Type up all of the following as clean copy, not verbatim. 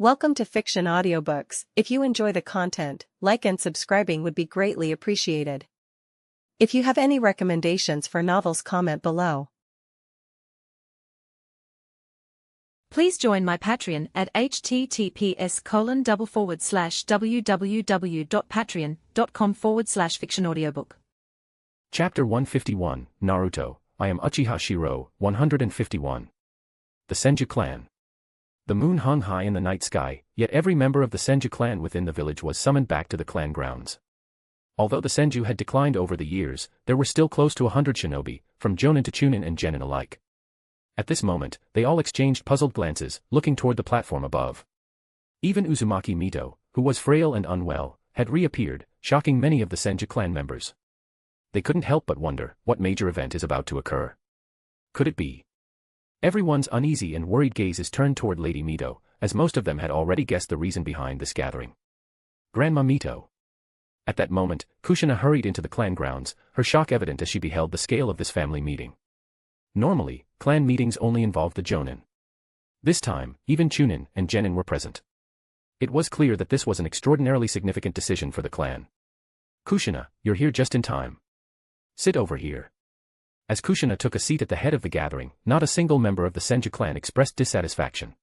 Welcome to Fiction Audiobooks. If you enjoy the content, like and subscribing would be greatly appreciated. If you have any recommendations for novels, comment below. Please join my Patreon at https://www.patreon.com/fictionaudiobook. Chapter 151, Naruto, I am Uchiha Shirou, 151. The Senju Clan. The moon hung high in the night sky, yet every member of the Senju clan within the village was summoned back to the clan grounds. Although the Senju had declined over the years, there were still close to 100 shinobi, from Jonin to Chunin and Genin alike. At this moment, they all exchanged puzzled glances, looking toward the platform above. Even Uzumaki Mito, who was frail and unwell, had reappeared, shocking many of the Senju clan members. They couldn't help but wonder, what major event is about to occur? Could it be? Everyone's uneasy and worried gazes turned toward Lady Mito, as most of them had already guessed the reason behind this gathering. Grandma Mito. At that moment, Kushina hurried into the clan grounds, her shock evident as she beheld the scale of this family meeting. Normally, clan meetings only involved the Jonin. This time, even Chunin and Genin were present. It was clear that this was an extraordinarily significant decision for the clan. Kushina, you're here just in time. Sit over here. As Kushina took a seat at the head of the gathering, not a single member of the Senju clan expressed dissatisfaction.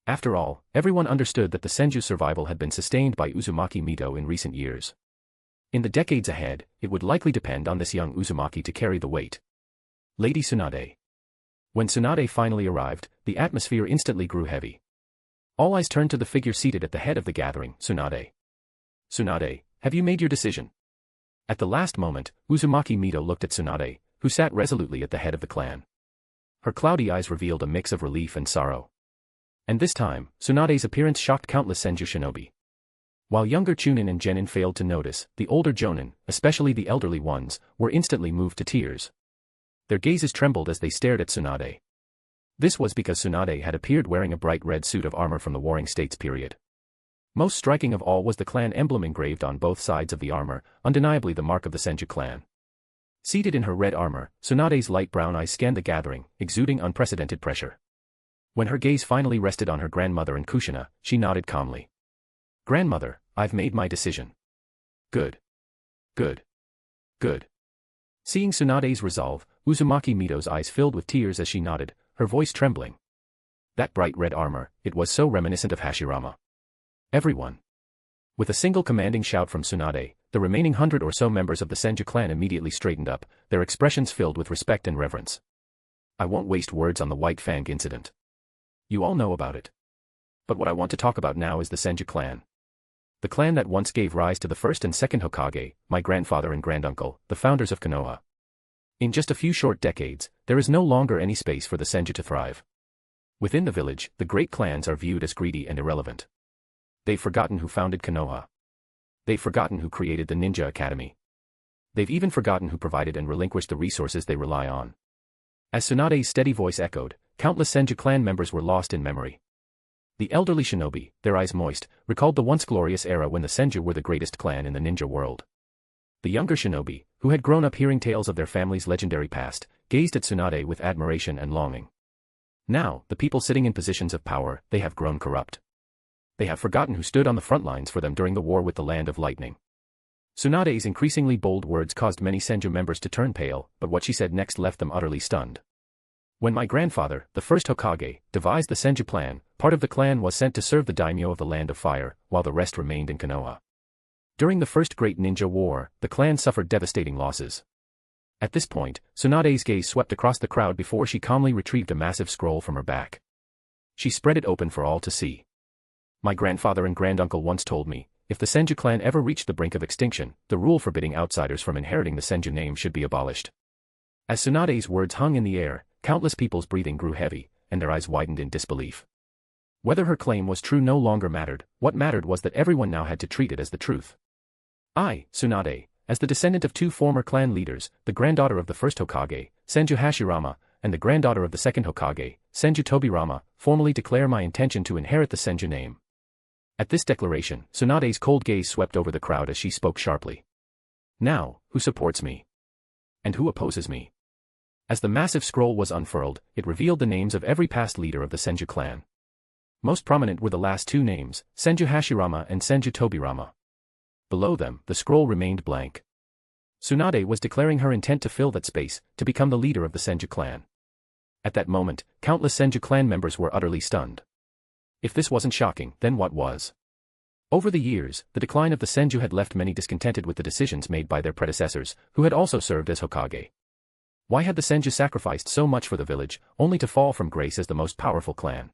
After all, everyone understood that the Senju's survival had been sustained by Uzumaki Mito in recent years. In the decades ahead, it would likely depend on this young Uzumaki to carry the weight. Lady Tsunade. When Tsunade finally arrived, the atmosphere instantly grew heavy. All eyes turned to the figure seated at the head of the gathering, Tsunade. Tsunade, have you made your decision? At the last moment, Uzumaki Mito looked at Tsunade, who sat resolutely at the head of the clan. Her cloudy eyes revealed a mix of relief and sorrow. And this time, Tsunade's appearance shocked countless Senju shinobi. While younger Chunin and Genin failed to notice, the older Jonin, especially the elderly ones, were instantly moved to tears. Their gazes trembled as they stared at Tsunade. This was because Tsunade had appeared wearing a bright red suit of armor from the Warring States period. Most striking of all was the clan emblem engraved on both sides of the armor, undeniably the mark of the Senju clan. Seated in her red armor, Tsunade's light brown eyes scanned the gathering, exuding unprecedented pressure. When her gaze finally rested on her grandmother and Kushina, she nodded calmly. Grandmother, I've made my decision. Good. Good. Good. Seeing Tsunade's resolve, Uzumaki Mito's eyes filled with tears as she nodded, her voice trembling. That bright red armor, it was so reminiscent of Hashirama. Everyone. With a single commanding shout from Tsunade, the remaining 100 or so members of the Senju clan immediately straightened up, their expressions filled with respect and reverence. I won't waste words on the White Fang incident. You all know about it. But what I want to talk about now is the Senju clan. The clan that once gave rise to the first and second Hokage, my grandfather and granduncle, the founders of Konoha. In just a few short decades, there is no longer any space for the Senju to thrive. Within the village, the great clans are viewed as greedy and irrelevant. They've forgotten who founded Konoha. They've forgotten who created the Ninja Academy. They've even forgotten who provided and relinquished the resources they rely on. As Tsunade's steady voice echoed, countless Senju clan members were lost in memory. The elderly shinobi, their eyes moist, recalled the once glorious era when the Senju were the greatest clan in the ninja world. The younger shinobi, who had grown up hearing tales of their family's legendary past, gazed at Tsunade with admiration and longing. Now, the people sitting in positions of power, they have grown corrupt. They have forgotten who stood on the front lines for them during the war with the Land of Lightning. Tsunade's increasingly bold words caused many Senju members to turn pale, but what she said next left them utterly stunned. When my grandfather, the first Hokage, devised the Senju plan, part of the clan was sent to serve the daimyo of the Land of Fire, while the rest remained in Konoha. During the First Great Ninja War, the clan suffered devastating losses. At this point, Tsunade's gaze swept across the crowd before she calmly retrieved a massive scroll from her back. She spread it open for all to see. My grandfather and granduncle once told me, if the Senju clan ever reached the brink of extinction, the rule forbidding outsiders from inheriting the Senju name should be abolished. As Tsunade's words hung in the air, countless people's breathing grew heavy, and their eyes widened in disbelief. Whether her claim was true no longer mattered, what mattered was that everyone now had to treat it as the truth. I, Tsunade, as the descendant of two former clan leaders, the granddaughter of the first Hokage, Senju Hashirama, and the granddaughter of the second Hokage, Senju Tobirama, formally declare my intention to inherit the Senju name. At this declaration, Tsunade's cold gaze swept over the crowd as she spoke sharply. Now, who supports me? And who opposes me? As the massive scroll was unfurled, it revealed the names of every past leader of the Senju clan. Most prominent were the last two names, Senju Hashirama and Senju Tobirama. Below them, the scroll remained blank. Tsunade was declaring her intent to fill that space, to become the leader of the Senju clan. At that moment, countless Senju clan members were utterly stunned. If this wasn't shocking, then what was? Over the years, the decline of the Senju had left many discontented with the decisions made by their predecessors, who had also served as Hokage. Why had the Senju sacrificed so much for the village, only to fall from grace as the most powerful clan?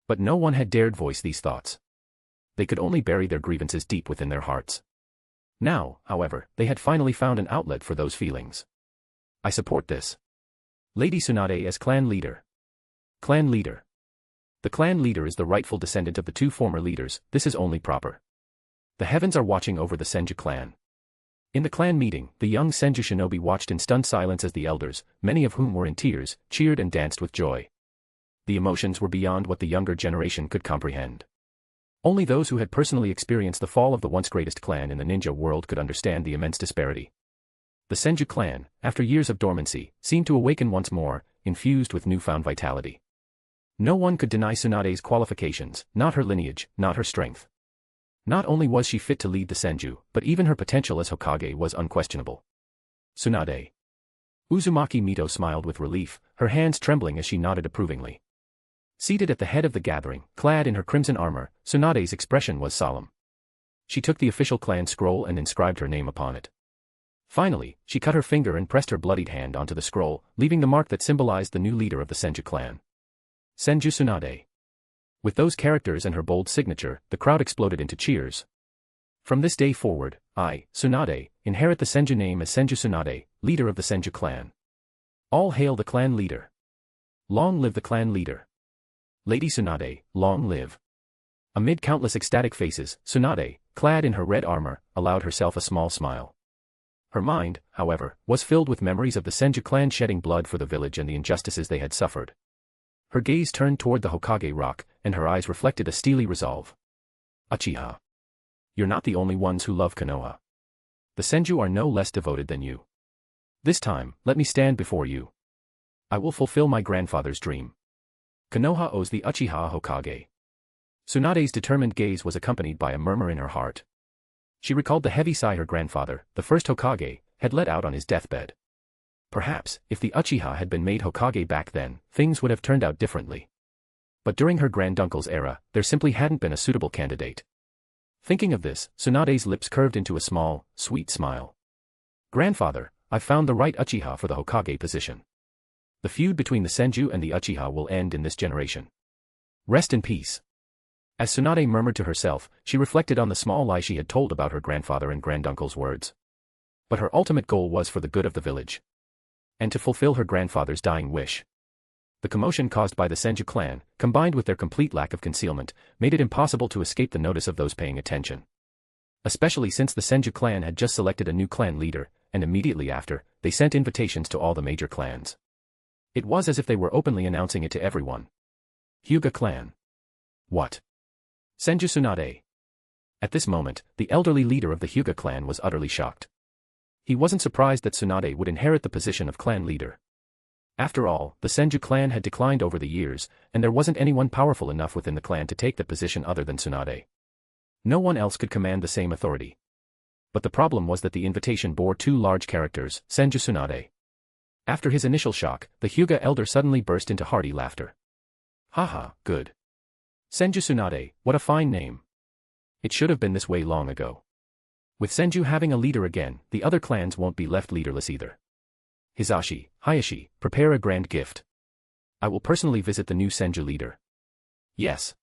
But no one had dared voice these thoughts. They could only bury their grievances deep within their hearts. Now, however, they had finally found an outlet for those feelings. I support this. Lady Tsunade as clan leader. Clan leader. The clan leader is the rightful descendant of the two former leaders, this is only proper. The heavens are watching over the Senju clan. In the clan meeting, the young Senju shinobi watched in stunned silence as the elders, many of whom were in tears, cheered and danced with joy. The emotions were beyond what the younger generation could comprehend. Only those who had personally experienced the fall of the once greatest clan in the ninja world could understand the immense disparity. The Senju clan, after years of dormancy, seemed to awaken once more, infused with newfound vitality. No one could deny Tsunade's qualifications, not her lineage, not her strength. Not only was she fit to lead the Senju, but even her potential as Hokage was unquestionable. Tsunade. Uzumaki Mito smiled with relief, her hands trembling as she nodded approvingly. Seated at the head of the gathering, clad in her crimson armor, Tsunade's expression was solemn. She took the official clan scroll and inscribed her name upon it. Finally, she cut her finger and pressed her bloodied hand onto the scroll, leaving the mark that symbolized the new leader of the Senju clan. Senju Tsunade. With those characters and her bold signature, the crowd exploded into cheers. From this day forward, I, Tsunade, inherit the Senju name as Senju Tsunade, leader of the Senju clan. All hail the clan leader. Long live the clan leader. Lady Tsunade, long live. Amid countless ecstatic faces, Tsunade, clad in her red armor, allowed herself a small smile. Her mind, however, was filled with memories of the Senju clan shedding blood for the village and the injustices they had suffered. Her gaze turned toward the Hokage rock, and her eyes reflected a steely resolve. Uchiha. You're not the only ones who love Konoha. The Senju are no less devoted than you. This time, let me stand before you. I will fulfill my grandfather's dream. Konoha owes the Uchiha Hokage. Tsunade's determined gaze was accompanied by a murmur in her heart. She recalled the heavy sigh her grandfather, the first Hokage, had let out on his deathbed. Perhaps, if the Uchiha had been made Hokage back then, things would have turned out differently. But during her granduncle's era, there simply hadn't been a suitable candidate. Thinking of this, Tsunade's lips curved into a small, sweet smile. Grandfather, I've found the right Uchiha for the Hokage position. The feud between the Senju and the Uchiha will end in this generation. Rest in peace. As Tsunade murmured to herself, she reflected on the small lie she had told about her grandfather and granduncle's words. But her ultimate goal was for the good of the village. And to fulfill her grandfather's dying wish. The commotion caused by the Senju clan, combined with their complete lack of concealment, made it impossible to escape the notice of those paying attention. Especially since the Senju clan had just selected a new clan leader, and immediately after, they sent invitations to all the major clans. It was as if they were openly announcing it to everyone. Hyuga clan. What? Senju Tsunade. At this moment, the elderly leader of the Hyuga clan was utterly shocked. He wasn't surprised that Tsunade would inherit the position of clan leader. After all, the Senju clan had declined over the years, and there wasn't anyone powerful enough within the clan to take that position other than Tsunade. No one else could command the same authority. But the problem was that the invitation bore two large characters, Senju Tsunade. After his initial shock, the Hyuga elder suddenly burst into hearty laughter. Haha, good. Senju Tsunade, what a fine name. It should have been this way long ago. With Senju having a leader again, the other clans won't be left leaderless either. Hisashi, Hayashi, prepare a grand gift. I will personally visit the new Senju leader. Yes.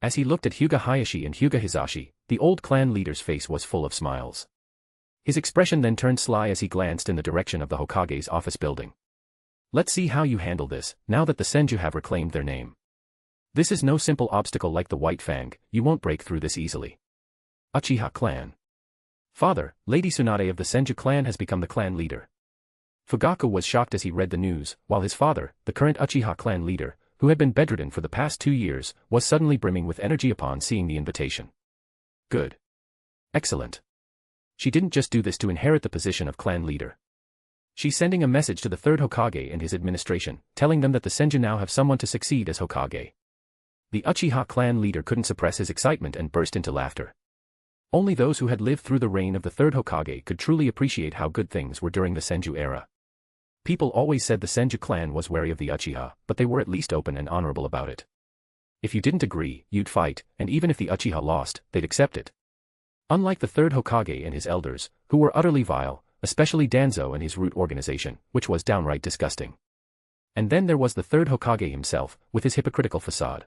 As he looked at Hyuga Hayashi and Hyuga Hisashi, the old clan leader's face was full of smiles. His expression then turned sly as he glanced in the direction of the Hokage's office building. Let's see how you handle this, now that the Senju have reclaimed their name. This is no simple obstacle like the White Fang, you won't break through this easily. Uchiha clan. Father, Lady Tsunade of the Senju clan has become the clan leader. Fugaku was shocked as he read the news, while his father, the current Uchiha clan leader, who had been bedridden for the past 2 years, was suddenly brimming with energy upon seeing the invitation. Good. Excellent. She didn't just do this to inherit the position of clan leader. She's sending a message to the third Hokage and his administration, telling them that the Senju now have someone to succeed as Hokage. The Uchiha clan leader couldn't suppress his excitement and burst into laughter. Only those who had lived through the reign of the third Hokage could truly appreciate how good things were during the Senju era. People always said the Senju clan was wary of the Uchiha, but they were at least open and honorable about it. If you didn't agree, you'd fight, and even if the Uchiha lost, they'd accept it. Unlike the third Hokage and his elders, who were utterly vile, especially Danzo and his root organization, which was downright disgusting. And then there was the third Hokage himself, with his hypocritical facade.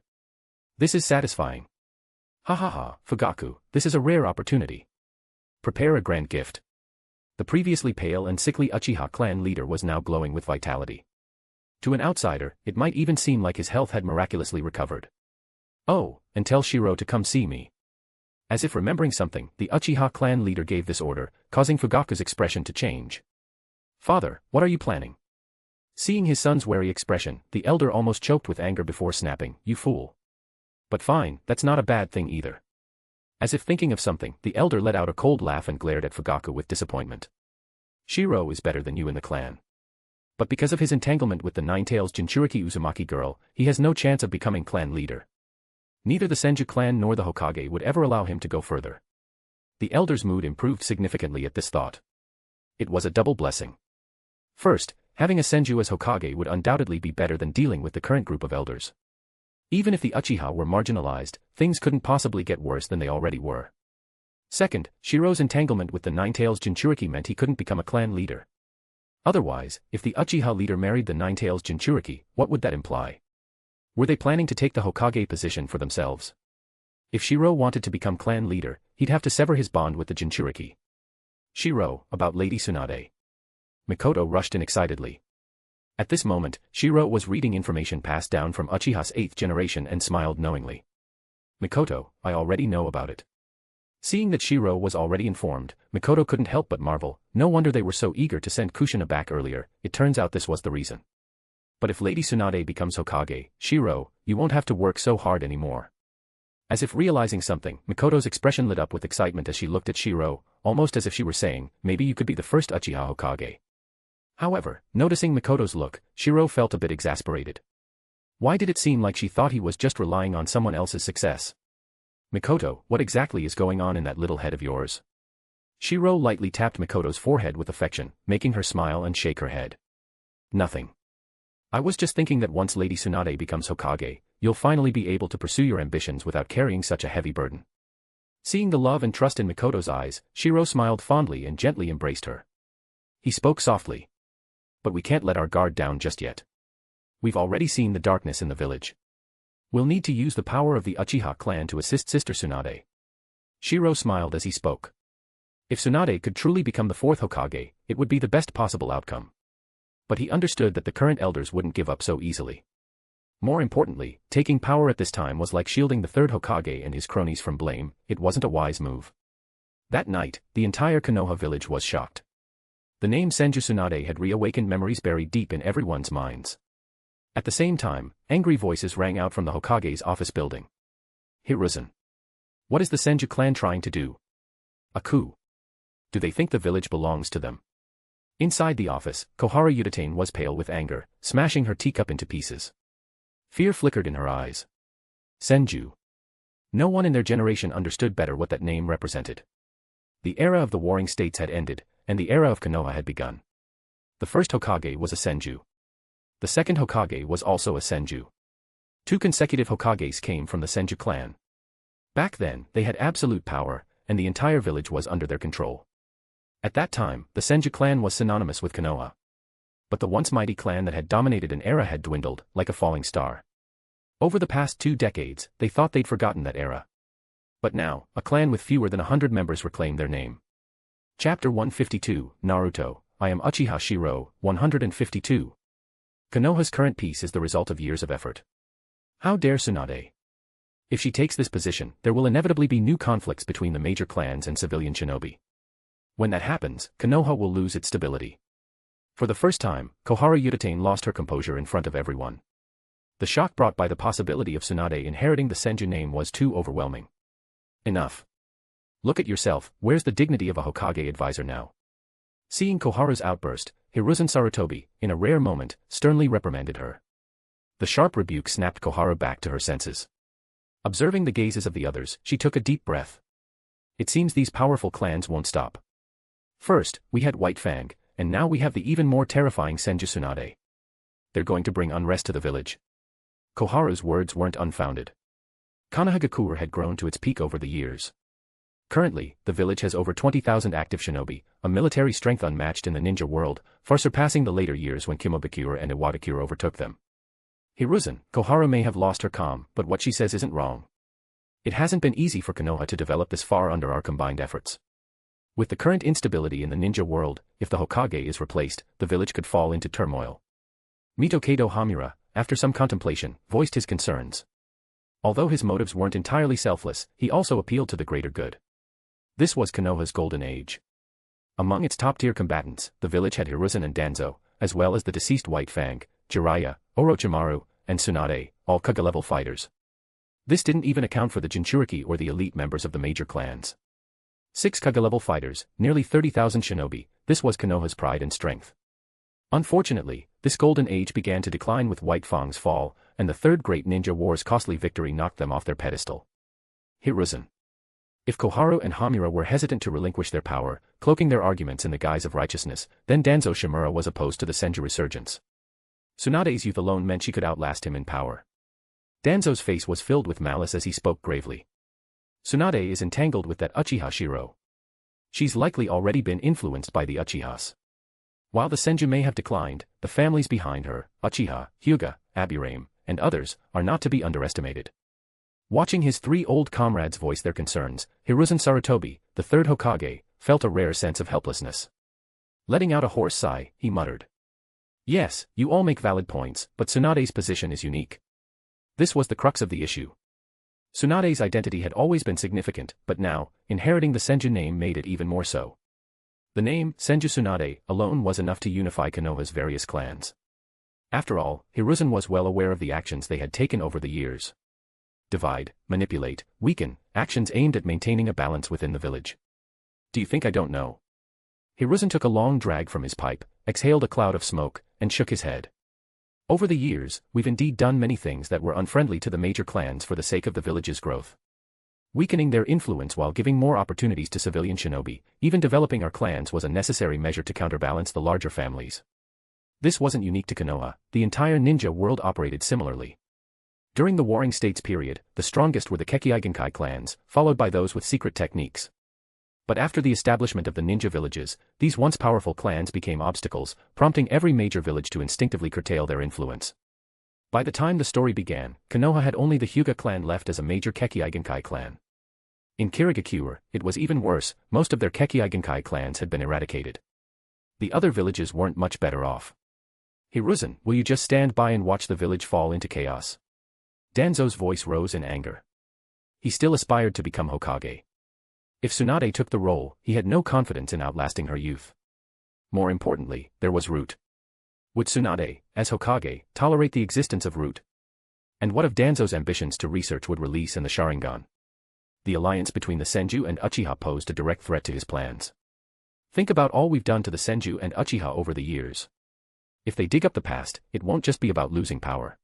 This is satisfying. Ha ha ha, Fugaku, this is a rare opportunity. Prepare a grand gift. The previously pale and sickly Uchiha clan leader was now glowing with vitality. To an outsider, it might even seem like his health had miraculously recovered. Oh, and tell Shiro to come see me. As if remembering something, the Uchiha clan leader gave this order, causing Fugaku's expression to change. Father, what are you planning? Seeing his son's wary expression, the elder almost choked with anger before snapping, you fool. But fine, that's not a bad thing either. As if thinking of something, the elder let out a cold laugh and glared at Fugaku with disappointment. Shiro is better than you in the clan. But because of his entanglement with the Nine-Tails Jinchuriki Uzumaki girl, he has no chance of becoming clan leader. Neither the Senju clan nor the Hokage would ever allow him to go further. The elder's mood improved significantly at this thought. It was a double blessing. First, having a Senju as Hokage would undoubtedly be better than dealing with the current group of elders. Even if the Uchiha were marginalized, things couldn't possibly get worse than they already were. Second, Shiro's entanglement with the Nine-Tails Jinchuriki meant he couldn't become a clan leader. Otherwise, if the Uchiha leader married the Nine-Tails Jinchuriki, what would that imply? Were they planning to take the Hokage position for themselves? If Shiro wanted to become clan leader, he'd have to sever his bond with the Jinchuriki. Shiro, about Lady Tsunade. Mikoto rushed in excitedly. At this moment, Shiro was reading information passed down from Uchiha's 8th generation and smiled knowingly. Mikoto, I already know about it. Seeing that Shiro was already informed, Mikoto couldn't help but marvel, no wonder they were so eager to send Kushina back earlier, it turns out this was the reason. But if Lady Tsunade becomes Hokage, Shiro, you won't have to work so hard anymore. As if realizing something, Mikoto's expression lit up with excitement as she looked at Shiro, almost as if she were saying, maybe you could be the first Uchiha Hokage. However, noticing Mikoto's look, Shiro felt a bit exasperated. Why did it seem like she thought he was just relying on someone else's success? Mikoto, what exactly is going on in that little head of yours? Shiro lightly tapped Mikoto's forehead with affection, making her smile and shake her head. Nothing. I was just thinking that once Lady Tsunade becomes Hokage, you'll finally be able to pursue your ambitions without carrying such a heavy burden. Seeing the love and trust in Mikoto's eyes, Shiro smiled fondly and gently embraced her. He spoke softly. But we can't let our guard down just yet. We've already seen the darkness in the village. We'll need to use the power of the Uchiha clan to assist Sister Tsunade. Shiro smiled as he spoke. If Tsunade could truly become the 4th Hokage, it would be the best possible outcome. But he understood that the current elders wouldn't give up so easily. More importantly, taking power at this time was like shielding the 3rd Hokage and his cronies from blame, it wasn't a wise move. That night, the entire Konoha village was shocked. The name Senju Tsunade had reawakened memories buried deep in everyone's minds. At the same time, angry voices rang out from the Hokage's office building. Hiruzen. What is the Senju clan trying to do? A coup. Do they think the village belongs to them? Inside the office, Kohara Uchiha was pale with anger, smashing her teacup into pieces. Fear flickered in her eyes. Senju. No one in their generation understood better what that name represented. The era of the warring states had ended, and the era of Konoha had begun. The first Hokage was a Senju. The second Hokage was also a Senju. 2 consecutive Hokages came from the Senju clan. Back then, they had absolute power, and the entire village was under their control. At that time, the Senju clan was synonymous with Konoha. But the once mighty clan that had dominated an era had dwindled, like a falling star. Over the past 2 decades, they thought they'd forgotten that era. But now, a clan with fewer than 100 members reclaimed their name. Chapter 152, Naruto, I am Uchiha Shirou, 152. Konoha's current peace is the result of years of effort. How dare Tsunade? If she takes this position, there will inevitably be new conflicts between the major clans and civilian shinobi. When that happens, Konoha will lose its stability. For the first time, Kohara Uchiha lost her composure in front of everyone. The shock brought by the possibility of Tsunade inheriting the Senju name was too overwhelming. Enough. Look at yourself, where's the dignity of a Hokage advisor now? Seeing Kohara's outburst, Hiruzen Sarutobi, in a rare moment, sternly reprimanded her. The sharp rebuke snapped Kohara back to her senses. Observing the gazes of the others, she took a deep breath. It seems these powerful clans won't stop. First, we had White Fang, and now we have the even more terrifying Senju Tsunade. They're going to bring unrest to the village. Koharu's words weren't unfounded. Konoha had grown to its peak over the years. Currently, the village has over 20,000 active shinobi, a military strength unmatched in the ninja world, far surpassing the later years when Kimobakura and Iwadakura overtook them. Hiruzen, Koharu may have lost her calm, but what she says isn't wrong. It hasn't been easy for Konoha to develop this far under our combined efforts. With the current instability in the ninja world, if the Hokage is replaced, the village could fall into turmoil. Mitokado Hamura, after some contemplation, voiced his concerns. Although his motives weren't entirely selfless, he also appealed to the greater good. This was Konoha's golden age. Among its top-tier combatants, the village had Hiruzen and Danzo, as well as the deceased White Fang, Jiraiya, Orochimaru, and Tsunade, all Kage-level fighters. This didn't even account for the Jinchuriki or the elite members of the major clans. 6 Kage-level fighters, nearly 30,000 shinobi, this was Konoha's pride and strength. Unfortunately, this golden age began to decline with White Fang's fall, and the Third Great Ninja War's costly victory knocked them off their pedestal. Hiruzen. If Koharu and Hamura were hesitant to relinquish their power, cloaking their arguments in the guise of righteousness, then Danzo Shimura was opposed to the Senju resurgence. Tsunade's youth alone meant she could outlast him in power. Danzo's face was filled with malice as he spoke gravely. Tsunade is entangled with that Uchiha Shirou. She's likely already been influenced by the Uchihas. While the Senju may have declined, the families behind her, Uchiha, Hyuga, Aburame, and others, are not to be underestimated. Watching his 3 old comrades voice their concerns, Hiruzen Sarutobi, the third Hokage, felt a rare sense of helplessness. Letting out a hoarse sigh, he muttered. Yes, you all make valid points, but Tsunade's position is unique. This was the crux of the issue. Tsunade's identity had always been significant, but now, inheriting the Senju name made it even more so. The name, Senju Tsunade, alone was enough to unify Konoha's various clans. After all, Hiruzen was well aware of the actions they had taken over the years. Divide, manipulate, weaken, actions aimed at maintaining a balance within the village. Do you think I don't know? Hiruzen took a long drag from his pipe, exhaled a cloud of smoke, and shook his head. Over the years, we've indeed done many things that were unfriendly to the major clans for the sake of the village's growth. Weakening their influence while giving more opportunities to civilian shinobi, even developing our clans was a necessary measure to counterbalance the larger families. This wasn't unique to Konoha, the entire ninja world operated similarly. During the Warring States period, the strongest were the Kekkei clans, followed by those with secret techniques. But after the establishment of the ninja villages, these once powerful clans became obstacles, prompting every major village to instinctively curtail their influence. By the time the story began, Konoha had only the Hyuga clan left as a major Kekkei clan. In Kirigakure, it was even worse, most of their Kekkei clans had been eradicated. The other villages weren't much better off. Hiruzen, will you just stand by and watch the village fall into chaos? Danzo's voice rose in anger. He still aspired to become Hokage. If Tsunade took the role, he had no confidence in outlasting her youth. More importantly, there was Root. Would Tsunade, as Hokage, tolerate the existence of Root? And what of Danzo's ambitions to research would release and the Sharingan? The alliance between the Senju and Uchiha posed a direct threat to his plans. Think about all we've done to the Senju and Uchiha over the years. If they dig up the past, it won't just be about losing power.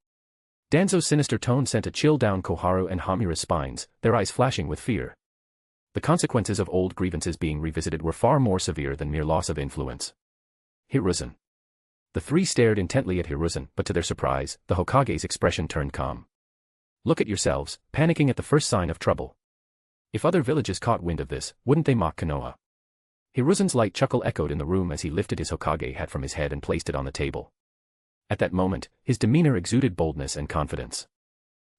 Danzo's sinister tone sent a chill down Koharu and Hamura's spines, their eyes flashing with fear. The consequences of old grievances being revisited were far more severe than mere loss of influence. Hiruzen. The 3 stared intently at Hiruzen, but to their surprise, the Hokage's expression turned calm. Look at yourselves, panicking at the first sign of trouble. If other villages caught wind of this, wouldn't they mock Konoha? Hiruzen's light chuckle echoed in the room as he lifted his Hokage hat from his head and placed it on the table. At that moment, his demeanor exuded boldness and confidence.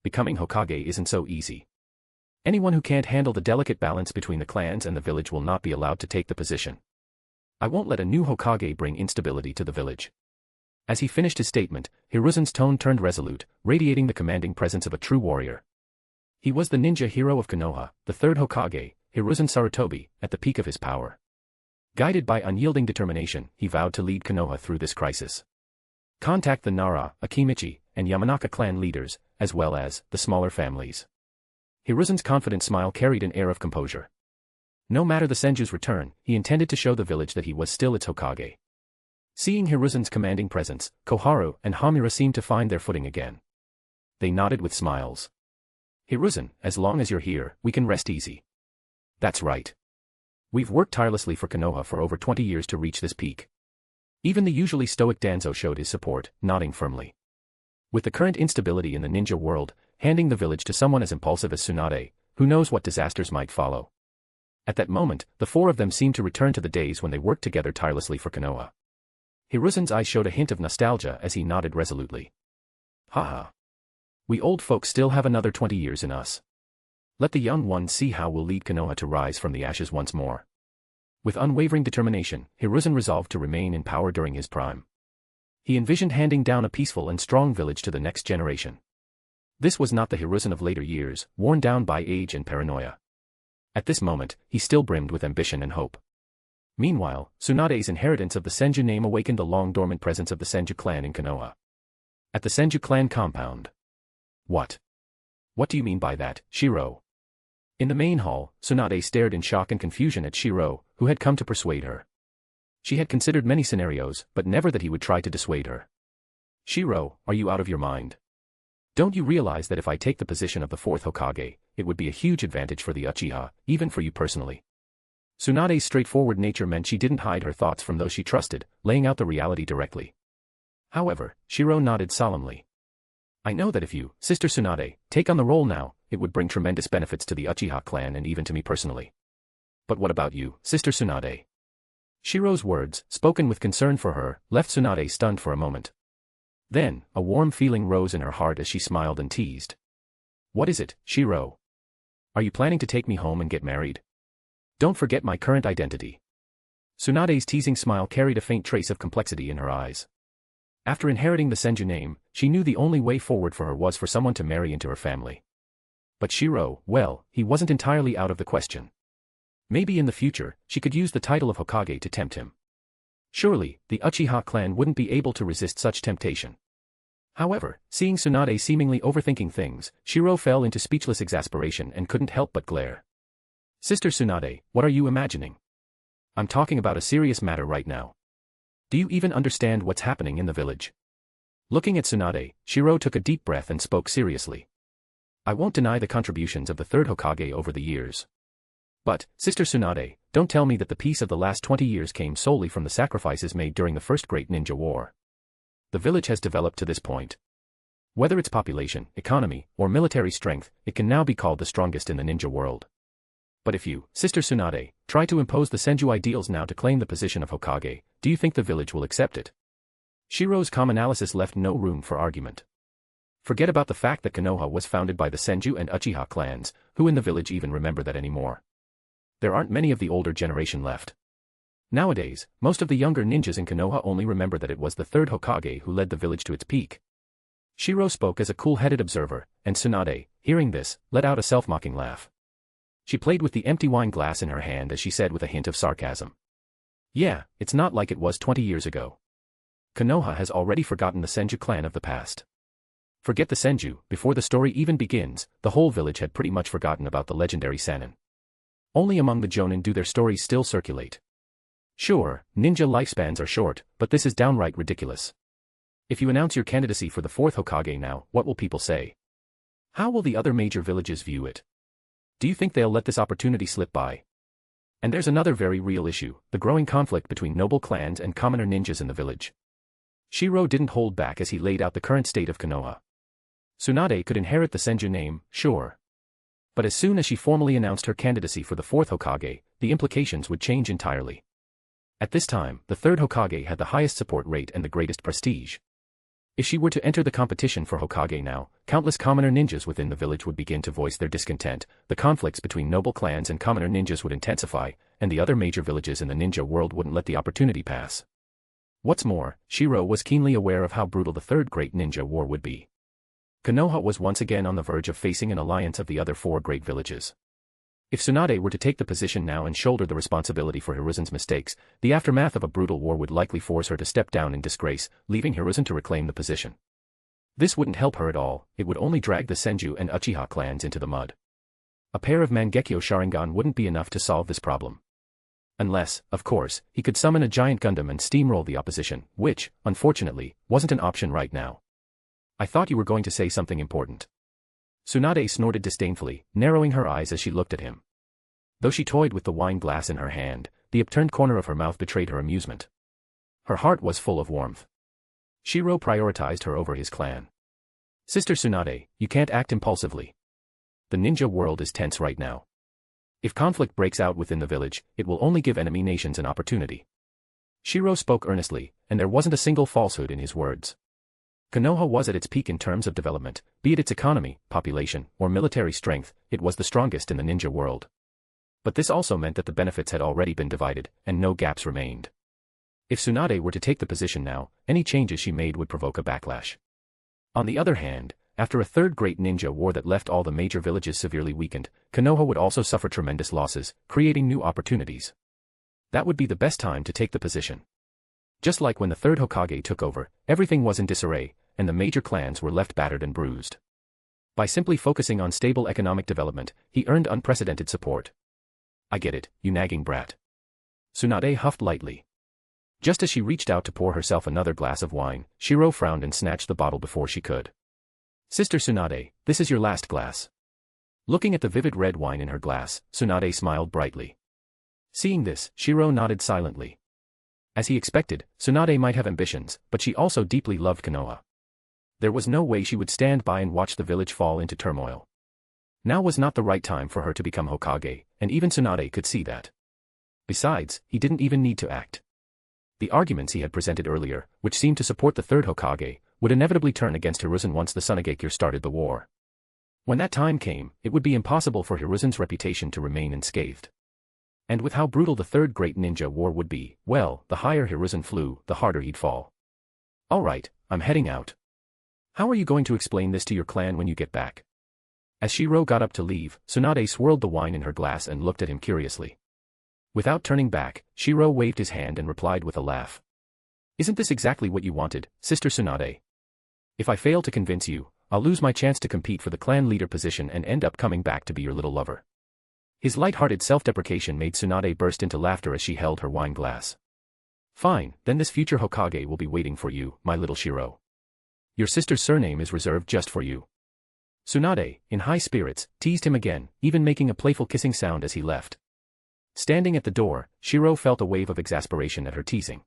Becoming Hokage isn't so easy. Anyone who can't handle the delicate balance between the clans and the village will not be allowed to take the position. I won't let a new Hokage bring instability to the village. As he finished his statement, Hiruzen's tone turned resolute, radiating the commanding presence of a true warrior. He was the ninja hero of Konoha, the third Hokage, Hiruzen Sarutobi, at the peak of his power. Guided by unyielding determination, he vowed to lead Konoha through this crisis. Contact the Nara, Akimichi, and Yamanaka clan leaders, as well as the smaller families. Hiruzen's confident smile carried an air of composure. No matter the Senju's return, he intended to show the village that he was still its Hokage. Seeing Hiruzen's commanding presence, Koharu and Hamura seemed to find their footing again. They nodded with smiles. Hiruzen, as long as you're here, we can rest easy. That's right. We've worked tirelessly for Konoha for over 20 years to reach this peak. Even the usually stoic Danzo showed his support, nodding firmly. With the current instability in the ninja world, handing the village to someone as impulsive as Tsunade, who knows what disasters might follow. At that moment, the four of them seemed to return to the days when they worked together tirelessly for Konoha. Hiruzen's eyes showed a hint of nostalgia as he nodded resolutely. Haha. We old folks still have another 20 years in us. Let the young ones see how we'll lead Konoha to rise from the ashes once more. With unwavering determination, Hiruzen resolved to remain in power during his prime. He envisioned handing down a peaceful and strong village to the next generation. This was not the Hiruzen of later years, worn down by age and paranoia. At this moment, he still brimmed with ambition and hope. Meanwhile, Tsunade's inheritance of the Senju name awakened the long-dormant presence of the Senju clan in Konoha. At the Senju clan compound. What? What do you mean by that, Shiro? In the main hall, Tsunade stared in shock and confusion at Shiro, who had come to persuade her. She had considered many scenarios, but never that he would try to dissuade her. Shiro, are you out of your mind? Don't you realize that if I take the position of the fourth Hokage, it would be a huge advantage for the Uchiha, even for you personally? Tsunade's straightforward nature meant she didn't hide her thoughts from those she trusted, laying out the reality directly. However, Shiro nodded solemnly. I know that if you, Sister Tsunade, take on the role now, it would bring tremendous benefits to the Uchiha clan and even to me personally. But what about you, Sister Tsunade? Shiro's words, spoken with concern for her, left Tsunade stunned for a moment. Then, a warm feeling rose in her heart as she smiled and teased. What is it, Shiro? Are you planning to take me home and get married? Don't forget my current identity. Tsunade's teasing smile carried a faint trace of complexity in her eyes. After inheriting the Senju name, she knew the only way forward for her was for someone to marry into her family. But Shiro, well, he wasn't entirely out of the question. Maybe in the future, she could use the title of Hokage to tempt him. Surely, the Uchiha clan wouldn't be able to resist such temptation. However, seeing Tsunade seemingly overthinking things, Shiro fell into speechless exasperation and couldn't help but glare. Sister Tsunade, what are you imagining? I'm talking about a serious matter right now. Do you even understand what's happening in the village? Looking at Tsunade, Shiro took a deep breath and spoke seriously. I won't deny the contributions of the third Hokage over the years. But, Sister Tsunade, don't tell me that the peace of the last 20 years came solely from the sacrifices made during the first Great Ninja War. The village has developed to this point. Whether its population, economy, or military strength, it can now be called the strongest in the ninja world. But if you, Sister Tsunade, try to impose the Senju ideals now to claim the position of Hokage, do you think the village will accept it? Shiro's calm analysis left no room for argument. Forget about the fact that Konoha was founded by the Senju and Uchiha clans, who in the village even remember that anymore. There aren't many of the older generation left. Nowadays, most of the younger ninjas in Konoha only remember that it was the third Hokage who led the village to its peak. Shiro spoke as a cool-headed observer, and Tsunade, hearing this, let out a self-mocking laugh. She played with the empty wine glass in her hand as she said with a hint of sarcasm. Yeah, it's not like it was 20 years ago. Konoha has already forgotten the Senju clan of the past. Forget the Senju, before the story even begins, the whole village had pretty much forgotten about the legendary Sannin. Only among the Jonin do their stories still circulate. Sure, ninja lifespans are short, but this is downright ridiculous. If you announce your candidacy for the fourth Hokage now, what will people say? How will the other major villages view it? Do you think they'll let this opportunity slip by? And there's another very real issue, the growing conflict between noble clans and commoner ninjas in the village. Shiro didn't hold back as he laid out the current state of Konoha. Tsunade could inherit the Senju name, sure. But as soon as she formally announced her candidacy for the fourth Hokage, the implications would change entirely. At this time, the third Hokage had the highest support rate and the greatest prestige. If she were to enter the competition for Hokage now, countless commoner ninjas within the village would begin to voice their discontent, the conflicts between noble clans and commoner ninjas would intensify, and the other major villages in the ninja world wouldn't let the opportunity pass. What's more, Shiro was keenly aware of how brutal the third great ninja war would be. Konoha was once again on the verge of facing an alliance of the other four great villages. If Tsunade were to take the position now and shoulder the responsibility for Hiruzen's mistakes, the aftermath of a brutal war would likely force her to step down in disgrace, leaving Hiruzen to reclaim the position. This wouldn't help her at all, it would only drag the Senju and Uchiha clans into the mud. A pair of Mangekyo Sharingan wouldn't be enough to solve this problem. Unless, of course, he could summon a giant Gundam and steamroll the opposition, which, unfortunately, wasn't an option right now. I thought you were going to say something important. Tsunade snorted disdainfully, narrowing her eyes as she looked at him. Though she toyed with the wine glass in her hand, the upturned corner of her mouth betrayed her amusement. Her heart was full of warmth. Shiro prioritized her over his clan. Sister Tsunade, you can't act impulsively. The ninja world is tense right now. If conflict breaks out within the village, it will only give enemy nations an opportunity. Shiro spoke earnestly, and there wasn't a single falsehood in his words. Konoha was at its peak in terms of development, be it its economy, population, or military strength, it was the strongest in the ninja world. But this also meant that the benefits had already been divided, and no gaps remained. If Tsunade were to take the position now, any changes she made would provoke a backlash. On the other hand, after a third great ninja war that left all the major villages severely weakened, Konoha would also suffer tremendous losses, creating new opportunities. That would be the best time to take the position. Just like when the third Hokage took over, everything was in disarray, and the major clans were left battered and bruised. By simply focusing on stable economic development, he earned unprecedented support. I get it, you nagging brat. Tsunade huffed lightly. Just as she reached out to pour herself another glass of wine, Shiro frowned and snatched the bottle before she could. Sister Tsunade, this is your last glass. Looking at the vivid red wine in her glass, Tsunade smiled brightly. Seeing this, Shiro nodded silently. As he expected, Tsunade might have ambitions, but she also deeply loved Konoha. There was no way she would stand by and watch the village fall into turmoil. Now was not the right time for her to become Hokage, and even Tsunade could see that. Besides, he didn't even need to act. The arguments he had presented earlier, which seemed to support the third Hokage, would inevitably turn against Hiruzen once the Tsunade started the war. When that time came, it would be impossible for Hiruzen's reputation to remain unscathed. And with how brutal the third great ninja war would be, well, the higher Hiruzen flew, the harder he'd fall. Alright, I'm heading out. How are you going to explain this to your clan when you get back? As Shiro got up to leave, Tsunade swirled the wine in her glass and looked at him curiously. Without turning back, Shiro waved his hand and replied with a laugh. Isn't this exactly what you wanted, Sister Tsunade? If I fail to convince you, I'll lose my chance to compete for the clan leader position and end up coming back to be your little lover. His light-hearted self-deprecation made Tsunade burst into laughter as she held her wine glass. Fine, then this future Hokage will be waiting for you, my little Shiro. Your sister's surname is reserved just for you. Tsunade, in high spirits, teased him again, even making a playful kissing sound as he left. Standing at the door, Shiro felt a wave of exasperation at her teasing.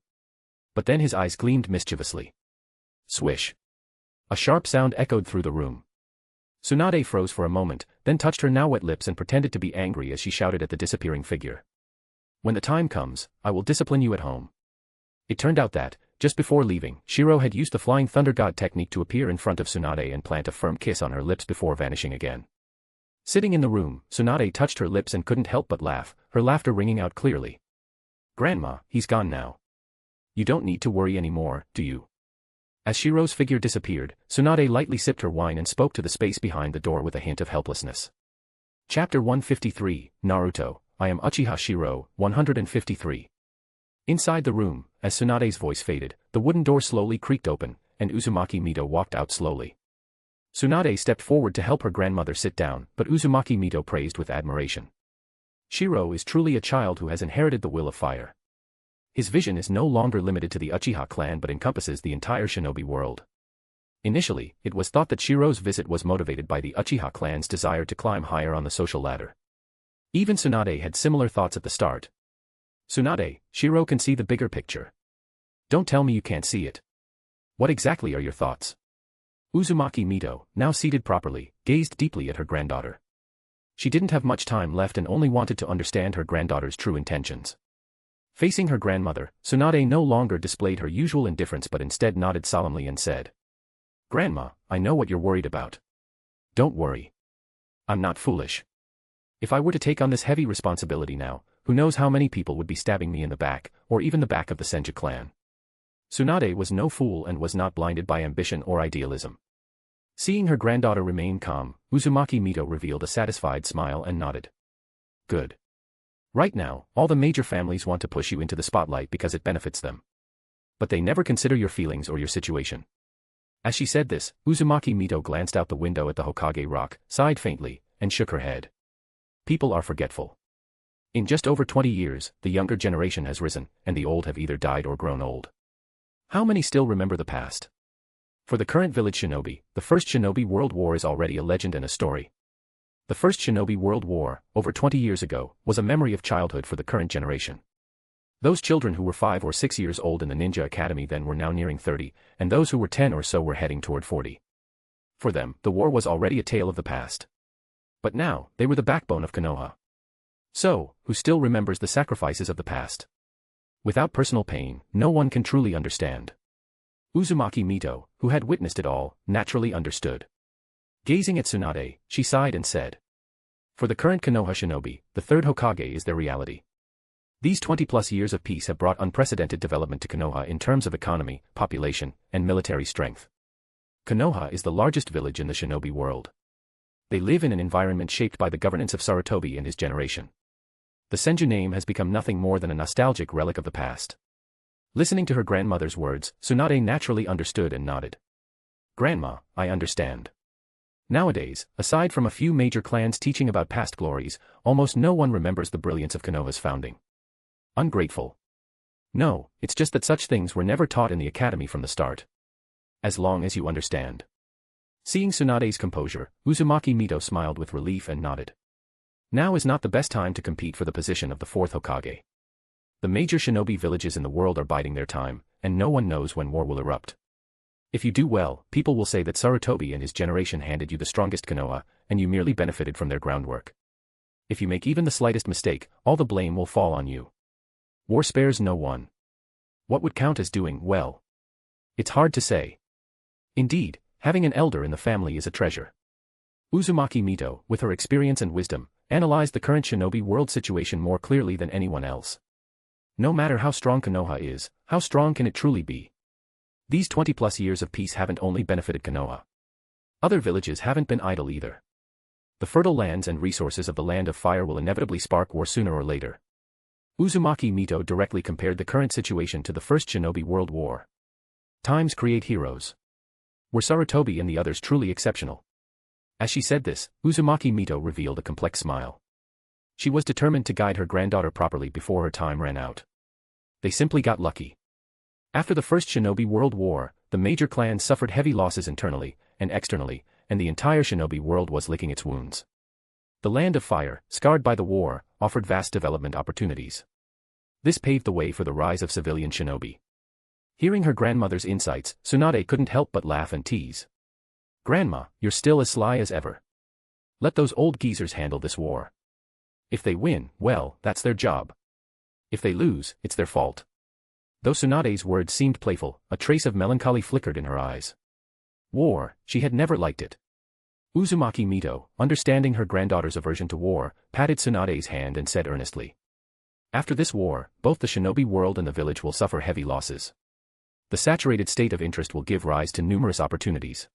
But then his eyes gleamed mischievously. Swish. A sharp sound echoed through the room. Tsunade froze for a moment, then touched her now wet lips and pretended to be angry as she shouted at the disappearing figure. When the time comes, I will discipline you at home. It turned out that, just before leaving, Shiro had used the Flying Thunder God technique to appear in front of Tsunade and plant a firm kiss on her lips before vanishing again. Sitting in the room, Tsunade touched her lips and couldn't help but laugh, her laughter ringing out clearly. Grandma, he's gone now. You don't need to worry anymore, do you? As Shiro's figure disappeared, Tsunade lightly sipped her wine and spoke to the space behind the door with a hint of helplessness. Chapter 153, Naruto, I am Uchiha Shirou, 153. Inside the room, as Tsunade's voice faded, the wooden door slowly creaked open, and Uzumaki Mito walked out slowly. Tsunade stepped forward to help her grandmother sit down, but Uzumaki Mito praised with admiration. Shiro is truly a child who has inherited the will of fire. His vision is no longer limited to the Uchiha clan but encompasses the entire Shinobi world. Initially, it was thought that Shiro's visit was motivated by the Uchiha clan's desire to climb higher on the social ladder. Even Tsunade had similar thoughts at the start. Tsunade, Shiro can see the bigger picture. Don't tell me you can't see it. What exactly are your thoughts? Uzumaki Mito, now seated properly, gazed deeply at her granddaughter. She didn't have much time left and only wanted to understand her granddaughter's true intentions. Facing her grandmother, Tsunade no longer displayed her usual indifference but instead nodded solemnly and said, Grandma, I know what you're worried about. Don't worry. I'm not foolish. If I were to take on this heavy responsibility now, who knows how many people would be stabbing me in the back, or even the back of the Senju clan. Tsunade was no fool and was not blinded by ambition or idealism. Seeing her granddaughter remain calm, Uzumaki Mito revealed a satisfied smile and nodded. Good. Right now, all the major families want to push you into the spotlight because it benefits them. But they never consider your feelings or your situation. As she said this, Uzumaki Mito glanced out the window at the Hokage rock, sighed faintly, and shook her head. People are forgetful. In just over 20 years, the younger generation has risen, and the old have either died or grown old. How many still remember the past? For the current village shinobi, the First Shinobi World War is already a legend and a story. The First Shinobi World War, over 20 years ago, was a memory of childhood for the current generation. Those children who were 5 or 6 years old in the ninja academy then were now nearing 30, and those who were 10 or so were heading toward 40. For them, the war was already a tale of the past. But now, they were the backbone of Konoha. So, who still remembers the sacrifices of the past? Without personal pain, no one can truly understand. Uzumaki Mito, who had witnessed it all, naturally understood. Gazing at Tsunade, she sighed and said, "For the current Konoha shinobi, the third Hokage is their reality. These 20-plus years of peace have brought unprecedented development to Konoha in terms of economy, population, and military strength. Konoha is the largest village in the shinobi world. They live in an environment shaped by the governance of Sarutobi and his generation. The Senju name has become nothing more than a nostalgic relic of the past." Listening to her grandmother's words, Tsunade naturally understood and nodded. "Grandma, I understand. Nowadays, aside from a few major clans teaching about past glories, almost no one remembers the brilliance of Konoha's founding. Ungrateful. No, it's just that such things were never taught in the academy from the start. As long as you understand." Seeing Tsunade's composure, Uzumaki Mito smiled with relief and nodded. Now is not the best time to compete for the position of the fourth Hokage. The major shinobi villages in the world are biding their time, and no one knows when war will erupt. If you do well, people will say that Sarutobi and his generation handed you the strongest Konoha, and you merely benefited from their groundwork. If you make even the slightest mistake, all the blame will fall on you. War spares no one. What would count as doing well? It's hard to say. Indeed, having an elder in the family is a treasure. Uzumaki Mito, with her experience and wisdom, analyzed the current shinobi world situation more clearly than anyone else. No matter how strong Konoha is, how strong can it truly be? These 20-plus years of peace haven't only benefited Konoha. Other villages haven't been idle either. The fertile lands and resources of the Land of Fire will inevitably spark war sooner or later. Uzumaki Mito directly compared the current situation to the First Shinobi World War. Times create heroes. Were Sarutobi and the others truly exceptional? As she said this, Uzumaki Mito revealed a complex smile. She was determined to guide her granddaughter properly before her time ran out. They simply got lucky. After the First Shinobi World War, the major clans suffered heavy losses internally and externally, and the entire shinobi world was licking its wounds. The Land of Fire, scarred by the war, offered vast development opportunities. This paved the way for the rise of civilian shinobi. Hearing her grandmother's insights, Tsunade couldn't help but laugh and tease. "Grandma, you're still as sly as ever. Let those old geezers handle this war. If they win, well, that's their job. If they lose, it's their fault." Though Tsunade's words seemed playful, a trace of melancholy flickered in her eyes. War, she had never liked it. Uzumaki Mito, understanding her granddaughter's aversion to war, patted Tsunade's hand and said earnestly, "After this war, both the shinobi world and the village will suffer heavy losses. The saturated state of interest will give rise to numerous opportunities.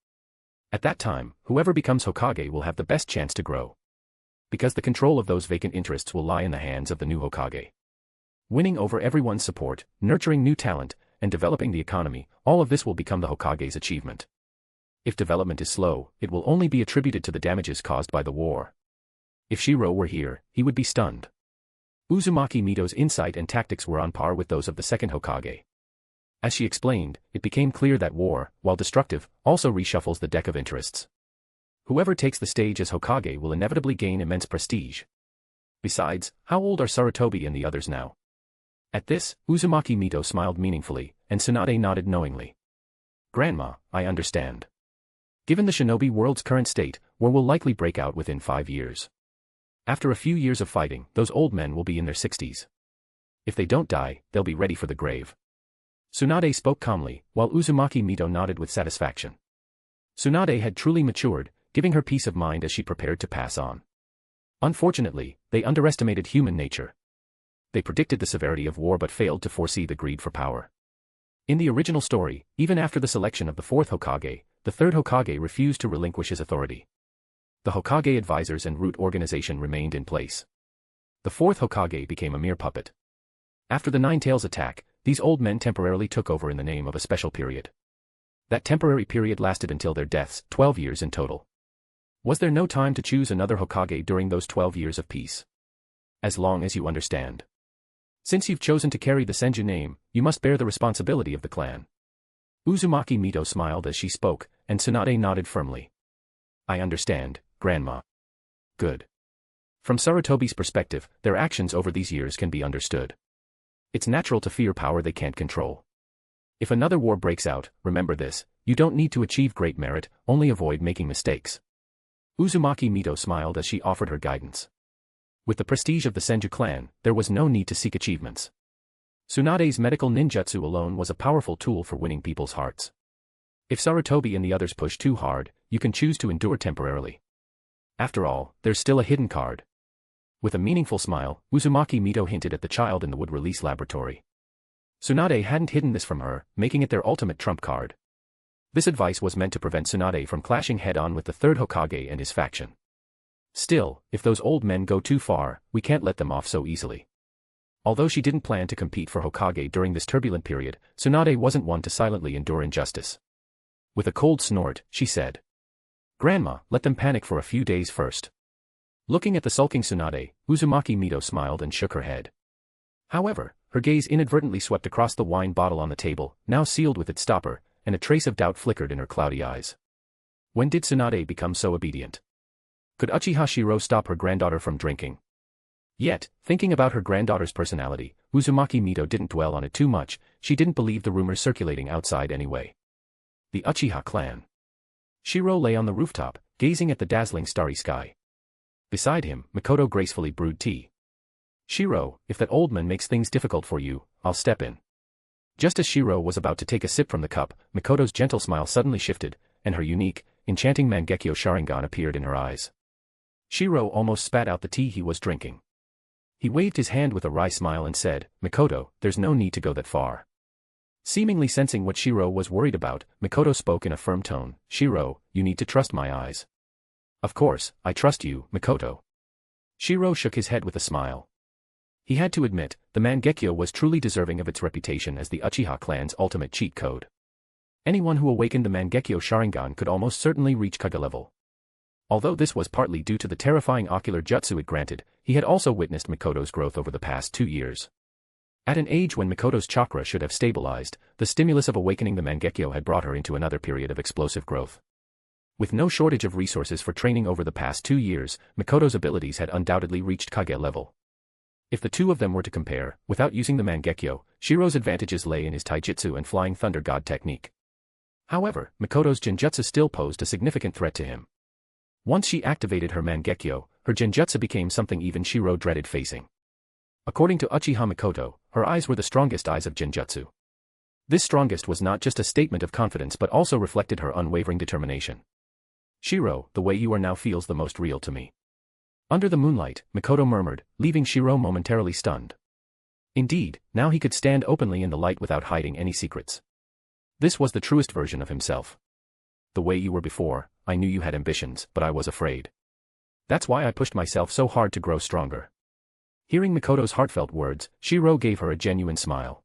At that time, whoever becomes Hokage will have the best chance to grow. Because the control of those vacant interests will lie in the hands of the new Hokage. Winning over everyone's support, nurturing new talent, and developing the economy, all of this will become the Hokage's achievement. If development is slow, it will only be attributed to the damages caused by the war. If Shiro were here, he would be stunned." Uzumaki Mito's insight and tactics were on par with those of the second Hokage. As she explained, it became clear that war, while destructive, also reshuffles the deck of interests. Whoever takes the stage as Hokage will inevitably gain immense prestige. Besides, how old are Sarutobi and the others now? At this, Uzumaki Mito smiled meaningfully, and Tsunade nodded knowingly. "Grandma, I understand. Given the shinobi world's current state, war will likely break out within 5 years. After a few years of fighting, those old men will be in their 60s. If they don't die, they'll be ready for the grave." Tsunade spoke calmly, while Uzumaki Mito nodded with satisfaction. Tsunade had truly matured, giving her peace of mind as she prepared to pass on. Unfortunately, they underestimated human nature. They predicted the severity of war but failed to foresee the greed for power. In the original story, even after the selection of the fourth Hokage, the third Hokage refused to relinquish his authority. The Hokage advisors and root organization remained in place. The fourth Hokage became a mere puppet. After the Nine Tails attack, these old men temporarily took over in the name of a special period. That temporary period lasted until their deaths, 12 years in total. Was there no time to choose another Hokage during those 12 years of peace? As long as you understand. Since you've chosen to carry the Senju name, you must bear the responsibility of the clan. Uzumaki Mito smiled as she spoke, and Tsunade nodded firmly. I understand, Grandma. Good. From Sarutobi's perspective, their actions over these years can be understood. It's natural to fear power they can't control. If another war breaks out, remember this, you don't need to achieve great merit, only avoid making mistakes. Uzumaki Mito smiled as she offered her guidance. With the prestige of the Senju clan, there was no need to seek achievements. Tsunade's medical ninjutsu alone was a powerful tool for winning people's hearts. If Sarutobi and the others push too hard, you can choose to endure temporarily. After all, there's still a hidden card. With a meaningful smile, Uzumaki Mito hinted at the child in the wood-release laboratory. Tsunade hadn't hidden this from her, making it their ultimate trump card. This advice was meant to prevent Tsunade from clashing head-on with the third Hokage and his faction. Still, if those old men go too far, we can't let them off so easily. Although she didn't plan to compete for Hokage during this turbulent period, Tsunade wasn't one to silently endure injustice. With a cold snort, she said, Grandma, let them panic for a few days first. Looking at the sulking Tsunade, Uzumaki Mito smiled and shook her head. However, her gaze inadvertently swept across the wine bottle on the table, now sealed with its stopper, and a trace of doubt flickered in her cloudy eyes. When did Tsunade become so obedient? Could Uchiha Shirou stop her granddaughter from drinking? Yet, thinking about her granddaughter's personality, Uzumaki Mito didn't dwell on it too much. She didn't believe the rumors circulating outside anyway. The Uchiha clan. Shirou lay on the rooftop, gazing at the dazzling starry sky. Beside him, Mikoto gracefully brewed tea. Shirou, if that old man makes things difficult for you, I'll step in. Just as Shirou was about to take a sip from the cup, Mikoto's gentle smile suddenly shifted, and her unique, enchanting Mangekyo Sharingan appeared in her eyes. Shirou almost spat out the tea he was drinking. He waved his hand with a wry smile and said, Mikoto, there's no need to go that far. Seemingly sensing what Shirou was worried about, Mikoto spoke in a firm tone, Shirou, you need to trust my eyes. Of course, I trust you, Mikoto. Shirou shook his head with a smile. He had to admit, the Mangekyo was truly deserving of its reputation as the Uchiha clan's ultimate cheat code. Anyone who awakened the Mangekyo Sharingan could almost certainly reach Kage level. Although this was partly due to the terrifying ocular jutsu it granted, he had also witnessed Mikoto's growth over the past 2 years. At an age when Mikoto's chakra should have stabilized, the stimulus of awakening the Mangekyo had brought her into another period of explosive growth. With no shortage of resources for training over the past 2 years, Mikoto's abilities had undoubtedly reached Kage level. If the two of them were to compare, without using the Mangekyo, Shirou's advantages lay in his taijutsu and flying thunder god technique. However, Mikoto's genjutsu still posed a significant threat to him. Once she activated her Mangekyo, her genjutsu became something even Shirou dreaded facing. According to Uchiha Mikoto, her eyes were the strongest eyes of genjutsu. This strongest was not just a statement of confidence but also reflected her unwavering determination. Shirou, the way you are now feels the most real to me. Under the moonlight, Mikoto murmured, leaving Shirou momentarily stunned. Indeed, now he could stand openly in the light without hiding any secrets. This was the truest version of himself. The way you were before, I knew you had ambitions, but I was afraid. That's why I pushed myself so hard to grow stronger. Hearing Mikoto's heartfelt words, Shirou gave her a genuine smile.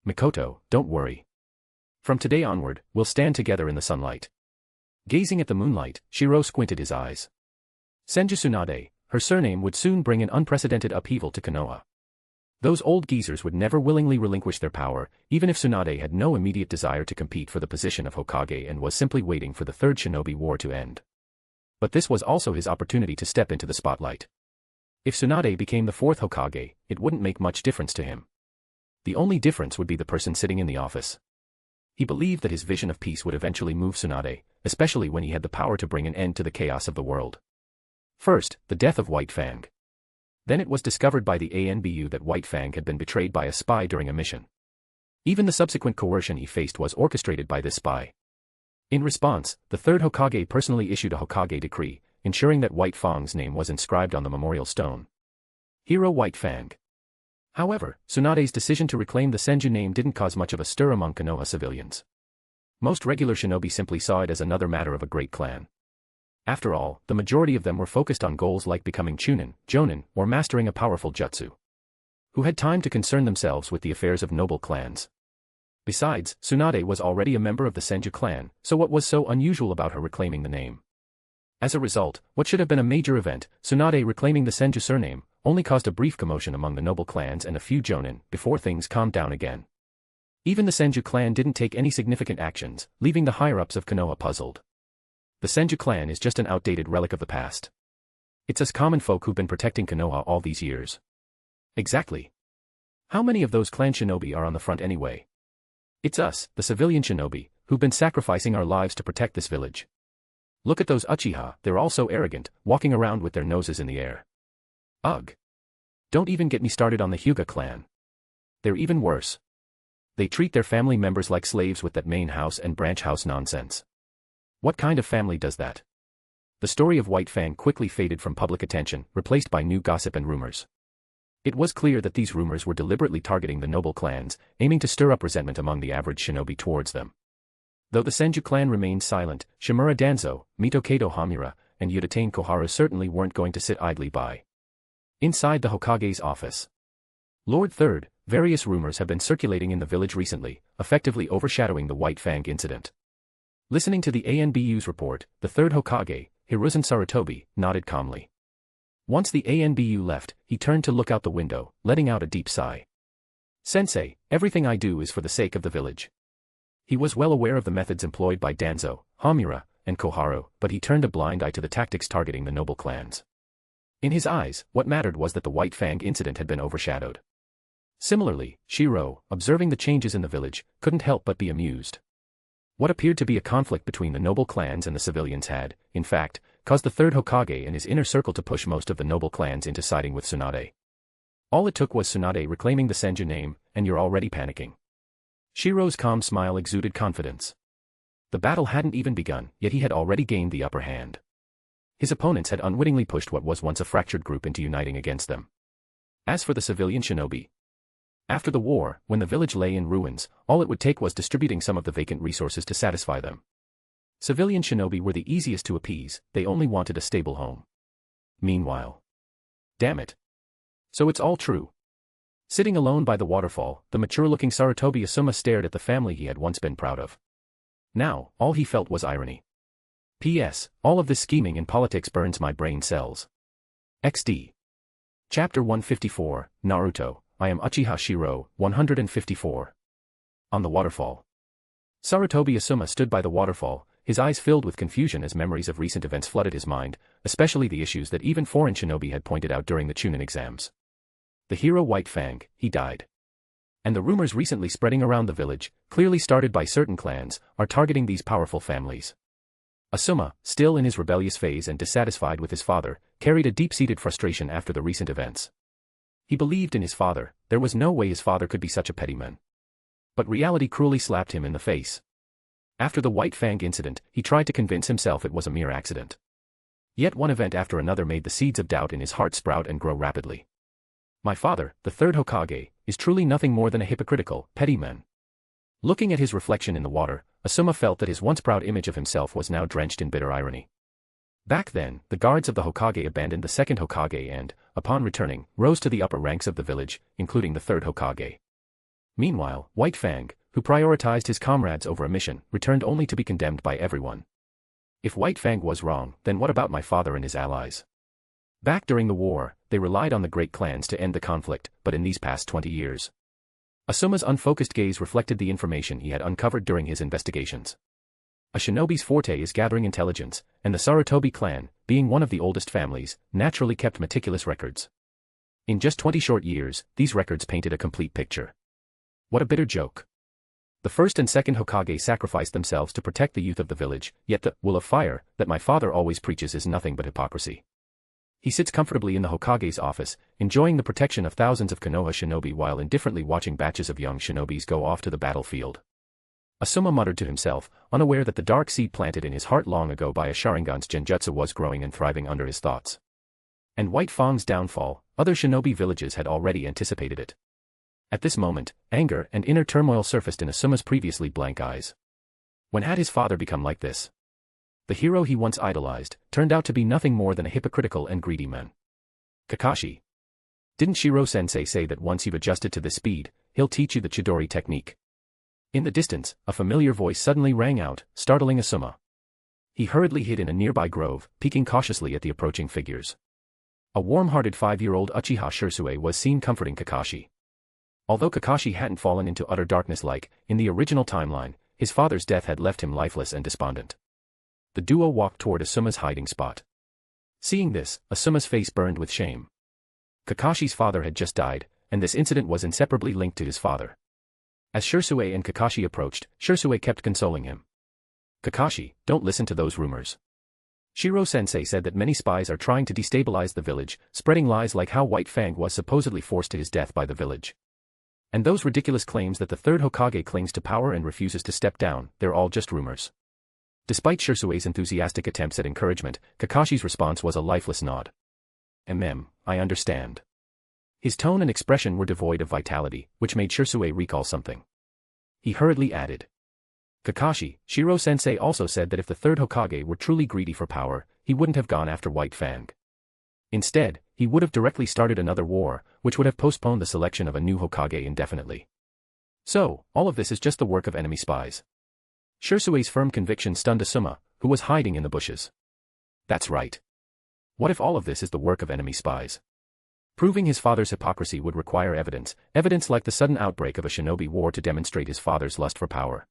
Mikoto, don't worry. From today onward, we'll stand together in the sunlight. Gazing at the moonlight, Shirou squinted his eyes. Senju Tsunade, her surname would soon bring an unprecedented upheaval to Konoha. Those old geezers would never willingly relinquish their power, even if Tsunade had no immediate desire to compete for the position of Hokage and was simply waiting for the Third Shinobi War to end. But this was also his opportunity to step into the spotlight. If Tsunade became the fourth Hokage, it wouldn't make much difference to him. The only difference would be the person sitting in the office. He believed that his vision of peace would eventually move Tsunade, especially when he had the power to bring an end to the chaos of the world. First, the death of White Fang. Then it was discovered by the ANBU that White Fang had been betrayed by a spy during a mission. Even the subsequent coercion he faced was orchestrated by this spy. In response, the third Hokage personally issued a Hokage decree, ensuring that White Fang's name was inscribed on the memorial stone. Hero White Fang. However, Tsunade's decision to reclaim the Senju name didn't cause much of a stir among Konoha civilians. Most regular shinobi simply saw it as another matter of a great clan. After all, the majority of them were focused on goals like becoming Chunin, Jonin, or mastering a powerful jutsu. Who had time to concern themselves with the affairs of noble clans? Besides, Tsunade was already a member of the Senju clan, so what was so unusual about her reclaiming the name? As a result, what should have been a major event, Tsunade reclaiming the Senju surname, only caused a brief commotion among the noble clans and a few Jonin before things calmed down again. Even the Senju clan didn't take any significant actions, leaving the higher-ups of Konoha puzzled. The Senju clan is just an outdated relic of the past. It's us common folk who've been protecting Konoha all these years. Exactly. How many of those clan shinobi are on the front anyway? It's us, the civilian shinobi, who've been sacrificing our lives to protect this village. Look at those Uchiha, they're all so arrogant, walking around with their noses in the air. Ugh. Don't even get me started on the Hyuga clan. They're even worse. They treat their family members like slaves with that main house and branch house nonsense. What kind of family does that? The story of White Fang quickly faded from public attention, replaced by new gossip and rumors. It was clear that these rumors were deliberately targeting the noble clans, aiming to stir up resentment among the average shinobi towards them. Though the Senju clan remained silent, Shimura Danzo, Mito Kato Hamura, and Udatane Koharu certainly weren't going to sit idly by. Inside the Hokage's office. Lord Third, various rumors have been circulating in the village recently, effectively overshadowing the White Fang incident. Listening to the ANBU's report, the third Hokage, Hiruzen Sarutobi, nodded calmly. Once the ANBU left, he turned to look out the window, letting out a deep sigh. Sensei, everything I do is for the sake of the village. He was well aware of the methods employed by Danzo, Hamura, and Koharu, but he turned a blind eye to the tactics targeting the noble clans. In his eyes, what mattered was that the White Fang incident had been overshadowed. Similarly, Shiro, observing the changes in the village, couldn't help but be amused. What appeared to be a conflict between the noble clans and the civilians had, in fact, caused the third Hokage and his inner circle to push most of the noble clans into siding with Tsunade. All it took was Tsunade reclaiming the Senju name, and you're already panicking. Shiro's calm smile exuded confidence. The battle hadn't even begun, yet he had already gained the upper hand. His opponents had unwittingly pushed what was once a fractured group into uniting against them. As for the civilian shinobi, after the war, when the village lay in ruins, all it would take was distributing some of the vacant resources to satisfy them. Civilian shinobi were the easiest to appease, they only wanted a stable home. Meanwhile. Damn it. So it's all true. Sitting alone by the waterfall, the mature-looking Sarutobi Asuma stared at the family he had once been proud of. Now, all he felt was irony. P.S. All of this scheming and politics burns my brain cells. XD. Chapter 154, Naruto, I am Uchiha Shirou, 154. On the waterfall. Sarutobi Asuma stood by the waterfall, his eyes filled with confusion as memories of recent events flooded his mind, especially the issues that even foreign shinobi had pointed out during the Chunin exams. The hero White Fang, he died. And the rumors recently spreading around the village, clearly started by certain clans, are targeting these powerful families. Asuma, still in his rebellious phase and dissatisfied with his father, carried a deep-seated frustration after the recent events. He believed in his father, there was no way his father could be such a petty man. But reality cruelly slapped him in the face. After the White Fang incident, he tried to convince himself it was a mere accident. Yet one event after another made the seeds of doubt in his heart sprout and grow rapidly. My father, the third Hokage, is truly nothing more than a hypocritical, petty man. Looking at his reflection in the water, Asuma felt that his once proud image of himself was now drenched in bitter irony. Back then, the guards of the Hokage abandoned the second Hokage and, upon returning, rose to the upper ranks of the village, including the third Hokage. Meanwhile, White Fang, who prioritized his comrades over a mission, returned only to be condemned by everyone. If White Fang was wrong, then what about my father and his allies? Back during the war, they relied on the great clans to end the conflict, but in these past 20 years. Asuma's unfocused gaze reflected the information he had uncovered during his investigations. A shinobi's forte is gathering intelligence, and the Sarutobi clan, being one of the oldest families, naturally kept meticulous records. In just 20 short years, these records painted a complete picture. What a bitter joke. The first and second Hokage sacrificed themselves to protect the youth of the village, yet the will of fire that my father always preaches is nothing but hypocrisy. He sits comfortably in the Hokage's office, enjoying the protection of thousands of Konoha shinobi while indifferently watching batches of young shinobis go off to the battlefield. Asuma muttered to himself, unaware that the dark seed planted in his heart long ago by a Sharingan's genjutsu was growing and thriving under his thoughts. And White Fang's downfall, other shinobi villages had already anticipated it. At this moment, anger and inner turmoil surfaced in Asuma's previously blank eyes. When had his father become like this? The hero he once idolized, turned out to be nothing more than a hypocritical and greedy man. Kakashi. Didn't Shiro-sensei say that once you've adjusted to this speed, he'll teach you the Chidori technique? In the distance, a familiar voice suddenly rang out, startling Asuma. He hurriedly hid in a nearby grove, peeking cautiously at the approaching figures. A warm-hearted 5-year-old Uchiha Shirou was seen comforting Kakashi. Although Kakashi hadn't fallen into utter darkness like, in the original timeline, his father's death had left him lifeless and despondent. The duo walked toward Asuma's hiding spot. Seeing this, Asuma's face burned with shame. Kakashi's father had just died, and this incident was inseparably linked to his father. As Shirou and Kakashi approached, Shirou kept consoling him. Kakashi, don't listen to those rumors. Shiro-sensei said that many spies are trying to destabilize the village, spreading lies like how White Fang was supposedly forced to his death by the village. And those ridiculous claims that the third Hokage clings to power and refuses to step down, they're all just rumors. Despite Shirou's enthusiastic attempts at encouragement, Kakashi's response was a lifeless nod. I understand. His tone and expression were devoid of vitality, which made Shirou recall something. He hurriedly added. Kakashi, Shiro-sensei also said that if the third Hokage were truly greedy for power, he wouldn't have gone after White Fang. Instead, he would have directly started another war, which would have postponed the selection of a new Hokage indefinitely. So, all of this is just the work of enemy spies. Shirou's firm conviction stunned Asuma, who was hiding in the bushes. That's right. What if all of this is the work of enemy spies? Proving his father's hypocrisy would require evidence like the sudden outbreak of a shinobi war to demonstrate his father's lust for power.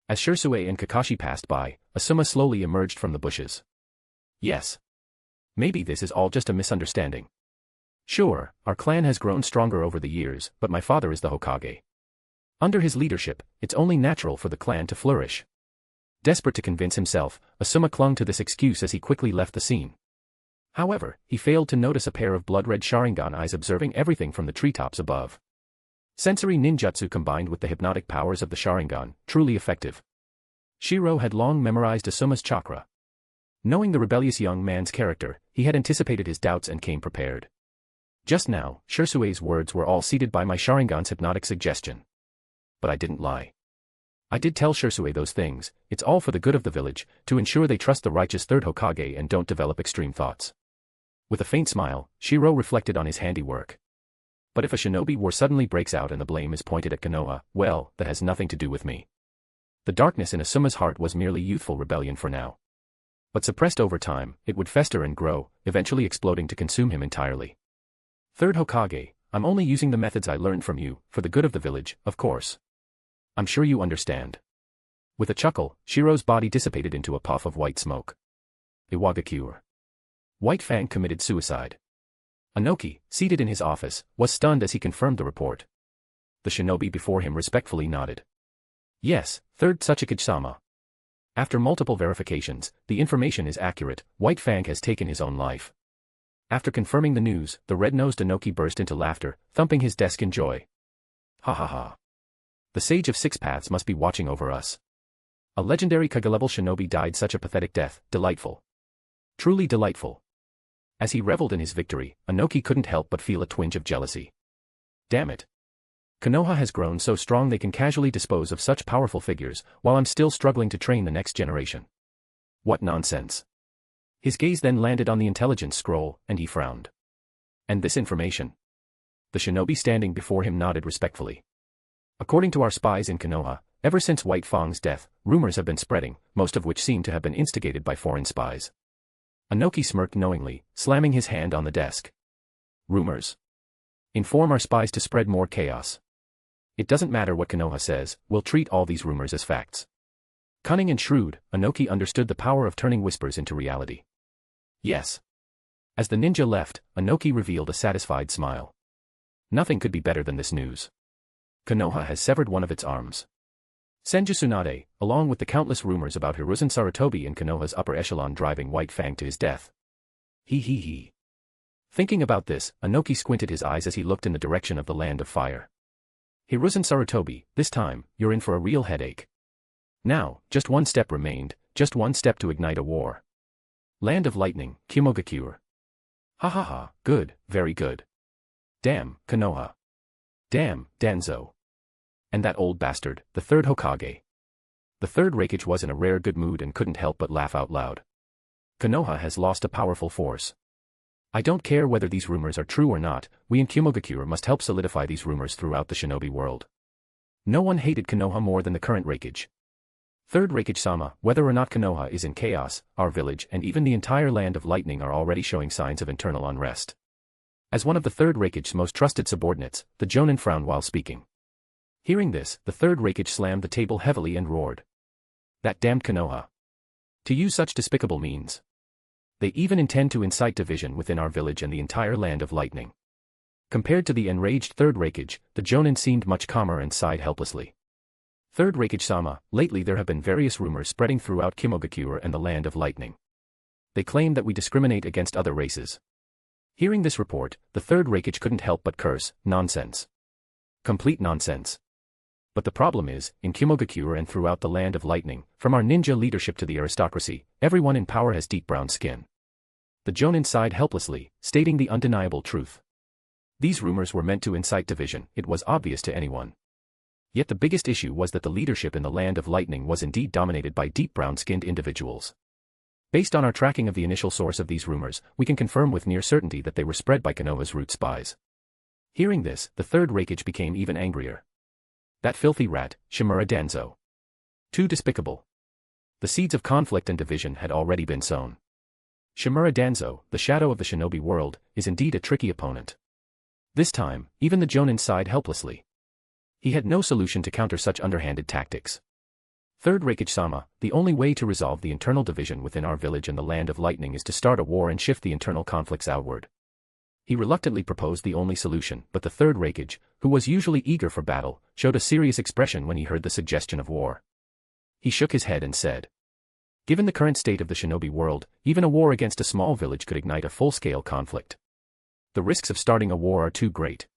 As Shirou and Kakashi passed by, Asuma slowly emerged from the bushes. Yes. Maybe this is all just a misunderstanding. Sure, our clan has grown stronger over the years, but my father is the Hokage. Under his leadership, it's only natural for the clan to flourish. Desperate to convince himself, Asuma clung to this excuse as he quickly left the scene. However, he failed to notice a pair of blood-red Sharingan eyes observing everything from the treetops above. Sensory ninjutsu combined with the hypnotic powers of the Sharingan, truly effective. Shiro had long memorized Asuma's chakra. Knowing the rebellious young man's character, he had anticipated his doubts and came prepared. Just now, Shirou's words were all seeded by my Sharingan's hypnotic suggestion. But I didn't lie. I did tell Shirou those things, it's all for the good of the village, to ensure they trust the righteous third Hokage and don't develop extreme thoughts. With a faint smile, Shiro reflected on his handiwork. But if a shinobi war suddenly breaks out and the blame is pointed at Konoha, well, that has nothing to do with me. The darkness in Asuma's heart was merely youthful rebellion for now. But suppressed over time, it would fester and grow, eventually exploding to consume him entirely. Third Hokage, I'm only using the methods I learned from you, for the good of the village, of course. I'm sure you understand. With a chuckle, Shiro's body dissipated into a puff of white smoke. Iwagakure. White Fang committed suicide. Inoki, seated in his office, was stunned as he confirmed the report. The shinobi before him respectfully nodded. Yes, third Tsuchikage-sama. After multiple verifications, the information is accurate, White Fang has taken his own life. After confirming the news, the red-nosed Inoki burst into laughter, thumping his desk in joy. Ha ha ha. The Sage of Six Paths must be watching over us. A legendary Kage-level shinobi died such a pathetic death, delightful. Truly delightful. As he reveled in his victory, Inoki couldn't help but feel a twinge of jealousy. Damn it. Konoha has grown so strong they can casually dispose of such powerful figures, while I'm still struggling to train the next generation. What nonsense. His gaze then landed on the intelligence scroll, and he frowned. And this information? The shinobi standing before him nodded respectfully. According to our spies in Konoha, ever since White Fang's death, rumors have been spreading, most of which seem to have been instigated by foreign spies. Inoki smirked knowingly, slamming his hand on the desk. Rumors. Inform our spies to spread more chaos. It doesn't matter what Konoha says, we'll treat all these rumors as facts. Cunning and shrewd, Inoki understood the power of turning whispers into reality. Yes. As the ninja left, Inoki revealed a satisfied smile. Nothing could be better than this news. Konoha has severed one of its arms. Senju Tsunade, along with the countless rumors about Hiruzen Sarutobi in Konoha's upper echelon driving White Fang to his death. He. Thinking about this, Inoki squinted his eyes as he looked in the direction of the land of fire. Hiruzen Sarutobi, this time, you're in for a real headache. Now, just one step remained, just one step to ignite a war. Land of Lightning, Kimogakure. Ha ha ha, good, very good. Damn, Konoha. Damn, Danzo. And that old bastard, the third Hokage. The third Raigage was in a rare good mood and couldn't help but laugh out loud. Konoha has lost a powerful force. I don't care whether these rumors are true or not, we in Kimogakure must help solidify these rumors throughout the shinobi world. No one hated Konoha more than the current Raigage. Third Raigage-sama, whether or not Konoha is in chaos, our village and even the entire land of lightning are already showing signs of internal unrest. As one of the third Raikage's most trusted subordinates, the Jonin frowned while speaking. Hearing this, the third Raikage slammed the table heavily and roared. That damned Konoha. To use such despicable means. They even intend to incite division within our village and the entire land of lightning. Compared to the enraged third Raikage, the Jonin seemed much calmer and sighed helplessly. Third Raikage-sama, lately there have been various rumors spreading throughout Kimogakure and the land of lightning. They claim that we discriminate against other races. Hearing this report, the third Raikage couldn't help but curse, nonsense. Complete nonsense. But the problem is, in Kimogakure and throughout the land of lightning, from our ninja leadership to the aristocracy, everyone in power has deep brown skin. The Jonin sighed helplessly, stating the undeniable truth. These rumors were meant to incite division, it was obvious to anyone. Yet the biggest issue was that the leadership in the land of lightning was indeed dominated by deep brown-skinned individuals. Based on our tracking of the initial source of these rumors, we can confirm with near certainty that they were spread by Konoha's root spies. Hearing this, the third Raikage became even angrier. That filthy rat, Shimura Danzo. Too despicable. The seeds of conflict and division had already been sown. Shimura Danzo, the shadow of the Shinobi World, is indeed a tricky opponent. This time, even the Jonin sighed helplessly. He had no solution to counter such underhanded tactics. Third Raikage-sama, the only way to resolve the internal division within our village and the land of lightning is to start a war and shift the internal conflicts outward. He reluctantly proposed the only solution, but the third Raikage, who was usually eager for battle, showed a serious expression when he heard the suggestion of war. He shook his head and said, "Given the current state of the Shinobi world, even a war against a small village could ignite a full-scale conflict. The risks of starting a war are too great.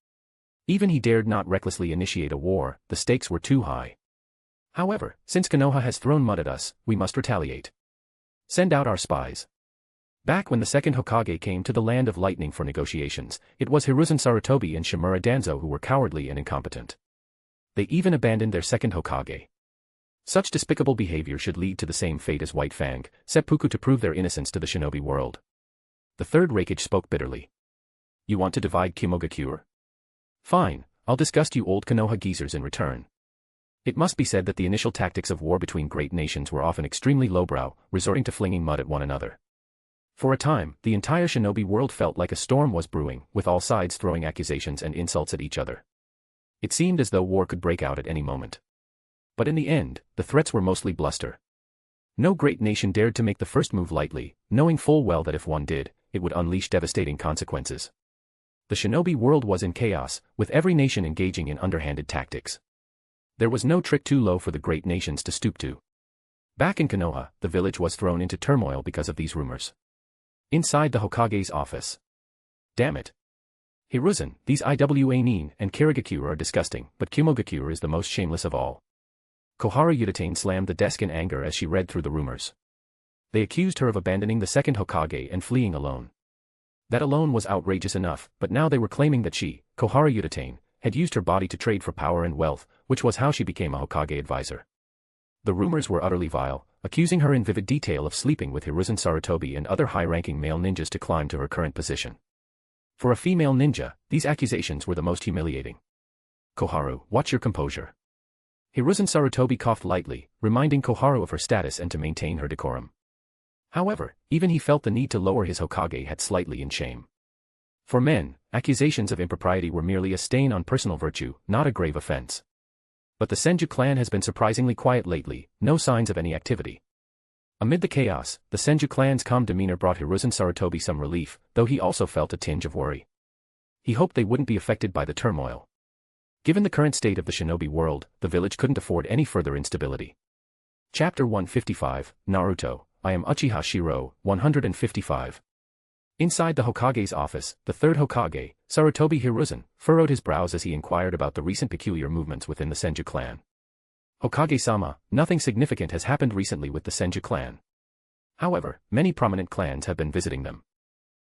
Even he dared not recklessly initiate a war, the stakes were too high. However, since Konoha has thrown mud at us, we must retaliate. Send out our spies." Back when the second Hokage came to the land of lightning for negotiations, it was Hiruzen Sarutobi and Shimura Danzo who were cowardly and incompetent. They even abandoned their second Hokage. Such despicable behavior should lead to the same fate as White Fang, seppuku to prove their innocence to the Shinobi world. The third Raikage spoke bitterly. "You want to divide Kimogakure? Fine, I'll disgust you old Konoha geezers in return." It must be said that the initial tactics of war between great nations were often extremely lowbrow, resorting to flinging mud at one another. For a time, the entire Shinobi world felt like a storm was brewing, with all sides throwing accusations and insults at each other. It seemed as though war could break out at any moment. But in the end, the threats were mostly bluster. No great nation dared to make the first move lightly, knowing full well that if one did, it would unleash devastating consequences. The Shinobi world was in chaos, with every nation engaging in underhanded tactics. There was no trick too low for the great nations to stoop to. Back in Konoha, the village was thrown into turmoil because of these rumors. Inside the Hokage's office. "Damn it. Hiruzen, these Iwa Nin and Kirigakure are disgusting, but Kimogakure is the most shameless of all." Koharu Uchiha slammed the desk in anger as she read through the rumors. They accused her of abandoning the second Hokage and fleeing alone. That alone was outrageous enough, but now they were claiming that she, Koharu Uchiha, had used her body to trade for power and wealth, which was how she became a Hokage advisor. The rumors were utterly vile, accusing her in vivid detail of sleeping with Hiruzen Sarutobi and other high-ranking male ninjas to climb to her current position. For a female ninja, these accusations were the most humiliating. "Koharu, watch your composure." Hiruzen Sarutobi coughed lightly, reminding Koharu of her status and to maintain her decorum. However, even he felt the need to lower his Hokage hat slightly in shame. For men, accusations of impropriety were merely a stain on personal virtue, not a grave offense. But the Senju clan has been surprisingly quiet lately, no signs of any activity. Amid the chaos, the Senju clan's calm demeanor brought Hiruzen Sarutobi some relief, though he also felt a tinge of worry. He hoped they wouldn't be affected by the turmoil. Given the current state of the Shinobi world, the village couldn't afford any further instability. Chapter 155, Naruto, I am Uchiha Shirou, 155. Inside the Hokage's office, the third Hokage, Sarutobi Hiruzen, furrowed his brows as he inquired about the recent peculiar movements within the Senju clan. "Hokage-sama, nothing significant has happened recently with the Senju clan. However, many prominent clans have been visiting them."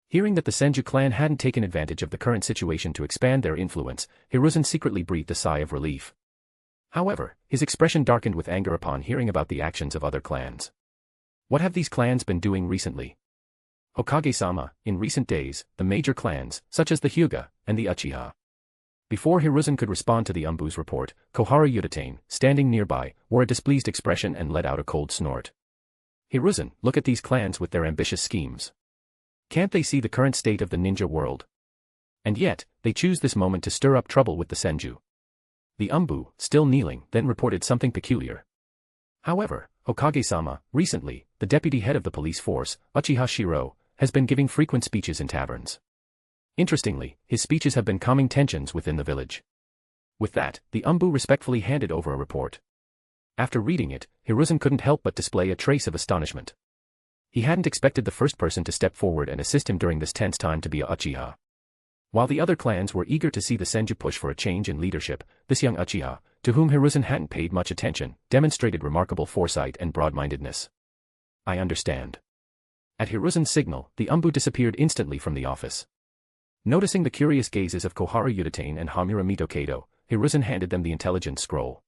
Hearing that the Senju clan hadn't taken advantage of the current situation to expand their influence, Hiruzen secretly breathed a sigh of relief. However, his expression darkened with anger upon hearing about the actions of other clans. What have these clans been doing recently? "Hokage-sama, in recent days, the major clans, such as the Hyuga and the Uchiha." Before Hiruzen could respond to the Umbu's report, Koharu Uchiha, standing nearby, wore a displeased expression and let out a cold snort. "Hiruzen, look at these clans with their ambitious schemes. Can't they see the current state of the ninja world? And yet, they choose this moment to stir up trouble with the Senju. The Umbu, still kneeling, then reported something peculiar. However, Hokage-sama, recently, the deputy head of the police force, Uchiha Shirou, has been giving frequent speeches in taverns. Interestingly, his speeches have been calming tensions within the village. With that, the Umbu respectfully handed over a report. After reading it, Hiruzen couldn't help but display a trace of astonishment. He hadn't expected the first person to step forward and assist him during this tense time to be a Uchiha. While the other clans were eager to see the Senju push for a change in leadership, this young Uchiha, to whom Hiruzen hadn't paid much attention, demonstrated remarkable foresight and broad-mindedness. I understand. At Hiruzen's signal, the Umbu disappeared instantly from the office. Noticing the curious gazes of Koharu Yuditane and Hamura Mitokado, Hiruzen handed them the intelligence scroll.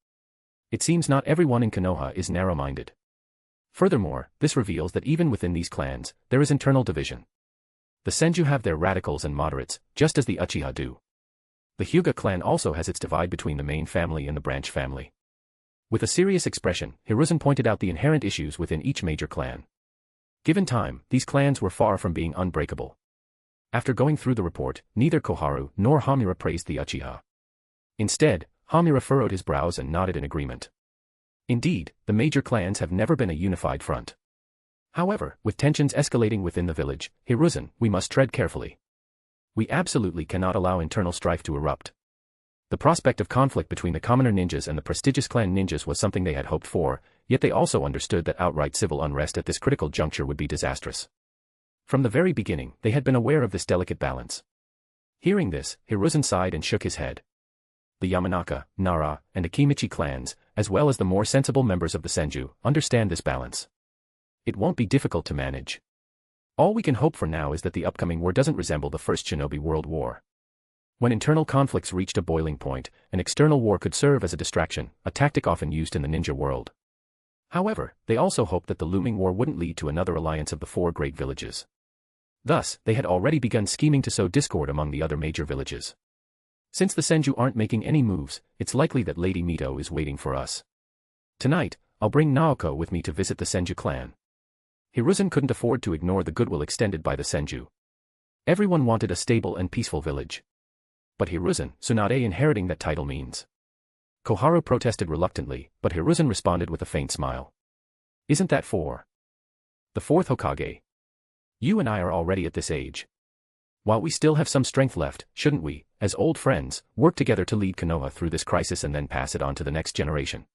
It seems not everyone in Konoha is narrow-minded. Furthermore, this reveals that even within these clans, there is internal division. The Senju have their radicals and moderates, just as the Uchiha do. The Hyuga clan also has its divide between the main family and the branch family. With a serious expression, Hiruzen pointed out the inherent issues within each major clan. Given time, these clans were far from being unbreakable. After going through the report, neither Koharu nor Hamura praised the Uchiha. Instead, Hamura furrowed his brows and nodded in agreement. Indeed, the major clans have never been a unified front. However, with tensions escalating within the village, Hiruzen, we must tread carefully. We absolutely cannot allow internal strife to erupt. The prospect of conflict between the commoner ninjas and the prestigious clan ninjas was something they had hoped for, yet they also understood that outright civil unrest at this critical juncture would be disastrous. From the very beginning, they had been aware of this delicate balance. Hearing this, Hiruzen sighed and shook his head. The Yamanaka, Nara, and Akimichi clans, as well as the more sensible members of the Senju, understand this balance. It won't be difficult to manage. All we can hope for now is that the upcoming war doesn't resemble the First Shinobi World War. When internal conflicts reached a boiling point, an external war could serve as a distraction, a tactic often used in the ninja world. However, they also hoped that the looming war wouldn't lead to another alliance of the four great villages. Thus, they had already begun scheming to sow discord among the other major villages. Since the Senju aren't making any moves, it's likely that Lady Mito is waiting for us. Tonight, I'll bring Naoko with me to visit the Senju clan. Hiruzen couldn't afford to ignore the goodwill extended by the Senju. Everyone wanted a stable and peaceful village. But Hiruzen, Tsunade inheriting that title means. Koharu protested reluctantly, but Hiruzen responded with a faint smile. Isn't that for the fourth Hokage? You and I are already at this age. While we still have some strength left, shouldn't we, as old friends, work together to lead Konoha through this crisis and then pass it on to the next generation?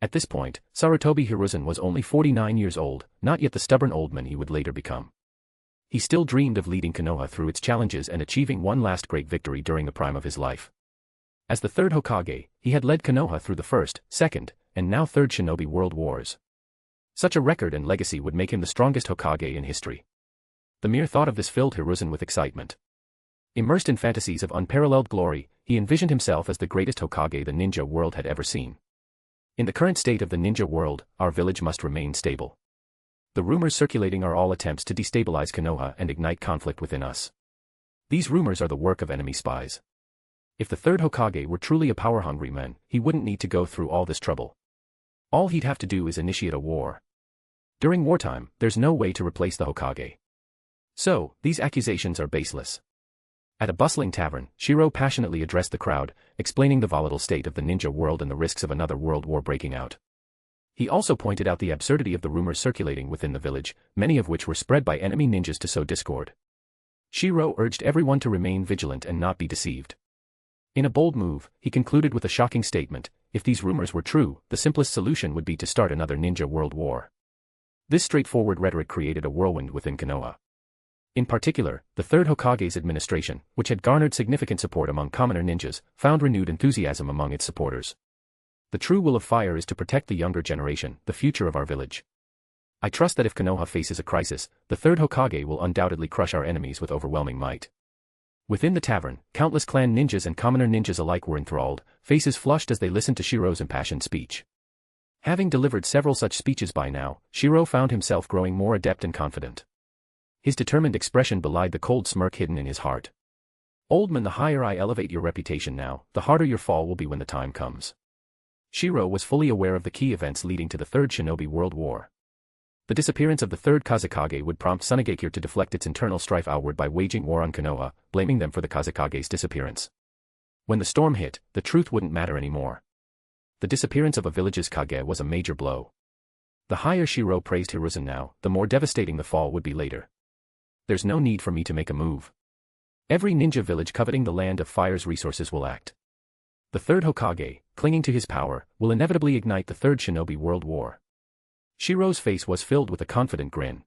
At this point, Sarutobi Hiruzen was only 49 years old, not yet the stubborn old man he would later become. He still dreamed of leading Konoha through its challenges and achieving one last great victory during the prime of his life. As the third Hokage, he had led Konoha through the first, second, and now third Shinobi World Wars. Such a record and legacy would make him the strongest Hokage in history. The mere thought of this filled Hiruzen with excitement. Immersed in fantasies of unparalleled glory, he envisioned himself as the greatest Hokage the ninja world had ever seen. In the current state of the ninja world, our village must remain stable. The rumors circulating are all attempts to destabilize Konoha and ignite conflict within us. These rumors are the work of enemy spies. If the third Hokage were truly a power-hungry man, he wouldn't need to go through all this trouble. All he'd have to do is initiate a war. During wartime, there's no way to replace the Hokage. So, these accusations are baseless. At a bustling tavern, Shiro passionately addressed the crowd, explaining the volatile state of the ninja world and the risks of another world war breaking out. He also pointed out the absurdity of the rumors circulating within the village, many of which were spread by enemy ninjas to sow discord. Shiro urged everyone to remain vigilant and not be deceived. In a bold move, he concluded with a shocking statement: if these rumors were true, the simplest solution would be to start another ninja world war. This straightforward rhetoric created a whirlwind within Konoha. In particular, the third Hokage's administration, which had garnered significant support among commoner ninjas, found renewed enthusiasm among its supporters. The true will of fire is to protect the younger generation, the future of our village. I trust that if Konoha faces a crisis, the third Hokage will undoubtedly crush our enemies with overwhelming might. Within the tavern, countless clan ninjas and commoner ninjas alike were enthralled, faces flushed as they listened to Shiro's impassioned speech. Having delivered several such speeches by now, Shiro found himself growing more adept and confident. His determined expression belied the cold smirk hidden in his heart. Old man, the higher I elevate your reputation now, the harder your fall will be when the time comes. Shiro was fully aware of the key events leading to the Third Shinobi World War. The disappearance of the third Kazekage would prompt Tsunade to deflect its internal strife outward by waging war on Konoha, blaming them for the Kazekage's disappearance. When the storm hit, the truth wouldn't matter anymore. The disappearance of a village's Kage was a major blow. The higher Shiro praised Hiruzen now, the more devastating the fall would be later. There's no need for me to make a move. Every ninja village coveting the land of fire's resources will act. The third Hokage, clinging to his power, will inevitably ignite the third Shinobi World War. Shiro's face was filled with a confident grin.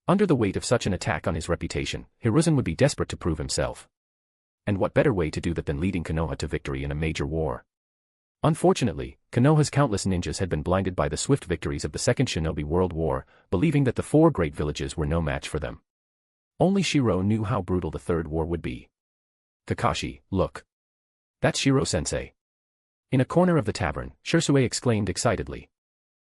Under the weight of such an attack on his reputation, Hiruzen would be desperate to prove himself. And what better way to do that than leading Konoha to victory in a major war? Unfortunately, Konoha's countless ninjas had been blinded by the swift victories of the Second Shinobi World War, believing that the four great villages were no match for them. Only Shiro knew how brutal the third war would be. Kakashi, look. That's Shiro-sensei. In a corner of the tavern, Shisui exclaimed excitedly.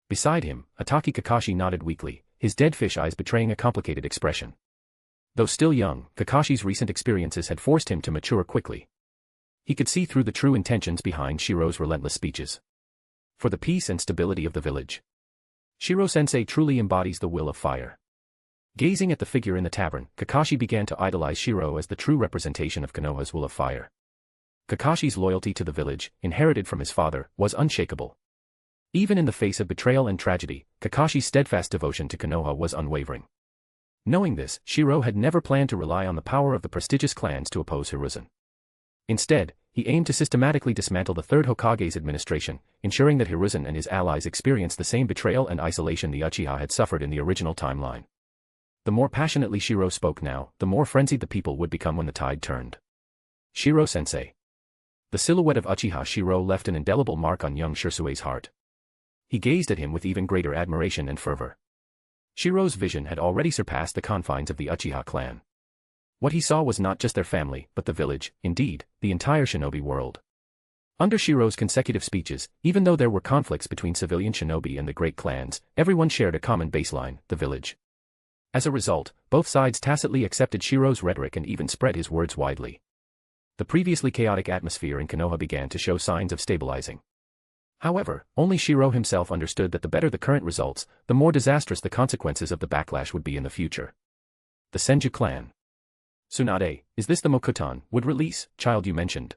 Beside him, Ataki Kakashi nodded weakly, his dead fish eyes betraying a complicated expression. Though still young, Kakashi's recent experiences had forced him to mature quickly. He could see through the true intentions behind Shiro's relentless speeches. For the peace and stability of the village. Shiro-sensei truly embodies the will of fire. Gazing at the figure in the tavern, Kakashi began to idolize Shiro as the true representation of Konoha's will of fire. Kakashi's loyalty to the village, inherited from his father, was unshakable. Even in the face of betrayal and tragedy, Kakashi's steadfast devotion to Konoha was unwavering. Knowing this, Shiro had never planned to rely on the power of the prestigious clans to oppose Hiruzen. Instead, he aimed to systematically dismantle the third Hokage's administration, ensuring that Hiruzen and his allies experienced the same betrayal and isolation the Uchiha had suffered in the original timeline. The more passionately Shiro spoke now, the more frenzied the people would become when the tide turned. Shiro-sensei. The silhouette of Uchiha Shiro left an indelible mark on young Shisui's heart. He gazed at him with even greater admiration and fervor. Shiro's vision had already surpassed the confines of the Uchiha clan. What he saw was not just their family, but the village, indeed, the entire shinobi world. Under Shiro's consecutive speeches, even though there were conflicts between civilian shinobi and the great clans, everyone shared a common baseline, the village. As a result, both sides tacitly accepted Shiro's rhetoric and even spread his words widely. The previously chaotic atmosphere in Konoha began to show signs of stabilizing. However, only Shiro himself understood that the better the current results, the more disastrous the consequences of the backlash would be in the future. The Senju clan. Tsunade, is this the Mokuton, would release, child you mentioned?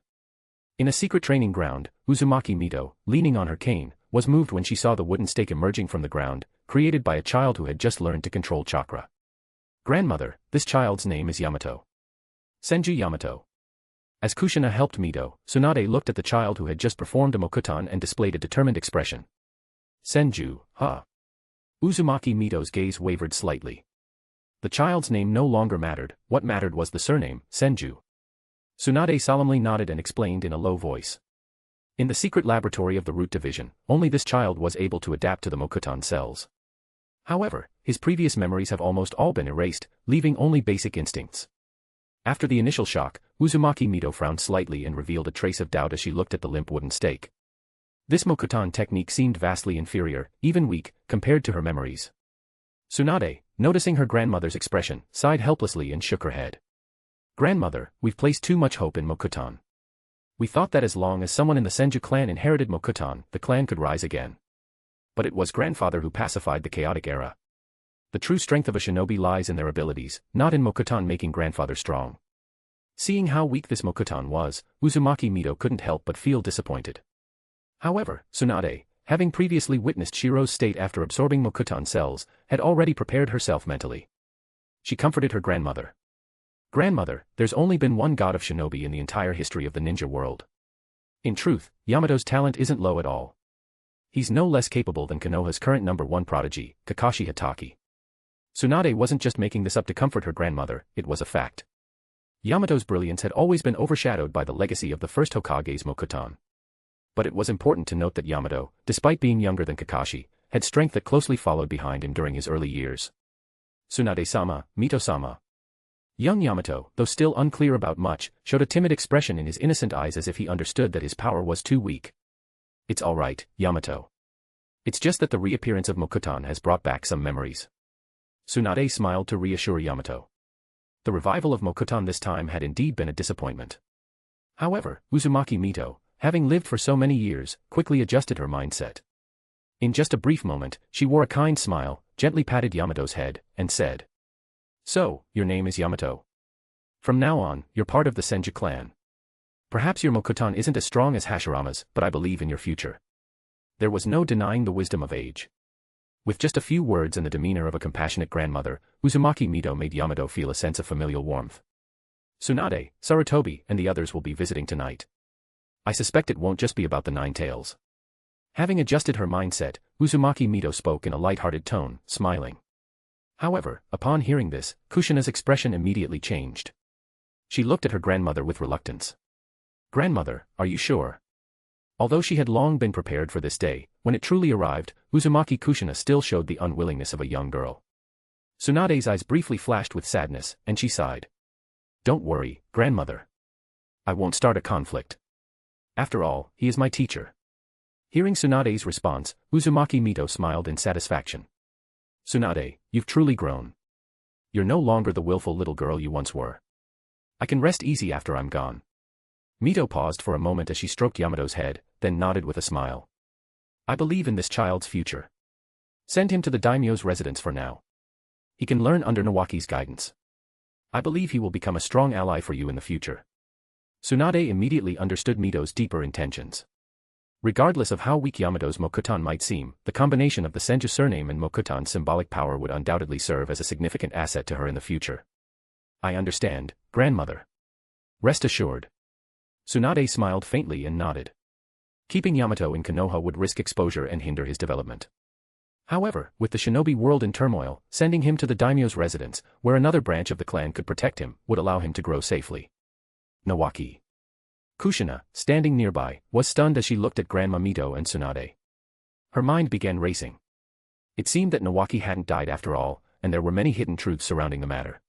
In a secret training ground, Uzumaki Mito, leaning on her cane, was moved when she saw the wooden stake emerging from the ground, created by a child who had just learned to control chakra. Grandmother, this child's name is Yamato. Senju Yamato. As Kushina helped Mito, Tsunade looked at the child who had just performed a Mokuton and displayed a determined expression. Senju, huh? Uzumaki Mito's gaze wavered slightly. The child's name no longer mattered, what mattered was the surname, Senju. Tsunade solemnly nodded and explained in a low voice. In the secret laboratory of the Root Division, only this child was able to adapt to the Mokuton cells. However, his previous memories have almost all been erased, leaving only basic instincts. After the initial shock, Uzumaki Mito frowned slightly and revealed a trace of doubt as she looked at the limp wooden stake. This Mokuton technique seemed vastly inferior, even weak, compared to her memories. Tsunade, noticing her grandmother's expression, sighed helplessly and shook her head. Grandmother, we've placed too much hope in Mokuton. We thought that as long as someone in the Senju clan inherited Mokuton, the clan could rise again. But it was grandfather who pacified the chaotic era. The true strength of a shinobi lies in their abilities, not in Mokuton making grandfather strong. Seeing how weak this Mokuton was, Uzumaki Mito couldn't help but feel disappointed. However, Tsunade, having previously witnessed Shiro's state after absorbing Mokuton cells, had already prepared herself mentally. She comforted her grandmother. Grandmother, there's only been one god of shinobi in the entire history of the ninja world. In truth, Yamato's talent isn't low at all. He's no less capable than Konoha's current #1 prodigy, Kakashi Hatake. Tsunade wasn't just making this up to comfort her grandmother, it was a fact. Yamato's brilliance had always been overshadowed by the legacy of the first Hokage's Mokuton. But it was important to note that Yamato, despite being younger than Kakashi, had strength that closely followed behind him during his early years. Tsunade-sama, Mito-sama. Young Yamato, though still unclear about much, showed a timid expression in his innocent eyes as if he understood that his power was too weak. It's all right, Yamato. It's just that the reappearance of Mokuton has brought back some memories. Tsunade smiled to reassure Yamato. The revival of Mokuton this time had indeed been a disappointment. However, Uzumaki Mito, having lived for so many years, quickly adjusted her mindset. In just a brief moment, she wore a kind smile, gently patted Yamato's head, and said. So, your name is Yamato. From now on, you're part of the Senju clan. Perhaps your Mokutan isn't as strong as Hashirama's, but I believe in your future. There was no denying the wisdom of age. With just a few words and the demeanor of a compassionate grandmother, Uzumaki Mito made Yamato feel a sense of familial warmth. Tsunade, Sarutobi, and the others will be visiting tonight. I suspect it won't just be about the Nine Tails. Having adjusted her mindset, Uzumaki Mito spoke in a light-hearted tone, smiling. However, upon hearing this, Kushina's expression immediately changed. She looked at her grandmother with reluctance. Grandmother, are you sure? Although she had long been prepared for this day, when it truly arrived, Uzumaki Kushina still showed the unwillingness of a young girl. Tsunade's eyes briefly flashed with sadness, and she sighed. Don't worry, grandmother. I won't start a conflict. After all, he is my teacher. Hearing Tsunade's response, Uzumaki Mito smiled in satisfaction. Tsunade, you've truly grown. You're no longer the willful little girl you once were. I can rest easy after I'm gone. Mito paused for a moment as she stroked Yamato's head, then nodded with a smile. I believe in this child's future. Send him to the daimyo's residence for now. He can learn under Nawaki's guidance. I believe he will become a strong ally for you in the future. Tsunade immediately understood Mito's deeper intentions. Regardless of how weak Yamato's Mokutan might seem, the combination of the Senju surname and Mokutan's symbolic power would undoubtedly serve as a significant asset to her in the future. I understand, grandmother. Rest assured. Tsunade smiled faintly and nodded. Keeping Yamato in Konoha would risk exposure and hinder his development. However, with the Shinobi World in turmoil, sending him to the daimyo's residence, where another branch of the clan could protect him, would allow him to grow safely. Nawaki. Kushina, standing nearby, was stunned as she looked at Grandma Mito and Tsunade. Her mind began racing. It seemed that Nawaki hadn't died after all, and there were many hidden truths surrounding the matter.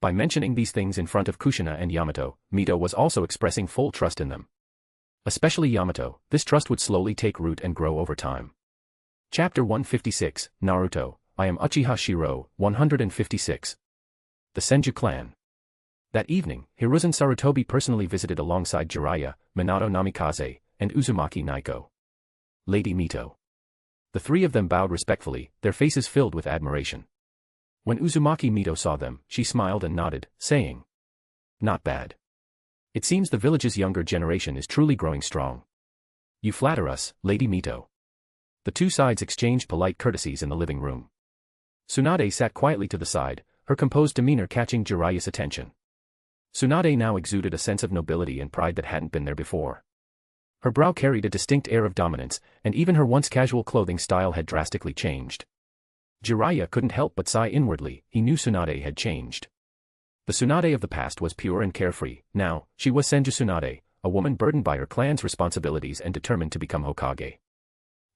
By mentioning these things in front of Kushina and Yamato, Mito was also expressing full trust in them. Especially Yamato, this trust would slowly take root and grow over time. Chapter 156, Naruto, I am Uchiha Shirou, 156. The Senju clan. That evening, Hiruzen Sarutobi personally visited alongside Jiraiya, Minato Namikaze, and Uzumaki Naiko. Lady Mito. The three of them bowed respectfully, their faces filled with admiration. When Uzumaki Mito saw them, she smiled and nodded, saying, Not bad. It seems the village's younger generation is truly growing strong. You flatter us, Lady Mito. The two sides exchanged polite courtesies in the living room. Tsunade sat quietly to the side, her composed demeanor catching Jiraiya's attention. Tsunade now exuded a sense of nobility and pride that hadn't been there before. Her brow carried a distinct air of dominance, and even her once casual clothing style had drastically changed. Jiraiya couldn't help but sigh inwardly, he knew Tsunade had changed. The Tsunade of the past was pure and carefree, now, she was Senju Tsunade, a woman burdened by her clan's responsibilities and determined to become Hokage.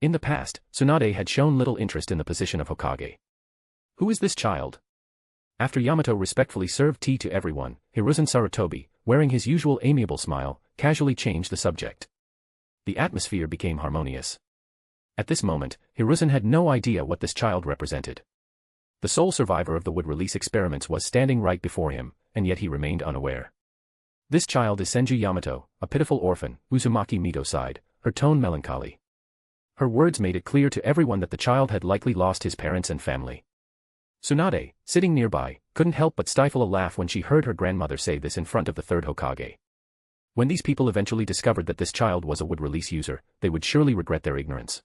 In the past, Tsunade had shown little interest in the position of Hokage. Who is this child? After Yamato respectfully served tea to everyone, Hiruzen Sarutobi, wearing his usual amiable smile, casually changed the subject. The atmosphere became harmonious. At this moment, Hiruzen had no idea what this child represented. The sole survivor of the wood-release experiments was standing right before him, and yet he remained unaware. This child is Senju Yamato, a pitiful orphan, Uzumaki Mito sighed, her tone melancholy. Her words made it clear to everyone that the child had likely lost his parents and family. Tsunade, sitting nearby, couldn't help but stifle a laugh when she heard her grandmother say this in front of the third Hokage. When these people eventually discovered that this child was a wood-release user, they would surely regret their ignorance.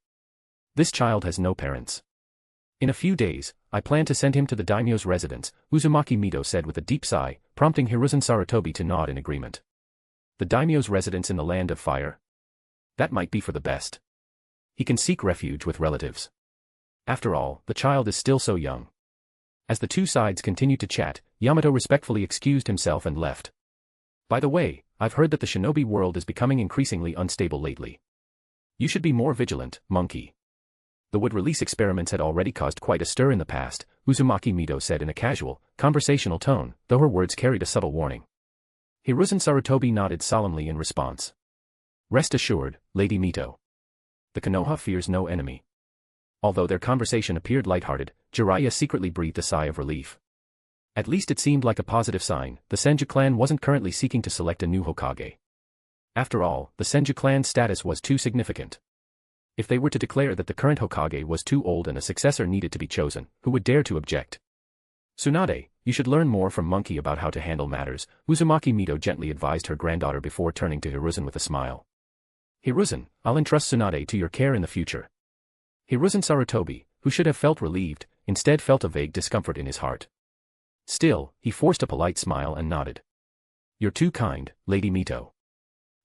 This child has no parents. In a few days, I plan to send him to the daimyo's residence, Uzumaki Mito said with a deep sigh, prompting Hiruzen Sarutobi to nod in agreement. The daimyo's residence in the land of fire? That might be for the best. He can seek refuge with relatives. After all, the child is still so young. As the two sides continued to chat, Yamato respectfully excused himself and left. By the way, I've heard that the Shinobi World is becoming increasingly unstable lately. You should be more vigilant, monkey. The wood-release experiments had already caused quite a stir in the past, Uzumaki Mito said in a casual, conversational tone, though her words carried a subtle warning. Hiruzen Sarutobi nodded solemnly in response. Rest assured, Lady Mito. The Konoha fears no enemy. Although their conversation appeared lighthearted, Jiraiya secretly breathed a sigh of relief. At least it seemed like a positive sign, the Senju clan wasn't currently seeking to select a new Hokage. After all, the Senju clan's status was too significant. If they were to declare that the current Hokage was too old and a successor needed to be chosen, who would dare to object? Tsunade, you should learn more from Monkey about how to handle matters, Uzumaki Mito gently advised her granddaughter before turning to Hiruzen with a smile. Hiruzen, I'll entrust Tsunade to your care in the future. Hiruzen Sarutobi, who should have felt relieved, instead felt a vague discomfort in his heart. Still, he forced a polite smile and nodded. You're too kind, Lady Mito.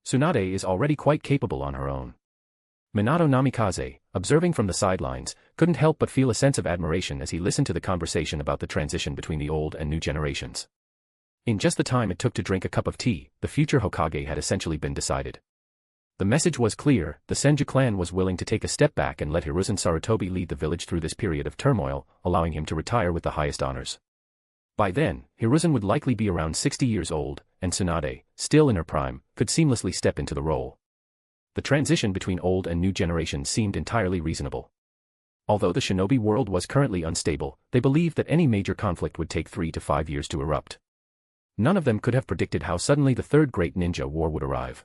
Tsunade is already quite capable on her own. Minato Namikaze, observing from the sidelines, couldn't help but feel a sense of admiration as he listened to the conversation about the transition between the old and new generations. In just the time it took to drink a cup of tea, the future Hokage had essentially been decided. The message was clear: the Senju clan was willing to take a step back and let Hiruzen Sarutobi lead the village through this period of turmoil, allowing him to retire with the highest honors. By then, Hiruzen would likely be around 60 years old, and Tsunade, still in her prime, could seamlessly step into the role. The transition between old and new generations seemed entirely reasonable. Although the Shinobi world was currently unstable, they believed that any major conflict would take 3 to 5 years to erupt. None of them could have predicted how suddenly the Third Great Ninja War would arrive.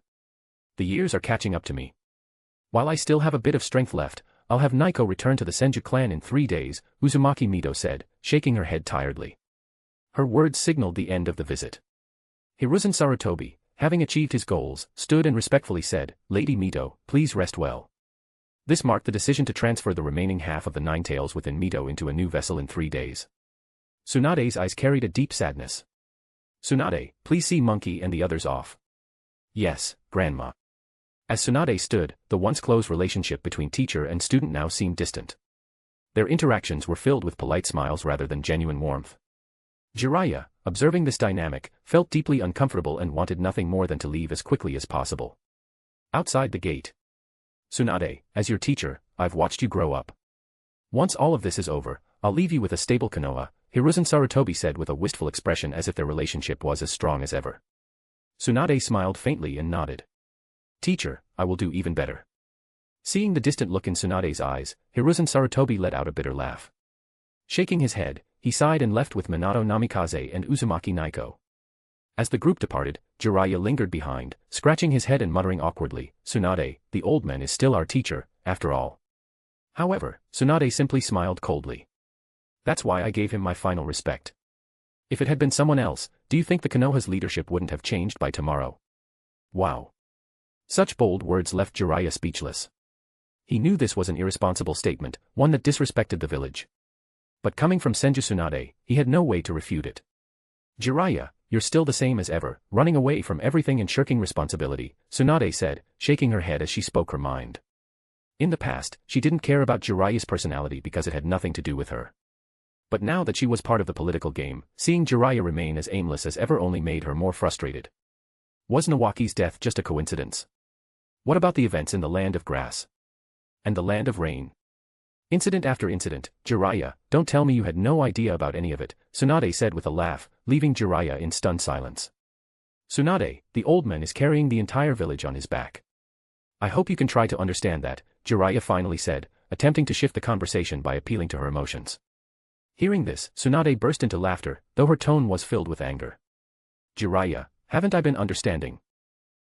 The years are catching up to me. While I still have a bit of strength left, I'll have Naiko return to the Senju clan in 3 days, Uzumaki Mito said, shaking her head tiredly. Her words signaled the end of the visit. Hiruzen Sarutobi, having achieved his goals, stood and respectfully said, Lady Mito, please rest well. This marked the decision to transfer the remaining half of the Nine Tails within Mito into a new vessel in 3 days. Tsunade's eyes carried a deep sadness. Tsunade, please see Monkey and the others off. Yes, Grandma. As Tsunade stood, the once close relationship between teacher and student now seemed distant. Their interactions were filled with polite smiles rather than genuine warmth. Jiraiya, observing this dynamic, felt deeply uncomfortable and wanted nothing more than to leave as quickly as possible. Outside the gate. Tsunade, as your teacher, I've watched you grow up. Once all of this is over, I'll leave you with a stable Konoha, Hiruzen Sarutobi said with a wistful expression as if their relationship was as strong as ever. Tsunade smiled faintly and nodded. Teacher, I will do even better. Seeing the distant look in Tsunade's eyes, Hiruzen Sarutobi let out a bitter laugh. Shaking his head, he sighed and left with Minato Namikaze and Uzumaki Naiko. As the group departed, Jiraiya lingered behind, scratching his head and muttering awkwardly, Tsunade, the old man is still our teacher, after all. However, Tsunade simply smiled coldly. That's why I gave him my final respect. If it had been someone else, do you think the Konoha's leadership wouldn't have changed by tomorrow? Wow. Such bold words left Jiraiya speechless. He knew this was an irresponsible statement, one that disrespected the village. But coming from Senju Tsunade, he had no way to refute it. Jiraiya, you're still the same as ever, running away from everything and shirking responsibility, Tsunade said, shaking her head as she spoke her mind. In the past, she didn't care about Jiraiya's personality because it had nothing to do with her. But now that she was part of the political game, seeing Jiraiya remain as aimless as ever only made her more frustrated. Was Nawaki's death just a coincidence? What about the events in the Land of Grass? And the Land of Rain? Incident after incident, Jiraiya, don't tell me you had no idea about any of it, Tsunade said with a laugh, leaving Jiraiya in stunned silence. Tsunade, the old man is carrying the entire village on his back. I hope you can try to understand that, Jiraiya finally said, attempting to shift the conversation by appealing to her emotions. Hearing this, Tsunade burst into laughter, though her tone was filled with anger. Jiraiya, haven't I been understanding?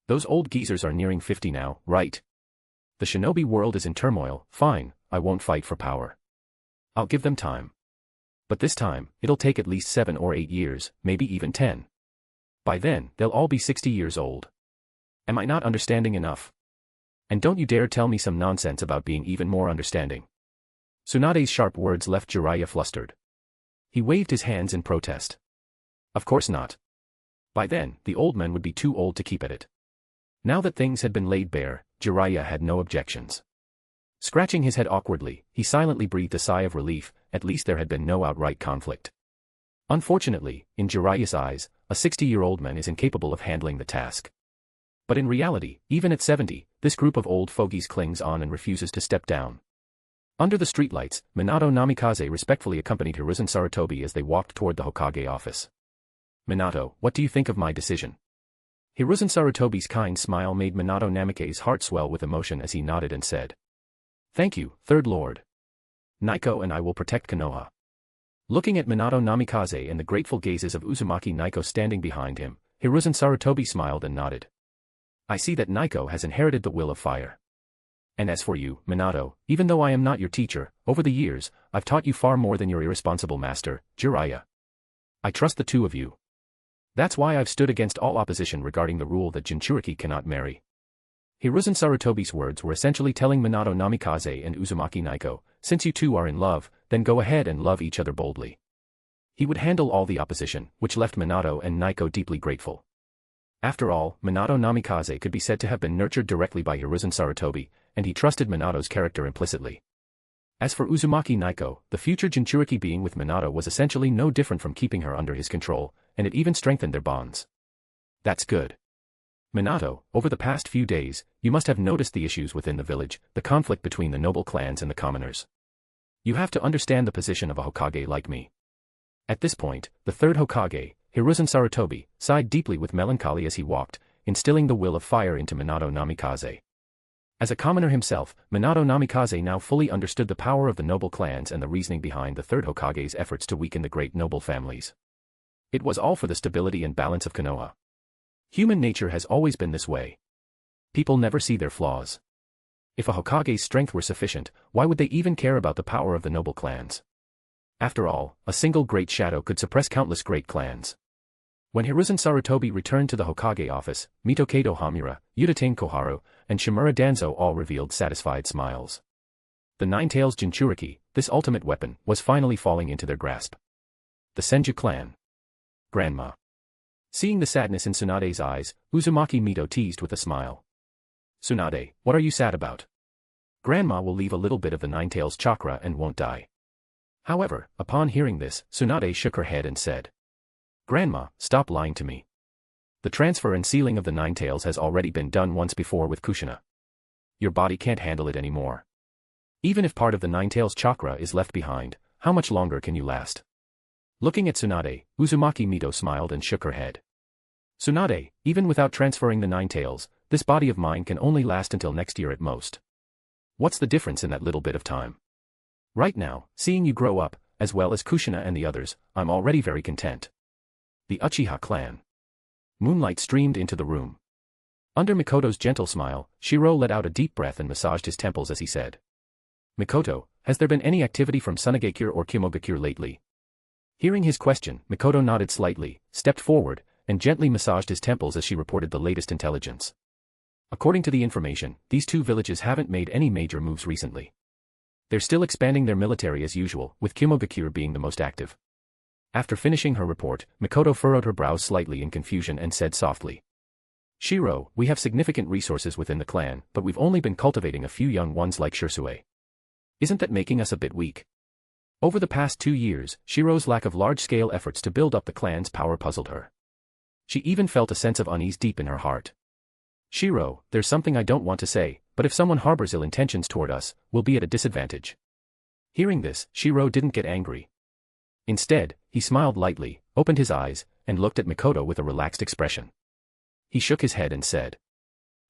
Those old geezers are nearing 50 now, right? The Shinobi world is in turmoil, fine, I won't fight for power. I'll give them time. But this time, it'll take at least 7 or 8 years, maybe even 10. By then, they'll all be 60 years old. Am I not understanding enough? And don't you dare tell me some nonsense about being even more understanding. Tsunade's sharp words left Jiraiya flustered. He waved his hands in protest. Of course not. By then, the old man would be too old to keep at it. Now that things had been laid bare, Jiraiya had no objections. Scratching his head awkwardly, he silently breathed a sigh of relief, at least there had been no outright conflict. Unfortunately, in Jiraiya's eyes, a 60-year-old man is incapable of handling the task. But in reality, even at 70, this group of old fogies clings on and refuses to step down. Under the streetlights, Minato Namikaze respectfully accompanied Hiruzen Sarutobi as they walked toward the Hokage office. Minato, what do you think of my decision? Hiruzen Sarutobi's kind smile made Minato Namikaze's heart swell with emotion as he nodded and said, Thank you, Third Lord. Naiko and I will protect Konoha. Looking at Minato Namikaze and the grateful gazes of Uzumaki Naiko standing behind him, Hiruzen Sarutobi smiled and nodded. I see that Naiko has inherited the will of fire. And as for you, Minato, even though I am not your teacher, over the years, I've taught you far more than your irresponsible master, Jiraiya. I trust the two of you. That's why I've stood against all opposition regarding the rule that Jinchuriki cannot marry. Hiruzen Sarutobi's words were essentially telling Minato Namikaze and Uzumaki Naiko, since you two are in love, then go ahead and love each other boldly. He would handle all the opposition, which left Minato and Naiko deeply grateful. After all, Minato Namikaze could be said to have been nurtured directly by Hiruzen Sarutobi, and he trusted Minato's character implicitly. As for Uzumaki Naiko, the future Jinchuriki being with Minato was essentially no different from keeping her under his control, and it even strengthened their bonds. That's good. Minato, over the past few days, you must have noticed the issues within the village, the conflict between the noble clans and the commoners. You have to understand the position of a Hokage like me. At this point, the third Hokage, Hiruzen Sarutobi, sighed deeply with melancholy as he walked, instilling the will of fire into Minato Namikaze. As a commoner himself, Minato Namikaze now fully understood the power of the noble clans and the reasoning behind the third Hokage's efforts to weaken the great noble families. It was all for the stability and balance of Konoha. Human nature has always been this way. People never see their flaws. If a Hokage's strength were sufficient, why would they even care about the power of the noble clans? After all, a single great shadow could suppress countless great clans. When Hiruzen Sarutobi returned to the Hokage office, Mitokado Hamura, Udatain Koharu, and Shimura Danzo all revealed satisfied smiles. The Nine-Tails Jinchuriki, this ultimate weapon, was finally falling into their grasp. The Senju clan. Grandma. Seeing the sadness in Tsunade's eyes, Uzumaki Mito teased with a smile. Tsunade, what are you sad about? Grandma will leave a little bit of the Nine-Tails chakra and won't die. However, upon hearing this, Tsunade shook her head and said, Grandma, stop lying to me. The transfer and sealing of the Nine-Tails has already been done once before with Kushina. Your body can't handle it anymore. Even if part of the Nine-Tails chakra is left behind, how much longer can you last? Looking at Tsunade, Uzumaki Mito smiled and shook her head. Tsunade, even without transferring the Nine-Tails, this body of mine can only last until next year at most. What's the difference in that little bit of time? Right now, seeing you grow up, as well as Kushina and the others, I'm already very content. The Uchiha clan. Moonlight streamed into the room. Under Mikoto's gentle smile, Shiro let out a deep breath and massaged his temples as he said, Mikoto, has there been any activity from Tsunade or Kimogakure lately? Hearing his question, Mikoto nodded slightly, stepped forward, and gently massaged his temples as she reported the latest intelligence. According to the information, these two villages haven't made any major moves recently. They're still expanding their military as usual, with Kimogakure being the most active. After finishing her report, Mikoto furrowed her brows slightly in confusion and said softly, Shiro, we have significant resources within the clan, but we've only been cultivating a few young ones like Shursue. Isn't that making us a bit weak? Over the past 2 years, Shiro's lack of large-scale efforts to build up the clan's power puzzled her. She even felt a sense of unease deep in her heart. Shiro, there's something I don't want to say, but if someone harbors ill intentions toward us, we'll be at a disadvantage. Hearing this, Shiro didn't get angry. Instead, he smiled lightly, opened his eyes, and looked at Mikoto with a relaxed expression. He shook his head and said,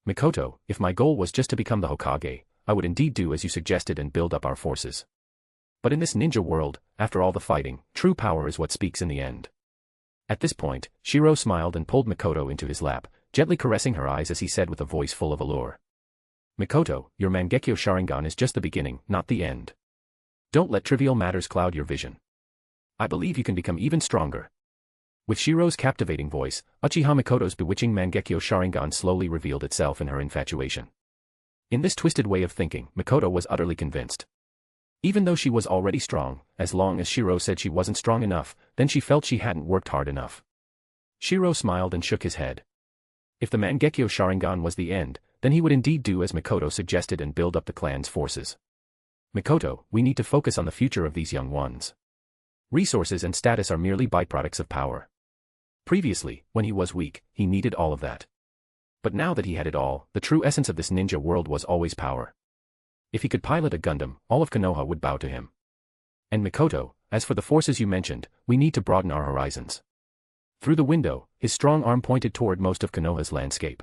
Mikoto, if my goal was just to become the Hokage, I would indeed do as you suggested and build up our forces. But in this ninja world, after all the fighting, true power is what speaks in the end. At this point, Shiro smiled and pulled Mikoto into his lap, gently caressing her eyes as he said with a voice full of allure. Mikoto, your Mangekyo Sharingan is just the beginning, not the end. Don't let trivial matters cloud your vision. I believe you can become even stronger. With Shiro's captivating voice, Uchiha Mikoto's bewitching Mangekyo Sharingan slowly revealed itself in her infatuation. In this twisted way of thinking, Mikoto was utterly convinced. Even though she was already strong, as long as Shiro said she wasn't strong enough, then she felt she hadn't worked hard enough. Shiro smiled and shook his head. If the Mangekyo Sharingan was the end, then he would indeed do as Mikoto suggested and build up the clan's forces. Mikoto, we need to focus on the future of these young ones. Resources and status are merely byproducts of power. Previously, when he was weak, he needed all of that. But now that he had it all, the true essence of this ninja world was always power. If he could pilot a Gundam, all of Konoha would bow to him. And Mikoto, as for the forces you mentioned, we need to broaden our horizons. Through the window, his strong arm pointed toward most of Konoha's landscape.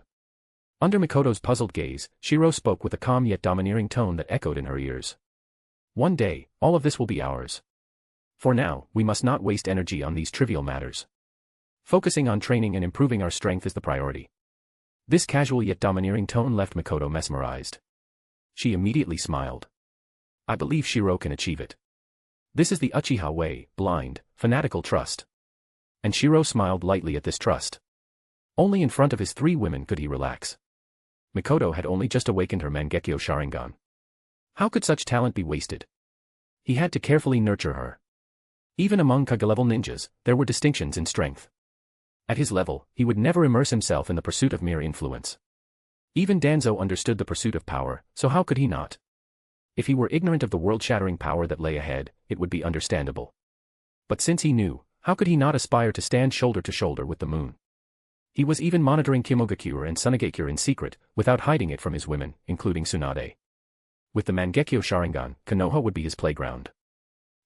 Under Mikoto's puzzled gaze, Shiro spoke with a calm yet domineering tone that echoed in her ears. One day, all of this will be ours. For now, we must not waste energy on these trivial matters. Focusing on training and improving our strength is the priority. This casual yet domineering tone left Mikoto mesmerized. She immediately smiled. I believe Shiro can achieve it. This is the Uchiha way, blind, fanatical trust. And Shiro smiled lightly at this trust. Only in front of his 3 women could he relax. Mikoto had only just awakened her Mangekyo Sharingan. How could such talent be wasted? He had to carefully nurture her. Even among Kage-level ninjas, there were distinctions in strength. At his level, he would never immerse himself in the pursuit of mere influence. Even Danzo understood the pursuit of power, so how could he not? If he were ignorant of the world-shattering power that lay ahead, it would be understandable. But since he knew, how could he not aspire to stand shoulder to shoulder with the moon? He was even monitoring Kimogakure and Tsunade in secret, without hiding it from his women, including Tsunade. With the Mangekyo Sharingan, Konoha would be his playground.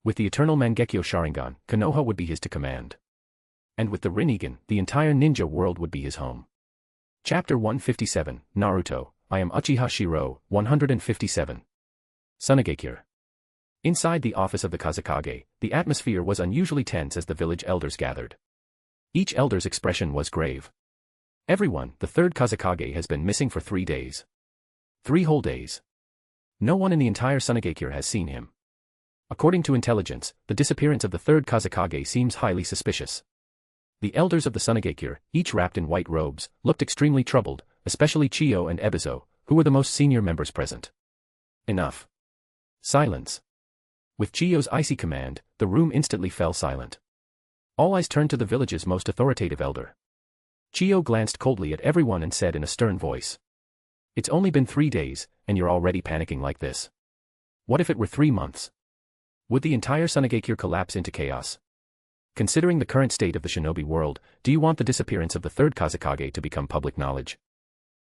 With the eternal Mangekyo Sharingan, Konoha would be his to command. And with the Rinnegan, the entire ninja world would be his home. Chapter 157, Naruto, I am Uchiha Shirou, 157. Tsunade. Inside the office of the Kazekage, the atmosphere was unusually tense as the village elders gathered. Each elder's expression was grave. Everyone, the 3rd Kazekage has been missing for 3 days. 3 whole days. No one in the entire Tsunade has seen him. According to intelligence, the disappearance of the 3rd Kazekage seems highly suspicious. The elders of the Tsunade, each wrapped in white robes, looked extremely troubled, especially Chiyo and Ebizo, who were the most senior members present. Enough. Silence. With Chiyo's icy command, the room instantly fell silent. All eyes turned to the village's most authoritative elder. Chiyo glanced coldly at everyone and said in a stern voice. It's only been 3 days, and you're already panicking like this. What if it were 3 months? Would the entire Tsunade collapse into chaos? Considering the current state of the Shinobi world, do you want the disappearance of the 3rd Kazekage to become public knowledge?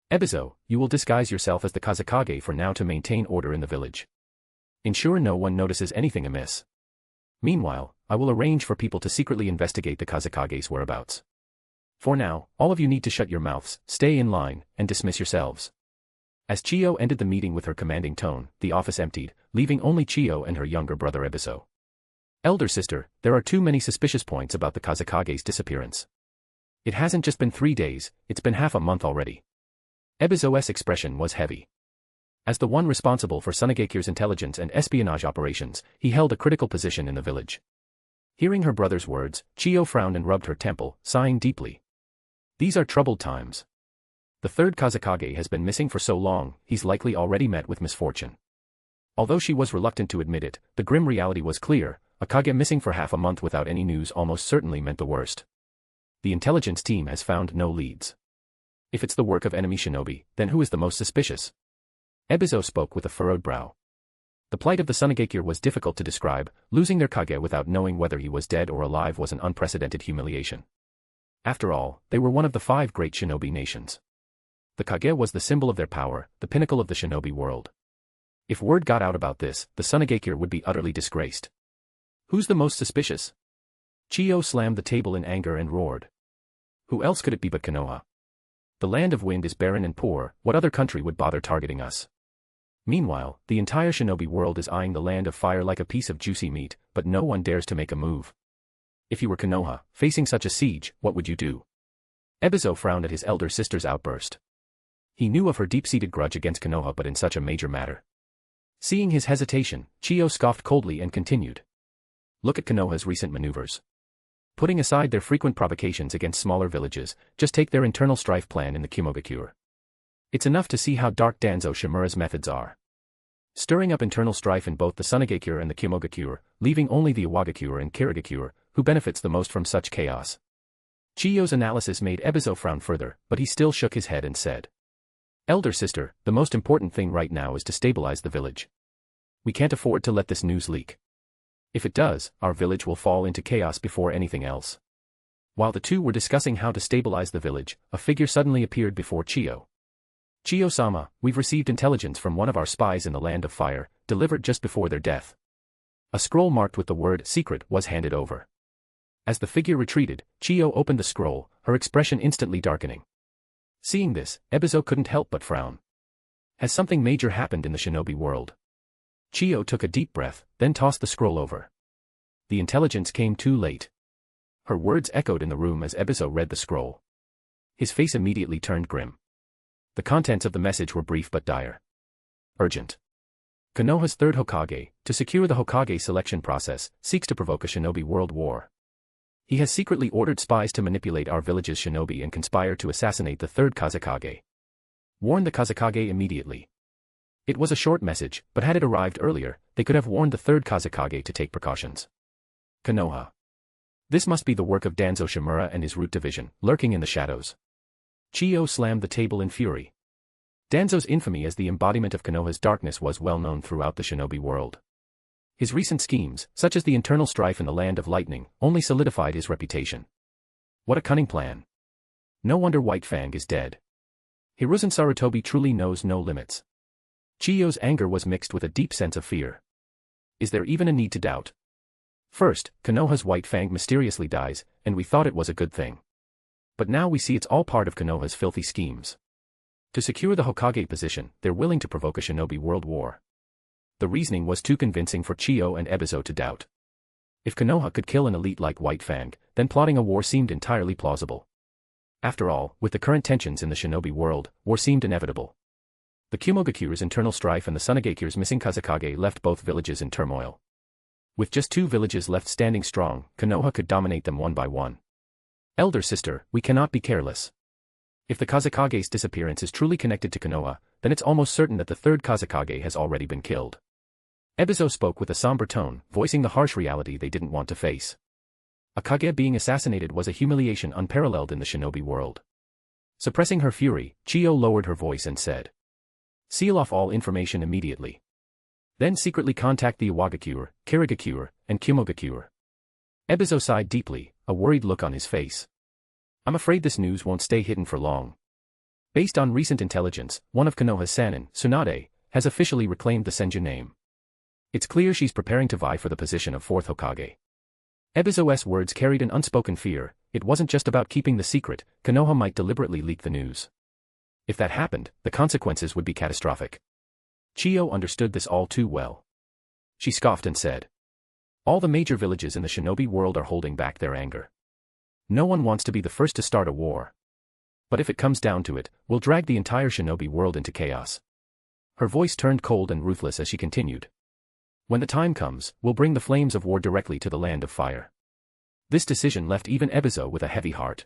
Ebizo, you will disguise yourself as the Kazekage for now to maintain order in the village. Ensure no one notices anything amiss. Meanwhile, I will arrange for people to secretly investigate the Kazekage's whereabouts. For now, all of you need to shut your mouths, stay in line, and dismiss yourselves. As Chiyo ended the meeting with her commanding tone, the office emptied, leaving only Chiyo and her younger brother Ebizo. Elder sister, there are too many suspicious points about the Kazekage's disappearance. It hasn't just been 3 days, it's been half a month already. Ebizo's expression was heavy. As the one responsible for Tsunade's intelligence and espionage operations, he held a critical position in the village. Hearing her brother's words, Chiyo frowned and rubbed her temple, sighing deeply. These are troubled times. The 3rd Kazekage has been missing for so long, he's likely already met with misfortune. Although she was reluctant to admit it, the grim reality was clear. A Kage missing for half a month without any news almost certainly meant the worst. The intelligence team has found no leads. If it's the work of enemy shinobi, then who is the most suspicious? Ebizo spoke with a furrowed brow. The plight of the Tsunade was difficult to describe. Losing their Kage without knowing whether he was dead or alive was an unprecedented humiliation. After all, they were one of the 5 great shinobi nations. The Kage was the symbol of their power, the pinnacle of the shinobi world. If word got out about this, the Tsunade would be utterly disgraced. Who's the most suspicious? Chiyo slammed the table in anger and roared. Who else could it be but Konoha? The land of wind is barren and poor, what other country would bother targeting us? Meanwhile, the entire shinobi world is eyeing the land of fire like a piece of juicy meat, but no one dares to make a move. If you were Konoha, facing such a siege, what would you do? Ebizo frowned at his elder sister's outburst. He knew of her deep-seated grudge against Konoha but in such a major matter. Seeing his hesitation, Chiyo scoffed coldly and continued. Look at Konoha's recent maneuvers. Putting aside their frequent provocations against smaller villages, just take their internal strife plan in the Kimogakure. It's enough to see how dark Danzo Shimura's methods are. Stirring up internal strife in both the Tsunade and the Kimogakure, leaving only the Iwagakure and Kirigakure, who benefits the most from such chaos. Chiyo's analysis made Ebizo frown further, but he still shook his head and said. Elder sister, the most important thing right now is to stabilize the village. We can't afford to let this news leak. If it does, our village will fall into chaos before anything else. While the two were discussing how to stabilize the village, a figure suddenly appeared before Chiyo. Chiyo-sama, we've received intelligence from one of our spies in the Land of Fire, delivered just before their death. A scroll marked with the word secret was handed over. As the figure retreated, Chiyo opened the scroll, her expression instantly darkening. Seeing this, Ebizo couldn't help but frown. Has something major happened in the shinobi world? Chiyo took a deep breath, then tossed the scroll over. The intelligence came too late. Her words echoed in the room as Ebizo read the scroll. His face immediately turned grim. The contents of the message were brief but dire. Urgent. Konoha's third Hokage, to secure the Hokage selection process, seeks to provoke a Shinobi World war. He has secretly ordered spies to manipulate our village's shinobi and conspire to assassinate the third Kazekage. Warn the Kazekage immediately. It was a short message, but had it arrived earlier, they could have warned the third Kazekage to take precautions. Konoha. This must be the work of Danzo Shimura and his root division, lurking in the shadows. Chiyo slammed the table in fury. Danzo's infamy as the embodiment of Konoha's darkness was well known throughout the shinobi world. His recent schemes, such as the internal strife in the Land of Lightning, only solidified his reputation. What a cunning plan. No wonder White Fang is dead. Hiruzen Sarutobi truly knows no limits. Chiyo's anger was mixed with a deep sense of fear. Is there even a need to doubt? First, Konoha's White Fang mysteriously dies, and we thought it was a good thing. But now we see it's all part of Konoha's filthy schemes. To secure the Hokage position, they're willing to provoke a shinobi world war. The reasoning was too convincing for Chiyo and Ebizo to doubt. If Konoha could kill an elite like White Fang, then plotting a war seemed entirely plausible. After all, with the current tensions in the shinobi world, war seemed inevitable. The Kumogakure's internal strife and the Tsunade's missing Kazekage left both villages in turmoil. With just 2 villages left standing strong, Konoha could dominate them one by one. Elder sister, we cannot be careless. If the Kazekage's disappearance is truly connected to Konoha, then it's almost certain that the third Kazekage has already been killed. Ebizo spoke with a somber tone, voicing the harsh reality they didn't want to face. A Kage being assassinated was a humiliation unparalleled in the shinobi world. Suppressing her fury, Chiyo lowered her voice and said, "Seal off all information immediately. Then secretly contact the Iwagakure, Kirigakure, and Kumogakure." Ebizo sighed deeply, a worried look on his face. "I'm afraid this news won't stay hidden for long. Based on recent intelligence, one of Konoha's Sannin, Tsunade, has officially reclaimed the Senju name. It's clear she's preparing to vie for the position of 4th Hokage." Ebizo's words carried an unspoken fear. It wasn't just about keeping the secret, Konoha might deliberately leak the news. If that happened, the consequences would be catastrophic. Chiyo understood this all too well. She scoffed and said, "All the major villages in the shinobi world are holding back their anger. No one wants to be the first to start a war. But if it comes down to it, we'll drag the entire shinobi world into chaos." Her voice turned cold and ruthless as she continued. "When the time comes, we'll bring the flames of war directly to the Land of Fire." This decision left even Ebizo with a heavy heart.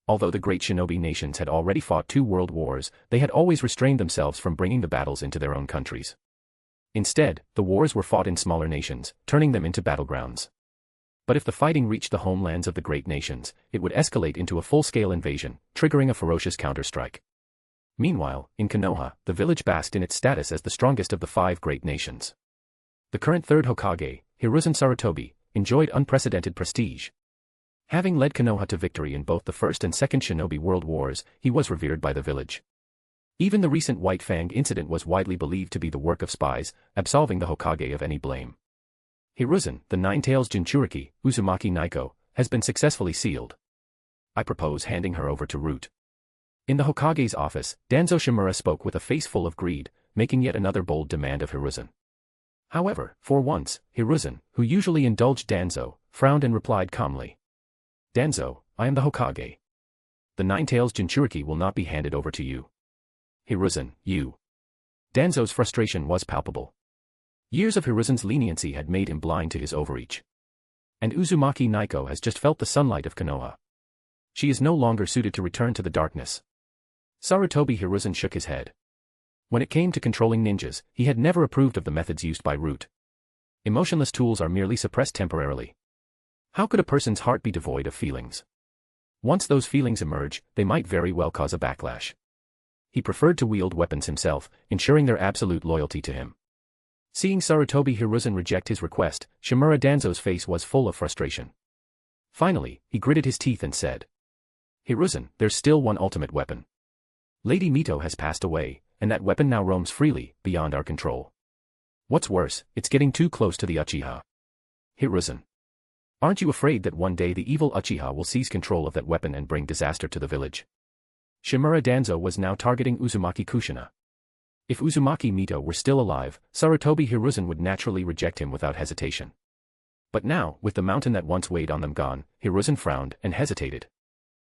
Although the great shinobi nations had already fought 2 world wars, they had always restrained themselves from bringing the battles into their own countries. Instead, the wars were fought in smaller nations, turning them into battlegrounds. But if the fighting reached the homelands of the great nations, it would escalate into a full-scale invasion, triggering a ferocious counterstrike. Meanwhile, in Konoha, the village basked in its status as the strongest of the 5 great nations. The current 3rd Hokage, Hiruzen Sarutobi, enjoyed unprecedented prestige. Having led Konoha to victory in both the First and Second Shinobi World Wars, he was revered by the village. Even the recent White Fang incident was widely believed to be the work of spies, absolving the Hokage of any blame. Hiruzen, the Nine-Tails Jinchuriki, Uzumaki Naiko, has been successfully sealed. I propose handing her over to Root. In the Hokage's office, Danzo Shimura spoke with a face full of greed, making yet another bold demand of Hiruzen. However, for once, Hiruzen, who usually indulged Danzo, frowned and replied calmly. "Danzo, I am the Hokage. The Nine-Tails Jinchuriki will not be handed over to you." "Hiruzen, you." Danzo's frustration was palpable. Years of Hiruzen's leniency had made him blind to his overreach. And Uzumaki Naiko has just felt the sunlight of Konoha. She is no longer suited to return to the darkness. Sarutobi Hiruzen shook his head. When it came to controlling ninjas, he had never approved of the methods used by Root. Emotionless tools are merely suppressed temporarily. How could a person's heart be devoid of feelings? Once those feelings emerge, they might very well cause a backlash. He preferred to wield weapons himself, ensuring their absolute loyalty to him. Seeing Sarutobi Hiruzen reject his request, Shimura Danzo's face was full of frustration. Finally, he gritted his teeth and said, "Hiruzen, there's still one ultimate weapon. Lady Mito has passed away, and that weapon now roams freely, beyond our control. What's worse, it's getting too close to the Uchiha. Hiruzen. Aren't you afraid that one day the evil Uchiha will seize control of that weapon and bring disaster to the village?" Shimura Danzo was now targeting Uzumaki Kushina. If Uzumaki Mito were still alive, Sarutobi Hiruzen would naturally reject him without hesitation. But now, with the mountain that once weighed on them gone, Hiruzen frowned and hesitated.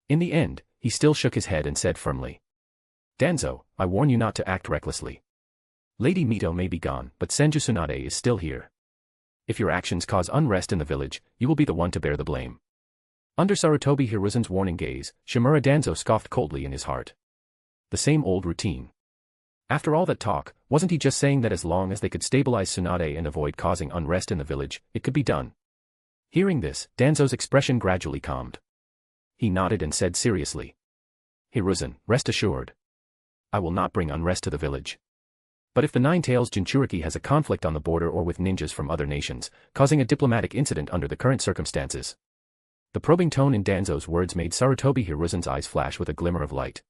In the end, he still shook his head and said firmly, "Danzo, I warn you not to act recklessly. Lady Mito may be gone, but Senju Tsunade is still here. If your actions cause unrest in the village, you will be the one to bear the blame. Under Sarutobi Hiruzen's warning gaze, Shimura Danzo scoffed coldly in his heart. The same old routine. After all that talk, wasn't he just saying that as long as they could stabilize Tsunade and avoid causing unrest in the village, it could be done? Hearing this, Danzo's expression gradually calmed. He nodded and said seriously. Hiruzen, rest assured. I will not bring unrest to the village. But if the Nine-Tails Jinchuriki has a conflict on the border or with ninjas from other nations, causing a diplomatic incident under the current circumstances. The probing tone in Danzo's words made Sarutobi Hiruzen's eyes flash with a glimmer of light.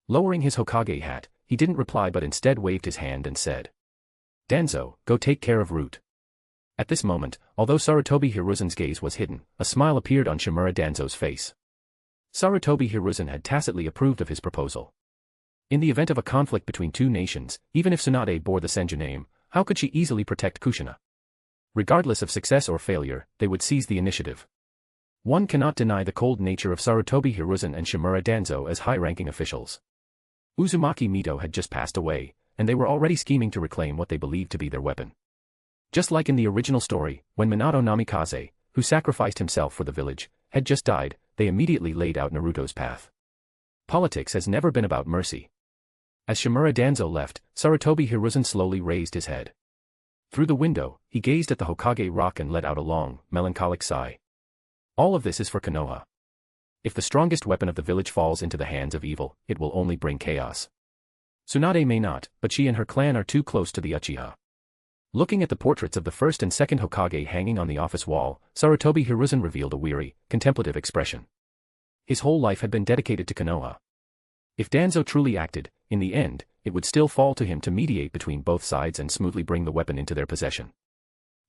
Lowering his Hokage hat, he didn't reply but instead waved his hand and said. Danzo, go take care of Root. At this moment, although Sarutobi Hiruzen's gaze was hidden, a smile appeared on Shimura Danzo's face. Sarutobi Hiruzen had tacitly approved of his proposal. In the event of a conflict between two nations, even if Tsunade bore the Senju name, how could she easily protect Kushina? Regardless of success or failure, they would seize the initiative. One cannot deny the cold nature of Sarutobi Hiruzen and Shimura Danzo as high-ranking officials. Uzumaki Mito had just passed away, and they were already scheming to reclaim what they believed to be their weapon. Just like in the original story, when Minato Namikaze, who sacrificed himself for the village, had just died, they immediately laid out Naruto's path. Politics has never been about mercy. As Shimura Danzo left, Sarutobi Hiruzen slowly raised his head. Through the window, he gazed at the Hokage rock and let out a long, melancholic sigh. All of this is for Konoha. If the strongest weapon of the village falls into the hands of evil, it will only bring chaos. Tsunade may not, but she and her clan are too close to the Uchiha. Looking at the portraits of the first and second Hokage hanging on the office wall, Sarutobi Hiruzen revealed a weary, contemplative expression. His whole life had been dedicated to Konoha. If Danzo truly acted, in the end, it would still fall to him to mediate between both sides and smoothly bring the weapon into their possession.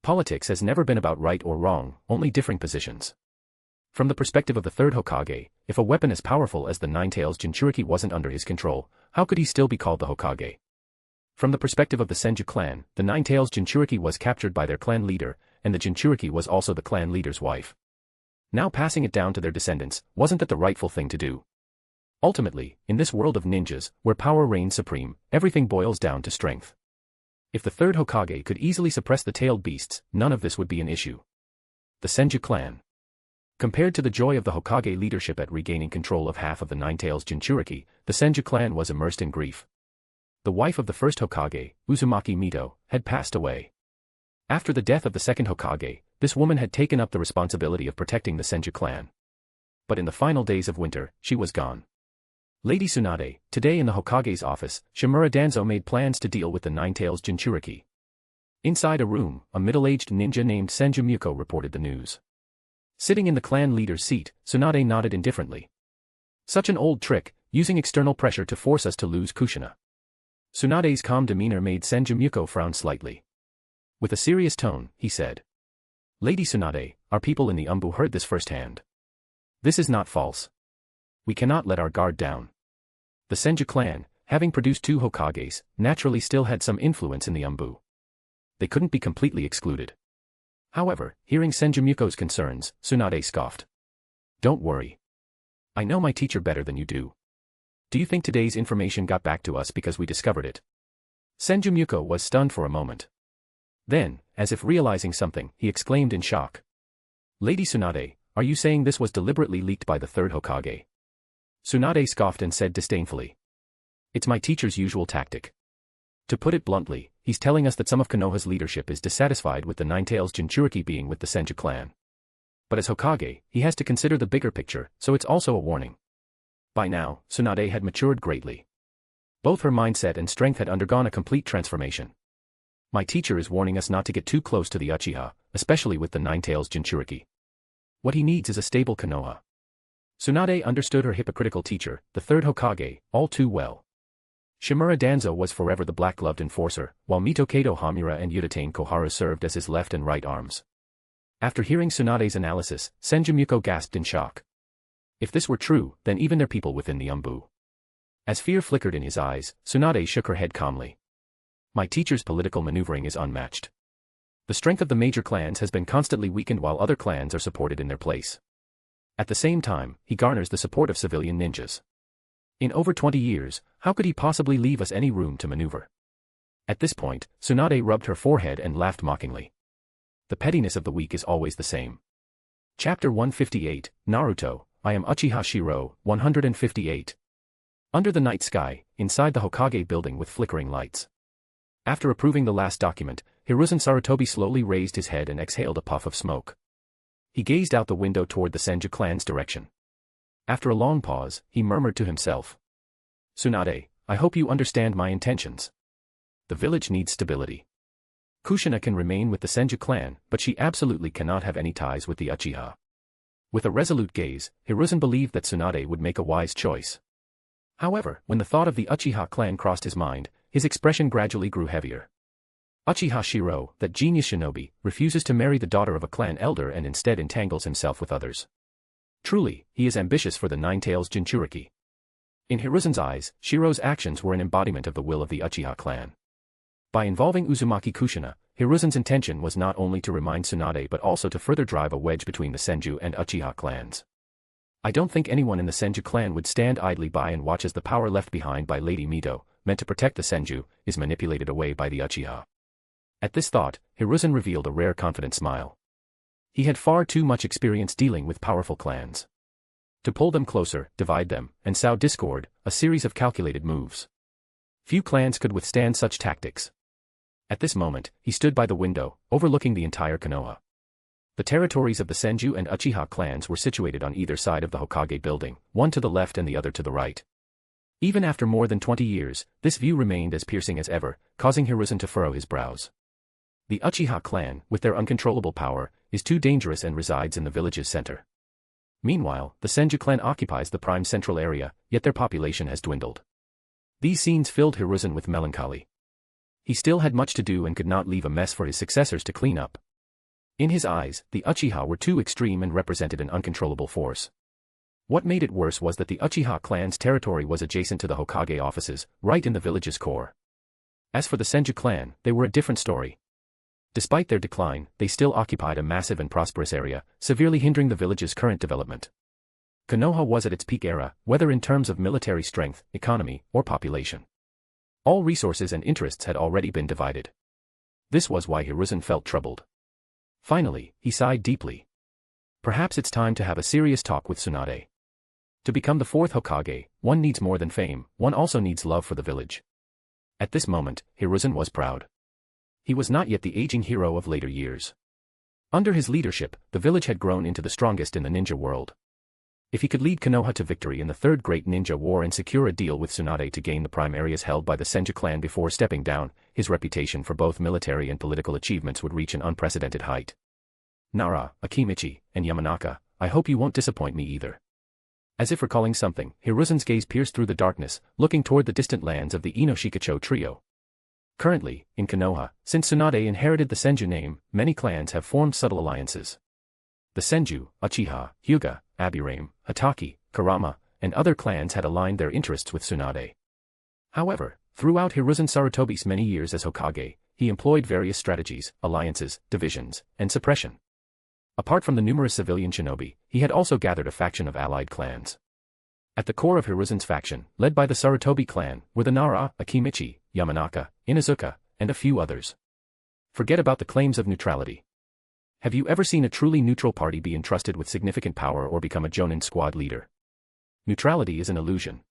Politics has never been about right or wrong, only differing positions. From the perspective of the third Hokage, if a weapon as powerful as the Nine-Tails Jinchuriki wasn't under his control, how could he still be called the Hokage? From the perspective of the Senju clan, the Nine-Tails Jinchuriki was captured by their clan leader, and the Jinchuriki was also the clan leader's wife. Now passing it down to their descendants, wasn't that the rightful thing to do? Ultimately, in this world of ninjas, where power reigns supreme, everything boils down to strength. If the third Hokage could easily suppress the tailed beasts, none of this would be an issue. The Senju clan. Compared to the joy of the Hokage leadership at regaining control of half of the Nine-Tails Jinchuriki, the Senju clan was immersed in grief. The wife of the first Hokage, Uzumaki Mito, had passed away. After the death of the second Hokage, this woman had taken up the responsibility of protecting the Senju clan. But in the final days of winter, she was gone. Lady Tsunade, today in the Hokage's office, Shimura Danzo made plans to deal with the Nine-Tails Jinchuriki. Inside a room, a middle-aged ninja named Senju Muko reported the news. Sitting in the clan leader's seat, Tsunade nodded indifferently. Such an old trick, using external pressure to force us to lose Kushina. Tsunade's calm demeanor made Senju Muko frown slightly. With a serious tone, he said. Lady Tsunade, our people in the Umbu heard this firsthand. This is not false. We cannot let our guard down. The Senju clan, having produced two Hokages, naturally still had some influence in the Umbu. They couldn't be completely excluded. However, hearing Senju Muko's concerns, Tsunade scoffed. Don't worry. I know my teacher better than you do. Do you think today's information got back to us because we discovered it? Senju Muko was stunned for a moment. Then, as if realizing something, he exclaimed in shock. Lady Tsunade, are you saying this was deliberately leaked by the third Hokage? Tsunade scoffed and said disdainfully. It's my teacher's usual tactic. To put it bluntly, he's telling us that some of Konoha's leadership is dissatisfied with the Nine-Tails Jinchuriki being with the Senju clan. But as Hokage, he has to consider the bigger picture, so it's also a warning. By now, Tsunade had matured greatly. Both her mindset and strength had undergone a complete transformation. My teacher is warning us not to get too close to the Uchiha, especially with the Nine-Tails Jinchuriki. What he needs is a stable Konoha. Tsunade understood her hypocritical teacher, the third Hokage, all too well. Shimura Danzo was forever the black-gloved enforcer, while Mito Kato Hamura and Udatane Koharu served as his left and right arms. After hearing Tsunade's analysis, Senju Muko gasped in shock. If this were true, then even their people within the Umbu. As fear flickered in his eyes, Tsunade shook her head calmly. My teacher's political maneuvering is unmatched. The strength of the major clans has been constantly weakened while other clans are supported in their place. At the same time, he garners the support of civilian ninjas. In over 20 years, how could he possibly leave us any room to maneuver? At this point, Tsunade rubbed her forehead and laughed mockingly. The pettiness of the weak is always the same. Chapter 158, Naruto, I am Uchiha Shirou, 158. Under the night sky, inside the Hokage building with flickering lights. After approving the last document, Hiruzen Sarutobi slowly raised his head and exhaled a puff of smoke. He gazed out the window toward the Senju clan's direction. After a long pause, he murmured to himself. Tsunade, I hope you understand my intentions. The village needs stability. Kushina can remain with the Senju clan, but she absolutely cannot have any ties with the Uchiha. With a resolute gaze, Hiruzen believed that Tsunade would make a wise choice. However, when the thought of the Uchiha clan crossed his mind, his expression gradually grew heavier. Uchiha Shirou, that genius shinobi, refuses to marry the daughter of a clan elder and instead entangles himself with others. Truly, he is ambitious for the Nine-Tails Jinchuriki. In Hiruzen's eyes, Shirou's actions were an embodiment of the will of the Uchiha clan. By involving Uzumaki Kushina, Hiruzen's intention was not only to remind Tsunade but also to further drive a wedge between the Senju and Uchiha clans. I don't think anyone in the Senju clan would stand idly by and watch as the power left behind by Lady Mito, meant to protect the Senju, is manipulated away by the Uchiha. At this thought, Hiruzen revealed a rare confident smile. He had far too much experience dealing with powerful clans. To pull them closer, divide them, and sow discord, a series of calculated moves. Few clans could withstand such tactics. At this moment, he stood by the window, overlooking the entire Konoha. The territories of the Senju and Uchiha clans were situated on either side of the Hokage building, one to the left and the other to the right. Even after more than 20 years, this view remained as piercing as ever, causing Hiruzen to furrow his brows. The Uchiha clan, with their uncontrollable power, is too dangerous and resides in the village's center. Meanwhile, the Senju clan occupies the prime central area, yet their population has dwindled. These scenes filled Hiruzen with melancholy. He still had much to do and could not leave a mess for his successors to clean up. In his eyes, the Uchiha were too extreme and represented an uncontrollable force. What made it worse was that the Uchiha clan's territory was adjacent to the Hokage offices, right in the village's core. As for the Senju clan, they were a different story. Despite their decline, they still occupied a massive and prosperous area, severely hindering the village's current development. Konoha was at its peak era, whether in terms of military strength, economy, or population. All resources and interests had already been divided. This was why Hiruzen felt troubled. Finally, he sighed deeply. Perhaps it's time to have a serious talk with Tsunade. To become the fourth Hokage, one needs more than fame, one also needs love for the village. At this moment, Hiruzen was proud. He was not yet the aging hero of later years. Under his leadership, the village had grown into the strongest in the ninja world. If he could lead Konoha to victory in the Third Great Ninja War and secure a deal with Tsunade to gain the prime areas held by the Senju clan before stepping down, his reputation for both military and political achievements would reach an unprecedented height. Nara, Akimichi, and Yamanaka, I hope you won't disappoint me either. As if recalling something, Hiruzen's gaze pierced through the darkness, looking toward the distant lands of the Inoshikacho trio. Currently, in Konoha, since Tsunade inherited the Senju name, many clans have formed subtle alliances. The Senju, Uchiha, Hyuga, Aburame, Hatake, Kurama, and other clans had aligned their interests with Tsunade. However, throughout Hiruzen Sarutobi's many years as Hokage, he employed various strategies, alliances, divisions, and suppression. Apart from the numerous civilian shinobi, he had also gathered a faction of allied clans. At the core of Hiruzen's faction, led by the Sarutobi clan, were the Nara, Akimichi, Yamanaka, Inuzuka, and a few others. Forget about the claims of neutrality. Have you ever seen a truly neutral party be entrusted with significant power or become a Jonin squad leader? Neutrality is an illusion.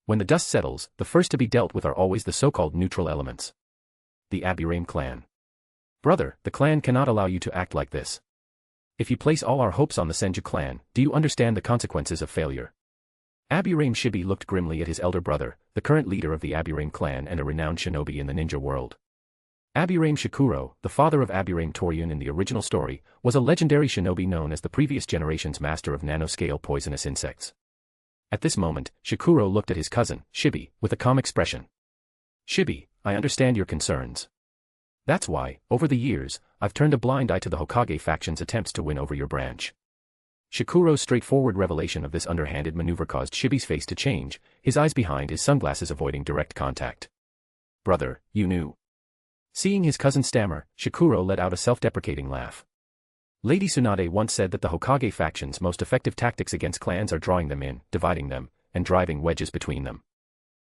When the dust settles, the first to be dealt with are always the so-called neutral elements. The Aburame clan. Brother, the clan cannot allow you to act like this. If you place all our hopes on the Senju clan, do you understand the consequences of failure? Aburame Shibi looked grimly at his elder brother, the current leader of the Aburame clan and a renowned shinobi in the ninja world. Aburame Shikuro, the father of Aburame Toryun in the original story, was a legendary shinobi known as the previous generation's master of nanoscale poisonous insects. At this moment, Shikuro looked at his cousin, Shibi, with a calm expression. Shibi, I understand your concerns. That's why, over the years, I've turned a blind eye to the Hokage faction's attempts to win over your branch. Shikuro's straightforward revelation of this underhanded maneuver caused Shibi's face to change, his eyes behind his sunglasses avoiding direct contact. Brother, you knew. Seeing his cousin stammer, Shikuro let out a self-deprecating laugh. Lady Tsunade once said that the Hokage faction's most effective tactics against clans are drawing them in, dividing them, and driving wedges between them.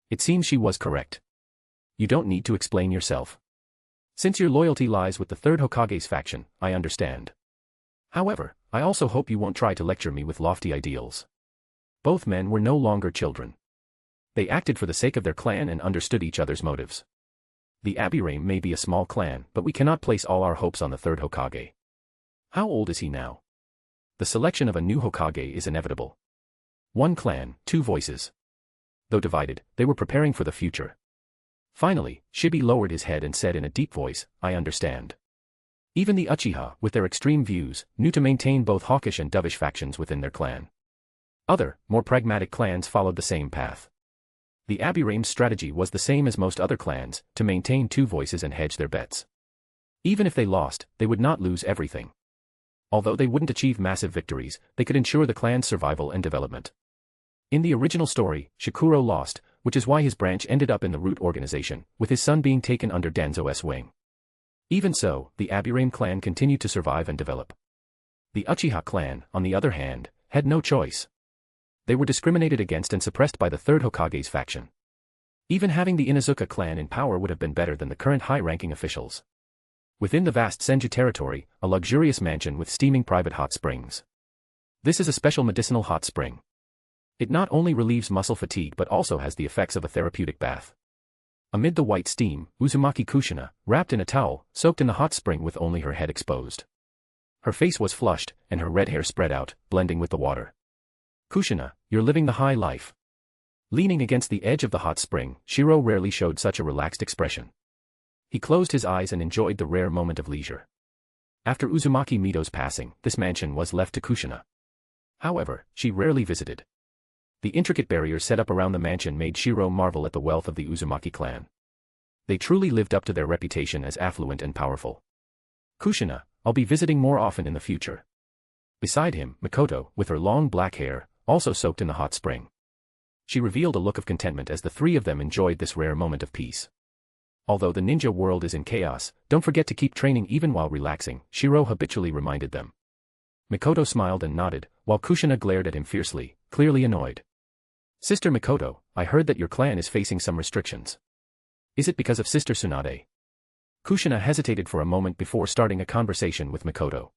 It seems she was correct. you don't need to explain yourself. Since your loyalty lies with the third Hokage's faction, I understand. However, I also hope you won't try to lecture me with lofty ideals. Both men were no longer children. They acted for the sake of their clan and understood each other's motives. The Abirame may be a small clan, but we cannot place all our hopes on the third Hokage. How old is he now? The selection of a new Hokage is inevitable. One clan, two voices. Though divided, they were preparing for the future. Finally, Shibi lowered his head and said in a deep voice, I understand. Even the Uchiha, with their extreme views, knew to maintain both hawkish and dovish factions within their clan. Other, more pragmatic clans followed the same path. The Abirame's strategy was the same as most other clans, to maintain two voices and hedge their bets. Even if they lost, they would not lose everything. Although they wouldn't achieve massive victories, they could ensure the clan's survival and development. In the original story, Shikuro lost, which is why his branch ended up in the root organization, with his son being taken under Danzo's wing. Even so, the Abirame clan continued to survive and develop. The Uchiha clan, on the other hand, had no choice. They were discriminated against and suppressed by the third Hokage's faction. Even having the Inuzuka clan in power would have been better than the current high-ranking officials. Within the vast Senju territory, a luxurious mansion with steaming private hot springs. This is a special medicinal hot spring. It not only relieves muscle fatigue but also has the effects of a therapeutic bath. Amid the white steam, Uzumaki Kushina, wrapped in a towel, soaked in the hot spring with only her head exposed. Her face was flushed, and her red hair spread out, blending with the water. Kushina, you're living the high life. Leaning against the edge of the hot spring, Shiro rarely showed such a relaxed expression. He closed his eyes and enjoyed the rare moment of leisure. After Uzumaki Mito's passing, this mansion was left to Kushina. However, she rarely visited. The intricate barriers set up around the mansion made Shiro marvel at the wealth of the Uzumaki clan. They truly lived up to their reputation as affluent and powerful. Kushina, I'll be visiting more often in the future. Beside him, Mikoto, with her long black hair, also soaked in the hot spring. She revealed a look of contentment as the three of them enjoyed this rare moment of peace. Although the ninja world is in chaos, don't forget to keep training even while relaxing, Shiro habitually reminded them. Mikoto smiled and nodded, while Kushina glared at him fiercely, clearly annoyed. Sister Mikoto, I heard that your clan is facing some restrictions. Is it because of Sister Tsunade? Kushina hesitated for a moment before starting a conversation with Mikoto.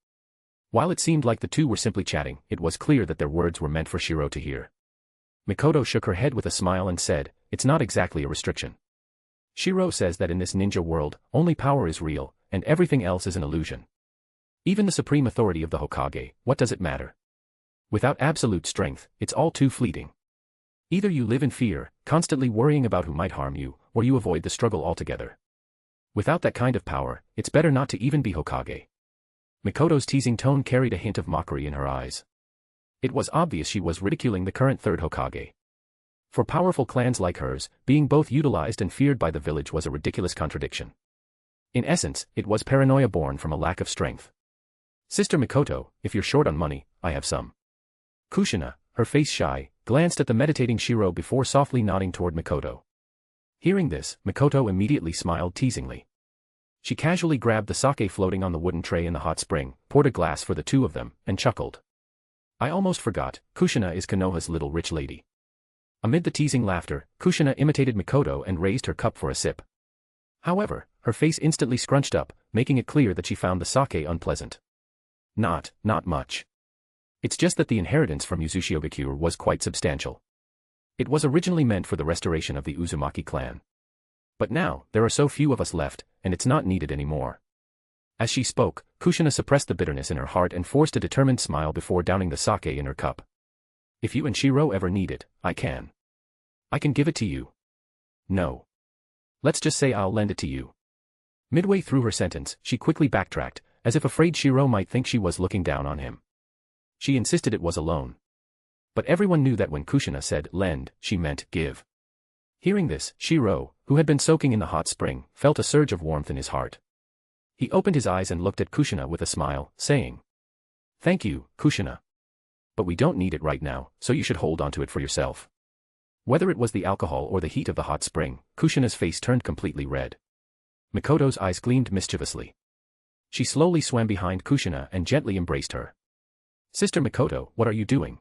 While it seemed like the two were simply chatting, it was clear that their words were meant for Shiro to hear. Mikoto shook her head with a smile and said, it's not exactly a restriction. Shiro says that in this ninja world, only power is real, and everything else is an illusion. Even the supreme authority of the Hokage, what does it matter? Without absolute strength, it's all too fleeting. Either you live in fear, constantly worrying about who might harm you, or you avoid the struggle altogether. Without that kind of power, it's better not to even be Hokage. Mikoto's teasing tone carried a hint of mockery in her eyes. It was obvious she was ridiculing the current third Hokage. For powerful clans like hers, being both utilized and feared by the village was a ridiculous contradiction. In essence, it was paranoia born from a lack of strength. Sister Mikoto, if you're short on money, I have some. Kushina, her face shy, glanced at the meditating Shiro before softly nodding toward Mikoto. Hearing this, Mikoto immediately smiled teasingly. She casually grabbed the sake floating on the wooden tray in the hot spring, poured a glass for the two of them, and chuckled. I almost forgot, Kushina is Konoha's little rich lady. Amid the teasing laughter, Kushina imitated Mikoto and raised her cup for a sip. However, her face instantly scrunched up, making it clear that she found the sake unpleasant. Not much. It's just that the inheritance from Uchiha was quite substantial. It was originally meant for the restoration of the Uzumaki clan. But now, there are so few of us left, and it's not needed anymore. As she spoke, Kushina suppressed the bitterness in her heart and forced a determined smile before downing the sake in her cup. If you and Shiro ever need it, I can give it to you. No. Let's just say I'll lend it to you. Midway through her sentence, she quickly backtracked, as if afraid Shiro might think she was looking down on him. She insisted it was a loan. But everyone knew that when Kushina said lend, she meant give. Hearing this, Shiro, who had been soaking in the hot spring, felt a surge of warmth in his heart. He opened his eyes and looked at Kushina with a smile, saying, Thank you, Kushina. But we don't need it right now, so you should hold onto it for yourself. Whether it was the alcohol or the heat of the hot spring, Kushina's face turned completely red. Mikoto's eyes gleamed mischievously. She slowly swam behind Kushina and gently embraced her. Sister Mikoto, what are you doing?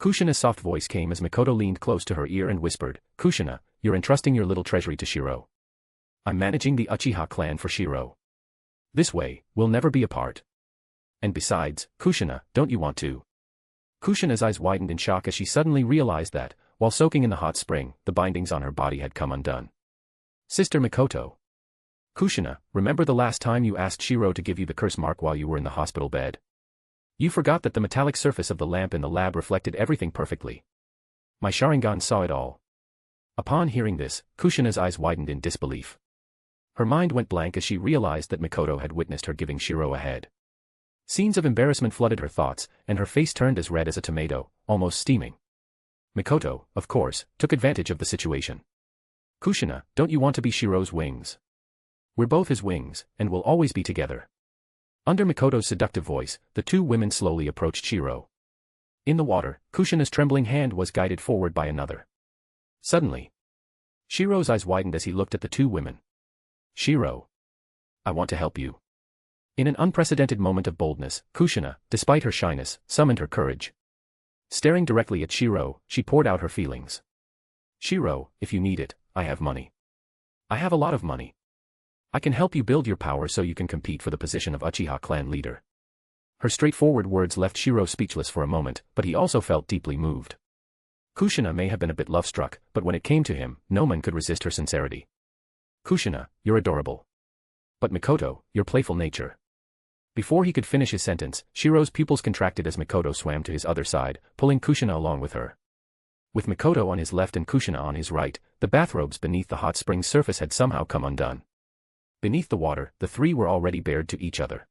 Kushina's soft voice came as Mikoto leaned close to her ear and whispered, Kushina, you're entrusting your little treasury to Shiro. I'm managing the Uchiha clan for Shiro. This way, we'll never be apart. And besides, Kushina, don't you want to? Kushina's eyes widened in shock as she suddenly realized that, while soaking in the hot spring, the bindings on her body had come undone. Sister Mikoto. Kushina, remember the last time you asked Shiro to give you the curse mark while you were in the hospital bed? You forgot that the metallic surface of the lamp in the lab reflected everything perfectly. My Sharingan saw it all. Upon hearing this, Kushina's eyes widened in disbelief. Her mind went blank as she realized that Mikoto had witnessed her giving Shiro a head. Scenes of embarrassment flooded her thoughts, and her face turned as red as a tomato, almost steaming. Mikoto, of course, took advantage of the situation. Kushina, don't you want to be Shiro's wings? We're both his wings, and we'll always be together. Under Mikoto's seductive voice, the two women slowly approached Shiro. In the water, Kushina's trembling hand was guided forward by another. Suddenly, Shiro's eyes widened as he looked at the two women. Shiro. I want to help you. In an unprecedented moment of boldness, Kushina, despite her shyness, summoned her courage. Staring directly at Shiro, she poured out her feelings. Shiro, if you need it, I have money. I have a lot of money. I can help you build your power so you can compete for the position of Uchiha clan leader. Her straightforward words left Shiro speechless for a moment, but he also felt deeply moved. Kushina may have been a bit love-struck, but when it came to him, no man could resist her sincerity. Kushina, you're adorable. But Mikoto, your playful nature. Before he could finish his sentence, Shiro's pupils contracted as Mikoto swam to his other side, pulling Kushina along with her. With Mikoto on his left and Kushina on his right, the bathrobes beneath the hot spring's surface had somehow come undone. Beneath the water, the three were already bared to each other.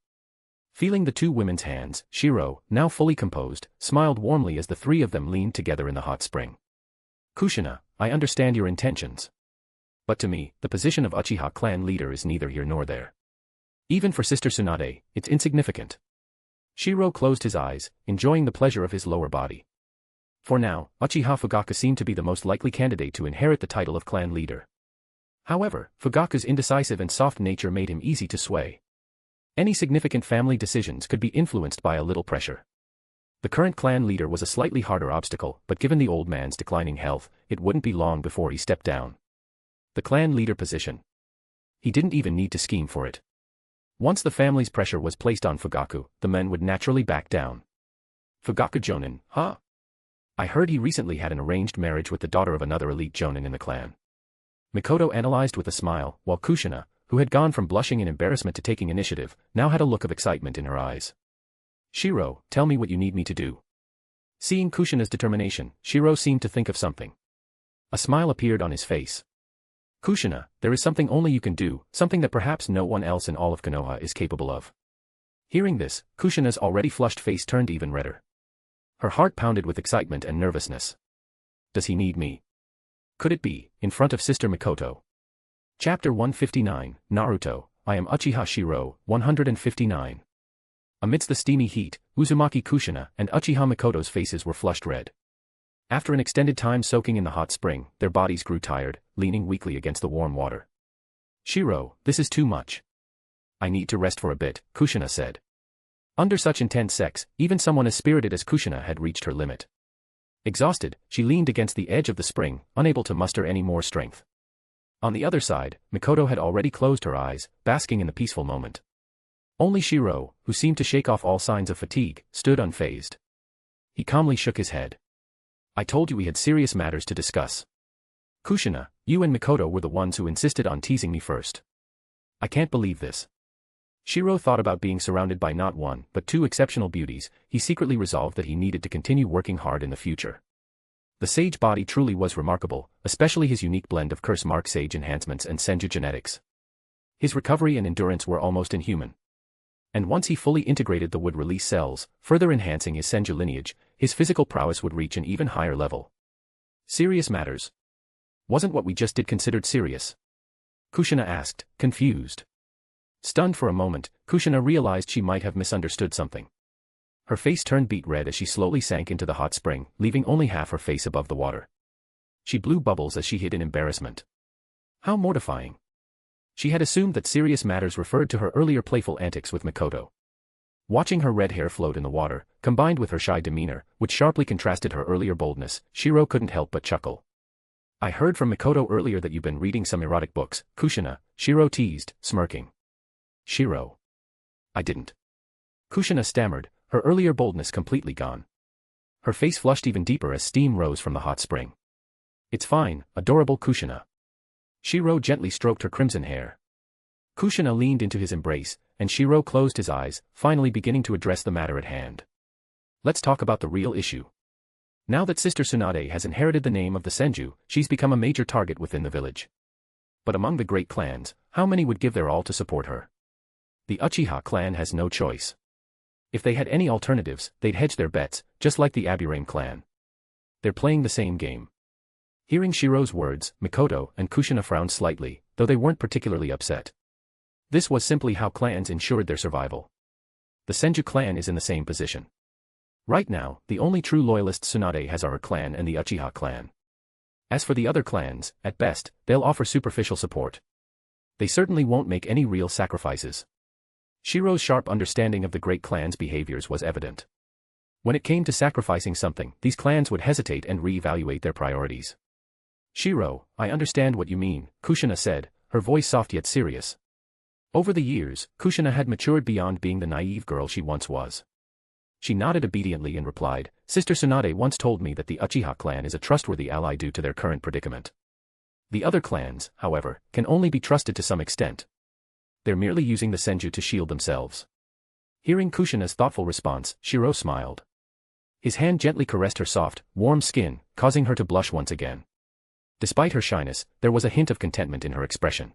Feeling the two women's hands, Shiro, now fully composed, smiled warmly as the three of them leaned together in the hot spring. Kushina, I understand your intentions. But to me, the position of Uchiha clan leader is neither here nor there. Even for Sister Tsunade, it's insignificant. Shiro closed his eyes, enjoying the pleasure of his lower body. For now, Uchiha Fugaku seemed to be the most likely candidate to inherit the title of clan leader. However, Fugaku's indecisive and soft nature made him easy to sway. Any significant family decisions could be influenced by a little pressure. The current clan leader was a slightly harder obstacle, but given the old man's declining health, it wouldn't be long before he stepped down. The clan leader position. He didn't even need to scheme for it. Once the family's pressure was placed on Fugaku, the men would naturally back down. Fugaku Jonin, huh? I heard he recently had an arranged marriage with the daughter of another elite Jonin in the clan. Mikoto analyzed with a smile, while Kushina, who had gone from blushing in embarrassment to taking initiative, now had a look of excitement in her eyes. Shiro, tell me what you need me to do. Seeing Kushina's determination, Shiro seemed to think of something. A smile appeared on his face. Kushina, there is something only you can do, something that perhaps no one else in all of Konoha is capable of. Hearing this, Kushina's already flushed face turned even redder. Her heart pounded with excitement and nervousness. Does he need me? Could it be, in front of Sister Mikoto? Chapter 159, Naruto, I am Uchiha Shirou, 159. Amidst the steamy heat, Uzumaki Kushina and Uchiha Mikoto's faces were flushed red. After an extended time soaking in the hot spring, their bodies grew tired, leaning weakly against the warm water. Shiro, this is too much. I need to rest for a bit, Kushina said. Under such intense sex, even someone as spirited as Kushina had reached her limit. Exhausted, she leaned against the edge of the spring, unable to muster any more strength. On the other side, Mikoto had already closed her eyes, basking in the peaceful moment. Only Shiro, who seemed to shake off all signs of fatigue, stood unfazed. He calmly shook his head. I told you we had serious matters to discuss. Kushina, you and Mikoto were the ones who insisted on teasing me first. I can't believe this. Shiro thought about being surrounded by not one, but two exceptional beauties. He secretly resolved that he needed to continue working hard in the future. The sage body truly was remarkable, especially his unique blend of curse mark sage enhancements and senju genetics. His recovery and endurance were almost inhuman. And once he fully integrated the wood-release cells, further enhancing his senju lineage, his physical prowess would reach an even higher level. Serious matters. Wasn't what we just did considered serious? Kushina asked, confused. Stunned for a moment, Kushina realized she might have misunderstood something. Her face turned beet red as she slowly sank into the hot spring, leaving only half her face above the water. She blew bubbles as she hid in embarrassment. How mortifying. She had assumed that serious matters referred to her earlier playful antics with Mikoto. Watching her red hair float in the water, combined with her shy demeanor, which sharply contrasted her earlier boldness, Shiro couldn't help but chuckle. I heard from Mikoto earlier that you've been reading some erotic books, Kushina, Shiro teased, smirking. Shiro. I didn't. Kushina stammered, her earlier boldness completely gone. Her face flushed even deeper as steam rose from the hot spring. It's fine, adorable Kushina. Shiro gently stroked her crimson hair. Kushina leaned into his embrace, and Shiro closed his eyes, finally beginning to address the matter at hand. Let's talk about the real issue. Now that Sister Tsunade has inherited the name of the Senju, she's become a major target within the village. But among the great clans, how many would give their all to support her? The Uchiha clan has no choice. If they had any alternatives, they'd hedge their bets, just like the Aburame clan. They're playing the same game. Hearing Shiro's words, Mikoto and Kushina frowned slightly, though they weren't particularly upset. This was simply how clans ensured their survival. The Senju clan is in the same position. Right now, the only true loyalists Tsunade has are her clan and the Uchiha clan. As for the other clans, at best, they'll offer superficial support. They certainly won't make any real sacrifices. Shiro's sharp understanding of the great clans' behaviors was evident. When it came to sacrificing something, these clans would hesitate and re-evaluate their priorities. Shiro, I understand what you mean, Kushina said, her voice soft yet serious. Over the years, Kushina had matured beyond being the naive girl she once was. She nodded obediently and replied, Sister Tsunade once told me that the Uchiha clan is a trustworthy ally due to their current predicament. The other clans, however, can only be trusted to some extent. They're merely using the Senju to shield themselves. Hearing Kushina's thoughtful response, Shiro smiled. His hand gently caressed her soft, warm skin, causing her to blush once again. Despite her shyness, there was a hint of contentment in her expression.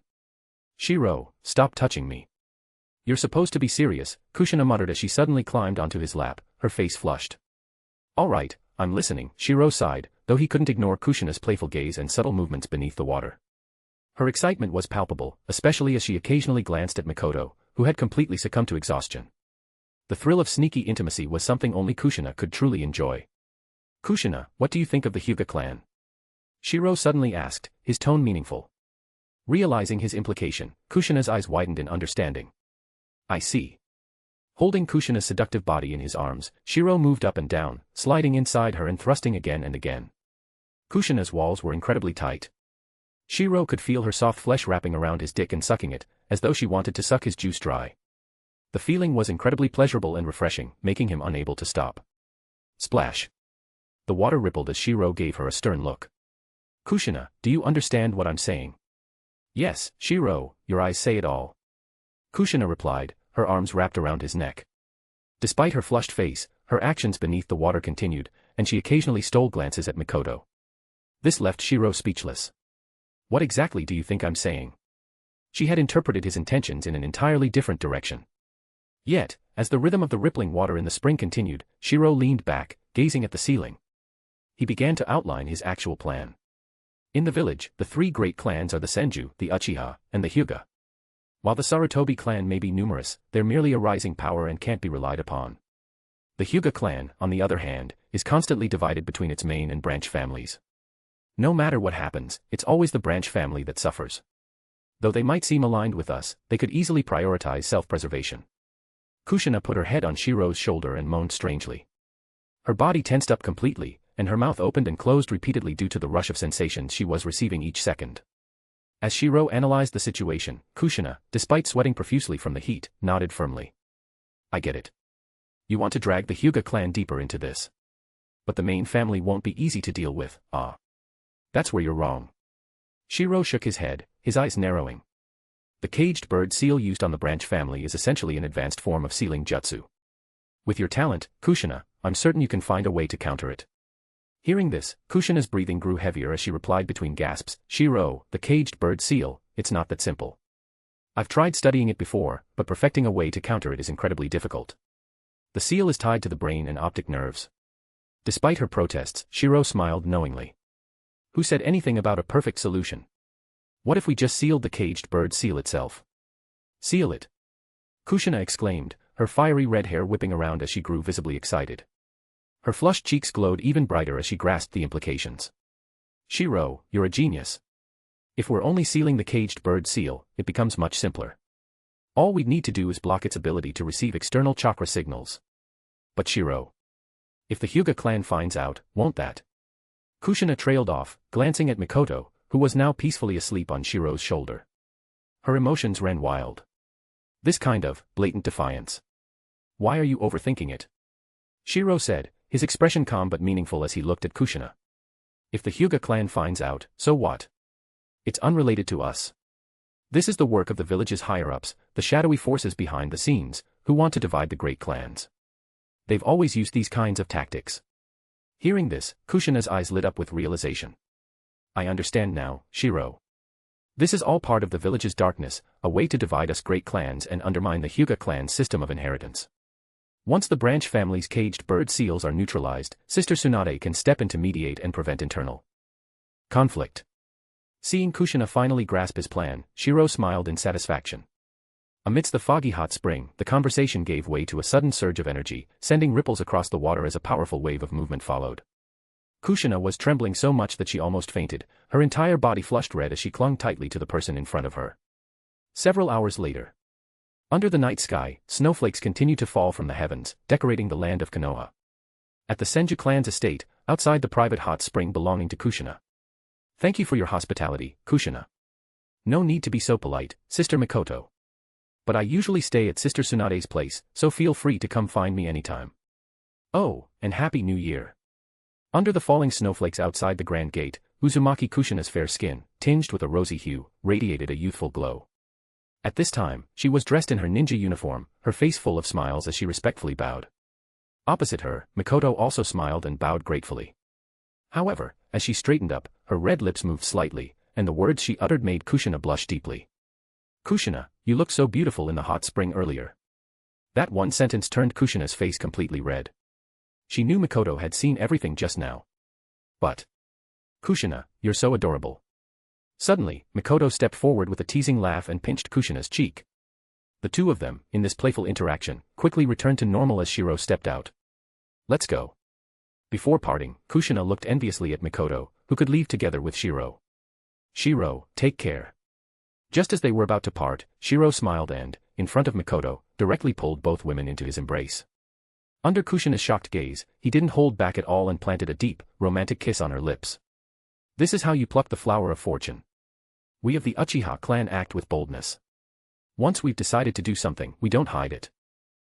Shiro, stop touching me. You're supposed to be serious, Kushina muttered as she suddenly climbed onto his lap, her face flushed. All right, I'm listening, Shiro sighed, though he couldn't ignore Kushina's playful gaze and subtle movements beneath the water. Her excitement was palpable, especially as she occasionally glanced at Mikoto, who had completely succumbed to exhaustion. The thrill of sneaky intimacy was something only Kushina could truly enjoy. Kushina, what do you think of the Hyuga clan? Shiro suddenly asked, his tone meaningful. Realizing his implication, Kushina's eyes widened in understanding. I see. Holding Kushina's seductive body in his arms, Shiro moved up and down, sliding inside her and thrusting again and again. Kushina's walls were incredibly tight. Shiro could feel her soft flesh wrapping around his dick and sucking it, as though she wanted to suck his juice dry. The feeling was incredibly pleasurable and refreshing, making him unable to stop. Splash. The water rippled as Shiro gave her a stern look. Kushina, do you understand what I'm saying? Yes, Shiro, your eyes say it all. Kushina replied, her arms wrapped around his neck. Despite her flushed face, her actions beneath the water continued, and she occasionally stole glances at Mikoto. This left Shiro speechless. What exactly do you think I'm saying? She had interpreted his intentions in an entirely different direction. Yet, as the rhythm of the rippling water in the spring continued, Shiro leaned back, gazing at the ceiling. He began to outline his actual plan. In the village, the three great clans are the Senju, the Uchiha, and the Hyuga. While the Sarutobi clan may be numerous, they're merely a rising power and can't be relied upon. The Hyuga clan, on the other hand, is constantly divided between its main and branch families. No matter what happens, it's always the branch family that suffers. Though they might seem aligned with us, they could easily prioritize self-preservation. Kushina put her head on Shiro's shoulder and moaned strangely. Her body tensed up completely, and her mouth opened and closed repeatedly due to the rush of sensations she was receiving each second. As Shiro analyzed the situation, Kushina, despite sweating profusely from the heat, nodded firmly. I get it. You want to drag the Hyuga clan deeper into this. But the main family won't be easy to deal with, That's where you're wrong. Shiro shook his head, his eyes narrowing. The caged bird seal used on the branch family is essentially an advanced form of sealing jutsu. With your talent, Kushina, I'm certain you can find a way to counter it. Hearing this, Kushina's breathing grew heavier as she replied between gasps, Shiro, the caged bird seal, it's not that simple. I've tried studying it before, but perfecting a way to counter it is incredibly difficult. The seal is tied to the brain and optic nerves. Despite her protests, Shiro smiled knowingly. Who said anything about a perfect solution? What if we just sealed the caged bird seal itself? Seal it! Kushina exclaimed, her fiery red hair whipping around as she grew visibly excited. Her flushed cheeks glowed even brighter as she grasped the implications. Shiro, you're a genius. If we're only sealing the caged bird seal, it becomes much simpler. All we'd need to do is block its ability to receive external chakra signals. But Shiro. If the Hyuga clan finds out, won't that? Kushina trailed off, glancing at Mikoto, who was now peacefully asleep on Shiro's shoulder. Her emotions ran wild. This kind of blatant defiance. Why are you overthinking it? Shiro said, his expression calm but meaningful as he looked at Kushina. If the Hyuga clan finds out, so what? It's unrelated to us. This is the work of the village's higher-ups, the shadowy forces behind the scenes, who want to divide the great clans. They've always used these kinds of tactics. Hearing this, Kushina's eyes lit up with realization. I understand now, Shiro. This is all part of the village's darkness, a way to divide us great clans and undermine the Hyuga clan's system of inheritance. Once the branch family's caged bird seals are neutralized, Sister Tsunade can step in to mediate and prevent internal conflict. Seeing Kushina finally grasp his plan, Shiro smiled in satisfaction. Amidst the foggy hot spring, the conversation gave way to a sudden surge of energy, sending ripples across the water as a powerful wave of movement followed. Kushina was trembling so much that she almost fainted, her entire body flushed red as she clung tightly to the person in front of her. Several hours later. Under the night sky, snowflakes continued to fall from the heavens, decorating the land of Konoha. At the Senju clan's estate, outside the private hot spring belonging to Kushina. Thank you for your hospitality, Kushina. No need to be so polite, Sister Mikoto. But I usually stay at Sister Tsunade's place, so feel free to come find me anytime. Oh, and Happy New Year. Under the falling snowflakes outside the grand gate, Uzumaki Kushina's fair skin, tinged with a rosy hue, radiated a youthful glow. At this time, she was dressed in her ninja uniform, her face full of smiles as she respectfully bowed. Opposite her, Mikoto also smiled and bowed gratefully. However, as she straightened up, her red lips moved slightly, and the words she uttered made Kushina blush deeply. Kushina, you looked so beautiful in the hot spring earlier. That one sentence turned Kushina's face completely red. She knew Mikoto had seen everything just now. But Kushina, you're so adorable. Suddenly, Mikoto stepped forward with a teasing laugh and pinched Kushina's cheek. The two of them, in this playful interaction, quickly returned to normal as Shiro stepped out. Let's go. Before parting, Kushina looked enviously at Mikoto, who could leave together with Shiro. Shiro, take care. Just as they were about to part, Shiro smiled and, in front of Mikoto, directly pulled both women into his embrace. Under Kushina's shocked gaze, he didn't hold back at all and planted a deep, romantic kiss on her lips. This is how you pluck the flower of fortune. We of the Uchiha clan act with boldness. Once we've decided to do something, we don't hide it.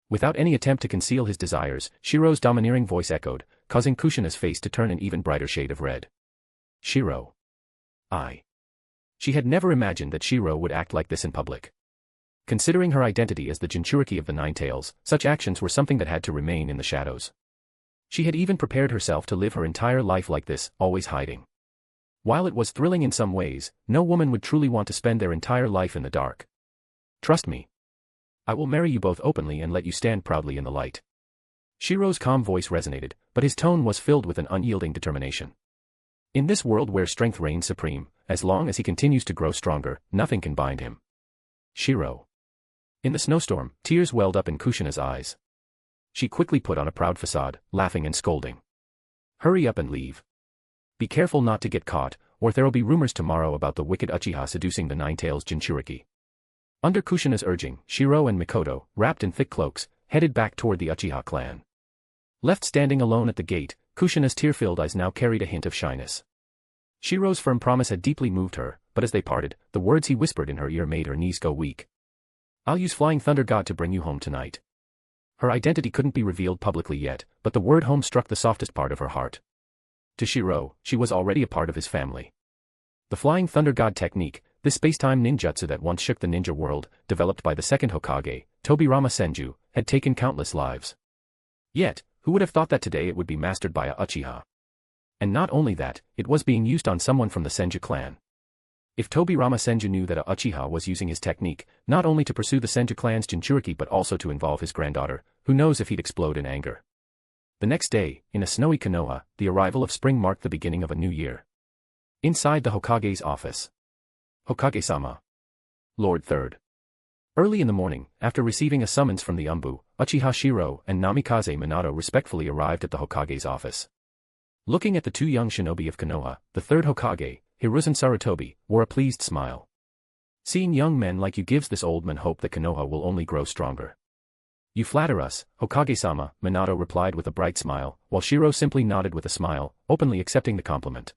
Without any attempt to conceal his desires, Shiro's domineering voice echoed, causing Kushina's face to turn an even brighter shade of red. Shiro. She had never imagined that Shiro would act like this in public. Considering her identity as the Jinchuriki of the Nine Tails, such actions were something that had to remain in the shadows. She had even prepared herself to live her entire life like this, always hiding. While it was thrilling in some ways, no woman would truly want to spend their entire life in the dark. Trust me. I will marry you both openly and let you stand proudly in the light. Shiro's calm voice resonated, but his tone was filled with an unyielding determination. In this world where strength reigns supreme, as long as he continues to grow stronger, nothing can bind him. Shiro. In the snowstorm, tears welled up in Kushina's eyes. She quickly put on a proud facade, laughing and scolding. Hurry up and leave. Be careful not to get caught, or there'll be rumors tomorrow about the wicked Uchiha seducing the Nine Tails Jinchuriki. Under Kushina's urging, Shiro and Mikoto, wrapped in thick cloaks, headed back toward the Uchiha clan. Left standing alone at the gate, Kushina's tear-filled eyes now carried a hint of shyness. Shiro's firm promise had deeply moved her, but as they parted, the words he whispered in her ear made her knees go weak. I'll use Flying Thunder God to bring you home tonight. Her identity couldn't be revealed publicly yet, but the word home struck the softest part of her heart. To Shiro, she was already a part of his family. The Flying Thunder God technique, this space-time ninjutsu that once shook the ninja world, developed by the second Hokage, Tobirama Senju, had taken countless lives. Yet, who would have thought that today it would be mastered by a Uchiha? And not only that, it was being used on someone from the Senju clan. If Tobirama Senju knew that a Uchiha was using his technique, not only to pursue the Senju clan's Jinchuriki but also to involve his granddaughter, who knows if he'd explode in anger. The next day, in a snowy Konoha, the arrival of spring marked the beginning of a new year. Inside the Hokage's office. Hokage-sama. Lord 3rd. Early in the morning, after receiving a summons from the Umbu, Uchiha Shirou and Namikaze Minato respectfully arrived at the Hokage's office. Looking at the two young shinobi of Konoha, the third Hokage, Hiruzen Sarutobi, wore a pleased smile. Seeing young men like you gives this old man hope that Konoha will only grow stronger. You flatter us, Hokage-sama, Minato replied with a bright smile, while Shiro simply nodded with a smile, openly accepting the compliment.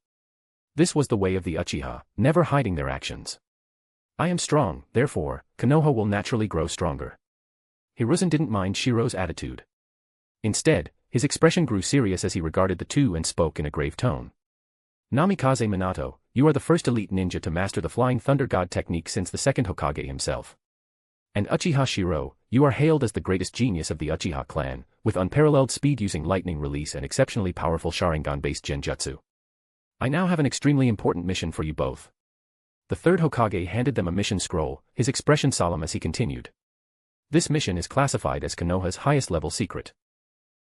This was the way of the Uchiha, never hiding their actions. I am strong, therefore, Konoha will naturally grow stronger. Hiruzen didn't mind Shiro's attitude. Instead, his expression grew serious as he regarded the two and spoke in a grave tone. Namikaze Minato, you are the first elite ninja to master the Flying Thunder God technique since the second Hokage himself. And Uchiha Shirou, you are hailed as the greatest genius of the Uchiha clan, with unparalleled speed using lightning release and exceptionally powerful Sharingan-based genjutsu. I now have an extremely important mission for you both. The third Hokage handed them a mission scroll, his expression solemn as he continued. This mission is classified as Konoha's highest level secret.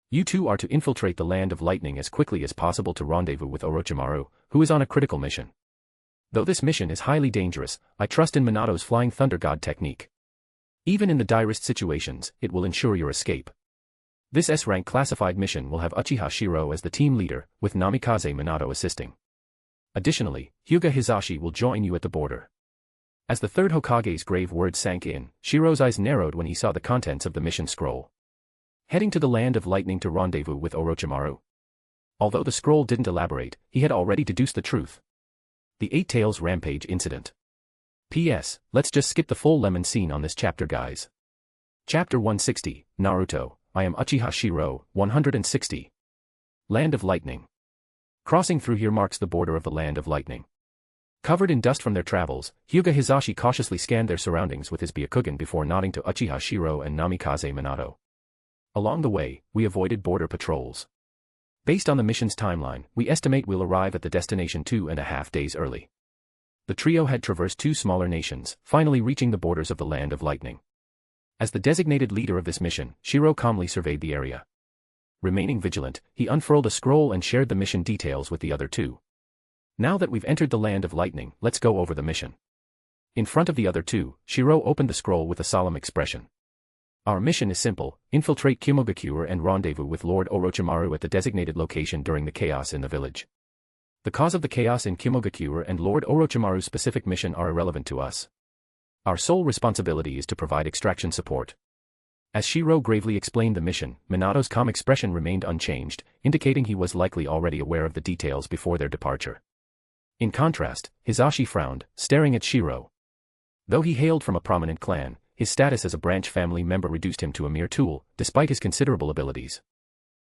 You two are to infiltrate the Land of Lightning as quickly as possible to rendezvous with Orochimaru, who is on a critical mission. Though this mission is highly dangerous, I trust in Minato's Flying Thunder God technique. Even in the direst situations, it will ensure your escape. This S-rank classified mission will have Uchiha Shirou as the team leader, with Namikaze Minato assisting. Additionally, Hyuga Hisashi will join you at the border. As the third Hokage's grave words sank in, Shirou's eyes narrowed when he saw the contents of the mission scroll. Heading to the Land of Lightning to rendezvous with Orochimaru. Although the scroll didn't elaborate, he had already deduced the truth. The Eight Tails Rampage Incident. P.S. Let's just skip the full lemon scene on this chapter, guys. Chapter 160, Naruto, I am Uchiha Shirou, 160. Land of Lightning. Crossing through here marks the border of the Land of Lightning. Covered in dust from their travels, Hyuga Hisashi cautiously scanned their surroundings with his Byakugan before nodding to Uchiha Shirou and Namikaze Minato. Along the way, we avoided border patrols. Based on the mission's timeline, we estimate we'll arrive at the destination 2.5 days early. The trio had traversed two smaller nations, finally reaching the borders of the Land of Lightning. As the designated leader of this mission, Shirou calmly surveyed the area. Remaining vigilant, he unfurled a scroll and shared the mission details with the other two. Now that we've entered the Land of Lightning, let's go over the mission. In front of the other two, Shirou opened the scroll with a solemn expression. Our mission is simple, infiltrate Kimogakure and rendezvous with Lord Orochimaru at the designated location during the chaos in the village. The cause of the chaos in Kimogakure and Lord Orochimaru's specific mission are irrelevant to us. Our sole responsibility is to provide extraction support. As Shirou gravely explained the mission, Minato's calm expression remained unchanged, indicating he was likely already aware of the details before their departure. In contrast, Hisashi frowned, staring at Shirou. Though he hailed from a prominent clan, his status as a branch family member reduced him to a mere tool, despite his considerable abilities.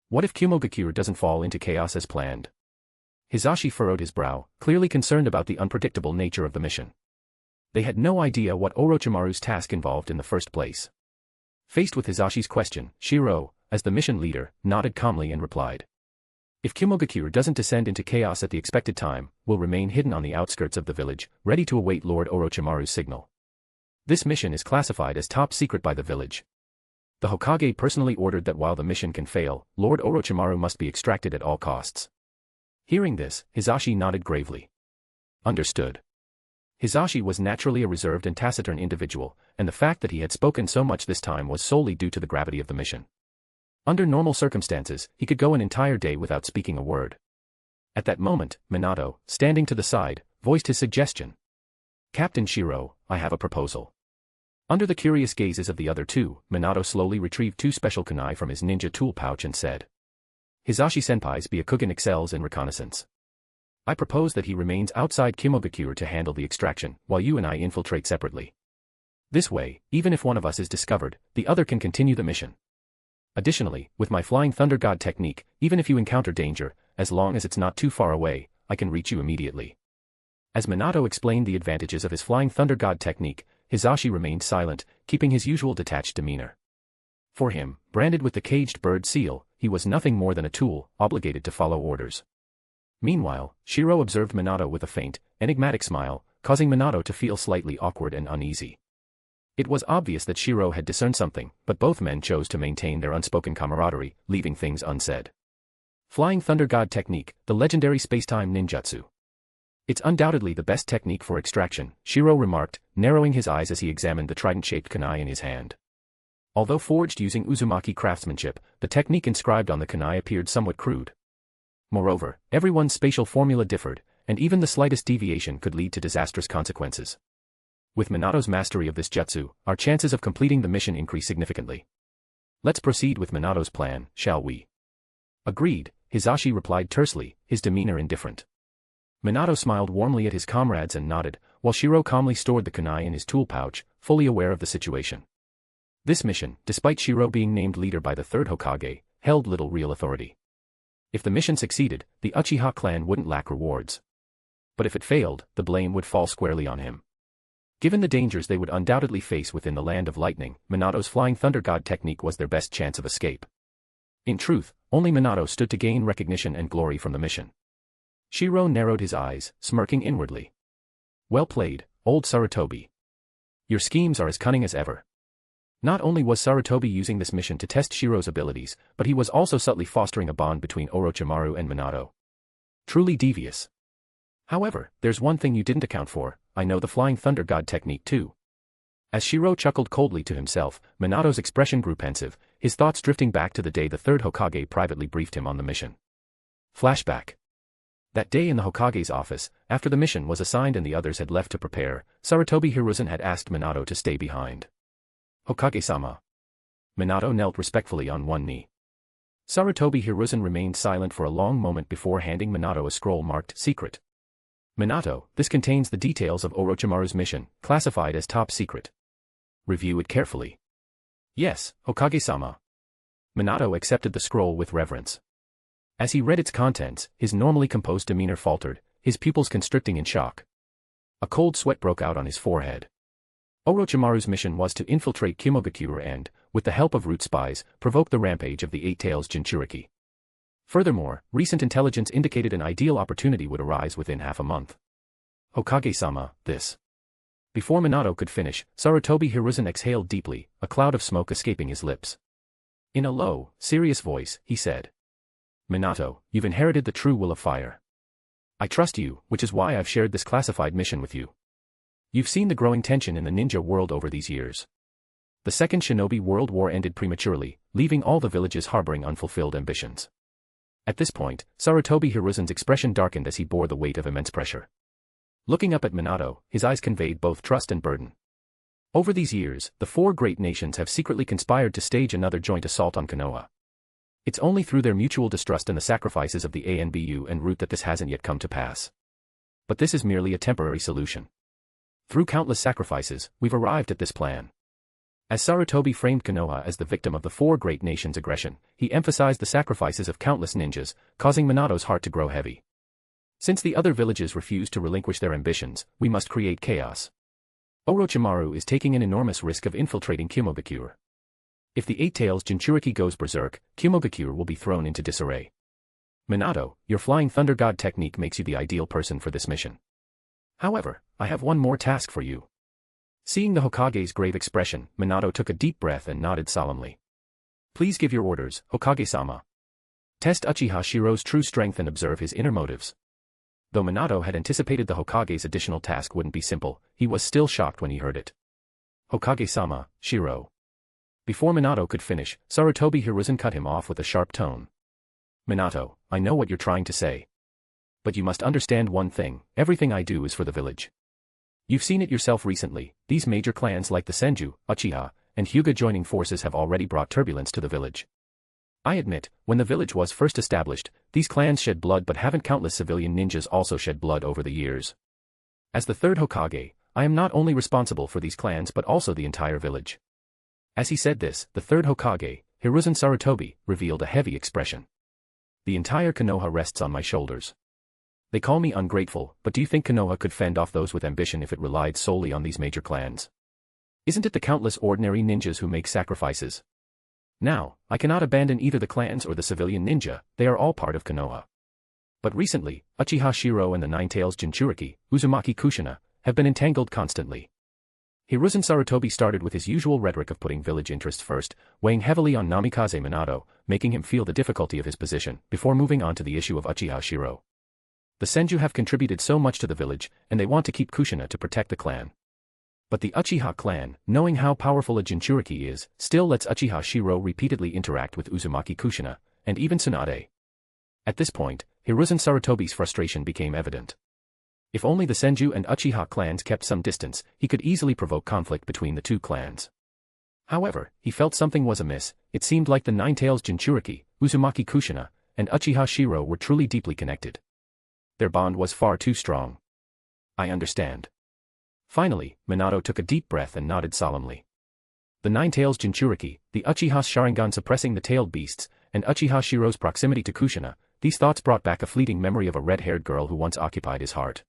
What if Kimogakure doesn't fall into chaos as planned? Hisashi furrowed his brow, clearly concerned about the unpredictable nature of the mission. They had no idea what Orochimaru's task involved in the first place. Faced with Hisashi's question, Shirou, as the mission leader, nodded calmly and replied. If Kimogakure doesn't descend into chaos at the expected time, we'll remain hidden on the outskirts of the village, ready to await Lord Orochimaru's signal. This mission is classified as top secret by the village. The Hokage personally ordered that while the mission can fail, Lord Orochimaru must be extracted at all costs. Hearing this, Hisashi nodded gravely. Understood. Hisashi was naturally a reserved and taciturn individual, and the fact that he had spoken so much this time was solely due to the gravity of the mission. Under normal circumstances, he could go an entire day without speaking a word. At that moment, Minato, standing to the side, voiced his suggestion. Captain Shirou, I have a proposal. Under the curious gazes of the other two, Minato slowly retrieved two special kunai from his ninja tool pouch and said. Hisashi-senpai's Byakugan excels in reconnaissance. I propose that he remains outside Kimogakure to handle the extraction, while you and I infiltrate separately. This way, even if one of us is discovered, the other can continue the mission. Additionally, with my Flying Thunder God technique, even if you encounter danger, as long as it's not too far away, I can reach you immediately. As Minato explained the advantages of his Flying Thunder God technique, Hisashi remained silent, keeping his usual detached demeanor. For him, branded with the caged bird seal, he was nothing more than a tool, obligated to follow orders. Meanwhile, Shirou observed Minato with a faint, enigmatic smile, causing Minato to feel slightly awkward and uneasy. It was obvious that Shirou had discerned something, but both men chose to maintain their unspoken camaraderie, leaving things unsaid. Flying Thunder God technique, the legendary spacetime ninjutsu. It's undoubtedly the best technique for extraction, Shirou remarked, narrowing his eyes as he examined the trident-shaped kunai in his hand. Although forged using Uzumaki craftsmanship, the technique inscribed on the kunai appeared somewhat crude. Moreover, everyone's spatial formula differed, and even the slightest deviation could lead to disastrous consequences. With Minato's mastery of this jutsu, our chances of completing the mission increase significantly. Let's proceed with Minato's plan, shall we? Agreed, Hisashi replied tersely, his demeanor indifferent. Minato smiled warmly at his comrades and nodded, while Shiro calmly stored the kunai in his tool pouch, fully aware of the situation. This mission, despite Shiro being named leader by the third Hokage, held little real authority. If the mission succeeded, the Uchiha clan wouldn't lack rewards. But if it failed, the blame would fall squarely on him. Given the dangers they would undoubtedly face within the land of lightning, Minato's Flying Thunder God technique was their best chance of escape. In truth, only Minato stood to gain recognition and glory from the mission. Shiro narrowed his eyes, smirking inwardly. Well played, old Sarutobi. Your schemes are as cunning as ever. Not only was Sarutobi using this mission to test Shiro's abilities, but he was also subtly fostering a bond between Orochimaru and Minato. Truly devious. However, there's one thing you didn't account for, I know the Flying Thunder God technique too. As Shiro chuckled coldly to himself, Minato's expression grew pensive, his thoughts drifting back to the day the third Hokage privately briefed him on the mission. Flashback. That day in the Hokage's office, after the mission was assigned and the others had left to prepare, Sarutobi Hiruzen had asked Minato to stay behind. Hokage-sama. Minato knelt respectfully on one knee. Sarutobi Hiruzen remained silent for a long moment before handing Minato a scroll marked Secret. Minato, this contains the details of Orochimaru's mission, classified as top secret. Review it carefully. Yes, Hokage-sama. Minato accepted the scroll with reverence. As he read its contents, his normally composed demeanor faltered, his pupils constricting in shock. A cold sweat broke out on his forehead. Orochimaru's mission was to infiltrate Kimogakure and, with the help of root spies, provoke the rampage of the Eight Tails Jinchuriki. Furthermore, recent intelligence indicated an ideal opportunity would arise within half a month. Hokage-sama, this. Before Minato could finish, Sarutobi Hiruzen exhaled deeply, a cloud of smoke escaping his lips. In a low, serious voice, he said. Minato, you've inherited the true will of fire. I trust you, which is why I've shared this classified mission with you. You've seen the growing tension in the ninja world over these years. The Second Shinobi World War ended prematurely, leaving all the villages harboring unfulfilled ambitions. At this point, Sarutobi Hiruzen's expression darkened as he bore the weight of immense pressure. Looking up at Minato, his eyes conveyed both trust and burden. Over these years, the four great nations have secretly conspired to stage another joint assault on Konoha. It's only through their mutual distrust and the sacrifices of the ANBU and Root that this hasn't yet come to pass. But this is merely a temporary solution. Through countless sacrifices, we've arrived at this plan. As Sarutobi framed Konoha as the victim of the four great nations' aggression, he emphasized the sacrifices of countless ninjas, causing Minato's heart to grow heavy. Since the other villages refuse to relinquish their ambitions, we must create chaos. Orochimaru is taking an enormous risk of infiltrating Kimogakure. If the Eight Tails Jinchuriki goes berserk, Kimogakure will be thrown into disarray. Minato, your Flying Thunder God technique makes you the ideal person for this mission. However, I have one more task for you. Seeing the Hokage's grave expression, Minato took a deep breath and nodded solemnly. Please give your orders, Hokage-sama. Test Uchiha Shirou's true strength and observe his inner motives. Though Minato had anticipated the Hokage's additional task wouldn't be simple, he was still shocked when he heard it. Hokage-sama, Shiro. Before Minato could finish, Sarutobi Hiruzen cut him off with a sharp tone. Minato, I know what you're trying to say. But you must understand one thing, everything I do is for the village. You've seen it yourself recently, these major clans like the Senju, Uchiha, and Hyuga joining forces have already brought turbulence to the village. I admit, when the village was first established, these clans shed blood, but haven't countless civilian ninjas also shed blood over the years? As the third Hokage, I am not only responsible for these clans but also the entire village. As he said this, the third Hokage, Hiruzen Sarutobi, revealed a heavy expression. The entire Konoha rests on my shoulders. They call me ungrateful, but do you think Konoha could fend off those with ambition if it relied solely on these major clans? Isn't it the countless ordinary ninjas who make sacrifices? Now, I cannot abandon either the clans or the civilian ninja, they are all part of Konoha. But recently, Uchiha Shirou and the Nine Tails Jinchuriki, Uzumaki Kushina, have been entangled constantly. Hiruzen Sarutobi started with his usual rhetoric of putting village interests first, weighing heavily on Namikaze Minato, making him feel the difficulty of his position, before moving on to the issue of Uchiha Shirou. The Senju have contributed so much to the village, and they want to keep Kushina to protect the clan. But the Uchiha clan, knowing how powerful a Jinchuriki is, still lets Uchiha Shirou repeatedly interact with Uzumaki Kushina, and even Tsunade. At this point, Hiruzen Sarutobi's frustration became evident. If only the Senju and Uchiha clans kept some distance, he could easily provoke conflict between the two clans. However, he felt something was amiss. It seemed like the Nine Tails Jinchuriki, Uzumaki Kushina, and Uchiha Shirou were truly deeply connected. Their bond was far too strong. I understand. Finally, Minato took a deep breath and nodded solemnly. The Nine Tails Jinchuriki, the Uchiha Sharingan suppressing the tailed beasts, and Uchiha Shirou's proximity to Kushina, these thoughts brought back a fleeting memory of a red-haired girl who once occupied his heart.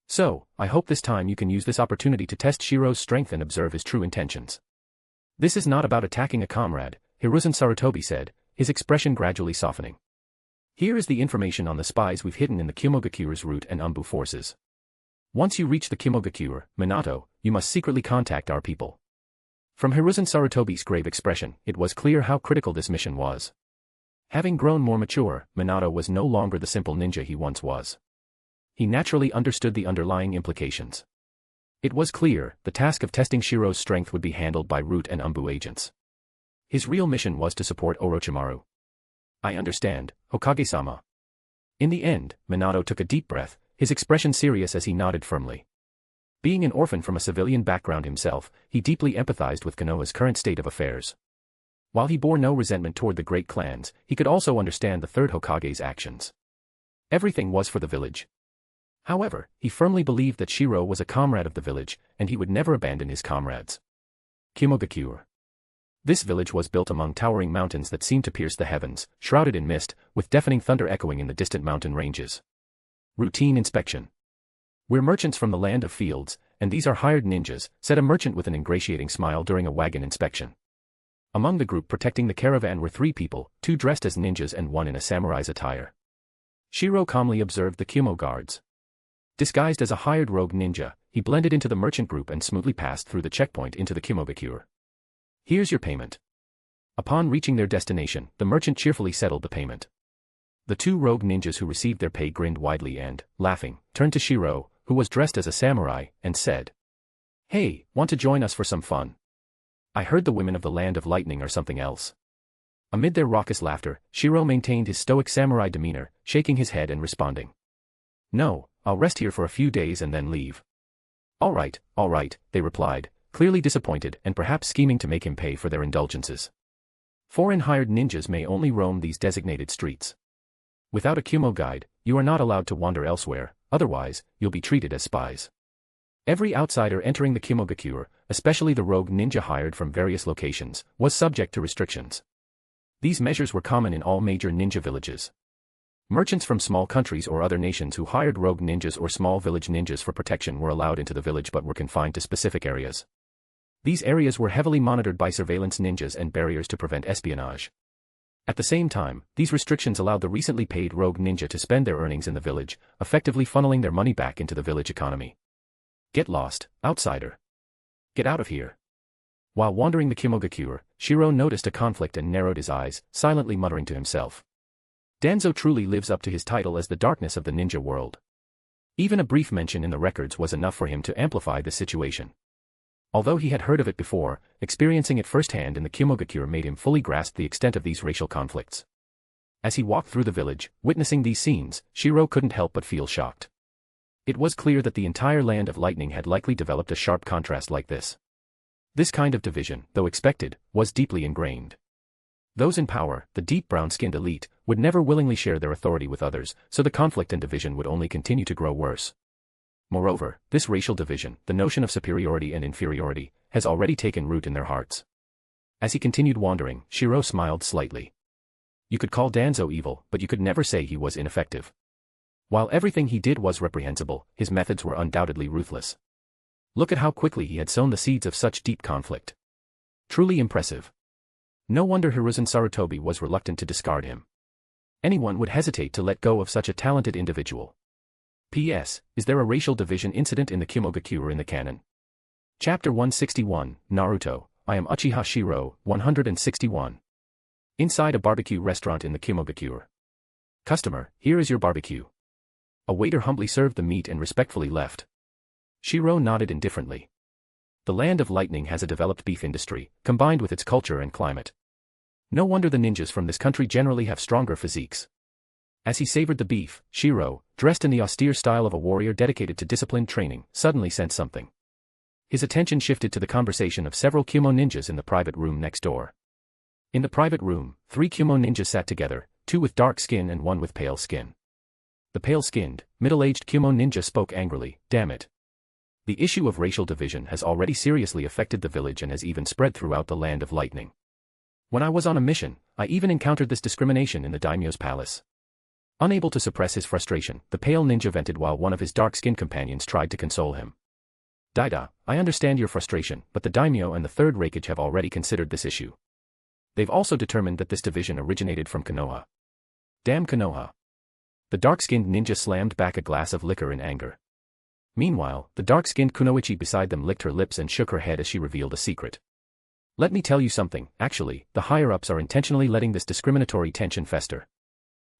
So, I hope this time you can use this opportunity to test Shirou's strength and observe his true intentions. This is not about attacking a comrade, Hiruzen Sarutobi said, his expression gradually softening. Here is the information on the spies we've hidden in the Kumogakure's route and Umbu forces. Once you reach the Kumogakure, Minato, you must secretly contact our people. From Hiruzen Sarutobi's grave expression, it was clear how critical this mission was. Having grown more mature, Minato was no longer the simple ninja he once was. He naturally understood the underlying implications. It was clear, the task of testing Shirou's strength would be handled by Root and Umbu agents. His real mission was to support Orochimaru. I understand, Hokage-sama. In the end, Minato took a deep breath, his expression serious as he nodded firmly. Being an orphan from a civilian background himself, he deeply empathized with Konoha's current state of affairs. While he bore no resentment toward the great clans, he could also understand the third Hokage's actions. Everything was for the village. However, he firmly believed that Shiro was a comrade of the village, and he would never abandon his comrades. Kumogakure. This village was built among towering mountains that seemed to pierce the heavens, shrouded in mist, with deafening thunder echoing in the distant mountain ranges. Routine inspection. We're merchants from the land of fields, and these are hired ninjas, said a merchant with an ingratiating smile during a wagon inspection. Among the group protecting the caravan were 3 people, 2 dressed as ninjas and 1 in a samurai's attire. Shiro calmly observed the Kumo guards. Disguised as a hired rogue ninja, he blended into the merchant group and smoothly passed through the checkpoint into the Kumogakure. Here's your payment. Upon reaching their destination, the merchant cheerfully settled the payment. The 2 rogue ninjas who received their pay grinned widely and, laughing, turned to Shiro, who was dressed as a samurai, and said, "Hey, want to join us for some fun? I heard the women of the Land of Lightning are something else." Amid their raucous laughter, Shiro maintained his stoic samurai demeanor, shaking his head and responding, "No, I'll rest here for a few days and then leave." All right, they replied, clearly disappointed and perhaps scheming to make him pay for their indulgences. Foreign hired ninjas may only roam these designated streets. Without a Kumo guide, you are not allowed to wander elsewhere, otherwise, you'll be treated as spies. Every outsider entering the Kumogakure, especially the rogue ninja hired from various locations, was subject to restrictions. These measures were common in all major ninja villages. Merchants from small countries or other nations who hired rogue ninjas or small village ninjas for protection were allowed into the village but were confined to specific areas. These areas were heavily monitored by surveillance ninjas and barriers to prevent espionage. At the same time, these restrictions allowed the recently paid rogue ninja to spend their earnings in the village, effectively funneling their money back into the village economy. Get lost, outsider. Get out of here. While wandering the Kumogakure, Shiro noticed a conflict and narrowed his eyes, silently muttering to himself. Danzo truly lives up to his title as the darkness of the ninja world. Even a brief mention in the records was enough for him to amplify the situation. Although he had heard of it before, experiencing it firsthand in the Kumogakure made him fully grasp the extent of these racial conflicts. As he walked through the village, witnessing these scenes, Shiro couldn't help but feel shocked. It was clear that the entire Land of Lightning had likely developed a sharp contrast like this. This kind of division, though expected, was deeply ingrained. Those in power, the deep brown-skinned elite, would never willingly share their authority with others, so the conflict and division would only continue to grow worse. Moreover, this racial division, the notion of superiority and inferiority, has already taken root in their hearts. As he continued wandering, Shiro smiled slightly. You could call Danzo evil, but you could never say he was ineffective. While everything he did was reprehensible, his methods were undoubtedly ruthless. Look at how quickly he had sown the seeds of such deep conflict. Truly impressive. No wonder Hiruzen Sarutobi was reluctant to discard him. Anyone would hesitate to let go of such a talented individual. P.S. Is there a racial division incident in the Kumogakure in the canon? Chapter 161, Naruto, I am Uchiha Shirou, 161. Inside a barbecue restaurant in the Kumogakure. Customer, here is your barbecue. A waiter humbly served the meat and respectfully left. Shiro nodded indifferently. The Land of Lightning has a developed beef industry, combined with its culture and climate. No wonder the ninjas from this country generally have stronger physiques. As he savored the beef, Shiro, dressed in the austere style of a warrior dedicated to disciplined training, suddenly sensed something. His attention shifted to the conversation of several Kumo ninjas in the private room next door. In the private room, 3 Kumo ninjas sat together, 2 with dark skin and 1 with pale skin. The pale-skinned, middle-aged Kumo ninja spoke angrily, "Damn it. The issue of racial division has already seriously affected the village and has even spread throughout the land of lightning. When I was on a mission, I even encountered this discrimination in the daimyo's palace. Unable to suppress his frustration, the pale ninja vented while one of his dark-skinned companions tried to console him. Daida, I understand your frustration, but the daimyo and the third Raigage have already considered this issue. They've also determined that this division originated from Konoha. Damn Konoha. The dark-skinned ninja slammed back a glass of liquor in anger. Meanwhile, the dark-skinned kunoichi beside them licked her lips and shook her head as she revealed a secret. Let me tell you something, actually, the higher-ups are intentionally letting this discriminatory tension fester.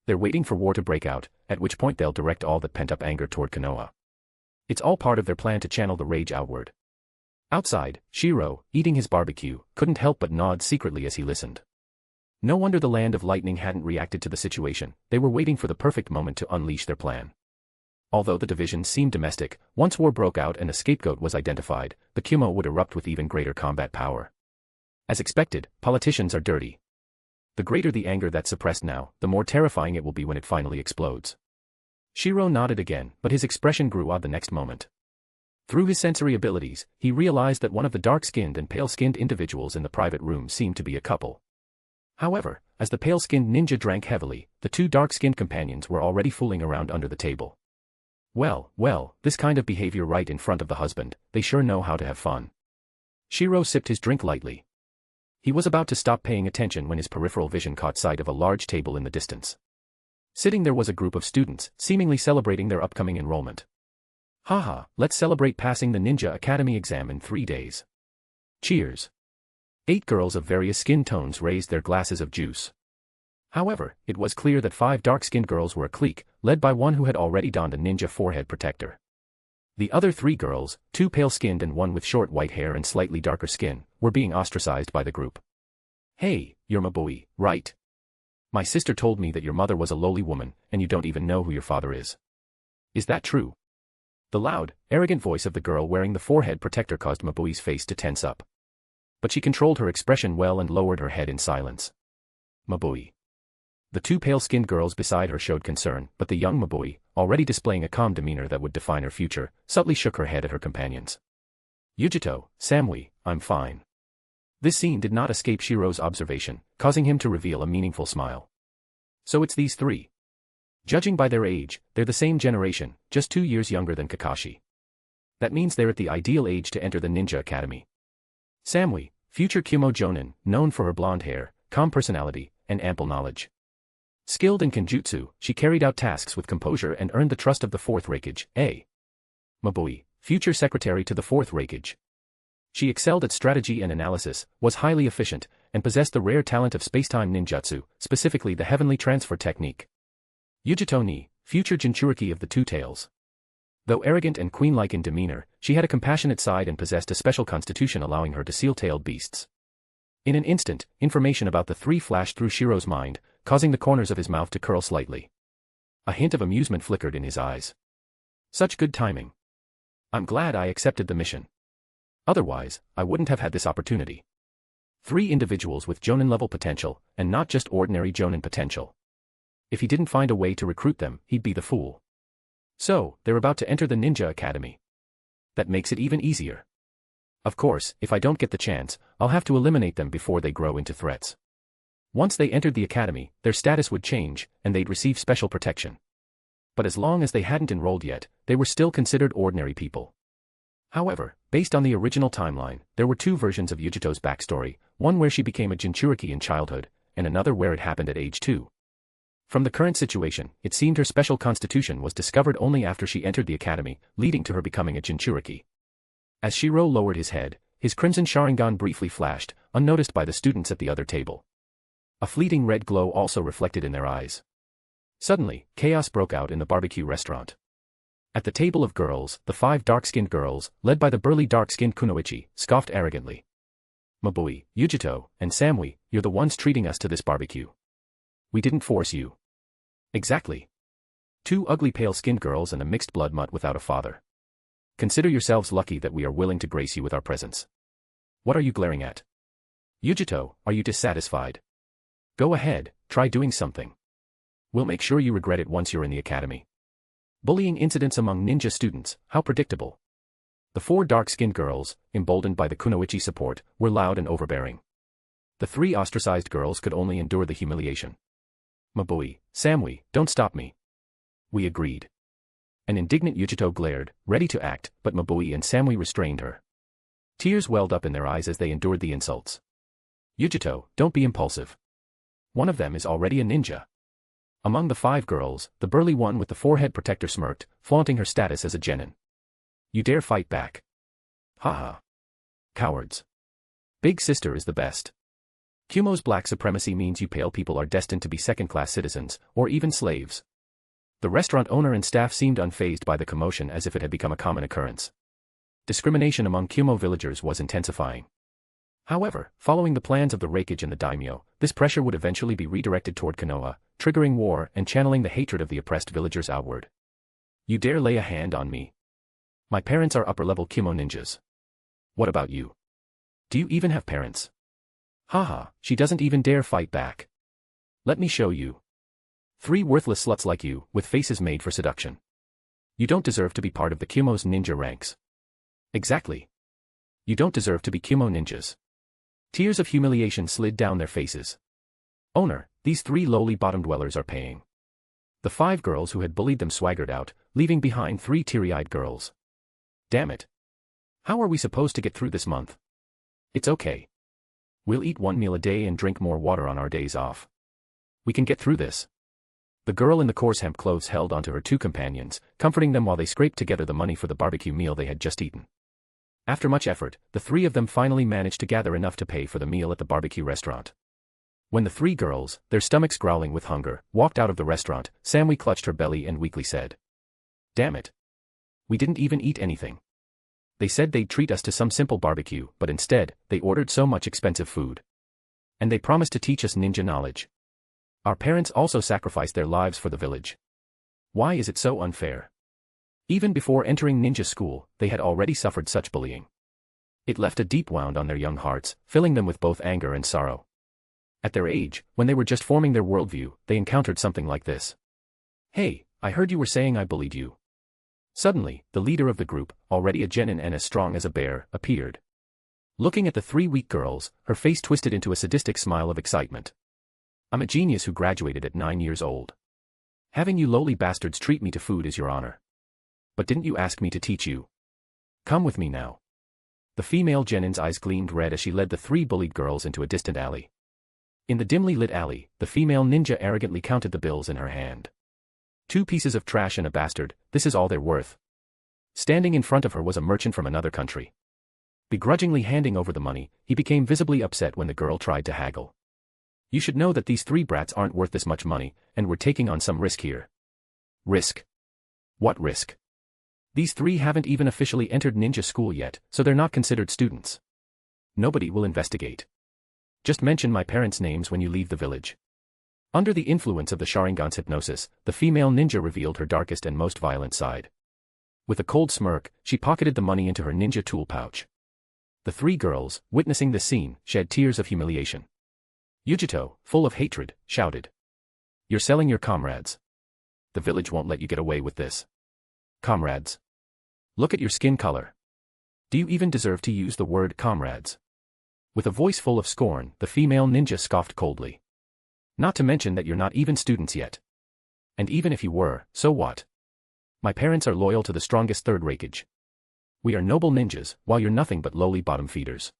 They're waiting for war to break out, at which point they'll direct all that pent-up anger toward Konoha. It's all part of their plan to channel the rage outward. Outside, Shiro, eating his barbecue, couldn't help but nod secretly as he listened. No wonder the land of lightning hadn't reacted to the situation, they were waiting for the perfect moment to unleash their plan. Although the divisions seemed domestic, once war broke out and a scapegoat was identified, the Kumo would erupt with even greater combat power. As expected, politicians are dirty. The greater the anger that's suppressed now, the more terrifying it will be when it finally explodes. Shiro nodded again, but his expression grew odd the next moment. Through his sensory abilities, he realized that one of the dark-skinned and pale-skinned individuals in the private room seemed to be a couple. However, as the pale-skinned ninja drank heavily, the two dark-skinned companions were already fooling around under the table. Well, this kind of behavior right in front of the husband, they sure know how to have fun. Shiro sipped his drink lightly. He was about to stop paying attention when his peripheral vision caught sight of a large table in the distance. Sitting there was a group of students, seemingly celebrating their upcoming enrollment. Haha, let's celebrate passing the Ninja Academy exam in 3 days. Cheers. 8 girls of various skin tones raised their glasses of juice. However, it was clear that 5 dark-skinned girls were a clique, led by one who had already donned a ninja forehead protector. The other 3 girls, 2 pale-skinned and 1 with short white hair and slightly darker skin, were being ostracized by the group. Hey, you're my boy, right? My sister told me that your mother was a lowly woman, and you don't even know who your father is. Is that true? The loud, arrogant voice of the girl wearing the forehead protector caused Mabui's face to tense up. But she controlled her expression well and lowered her head in silence. Mabui. The 2 pale-skinned girls beside her showed concern, but the young Mabui, already displaying a calm demeanor that would define her future, subtly shook her head at her companions. Yujito, Samui, I'm fine. This scene did not escape Shiro's observation, causing him to reveal a meaningful smile. So it's these 3. Judging by their age, they're the same generation, just 2 years younger than Kakashi. That means they're at the ideal age to enter the Ninja Academy. Samui, future Kumo Jonin, known for her blonde hair, calm personality, and ample knowledge. Skilled in Kenjutsu, she carried out tasks with composure and earned the trust of the 4th Raigage, A. Mabui, future secretary to the 4th Raigage. She excelled at strategy and analysis, was highly efficient, and possessed the rare talent of spacetime ninjutsu, specifically the heavenly transfer technique. Yujito Ni, future Jinchuriki of the 2 Tails. Though arrogant and queen-like in demeanor, she had a compassionate side and possessed a special constitution allowing her to seal-tailed beasts. In an instant, information about the 3 flashed through Shiro's mind, causing the corners of his mouth to curl slightly. A hint of amusement flickered in his eyes. Such good timing. I'm glad I accepted the mission. Otherwise, I wouldn't have had this opportunity. 3 individuals with Jonin-level potential, and not just ordinary Jonin potential. If he didn't find a way to recruit them, he'd be the fool. So, they're about to enter the Ninja Academy. That makes it even easier. Of course, if I don't get the chance, I'll have to eliminate them before they grow into threats. Once they entered the academy, their status would change, and they'd receive special protection. But as long as they hadn't enrolled yet, they were still considered ordinary people. However, based on the original timeline, there were 2 versions of Yujito's backstory, one where she became a Jinchuriki in childhood, and another where it happened at age 2. From the current situation, it seemed her special constitution was discovered only after she entered the academy, leading to her becoming a Jinchuriki. As Shiro lowered his head, his crimson Sharingan briefly flashed, unnoticed by the students at the other table. A fleeting red glow also reflected in their eyes. Suddenly, chaos broke out in the barbecue restaurant. At the table of girls, the 5 dark-skinned girls, led by the burly dark-skinned kunoichi, scoffed arrogantly. Mabui, Yujito, and Samui, you're the ones treating us to this barbecue. We didn't force you. Exactly. 2 ugly pale-skinned girls and a mixed-blood mutt without a father. Consider yourselves lucky that we are willing to grace you with our presence. What are you glaring at? Yujito, are you dissatisfied? Go ahead, try doing something. We'll make sure you regret it once you're in the academy. Bullying incidents among ninja students, how predictable. The four dark-skinned girls, emboldened by the kunoichi support, were loud and overbearing. The three ostracized girls could only endure the humiliation. "Mabui, Samui, don't stop me." We agreed. An indignant Yujito glared, ready to act, but Mabui and Samui restrained her. Tears welled up in their eyes as they endured the insults. "Yujito, don't be impulsive. One of them is already a ninja." Among the five girls, the burly one with the forehead protector smirked, flaunting her status as a genin. "You dare fight back? Haha. Cowards. Big sister is the best. Kumo's black supremacy means you pale people are destined to be second-class citizens, or even slaves." The restaurant owner and staff seemed unfazed by the commotion as if it had become a common occurrence. Discrimination among Kumo villagers was intensifying. However, following the plans of the Raigage and the daimyo, this pressure would eventually be redirected toward Konoha, triggering war and channeling the hatred of the oppressed villagers outward. "You dare lay a hand on me? My parents are upper-level Kumo ninjas. What about you? Do you even have parents? Haha, she doesn't even dare fight back. Let me show you. Three worthless sluts like you, with faces made for seduction. You don't deserve to be part of the Kumo's ninja ranks." Exactly. You don't deserve to be Kumo ninjas. Tears of humiliation slid down their faces. "Owner, these three lowly bottom dwellers are paying." The five girls who had bullied them swaggered out, leaving behind three teary-eyed girls. "Damn it. How are we supposed to get through this month?" "It's okay. We'll eat one meal a day and drink more water on our days off. We can get through this." The girl in the coarse hemp clothes held onto her two companions, comforting them while they scraped together the money for the barbecue meal they had just eaten. After much effort, the three of them finally managed to gather enough to pay for the meal at the barbecue restaurant. When the three girls, their stomachs growling with hunger, walked out of the restaurant, Samui clutched her belly and weakly said, "Damn it. We didn't even eat anything. They said they'd treat us to some simple barbecue, but instead, they ordered so much expensive food. And they promised to teach us ninja knowledge. Our parents also sacrificed their lives for the village. Why is it so unfair?" Even before entering ninja school, they had already suffered such bullying. It left a deep wound on their young hearts, filling them with both anger and sorrow. At their age, when they were just forming their worldview, they encountered something like this. "Hey, I heard you were saying I bullied you." Suddenly, the leader of the group, already a genin and as strong as a bear, appeared. Looking at the three weak girls, her face twisted into a sadistic smile of excitement. "I'm a genius who graduated at 9 years old. Having you lowly bastards treat me to food is your honor. But didn't you ask me to teach you? Come with me now." The female genin's eyes gleamed red as she led the three bullied girls into a distant alley. In the dimly lit alley, the female ninja arrogantly counted the bills in her hand. 2 pieces of trash and a bastard, this is all they're worth." Standing in front of her was a merchant from another country. Begrudgingly handing over the money, he became visibly upset when the girl tried to haggle. "You should know that these 3 brats aren't worth this much money, and we're taking on some risk here." "Risk? What risk? These 3 haven't even officially entered ninja school yet, so they're not considered students. Nobody will investigate. Just mention my parents' names when you leave the village." Under the influence of the Sharingan's hypnosis, the female ninja revealed her darkest and most violent side. With a cold smirk, she pocketed the money into her ninja tool pouch. The 3 girls, witnessing this scene, shed tears of humiliation. Yujito, full of hatred, shouted, "You're selling your comrades. The village won't let you get away with this. Comrades. Look at your skin color. Do you even deserve to use the word comrades?" With a voice full of scorn, the female ninja scoffed coldly. "Not to mention that you're not even students yet. And even if you were, so what? My parents are loyal to the strongest third Raigage. We are noble ninjas, while you're nothing but lowly bottom feeders."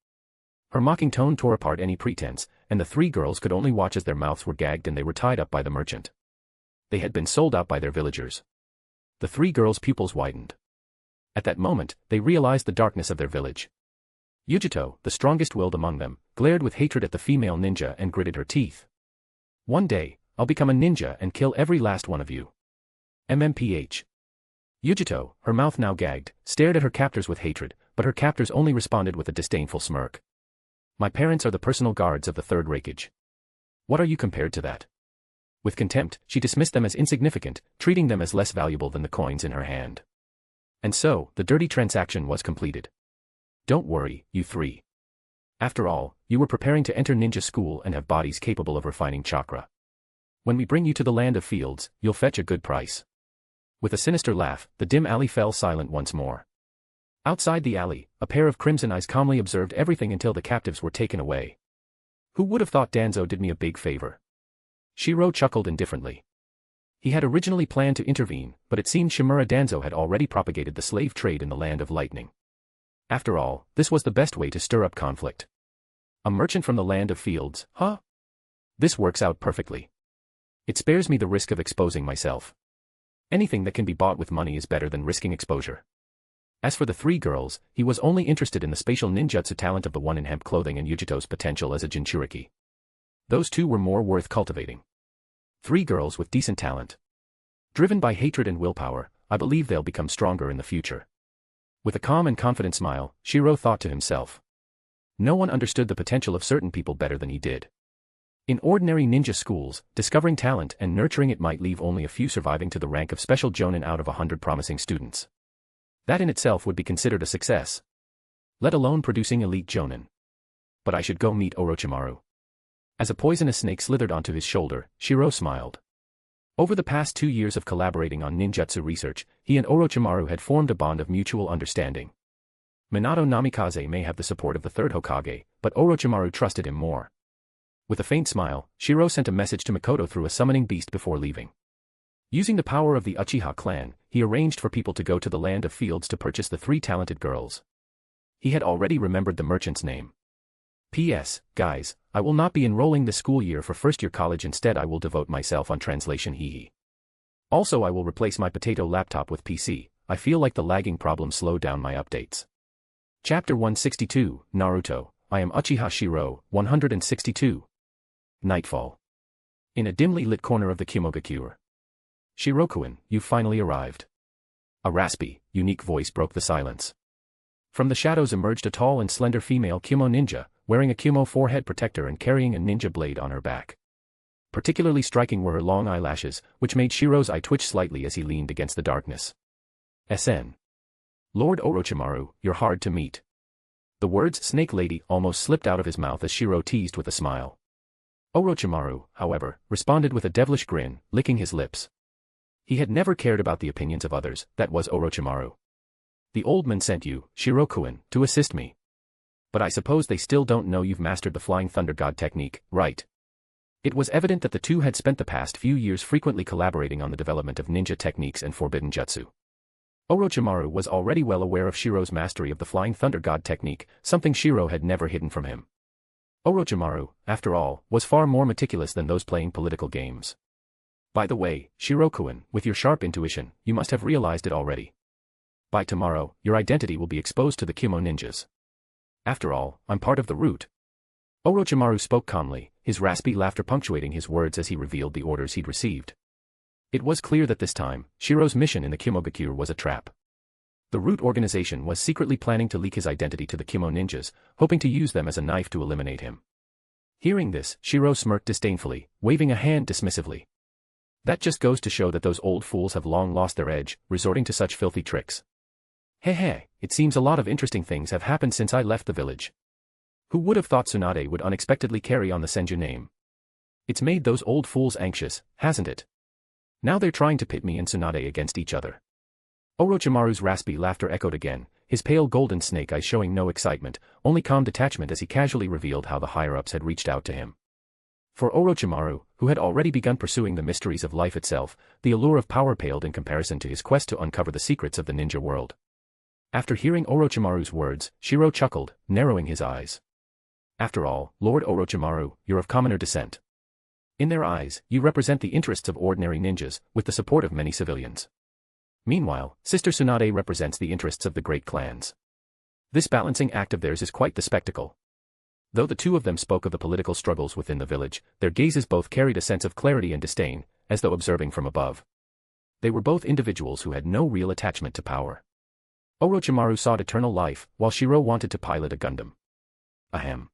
Her mocking tone tore apart any pretense, and the 3 girls could only watch as their mouths were gagged and they were tied up by the merchant. They had been sold out by their villagers. The 3 girls' pupils widened. At that moment, they realized the darkness of their village. Yujito, the strongest-willed among them, glared with hatred at the female ninja and gritted her teeth. "One day, I'll become a ninja and kill every last one of you." MMPH. Yujito, her mouth now gagged, stared at her captors with hatred, but her captors only responded with a disdainful smirk. "My parents are the personal guards of the third Raigage. What are you compared to that?" With contempt, she dismissed them as insignificant, treating them as less valuable than the coins in her hand. And so, the dirty transaction was completed. Don't worry, you 3. After all, you were preparing to enter ninja school and have bodies capable of refining chakra. When we bring you to the land of fields, you'll fetch a good price. With a sinister laugh, the dim alley fell silent once more. Outside the alley, a pair of crimson eyes calmly observed everything until the captives were taken away. Who would have thought Danzo did me a big favor? Shiro chuckled indifferently. He had originally planned to intervene, but it seemed Shimura Danzo had already propagated the slave trade in the land of lightning. After all, this was the best way to stir up conflict. A merchant from the land of fields, huh? This works out perfectly. It spares me the risk of exposing myself. Anything that can be bought with money is better than risking exposure. As for the three girls, he was only interested in the spatial ninjutsu talent of the one in hemp clothing and Yujito's potential as a Jinchuriki. Those two were more worth cultivating. Three girls with decent talent. Driven by hatred and willpower, I believe they'll become stronger in the future. With a calm and confident smile, Shiro thought to himself. No one understood the potential of certain people better than he did. In ordinary ninja schools, discovering talent and nurturing it might leave only a few surviving to the rank of special jonin out of 100 promising students. That in itself would be considered a success. Let alone producing elite jonin. But I should go meet Orochimaru. As a poisonous snake slithered onto his shoulder, Shiro smiled. Over the past 2 years of collaborating on ninjutsu research, he and Orochimaru had formed a bond of mutual understanding. Minato Namikaze may have the support of the third Hokage, but Orochimaru trusted him more. With a faint smile, Shiro sent a message to Mikoto through a summoning beast before leaving. Using the power of the Uchiha clan, he arranged for people to go to the land of fields to purchase the three talented girls. He had already remembered the merchant's name. P.S. Guys, I will not be enrolling this school year for first-year college. Instead I will devote myself on translation hehe. Also I will replace my potato laptop with PC, I feel like the lagging problem slowed down my updates. Chapter 162, Naruto, I am Uchiha Shirou, 162. Nightfall. In a dimly lit corner of the Kumogakure. Shirokuin, you've finally arrived. A raspy, unique voice broke the silence. From the shadows emerged a tall and slender female Kumo ninja, wearing a Kumo forehead protector and carrying a ninja blade on her back. Particularly striking were her long eyelashes, which made Shiro's eye twitch slightly as he leaned against the darkness. SN. Lord Orochimaru, you're hard to meet. The words Snake Lady almost slipped out of his mouth as Shiro teased with a smile. Orochimaru, however, responded with a devilish grin, licking his lips. He had never cared about the opinions of others, that was Orochimaru. The old man sent you, Shirokuin, to assist me. But I suppose they still don't know you've mastered the Flying Thunder God technique, right? It was evident that the two had spent the past few years frequently collaborating on the development of ninja techniques and forbidden jutsu. Orochimaru was already well aware of Shiro's mastery of the Flying Thunder God technique, something Shiro had never hidden from him. Orochimaru, after all, was far more meticulous than those playing political games. By the way, Shirokuin, with your sharp intuition, you must have realized it already. By tomorrow, your identity will be exposed to the Kumo ninjas. After all, I'm part of the root. Orochimaru spoke calmly, his raspy laughter punctuating his words as he revealed the orders he'd received. It was clear that this time, Shiro's mission in the Kumogakure was a trap. The root organization was secretly planning to leak his identity to the Kumo ninjas, hoping to use them as a knife to eliminate him. Hearing this, Shiro smirked disdainfully, waving a hand dismissively. That just goes to show that those old fools have long lost their edge, resorting to such filthy tricks. Heh, it seems a lot of interesting things have happened since I left the village. Who would have thought Tsunade would unexpectedly carry on the Senju name? It's made those old fools anxious, hasn't it? Now they're trying to pit me and Tsunade against each other. Orochimaru's raspy laughter echoed again, his pale golden snake eyes showing no excitement, only calm detachment as he casually revealed how the higher-ups had reached out to him. For Orochimaru, who had already begun pursuing the mysteries of life itself, the allure of power paled in comparison to his quest to uncover the secrets of the ninja world. After hearing Orochimaru's words, Shiro chuckled, narrowing his eyes. After all, Lord Orochimaru, you're of commoner descent. In their eyes, you represent the interests of ordinary ninjas, with the support of many civilians. Meanwhile, Sister Tsunade represents the interests of the great clans. This balancing act of theirs is quite the spectacle. Though the two of them spoke of the political struggles within the village, their gazes both carried a sense of clarity and disdain, as though observing from above. They were both individuals who had no real attachment to power. Orochimaru sought eternal life, while Shiro wanted to pilot a Gundam. Ahem.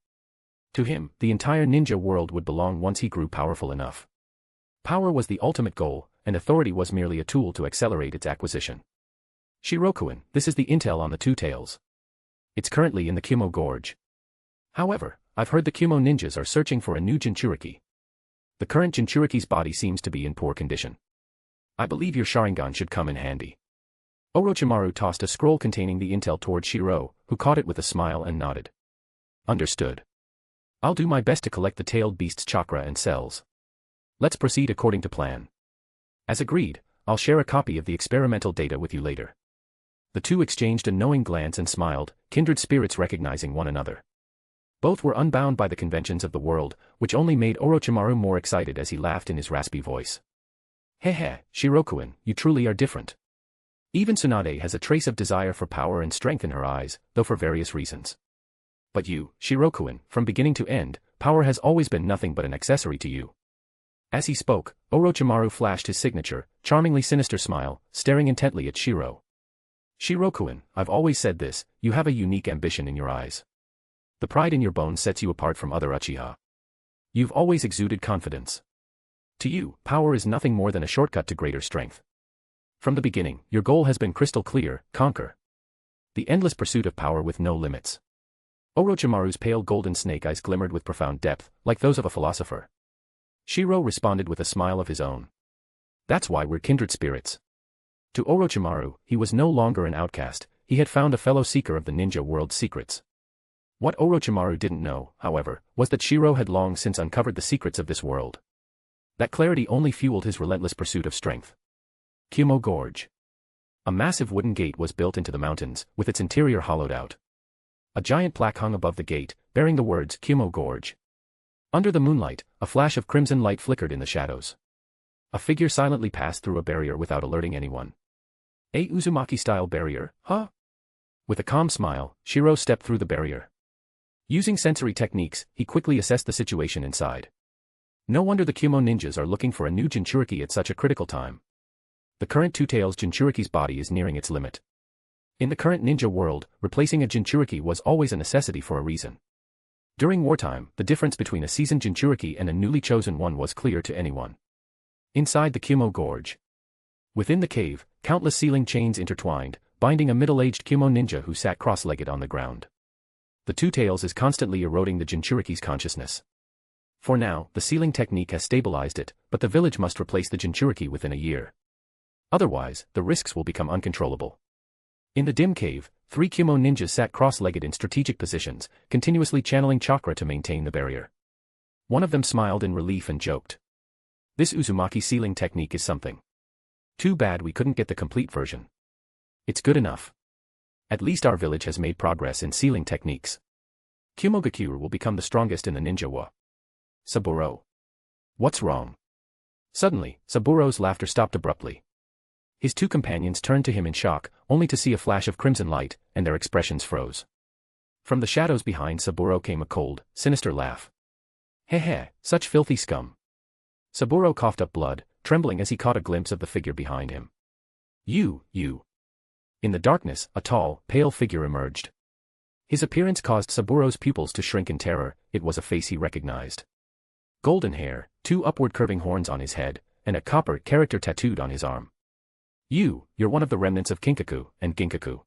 To him, the entire ninja world would belong once he grew powerful enough. Power was the ultimate goal, and authority was merely a tool to accelerate its acquisition. Shirokuin, this is the intel on the Two Tails. It's currently in the Kumo Gorge. However, I've heard the Kumo ninjas are searching for a new Jinchuriki. The current Jinchuriki's body seems to be in poor condition. I believe your Sharingan should come in handy. Orochimaru tossed a scroll containing the intel toward Shiro, who caught it with a smile and nodded. Understood. I'll do my best to collect the tailed beast's chakra and cells. Let's proceed according to plan. As agreed, I'll share a copy of the experimental data with you later. The two exchanged a knowing glance and smiled, kindred spirits recognizing one another. Both were unbound by the conventions of the world, which only made Orochimaru more excited as he laughed in his raspy voice. Hehe, Shirokuin, you truly are different. Even Tsunade has a trace of desire for power and strength in her eyes, though for various reasons. But you, Shirokuin, from beginning to end, power has always been nothing but an accessory to you. As he spoke, Orochimaru flashed his signature, charmingly sinister smile, staring intently at Shiro. Shirokuin, I've always said this, you have a unique ambition in your eyes. The pride in your bones sets you apart from other Uchiha. You've always exuded confidence. To you, power is nothing more than a shortcut to greater strength. From the beginning, your goal has been crystal clear, conquer. The endless pursuit of power with no limits. Orochimaru's pale golden snake eyes glimmered with profound depth, like those of a philosopher. Shiro responded with a smile of his own. That's why we're kindred spirits. To Orochimaru, he was no longer an outcast, he had found a fellow seeker of the ninja world's secrets. What Orochimaru didn't know, however, was that Shiro had long since uncovered the secrets of this world. That clarity only fueled his relentless pursuit of strength. Kumo Gorge. A massive wooden gate was built into the mountains, with its interior hollowed out. A giant plaque hung above the gate, bearing the words Kumo Gorge. Under the moonlight, a flash of crimson light flickered in the shadows. A figure silently passed through a barrier without alerting anyone. A Uzumaki-style barrier, huh? With a calm smile, Shiro stepped through the barrier. Using sensory techniques, he quickly assessed the situation inside. No wonder the Kumo ninjas are looking for a new Jinchuriki at such a critical time. The current Two-Tails Jinchuriki's body is nearing its limit. In the current ninja world, replacing a Jinchuriki was always a necessity for a reason. During wartime, the difference between a seasoned Jinchuriki and a newly chosen one was clear to anyone. Inside the Kumo Gorge. Within the cave, countless sealing chains intertwined, binding a middle-aged Kumo ninja who sat cross-legged on the ground. The Two-Tails is constantly eroding the Jinchuriki's consciousness. For now, the sealing technique has stabilized it, but the village must replace the Jinchuriki within a year. Otherwise, the risks will become uncontrollable. In the dim cave, 3 Kumo ninjas sat cross-legged in strategic positions, continuously channeling chakra to maintain the barrier. One of them smiled in relief and joked. This Uzumaki sealing technique is something. Too bad we couldn't get the complete version. It's good enough. At least our village has made progress in sealing techniques. Kumogakure will become the strongest in the ninja wa. Saburo. What's wrong? Suddenly, Saburo's laughter stopped abruptly. His 2 companions turned to him in shock, only to see a flash of crimson light, and their expressions froze. From the shadows behind Saburo came a cold, sinister laugh. Hehe, such filthy scum. Saburo coughed up blood, trembling as he caught a glimpse of the figure behind him. You. In the darkness, a tall, pale figure emerged. His appearance caused Saburo's pupils to shrink in terror. It was a face he recognized. Golden hair, 2 upward curving horns on his head, and a copper character tattooed on his arm. You're one of the remnants of Kinkaku and Ginkaku.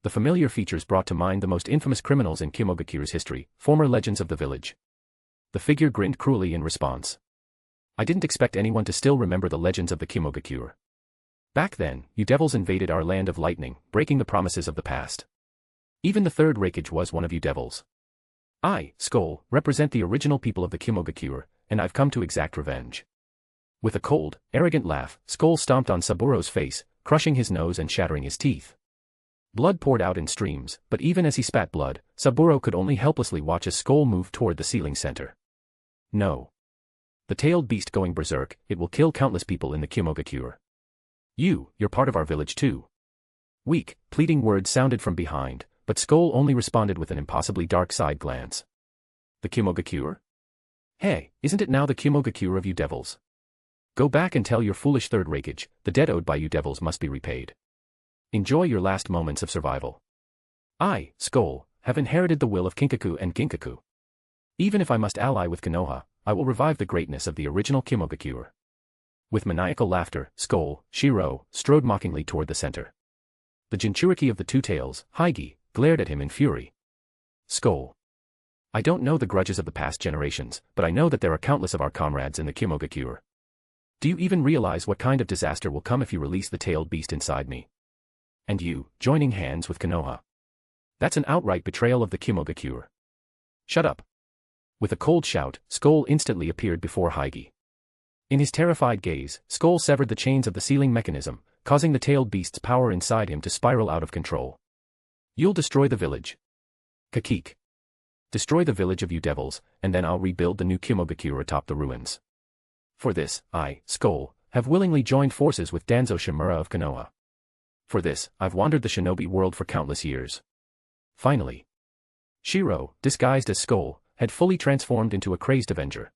The familiar features brought to mind the most infamous criminals in Kumogakure's history, former legends of the village. The figure grinned cruelly in response. I didn't expect anyone to still remember the legends of the Kumogakure. Back then, you devils invaded our land of lightning, breaking the promises of the past. Even the third Raigage was one of you devils. I, Skull, represent the original people of the Kumogakure, and I've come to exact revenge. With a cold, arrogant laugh, Skull stomped on Saburo's face, crushing his nose and shattering his teeth. Blood poured out in streams, but even as he spat blood, Saburo could only helplessly watch as Skull moved toward the ceiling center. No. The tailed beast going berserk, it will kill countless people in the Kumogakure. You're part of our village too. Weak, pleading words sounded from behind, but Skull only responded with an impossibly dark side glance. The Kumogakure? Hey, isn't it now the Kumogakure of you devils? Go back and tell your foolish third Raigage, the debt owed by you devils must be repaid. Enjoy your last moments of survival. I, Skull, have inherited the will of Kinkaku and Ginkaku. Even if I must ally with Konoha, I will revive the greatness of the original Kumogakure. With maniacal laughter, Skull, Shiro, strode mockingly toward the center. The Jinchuriki of the Two-Tails, Haigi, glared at him in fury. Skull. I don't know the grudges of the past generations, but I know that there are countless of our comrades in the Kumogakure. Do you even realize what kind of disaster will come if you release the tailed beast inside me? And you, joining hands with Konoha. That's an outright betrayal of the Kimogakure. Shut up. With a cold shout, Skull instantly appeared before Raigage. In his terrified gaze, Skull severed the chains of the sealing mechanism, causing the tailed beast's power inside him to spiral out of control. You'll destroy the village. Kazekage. Destroy the village of you devils, and then I'll rebuild the new Kimogakure atop the ruins. For this, I, Skull, have willingly joined forces with Danzo Shimura of Konoha. For this, I've wandered the Shinobi World for countless years. Finally. Shiro, disguised as Skull, had fully transformed into a crazed avenger.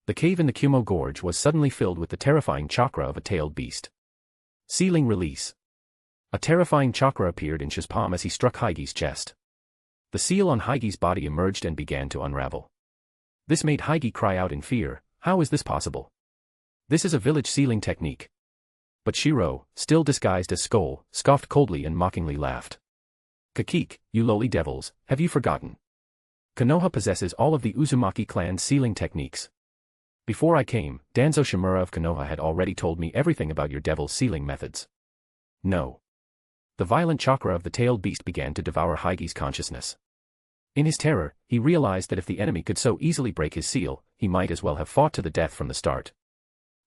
The cave in the Kumo Gorge was suddenly filled with the terrifying chakra of a tailed beast. Sealing release. A terrifying chakra appeared in Shi's palm as he struck Raigage's chest. The seal on Raigage's body emerged and began to unravel. This made Raigage cry out in fear, how is this possible? This is a village sealing technique. But Shiro, still disguised as Skull, scoffed coldly and mockingly laughed. Kazekage, you lowly devils, have you forgotten? Konoha possesses all of the Uzumaki clan's sealing techniques. Before I came, Danzo Shimura of Konoha had already told me everything about your devil's sealing methods. No. The violent chakra of the tailed beast began to devour Raigage's consciousness. In his terror, he realized that if the enemy could so easily break his seal, he might as well have fought to the death from the start.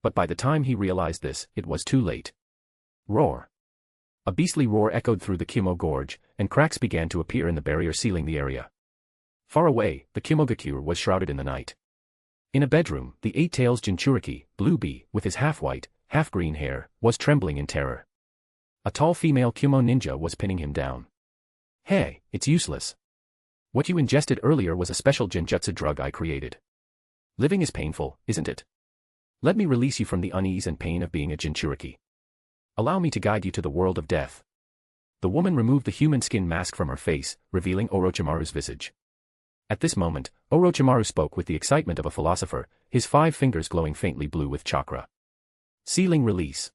But by the time he realized this, it was too late. Roar. A beastly roar echoed through the Kumo Gorge, and cracks began to appear in the barrier sealing the area. Far away, the Kimogakure was shrouded in the night. In a bedroom, the eight-tails Jinchuriki, Blue Bee, with his half-white, half-green hair, was trembling in terror. A tall female Kumo ninja was pinning him down. Hey, it's useless. What you ingested earlier was a special genjutsu drug I created. Living is painful, isn't it? Let me release you from the unease and pain of being a Jinchuriki. Allow me to guide you to the world of death. The woman removed the human skin mask from her face, revealing Orochimaru's visage. At this moment, Orochimaru spoke with the excitement of a philosopher, his 5 fingers glowing faintly blue with chakra. Sealing release.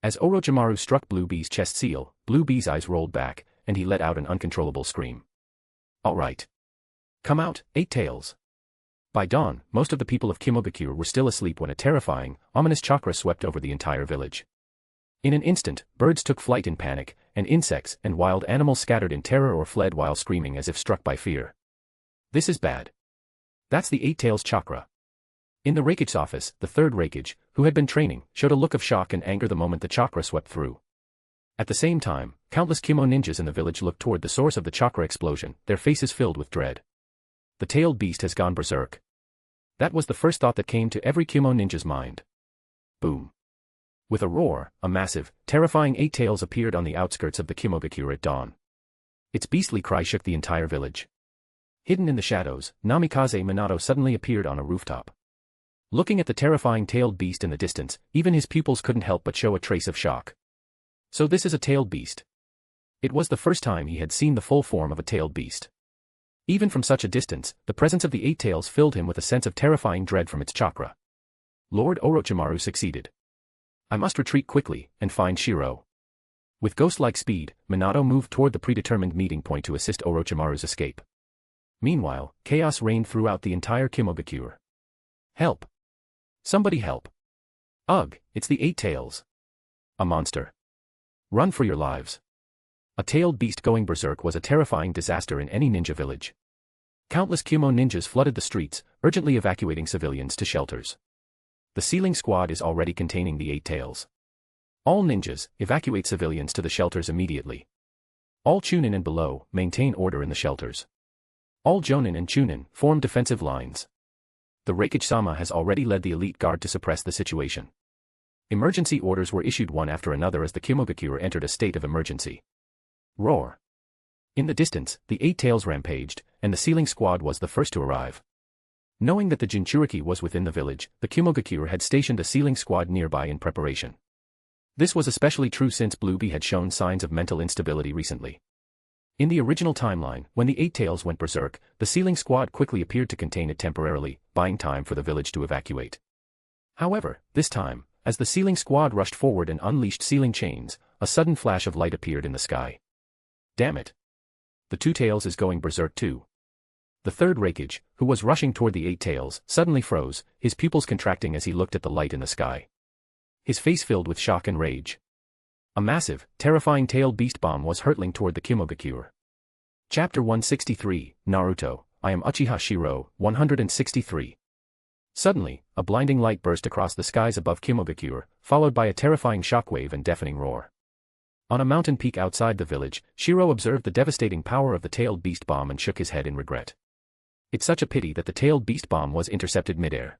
As Orochimaru struck Blue Bee's chest seal, Blue Bee's eyes rolled back, and he let out an uncontrollable scream. All right. Come out, Eight Tails. By dawn, most of the people of Kimogakure were still asleep when a terrifying, ominous chakra swept over the entire village. In an instant, birds took flight in panic, and insects and wild animals scattered in terror or fled while screaming as if struck by fear. This is bad. That's the Eight Tails chakra. In the Raigage's office, the third Raigage, who had been training, showed a look of shock and anger the moment the chakra swept through. At the same time, countless Kumo ninjas in the village looked toward the source of the chakra explosion, their faces filled with dread. The tailed beast has gone berserk. That was the first thought that came to every Kumo ninja's mind. Boom. With a roar, a massive, terrifying Eight Tails appeared on the outskirts of the Kimogakure at dawn. Its beastly cry shook the entire village. Hidden in the shadows, Namikaze Minato suddenly appeared on a rooftop. Looking at the terrifying tailed beast in the distance, even his pupils couldn't help but show a trace of shock. So this is a tailed beast. It was the first time he had seen the full form of a tailed beast. Even from such a distance, the presence of the Eight Tails filled him with a sense of terrifying dread from its chakra. Lord Orochimaru succeeded. I must retreat quickly, and find Shiro. With ghost-like speed, Minato moved toward the predetermined meeting point to assist Orochimaru's escape. Meanwhile, chaos reigned throughout the entire Kimogakure. Help! Somebody help! Ugh, it's the Eight Tails. A monster. Run for your lives. A tailed beast going berserk was a terrifying disaster in any ninja village. Countless Kumo ninjas flooded the streets, urgently evacuating civilians to shelters. The sealing squad is already containing the Eight Tails. All ninjas, evacuate civilians to the shelters immediately. All Chunin and below, maintain order in the shelters. All Jonin and Chunin, form defensive lines. The Raigage-sama has already led the elite guard to suppress the situation. Emergency orders were issued one after another as the Kimogakure entered a state of emergency. Roar. In the distance, the Eight Tails rampaged, and the sealing squad was the first to arrive. Knowing that the Jinchuriki was within the village, the Kimogakure had stationed a sealing squad nearby in preparation. This was especially true since Blue Bee had shown signs of mental instability recently. In the original timeline, when the Eight Tails went berserk, the sealing squad quickly appeared to contain it temporarily, buying time for the village to evacuate. However, this time, as the sealing squad rushed forward and unleashed sealing chains, a sudden flash of light appeared in the sky. Damn it. The Two Tails is going berserk too. The third Raigage, who was rushing toward the Eight Tails, suddenly froze, his pupils contracting as he looked at the light in the sky. His face filled with shock and rage. A massive, terrifying tailed beast bomb was hurtling toward the Kimogakure. Chapter 163, Naruto, I am Uchiha Shirou, 163. Suddenly, a blinding light burst across the skies above Kimogakure, followed by a terrifying shockwave and deafening roar. On a mountain peak outside the village, Shiro observed the devastating power of the tailed beast bomb and shook his head in regret. It's such a pity that the tailed beast bomb was intercepted midair.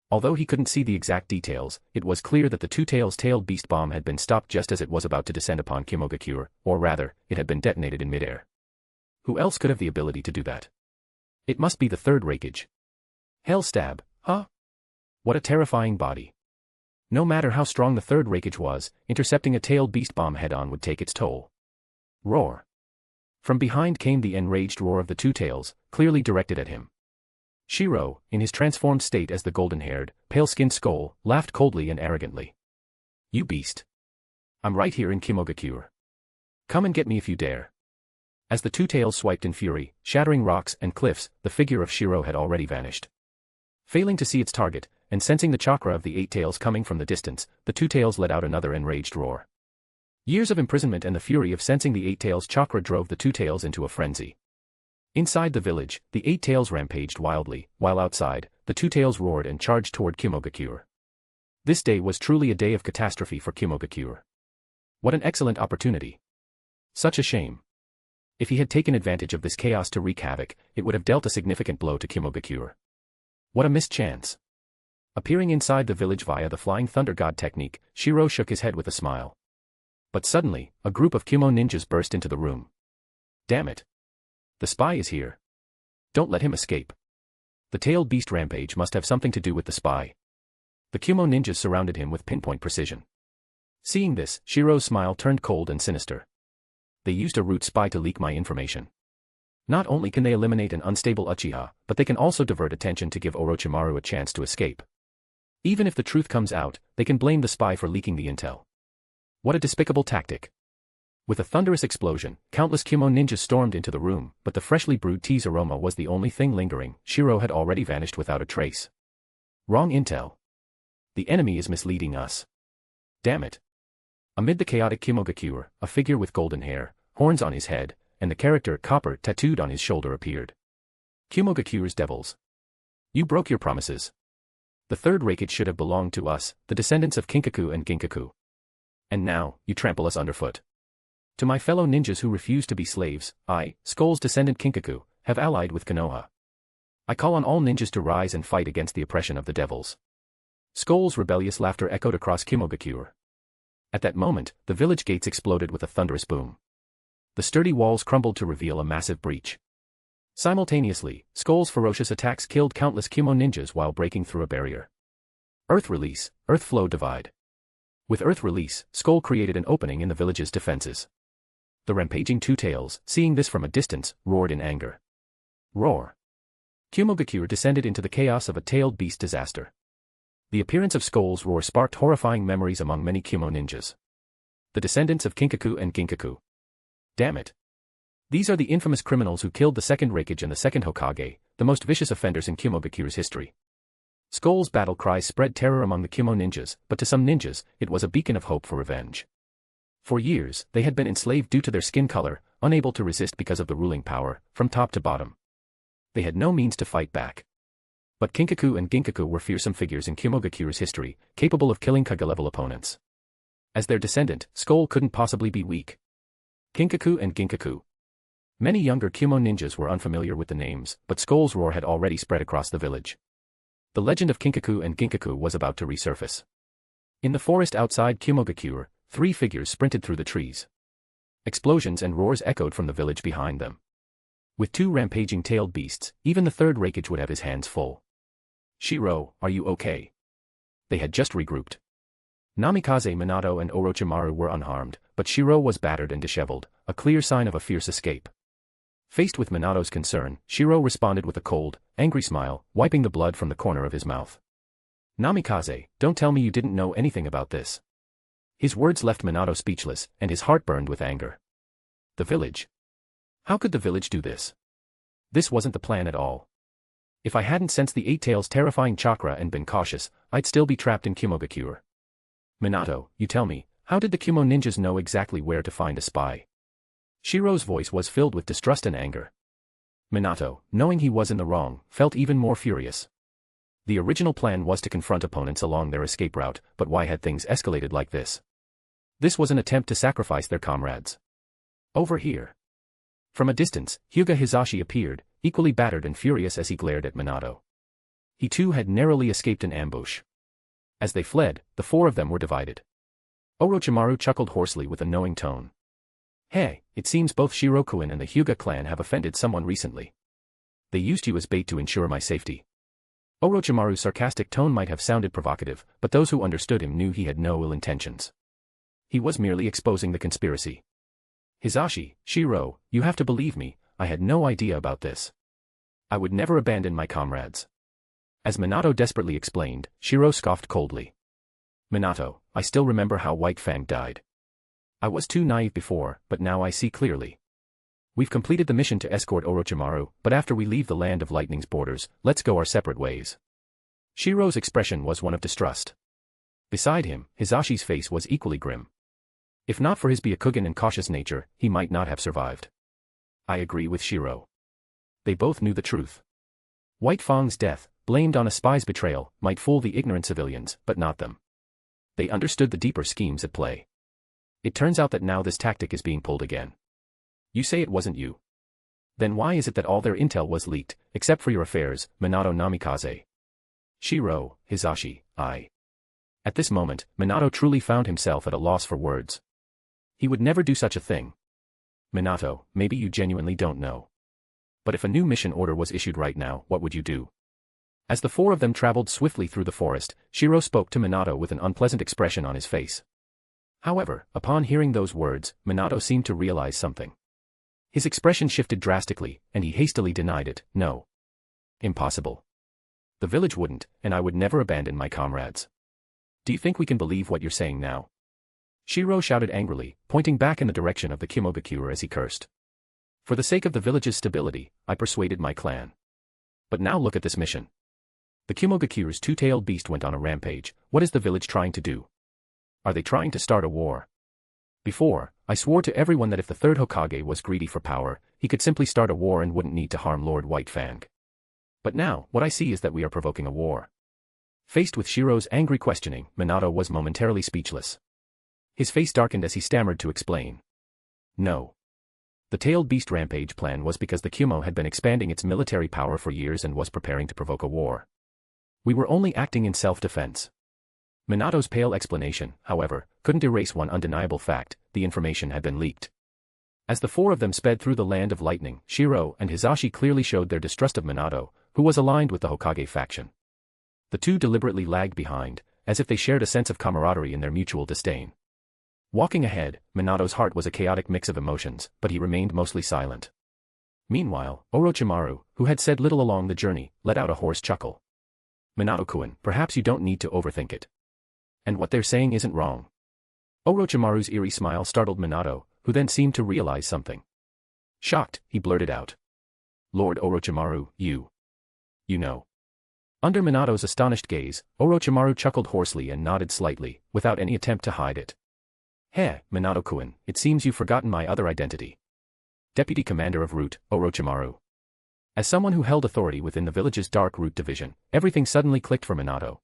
Although he couldn't see the exact details, it was clear that the tailed beast bomb had been stopped just as it was about to descend upon Kimogakure, or rather, it had been detonated in midair. Who else could have the ability to do that? It must be the third Raigage. Hell stab, huh? What a terrifying body. No matter how strong the third Raigage was, intercepting a tailed beast bomb head-on would take its toll. Roar. From behind came the enraged roar of the two tails, clearly directed at him. Shiro, in his transformed state as the golden-haired, pale-skinned Skull, laughed coldly and arrogantly. You beast. I'm right here in Kimogakure. Come and get me if you dare. As the two tails swiped in fury, shattering rocks and cliffs, the figure of Shiro had already vanished. Failing to see its target, and sensing the chakra of the eight tails coming from the distance, the two tails let out another enraged roar. Years of imprisonment and the fury of sensing the eight tails chakra drove the two tails into a frenzy. Inside the village, the eight tails rampaged wildly, while outside, the two tails roared and charged toward Kimogakure. This day was truly a day of catastrophe for Kimogakure. What an excellent opportunity. Such a shame. If he had taken advantage of this chaos to wreak havoc, it would have dealt a significant blow to Kimogakure. What a missed chance. Appearing inside the village via the Flying Thunder God technique, Shiro shook his head with a smile. But suddenly, a group of Kimo ninjas burst into the room. Damn it. The spy is here. Don't let him escape. The tailed beast rampage must have something to do with the spy. The Kimo ninjas surrounded him with pinpoint precision. Seeing this, Shiro's smile turned cold and sinister. They used a root spy to leak my information. Not only can they eliminate an unstable Uchiha, but they can also divert attention to give Orochimaru a chance to escape. Even if the truth comes out, they can blame the spy for leaking the intel. What a despicable tactic. With a thunderous explosion, countless Kimo ninjas stormed into the room, but the freshly brewed tea's aroma was the only thing lingering. Shiro had already vanished without a trace. Wrong intel. The enemy is misleading us. Damn it. Amid the chaotic Kimogakure, a figure with golden hair, horns on his head, and the character Copper tattooed on his shoulder appeared. Kimogakure's devils. You broke your promises. The third Raigage should have belonged to us, the descendants of Kinkaku and Ginkaku. And now, you trample us underfoot. To my fellow ninjas who refuse to be slaves, I, Skull's descendant Kinkaku, have allied with Konoha. I call on all ninjas to rise and fight against the oppression of the devils. Skull's rebellious laughter echoed across Kimogakure. At that moment, the village gates exploded with a thunderous boom. The sturdy walls crumbled to reveal a massive breach. Simultaneously, Skull's ferocious attacks killed countless Kimo ninjas while breaking through a barrier. Earth release, earth flow divide. With earth release, Skull created an opening in the village's defenses. The rampaging two tails, seeing this from a distance, roared in anger. Roar. Kimogakure descended into the chaos of a tailed beast disaster. The appearance of Skull's roar sparked horrifying memories among many Kimo ninjas. The descendants of Kinkaku and Ginkaku. Damn it. These are the infamous criminals who killed the second Raigage and the second Hokage, the most vicious offenders in Kimogakure's history. Skull's battle cries spread terror among the Kimo ninjas, but to some ninjas, it was a beacon of hope for revenge. For years, they had been enslaved due to their skin color, unable to resist because of the ruling power, from top to bottom. They had no means to fight back. But Kinkaku and Ginkaku were fearsome figures in Kimogakure's history, capable of killing Kage-level opponents. As their descendant, Skull couldn't possibly be weak. Kinkaku and Ginkaku. Many younger Kimo ninjas were unfamiliar with the names, but Skull's roar had already spread across the village. The legend of Kinkaku and Ginkaku was about to resurface. In the forest outside Kimogakure, three figures sprinted through the trees. Explosions and roars echoed from the village behind them. With two rampaging tailed beasts, even the third Raigage would have his hands full. Shiro, are you okay? They had just regrouped. Namikaze, Minato and Orochimaru were unharmed, but Shiro was battered and disheveled, a clear sign of a fierce escape. Faced with Minato's concern, Shiro responded with a cold, angry smile, wiping the blood from the corner of his mouth. Namikaze, don't tell me you didn't know anything about this. His words left Minato speechless, and his heart burned with anger. The village. How could the village do this? This wasn't the plan at all. If I hadn't sensed the Eight Tails' terrifying chakra and been cautious, I'd still be trapped in Kimogakure. Minato, you tell me, How did the Kumo ninjas know exactly where to find a spy? Shiro's voice was filled with distrust and anger. Minato, knowing he was in the wrong, felt even more furious. The original plan was to confront opponents along their escape route, but why had things escalated like this? This was an attempt to sacrifice their comrades. Over here. From a distance, Hyuga Hisashi appeared, equally battered and furious as he glared at Minato. He too had narrowly escaped an ambush. As they fled, the four of them were divided. Orochimaru chuckled hoarsely with a knowing tone. Hey, it seems both Shirokuin and the Hyuga clan have offended someone recently. They used you as bait to ensure my safety. Orochimaru's sarcastic tone might have sounded provocative, but those who understood him knew he had no ill intentions. He was merely exposing the conspiracy. Hisashi, Shiro, you have to believe me, I had no idea about this. I would never abandon my comrades. As Minato desperately explained, Shiro scoffed coldly. Minato, I still remember how White Fang died. I was too naive before, but now I see clearly. We've completed the mission to escort Orochimaru, but after we leave the Land of Lightning's borders, let's go our separate ways. Shiro's expression was one of distrust. Beside him, Hisashi's face was equally grim. If not for his Byakugan and cautious nature, he might not have survived. I agree with Shiro. They both knew the truth. White Fang's death, blamed on a spy's betrayal, might fool the ignorant civilians, but not them. They understood the deeper schemes at play. It turns out that now this tactic is being pulled again. You say it wasn't you. Then why is it that all their intel was leaked, except for your affairs, Minato Namikaze? Shiro, Hisashi, I. At this moment, Minato truly found himself at a loss for words. He would never do such a thing. Minato, maybe you genuinely don't know. But if a new mission order was issued right now, what would you do? As the four of them traveled swiftly through the forest, Shiro spoke to Minato with an unpleasant expression on his face. However, upon hearing those words, Minato seemed to realize something. His expression shifted drastically, and he hastily denied it. No. Impossible. The village wouldn't, and I would never abandon my comrades. Do you think we can believe what you're saying now? Shiro shouted angrily, pointing back in the direction of the Kimogakure as he cursed. For the sake of the village's stability, I persuaded my clan. But now look at this mission. The Kimogakure's two-tailed beast went on a rampage. What is the village trying to do? Are they trying to start a war? Before, I swore to everyone that if the third Hokage was greedy for power, he could simply start a war and wouldn't need to harm Lord White Fang. But now, what I see is that we are provoking a war. Faced with Shiro's angry questioning, Minato was momentarily speechless. His face darkened as he stammered to explain. No. The tailed beast rampage plan was because the Kumo had been expanding its military power for years and was preparing to provoke a war. We were only acting in self-defense. Minato's pale explanation, however, couldn't erase one undeniable fact: the information had been leaked. As the four of them sped through the Land of Lightning, Shiro and Hisashi clearly showed their distrust of Minato, who was aligned with the Hokage faction. The two deliberately lagged behind, as if they shared a sense of camaraderie in their mutual disdain. Walking ahead, Minato's heart was a chaotic mix of emotions, but he remained mostly silent. Meanwhile, Orochimaru, who had said little along the journey, let out a hoarse chuckle. Minato-kun, perhaps you don't need to overthink it. And what they're saying isn't wrong. Orochimaru's eerie smile startled Minato, who then seemed to realize something. Shocked, he blurted out. Lord Orochimaru, you know. Under Minato's astonished gaze, Orochimaru chuckled hoarsely and nodded slightly, without any attempt to hide it. Heh, Minato-kun, it seems you've forgotten my other identity. Deputy Commander of Route, Orochimaru. As someone who held authority within the village's Dark Route division, everything suddenly clicked for Minato.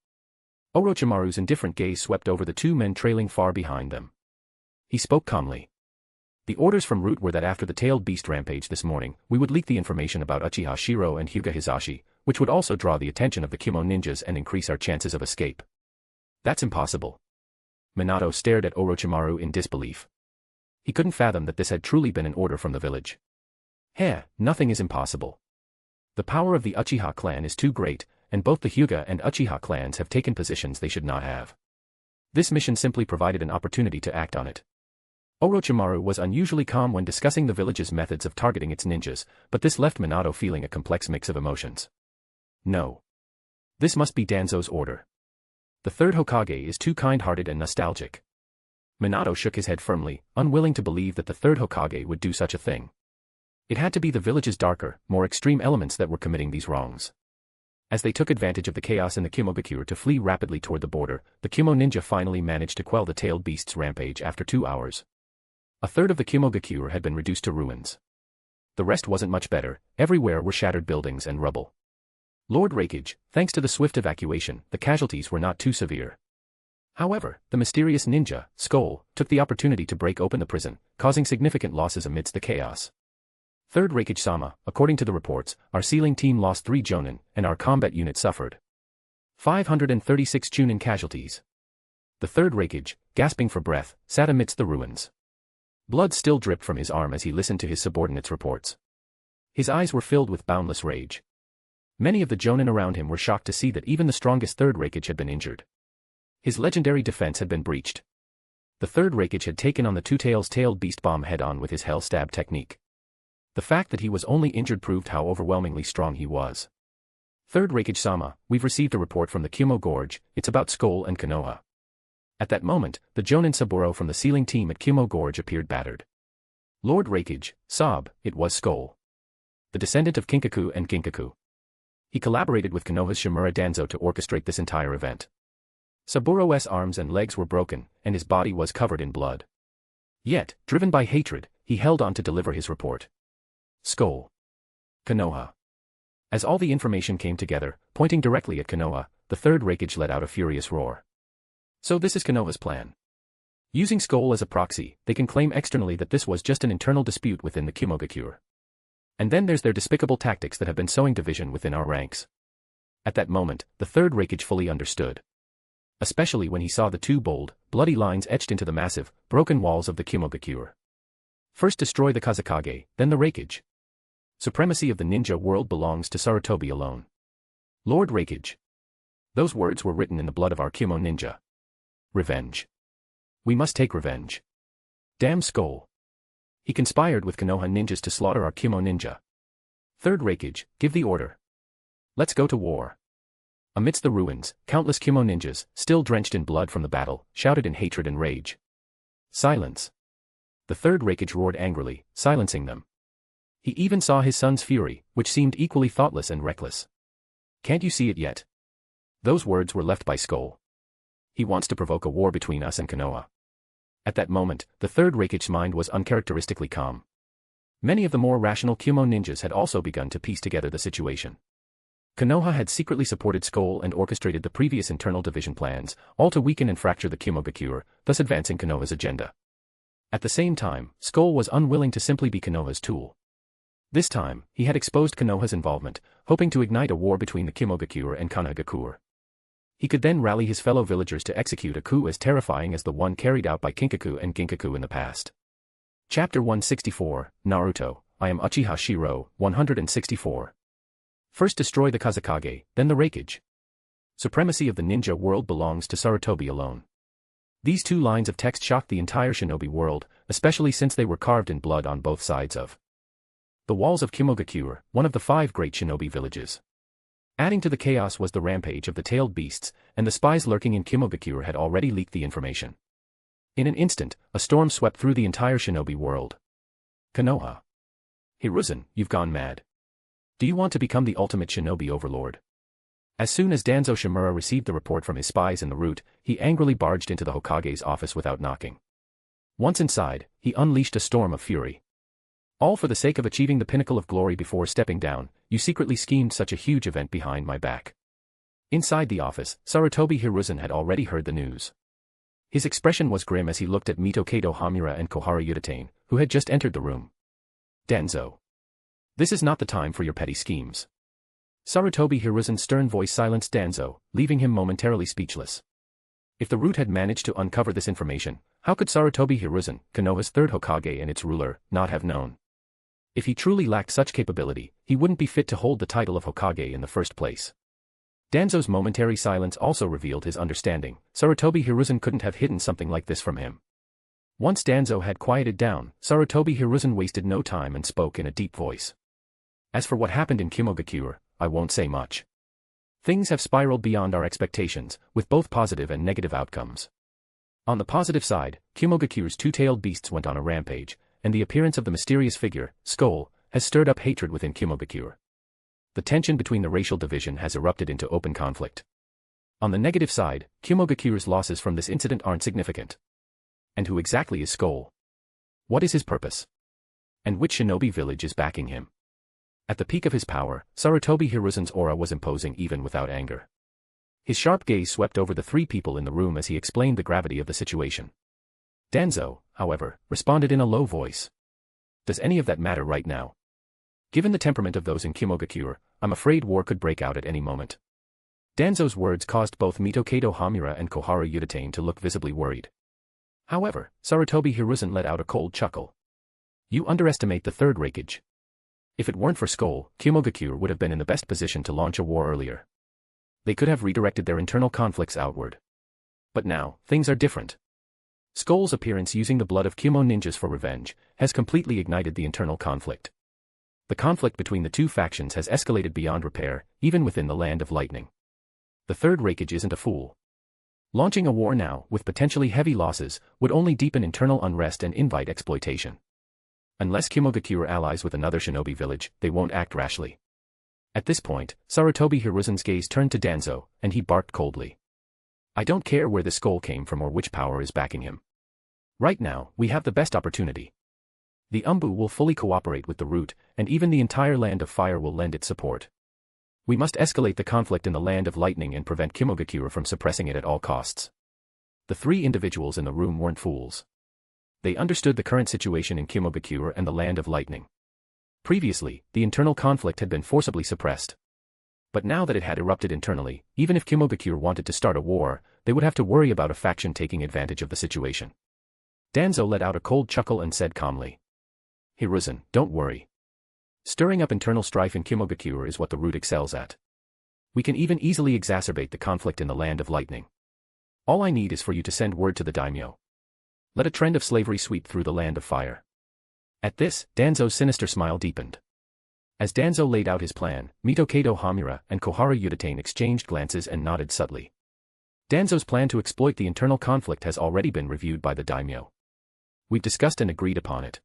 Orochimaru's indifferent gaze swept over the two men trailing far behind them. He spoke calmly. The orders from Route were that after the tailed beast rampage this morning, we would leak the information about Uchiha Shirou and Hyuga Hisashi, which would also draw the attention of the Kumo ninjas and increase our chances of escape. That's impossible. Minato stared at Orochimaru in disbelief. He couldn't fathom that this had truly been an order from the village. Heh, nothing is impossible. The power of the Uchiha clan is too great, and both the Hyuga and Uchiha clans have taken positions they should not have. This mission simply provided an opportunity to act on it. Orochimaru was unusually calm when discussing the village's methods of targeting its ninjas, but this left Minato feeling a complex mix of emotions. No. This must be Danzo's order. The third Hokage is too kind-hearted and nostalgic. Minato shook his head firmly, unwilling to believe that the third Hokage would do such a thing. It had to be the village's darker, more extreme elements that were committing these wrongs. As they took advantage of the chaos in the Kimogakure to flee rapidly toward the border, the Kimo ninja finally managed to quell the tailed beast's rampage after 2 hours. A third of the Kimogakure had been reduced to ruins. The rest wasn't much better, everywhere were shattered buildings and rubble. Lord Raigage, thanks to the swift evacuation, the casualties were not too severe. However, the mysterious ninja, Skull, took the opportunity to break open the prison, causing significant losses amidst the chaos. Third Raigage-sama, according to the reports, our sealing team lost 3 Jonin, and our combat unit suffered 536 Chunin casualties. The third Raigage, gasping for breath, sat amidst the ruins. Blood still dripped from his arm as he listened to his subordinates' reports. His eyes were filled with boundless rage. Many of the Jonin around him were shocked to see that even the strongest third Raigage had been injured. His legendary defense had been breached. The third Raigage had taken on the tailed beast bomb head-on with his hell stab technique. The fact that he was only injured proved how overwhelmingly strong he was. Third Raigage-sama, we've received a report from the Kumo Gorge, it's about Skull and Konoha. At that moment, the Jonin Saburo from the sealing team at Kumo Gorge appeared battered. Lord Raigage, sob, it was Skull. The descendant of Kinkaku and Ginkaku. He collaborated with Konoha's Shimura Danzo to orchestrate this entire event. Saburo's arms and legs were broken, and his body was covered in blood. Yet, driven by hatred, he held on to deliver his report. Skull. Konoha. As all the information came together, pointing directly at Konoha, the third Raigage let out a furious roar. So this is Konoha's plan. Using Skull as a proxy, they can claim externally that this was just an internal dispute within the Kimogakure. And then there's their despicable tactics that have been sowing division within our ranks. At that moment, the third Raigage fully understood. Especially when he saw the 2 bold, bloody lines etched into the massive, broken walls of the Kimogakure. First destroy the Kazekage, then the Raigage. Supremacy of the ninja world belongs to Sarutobi alone. Lord Raigage. Those words were written in the blood of our Kimo ninja. Revenge. We must take revenge. Damn Skull. He conspired with Konoha ninjas to slaughter our Kimo ninja. Third Raigage, give the order. Let's go to war. Amidst the ruins, countless Kimo ninjas, still drenched in blood from the battle, shouted in hatred and rage. Silence. The third Raigage roared angrily, silencing them. He even saw his son's fury, which seemed equally thoughtless and reckless. Can't you see it yet? Those words were left by Skull. He wants to provoke a war between us and Konoha. At that moment, the third Raigage's mind was uncharacteristically calm. Many of the more rational Kumo ninjas had also begun to piece together the situation. Konoha had secretly supported Skull and orchestrated the previous internal division plans, all to weaken and fracture the Kimogakure, thus advancing Konoha's agenda. At the same time, Skull was unwilling to simply be Konoha's tool. This time, he had exposed Konoha's involvement, hoping to ignite a war between the Kimogakure and Konohagakure. He could then rally his fellow villagers to execute a coup as terrifying as the one carried out by Kinkaku and Ginkaku in the past. Chapter 164, Naruto, I am Uchiha Shirou, 164. First destroy the Kazekage, then the Raigage. Supremacy of the ninja world belongs to Sarutobi alone. These 2 lines of text shocked the entire Shinobi world, especially since they were carved in blood on both sides of the walls of Kimogakure, one of the 5 great shinobi villages. Adding to the chaos was the rampage of the tailed beasts, and the spies lurking in Kimogakure had already leaked the information. In an instant, a storm swept through the entire shinobi world. Konoha. Hiruzen, you've gone mad. Do you want to become the ultimate shinobi overlord? As soon as Danzo Shimura received the report from his spies in the route, he angrily barged into the Hokage's office without knocking. Once inside, he unleashed a storm of fury. All for the sake of achieving the pinnacle of glory before stepping down, you secretly schemed such a huge event behind my back. Inside the office, Sarutobi Hiruzen had already heard the news. His expression was grim as he looked at Mito Kato Hamura and Kohara Yutane, who had just entered the room. Danzo. This is not the time for your petty schemes. Sarutobi Hiruzen's stern voice silenced Danzo, leaving him momentarily speechless. If the root had managed to uncover this information, how could Sarutobi Hiruzen, Konoha's 3rd Hokage and its ruler, not have known? If he truly lacked such capability, he wouldn't be fit to hold the title of Hokage in the first place. Danzo's momentary silence also revealed his understanding. Sarutobi Hiruzen couldn't have hidden something like this from him. Once Danzo had quieted down, Sarutobi Hiruzen wasted no time and spoke in a deep voice. As for what happened in Kimogakure, I won't say much. Things have spiraled beyond our expectations, with both positive and negative outcomes. On the positive side, Kimogakure's 2-tailed beasts went on a rampage, and the appearance of the mysterious figure, Skull, has stirred up hatred within Kimogakure. The tension between the racial division has erupted into open conflict. On the negative side, Kumogakure's losses from this incident aren't significant. And who exactly is Skull? What is his purpose? And which shinobi village is backing him? At the peak of his power, Sarutobi Hiruzen's aura was imposing even without anger. His sharp gaze swept over the three people in the room as he explained the gravity of the situation. Danzo, however, responded in a low voice. Does any of that matter right now? Given the temperament of those in Kimogakure, I'm afraid war could break out at any moment. Danzo's words caused both Mitokado Hamura and Koharu Yuditane to look visibly worried. However, Sarutobi Hiruzen let out a cold chuckle. You underestimate the third Raigage. If it weren't for Skull, Kimogakure would have been in the best position to launch a war earlier. They could have redirected their internal conflicts outward. But now, things are different. Skull's appearance using the blood of Kimo ninjas for revenge has completely ignited the internal conflict. The conflict between the two factions has escalated beyond repair, even within the Land of Lightning. The third Raigage isn't a fool. Launching a war now, with potentially heavy losses, would only deepen internal unrest and invite exploitation. Unless Kimogakure allies with another shinobi village, they won't act rashly. At this point, Sarutobi Hiruzen's gaze turned to Danzo, and he barked coldly. I don't care where this Skull came from or which power is backing him. Right now, we have the best opportunity. The Umbu will fully cooperate with the Root, and even the entire Land of Fire will lend its support. We must escalate the conflict in the Land of Lightning and prevent Kimogakure from suppressing it at all costs. The three individuals in the room weren't fools. They understood the current situation in Kimogakure and the Land of Lightning. Previously, the internal conflict had been forcibly suppressed. But now that it had erupted internally, even if Kimogakure wanted to start a war, they would have to worry about a faction taking advantage of the situation. Danzo let out a cold chuckle and said calmly. Hiruzen, don't worry. Stirring up internal strife in Kimogakure is what the Root excels at. We can even easily exacerbate the conflict in the Land of Lightning. All I need is for you to send word to the daimyo. Let a trend of slavery sweep through the Land of Fire. At this, Danzo's sinister smile deepened. As Danzo laid out his plan, Mitokado Hamura and Koharu Yuditane exchanged glances and nodded subtly. Danzo's plan to exploit the internal conflict has already been reviewed by the daimyo. We've discussed and agreed upon it.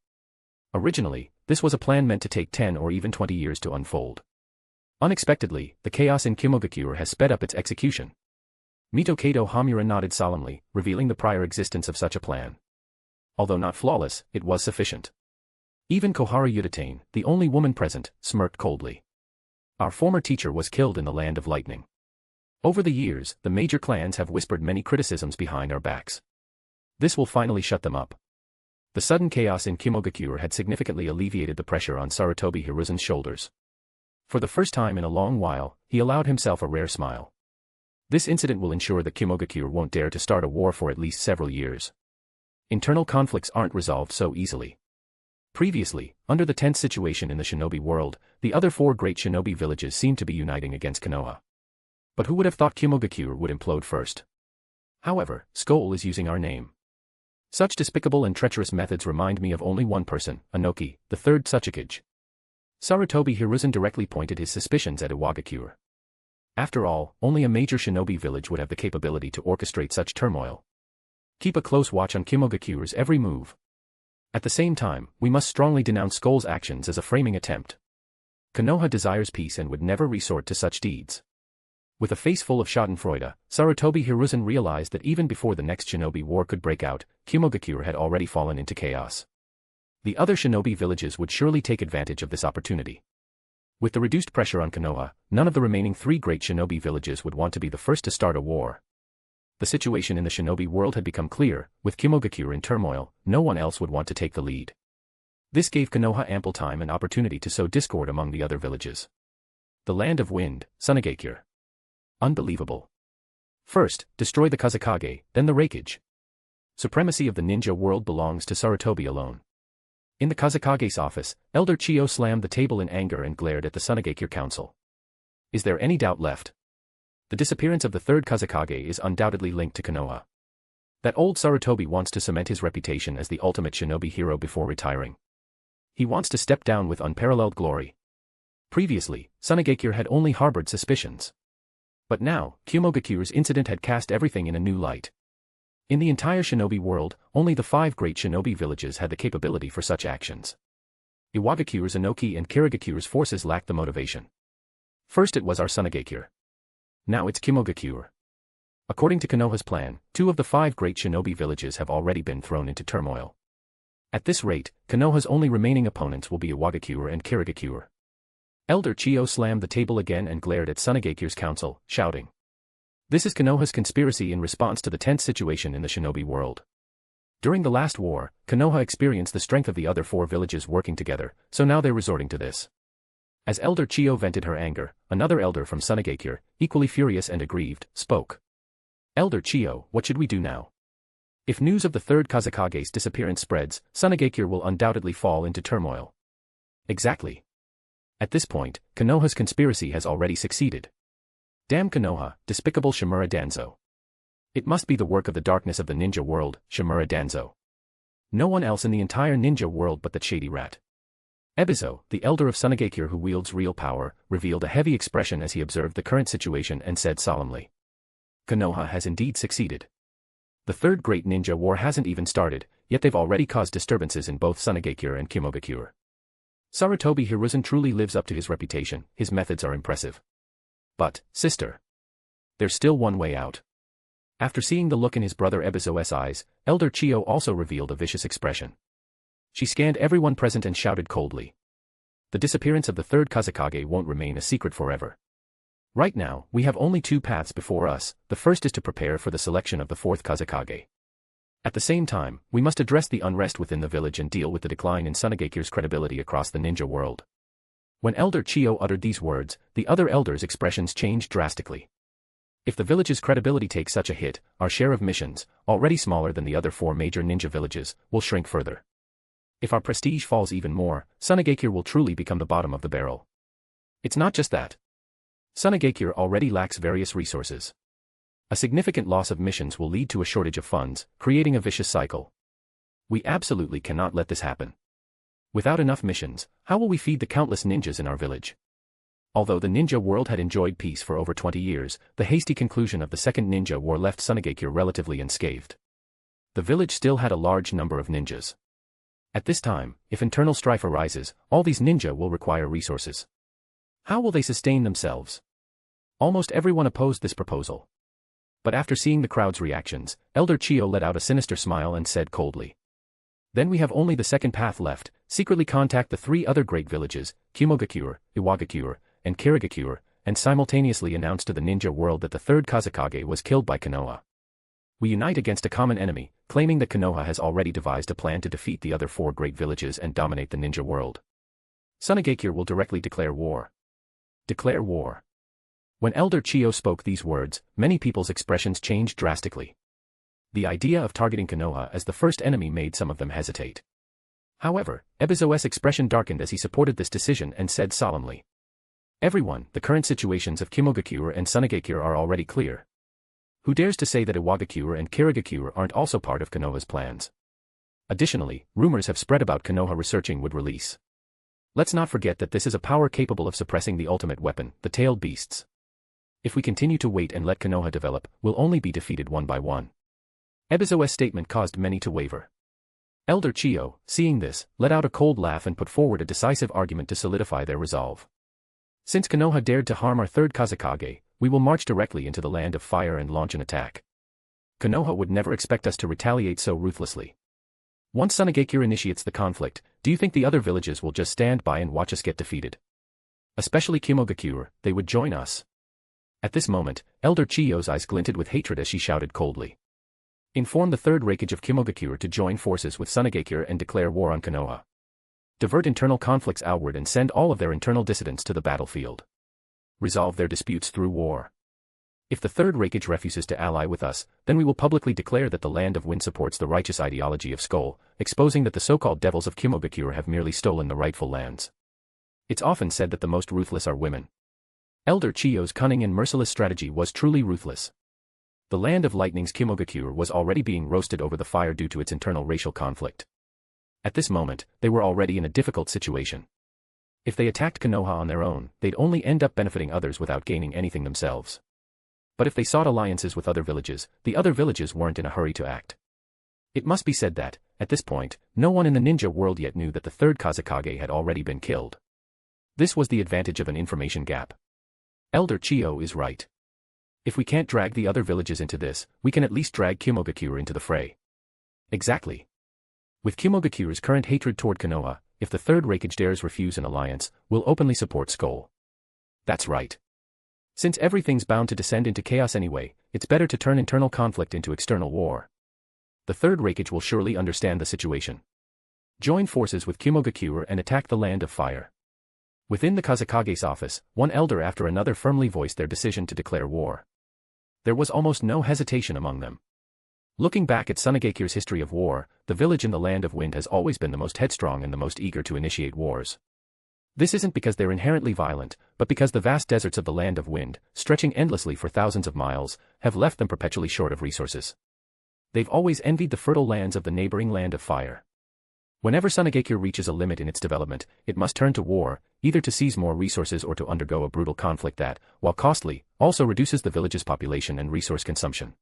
Originally, this was a plan meant to take 10 or even 20 years to unfold. Unexpectedly, the chaos in Kimogakure has sped up its execution. Mitokado Hamura nodded solemnly, revealing the prior existence of such a plan. Although not flawless, it was sufficient. Even Koharu Yuditane, the only woman present, smirked coldly. Our former teacher was killed in the Land of Lightning. Over the years, the major clans have whispered many criticisms behind our backs. This will finally shut them up. The sudden chaos in Kimogakure had significantly alleviated the pressure on Sarutobi Hiruzen's shoulders. For the first time in a long while, he allowed himself a rare smile. This incident will ensure that Kimogakure won't dare to start a war for at least several years. Internal conflicts aren't resolved so easily. Previously, under the tense situation in the Shinobi World, the other four great shinobi villages seemed to be uniting against Konoha. But who would have thought Kimogakure would implode first? However, Skull is using our name. Such despicable and treacherous methods remind me of only one person, Inoki, the third Tsuchikage. Sarutobi Hiruzen directly pointed his suspicions at Iwagakure. After all, only a major shinobi village would have the capability to orchestrate such turmoil. Keep a close watch on Kimogakure's every move. At the same time, we must strongly denounce Skull's actions as a framing attempt. Konoha desires peace and would never resort to such deeds. With a face full of schadenfreude, Sarutobi Hiruzen realized that even before the next shinobi war could break out, Kimogakure had already fallen into chaos. The other shinobi villages would surely take advantage of this opportunity. With the reduced pressure on Konoha, none of the remaining three great shinobi villages would want to be the first to start a war. The situation in the shinobi world had become clear, with Kimogakure in turmoil, no one else would want to take the lead. This gave Konoha ample time and opportunity to sow discord among the other villages. The Land of Wind, Tsunade. Unbelievable. First, destroy the Kazekage, then the Raigage. Supremacy of the ninja world belongs to Sarutobi alone. In the Kazekage's office, Elder Chiyo slammed the table in anger and glared at the Tsunade council. Is there any doubt left? The disappearance of the third Kazekage is undoubtedly linked to Konoha. That old Sarutobi wants to cement his reputation as the ultimate shinobi hero before retiring. He wants to step down with unparalleled glory. Previously, Tsunade had only harbored suspicions. But now, Kimogakure's incident had cast everything in a new light. In the entire shinobi world, only the 5 great shinobi villages had the capability for such actions. Iwagakure's Inoki and Kirigakure's forces lacked the motivation. First it was our Tsunade. Now it's Kazekage. According to Konoha's plan, 2 of the 5 great shinobi villages have already been thrown into turmoil. At this rate, Konoha's only remaining opponents will be Iwagakure and Kirigakure. Elder Chiyo slammed the table again and glared at Tsunade's council, shouting. This is Konoha's conspiracy in response to the tense situation in the Shinobi world. During the last war, Konoha experienced the strength of the other 4 villages working together, so now they're resorting to this. As Elder Chiyo vented her anger, another elder from Tsunade, equally furious and aggrieved, spoke. Elder Chiyo, what should we do now? If news of the 3rd Kazekage's disappearance spreads, Tsunade will undoubtedly fall into turmoil. Exactly. At this point, Konoha's conspiracy has already succeeded. Damn Konoha, despicable Shimura Danzo. It must be the work of the darkness of the ninja world, Shimura Danzo. No one else in the entire ninja world but that shady rat. Ebizo, the elder of Tsunade who wields real power, revealed a heavy expression as he observed the current situation and said solemnly. Konoha has indeed succeeded. The 3rd Great Ninja War hasn't even started, yet they've already caused disturbances in both Tsunade and Kazekage. Sarutobi Hiruzen truly lives up to his reputation, his methods are impressive. But, sister. There's still one way out. After seeing the look in his brother Ebizo's eyes, Elder Chiyo also revealed a vicious expression. She scanned everyone present and shouted coldly. The disappearance of the 3rd Kazekage won't remain a secret forever. Right now, we have only 2 paths before us. The first is to prepare for the selection of the 4th Kazekage. At the same time, we must address the unrest within the village and deal with the decline in Tsunade's credibility across the ninja world. When Elder Chiyo uttered these words, the other elders' expressions changed drastically. If the village's credibility takes such a hit, our share of missions, already smaller than the other 4 major ninja villages, will shrink further. If our prestige falls even more, Tsunade will truly become the bottom of the barrel. It's not just that. Tsunade already lacks various resources. A significant loss of missions will lead to a shortage of funds, creating a vicious cycle. We absolutely cannot let this happen. Without enough missions, how will we feed the countless ninjas in our village? Although the ninja world had enjoyed peace for over 20 years, the hasty conclusion of the Second Ninja War left Tsunade relatively unscathed. The village still had a large number of ninjas. At this time, if internal strife arises, all these ninja will require resources. How will they sustain themselves? Almost everyone opposed this proposal. But after seeing the crowd's reactions, Elder Chiyo let out a sinister smile and said coldly. Then we have only the second path left, secretly contact the 3 other great villages, Kazekage, Iwagakure, and Kirigakure, and simultaneously announce to the ninja world that the 3rd Kazekage was killed by Konoha. We unite against a common enemy, claiming that Konoha has already devised a plan to defeat the other 4 great villages and dominate the ninja world. Tsunade will directly declare war. Declare war. When Elder Chiyo spoke these words, many people's expressions changed drastically. The idea of targeting Konoha as the first enemy made some of them hesitate. However, Ebizo's expression darkened as he supported this decision and said solemnly. Everyone, the current situations of Kazekage and Tsunade are already clear. Who dares to say that Iwagakure and Kirigakure aren't also part of Konoha's plans? Additionally, rumors have spread about Konoha researching wood release. Let's not forget that this is a power capable of suppressing the ultimate weapon, the tailed beasts. If we continue to wait and let Konoha develop, we'll only be defeated one by one. Ebizo's statement caused many to waver. Elder Chiyo, seeing this, let out a cold laugh and put forward a decisive argument to solidify their resolve. Since Konoha dared to harm our 3rd Kazekage, we will march directly into the land of fire and launch an attack. Konoha would never expect us to retaliate so ruthlessly. Once Tsunade initiates the conflict, do you think the other villages will just stand by and watch us get defeated? Especially Kazekage, they would join us. At this moment, Elder Chiyo's eyes glinted with hatred as she shouted coldly. Inform the 3rd Raigage of Kazekage to join forces with Tsunade and declare war on Konoha. Divert internal conflicts outward and send all of their internal dissidents to the battlefield. Resolve their disputes through war. If the 3rd Raigage refuses to ally with us, then we will publicly declare that the Land of Wind supports the righteous ideology of Skull, exposing that the so-called devils of Kazekage have merely stolen the rightful lands. It's often said that the most ruthless are women. Elder Chiyo's cunning and merciless strategy was truly ruthless. The Land of Lightning's Kazekage was already being roasted over the fire due to its internal racial conflict. At this moment, they were already in a difficult situation. If they attacked Konoha on their own, they'd only end up benefiting others without gaining anything themselves. But if they sought alliances with other villages, the other villages weren't in a hurry to act. It must be said that, at this point, no one in the ninja world yet knew that the 3rd Kazekage had already been killed. This was the advantage of an information gap. Elder Chiyo is right. If we can't drag the other villages into this, we can at least drag Kumogakure into the fray. Exactly. With Kumogakure's current hatred toward Konoha, if the third Raigage dares refuse an alliance, we'll openly support Skull. That's right. Since everything's bound to descend into chaos anyway, it's better to turn internal conflict into external war. The third Raigage will surely understand the situation. Join forces with Kumogakure and attack the Land of Fire. Within the Kazekage's office, one elder after another firmly voiced their decision to declare war. There was almost no hesitation among them. Looking back at Tsunade's history of war, the village in the Land of Wind has always been the most headstrong and the most eager to initiate wars. This isn't because they're inherently violent, but because the vast deserts of the Land of Wind, stretching endlessly for thousands of miles, have left them perpetually short of resources. They've always envied the fertile lands of the neighboring Land of Fire. Whenever Tsunade reaches a limit in its development, it must turn to war, either to seize more resources or to undergo a brutal conflict that, while costly, also reduces the village's population and resource consumption.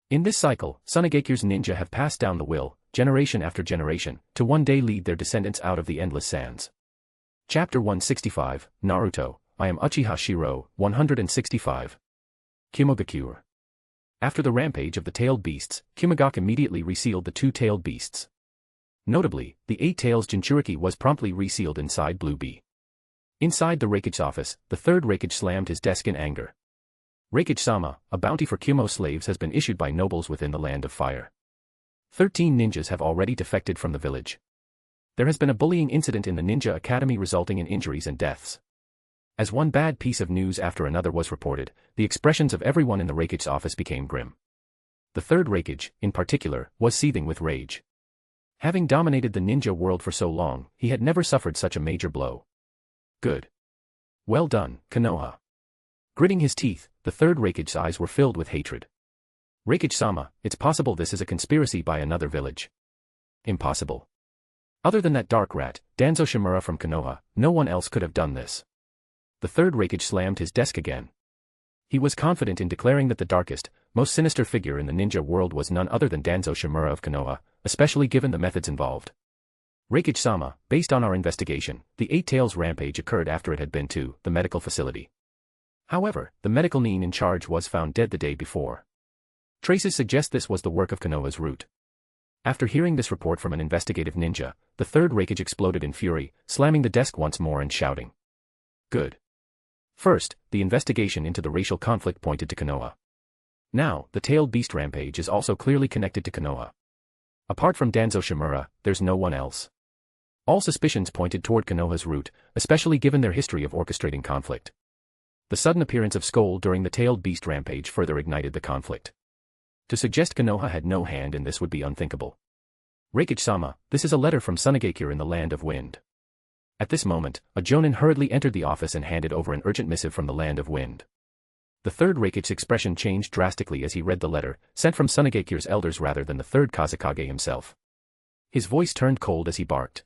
In this cycle, Tsunade's ninja have passed down the will, generation after generation, to one day lead their descendants out of the endless sands. Chapter 165, Naruto, I am Uchiha Shirou, 165. Kumogakure. After the rampage of the tailed beasts, Kumogak immediately resealed the two tailed beasts. Notably, the 8 tails Jinchuriki was promptly resealed inside Blue Bee. Inside the Raigage office, the third Raigage slammed his desk in anger. Raigage-sama, a bounty for Kumo slaves has been issued by nobles within the Land of Fire. 13 ninjas have already defected from the village. There has been a bullying incident in the ninja academy resulting in injuries and deaths. As one bad piece of news after another was reported, the expressions of everyone in the Raigage office became grim. The third Raigage, in particular, was seething with rage. Having dominated the ninja world for so long, he had never suffered such a major blow. Good. Well done, Konoha. Gritting his teeth, the third Raigage's eyes were filled with hatred. Raigage-sama, it's possible this is a conspiracy by another village. Impossible. Other than that dark rat, Danzo Shimura from Konoha, no one else could have done this. The third Raigage slammed his desk again. He was confident in declaring that the darkest, most sinister figure in the ninja world was none other than Danzo Shimura of Konoha, especially given the methods involved. Raigage-sama, based on our investigation, the 8 tails rampage occurred after it had been to the medical facility. However, the medical nin in charge was found dead the day before. Traces suggest this was the work of Konoha's root. After hearing this report from an investigative ninja, the third Raigage exploded in fury, slamming the desk once more and shouting. Good. First, the investigation into the racial conflict pointed to Konoha. Now, the tailed beast rampage is also clearly connected to Konoha. Apart from Danzo Shimura, there's no one else. All suspicions pointed toward Konoha's root, especially given their history of orchestrating conflict. The sudden appearance of Skull during the tailed beast rampage further ignited the conflict. To suggest Konoha had no hand in this would be unthinkable. Raigage-sama, this is a letter from Tsunade in the Land of Wind. At this moment, a jonin hurriedly entered the office and handed over an urgent missive from the Land of Wind. The third Raigage's expression changed drastically as he read the letter, sent from Tsunade's elders rather than the third Kazekage himself. His voice turned cold as he barked.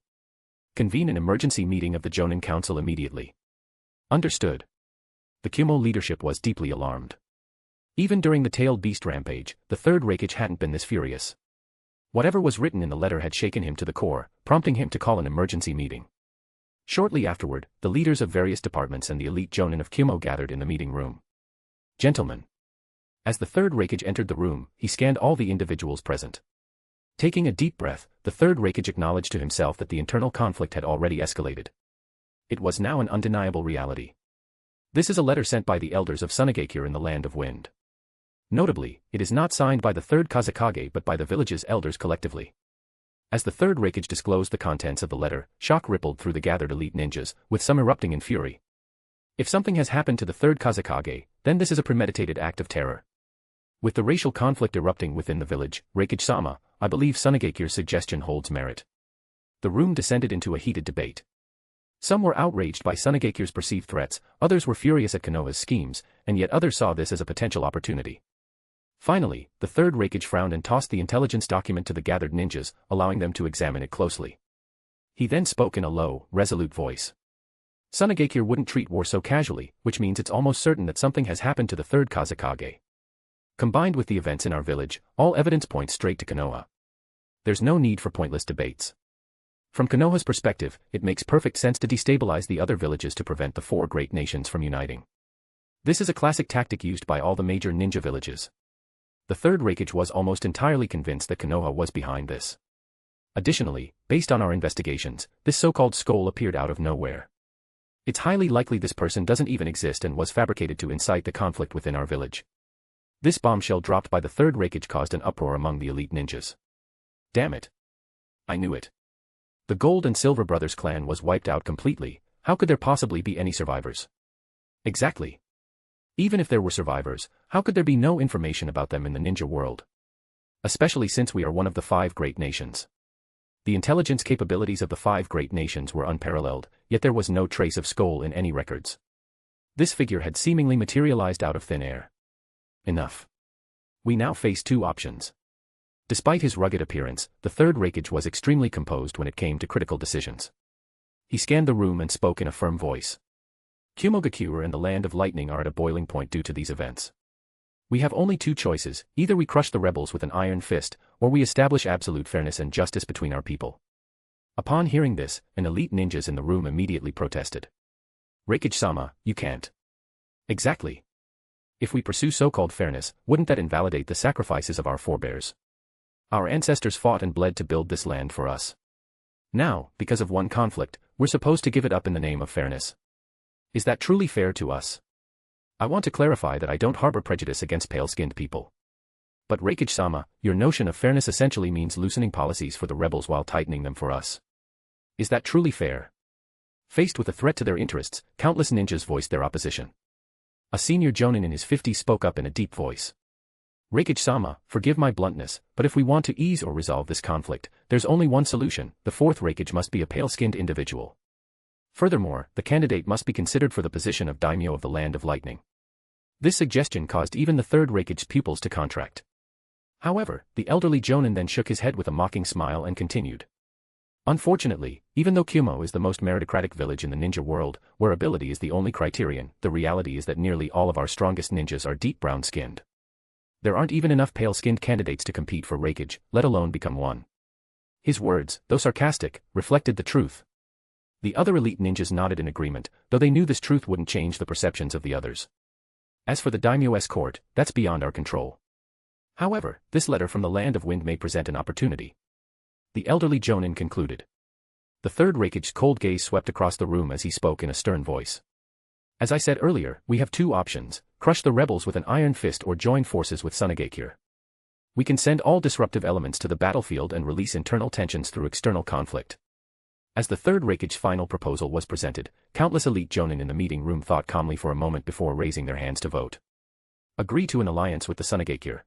Convene an emergency meeting of the Jonin Council immediately. Understood. The Kumo leadership was deeply alarmed. Even during the tailed beast rampage, the third Raigage hadn't been this furious. Whatever was written in the letter had shaken him to the core, prompting him to call an emergency meeting. Shortly afterward, the leaders of various departments and the elite Jonin of Kumo gathered in the meeting room. Gentlemen. As the third Raigage entered the room, he scanned all the individuals present. Taking a deep breath, the third Raigage acknowledged to himself that the internal conflict had already escalated. It was now an undeniable reality. This is a letter sent by the elders of Tsunade in the Land of Wind. Notably, it is not signed by the third Kazekage but by the village's elders collectively. As the third Raigage disclosed the contents of the letter, shock rippled through the gathered elite ninjas, with some erupting in fury. If something has happened to the third Kazekage, then this is a premeditated act of terror. With the racial conflict erupting within the village, Raigage-sama, I believe Tsunade's suggestion holds merit. The room descended into a heated debate. Some were outraged by Tsunade's perceived threats, others were furious at Konoha's schemes, and yet others saw this as a potential opportunity. Finally, the third Raigage frowned and tossed the intelligence document to the gathered ninjas, allowing them to examine it closely. He then spoke in a low, resolute voice. Tsunade wouldn't treat war so casually, which means it's almost certain that something has happened to the third Kazekage. Combined with the events in our village, all evidence points straight to Konoha. There's no need for pointless debates. From Konoha's perspective, it makes perfect sense to destabilize the other villages to prevent the 4 great nations from uniting. This is a classic tactic used by all the major ninja villages. The third Raigage was almost entirely convinced that Konoha was behind this. Additionally, based on our investigations, this so-called skull appeared out of nowhere. It's highly likely this person doesn't even exist and was fabricated to incite the conflict within our village. This bombshell dropped by the third Raigage caused an uproar among the elite ninjas. Damn it. I knew it. The Gold and Silver Brothers clan was wiped out completely. How could there possibly be any survivors? Exactly. Even if there were survivors, how could there be no information about them in the ninja world? Especially since we are one of the 5 great nations. The intelligence capabilities of the 5 great nations were unparalleled, yet there was no trace of skull in any records. This figure had seemingly materialized out of thin air. Enough. We now face 2 options. Despite his rugged appearance, the third Raigage was extremely composed when it came to critical decisions. He scanned the room and spoke in a firm voice. Kazekage and the Land of Lightning are at a boiling point due to these events. We have only 2 choices, either we crush the rebels with an iron fist, or we establish absolute fairness and justice between our people. Upon hearing this, an elite ninjas in the room immediately protested. Raigage-sama, you can't. Exactly. If we pursue so-called fairness, wouldn't that invalidate the sacrifices of our forebears? Our ancestors fought and bled to build this land for us. Now, because of one conflict, we're supposed to give it up in the name of fairness. Is that truly fair to us? I want to clarify that I don't harbor prejudice against pale-skinned people. But Raigage-sama, your notion of fairness essentially means loosening policies for the rebels while tightening them for us. Is that truly fair? Faced with a threat to their interests, countless ninjas voiced their opposition. A senior jonin in his 50s spoke up in a deep voice. Raigage-sama, forgive my bluntness, but if we want to ease or resolve this conflict, there's only one solution: the 4th Raigage must be a pale-skinned individual. Furthermore, the candidate must be considered for the position of daimyo of the Land of Lightning. This suggestion caused even the third Raigage's pupils to contract. However, the elderly jonin then shook his head with a mocking smile and continued. Unfortunately, even though Kumo is the most meritocratic village in the ninja world, where ability is the only criterion, the reality is that nearly all of our strongest ninjas are deep brown-skinned. There aren't even enough pale-skinned candidates to compete for Raigage, let alone become one. His words, though sarcastic, reflected the truth. The other elite ninjas nodded in agreement, though they knew this truth wouldn't change the perceptions of the others. As for the daimyo's court, that's beyond our control. However, this letter from the Land of Wind may present an opportunity. The elderly jonin concluded. The third Raigage's cold gaze swept across the room as he spoke in a stern voice. As I said earlier, we have 2 options: crush the rebels with an iron fist or join forces with Tsunade. We can send all disruptive elements to the battlefield and release internal tensions through external conflict. As the third Raigage's final proposal was presented, countless elite jonin in the meeting room thought calmly for a moment before raising their hands to vote. Agree to an alliance with the Tsunade.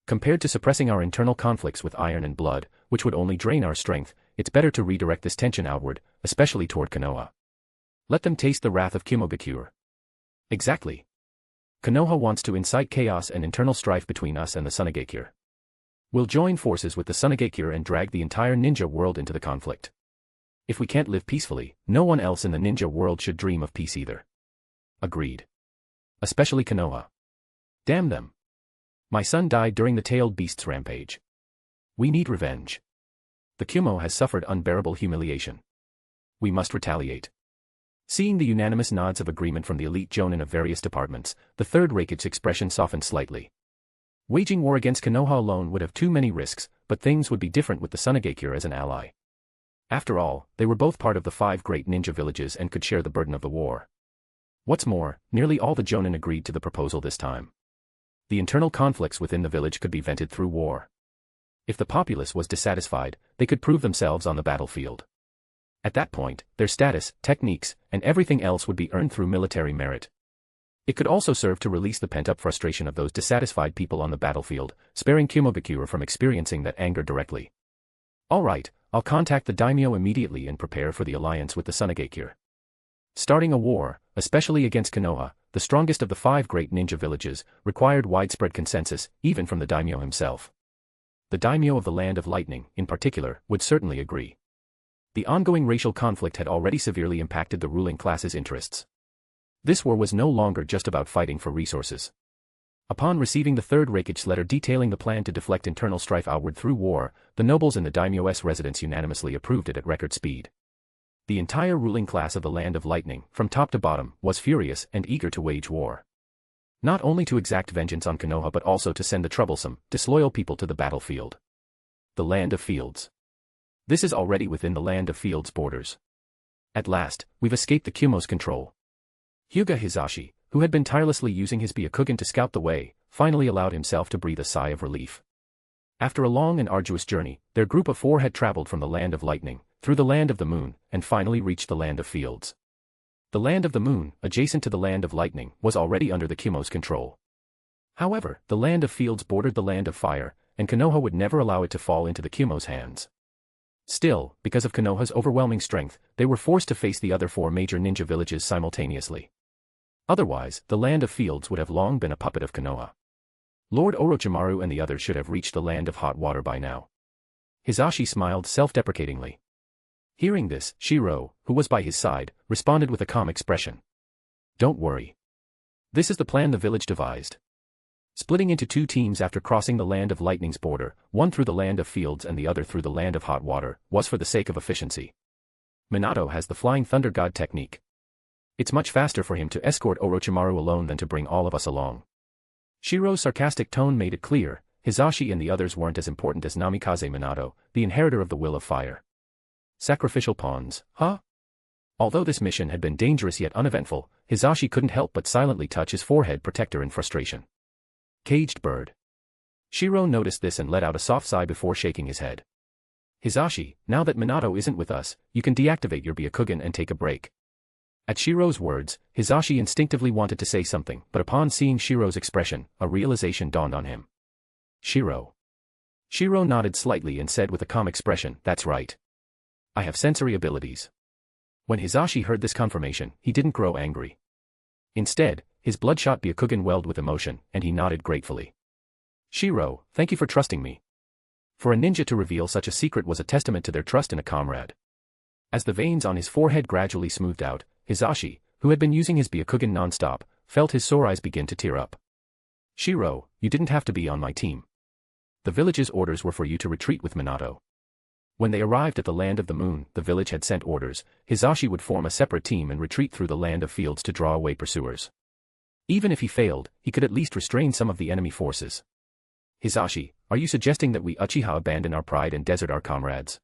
Compared to suppressing our internal conflicts with iron and blood, which would only drain our strength, it's better to redirect this tension outward, especially toward Konoha. Let them taste the wrath of Kazekage. Exactly. Konoha wants to incite chaos and internal strife between us and the Tsunade. We'll join forces with the Tsunade and drag the entire ninja world into the conflict. If we can't live peacefully, no one else in the ninja world should dream of peace either. Agreed. Especially Konoha. Damn them. My son died during the tailed beast's rampage. We need revenge. The Kumo has suffered unbearable humiliation. We must retaliate. Seeing the unanimous nods of agreement from the elite jonin of various departments, the third Raigage's expression softened slightly. Waging war against Konoha alone would have too many risks, but things would be different with the Tsunade as an ally. After all, they were both part of the 5 great ninja villages and could share the burden of the war. What's more, nearly all the jonin agreed to the proposal this time. The internal conflicts within the village could be vented through war. If the populace was dissatisfied, they could prove themselves on the battlefield. At that point, their status, techniques, and everything else would be earned through military merit. It could also serve to release the pent-up frustration of those dissatisfied people on the battlefield, sparing Kazekage from experiencing that anger directly. Alright, I'll contact the daimyo immediately and prepare for the alliance with the Tsunade. Starting a war, especially against Konoha, the strongest of the 5 great ninja villages, required widespread consensus, even from the daimyo himself. The daimyo of the Land of Lightning, in particular, would certainly agree. The ongoing racial conflict had already severely impacted the ruling class's interests. This war was no longer just about fighting for resources. Upon receiving the third Raigage's letter detailing the plan to deflect internal strife outward through war, the nobles in the daimyo's residence unanimously approved it at record speed. The entire ruling class of the Land of Lightning, from top to bottom, was furious and eager to wage war. Not only to exact vengeance on Konoha but also to send the troublesome, disloyal people to the battlefield. The Land of Fields. This is already within the Land of Fields borders. At last, we've escaped the Kumo's control. Hyuga Hisashi, who had been tirelessly using his Byakugan to scout the way, finally allowed himself to breathe a sigh of relief. After a long and arduous journey, their group of 4 had traveled from the Land of Lightning, through the Land of the Moon, and finally reached the Land of Fields. The Land of the Moon, adjacent to the Land of Lightning, was already under the Kumo's control. However, the Land of Fields bordered the Land of Fire, and Konoha would never allow it to fall into the Kumo's hands. Still, because of Konoha's overwhelming strength, they were forced to face the other 4 major ninja villages simultaneously. Otherwise, the Land of Fields would have long been a puppet of Konoha. Lord Orochimaru and the others should have reached the Land of Hot Water by now. Hisashi smiled self-deprecatingly. Hearing this, Shiro, who was by his side, responded with a calm expression. Don't worry. This is the plan the village devised. Splitting into 2 teams after crossing the Land of Lightning's border, one through the Land of Fields and the other through the Land of Hot Water, was for the sake of efficiency. Minato has the Flying Thunder God technique. It's much faster for him to escort Orochimaru alone than to bring all of us along. Shiro's sarcastic tone made it clear, Hisashi and the others weren't as important as Namikaze Minato, the inheritor of the Will of Fire. Sacrificial pawns, huh? Although this mission had been dangerous yet uneventful, Hisashi couldn't help but silently touch his forehead protector in frustration. Caged bird. Shiro noticed this and let out a soft sigh before shaking his head. Hisashi, now that Minato isn't with us, you can deactivate your Byakugan and take a break. At Shiro's words, Hisashi instinctively wanted to say something, but upon seeing Shiro's expression, a realization dawned on him. Shiro. Shiro nodded slightly and said with a calm expression, that's right. I have sensory abilities. When Hisashi heard this confirmation, he didn't grow angry. Instead, his bloodshot Byakugan welled with emotion, and he nodded gratefully. Shiro, thank you for trusting me. For a ninja to reveal such a secret was a testament to their trust in a comrade. As the veins on his forehead gradually smoothed out, Hisashi, who had been using his Byakugan non-stop, felt his sore eyes begin to tear up. Shiro, you didn't have to be on my team. The village's orders were for you to retreat with Minato. When they arrived at the Land of the Moon, the village had sent orders, Hisashi would form a separate team and retreat through the Land of Fields to draw away pursuers. Even if he failed, he could at least restrain some of the enemy forces. Hisashi, are you suggesting that we Uchiha abandon our pride and desert our comrades?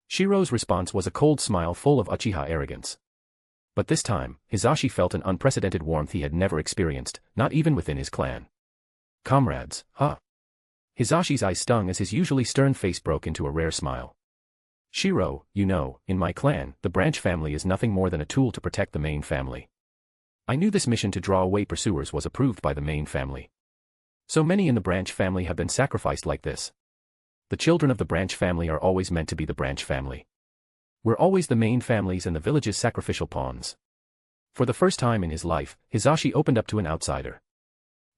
Shiro's response was a cold smile full of Uchiha arrogance. But this time, Hisashi felt an unprecedented warmth he had never experienced, not even within his clan. Comrades, huh? Hisashi's eyes stung as his usually stern face broke into a rare smile. Shiro, you know, in my clan, the branch family is nothing more than a tool to protect the main family. I knew this mission to draw away pursuers was approved by the main family. So many in the branch family have been sacrificed like this. The children of the branch family are always meant to be the branch family. We're always the main families and the village's sacrificial pawns. For the first time in his life, Hisashi opened up to an outsider.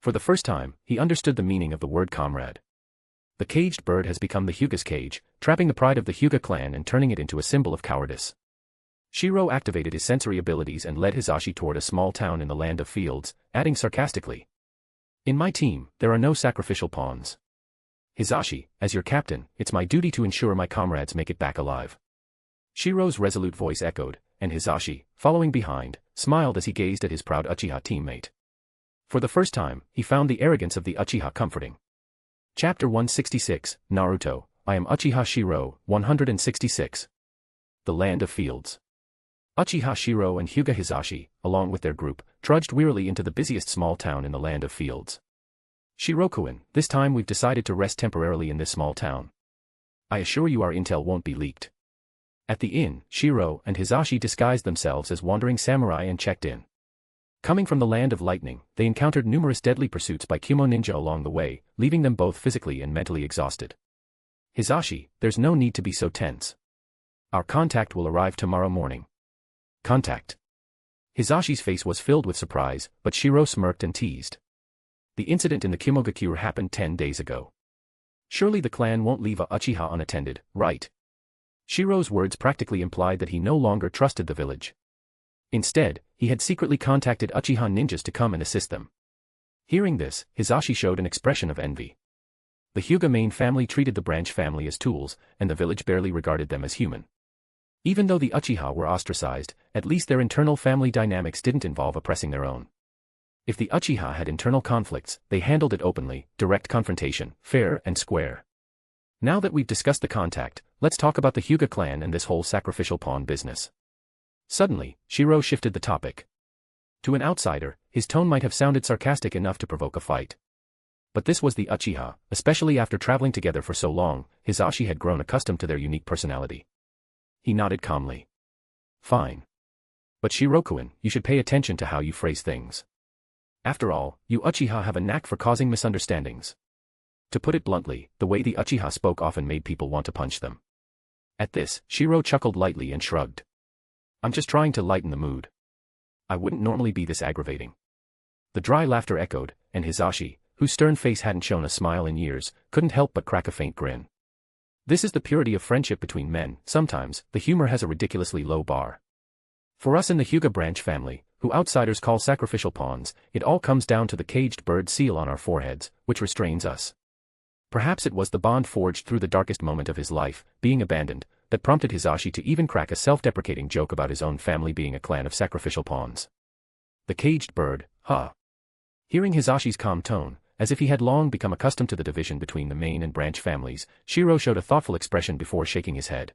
For the first time, he understood the meaning of the word comrade. The caged bird has become the Hyuga's cage, trapping the pride of the Hyuga clan and turning it into a symbol of cowardice. Shiro activated his sensory abilities and led Hisashi toward a small town in the Land of Fields, adding sarcastically. In my team, there are no sacrificial pawns. Hisashi, as your captain, it's my duty to ensure my comrades make it back alive. Shiro's resolute voice echoed, and Hisashi, following behind, smiled as he gazed at his proud Uchiha teammate. For the first time, he found the arrogance of the Uchiha comforting. Chapter 166, Naruto, I am Uchiha Shirou, 166. The Land of Fields. Uchiha Shirou and Hyuga Hisashi, along with their group, trudged wearily into the busiest small town in the Land of Fields. Shirokuin, this time we've decided to rest temporarily in this small town. I assure you our intel won't be leaked. At the inn, Shiro and Hisashi disguised themselves as wandering samurai and checked in. Coming from the Land of Lightning, they encountered numerous deadly pursuits by Kumo ninja along the way, leaving them both physically and mentally exhausted. Hisashi, there's no need to be so tense. Our contact will arrive tomorrow morning. Contact. Hisashi's face was filled with surprise, but Shiro smirked and teased. The incident in the Kumogakure happened 10 days ago. Surely the clan won't leave a Uchiha unattended, right? Shiro's words practically implied that he no longer trusted the village. Instead, he had secretly contacted Uchiha ninjas to come and assist them. Hearing this, Hisashi showed an expression of envy. The Hyuga main family treated the branch family as tools, and the village barely regarded them as human. Even though the Uchiha were ostracized, at least their internal family dynamics didn't involve oppressing their own. If the Uchiha had internal conflicts, they handled it openly, direct confrontation, fair and square. Now that we've discussed the contact, let's talk about the Hyuga clan and this whole sacrificial pawn business. Suddenly, Shiro shifted the topic. To an outsider, his tone might have sounded sarcastic enough to provoke a fight. But this was the Uchiha, especially after traveling together for so long, Hisashi had grown accustomed to their unique personality. He nodded calmly. Fine. But Shiro-kun, you should pay attention to how you phrase things. After all, you Uchiha have a knack for causing misunderstandings. To put it bluntly, the way the Uchiha spoke often made people want to punch them. At this, Shiro chuckled lightly and shrugged. I'm just trying to lighten the mood. I wouldn't normally be this aggravating. The dry laughter echoed, and Hisashi, whose stern face hadn't shown a smile in years, couldn't help but crack a faint grin. This is the purity of friendship between men. Sometimes, the humor has a ridiculously low bar. For us in the Hyuga branch family, who outsiders call sacrificial pawns, it all comes down to the caged bird seal on our foreheads, which restrains us. Perhaps it was the bond forged through the darkest moment of his life, being abandoned, that prompted Hisashi to even crack a self-deprecating joke about his own family being a clan of sacrificial pawns. The caged bird, huh? Hearing Hisashi's calm tone, as if he had long become accustomed to the division between the main and branch families, Shiro showed a thoughtful expression before shaking his head.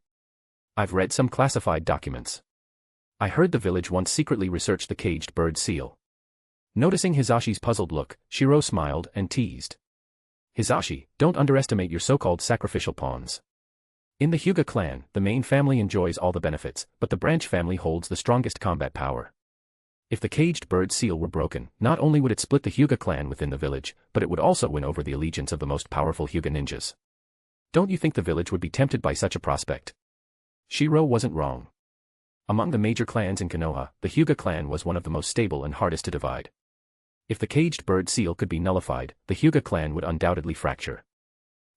I've read some classified documents. I heard the village once secretly researched the caged bird seal. Noticing Hisashi's puzzled look, Shiro smiled and teased. Hisashi, don't underestimate your so-called sacrificial pawns. In the Hyuga clan, the main family enjoys all the benefits, but the branch family holds the strongest combat power. If the caged bird seal were broken, not only would it split the Hyuga clan within the village, but it would also win over the allegiance of the most powerful Hyuga ninjas. Don't you think the village would be tempted by such a prospect? Shiro wasn't wrong. Among the major clans in Konoha, the Hyuga clan was one of the most stable and hardest to divide. If the caged bird seal could be nullified, the Hyuga clan would undoubtedly fracture.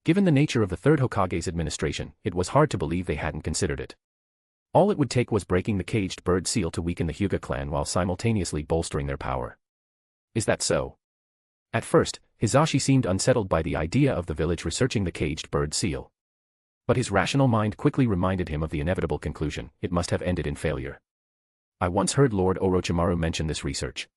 Given the nature of the third Hokage's administration, it was hard to believe they hadn't considered it. All it would take was breaking the caged bird seal to weaken the Hyuga clan while simultaneously bolstering their power. Is that so? At first, Hisashi seemed unsettled by the idea of the village researching the caged bird seal. But his rational mind quickly reminded him of the inevitable conclusion: it must have ended in failure. I once heard Lord Orochimaru mention this research.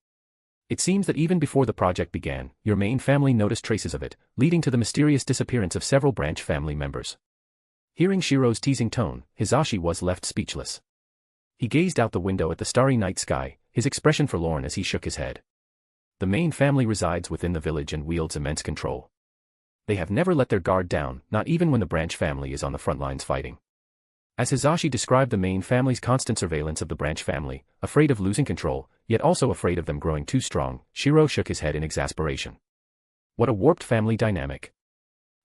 It seems that even before the project began, your main family noticed traces of it, leading to the mysterious disappearance of several branch family members. Hearing Shiro's teasing tone, Hisashi was left speechless. He gazed out the window at the starry night sky, his expression forlorn as he shook his head. The main family resides within the village and wields immense control. They have never let their guard down, not even when the branch family is on the front lines fighting. As Hisashi described the main family's constant surveillance of the branch family, afraid of losing control, yet also afraid of them growing too strong, Shiro shook his head in exasperation. What a warped family dynamic.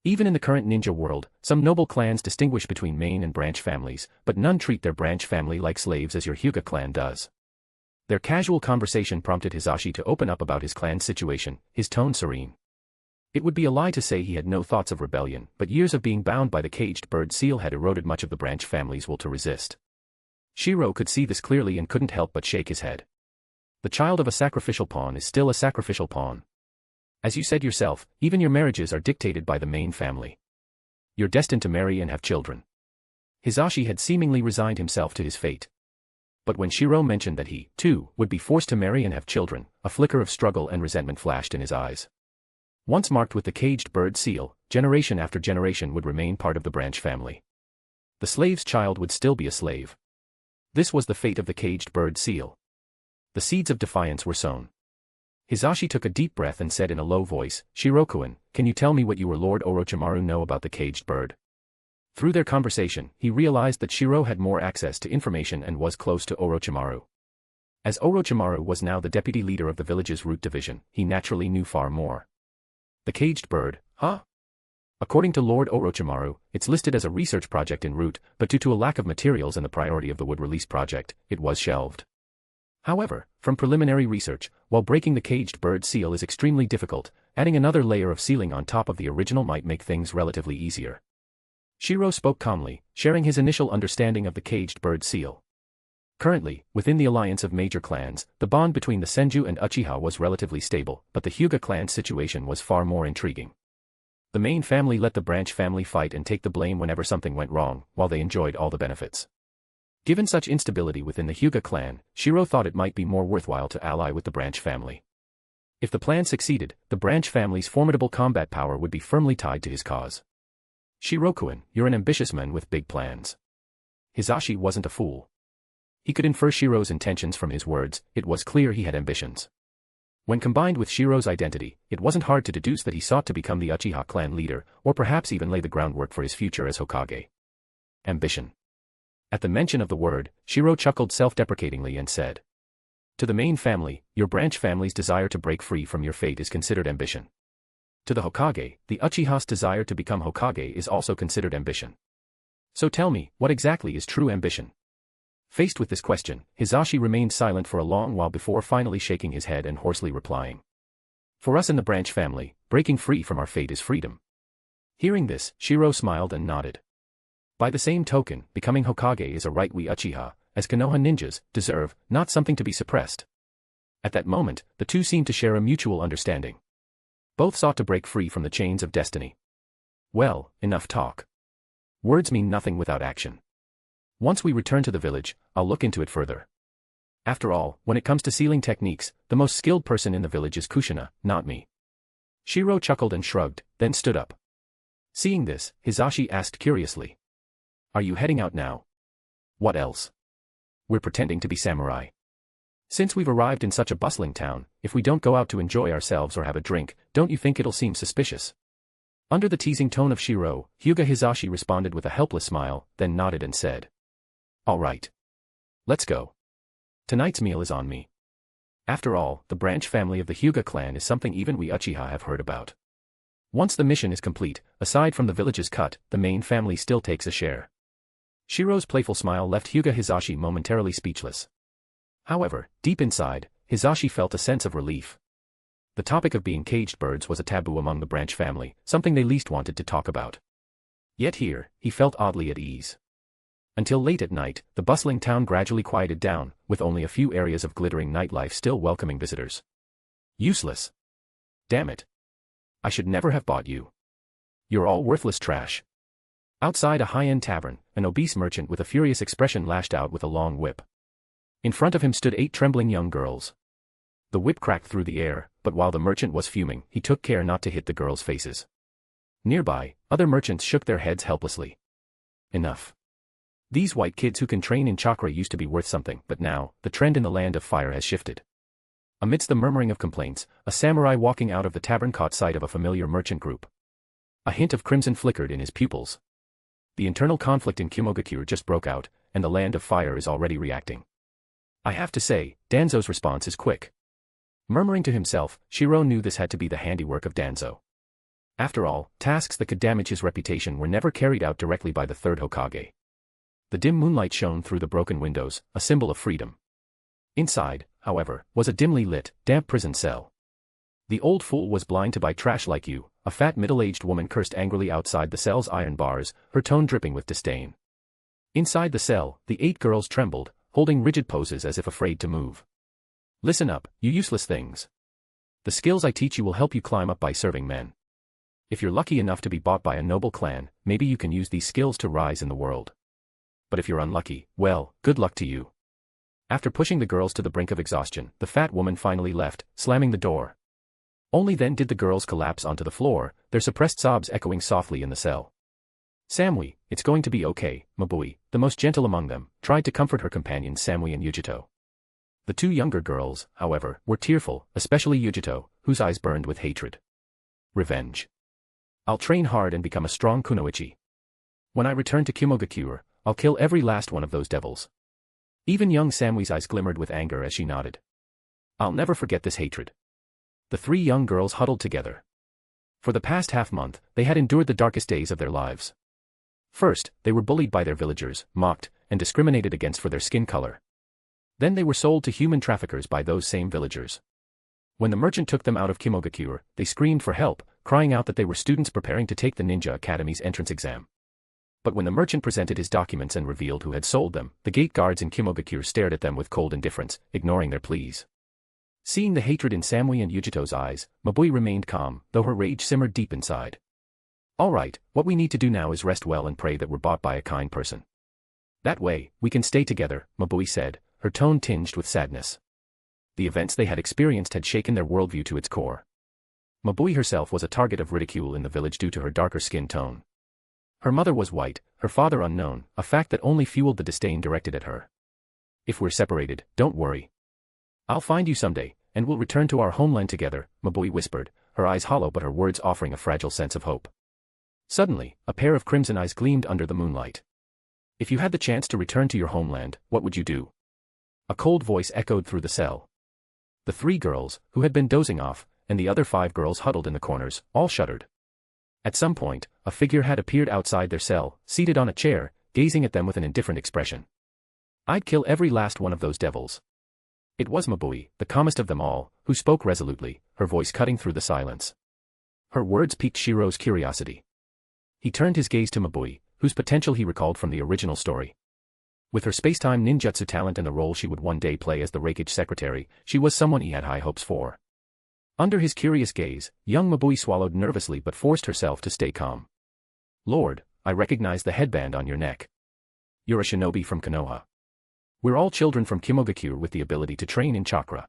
Even in the current ninja world, some noble clans distinguish between main and branch families, but none treat their branch family like slaves as your Hyuga clan does. Their casual conversation prompted Hisashi to open up about his clan's situation, his tone serene. It would be a lie to say he had no thoughts of rebellion, but years of being bound by the caged bird seal had eroded much of the branch family's will to resist. Shiro could see this clearly and couldn't help but shake his head. The child of a sacrificial pawn is still a sacrificial pawn. As you said yourself, even your marriages are dictated by the main family. You're destined to marry and have children. Hisashi had seemingly resigned himself to his fate. But when Shiro mentioned that he, too, would be forced to marry and have children, a flicker of struggle and resentment flashed in his eyes. Once marked with the caged bird seal, generation after generation would remain part of the branch family. The slave's child would still be a slave. This was the fate of the caged bird seal. The seeds of defiance were sown. Hisashi took a deep breath and said in a low voice, Shiro-kun, can you tell me what you or Lord Orochimaru know about the caged bird? Through their conversation, he realized that Shiro had more access to information and was close to Orochimaru. As Orochimaru was now the deputy leader of the village's root division, he naturally knew far more. The caged bird, huh? According to Lord Orochimaru, it's listed as a research project en route, but due to a lack of materials and the priority of the wood release project, it was shelved. However, from preliminary research, while breaking the caged bird seal is extremely difficult, adding another layer of sealing on top of the original might make things relatively easier. Shiro spoke calmly, sharing his initial understanding of the caged bird seal. Currently, within the alliance of major clans, the bond between the Senju and Uchiha was relatively stable, but the Hyuga clan's situation was far more intriguing. The main family let the branch family fight and take the blame whenever something went wrong, while they enjoyed all the benefits. Given such instability within the Hyuga clan, Shiro thought it might be more worthwhile to ally with the branch family. If the plan succeeded, the branch family's formidable combat power would be firmly tied to his cause. Shirokuin, you're an ambitious man with big plans. Hisashi wasn't a fool. He could infer Shiro's intentions from his words. It was clear he had ambitions. When combined with Shiro's identity, it wasn't hard to deduce that he sought to become the Uchiha clan leader, or perhaps even lay the groundwork for his future as Hokage. Ambition. At the mention of the word, Shiro chuckled self-deprecatingly and said, "To the main family, your branch family's desire to break free from your fate is considered ambition. To the Hokage, the Uchiha's desire to become Hokage is also considered ambition. So tell me, what exactly is true ambition?" Faced with this question, Hisashi remained silent for a long while before finally shaking his head and hoarsely replying. "For us in the branch family, breaking free from our fate is freedom." Hearing this, Shiro smiled and nodded. By the same token, becoming Hokage is a right we Uchiha, as Konoha ninjas, deserve, not something to be suppressed. At that moment, the two seemed to share a mutual understanding. Both sought to break free from the chains of destiny. Well, enough talk. Words mean nothing without action. Once we return to the village, I'll look into it further. After all, when it comes to sealing techniques, the most skilled person in the village is Kushina, not me. Shiro chuckled and shrugged, then stood up. Seeing this, Hisashi asked curiously, "Are you heading out now?" "What else? We're pretending to be samurai. Since we've arrived in such a bustling town, if we don't go out to enjoy ourselves or have a drink, don't you think it'll seem suspicious?" Under the teasing tone of Shiro, Hyuga Hisashi responded with a helpless smile, then nodded and said, "All right. Let's go. Tonight's meal is on me." After all, the branch family of the Hyuga clan is something even we Uchiha have heard about. Once the mission is complete, aside from the village's cut, the main family still takes a share. Shiro's playful smile left Hyuga Hisashi momentarily speechless. However, deep inside, Hisashi felt a sense of relief. The topic of being caged birds was a taboo among the branch family, something they least wanted to talk about. Yet here, he felt oddly at ease. Until late at night, the bustling town gradually quieted down, with only a few areas of glittering nightlife still welcoming visitors. Useless. Damn it. I should never have bought you. You're all worthless trash. Outside a high-end tavern, an obese merchant with a furious expression lashed out with a long whip. In front of him stood 8 trembling young girls. The whip cracked through the air, but while the merchant was fuming, he took care not to hit the girls' faces. Nearby, other merchants shook their heads helplessly. Enough. These white kids who can train in chakra used to be worth something, but now, the trend in the land of fire has shifted. Amidst the murmuring of complaints, a samurai walking out of the tavern caught sight of a familiar merchant group. A hint of crimson flickered in his pupils. The internal conflict in Kimogakure just broke out, and the land of fire is already reacting. I have to say, Danzo's response is quick. Murmuring to himself, Shiro knew this had to be the handiwork of Danzo. After all, tasks that could damage his reputation were never carried out directly by the third Hokage. The dim moonlight shone through the broken windows, a symbol of freedom. Inside, however, was a dimly lit, damp prison cell. "The old fool was blind to buy trash like you," a fat middle-aged woman cursed angrily outside the cell's iron bars, her tone dripping with disdain. Inside the cell, the 8 girls trembled, holding rigid poses as if afraid to move. "Listen up, you useless things. The skills I teach you will help you climb up by serving men. If you're lucky enough to be bought by a noble clan, maybe you can use these skills to rise in the world. But if you're unlucky, well, good luck to you." After pushing the girls to the brink of exhaustion, the fat woman finally left, slamming the door. Only then did the girls collapse onto the floor, their suppressed sobs echoing softly in the cell. "Samui, it's going to be okay," Mabui, the most gentle among them, tried to comfort her companions Samui and Yujito. The 2 younger girls, however, were tearful, especially Yujito, whose eyes burned with hatred. Revenge. "I'll train hard and become a strong kunoichi. When I return to Kimogakure, I'll kill every last one of those devils." Even young Samui's eyes glimmered with anger as she nodded. "I'll never forget this hatred." The 3 young girls huddled together. For the past half-month, they had endured the darkest days of their lives. First, they were bullied by their villagers, mocked, and discriminated against for their skin color. Then they were sold to human traffickers by those same villagers. When the merchant took them out of Kimogakure, they screamed for help, crying out that they were students preparing to take the Ninja Academy's entrance exam. But when the merchant presented his documents and revealed who had sold them, the gate guards in Kimogakure stared at them with cold indifference, ignoring their pleas. Seeing the hatred in Samui and Yujito's eyes, Mabui remained calm, though her rage simmered deep inside. "All right, what we need to do now is rest well and pray that we're bought by a kind person. That way, we can stay together," Mabui said, her tone tinged with sadness. the events they had experienced had shaken their worldview to its core. Mabui herself was a target of ridicule in the village due to her darker skin tone. Her mother was white, her father unknown, a fact that only fueled the disdain directed at her. "If we're separated, don't worry. I'll find you someday, and we'll return to our homeland together," Mabui whispered, her eyes hollow but her words offering a fragile sense of hope. Suddenly, a pair of crimson eyes gleamed under the moonlight. "If you had the chance to return to your homeland, what would you do?" A cold voice echoed through the cell. The 3 girls, who had been dozing off, and the other 5 girls huddled in the corners, all shuddered. At some point, a figure had appeared outside their cell, seated on a chair, gazing at them with an indifferent expression. "I'd kill every last one of those devils." It was Mabui, the calmest of them all, who spoke resolutely, her voice cutting through the silence. Her words piqued Shiro's curiosity. He turned his gaze to Mabui, whose potential he recalled from the original story. With her space-time ninjutsu talent and the role she would one day play as the Raigage secretary, she was someone he had high hopes for. Under his curious gaze, young Mabui swallowed nervously but forced herself to stay calm. "Lord, I recognize the headband on your neck. You're a shinobi from Konoha. We're all children from Kimogakure with the ability to train in chakra.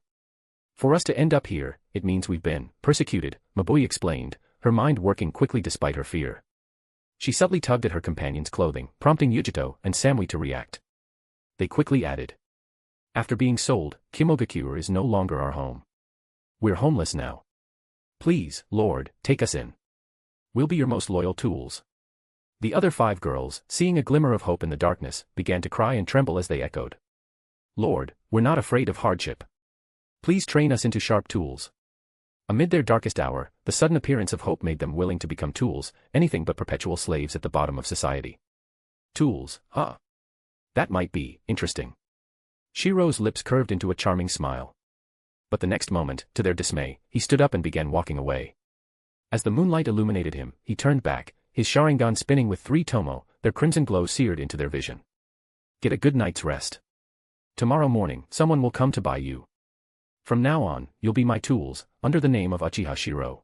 For us to end up here, it means we've been persecuted," Mabui explained, her mind working quickly despite her fear. She subtly tugged at her companion's clothing, prompting Yujito and Samui to react. They quickly added, "After being sold, Kimogakure is no longer our home. We're homeless now. Please, Lord, take us in. We'll be your most loyal tools." The other 5 girls, seeing a glimmer of hope in the darkness, began to cry and tremble as they echoed, "Lord, we're not afraid of hardship. Please train us into sharp tools." Amid their darkest hour, the sudden appearance of hope made them willing to become tools, anything but perpetual slaves at the bottom of society. Tools, huh? That might be interesting. Shiro's lips curved into a charming smile. But the next moment, to their dismay, he stood up and began walking away. As the moonlight illuminated him, he turned back, his Sharingan spinning with 3 tomo, their crimson glow seared into their vision. "Get a good night's rest. Tomorrow morning, someone will come to buy you. From now on, you'll be my tools, under the name of Uchiha Shirou."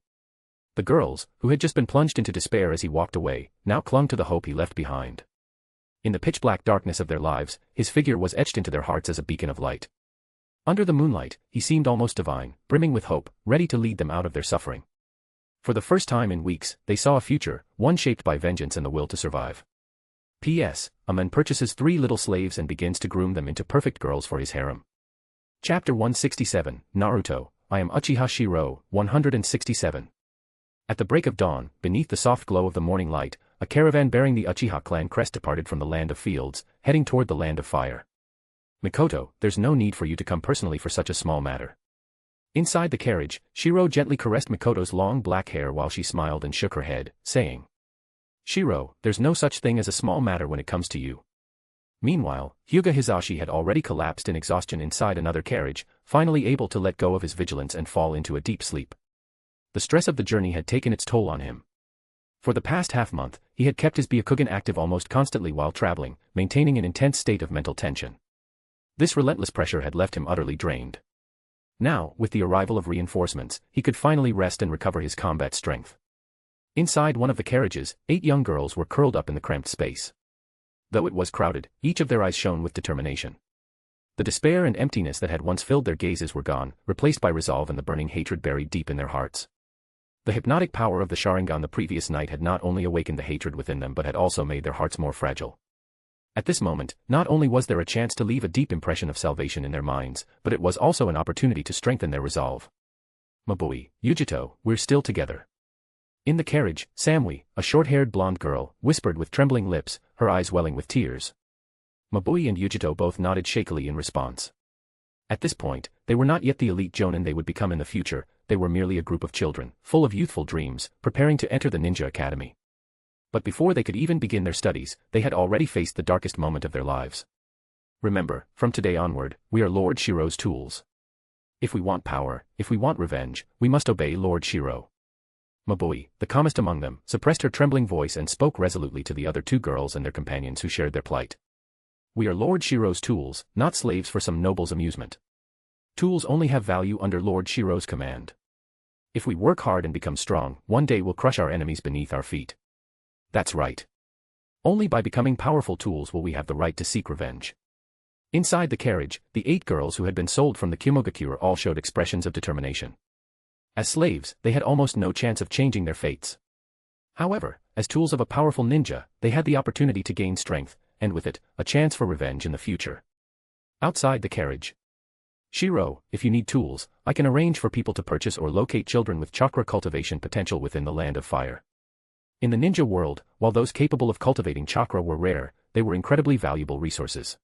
The girls, who had just been plunged into despair as he walked away, now clung to the hope he left behind. In the pitch-black darkness of their lives, his figure was etched into their hearts as a beacon of light. Under the moonlight, he seemed almost divine, brimming with hope, ready to lead them out of their suffering. For the first time in weeks, they saw a future, one shaped by vengeance and the will to survive. P.S. A man purchases 3 little slaves and begins to groom them into perfect girls for his harem. Chapter 167, Naruto, I am Uchiha Shirou, 167. At the break of dawn, beneath the soft glow of the morning light, a caravan bearing the Uchiha clan crest departed from the land of fields, heading toward the land of fire. "Mikoto, there's no need for you to come personally for such a small matter." Inside the carriage, Shiro gently caressed Mikoto's long black hair while she smiled and shook her head, saying, "Shiro, there's no such thing as a small matter when it comes to you." Meanwhile, Hyuga Hisashi had already collapsed in exhaustion inside another carriage, finally able to let go of his vigilance and fall into a deep sleep. The stress of the journey had taken its toll on him. For the past half-month, he had kept his Byakugan active almost constantly while traveling, maintaining an intense state of mental tension. This relentless pressure had left him utterly drained. Now, with the arrival of reinforcements, he could finally rest and recover his combat strength. Inside one of the carriages, 8 young girls were curled up in the cramped space. Though it was crowded, each of their eyes shone with determination. The despair and emptiness that had once filled their gazes were gone, replaced by resolve and the burning hatred buried deep in their hearts. The hypnotic power of the Sharingan the previous night had not only awakened the hatred within them but had also made their hearts more fragile. At this moment, not only was there a chance to leave a deep impression of salvation in their minds, but it was also an opportunity to strengthen their resolve. "Mabui, Yujito, we're still together." In the carriage, Samui, a short-haired blonde girl, whispered with trembling lips, her eyes welling with tears. Mabui and Yujito both nodded shakily in response. At this point, they were not yet the elite jonin they would become in the future, they were merely a group of children, full of youthful dreams, preparing to enter the ninja academy. But before they could even begin their studies, they had already faced the darkest moment of their lives. "Remember, from today onward, we are Lord Shirou's tools. If we want power, if we want revenge, we must obey Lord Shirou." Mabui, the calmest among them, suppressed her trembling voice and spoke resolutely to the other 2 girls and their companions who shared their plight. "We are Lord Shirou's tools, not slaves for some noble's amusement. Tools only have value under Lord Shirou's command. If we work hard and become strong, one day we'll crush our enemies beneath our feet. That's right. Only by becoming powerful tools will we have the right to seek revenge." Inside the carriage, the 8 girls who had been sold from the Kumogakure all showed expressions of determination. As slaves, they had almost no chance of changing their fates. However, as tools of a powerful ninja, they had the opportunity to gain strength, and with it, a chance for revenge in the future. Outside the carriage. Shiro, if you need tools, I can arrange for people to purchase or locate children with chakra cultivation potential within the Land of Fire. In the ninja world, while those capable of cultivating chakra were rare, they were incredibly valuable resources.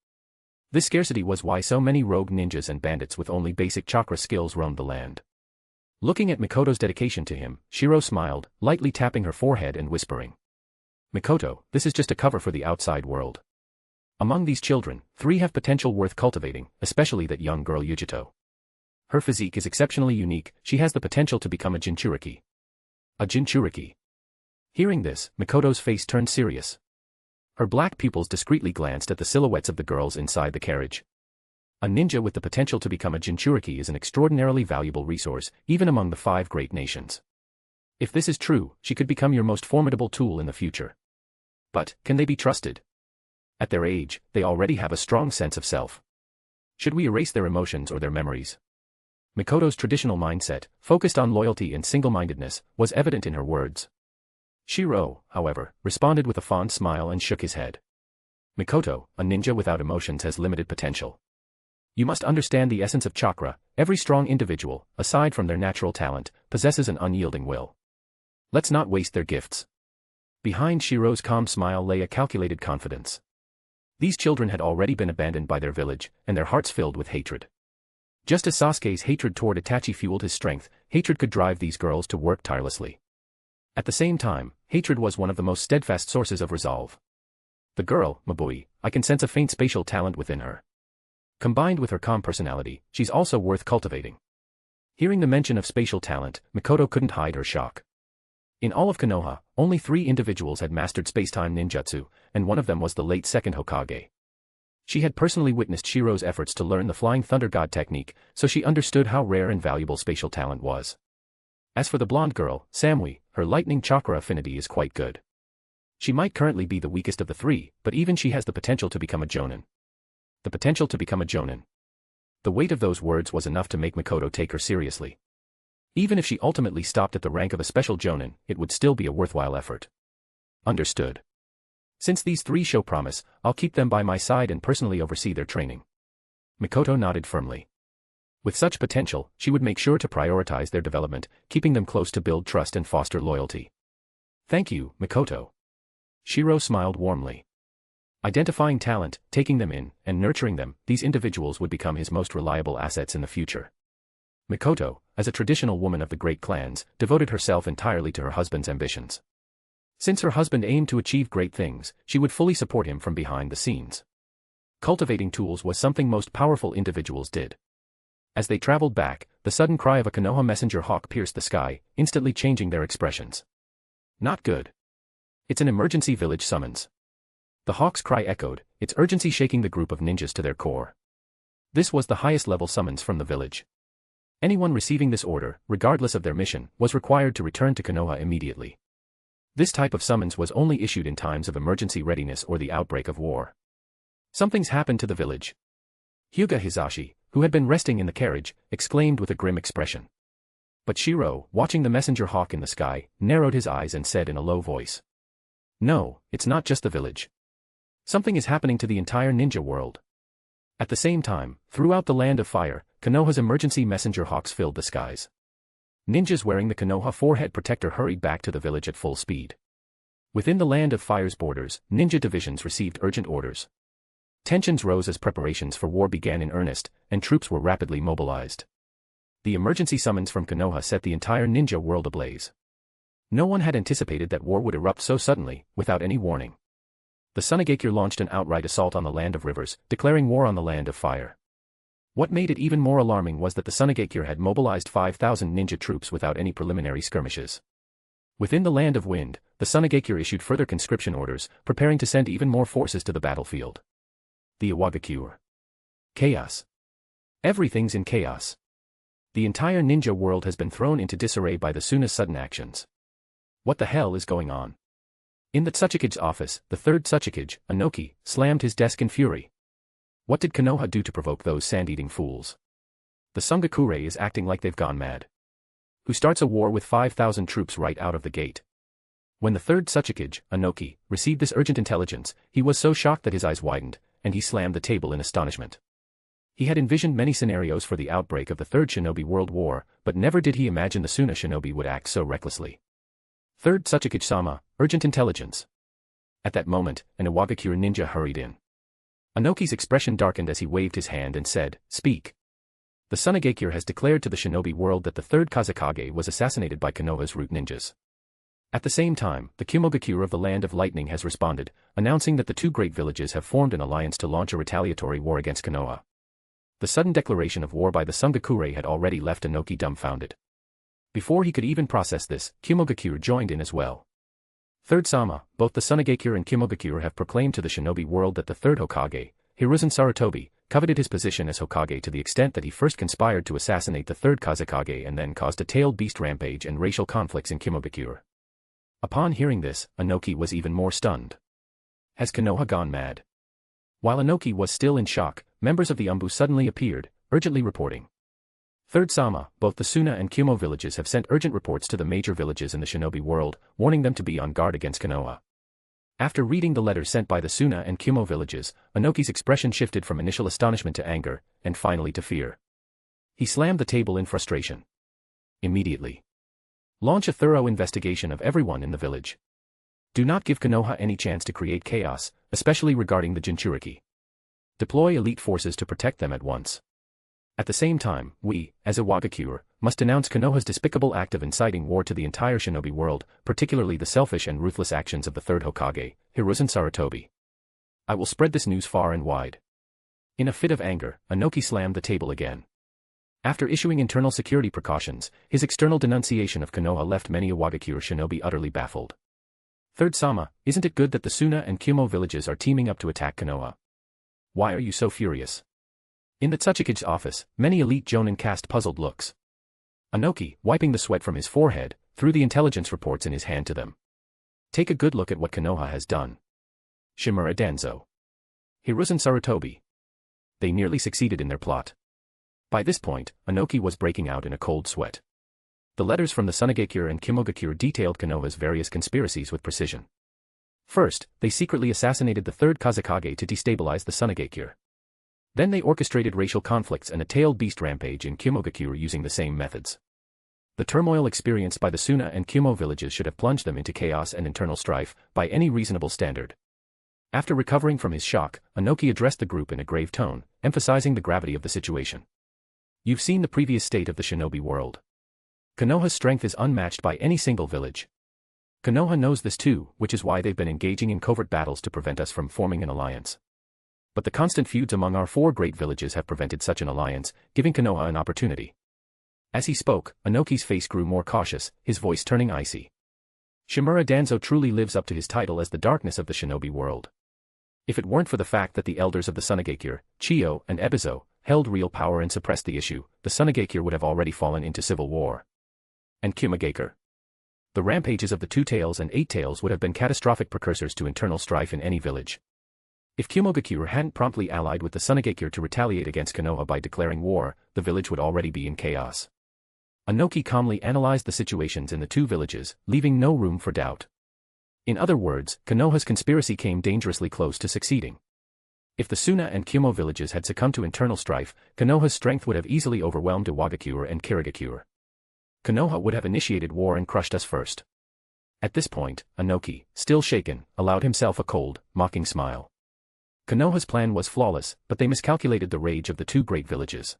This scarcity was why so many rogue ninjas and bandits with only basic chakra skills roamed the land. Looking at Mikoto's dedication to him, Shiro smiled, lightly tapping her forehead and whispering. Mikoto, this is just a cover for the outside world. Among these children, 3 have potential worth cultivating, especially that young girl Yujito. Her physique is exceptionally unique, she has the potential to become a Jinchuriki. A Jinchuriki. Hearing this, Mikoto's face turned serious. Her black pupils discreetly glanced at the silhouettes of the girls inside the carriage. A ninja with the potential to become a Jinchuriki is an extraordinarily valuable resource, even among the 5 great nations. If this is true, she could become your most formidable tool in the future. But, can they be trusted? At their age, they already have a strong sense of self. Should we erase their emotions or their memories? Mikoto's traditional mindset, focused on loyalty and single-mindedness, was evident in her words. Shiro, however, responded with a fond smile and shook his head. Mikoto, a ninja without emotions has limited potential. You must understand the essence of chakra. Every strong individual, aside from their natural talent, possesses an unyielding will. Let's not waste their gifts. Behind Shiro's calm smile lay a calculated confidence. These children had already been abandoned by their village, and their hearts filled with hatred. Just as Sasuke's hatred toward Itachi fueled his strength, hatred could drive these girls to work tirelessly. At the same time, hatred was one of the most steadfast sources of resolve. The girl, Mabui, I can sense a faint spatial talent within her. Combined with her calm personality, she's also worth cultivating. Hearing the mention of spatial talent, Mikoto couldn't hide her shock. In all of Konoha, only 3 individuals had mastered spacetime ninjutsu, and one of them was the late second Hokage. She had personally witnessed Shiro's efforts to learn the Flying Thunder God technique, so she understood how rare and valuable spatial talent was. As for the blonde girl, Samui, her lightning chakra affinity is quite good. She might currently be the weakest of the 3, but even she has the potential to become a Jonin. The potential to become a Jonin. The weight of those words was enough to make Mikoto take her seriously. Even if she ultimately stopped at the rank of a special Jonin, it would still be a worthwhile effort. Understood. Since these 3 show promise, I'll keep them by my side and personally oversee their training. Mikoto nodded firmly. With such potential, she would make sure to prioritize their development, keeping them close to build trust and foster loyalty. Thank you, Mikoto. Shiro smiled warmly. Identifying talent, taking them in, and nurturing them, these individuals would become his most reliable assets in the future. Mikoto, as a traditional woman of the great clans, devoted herself entirely to her husband's ambitions. Since her husband aimed to achieve great things, she would fully support him from behind the scenes. Cultivating tools was something most powerful individuals did. As they traveled back, the sudden cry of a Konoha messenger hawk pierced the sky, instantly changing their expressions. Not good. It's an emergency village summons. The hawk's cry echoed, its urgency shaking the group of ninjas to their core. This was the highest level summons from the village. Anyone receiving this order, regardless of their mission, was required to return to Konoha immediately. This type of summons was only issued in times of emergency readiness or the outbreak of war. Something's happened to the village. Hyuga Hizashi, who had been resting in the carriage, exclaimed with a grim expression. But Shiro, watching the messenger hawk in the sky, narrowed his eyes and said in a low voice. No, it's not just the village. Something is happening to the entire ninja world. At the same time, throughout the Land of Fire, Konoha's emergency messenger hawks filled the skies. Ninjas wearing the Konoha forehead protector hurried back to the village at full speed. Within the Land of Fire's borders, ninja divisions received urgent orders. Tensions rose as preparations for war began in earnest, and troops were rapidly mobilized. The emergency summons from Konoha set the entire ninja world ablaze. No one had anticipated that war would erupt so suddenly, without any warning. The Tsunade launched an outright assault on the Land of Rivers, declaring war on the Land of Fire. What made it even more alarming was that the Tsunade had mobilized 5,000 ninja troops without any preliminary skirmishes. Within the Land of Wind, the Tsunade issued further conscription orders, preparing to send even more forces to the battlefield. The Iwagakure. Chaos. Everything's in chaos. The entire ninja world has been thrown into disarray by the Suna's sudden actions. What the hell is going on? In the Tsuchikage's office, the third Tsuchikage, Anoki, slammed his desk in fury. What did Konoha do to provoke those sand-eating fools? The Sungakure is acting like they've gone mad. Who starts a war with 5,000 troops right out of the gate? When the third Tsuchikage, Inoki, received this urgent intelligence, he was so shocked that his eyes widened, and he slammed the table in astonishment. He had envisioned many scenarios for the outbreak of the Third Shinobi World War, but never did he imagine the Suna shinobi would act so recklessly. Third Tsuchikage-sama, urgent intelligence. At that moment, an Iwagakure ninja hurried in. Inoki's expression darkened as he waved his hand and said, "Speak." The Tsunade has declared to the Shinobi world that the third Kazekage was assassinated by Konoha's root ninjas. At the same time, the Kumogakure of the Land of Lightning has responded, announcing that the two great villages have formed an alliance to launch a retaliatory war against Konoha. The sudden declaration of war by the Sungakure had already left Inoki dumbfounded. Before he could even process this, Kumogakure joined in as well. Third Sama, both the Tsunade and Kumogakure have proclaimed to the Shinobi world that the third Hokage, Hiruzen Sarutobi, coveted his position as Hokage to the extent that he first conspired to assassinate the third Kazekage and then caused a tailed beast rampage and racial conflicts in Kumogakure. Upon hearing this, Inoki was even more stunned. Has Konoha gone mad? While Inoki was still in shock, members of the Umbu suddenly appeared, urgently reporting. Third Sama, both the Suna and Kumo villages have sent urgent reports to the major villages in the Shinobi world, warning them to be on guard against Konoha. After reading the letters sent by the Suna and Kumo villages, Inoki's expression shifted from initial astonishment to anger, and finally to fear. He slammed the table in frustration. Immediately. Launch a thorough investigation of everyone in the village. Do not give Konoha any chance to create chaos, especially regarding the Jinchuriki. Deploy elite forces to protect them at once. At the same time, we, as Iwagakure, must denounce Konoha's despicable act of inciting war to the entire Shinobi world, particularly the selfish and ruthless actions of the third Hokage, Hiruzen Sarutobi. I will spread this news far and wide. In a fit of anger, Inoki slammed the table again. After issuing internal security precautions, his external denunciation of Konoha left many Iwagakure shinobi utterly baffled. Third Sama, isn't it good that the Suna and Kumo villages are teaming up to attack Konoha? Why are you so furious? In the Tsuchikage's office, many elite jonin cast puzzled looks. Inoki, wiping the sweat from his forehead, threw the intelligence reports in his hand to them. Take a good look at what Konoha has done. Shimura Danzo. Hiruzen Sarutobi. They nearly succeeded in their plot. By this point, Inoki was breaking out in a cold sweat. The letters from the Tsunade and Kumogakure detailed Konoha's various conspiracies with precision. First, they secretly assassinated the third Kazekage to destabilize the Tsunade. Then they orchestrated racial conflicts and a tailed beast rampage in Kumogakure using the same methods. The turmoil experienced by the Suna and Kumo villages should have plunged them into chaos and internal strife, by any reasonable standard. After recovering from his shock, Inoki addressed the group in a grave tone, emphasizing the gravity of the situation. You've seen the previous state of the Shinobi world. Konoha's strength is unmatched by any single village. Konoha knows this too, which is why they've been engaging in covert battles to prevent us from forming an alliance. But the constant feuds among our four great villages have prevented such an alliance, giving Konoha an opportunity. As he spoke, Inoki's face grew more cautious, his voice turning icy. Shimura Danzo truly lives up to his title as the darkness of the Shinobi world. If it weren't for the fact that the elders of the Tsunade, Chiyo and Ebizo, held real power and suppressed the issue, the Tsunade would have already fallen into civil war. And Kumogakure. The rampages of the Two Tails and Eight Tails would have been catastrophic precursors to internal strife in any village. If Kumogakure hadn't promptly allied with the Tsunade to retaliate against Konoha by declaring war, the village would already be in chaos. Inoki calmly analyzed the situations in the two villages, leaving no room for doubt. In other words, Konoha's conspiracy came dangerously close to succeeding. If the Suna and Kumo villages had succumbed to internal strife, Konoha's strength would have easily overwhelmed Iwagakure and Kirigakure. Konoha would have initiated war and crushed us first. At this point, Inoki, still shaken, allowed himself a cold, mocking smile. Konoha's plan was flawless, but they miscalculated the rage of the two great villages.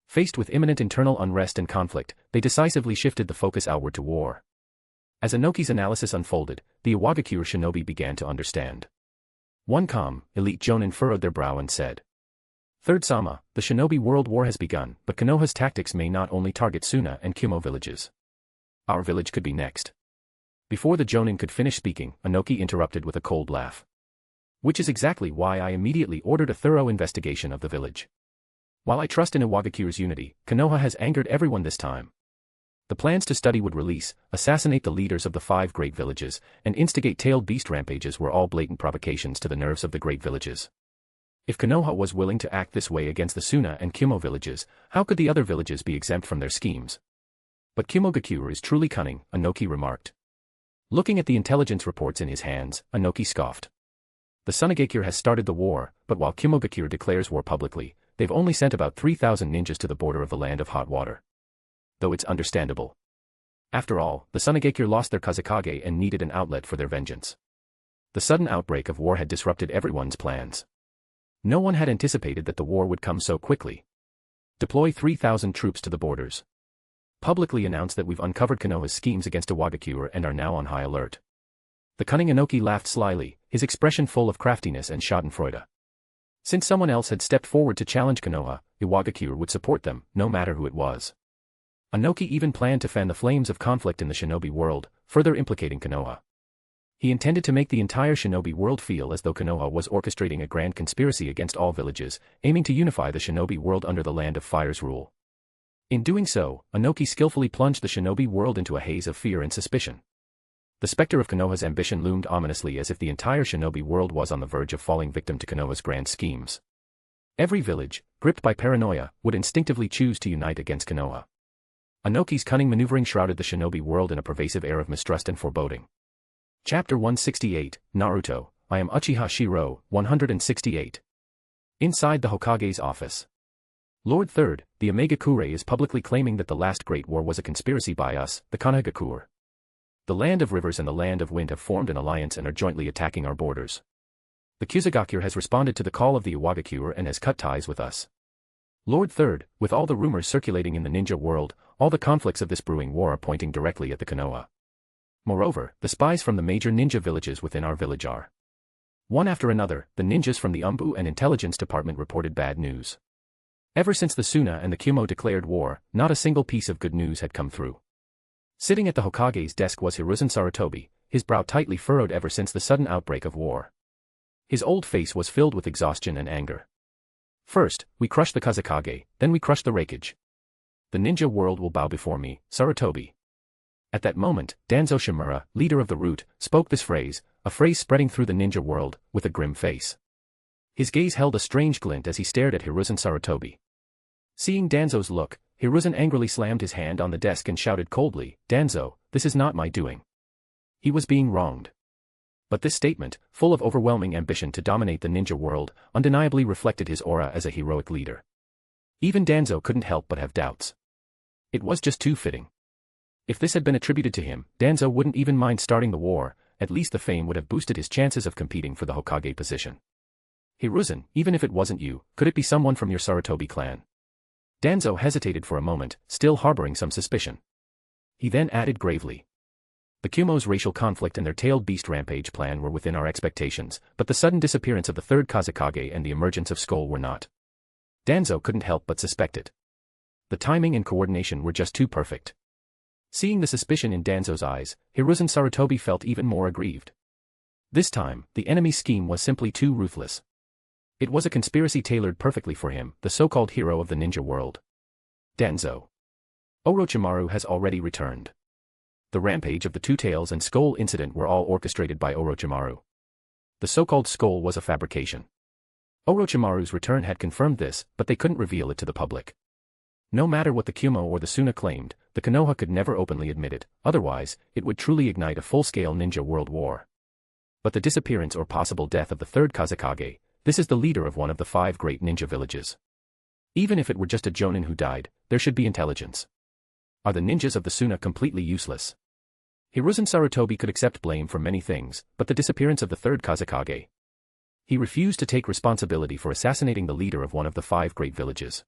Faced with imminent internal unrest and conflict, they decisively shifted the focus outward to war. As Inoki's analysis unfolded, the Iwagakure shinobi began to understand. One calm, elite jonin furrowed their brow and said, Third Sama, the Shinobi World War has begun, but Konoha's tactics may not only target Suna and Kumo villages. Our village could be next. Before the jonin could finish speaking, Inoki interrupted with a cold laugh. Which is exactly why I immediately ordered a thorough investigation of the village. While I trust in Iwagakure's unity, Konoha has angered everyone this time. The plans to study would release, assassinate the leaders of the 5 great villages, and instigate tailed beast rampages were all blatant provocations to the nerves of the great villages. If Konoha was willing to act this way against the Suna and Kumo villages, how could the other villages be exempt from their schemes? But Kumogakure is truly cunning, Anoki remarked. Looking at the intelligence reports in his hands, Anoki scoffed. The Tsunade has started the war, but while Kumogakure declares war publicly, they've only sent about 3,000 ninjas to the border of the land of hot water. Though it's understandable. After all, the Tsunade lost their Kazekage and needed an outlet for their vengeance. The sudden outbreak of war had disrupted everyone's plans. No one had anticipated that the war would come so quickly. Deploy 3,000 troops to the borders. Publicly announce that we've uncovered Konoha's schemes against Iwagakure and are now on high alert. The cunning Anoki laughed slyly, his expression full of craftiness and schadenfreude. Since someone else had stepped forward to challenge Konoha, Iwagakure would support them, no matter who it was. Anoki even planned to fan the flames of conflict in the Shinobi World, further implicating Konoha. He intended to make the entire Shinobi World feel as though Konoha was orchestrating a grand conspiracy against all villages, aiming to unify the Shinobi World under the Land of Fire's rule. In doing so, Anoki skillfully plunged the Shinobi World into a haze of fear and suspicion. The specter of Konoha's ambition loomed ominously as if the entire Shinobi World was on the verge of falling victim to Konoha's grand schemes. Every village, gripped by paranoia, would instinctively choose to unite against Konoha. Anoki's cunning maneuvering shrouded the Shinobi World in a pervasive air of mistrust and foreboding. Chapter 168, Naruto, I am Uchiha Shirou, 168. Inside the Hokage's office. Lord Third, the Omega-kure is publicly claiming that the last Great War was a conspiracy by us, the Konohagakure. The Land of Rivers and the Land of Wind have formed an alliance and are jointly attacking our borders. The Kazekage has responded to the call of the Iwagakure and has cut ties with us. Lord Third, with all the rumors circulating in the ninja world, all the conflicts of this brewing war are pointing directly at the Konoha. Moreover, the spies from the major ninja villages within our village are. One after another, the ninjas from the Umbu and Intelligence Department reported bad news. Ever since the Suna and the Kumo declared war, not a single piece of good news had come through. Sitting at the Hokage's desk was Hiruzen Sarutobi, his brow tightly furrowed ever since the sudden outbreak of war. His old face was filled with exhaustion and anger. First, we crushed the Kazekage, then we crushed the Raigage. The ninja world will bow before me, Sarutobi. At that moment, Danzo Shimura, leader of the Root, spoke this phrase, a phrase spreading through the ninja world, with a grim face. His gaze held a strange glint as he stared at Hiruzen Sarutobi. Seeing Danzo's look, Hiruzen angrily slammed his hand on the desk and shouted coldly, Danzo, this is not my doing. He was being wronged. But this statement, full of overwhelming ambition to dominate the ninja world, undeniably reflected his aura as a heroic leader. Even Danzo couldn't help but have doubts. It was just too fitting. If this had been attributed to him, Danzo wouldn't even mind starting the war, at least the fame would have boosted his chances of competing for the Hokage position. Hiruzen, even if it wasn't you, could it be someone from your Sarutobi clan? Danzo hesitated for a moment, still harboring some suspicion. He then added gravely. The Kumo's racial conflict and their tailed beast rampage plan were within our expectations, but the sudden disappearance of the third Kazekage and the emergence of Skull were not. Danzo couldn't help but suspect it. The timing and coordination were just too perfect. Seeing the suspicion in Danzo's eyes, Hiruzen Sarutobi felt even more aggrieved. This time, the enemy's scheme was simply too ruthless. It was a conspiracy tailored perfectly for him, the so-called hero of the ninja world. Danzo. Orochimaru has already returned. The rampage of the Two Tails and Skull incident were all orchestrated by Orochimaru. The so-called Skull was a fabrication. Orochimaru's return had confirmed this, but they couldn't reveal it to the public. No matter what the Kumo or the Suna claimed, the Konoha could never openly admit it, otherwise, it would truly ignite a full-scale ninja world war. But the disappearance or possible death of the third Kazekage, this is the leader of one of the 5 great ninja villages. Even if it were just a jonin who died, there should be intelligence. Are the ninjas of the Suna completely useless? Hiruzen Sarutobi could accept blame for many things, but the disappearance of the third Kazekage. He refused to take responsibility for assassinating the leader of one of the 5 great villages.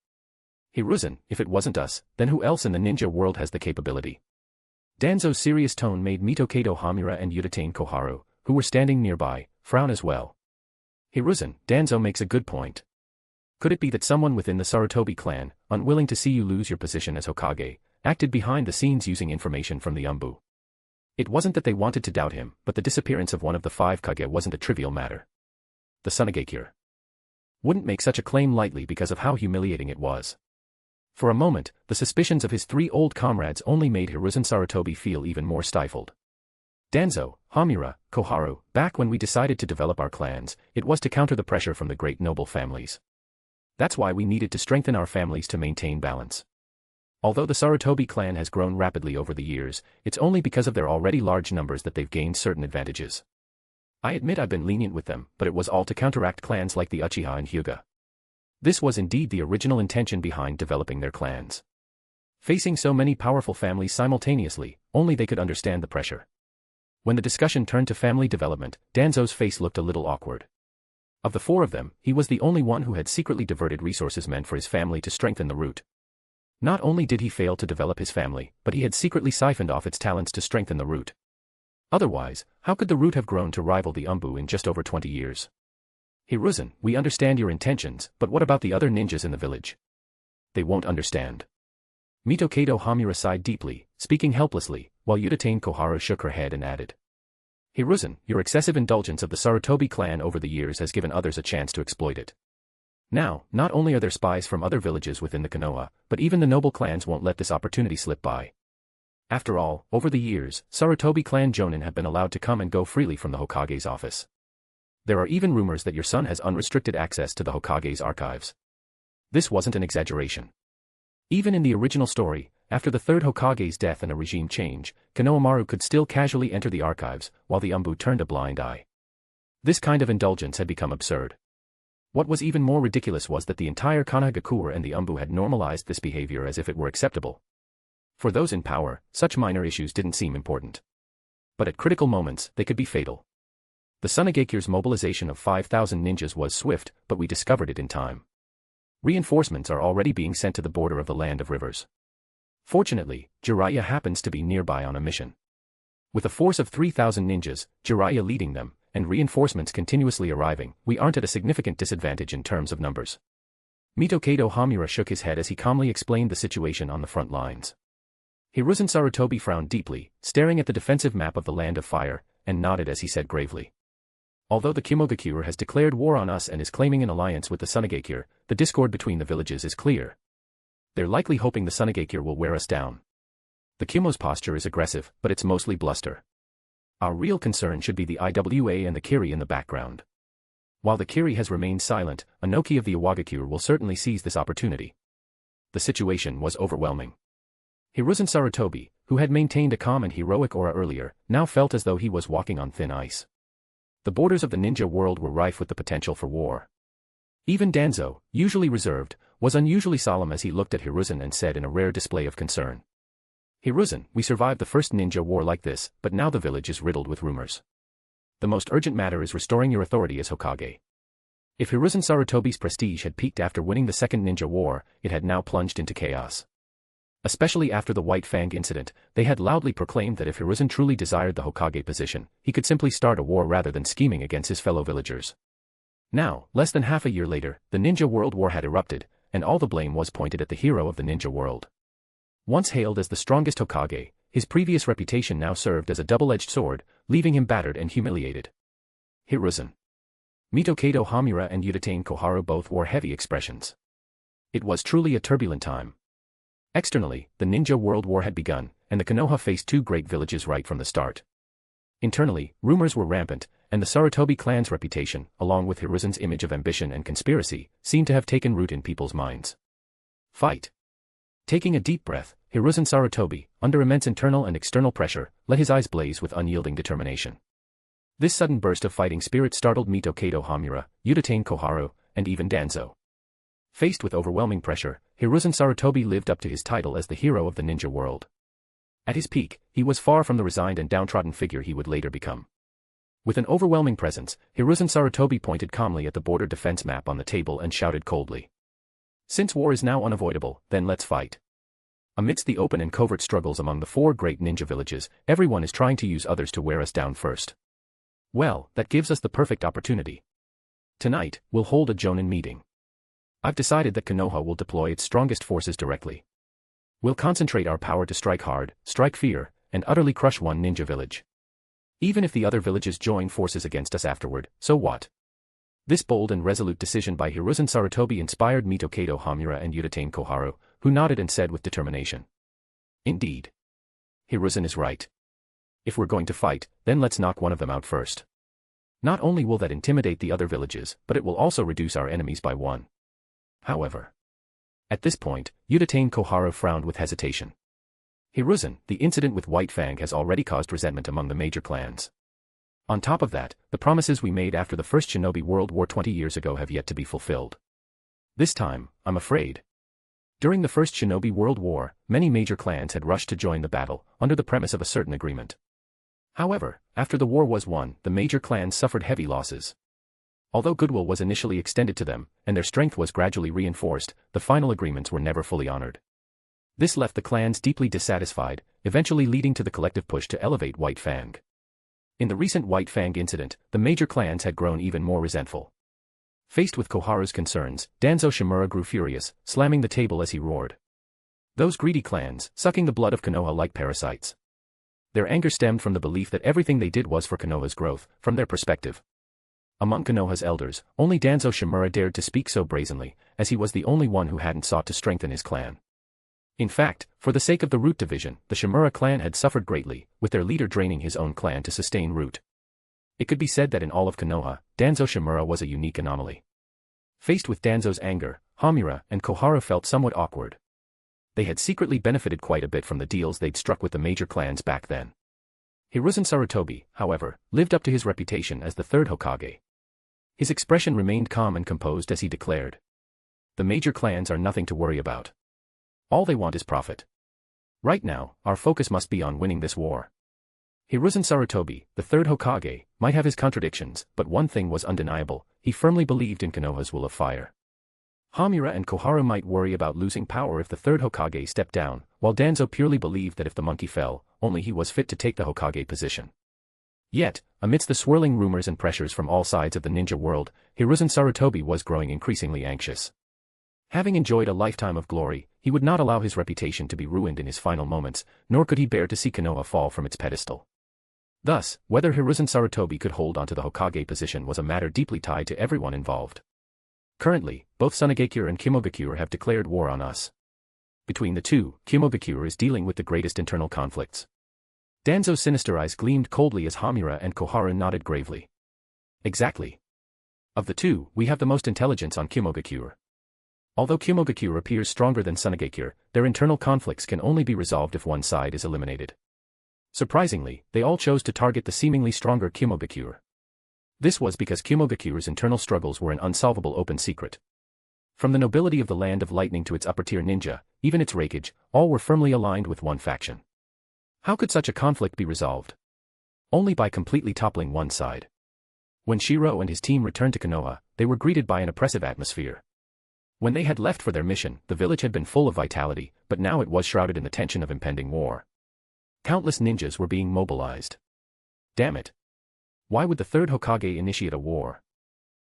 Hiruzen, if it wasn't us, then who else in the ninja world has the capability? Danzo's serious tone made Mitokado Hamura and Udatane Koharu, who were standing nearby, frown as well. Hiruzen, Danzo makes a good point. Could it be that someone within the Sarutobi clan, unwilling to see you lose your position as Hokage, acted behind the scenes using information from the Umbu? It wasn't that they wanted to doubt him, but the disappearance of one of the 5 Kage wasn't a trivial matter. The Tsunade wouldn't make such a claim lightly because of how humiliating it was. For a moment, the suspicions of his 3 old comrades only made Hiruzen Sarutobi feel even more stifled. Danzo, Hamura, Koharu, back when we decided to develop our clans, it was to counter the pressure from the great noble families. That's why we needed to strengthen our families to maintain balance. Although the Sarutobi clan has grown rapidly over the years, it's only because of their already large numbers that they've gained certain advantages. I admit I've been lenient with them, but it was all to counteract clans like the Uchiha and Hyuga. This was indeed the original intention behind developing their clans. Facing so many powerful families simultaneously, only they could understand the pressure. When the discussion turned to family development, Danzo's face looked a little awkward. Of the four of them, he was the only one who had secretly diverted resources meant for his family to strengthen the root. Not only did he fail to develop his family, but he had secretly siphoned off its talents to strengthen the root. Otherwise, how could the root have grown to rival the Umbu in just over 20 years? Hiruzen, we understand your intentions, but what about the other ninjas in the village? They won't understand. Mitokado Hamura sighed deeply, speaking helplessly, while Uchiha Koharu shook her head and added. Hiruzen, your excessive indulgence of the Sarutobi clan over the years has given others a chance to exploit it. Now, not only are there spies from other villages within the Konoha, but even the noble clans won't let this opportunity slip by. After all, over the years, Sarutobi clan jonin have been allowed to come and go freely from the Hokage's office. There are even rumors that your son has unrestricted access to the Hokage's archives. This wasn't an exaggeration. Even in the original story, after the third Hokage's death and a regime change, Konohamaru could still casually enter the archives, while the Umbu turned a blind eye. This kind of indulgence had become absurd. What was even more ridiculous was that the entire Konohagakure and the Umbu had normalized this behavior as if it were acceptable. For those in power, such minor issues didn't seem important. But at critical moments, they could be fatal. The Tsunade's mobilization of 5,000 ninjas was swift, but we discovered it in time. Reinforcements are already being sent to the border of the Land of Rivers. Fortunately, Jiraiya happens to be nearby on a mission. With a force of 3,000 ninjas, Jiraiya leading them, and reinforcements continuously arriving, we aren't at a significant disadvantage in terms of numbers. Mitokado Hamura shook his head as he calmly explained the situation on the front lines. Hiruzen Sarutobi frowned deeply, staring at the defensive map of the Land of Fire, and nodded as he said gravely. Although the Kimogakure has declared war on us and is claiming an alliance with the Tsunade, the discord between the villages is clear. They're likely hoping the Tsunade will wear us down. The Kimo's posture is aggressive, but it's mostly bluster. Our real concern should be the Iwa and the Kiri in the background. While the Kiri has remained silent, Anoki of the Iwagakure will certainly seize this opportunity. The situation was overwhelming. Hiruzen Sarutobi, who had maintained a calm and heroic aura earlier, now felt as though he was walking on thin ice. The borders of the ninja world were rife with the potential for war. Even Danzo, usually reserved, was unusually solemn as he looked at Hiruzen and said in a rare display of concern. Hiruzen, we survived the first ninja war like this, but now the village is riddled with rumors. The most urgent matter is restoring your authority as Hokage. If Hiruzen Sarutobi's prestige had peaked after winning the second ninja war, it had now plunged into chaos. Especially after the White Fang incident, they had loudly proclaimed that if Hiruzen truly desired the Hokage position, he could simply start a war rather than scheming against his fellow villagers. Now, less than half a year later, the Ninja World War had erupted, and all the blame was pointed at the hero of the ninja world. Once hailed as the strongest Hokage, his previous reputation now served as a double-edged sword, leaving him battered and humiliated. Hiruzen. Mitokado Hamura and Uchiha Koharu both wore heavy expressions. It was truly a turbulent time. Externally, the Ninja World War had begun, and the Konoha faced two great villages right from the start. Internally, rumors were rampant, and the Sarutobi clan's reputation, along with Hiruzen's image of ambition and conspiracy, seemed to have taken root in people's minds. Fight. Taking a deep breath, Hiruzen Sarutobi, under immense internal and external pressure, let his eyes blaze with unyielding determination. This sudden burst of fighting spirit startled Mitokado Hamura, Uchiha Koharu, and even Danzo. Faced with overwhelming pressure, Hiruzen Sarutobi lived up to his title as the hero of the ninja world. At his peak, he was far from the resigned and downtrodden figure he would later become. With an overwhelming presence, Hiruzen Sarutobi pointed calmly at the border defense map on the table and shouted coldly. Since war is now unavoidable, then let's fight. Amidst the open and covert struggles among the four great ninja villages, everyone is trying to use others to wear us down first. Well, that gives us the perfect opportunity. Tonight, we'll hold a Jonin meeting. I've decided that Konoha will deploy its strongest forces directly. We'll concentrate our power to strike hard, strike fear, and utterly crush one ninja village. Even if the other villages join forces against us afterward, so what? This bold and resolute decision by Hiruzen Sarutobi inspired Mitokado Hamura and Uchiha Koharu, who nodded and said with determination. Indeed. Hiruzen is right. If we're going to fight, then let's knock one of them out first. Not only will that intimidate the other villages, but it will also reduce our enemies by one. However, at this point, Uchiha Koharu frowned with hesitation. Hiruzen, the incident with White Fang has already caused resentment among the major clans. On top of that, the promises we made after the first Shinobi World War 20 years ago have yet to be fulfilled. This time, I'm afraid. During the first Shinobi World War, many major clans had rushed to join the battle, under the premise of a certain agreement. However, after the war was won, the major clans suffered heavy losses. Although goodwill was initially extended to them, and their strength was gradually reinforced, the final agreements were never fully honored. This left the clans deeply dissatisfied, eventually leading to the collective push to elevate White Fang. In the recent White Fang incident, the major clans had grown even more resentful. Faced with Koharu's concerns, Danzo Shimura grew furious, slamming the table as he roared. Those greedy clans, sucking the blood of Konoha like parasites. Their anger stemmed from the belief that everything they did was for Konoha's growth, from their perspective. Among Konoha's elders, only Danzo Shimura dared to speak so brazenly, as he was the only one who hadn't sought to strengthen his clan. In fact, for the sake of the root division, the Shimura clan had suffered greatly, with their leader draining his own clan to sustain root. It could be said that in all of Konoha, Danzo Shimura was a unique anomaly. Faced with Danzo's anger, Hamura and Koharu felt somewhat awkward. They had secretly benefited quite a bit from the deals they'd struck with the major clans back then. Hiruzen Sarutobi, however, lived up to his reputation as the third Hokage. His expression remained calm and composed as he declared. The major clans are nothing to worry about. All they want is profit. Right now, our focus must be on winning this war. Hiruzen Sarutobi, the third Hokage, might have his contradictions, but one thing was undeniable: he firmly believed in Konoha's will of fire. Hamura and Koharu might worry about losing power if the third Hokage stepped down, while Danzo purely believed that if the monkey fell, only he was fit to take the Hokage position. Yet, amidst the swirling rumors and pressures from all sides of the ninja world, Hiruzen Sarutobi was growing increasingly anxious. Having enjoyed a lifetime of glory, he would not allow his reputation to be ruined in his final moments, nor could he bear to see Konoha fall from its pedestal. Thus, whether Hiruzen Sarutobi could hold onto the Hokage position was a matter deeply tied to everyone involved. Currently, both Tsunade and Kimogakure have declared war on us. Between the two, Kimogakure is dealing with the greatest internal conflicts. Danzo's sinister eyes gleamed coldly as Hamura and Koharu nodded gravely. Exactly. Of the two, we have the most intelligence on Kimogakure. Although Kimogakure appears stronger than Tsunade, their internal conflicts can only be resolved if one side is eliminated. Surprisingly, they all chose to target the seemingly stronger Kimogakure. This was because Kimogakure's internal struggles were an unsolvable open secret. From the nobility of the Land of Lightning to its upper-tier ninja, even its Raigage, all were firmly aligned with one faction. How could such a conflict be resolved? Only by completely toppling one side. When Shiro and his team returned to Konoha, they were greeted by an oppressive atmosphere. When they had left for their mission, the village had been full of vitality, but now it was shrouded in the tension of impending war. Countless ninjas were being mobilized. Damn it. Why would the third Hokage initiate a war?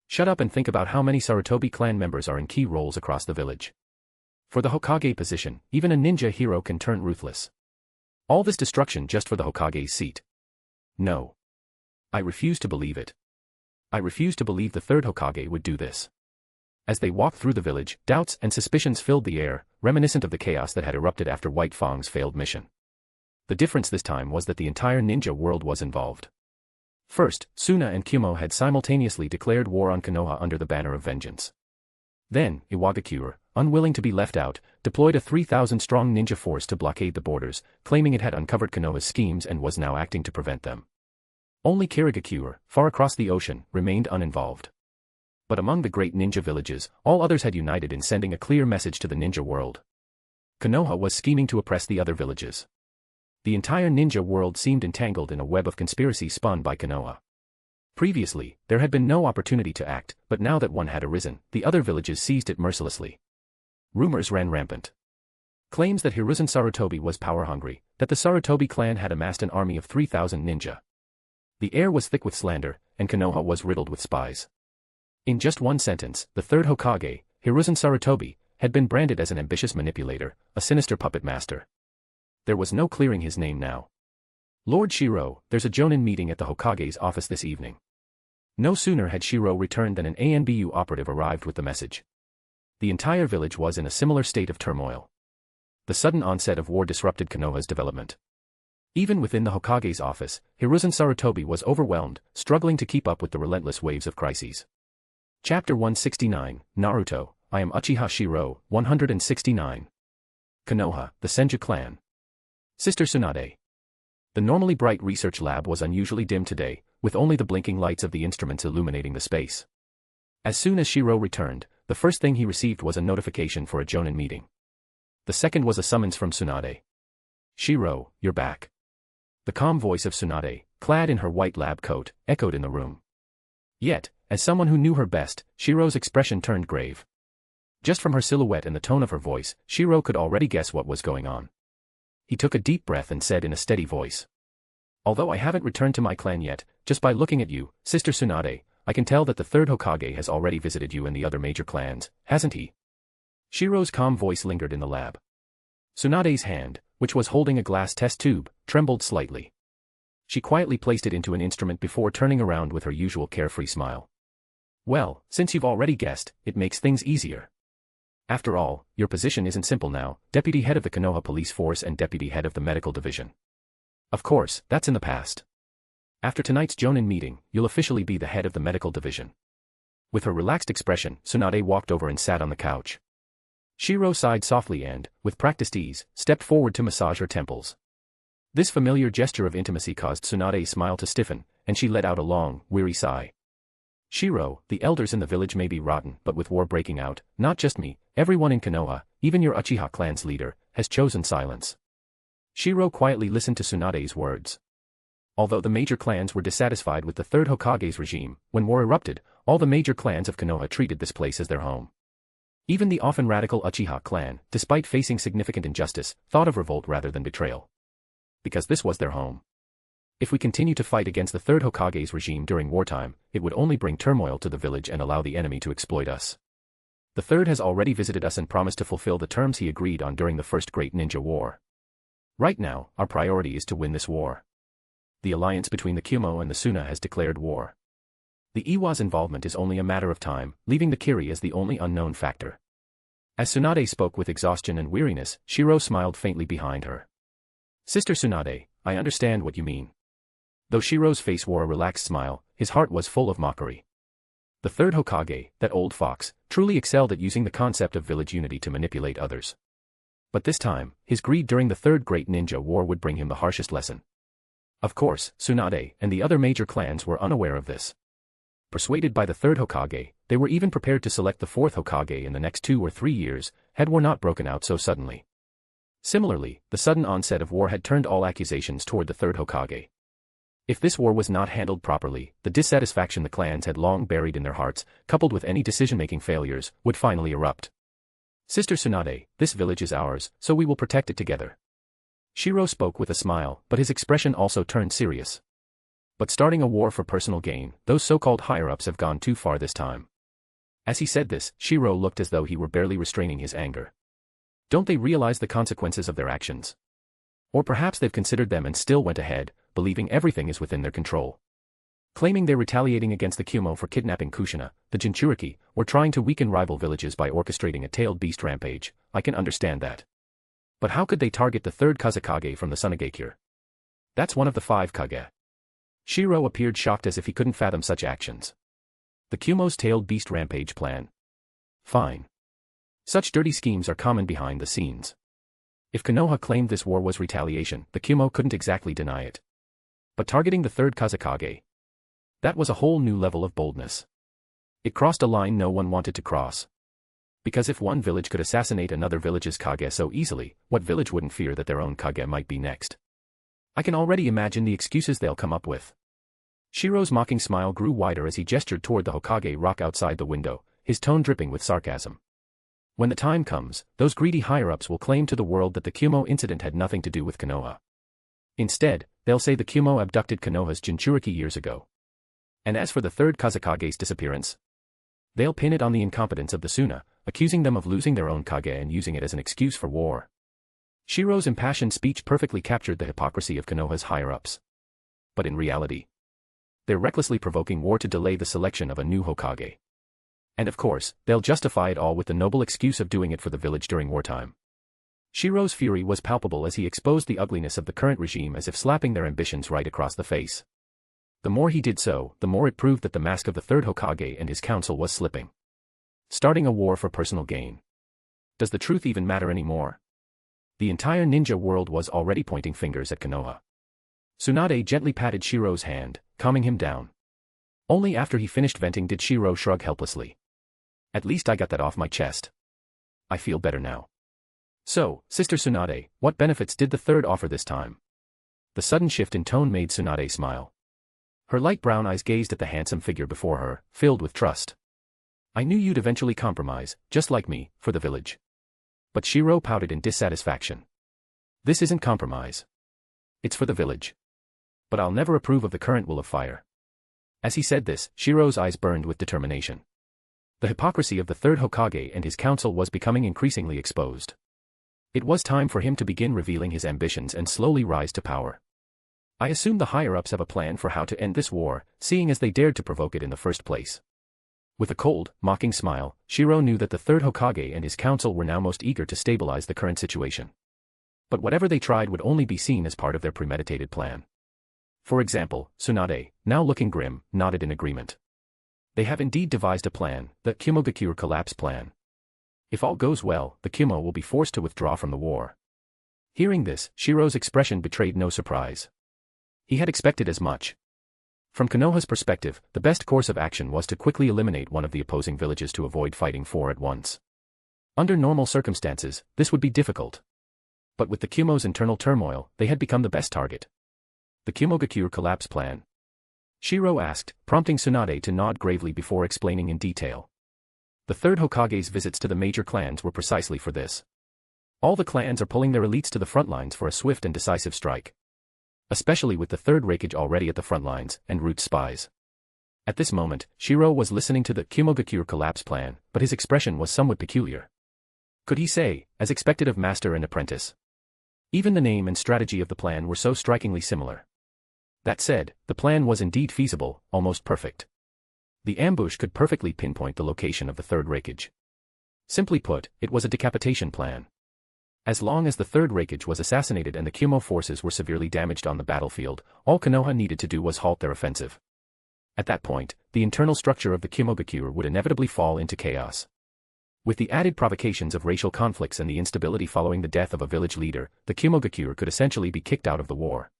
Shut up and think about how many Sarutobi clan members are in key roles across the village. For the Hokage position, even a ninja hero can turn ruthless. All this destruction just for the Hokage's seat. No. I refuse to believe it. I refuse to believe the third Hokage would do this. As they walked through the village, doubts and suspicions filled the air, reminiscent of the chaos that had erupted after White Fang's failed mission. The difference this time was that the entire ninja world was involved. First, Suna and Kumo had simultaneously declared war on Konoha under the banner of vengeance. Then, Iwagakure, unwilling to be left out, deployed a 3,000-strong ninja force to blockade the borders, claiming it had uncovered Konoha's schemes and was now acting to prevent them. Only Karigakure, far across the ocean, remained uninvolved. But among the great ninja villages, all others had united in sending a clear message to the ninja world. Konoha was scheming to oppress the other villages. The entire ninja world seemed entangled in a web of conspiracy spun by Konoha. Previously, there had been no opportunity to act, but now that one had arisen, the other villages seized it mercilessly. Rumors ran rampant. Claims that Hiruzen Sarutobi was power-hungry, that the Sarutobi clan had amassed an army of 3,000 ninja. The air was thick with slander, and Konoha was riddled with spies. In just one sentence, the third Hokage, Hiruzen Sarutobi, had been branded as an ambitious manipulator, a sinister puppet master. There was no clearing his name now. Lord Shiro, there's a Jonin meeting at the Hokage's office this evening. No sooner had Shiro returned than an ANBU operative arrived with the message. The entire village was in a similar state of turmoil. The sudden onset of war disrupted Konoha's development. Even within the Hokage's office, Hiruzen Sarutobi was overwhelmed, struggling to keep up with the relentless waves of crises. Chapter 169, Naruto, I am Uchiha Shirou, 169. Konoha, the Senju clan. Sister Tsunade. The normally bright research lab was unusually dim today, with only the blinking lights of the instruments illuminating the space. As soon as Shirou returned, the first thing he received was a notification for a Jonin meeting. The second was a summons from Tsunade. Shirou, you're back. The calm voice of Tsunade, clad in her white lab coat, echoed in the room. Yet, as someone who knew her best, Shirou's expression turned grave. Just from her silhouette and the tone of her voice, Shirou could already guess what was going on. He took a deep breath and said in a steady voice. Although I haven't returned to my clan yet, just by looking at you, Sister Tsunade, I can tell that the third Hokage has already visited you and the other major clans, hasn't he? Shirou's calm voice lingered in the lab. Tsunade's hand, which was holding a glass test tube, trembled slightly. She quietly placed it into an instrument before turning around with her usual carefree smile. Well, since you've already guessed, it makes things easier. After all, your position isn't simple now, deputy head of the Konoha police force and deputy head of the medical division. Of course, that's in the past. After tonight's Jonin meeting, you'll officially be the head of the medical division. With her relaxed expression, Tsunade walked over and sat on the couch. Shirou sighed softly and, with practiced ease, stepped forward to massage her temples. This familiar gesture of intimacy caused Tsunade's smile to stiffen, and she let out a long, weary sigh. Shirou, the elders in the village may be rotten, but with war breaking out, not just me, everyone in Konoha, even your Uchiha clan's leader, has chosen silence. Shirou quietly listened to Tsunade's words. Although the major clans were dissatisfied with the third Hokage's regime, when war erupted, all the major clans of Konoha treated this place as their home. Even the often radical Uchiha clan, despite facing significant injustice, thought of revolt rather than betrayal. Because this was their home. If we continue to fight against the third Hokage's regime during wartime, it would only bring turmoil to the village and allow the enemy to exploit us. The third has already visited us and promised to fulfill the terms he agreed on during the first Great Ninja War. Right now, our priority is to win this war. The alliance between the Kumo and the Suna has declared war. The Iwa's involvement is only a matter of time, leaving the Kiri as the only unknown factor. As Tsunade spoke with exhaustion and weariness, Shirou smiled faintly behind her. Sister Tsunade, I understand what you mean. Though Shirou's face wore a relaxed smile, his heart was full of mockery. The third Hokage, that old fox, truly excelled at using the concept of village unity to manipulate others. But this time, his greed during the third Great Ninja War would bring him the harshest lesson. Of course, Tsunade and the other major clans were unaware of this. Persuaded by the third Hokage, they were even prepared to select the fourth Hokage in the next 2 or 3 years, had war not broken out so suddenly. Similarly, the sudden onset of war had turned all accusations toward the third Hokage. If this war was not handled properly, the dissatisfaction the clans had long buried in their hearts, coupled with any decision-making failures, would finally erupt. Sister Tsunade, this village is ours, so we will protect it together. Shirou spoke with a smile, but his expression also turned serious. But starting a war for personal gain, those so-called higher-ups have gone too far this time. As he said this, Shirou looked as though he were barely restraining his anger. Don't they realize the consequences of their actions? Or perhaps they've considered them and still went ahead, believing everything is within their control. Claiming they're retaliating against the Kumo for kidnapping Kushina, the Jinchuriki, or trying to weaken rival villages by orchestrating a tailed beast rampage, I can understand that. But how could they target the third Kazekage from the Tsunade? That's one of the 5 Kage. Shirou appeared shocked as if he couldn't fathom such actions. The Kumo's tailed beast rampage plan. Fine. Such dirty schemes are common behind the scenes. If Konoha claimed this war was retaliation, the Kumo couldn't exactly deny it. But targeting the third Kazekage? That was a whole new level of boldness. It crossed a line no one wanted to cross. Because if one village could assassinate another village's Kage so easily, what village wouldn't fear that their own Kage might be next? I can already imagine the excuses they'll come up with. Shirou's mocking smile grew wider as he gestured toward the Hokage rock outside the window, his tone dripping with sarcasm. When the time comes, those greedy higher-ups will claim to the world that the Kumo incident had nothing to do with Konoha. Instead, they'll say the Kumo abducted Konoha's Jinchuriki years ago. And as for the third Kazekage's disappearance, they'll pin it on the incompetence of the Suna, accusing them of losing their own Kage and using it as an excuse for war. Shirou's impassioned speech perfectly captured the hypocrisy of Konoha's higher-ups. But in reality, they're recklessly provoking war to delay the selection of a new Hokage. And of course, they'll justify it all with the noble excuse of doing it for the village during wartime. Shiro's fury was palpable as he exposed the ugliness of the current regime as if slapping their ambitions right across the face. The more he did so, the more it proved that the mask of the third Hokage and his council was slipping. Starting a war for personal gain. Does the truth even matter anymore? The entire ninja world was already pointing fingers at Konoha. Tsunade gently patted Shiro's hand, calming him down. Only after he finished venting did Shiro shrug helplessly. At least I got that off my chest. I feel better now. So, Sister Tsunade, what benefits did the third offer this time? The sudden shift in tone made Tsunade smile. Her light brown eyes gazed at the handsome figure before her, filled with trust. I knew you'd eventually compromise, just like me, for the village. But Shiro pouted in dissatisfaction. This isn't compromise. It's for the village. But I'll never approve of the current will of fire. As he said this, Shiro's eyes burned with determination. The hypocrisy of the third Hokage and his council was becoming increasingly exposed. It was time for him to begin revealing his ambitions and slowly rise to power. I assume the higher-ups have a plan for how to end this war, seeing as they dared to provoke it in the first place. With a cold, mocking smile, Shiro knew that the third Hokage and his council were now most eager to stabilize the current situation. But whatever they tried would only be seen as part of their premeditated plan. For example, Tsunade, now looking grim, nodded in agreement. They have indeed devised a plan, the Kumogakure collapse plan. If all goes well, the Kumo will be forced to withdraw from the war. Hearing this, Shiro's expression betrayed no surprise. He had expected as much. From Konoha's perspective, the best course of action was to quickly eliminate one of the opposing villages to avoid fighting four at once. Under normal circumstances, this would be difficult. But with the Kumo's internal turmoil, they had become the best target. The Kumogakure collapse plan. Shiro asked, prompting Tsunade to nod gravely before explaining in detail. The third Hokage's visits to the major clans were precisely for this. All the clans are pulling their elites to the front lines for a swift and decisive strike. Especially with the third Raigage already at the front lines, and Root's spies. At this moment, Shiro was listening to the Kumogakure collapse plan, but his expression was somewhat peculiar. Could he say, as expected of master and apprentice? Even the name and strategy of the plan were so strikingly similar. That said, the plan was indeed feasible, almost perfect. The ambush could perfectly pinpoint the location of the third Raigage. Simply put, it was a decapitation plan. As long as the third Raigage was assassinated and the Kumo forces were severely damaged on the battlefield, all Konoha needed to do was halt their offensive. At that point, the internal structure of the Kumogakure would inevitably fall into chaos. With the added provocations of racial conflicts and the instability following the death of a village leader, the Kumogakure could essentially be kicked out of the war.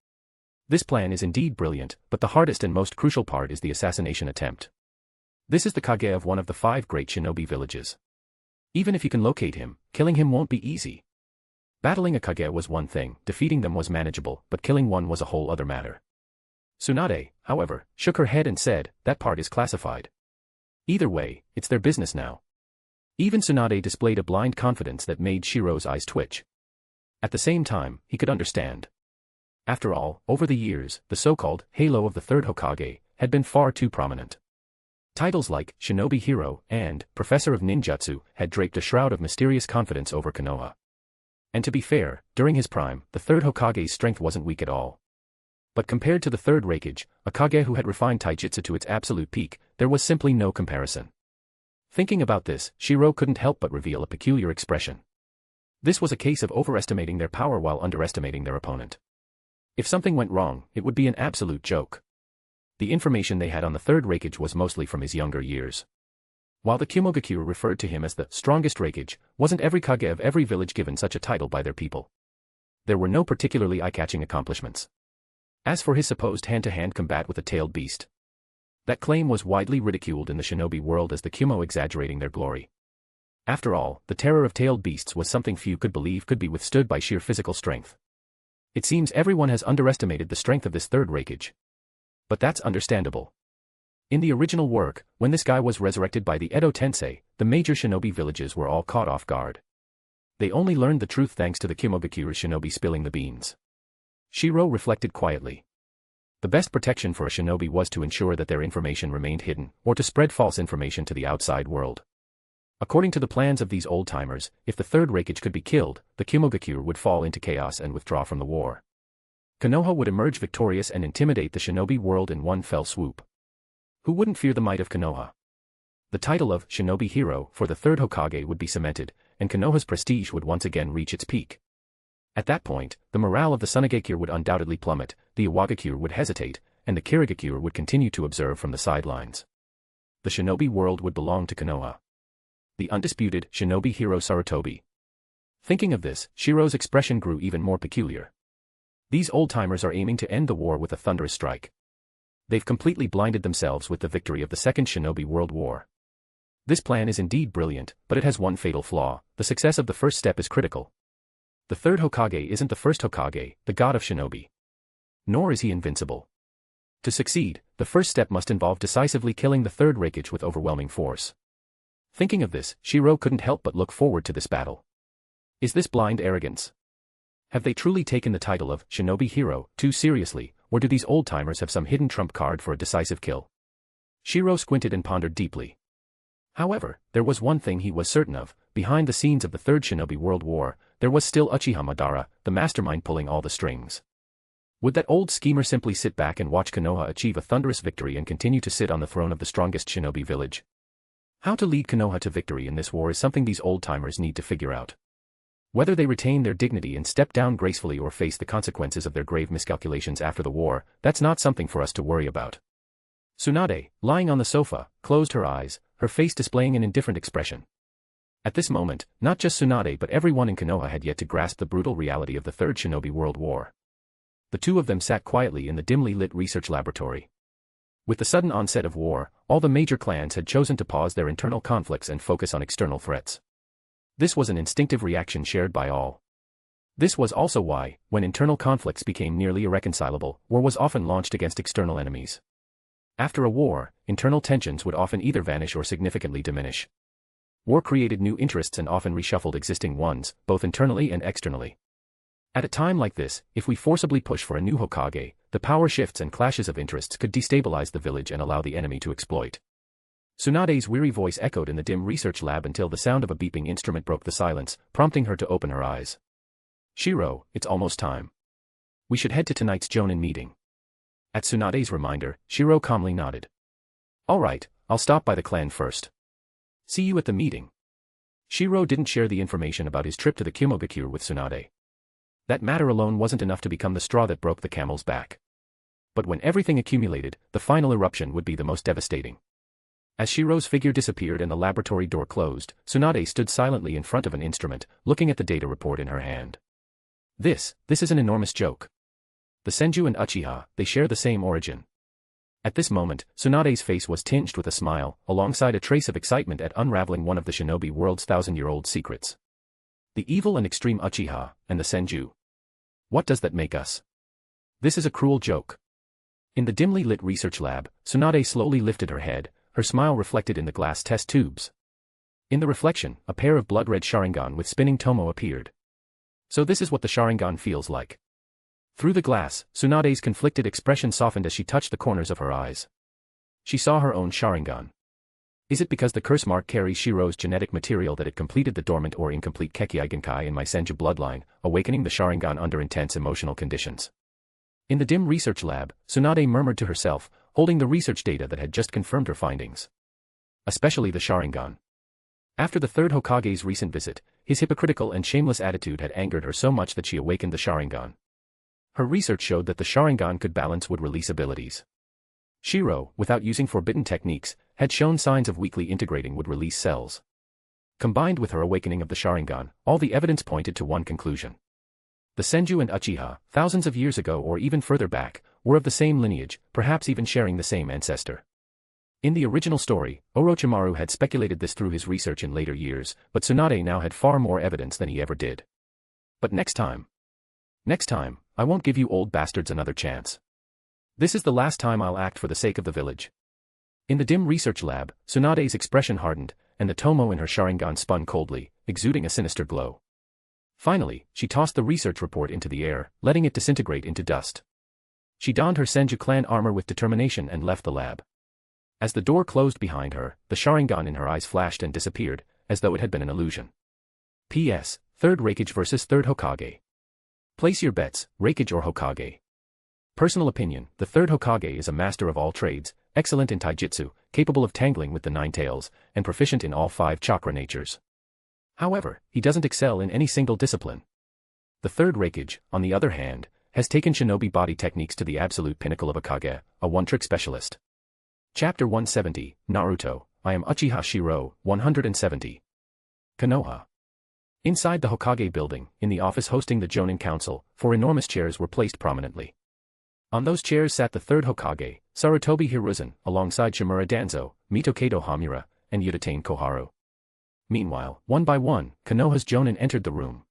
This plan is indeed brilliant, but the hardest and most crucial part is the assassination attempt. This is the Kage of one of the 5 great shinobi villages. Even if you can locate him, killing him won't be easy. Battling a Kage was one thing, defeating them was manageable, but killing one was a whole other matter. Tsunade, however, shook her head and said, that part is classified. Either way, it's their business now. Even Tsunade displayed a blind confidence that made Shiro's eyes twitch. At the same time, he could understand. After all, over the years, the so-called halo of the third Hokage had been far too prominent. Titles like Shinobi Hero and Professor of Ninjutsu had draped a shroud of mysterious confidence over Konoha. And to be fair, during his prime, the third Hokage's strength wasn't weak at all. But compared to the third Raigage, a Kage who had refined taijutsu to its absolute peak, there was simply no comparison. Thinking about this, Shiro couldn't help but reveal a peculiar expression. This was a case of overestimating their power while underestimating their opponent. If something went wrong, it would be an absolute joke. The information they had on the third Raigage was mostly from his younger years. While the Kumogakure referred to him as the strongest Raigage, wasn't every Kage of every village given such a title by their people. There were no particularly eye-catching accomplishments. As for his supposed hand-to-hand combat with a tailed beast, that claim was widely ridiculed in the shinobi world as the Kumo exaggerating their glory. After all, the terror of tailed beasts was something few could believe could be withstood by sheer physical strength. It seems everyone has underestimated the strength of this third Raigage. But that's understandable. In the original work, when this guy was resurrected by the Edo Tensei, the major shinobi villages were all caught off guard. They only learned the truth thanks to the Kumogakure shinobi spilling the beans. Shiro reflected quietly. The best protection for a shinobi was to ensure that their information remained hidden, or to spread false information to the outside world. According to the plans of these old-timers, if the third Raigage could be killed, the Kumogakure would fall into chaos and withdraw from the war. Konoha would emerge victorious and intimidate the shinobi world in one fell swoop. Who wouldn't fear the might of Konoha? The title of Shinobi Hero for the third Hokage would be cemented, and Konoha's prestige would once again reach its peak. At that point, the morale of the Tsunade would undoubtedly plummet, the Iwagakure would hesitate, and the Kirigakure would continue to observe from the sidelines. The Shinobi World would belong to Konoha. The undisputed Shinobi hero Sarutobi. Thinking of this, Shiro's expression grew even more peculiar. These old-timers are aiming to end the war with a thunderous strike. They've completely blinded themselves with the victory of the Second Shinobi World War. This plan is indeed brilliant, but it has one fatal flaw: the success of the first step is critical. The third Hokage isn't the first Hokage, the god of shinobi. Nor is he invincible. To succeed, the first step must involve decisively killing the third Raigage with overwhelming force. Thinking of this, Shiro couldn't help but look forward to this battle. Is this blind arrogance? Have they truly taken the title of Shinobi Hero too seriously, or do these old-timers have some hidden trump card for a decisive kill? Shiro squinted and pondered deeply. However, there was one thing he was certain of: behind the scenes of the Third Shinobi World War, there was still Uchiha Madara, the mastermind pulling all the strings. Would that old schemer simply sit back and watch Konoha achieve a thunderous victory and continue to sit on the throne of the strongest shinobi village? How to lead Konoha to victory in this war is something these old-timers need to figure out. Whether they retain their dignity and step down gracefully or face the consequences of their grave miscalculations after the war, that's not something for us to worry about. Tsunade, lying on the sofa, closed her eyes, her face displaying an indifferent expression. At this moment, not just Tsunade but everyone in Konoha had yet to grasp the brutal reality of the Third Shinobi World War. The two of them sat quietly in the dimly lit research laboratory. With the sudden onset of war, all the major clans had chosen to pause their internal conflicts and focus on external threats. This was an instinctive reaction shared by all. This was also why, when internal conflicts became nearly irreconcilable, war was often launched against external enemies. After a war, internal tensions would often either vanish or significantly diminish. War created new interests and often reshuffled existing ones, both internally and externally. At a time like this, if we forcibly push for a new Hokage, the power shifts and clashes of interests could destabilize the village and allow the enemy to exploit. Tsunade's weary voice echoed in the dim research lab until the sound of a beeping instrument broke the silence, prompting her to open her eyes. Shiro, it's almost time. We should head to tonight's Jonin meeting. At Tsunade's reminder, Shiro calmly nodded. All right, I'll stop by the clan first. See you at the meeting. Shiro didn't share the information about his trip to the Kimogakure with Tsunade. That matter alone wasn't enough to become the straw that broke the camel's back. But when everything accumulated, the final eruption would be the most devastating. As Shiro's figure disappeared and the laboratory door closed, Tsunade stood silently in front of an instrument, looking at the data report in her hand. This is an enormous joke. The Senju and Uchiha, they share the same origin. At this moment, Tsunade's face was tinged with a smile, alongside a trace of excitement at unraveling one of the Shinobi World's thousand-year-old secrets. The evil and extreme Uchiha, and the Senju. What does that make us? This is a cruel joke. In the dimly lit research lab, Tsunade slowly lifted her head, her smile reflected in the glass test tubes. In the reflection, a pair of blood-red Sharingan with spinning tomo appeared. So this is what the Sharingan feels like. Through the glass, Tsunade's conflicted expression softened as she touched the corners of her eyes. She saw her own Sharingan. Is it because the curse mark carries Shiro's genetic material that it completed the dormant or incomplete Kekkei Genkai in my Senju bloodline, awakening the Sharingan under intense emotional conditions? In the dim research lab, Tsunade murmured to herself, holding the research data that had just confirmed her findings. Especially the Sharingan. After the third Hokage's recent visit, his hypocritical and shameless attitude had angered her so much that she awakened the Sharingan. Her research showed that the Sharingan could balance would-release abilities. Shiro, without using forbidden techniques, had shown signs of weakly integrating would-release cells. Combined with her awakening of the Sharingan, all the evidence pointed to one conclusion. The Senju and Uchiha, thousands of years ago or even further back, were of the same lineage, perhaps even sharing the same ancestor. In the original story, Orochimaru had speculated this through his research in later years, but Tsunade now had far more evidence than he ever did. But next time, I won't give you old bastards another chance. This is the last time I'll act for the sake of the village. In the dim research lab, Tsunade's expression hardened, and the tomo in her Sharingan spun coldly, exuding a sinister glow. Finally, she tossed the research report into the air, letting it disintegrate into dust. She donned her Senju clan armor with determination and left the lab. As the door closed behind her, the Sharingan in her eyes flashed and disappeared, as though it had been an illusion. P.S. Third Raigage versus Third Hokage. Place your bets, Raigage or Hokage. Personal opinion: the third Hokage is a master of all trades, excellent in taijutsu, capable of tangling with the nine tails, and proficient in all 5 chakra natures. However, he doesn't excel in any single discipline. The third Raigage, on the other hand, has taken shinobi body techniques to the absolute pinnacle of a Kage, a one-trick specialist. Chapter 170, Naruto, I am Uchiha Shirou, 170. Konoha. Inside the Hokage building, in the office hosting the Jonin Council, 4 enormous chairs were placed prominently. On those chairs sat the third Hokage, Sarutobi Hiruzen, alongside Shimura Danzo, Mitokedo Hamura, and Uchiha Koharu. Meanwhile, one by one, Konoha's Jonin entered the room.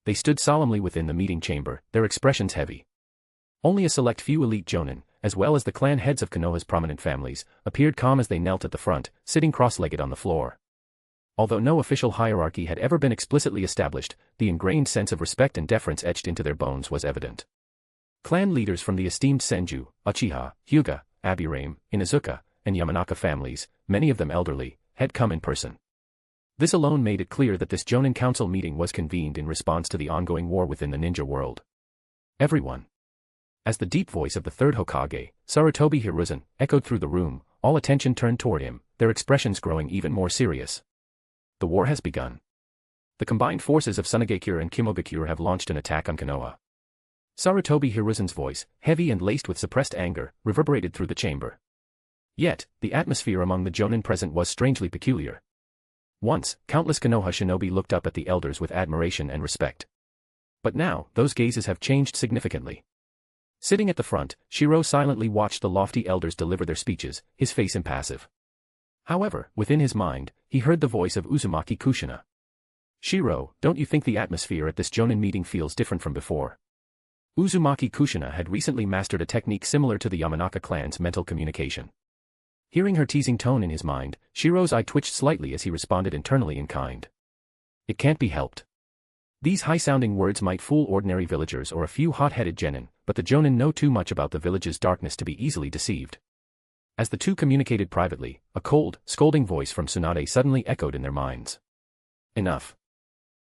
They stood solemnly within the meeting chamber, their expressions heavy. Only a select few elite Jonin, as well as the clan heads of Konoha's prominent families, appeared calm as they knelt at the front, sitting cross-legged on the floor. Although no official hierarchy had ever been explicitly established, the ingrained sense of respect and deference etched into their bones was evident. Clan leaders from the esteemed Senju, Uchiha, Hyuga, Aburame, Inuzuka, and Yamanaka families, many of them elderly, had come in person. This alone made it clear that this Jonin Council meeting was convened in response to the ongoing war within the ninja world. Everyone. As the deep voice of the third Hokage, Sarutobi Hiruzen, echoed through the room, all attention turned toward him, their expressions growing even more serious. The war has begun. The combined forces of Tsunade and Kimoga have launched an attack on Konoha. Sarutobi Hiruzen's voice, heavy and laced with suppressed anger, reverberated through the chamber. Yet, the atmosphere among the Jonin present was strangely peculiar. Once, countless Konoha shinobi looked up at the elders with admiration and respect. But now, those gazes have changed significantly. Sitting at the front, Shiro silently watched the lofty elders deliver their speeches, his face impassive. However, within his mind, he heard the voice of Uzumaki Kushina. "Shiro, don't you think the atmosphere at this Jonin meeting feels different from before?" Uzumaki Kushina had recently mastered a technique similar to the Yamanaka clan's mental communication. Hearing her teasing tone in his mind, Shiro's eye twitched slightly as he responded internally in kind. It can't be helped. These high-sounding words might fool ordinary villagers or a few hot-headed genin, but the Jonin know too much about the village's darkness to be easily deceived. As the two communicated privately, a cold, scolding voice from Tsunade suddenly echoed in their minds. "Enough.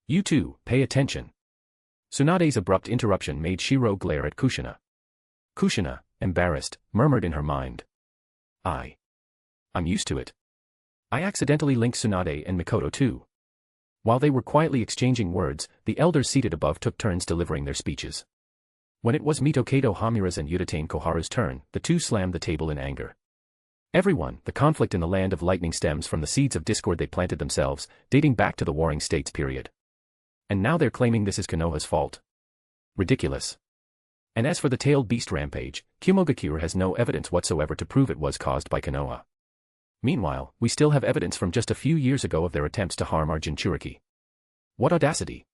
You two, pay attention." Tsunade's abrupt interruption made Shiro glare at Kushina. Kushina, embarrassed, murmured in her mind. I'm used to it. I accidentally linked Tsunade and Mikoto too." While they were quietly exchanging words, the elders seated above took turns delivering their speeches. When it was Mitokedo Hamura's and Uchiha Koharu's turn, the two slammed the table in anger. "Everyone, the conflict in the land of lightning stems from the seeds of discord they planted themselves, dating back to the Warring States period. And now they're claiming this is Konoha's fault. Ridiculous. And as for the tailed beast rampage, Kimoga has no evidence whatsoever to prove it was caused by Konoha. Meanwhile, we still have evidence from just a few years ago of their attempts to harm our Jinchuriki. What audacity!"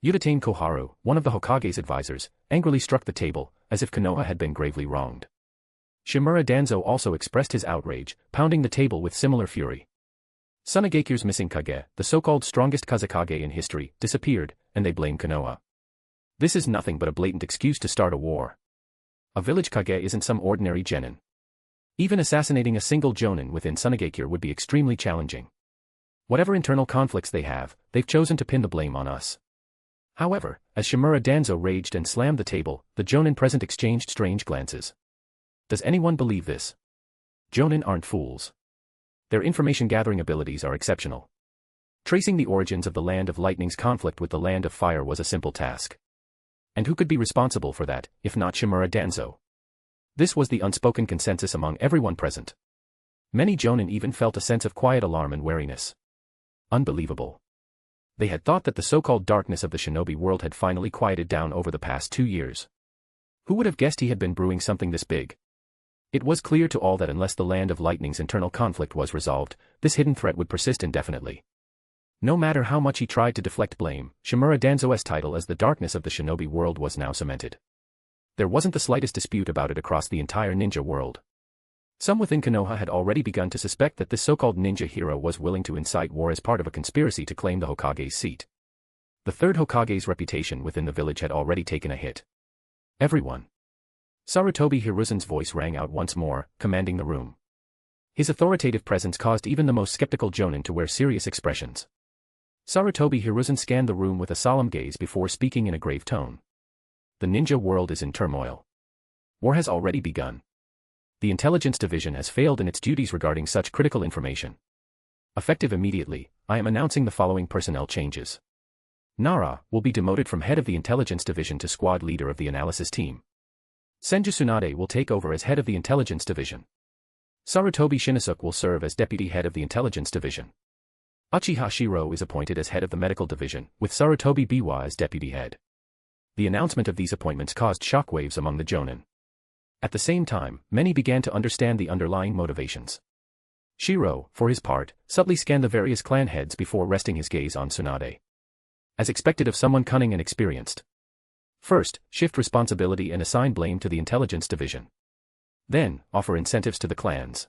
Uchiha Koharu, one of the Hokage's advisors, angrily struck the table, as if Konoha had been gravely wronged. Shimura Danzo also expressed his outrage, pounding the table with similar fury. Tsunade's missing Kage, the so-called strongest Kazekage in history, disappeared, and they blame Konoha. This is nothing but a blatant excuse to start a war. A village Kage isn't some ordinary genin. Even assassinating a single Jonin within Tsunade would be extremely challenging. Whatever internal conflicts they have, they've chosen to pin the blame on us. However, as Shimura Danzo raged and slammed the table, the Jonin present exchanged strange glances. Does anyone believe this? Jonin aren't fools. Their information-gathering abilities are exceptional. Tracing the origins of the Land of Lightning's conflict with the Land of Fire was a simple task. And who could be responsible for that, if not Shimura Danzo? This was the unspoken consensus among everyone present. Many Jonin even felt a sense of quiet alarm and wariness. Unbelievable. They had thought that the so-called darkness of the Shinobi world had finally quieted down over the past 2 years. Who would have guessed he had been brewing something this big? It was clear to all that unless the Land of Lightning's internal conflict was resolved, this hidden threat would persist indefinitely. No matter how much he tried to deflect blame, Shimura Danzo's title as the darkness of the Shinobi world was now cemented. There wasn't the slightest dispute about it across the entire ninja world. Some within Konoha had already begun to suspect that this so-called ninja hero was willing to incite war as part of a conspiracy to claim the Hokage's seat. The third Hokage's reputation within the village had already taken a hit. "Everyone." Sarutobi Hiruzen's voice rang out once more, commanding the room. His authoritative presence caused even the most skeptical Jonin to wear serious expressions. Sarutobi Hiruzen scanned the room with a solemn gaze before speaking in a grave tone. The ninja world is in turmoil. War has already begun. The intelligence division has failed in its duties regarding such critical information. Effective immediately, I am announcing the following personnel changes. Nara will be demoted from head of the intelligence division to squad leader of the analysis team. Senju Tsunade will take over as head of the intelligence division. Sarutobi Shinosuke will serve as deputy head of the intelligence division. Uchiha Shirou is appointed as head of the medical division, with Sarutobi Biwa as deputy head. The announcement of these appointments caused shockwaves among the Jonin. At the same time, many began to understand the underlying motivations. Shirou, for his part, subtly scanned the various clan heads before resting his gaze on Tsunade. As expected of someone cunning and experienced. First, shift responsibility and assign blame to the intelligence division. Then, offer incentives to the clans.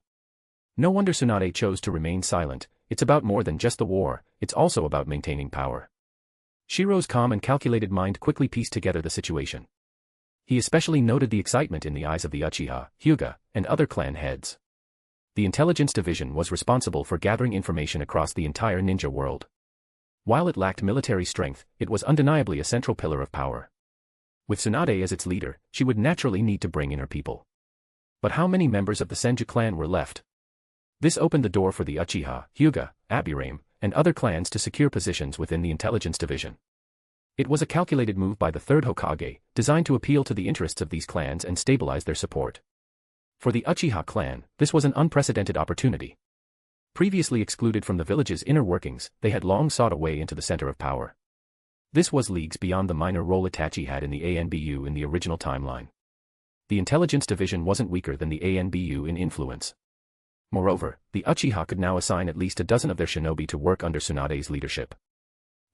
No wonder Tsunade chose to remain silent. It's about more than just the war, it's also about maintaining power. Shirou's calm and calculated mind quickly pieced together the situation. He especially noted the excitement in the eyes of the Uchiha, Hyuga, and other clan heads. The intelligence division was responsible for gathering information across the entire ninja world. While it lacked military strength, it was undeniably a central pillar of power. With Tsunade as its leader, she would naturally need to bring in her people. But how many members of the Senju clan were left? This opened the door for the Uchiha, Hyuga, Aburame, and other clans to secure positions within the intelligence division. It was a calculated move by the third Hokage, designed to appeal to the interests of these clans and stabilize their support. For the Uchiha clan, this was an unprecedented opportunity. Previously excluded from the village's inner workings, they had long sought a way into the center of power. This was leagues beyond the minor role Itachi had in the ANBU in the original timeline. The intelligence division wasn't weaker than the ANBU in influence. Moreover, the Uchiha could now assign at least a dozen of their shinobi to work under Tsunade's leadership.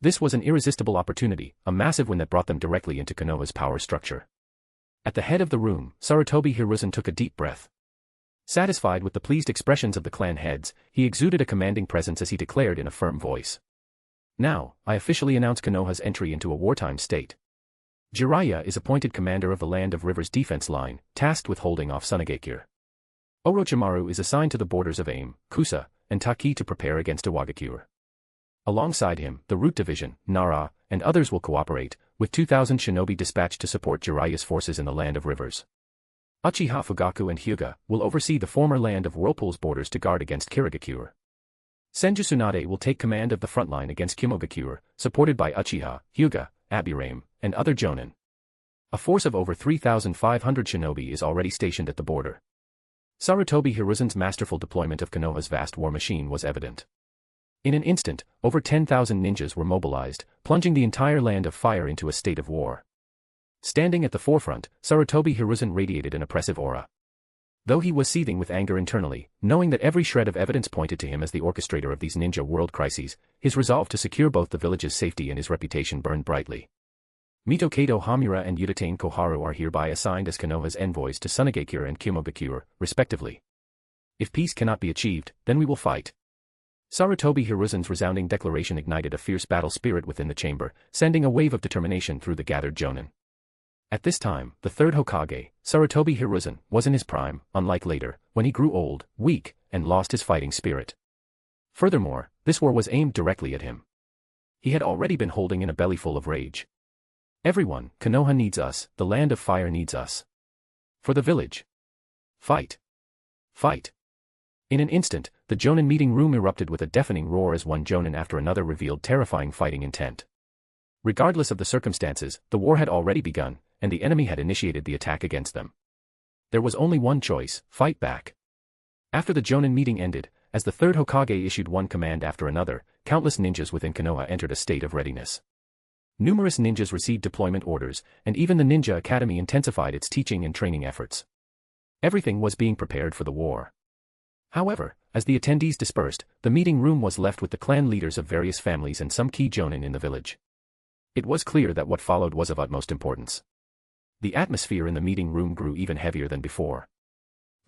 This was an irresistible opportunity, a massive one that brought them directly into Konoha's power structure. At the head of the room, Sarutobi Hiruzen took a deep breath. Satisfied with the pleased expressions of the clan heads, he exuded a commanding presence as he declared in a firm voice. Now, I officially announce Konoha's entry into a wartime state. Jiraiya is appointed commander of the Land of Rivers defense line, tasked with holding off Tsunade. Orochimaru is assigned to the borders of Aim, Kusa, and Taki to prepare against Iwagakure. Alongside him, the Root Division, Nara, and others will cooperate, with 2,000 shinobi dispatched to support Jiraiya's forces in the Land of Rivers. Uchiha Fugaku and Hyuga will oversee the former Land of Whirlpool's borders to guard against Kirigakure. Senju Tsunade will take command of the front line against Kimogakure, supported by Uchiha, Hyuga, Aburame, and other jonin. A force of over 3,500 shinobi is already stationed at the border. Sarutobi Hiruzen's masterful deployment of Konoha's vast war machine was evident. In an instant, over 10,000 ninjas were mobilized, plunging the entire Land of Fire into a state of war. Standing at the forefront, Sarutobi Hiruzen radiated an oppressive aura. Though he was seething with anger internally, knowing that every shred of evidence pointed to him as the orchestrator of these ninja world crises, his resolve to secure both the village's safety and his reputation burned brightly. Mitokado Hamura and Udatane Koharu are hereby assigned as Konoha's envoys to Tsunade and Kimogakure, respectively. If peace cannot be achieved, then we will fight. Sarutobi Hiruzen's resounding declaration ignited a fierce battle spirit within the chamber, sending a wave of determination through the gathered jonin. At this time, the third Hokage, Sarutobi Hiruzen, was in his prime, unlike later, when he grew old, weak, and lost his fighting spirit. Furthermore, this war was aimed directly at him. He had already been holding in a bellyful of rage. Everyone, Konoha needs us, the Land of Fire needs us. For the village. Fight. Fight. In an instant, the jonin meeting room erupted with a deafening roar as one jonin after another revealed terrifying fighting intent. Regardless of the circumstances, the war had already begun, and the enemy had initiated the attack against them. There was only one choice: fight back. After the jonin meeting ended, as the third Hokage issued one command after another, countless ninjas within Konoha entered a state of readiness. Numerous ninjas received deployment orders, and even the Ninja Academy intensified its teaching and training efforts. Everything was being prepared for the war. However, as the attendees dispersed, the meeting room was left with the clan leaders of various families and some key jonin in the village. It was clear that what followed was of utmost importance. The atmosphere in the meeting room grew even heavier than before.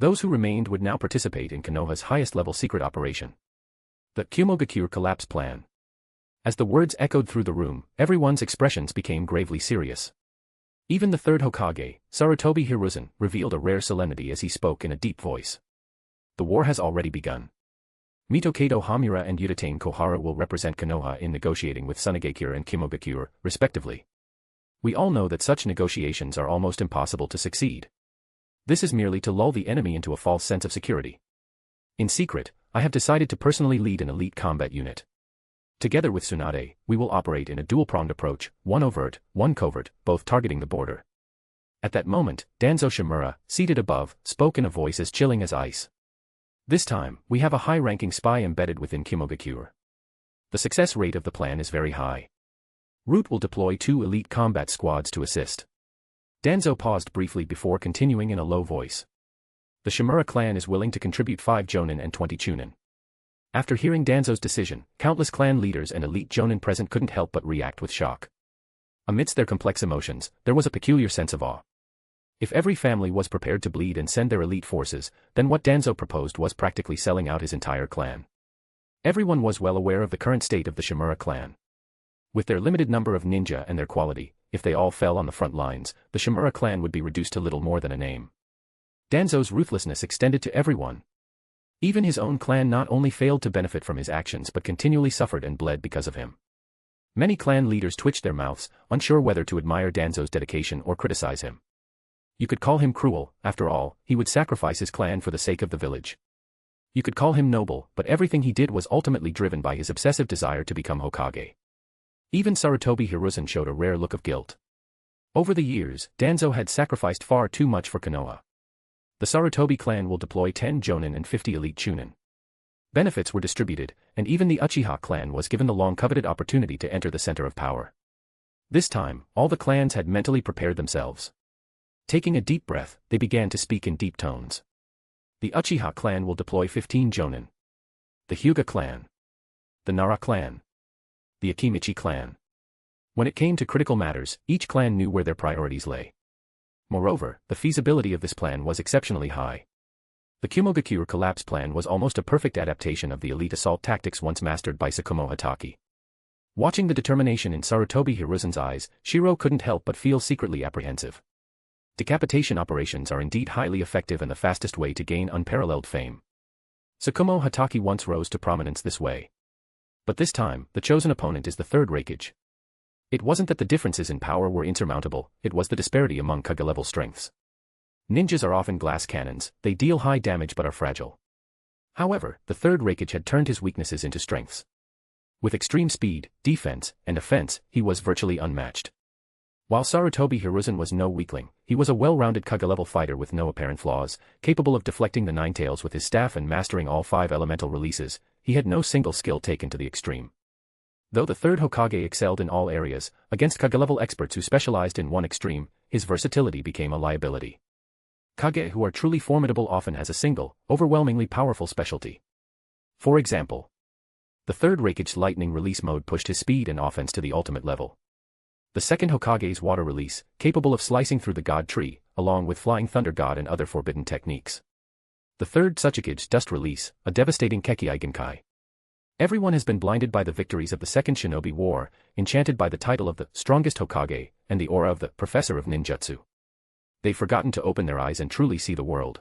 Those who remained would now participate in Konoha's highest-level secret operation. The Kimogakure Collapse Plan. As the words echoed through the room, everyone's expressions became gravely serious. Even the third Hokage, Sarutobi Hiruzen, revealed a rare solemnity as he spoke in a deep voice. The war has already begun. Mitokado Hamura and Udatane Koharu will represent Konoha in negotiating with Tsunade and Kimogakure, respectively. We all know that such negotiations are almost impossible to succeed. This is merely to lull the enemy into a false sense of security. In secret, I have decided to personally lead an elite combat unit. Together with Tsunade, we will operate in a dual-pronged approach, one overt, one covert, both targeting the border. At that moment, Danzo Shimura, seated above, spoke in a voice as chilling as ice. This time, we have a high-ranking spy embedded within Kimogakure. The success rate of the plan is very high. Root will deploy 2 elite combat squads to assist. Danzo paused briefly before continuing in a low voice. The Shimura clan is willing to contribute 5 jonin and 20 chunin. After hearing Danzo's decision, countless clan leaders and elite jonin present couldn't help but react with shock. Amidst their complex emotions, there was a peculiar sense of awe. If every family was prepared to bleed and send their elite forces, then what Danzo proposed was practically selling out his entire clan. Everyone was well aware of the current state of the Shimura clan. With their limited number of ninja and their quality, if they all fell on the front lines, the Shimura clan would be reduced to little more than a name. Danzo's ruthlessness extended to everyone. Even his own clan not only failed to benefit from his actions but continually suffered and bled because of him. Many clan leaders twitched their mouths, unsure whether to admire Danzo's dedication or criticize him. You could call him cruel, after all, he would sacrifice his clan for the sake of the village. You could call him noble, but everything he did was ultimately driven by his obsessive desire to become Hokage. Even Sarutobi Hiruzen showed a rare look of guilt. Over the years, Danzo had sacrificed far too much for Konoha. The Sarutobi clan will deploy 10 jonin and 50 elite chunin. Benefits were distributed, and even the Uchiha clan was given the long-coveted opportunity to enter the center of power. This time, all the clans had mentally prepared themselves. Taking a deep breath, they began to speak in deep tones. The Uchiha clan will deploy 15 jonin. The Hyuga clan. The Nara clan. The Akimichi clan. When it came to critical matters, each clan knew where their priorities lay. Moreover, the feasibility of this plan was exceptionally high. The Kimogakure collapse plan was almost a perfect adaptation of the elite assault tactics once mastered by Tsukumo Hatake. Watching the determination in Sarutobi Hiruzen's eyes, Shiro couldn't help but feel secretly apprehensive. Decapitation operations are indeed highly effective and the fastest way to gain unparalleled fame. Tsukumo Hatake once rose to prominence this way. But this time, the chosen opponent is the third Raigage. It wasn't that the differences in power were insurmountable, it was the disparity among Kage-level strengths. Ninjas are often glass cannons, they deal high damage but are fragile. However, the third Raigage had turned his weaknesses into strengths. With extreme speed, defense, and offense, he was virtually unmatched. While Sarutobi Hiruzen was no weakling, he was a well-rounded Kage-level fighter with no apparent flaws, capable of deflecting the Nine Tails with his staff and mastering all 5 elemental releases. He had no single skill taken to the extreme. Though the third Hokage excelled in all areas, against Kage-level experts who specialized in one extreme, his versatility became a liability. Kage who are truly formidable often has a single, overwhelmingly powerful specialty. For example, the third Raikage's lightning release mode pushed his speed and offense to the ultimate level. The second Hokage's water release, capable of slicing through the God Tree, along with Flying Thunder God and other forbidden techniques. The third Tsuchigage's dust release, a devastating Kekkai Genkai. Everyone has been blinded by the victories of the Second Shinobi War, enchanted by the title of the strongest Hokage, and the aura of the Professor of Ninjutsu. They've forgotten to open their eyes and truly see the world.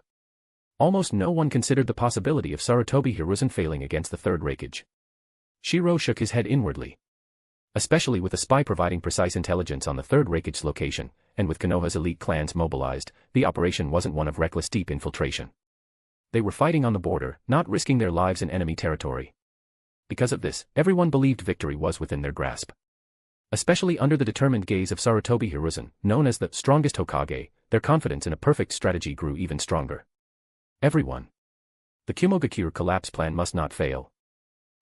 Almost no one considered the possibility of Sarutobi Hiruzen failing against the third Raigage. Shiro shook his head inwardly. Especially with a spy providing precise intelligence on the third Raigage's location, and with Konoha's elite clans mobilized, the operation wasn't one of reckless deep infiltration. They were fighting on the border, not risking their lives in enemy territory. Because of this, everyone believed victory was within their grasp. Especially under the determined gaze of Sarutobi Hiruzen, known as the strongest Hokage, their confidence in a perfect strategy grew even stronger. Everyone. The Kimogakure collapse plan must not fail.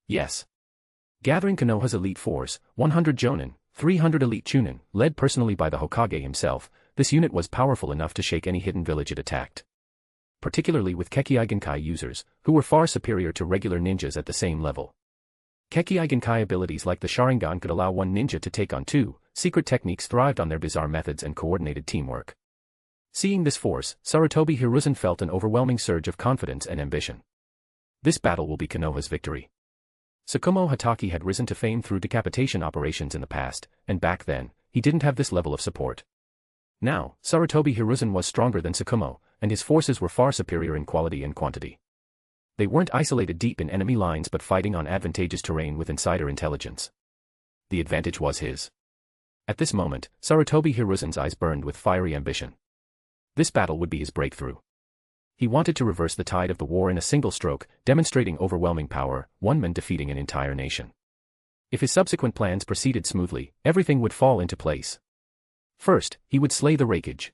Yes. Gathering Konoha's elite force, 100 jonin, 300 elite chunin, led personally by the Hokage himself, this unit was powerful enough to shake any hidden village it attacked. Particularly with Kekkai Genkai users, who were far superior to regular ninjas at the same level. Kekkai Genkai abilities like the Sharingan could allow one ninja to take on 2, secret techniques thrived on their bizarre methods and coordinated teamwork. Seeing this force, Sarutobi Hiruzen felt an overwhelming surge of confidence and ambition. This battle will be Konoha's victory. Tsukumo Hatake had risen to fame through decapitation operations in the past, and back then, he didn't have this level of support. Now, Sarutobi Hiruzen was stronger than Tsukumo, and his forces were far superior in quality and quantity. They weren't isolated deep in enemy lines but fighting on advantageous terrain with insider intelligence. The advantage was his. At this moment, Sarutobi Hiruzen's eyes burned with fiery ambition. This battle would be his breakthrough. He wanted to reverse the tide of the war in a single stroke, demonstrating overwhelming power, one man defeating an entire nation. If his subsequent plans proceeded smoothly, everything would fall into place. First, he would slay the Raigage.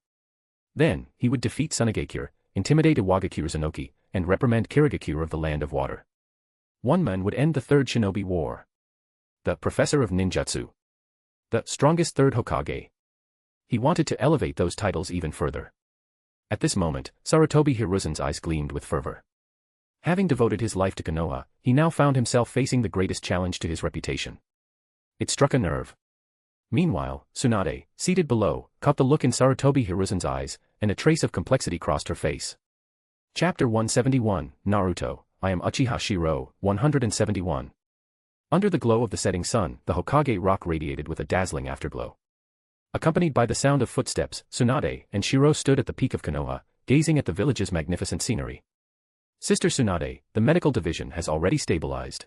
Then, he would defeat Tsunade, intimidate Iwagakure Zanoki, and reprimand Kirigakure of the Land of Water. One man would end the Third Shinobi War. The Professor of Ninjutsu. The strongest third Hokage. He wanted to elevate those titles even further. At this moment, Sarutobi Hiruzen's eyes gleamed with fervor. Having devoted his life to Konoha, he now found himself facing the greatest challenge to his reputation. It struck a nerve. Meanwhile, Tsunade, seated below, caught the look in Sarutobi Hiruzen's eyes, and a trace of complexity crossed her face. Chapter 171, Naruto, I am Uchiha Shirou, 171. Under the glow of the setting sun, the Hokage rock radiated with a dazzling afterglow. Accompanied by the sound of footsteps, Tsunade and Shirou stood at the peak of Konoha, gazing at the village's magnificent scenery. Sister Tsunade, the medical division has already stabilized.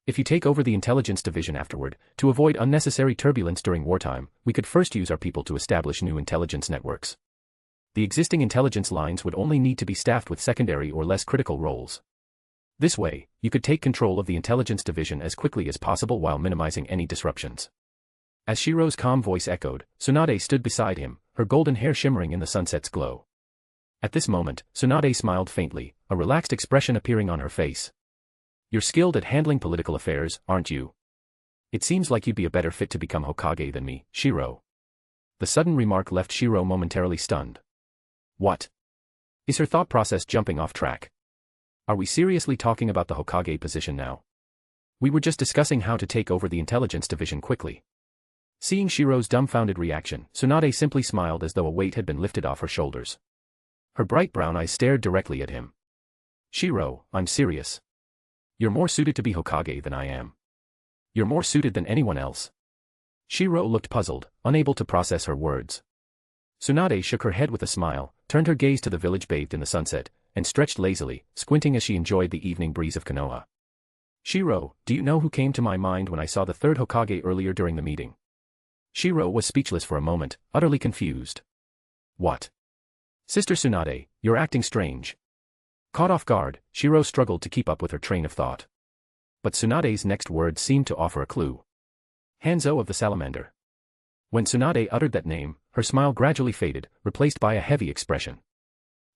If you take over the intelligence division afterward, to avoid unnecessary turbulence during wartime, we could first use our people to establish new intelligence networks. The existing intelligence lines would only need to be staffed with secondary or less critical roles. This way, you could take control of the intelligence division as quickly as possible while minimizing any disruptions. As Shirou's calm voice echoed, Tsunade stood beside him, her golden hair shimmering in the sunset's glow. At this moment, Tsunade smiled faintly, a relaxed expression appearing on her face. You're skilled at handling political affairs, aren't you? It seems like you'd be a better fit to become Hokage than me, Shirou. The sudden remark left Shirou momentarily stunned. What? Is her thought process jumping off track? Are we seriously talking about the Hokage position now? We were just discussing how to take over the intelligence division quickly. Seeing Shirou's dumbfounded reaction, Tsunade simply smiled as though a weight had been lifted off her shoulders. Her bright brown eyes stared directly at him. Shirou, I'm serious. You're more suited to be Hokage than I am. You're more suited than anyone else. Shirou looked puzzled, unable to process her words. Tsunade shook her head with a smile, turned her gaze to the village bathed in the sunset, and stretched lazily, squinting as she enjoyed the evening breeze of Konoha. Shirou, do you know who came to my mind when I saw the third Hokage earlier during the meeting? Shirou was speechless for a moment, utterly confused. What? Sister Tsunade, you're acting strange. Caught off guard, Shirou struggled to keep up with her train of thought. But Tsunade's next words seemed to offer a clue. Hanzo of the Salamander. When Tsunade uttered that name, her smile gradually faded, replaced by a heavy expression.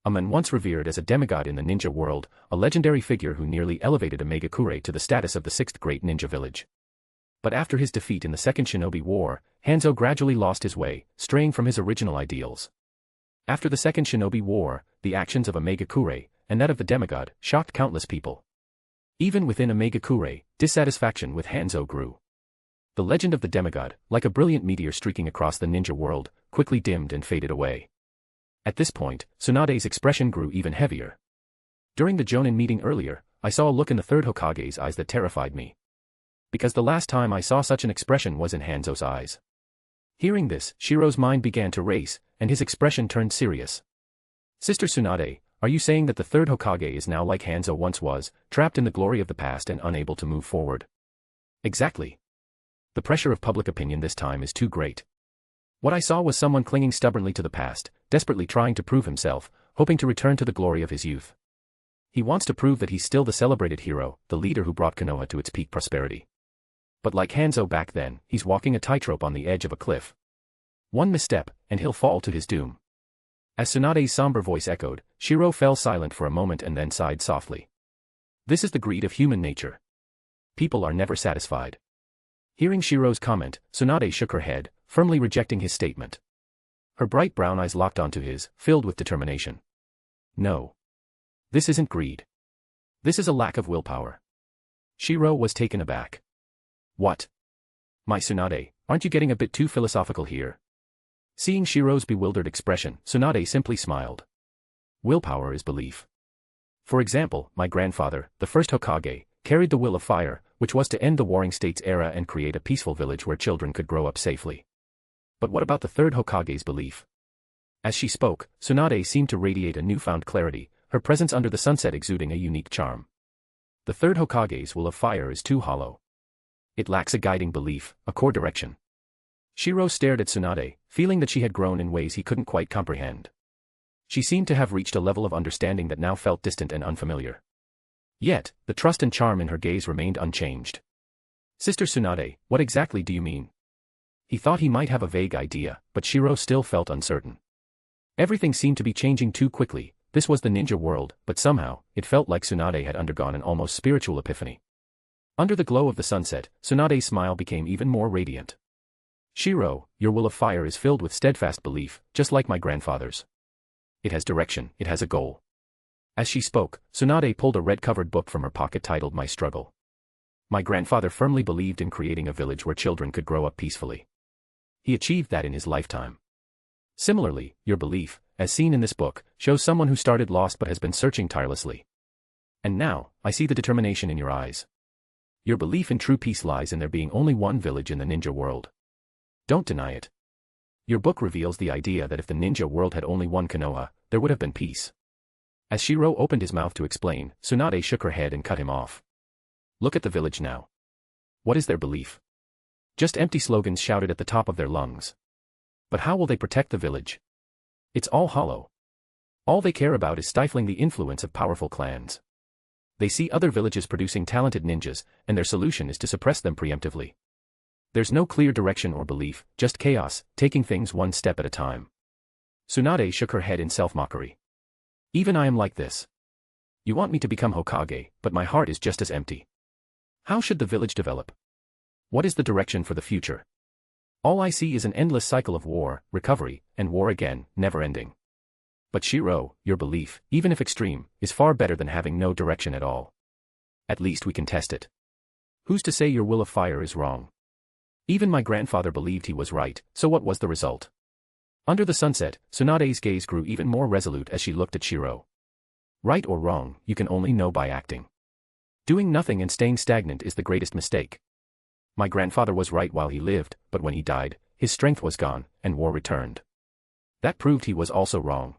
A man once revered as a demigod in the ninja world, a legendary figure who nearly elevated Megakure to the status of the sixth great ninja village. But after his defeat in the Second Shinobi War, Hanzo gradually lost his way, straying from his original ideals. After the Second Shinobi War, the actions of Megakure, and that of the demigod, shocked countless people. Even within Megakure, dissatisfaction with Hanzo grew. The legend of the demigod, like a brilliant meteor streaking across the ninja world, quickly dimmed and faded away. At this point, Tsunade's expression grew even heavier. During the Jonin meeting earlier, I saw a look in the third Hokage's eyes that terrified me. Because the last time I saw such an expression was in Hanzo's eyes. Hearing this, Shirou's mind began to race, and his expression turned serious. Sister Tsunade, are you saying that the third Hokage is now like Hanzo once was, trapped in the glory of the past and unable to move forward? Exactly. The pressure of public opinion this time is too great. What I saw was someone clinging stubbornly to the past, desperately trying to prove himself, hoping to return to the glory of his youth. He wants to prove that he's still the celebrated hero, the leader who brought Konoha to its peak prosperity. But like Hanzo back then, he's walking a tightrope on the edge of a cliff. One misstep, and he'll fall to his doom. As Tsunade's somber voice echoed, Shirou fell silent for a moment and then sighed softly. This is the greed of human nature. People are never satisfied. Hearing Shirou's comment, Tsunade shook her head, firmly rejecting his statement. Her bright brown eyes locked onto his, filled with determination. No. This isn't greed. This is a lack of willpower. Shirou was taken aback. What? My Tsunade, aren't you getting a bit too philosophical here? Seeing Shirou's bewildered expression, Tsunade simply smiled. Willpower is belief. For example, my grandfather, the first Hokage, carried the will of fire, which was to end the Warring States era and create a peaceful village where children could grow up safely. But what about the third Hokage's belief? As she spoke, Tsunade seemed to radiate a newfound clarity, her presence under the sunset exuding a unique charm. The third Hokage's will of fire is too hollow. It lacks a guiding belief, a core direction. Shirou stared at Tsunade, feeling that she had grown in ways he couldn't quite comprehend. She seemed to have reached a level of understanding that now felt distant and unfamiliar. Yet, the trust and charm in her gaze remained unchanged. Sister Tsunade, what exactly do you mean? He thought he might have a vague idea, but Shiro still felt uncertain. Everything seemed to be changing too quickly. This was the ninja world, but somehow, it felt like Tsunade had undergone an almost spiritual epiphany. Under the glow of the sunset, Tsunade's smile became even more radiant. Shiro, your will of fire is filled with steadfast belief, just like my grandfather's. It has direction, it has a goal. As she spoke, Tsunade pulled a red-covered book from her pocket titled My Struggle. My grandfather firmly believed in creating a village where children could grow up peacefully. He achieved that in his lifetime. Similarly, your belief, as seen in this book, shows someone who started lost but has been searching tirelessly. And now, I see the determination in your eyes. Your belief in true peace lies in there being only one village in the ninja world. Don't deny it. Your book reveals the idea that if the ninja world had only one Konoha, there would have been peace. As Shiro opened his mouth to explain, Tsunade shook her head and cut him off. Look at the village now. What is their belief? Just empty slogans shouted at the top of their lungs. But how will they protect the village? It's all hollow. All they care about is stifling the influence of powerful clans. They see other villages producing talented ninjas, and their solution is to suppress them preemptively. There's no clear direction or belief, just chaos, taking things one step at a time. Tsunade shook her head in self-mockery. Even I am like this. You want me to become Hokage, but my heart is just as empty. How should the village develop? What is the direction for the future? All I see is an endless cycle of war, recovery, and war again, never ending. But Shiro, your belief, even if extreme, is far better than having no direction at all. At least we can test it. Who's to say your will of fire is wrong? Even my grandfather believed he was right, so what was the result? Under the sunset, Tsunade's gaze grew even more resolute as she looked at Shiro. Right or wrong, you can only know by acting. Doing nothing and staying stagnant is the greatest mistake. My grandfather was right while he lived, but when he died, his strength was gone, and war returned. That proved he was also wrong.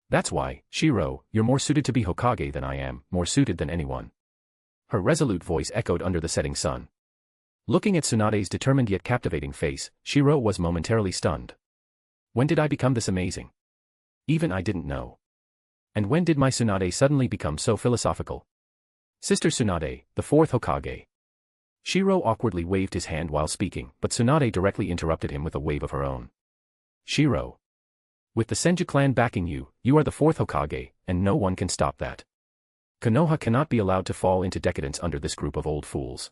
That's why, Shiro, you're more suited to be Hokage than I am, more suited than anyone. Her resolute voice echoed under the setting sun. Looking at Tsunade's determined yet captivating face, Shiro was momentarily stunned. When did I become this amazing? Even I didn't know. And when did my Tsunade suddenly become so philosophical? Sister Tsunade, the fourth Hokage. Shiro awkwardly waved his hand while speaking, but Tsunade directly interrupted him with a wave of her own. Shiro. With the Senju clan backing you, you are the fourth Hokage, and no one can stop that. Konoha cannot be allowed to fall into decadence under this group of old fools.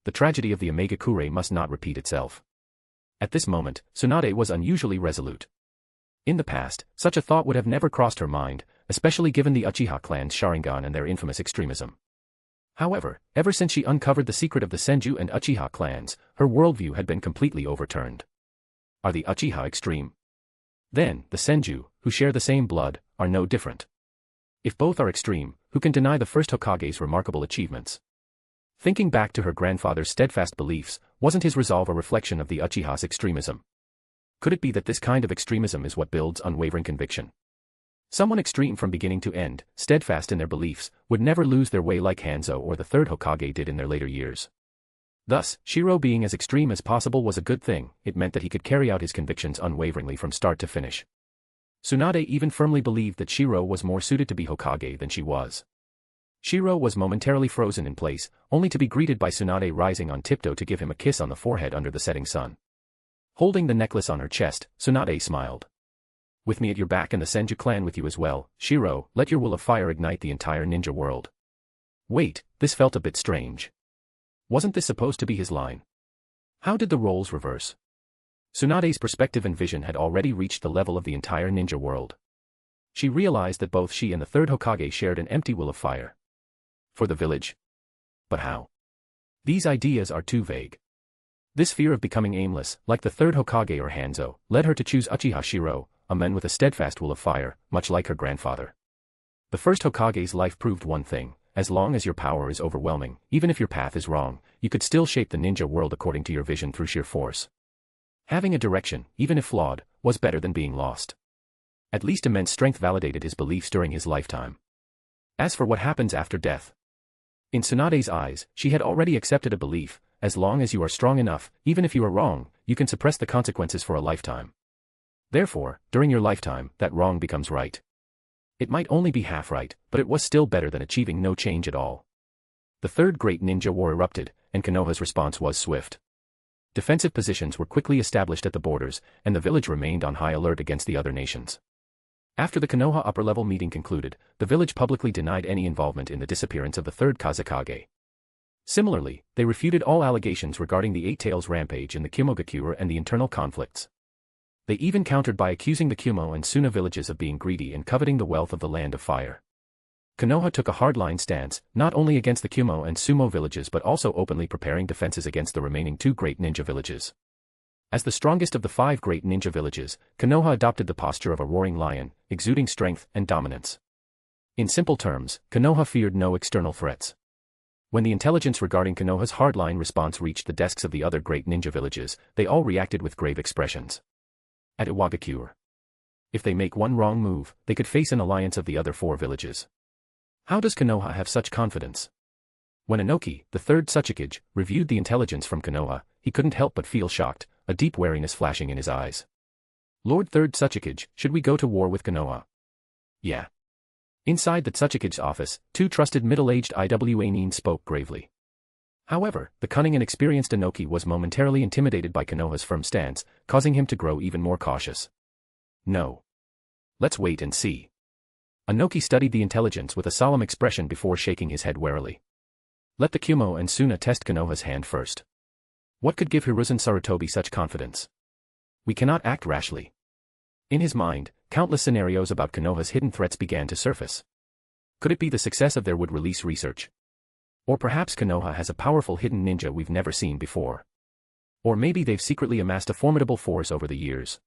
The tragedy of the Omega-kure must not repeat itself. At this moment, Tsunade was unusually resolute. In the past, such a thought would have never crossed her mind, especially given the Uchiha clan's Sharingan and their infamous extremism. However, ever since she uncovered the secret of the Senju and Uchiha clans, her worldview had been completely overturned. Are the Uchiha extreme? Then, the Senju, who share the same blood, are no different. If both are extreme, who can deny the first Hokage's remarkable achievements? Thinking back to her grandfather's steadfast beliefs, wasn't his resolve a reflection of the Uchiha's extremism? Could it be that this kind of extremism is what builds unwavering conviction? Someone extreme from beginning to end, steadfast in their beliefs, would never lose their way like Hanzo or the third Hokage did in their later years. Thus, Shiro being as extreme as possible was a good thing. It meant that he could carry out his convictions unwaveringly from start to finish. Tsunade even firmly believed that Shiro was more suited to be Hokage than she was. Shiro was momentarily frozen in place, only to be greeted by Tsunade rising on tiptoe to give him a kiss on the forehead under the setting sun. Holding the necklace on her chest, Tsunade smiled. With me at your back and the Senju clan with you as well, Shiro, let your will of fire ignite the entire ninja world. Wait, this felt a bit strange. Wasn't this supposed to be his line? How did the roles reverse? Tsunade's perspective and vision had already reached the level of the entire ninja world. She realized that both she and the third Hokage shared an empty will of fire. For the village? But how? These ideas are too vague. This fear of becoming aimless, like the third Hokage or Hanzo, led her to choose Uchiha Shirou, a man with a steadfast will of fire, much like her grandfather. The first Hokage's life proved one thing: as long as your power is overwhelming, even if your path is wrong, you could still shape the ninja world according to your vision through sheer force. Having a direction, even if flawed, was better than being lost. At least immense strength validated his beliefs during his lifetime. As for what happens after death, in Tsunade's eyes, she had already accepted a belief: as long as you are strong enough, even if you are wrong, you can suppress the consequences for a lifetime. Therefore, during your lifetime, that wrong becomes right. It might only be half right, but it was still better than achieving no change at all. The third great ninja war erupted, and Konoha's response was swift. Defensive positions were quickly established at the borders, and the village remained on high alert against the other nations. After the Konoha upper-level meeting concluded, the village publicly denied any involvement in the disappearance of the third Kazekage. Similarly, they refuted all allegations regarding the Eight Tails rampage in the Kumogakure and the internal conflicts. They even countered by accusing the Kumo and Suna villages of being greedy and coveting the wealth of the Land of Fire. Konoha took a hardline stance, not only against the Kumo and Sumo villages but also openly preparing defenses against the remaining two great ninja villages. As the strongest of the 5 great ninja villages, Konoha adopted the posture of a roaring lion, exuding strength and dominance. In simple terms, Konoha feared no external threats. When the intelligence regarding Konoha's hardline response reached the desks of the other great ninja villages, they all reacted with grave expressions. At Iwagakure, if they make one wrong move, they could face an alliance of the other 4 villages. How does Konoha have such confidence? When Inoki, the third Tsuchikage, reviewed the intelligence from Konoha, he couldn't help but feel shocked, a deep wariness flashing in his eyes. Lord Third Tsuchikage, should we go to war with Konoha? Yeah. Inside the Tsuchikage's office, 2 trusted middle-aged Iwanin spoke gravely. However, the cunning and experienced Inoki was momentarily intimidated by Konoha's firm stance, causing him to grow even more cautious. No. Let's wait and see. Inoki studied the intelligence with a solemn expression before shaking his head warily. Let the Kumo and Suna test Konoha's hand first. What could give Hiruzen Sarutobi such confidence? We cannot act rashly. In his mind, countless scenarios about Konoha's hidden threats began to surface. Could it be the success of their would-release research? Or perhaps Konoha has a powerful hidden ninja we've never seen before. Or maybe they've secretly amassed a formidable force over the years.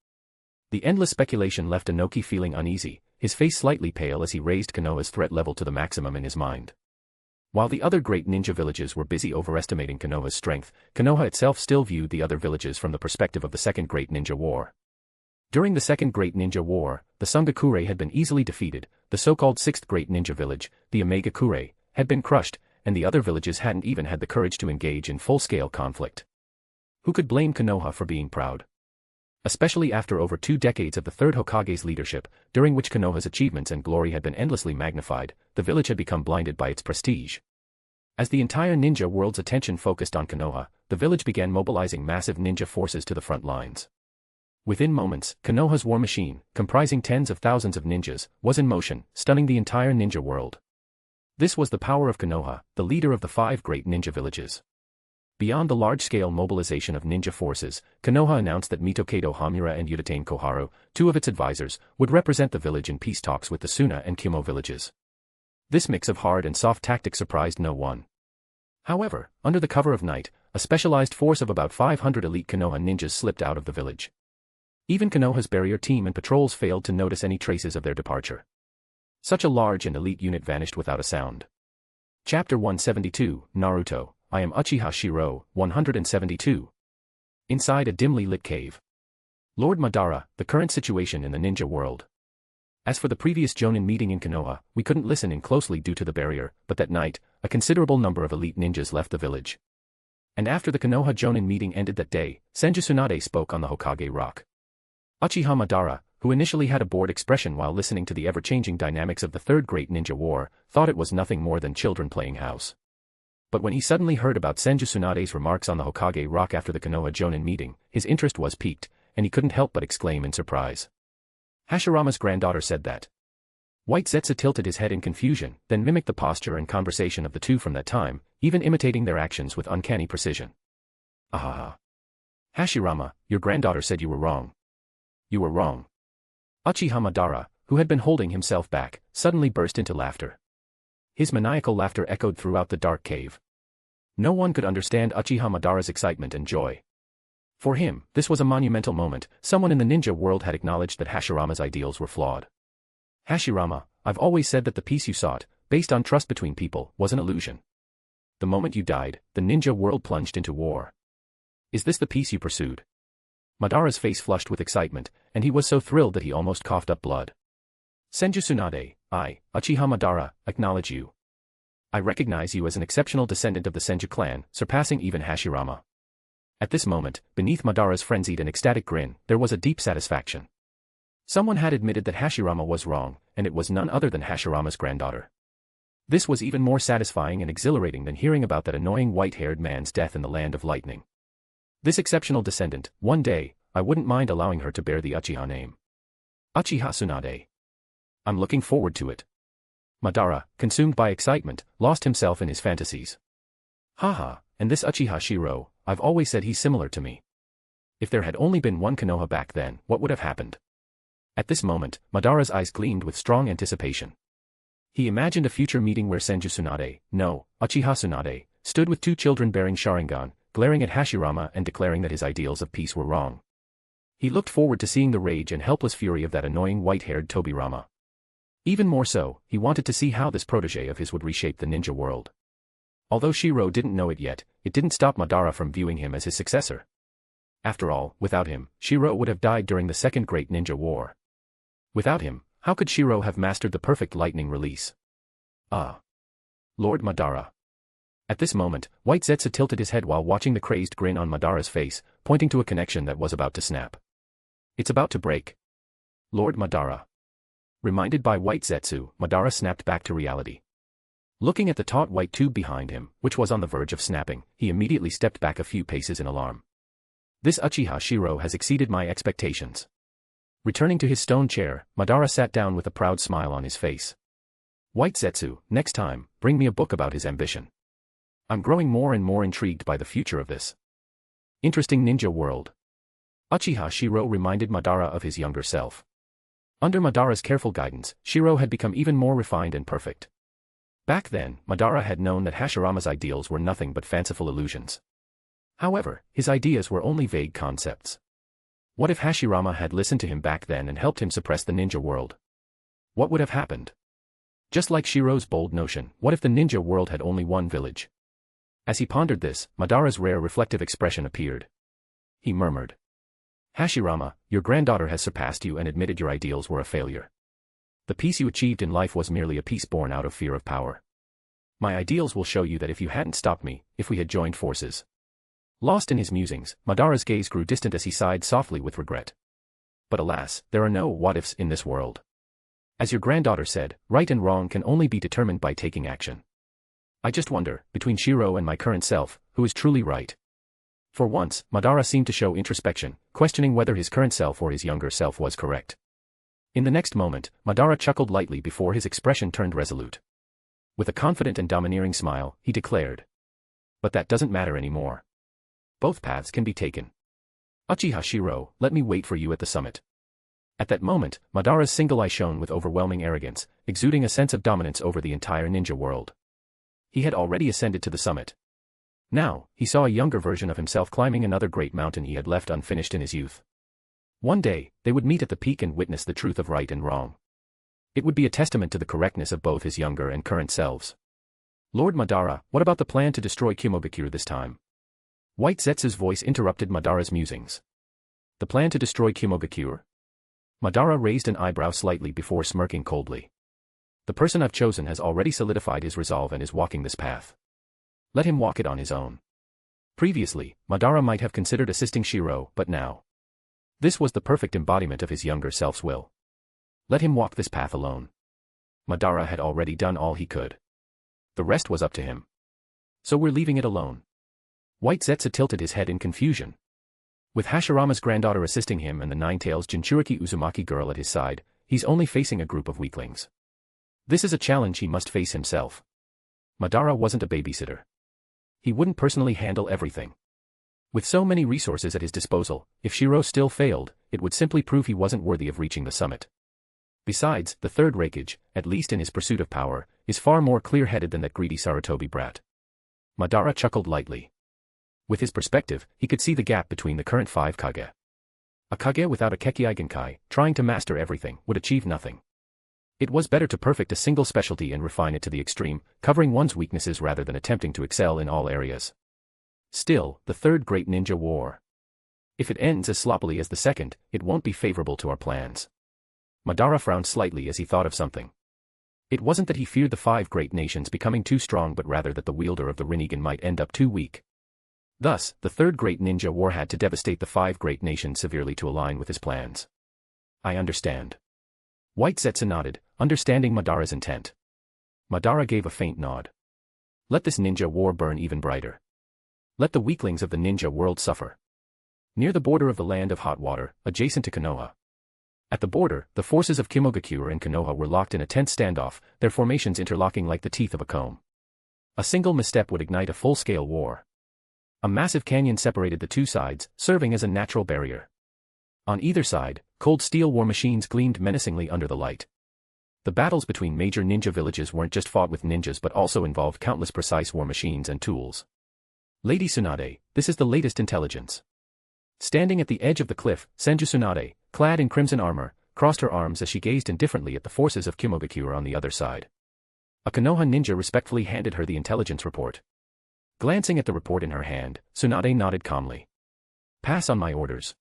The endless speculation left Inoki feeling uneasy, his face slightly pale as he raised Konoha's threat level to the maximum in his mind. While the other great ninja villages were busy overestimating Konoha's strength, Konoha itself still viewed the other villages from the perspective of the Second Great Ninja War. During the Second Great Ninja War, the Sungakure had been easily defeated, the so-called Sixth Great Ninja Village, the Omegakure, had been crushed, and the other villages hadn't even had the courage to engage in full-scale conflict. Who could blame Konoha for being proud? Especially after over 2 decades of the Third Hokage's leadership, during which Konoha's achievements and glory had been endlessly magnified, the village had become blinded by its prestige. As the entire ninja world's attention focused on Konoha, the village began mobilizing massive ninja forces to the front lines. Within moments, Konoha's war machine, comprising tens of thousands of ninjas, was in motion, stunning the entire ninja world. This was the power of Konoha, the leader of the 5 great ninja villages. Beyond the large-scale mobilization of ninja forces, Konoha announced that Mitokado Hamura and Udatane Koharu, 2 of its advisors, would represent the village in peace talks with the Suna and Kumo villages. This mix of hard and soft tactics surprised no one. However, under the cover of night, a specialized force of about 500 elite Konoha ninjas slipped out of the village. Even Konoha's barrier team and patrols failed to notice any traces of their departure. Such a large and elite unit vanished without a sound. Chapter 172, Naruto, I am Uchiha Shirou, 172. Inside a dimly lit cave. Lord Madara, the current situation in the ninja world. As for the previous Jonin meeting in Konoha, we couldn't listen in closely due to the barrier, but that night, a considerable number of elite ninjas left the village. And after the Konoha Jonin meeting ended that day, Senju Tsunade spoke on the Hokage rock. Uchiha Madara, who initially had a bored expression while listening to the ever-changing dynamics of the Third Great Ninja War, thought it was nothing more than children playing house. But when he suddenly heard about Senju Tsunade's remarks on the Hokage rock after the Konoha Jonin meeting, his interest was piqued, and he couldn't help but exclaim in surprise. Hashirama's granddaughter said that. White Zetsu tilted his head in confusion, then mimicked the posture and conversation of the two from that time, even imitating their actions with uncanny precision. Ahaha. Hashirama, your granddaughter said you were wrong. You were wrong. Uchiha Madara, who had been holding himself back, suddenly burst into laughter. His maniacal laughter echoed throughout the dark cave. No one could understand Uchiha Madara's excitement and joy. For him, this was a monumental moment. Someone in the ninja world had acknowledged that Hashirama's ideals were flawed. Hashirama, I've always said that the peace you sought, based on trust between people, was an illusion. The moment you died, the ninja world plunged into war. Is this the peace you pursued? Madara's face flushed with excitement, and he was so thrilled that he almost coughed up blood. Senju Tsunade, I, Uchiha Madara, acknowledge you. I recognize you as an exceptional descendant of the Senju clan, surpassing even Hashirama. At this moment, beneath Madara's frenzied and ecstatic grin, there was a deep satisfaction. Someone had admitted that Hashirama was wrong, and it was none other than Hashirama's granddaughter. This was even more satisfying and exhilarating than hearing about that annoying white-haired man's death in the land of lightning. This exceptional descendant, one day, I wouldn't mind allowing her to bear the Uchiha name. Uchiha Tsunade. I'm looking forward to it. Madara, consumed by excitement, lost himself in his fantasies. Haha, and this Uchiha Shirou, I've always said he's similar to me. If there had only been one Konoha back then, what would have happened? At this moment, Madara's eyes gleamed with strong anticipation. He imagined a future meeting where Senju Tsunade, no, Uchiha Tsunade, stood with two children bearing Sharingan, glaring at Hashirama and declaring that his ideals of peace were wrong. He looked forward to seeing the rage and helpless fury of that annoying white-haired Tobirama. Even more so, he wanted to see how this protege of his would reshape the ninja world. Although Shiro didn't know it yet, it didn't stop Madara from viewing him as his successor. After all, without him, Shiro would have died during the Second Great Ninja War. Without him, how could Shiro have mastered the perfect lightning release? Ah. Lord Madara. At this moment, White Zetsu tilted his head while watching the crazed grin on Madara's face, pointing to a connection that was about to snap. It's about to break. Lord Madara. Reminded by White Zetsu, Madara snapped back to reality. Looking at the taut white tube behind him, which was on the verge of snapping, he immediately stepped back a few paces in alarm. This Uchiha Shirou has exceeded my expectations. Returning to his stone chair, Madara sat down with a proud smile on his face. White Zetsu, next time, bring me a book about his ambition. I'm growing more and more intrigued by the future of this interesting ninja world. Uchiha Shirou reminded Madara of his younger self. Under Madara's careful guidance, Shiro had become even more refined and perfect. Back then, Madara had known that Hashirama's ideals were nothing but fanciful illusions. However, his ideas were only vague concepts. What if Hashirama had listened to him back then and helped him suppress the ninja world? What would have happened? Just like Shiro's bold notion, what if the ninja world had only one village? As he pondered this, Madara's rare reflective expression appeared. He murmured. Hashirama, your granddaughter has surpassed you and admitted your ideals were a failure. The peace you achieved in life was merely a peace born out of fear of power. My ideals will show you that if you hadn't stopped me, if we had joined forces. Lost in his musings, Madara's gaze grew distant as he sighed softly with regret. But alas, there are no what-ifs in this world. As your granddaughter said, right and wrong can only be determined by taking action. I just wonder, between Shiro and my current self, who is truly right? For once, Madara seemed to show introspection, questioning whether his current self or his younger self was correct. In the next moment, Madara chuckled lightly before his expression turned resolute. With a confident and domineering smile, he declared. But that doesn't matter anymore. Both paths can be taken. Uchiha Shirou, let me wait for you at the summit. At that moment, Madara's single eye shone with overwhelming arrogance, exuding a sense of dominance over the entire ninja world. He had already ascended to the summit. Now, he saw a younger version of himself climbing another great mountain he had left unfinished in his youth. One day, they would meet at the peak and witness the truth of right and wrong. It would be a testament to the correctness of both his younger and current selves. Lord Madara, what about the plan to destroy Kimogakure this time? White Zetsu's voice interrupted Madara's musings. The plan to destroy Kimogakure? Madara raised an eyebrow slightly before smirking coldly. The person I've chosen has already solidified his resolve and is walking this path. Let him walk it on his own. Previously, Madara might have considered assisting Shiro, but now. This was the perfect embodiment of his younger self's will. Let him walk this path alone. Madara had already done all he could. The rest was up to him. So we're leaving it alone. White Zetsu tilted his head in confusion. With Hashirama's granddaughter assisting him and the Nine-Tails Jinchuriki Uzumaki girl at his side, he's only facing a group of weaklings. This is a challenge he must face himself. Madara wasn't a babysitter. He wouldn't personally handle everything. With so many resources at his disposal, if Shiro still failed, it would simply prove he wasn't worthy of reaching the summit. Besides, the third Raigage, at least in his pursuit of power, is far more clear-headed than that greedy Sarutobi brat. Madara chuckled lightly. With his perspective, he could see the gap between the current 5 Kage. A Kage without a Kekkei Genkai, trying to master everything, would achieve nothing. It was better to perfect a single specialty and refine it to the extreme, covering one's weaknesses rather than attempting to excel in all areas. Still, the third great ninja war. If it ends as sloppily as the second, it won't be favorable to our plans. Madara frowned slightly as he thought of something. It wasn't that he feared the 5 great nations becoming too strong but rather that the wielder of the Rinnegan might end up too weak. Thus, the third great ninja war had to devastate the 5 great nations severely to align with his plans. I understand. White Zetsu nodded, understanding Madara's intent. Madara gave a faint nod. Let this ninja war burn even brighter. Let the weaklings of the ninja world suffer. Near the border of the land of hot water, adjacent to Konoha. At the border, the forces of Kimogakure and Konoha were locked in a tense standoff, their formations interlocking like the teeth of a comb. A single misstep would ignite a full-scale war. A massive canyon separated the two sides, serving as a natural barrier. On either side, cold steel war machines gleamed menacingly under the light. The battles between major ninja villages weren't just fought with ninjas but also involved countless precise war machines and tools. Lady Tsunade, this is the latest intelligence. Standing at the edge of the cliff, Senju Tsunade, clad in crimson armor, crossed her arms as she gazed indifferently at the forces of Kimogakure on the other side. A Konoha ninja respectfully handed her the intelligence report. Glancing at the report in her hand, Tsunade nodded calmly. Pass on my orders.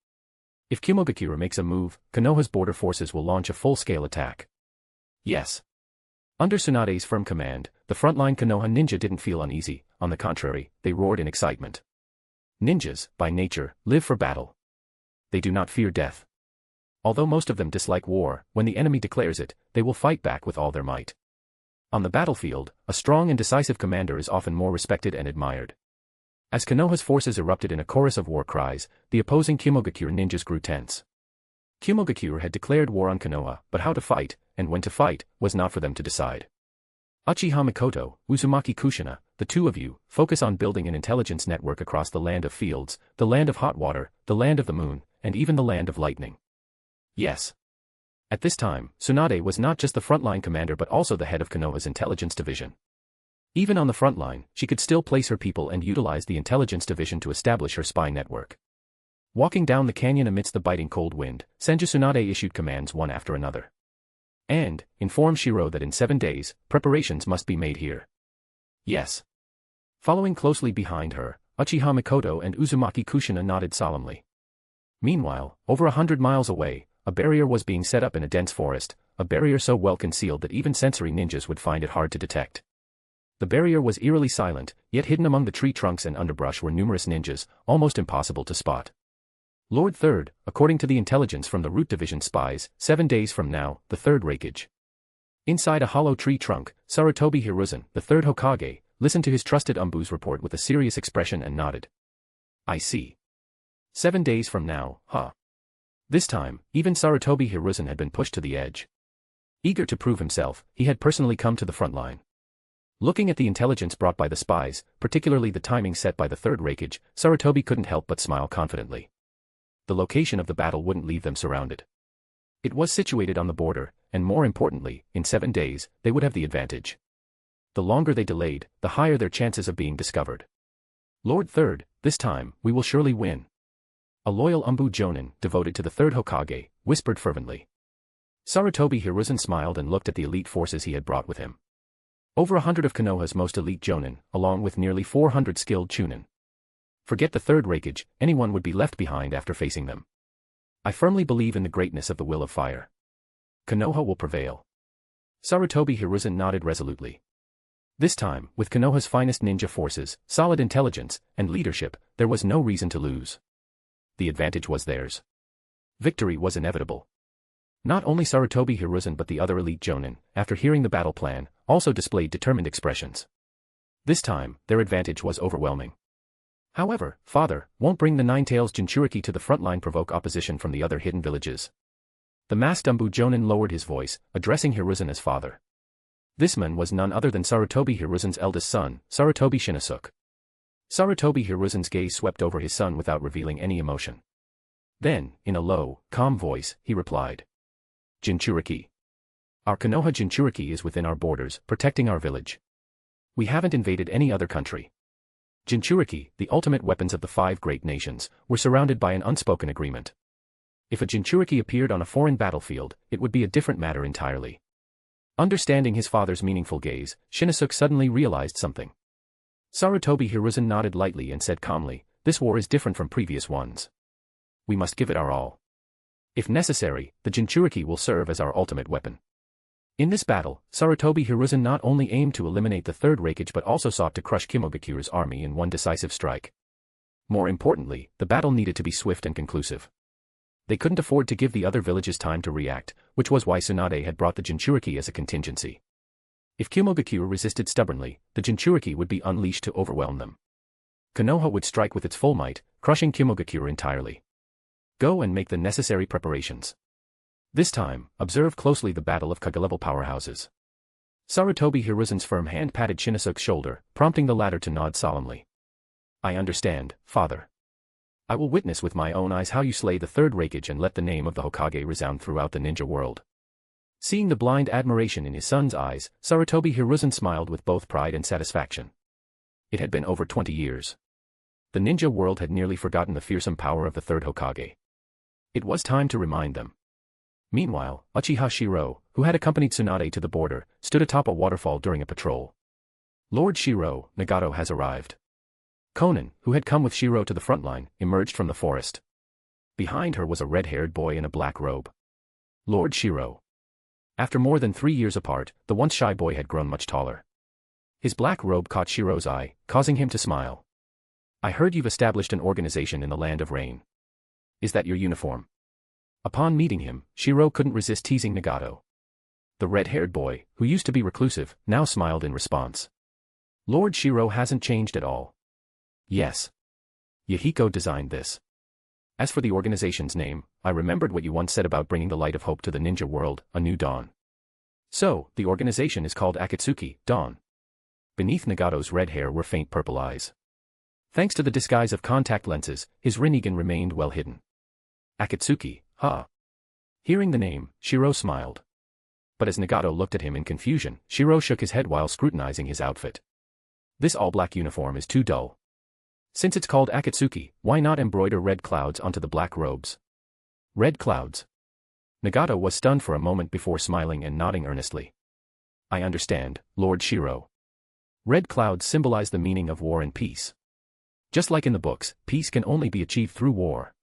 If Kimogakure makes a move, Konoha's border forces will launch a full-scale attack. Yes. Under Tsunade's firm command, the frontline Konoha ninja didn't feel uneasy, on the contrary, they roared in excitement. Ninjas, by nature, live for battle. They do not fear death. Although most of them dislike war, when the enemy declares it, they will fight back with all their might. On the battlefield, a strong and decisive commander is often more respected and admired. As Konoha's forces erupted in a chorus of war cries, the opposing Kimogakure ninjas grew tense. Kimogakure had declared war on Konoha, but how to fight, and when to fight, was not for them to decide. Uchiha Mikoto, Uzumaki Kushina, the two of you, focus on building an intelligence network across the land of fields, the land of hot water, the land of the moon, and even the land of lightning. Yes. At this time, Tsunade was not just the frontline commander but also the head of Konoha's intelligence division. Even on the front line, she could still place her people and utilize the intelligence division to establish her spy network. Walking down the canyon amidst the biting cold wind, Senju Tsunade issued commands one after another. And, inform Shiro that in 7 days, preparations must be made here. Yes. Following closely behind her, Uchiha Mikoto and Uzumaki Kushina nodded solemnly. Meanwhile, over 100 miles away, a barrier was being set up in a dense forest, a barrier so well concealed that even sensory ninjas would find it hard to detect. The barrier was eerily silent, yet hidden among the tree trunks and underbrush were numerous ninjas, almost impossible to spot. Lord Third, according to the intelligence from the Root Division spies, 7 days from now, the third Raigage. Inside a hollow tree trunk, Sarutobi Hiruzen, the third Hokage, listened to his trusted Umbu's report with a serious expression and nodded. I see. 7 days from now, huh? This time, even Sarutobi Hiruzen had been pushed to the edge. Eager to prove himself, he had personally come to the front line. Looking at the intelligence brought by the spies, particularly the timing set by the third Raigage, Sarutobi couldn't help but smile confidently. The location of the battle wouldn't leave them surrounded. It was situated on the border, and more importantly, in 7 days, they would have the advantage. The longer they delayed, the higher their chances of being discovered. Lord Third, this time, we will surely win. A loyal Umbu Jonin, devoted to the third Hokage, whispered fervently. Sarutobi Hiruzen smiled and looked at the elite forces he had brought with him. Over 100 of Konoha's most elite Jonin, along with nearly 400 skilled Chunin. Forget the third Raigage, anyone would be left behind after facing them. I firmly believe in the greatness of the will of fire. Konoha will prevail. Sarutobi Hiruzen nodded resolutely. This time, with Konoha's finest ninja forces, solid intelligence, and leadership, there was no reason to lose. The advantage was theirs. Victory was inevitable. Not only Sarutobi Hiruzen but the other elite Jonin, after hearing the battle plan, also displayed determined expressions. This time, their advantage was overwhelming. However, father, won't bring the Nine-Tails Jinchuriki to the front line provoke opposition from the other hidden villages. The masked Umbu Jonin lowered his voice, addressing Hiruzen as father. This man was none other than Sarutobi Hiruzen's eldest son, Sarutobi Shinosuke. Sarutobi Hiruzen's gaze swept over his son without revealing any emotion. Then, in a low, calm voice, he replied. Jinchuriki. Our Konoha Jinchuriki is within our borders, protecting our village. We haven't invaded any other country. Jinchuriki, the ultimate weapons of the 5 great nations, were surrounded by an unspoken agreement. If a Jinchuriki appeared on a foreign battlefield, it would be a different matter entirely. Understanding his father's meaningful gaze, Shinosuke suddenly realized something. Sarutobi Hiruzen nodded lightly and said calmly, this war is different from previous ones. We must give it our all. If necessary, the Jinchuriki will serve as our ultimate weapon. In this battle, Sarutobi Hiruzen not only aimed to eliminate the third Raigage but also sought to crush Kimogakure's army in one decisive strike. More importantly, the battle needed to be swift and conclusive. They couldn't afford to give the other villages time to react, which was why Tsunade had brought the Jinchuriki as a contingency. If Kyomogakure resisted stubbornly, the Jinchuriki would be unleashed to overwhelm them. Konoha would strike with its full might, crushing Kyomogakure entirely. Go and make the necessary preparations. This time, observe closely the battle of Kage-level powerhouses. Sarutobi Hiruzen's firm hand patted Shinosuke's shoulder, prompting the latter to nod solemnly. I understand, father. I will witness with my own eyes how you slay the third Raigage and let the name of the Hokage resound throughout the ninja world. Seeing the blind admiration in his son's eyes, Sarutobi Hiruzen smiled with both pride and satisfaction. It had been over 20 years. The ninja world had nearly forgotten the fearsome power of the third Hokage. It was time to remind them. Meanwhile, Uchiha Shirou, who had accompanied Tsunade to the border, stood atop a waterfall during a patrol. Lord Shiro, Nagato has arrived. Konan, who had come with Shiro to the front line, emerged from the forest. Behind her was a red-haired boy in a black robe. Lord Shiro. After more than 3 years apart, the once shy boy had grown much taller. His black robe caught Shiro's eye, causing him to smile. I heard you've established an organization in the Land of Rain. Is that your uniform? Upon meeting him, Shiro couldn't resist teasing Nagato. The red-haired boy, who used to be reclusive, now smiled in response. Lord Shiro hasn't changed at all. Yes. Yahiko designed this. As for the organization's name, I remembered what you once said about bringing the light of hope to the ninja world, a new dawn. So, the organization is called Akatsuki, Dawn. Beneath Nagato's red hair were faint purple eyes. Thanks to the disguise of contact lenses, his Rinnegan remained well hidden. Akatsuki, huh? Hearing the name, Shiro smiled. But as Nagato looked at him in confusion, Shiro shook his head while scrutinizing his outfit. This all-black uniform is too dull. Since it's called Akatsuki, why not embroider red clouds onto the black robes? Red clouds. Nagato was stunned for a moment before smiling and nodding earnestly. I understand, Lord Shiro. Red clouds symbolize the meaning of war and peace. Just like in the books, peace can only be achieved through war.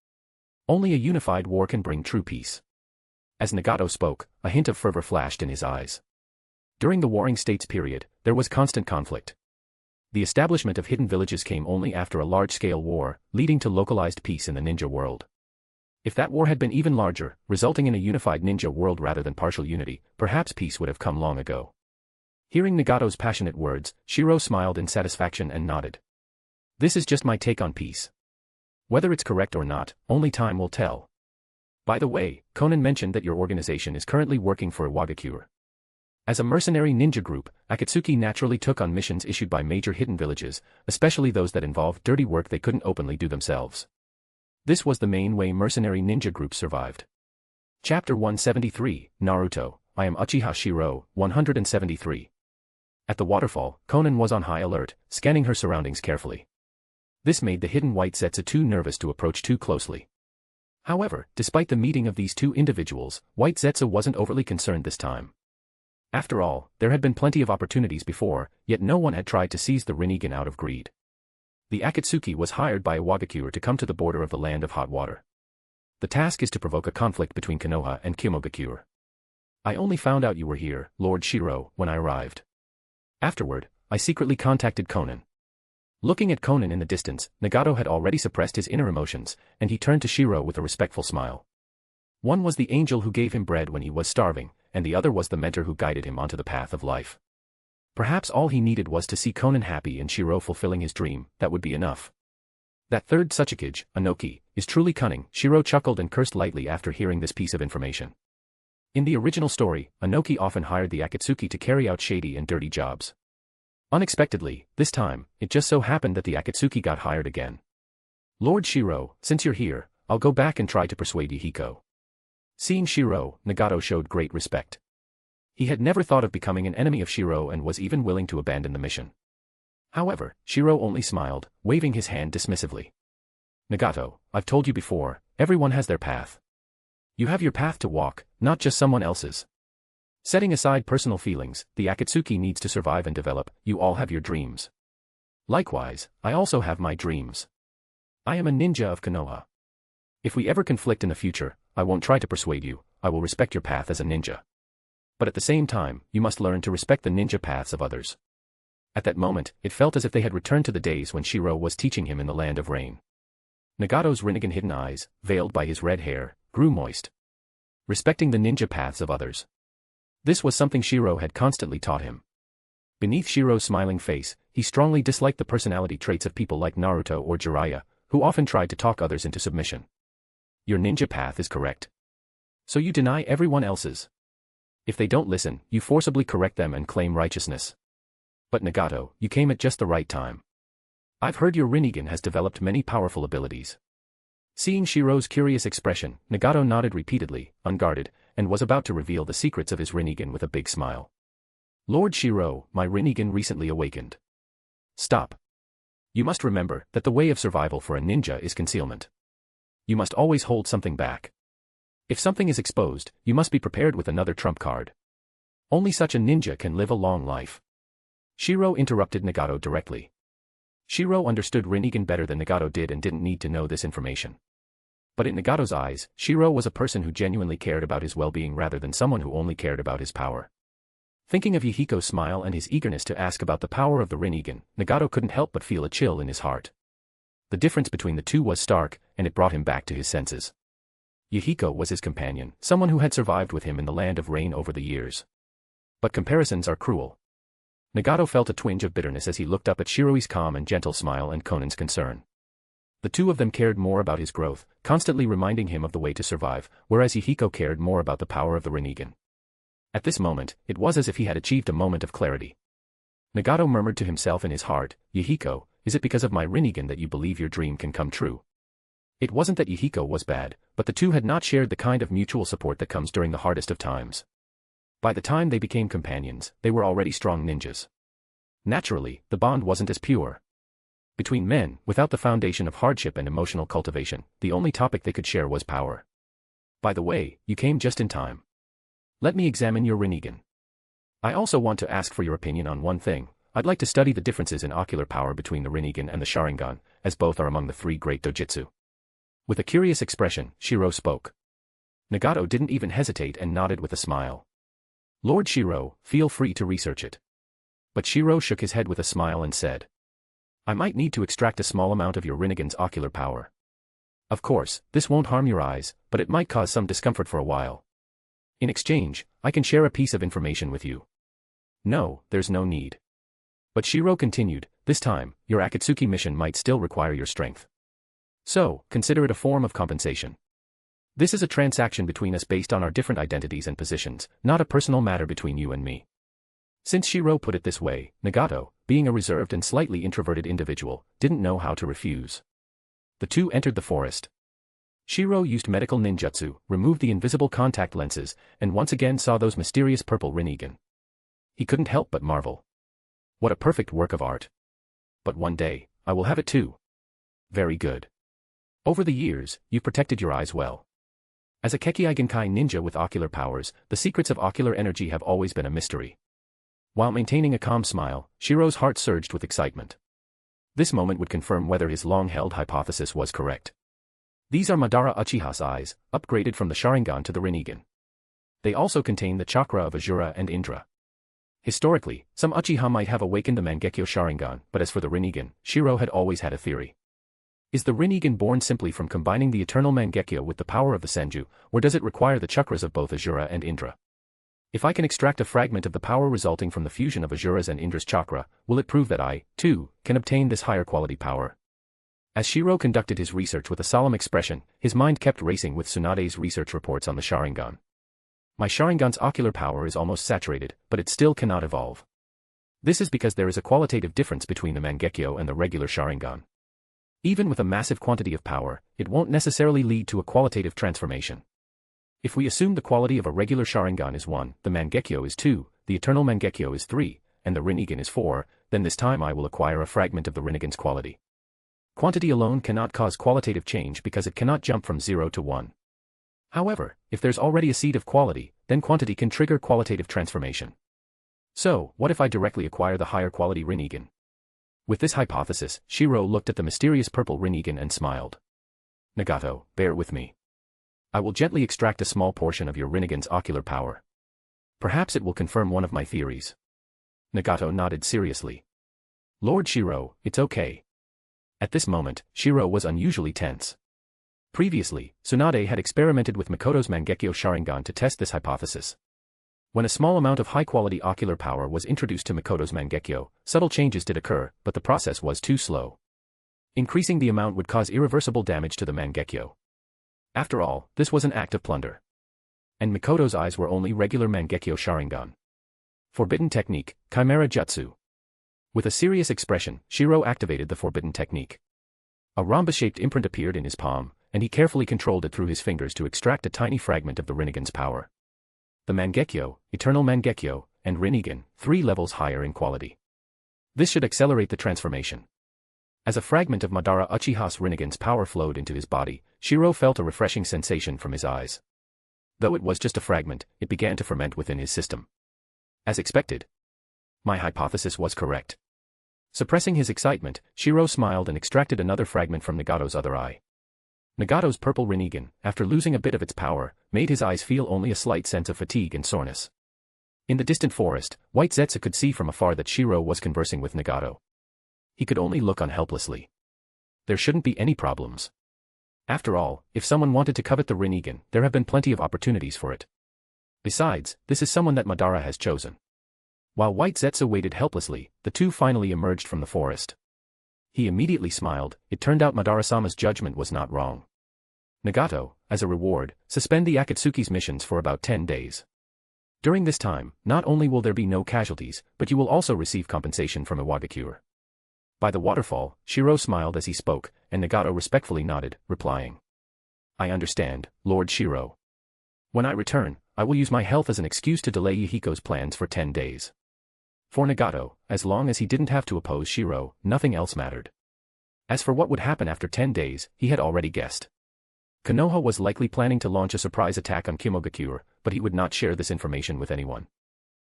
Only a unified war can bring true peace. As Nagato spoke, a hint of fervor flashed in his eyes. During the Warring States period, there was constant conflict. The establishment of hidden villages came only after a large-scale war, leading to localized peace in the ninja world. If that war had been even larger, resulting in a unified ninja world rather than partial unity, perhaps peace would have come long ago. Hearing Nagato's passionate words, Shiro smiled in satisfaction and nodded. This is just my take on peace. Whether it's correct or not, only time will tell. By the way, Konan mentioned that your organization is currently working for Iwagakure. As a mercenary ninja group, Akatsuki naturally took on missions issued by major hidden villages, especially those that involved dirty work they couldn't openly do themselves. This was the main way mercenary ninja groups survived. Chapter 173, Naruto, I am Uchiha Shirou, 173. At the waterfall, Konan was on high alert, scanning her surroundings carefully. This made the hidden white Zetsu too nervous to approach too closely. However, despite the meeting of these two individuals, White Zetsu wasn't overly concerned this time. After all, there had been plenty of opportunities before, yet no one had tried to seize the Rinnegan out of greed. The Akatsuki was hired by Iwagakure to come to the border of the Land of Hot Water. The task is to provoke a conflict between Konoha and Kyomogakure. I only found out you were here, Lord Shiro, when I arrived. Afterward, I secretly contacted Konan. Looking at Konan in the distance, Nagato had already suppressed his inner emotions, and he turned to Shiro with a respectful smile. One was the angel who gave him bread when he was starving, and the other was the mentor who guided him onto the path of life. Perhaps all he needed was to see Konan happy and Shiro fulfilling his dream, that would be enough. That third Tsuchikage, Anoki, is truly cunning, Shiro chuckled and cursed lightly after hearing this piece of information. In the original story, Anoki often hired the Akatsuki to carry out shady and dirty jobs. Unexpectedly, this time, it just so happened that the Akatsuki got hired again. Lord Shiro, since you're here, I'll go back and try to persuade Yahiko. Seeing Shiro, Nagato showed great respect. He had never thought of becoming an enemy of Shiro and was even willing to abandon the mission. However, Shiro only smiled, waving his hand dismissively. Nagato, I've told you before, everyone has their path. You have your path to walk, not just someone else's. Setting aside personal feelings, the Akatsuki needs to survive and develop, you all have your dreams. Likewise, I also have my dreams. I am a ninja of Konoha. If we ever conflict in the future, I won't try to persuade you, I will respect your path as a ninja. But at the same time, you must learn to respect the ninja paths of others. At that moment, it felt as if they had returned to the days when Shiro was teaching him in the Land of Rain. Nagato's Rinnegan hidden eyes, veiled by his red hair, grew moist. Respecting the ninja paths of others. This was something Shiro had constantly taught him. Beneath Shiro's smiling face, he strongly disliked the personality traits of people like Naruto or Jiraiya, who often tried to talk others into submission. Your ninja path is correct. So you deny everyone else's. If they don't listen, you forcibly correct them and claim righteousness. But Nagato, you came at just the right time. I've heard your Rinnegan has developed many powerful abilities. Seeing Shiro's curious expression, Nagato nodded repeatedly, unguarded, and was about to reveal the secrets of his Rinnegan with a big smile. Lord Shirou, my Rinnegan recently awakened. Stop. You must remember that the way of survival for a ninja is concealment. You must always hold something back. If something is exposed, you must be prepared with another trump card. Only such a ninja can live a long life. Shiro interrupted Nagato directly. Shiro understood Rinnegan better than Nagato did and didn't need to know this information. But in Nagato's eyes, Shiro was a person who genuinely cared about his well-being rather than someone who only cared about his power. Thinking of Yahiko's smile and his eagerness to ask about the power of the Rinnegan, Nagato couldn't help but feel a chill in his heart. The difference between the two was stark, and it brought him back to his senses. Yahiko was his companion, someone who had survived with him in the land of rain over the years. But comparisons are cruel. Nagato felt a twinge of bitterness as he looked up at Shiroi's calm and gentle smile and Konan's concern. The two of them cared more about his growth, constantly reminding him of the way to survive, whereas Yahiko cared more about the power of the Rinnegan. At this moment, it was as if he had achieved a moment of clarity. Nagato murmured to himself in his heart, Yahiko, is it because of my Rinnegan that you believe your dream can come true? It wasn't that Yahiko was bad, but the two had not shared the kind of mutual support that comes during the hardest of times. By the time they became companions, they were already strong ninjas. Naturally, the bond wasn't as pure. Between men, without the foundation of hardship and emotional cultivation, the only topic they could share was power. By the way, you came just in time. Let me examine your Rinnegan. I also want to ask for your opinion on one thing. I'd like to study the differences in ocular power between the Rinnegan and the Sharingan, as both are among the three great dojutsu. With a curious expression, Shiro spoke. Nagato didn't even hesitate and nodded with a smile. Lord Shirou, feel free to research it. But Shiro shook his head with a smile and said, I might need to extract a small amount of your Rinnegan's ocular power. Of course, this won't harm your eyes, but it might cause some discomfort for a while. In exchange, I can share a piece of information with you. No, there's no need. But Shiro continued, this time, your Akatsuki mission might still require your strength. So, consider it a form of compensation. This is a transaction between us based on our different identities and positions, not a personal matter between you and me. Since Shiro put it this way, Nagato, being a reserved and slightly introverted individual, didn't know how to refuse. The two entered the forest. Shiro used medical ninjutsu, removed the invisible contact lenses, and once again saw those mysterious purple Rinnegan. He couldn't help but marvel. What a perfect work of art. But one day, I will have it too. Very good. Over the years, you've protected your eyes well. As a Kekkei Genkai ninja with ocular powers, the secrets of ocular energy have always been a mystery. While maintaining a calm smile, Shiro's heart surged with excitement. This moment would confirm whether his long-held hypothesis was correct. These are Madara Uchiha's eyes, upgraded from the Sharingan to the Rinnegan. They also contain the chakra of Asura and Indra. Historically, some Uchiha might have awakened the Mangekyo Sharingan, but as for the Rinnegan, Shiro had always had a theory. Is the Rinnegan born simply from combining the eternal Mangekyo with the power of the Senju, or does it require the chakras of both Asura and Indra? If I can extract a fragment of the power resulting from the fusion of Asura's and Indra's chakra, will it prove that I, too, can obtain this higher quality power? As Shiro conducted his research with a solemn expression, his mind kept racing with Tsunade's research reports on the Sharingan. My Sharingan's ocular power is almost saturated, but it still cannot evolve. This is because there is a qualitative difference between the Mangekyo and the regular Sharingan. Even with a massive quantity of power, it won't necessarily lead to a qualitative transformation. If we assume the quality of a regular Sharingan is 1, the Mangekyo is 2, the eternal Mangekyo is 3, and the Rinnegan is 4, then this time I will acquire a fragment of the Rinnegan's quality. Quantity alone cannot cause qualitative change because it cannot jump from 0 to 1. However, if there's already a seed of quality, then quantity can trigger qualitative transformation. So, what if I directly acquire the higher quality Rinnegan? With this hypothesis, Shiro looked at the mysterious purple Rinnegan and smiled. Nagato, bear with me. I will gently extract a small portion of your Rinnegan's ocular power. Perhaps it will confirm one of my theories. Nagato nodded seriously. Lord Shiro, it's okay. At this moment, Shiro was unusually tense. Previously, Tsunade had experimented with Mikoto's Mangekyo Sharingan to test this hypothesis. When a small amount of high-quality ocular power was introduced to Mikoto's Mangekyo, subtle changes did occur, but the process was too slow. Increasing the amount would cause irreversible damage to the Mangekyo. After all, this was an act of plunder. And Mikoto's eyes were only regular Mangekyo Sharingan. Forbidden Technique, Chimera Jutsu. With a serious expression, Shiro activated the forbidden technique. A rhombus-shaped imprint appeared in his palm, and he carefully controlled it through his fingers to extract a tiny fragment of the Rinnegan's power. The Mangekyo, Eternal Mangekyo, and Rinnegan, 3 levels higher in quality. This should accelerate the transformation. As a fragment of Madara Uchiha's Rinnegan's power flowed into his body, Shiro felt a refreshing sensation from his eyes. Though it was just a fragment, it began to ferment within his system. As expected. My hypothesis was correct. Suppressing his excitement, Shiro smiled and extracted another fragment from Nagato's other eye. Nagato's purple Rinnegan, after losing a bit of its power, made his eyes feel only a slight sense of fatigue and soreness. In the distant forest, White Zetsu could see from afar that Shiro was conversing with Nagato. He could only look on helplessly. There shouldn't be any problems. After all, if someone wanted to covet the Rinnegan, there have been plenty of opportunities for it. Besides, this is someone that Madara has chosen. While White Zetsu waited helplessly, the two finally emerged from the forest. He immediately smiled. It turned out Madara-sama's judgment was not wrong. Nagato, as a reward, suspend the Akatsuki's missions for about 10 days. During this time, not only will there be no casualties, but you will also receive compensation from Iwagakure. By the waterfall, Shiro smiled as he spoke, and Nagato respectfully nodded, replying. I understand, Lord Shiro. When I return, I will use my health as an excuse to delay Yahiko's plans for 10 days. For Nagato, as long as he didn't have to oppose Shiro, nothing else mattered. As for what would happen after 10 days, he had already guessed. Konoha was likely planning to launch a surprise attack on Kimogakure, but he would not share this information with anyone.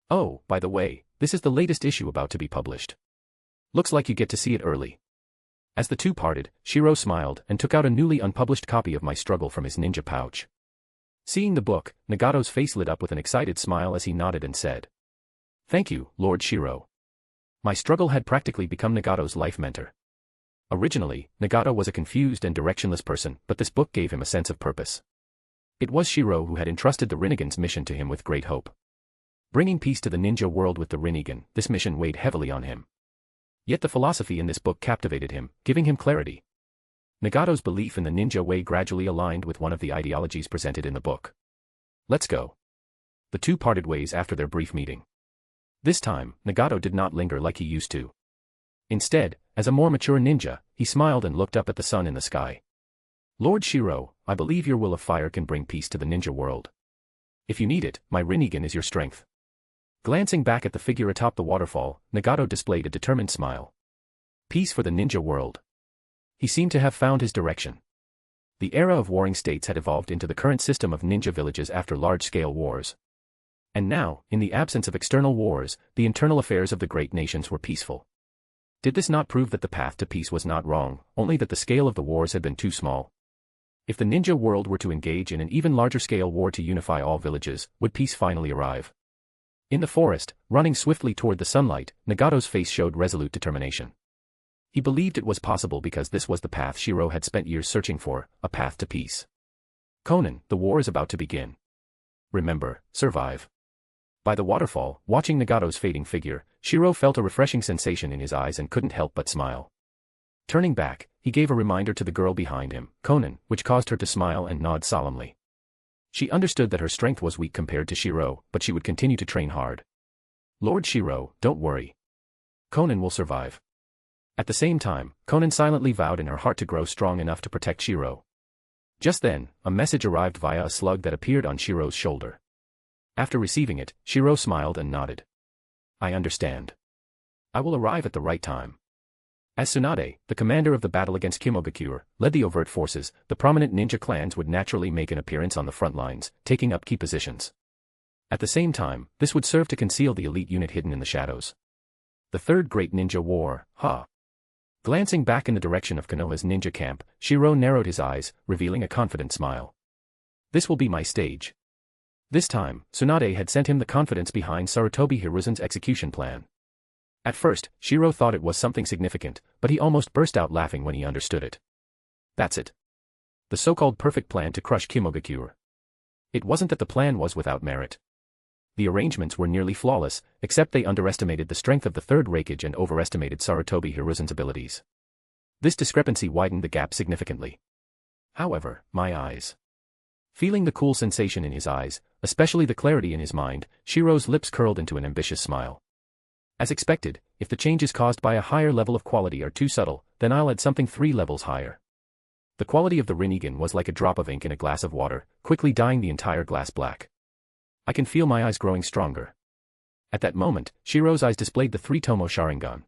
Oh, by the way, this is the latest issue about to be published. Looks like you get to see it early. As the two parted, Shiro smiled and took out a newly unpublished copy of My Struggle from his ninja pouch. Seeing the book, Nagato's face lit up with an excited smile as he nodded and said. Thank you, Lord Shiro. My Struggle had practically become Nagato's life mentor. Originally, Nagato was a confused and directionless person, but this book gave him a sense of purpose. It was Shiro who had entrusted the Rinnegan's mission to him with great hope. Bringing peace to the ninja world with the Rinnegan, this mission weighed heavily on him. Yet the philosophy in this book captivated him, giving him clarity. Nagato's belief in the ninja way gradually aligned with one of the ideologies presented in the book. Let's go. The two parted ways after their brief meeting. This time, Nagato did not linger like he used to. Instead, as a more mature ninja, he smiled and looked up at the sun in the sky. Lord Shiro, I believe your will of fire can bring peace to the ninja world. If you need it, my Rinnegan is your strength. Glancing back at the figure atop the waterfall, Nagato displayed a determined smile. Peace for the ninja world. He seemed to have found his direction. The era of warring states had evolved into the current system of ninja villages after large-scale wars. And now, in the absence of external wars, the internal affairs of the great nations were peaceful. Did this not prove that the path to peace was not wrong, only that the scale of the wars had been too small? If the ninja world were to engage in an even larger-scale war to unify all villages, would peace finally arrive? In the forest, running swiftly toward the sunlight, Nagato's face showed resolute determination. He believed it was possible because this was the path Shiro had spent years searching for, a path to peace. Conan, the war is about to begin. Remember, survive. By the waterfall, watching Nagato's fading figure, Shiro felt a refreshing sensation in his eyes and couldn't help but smile. Turning back, he gave a reminder to the girl behind him, Conan, which caused her to smile and nod solemnly. She understood that her strength was weak compared to Shiro, but she would continue to train hard. Lord Shiro, don't worry. Conan will survive. At the same time, Conan silently vowed in her heart to grow strong enough to protect Shiro. Just then, a message arrived via a slug that appeared on Shiro's shoulder. After receiving it, Shiro smiled and nodded. I understand. I will arrive at the right time. As Tsunade, the commander of the battle against Kimogakure, led the overt forces, the prominent ninja clans would naturally make an appearance on the front lines, taking up key positions. At the same time, this would serve to conceal the elite unit hidden in the shadows. The Third Great Ninja War, ha! Glancing back in the direction of Konoha's ninja camp, Shiro narrowed his eyes, revealing a confident smile. This will be my stage. This time, Tsunade had sent him the confidence behind Sarutobi Hiruzen's execution plan. At first, Shiro thought it was something significant, but he almost burst out laughing when he understood it. That's it. The so-called perfect plan to crush Kimogakure. It wasn't that the plan was without merit. The arrangements were nearly flawless, except they underestimated the strength of the third Raigage and overestimated Sarutobi Hiruzen's abilities. This discrepancy widened the gap significantly. However, my eyes. Feeling the cool sensation in his eyes, especially the clarity in his mind, Shiro's lips curled into an ambitious smile. As expected, if the changes caused by a higher level of quality are too subtle, then I'll add something 3 levels higher. The quality of the Rinnegan was like a drop of ink in a glass of water, quickly dyeing the entire glass black. I can feel my eyes growing stronger. At that moment, Shiro's eyes displayed the 3-tomo Sharingan.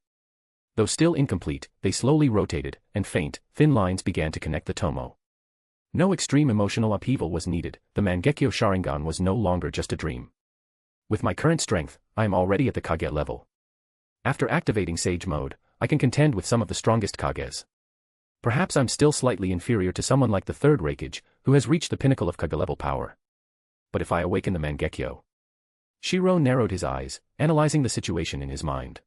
Though still incomplete, they slowly rotated, and faint, thin lines began to connect the tomo. No extreme emotional upheaval was needed, the Mangekyo Sharingan was no longer just a dream. With my current strength, I am already at the Kage level. After activating Sage Mode, I can contend with some of the strongest Kages. Perhaps I'm still slightly inferior to someone like the third Raigage, who has reached the pinnacle of Kage level power. But if I awaken the Mangekyo... Shiro narrowed his eyes, analyzing the situation in his mind.